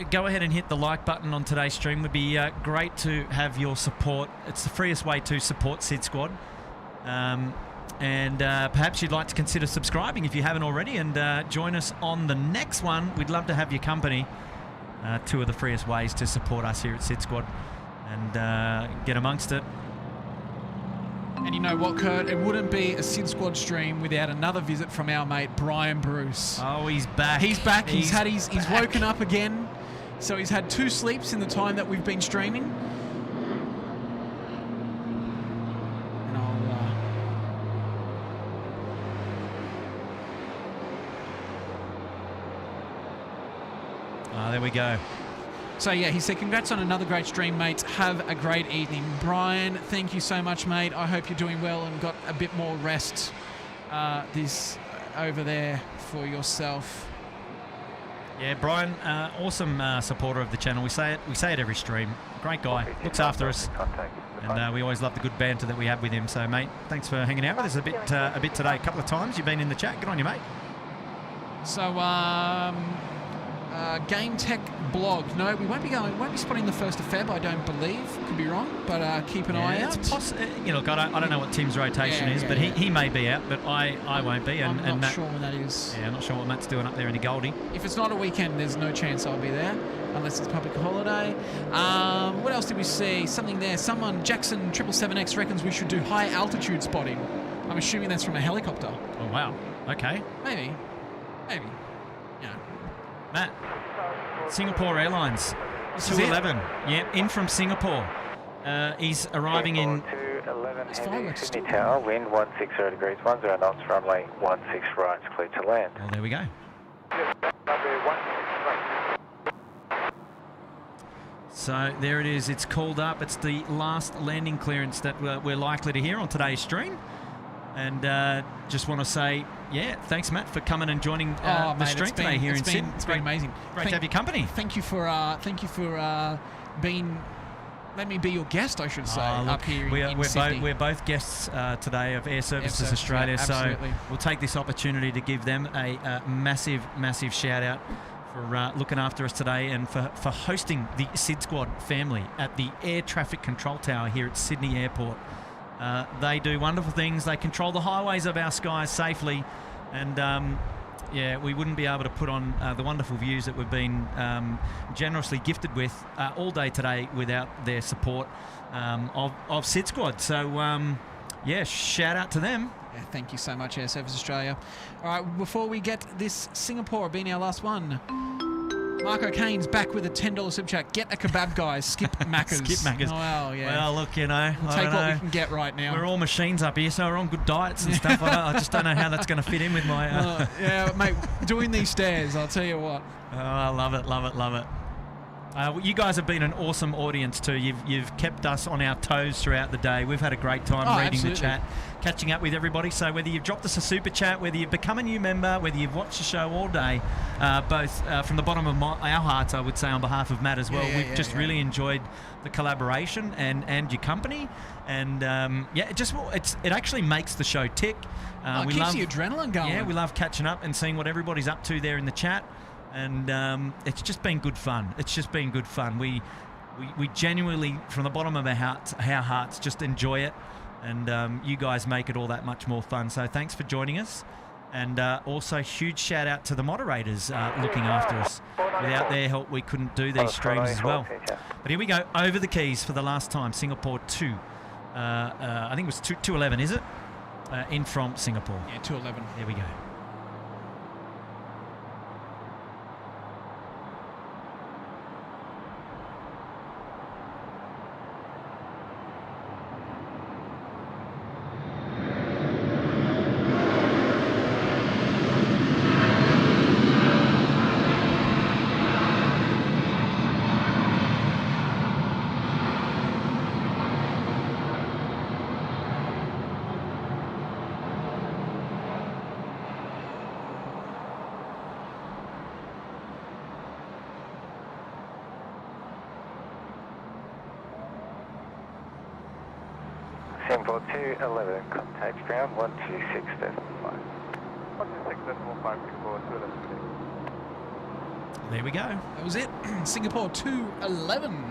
go ahead and hit the like button on today's stream. It would be great to have your support. It's the freest way to support SydSquad. And perhaps you'd like to consider subscribing if you haven't already, and join us on the next one. We'd love to have your company. Two of the freest ways to support us here at SydSquad, and get amongst it. And you know what, Kurt? It wouldn't be a SydSquad stream without another visit from our mate Brian Bruce. Oh, he's back. He's back. He's woken up again. So he's had 2 sleeps in the time that we've been streaming. And I'll there we go. So yeah, he said, congrats on another great stream, mates. Have a great evening. Brian, thank you so much, mate. I hope you're doing well and got a bit more rest this over there for yourself. Yeah, Brian, awesome supporter of the channel. We say it every stream. Great guy, looks after us, and we always love the good banter that we have with him. So, mate, thanks for hanging out with us a bit today. A couple of times you've been in the chat. Good on you, mate. So, Game Tech blog. No, we won't be spotting the 1st of Feb, I don't believe. Could be wrong, but keep an eye out. Look, I don't know what Tim's rotation is, but he may be out, but I won't be. And I'm not Matt, sure when that is. Yeah, I'm not sure what Matt's doing up there in the Goldie. If it's not a weekend, there's no chance I'll be there, unless it's a public holiday. What else did we see? Something there. Someone, Jackson 777X reckons we should do high altitude spotting. I'm assuming that's from a helicopter. Oh, wow. Okay. Maybe. Yeah. Matt, Singapore Airlines, 211. Yeah, in from Singapore. He's arriving in... 211 heavy Sydney Tower, wind 160 degrees, 10 knots, runway 16 right, clear to land. Well, there we go. So there it is. It's called up. It's the last landing clearance that we're likely to hear on today's stream. And just want to say, yeah, thanks, Matt, for coming and joining the stream today here in Sydney. It's been amazing. Great to have your company. Thank you for being. Let me be your guest, I should say, up here in Sydney. We're both guests today of Air Services Australia, so we'll take this opportunity to give them a massive, massive shout out for looking after us today and for hosting the SydSquad family at the Air Traffic Control Tower here at Sydney Airport. They do wonderful things. They control the highways of our skies safely, and yeah, we wouldn't be able to put on the wonderful views that we've been generously gifted with all day today without their support of SydSquad. So, yeah, shout out to them. Yeah, thank you so much, Air Service Australia. All right, before we get this Singapore being our last one, Marco Kane's back with a $10 super chat. Get a kebab, guys. Skip Macca's. Skip Macca's. Oh, well, yeah. Well, look, you know, we'll take what we can get right now. We're all machines up here, so we're on good diets and stuff. I just don't know how that's going to fit in with my... yeah, mate, doing these stairs, I'll tell you what. Oh, I love it, love it, love it. You guys have been an awesome audience too. You've kept us on our toes throughout the day. We've had a great time reading absolutely. the chat, catching up with everybody. So whether you've dropped us a super chat, whether you've become a new member, whether you've watched the show all day, both from the bottom of our hearts, I would say on behalf of Matt as well, we've just really enjoyed the collaboration and your company. And it actually makes the show tick. It keeps the adrenaline going. Yeah, we love catching up and seeing what everybody's up to there in the chat. And it's just been good fun. It's just been good fun. We genuinely, from the bottom of our hearts, just enjoy it. And you guys make it all that much more fun. So thanks for joining us. And also huge shout out to the moderators looking after us. Without their help, we couldn't do these streams as well. But here we go, over the keys for the last time. Singapore 2. I think it was 211, is it? In from Singapore. Yeah, 211. There we go. Singapore 211, contact ground 126.5. 126.5, Singapore 211. There we go. That was it. Singapore 211. All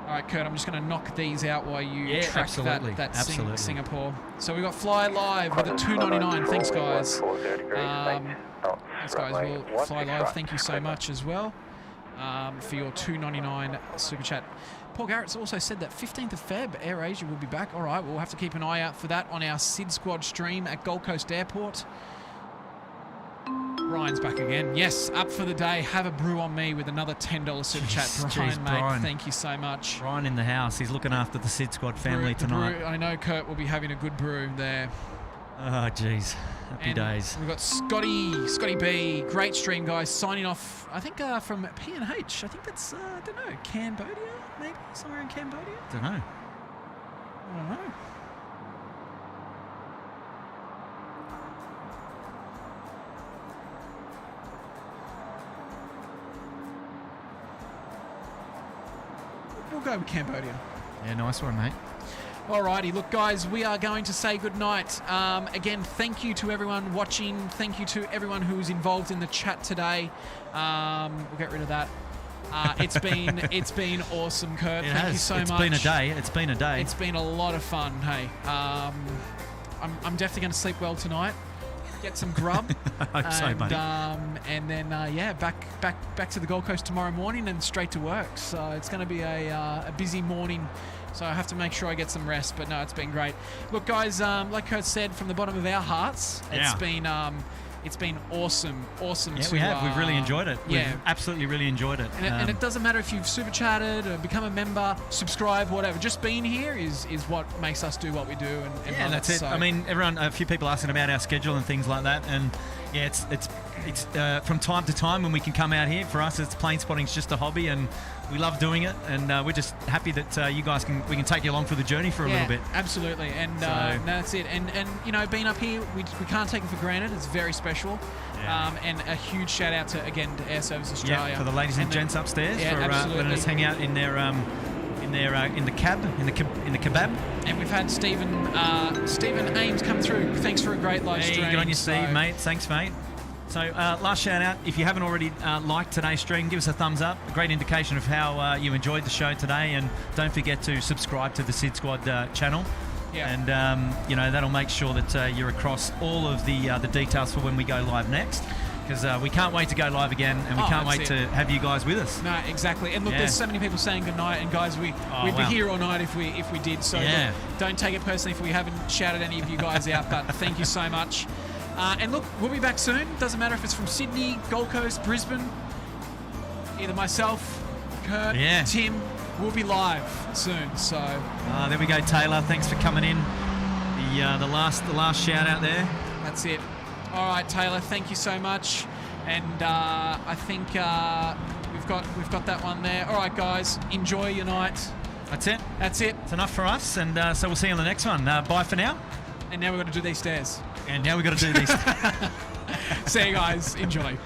right, Kurt, I'm just going to knock these out while you track that Singapore. So we've got Fly Live with a 299. Thanks, guys. Thanks, guys. We'll Fly Live, thank you so much as well for your 299 super chat. Paul Garrett's also said that 15th of Feb, AirAsia will be back. All right, we'll have to keep an eye out for that on our SydSquad stream at Gold Coast Airport. Ryan's back again. Yes, up for the day. Have a brew on me with another $10 super chat. Brian, mate, Brian. Thank you so much. Ryan in the house. He's looking after the SydSquad family tonight. I know Kurt will be having a good brew there. Oh, jeez. Happy days. We've got Scotty B. Great stream, guys. Signing off, I think, from P&H. I think that's, I don't know, Cambodia, maybe? Somewhere in Cambodia? Don't know. I don't know. We'll go with Cambodia. Yeah, nice one, mate. Alrighty, look, guys, we are going to say goodnight. Again, thank you to everyone watching. Thank you to everyone who was involved in the chat today. We'll get rid of that. It's been awesome, Kurt. Thank you so much. It's been a day. It's been a day. It's been a lot of fun. Hey, I'm definitely going to sleep well tonight. Get some grub. I hope so, buddy. And then back to the Gold Coast tomorrow morning and straight to work. So it's going to be a busy morning. So I have to make sure I get some rest. But no, it's been great. Look, guys, like Kurt said, from the bottom of our hearts, it's been awesome. Yeah, we have. We've really enjoyed it. Yeah, we've absolutely really enjoyed it. And it doesn't matter if you've super chatted or become a member, subscribe, whatever. Just being here is what makes us do what we do. And that's it. So. I mean, a few people asking about our schedule and things like that, and yeah, it's from time to time when we can come out here. For us, it's plane spotting's just a hobby, and we love doing it, and we're just happy that we can take you along for the journey for a little bit. Absolutely, and no, that's it. And you know, being up here, we can't take it for granted. It's very special. Yeah. And a huge shout out to Air Service Australia. Yeah, for the ladies and gents upstairs for letting us hang out in their in the kebab. And we've had Stephen Ames come through. Thanks for a great live stream. Good on you, Steve, mate. Thanks, mate. So last shout out, if you haven't already liked today's stream, give us a thumbs up. A great indication of how you enjoyed the show today, and don't forget to subscribe to the SydSquad channel. Yeah. And that'll make sure that you're across all of the details for when we go live next. Because we can't wait to go live again, and we can't wait to have you guys with us. No, exactly. And look, there's so many people saying goodnight, and guys, we'd be here all night if we did. So look, don't take it personally if we haven't shouted any of you guys out, but thank you so much. And look, we'll be back soon. Doesn't matter if it's from Sydney, Gold Coast, Brisbane. Either myself, Kurt, Tim, we'll be live soon. So there we go, Taylor. Thanks for coming in. The last shout out there. That's it. All right, Taylor, thank you so much. And I think we've we've got that one there. All right, guys, enjoy your night. That's it. That's it. It's enough for us, and so we'll see you on the next one. Bye for now. And now we've got to do these stairs. And now we've got to do these. See you guys. Enjoy.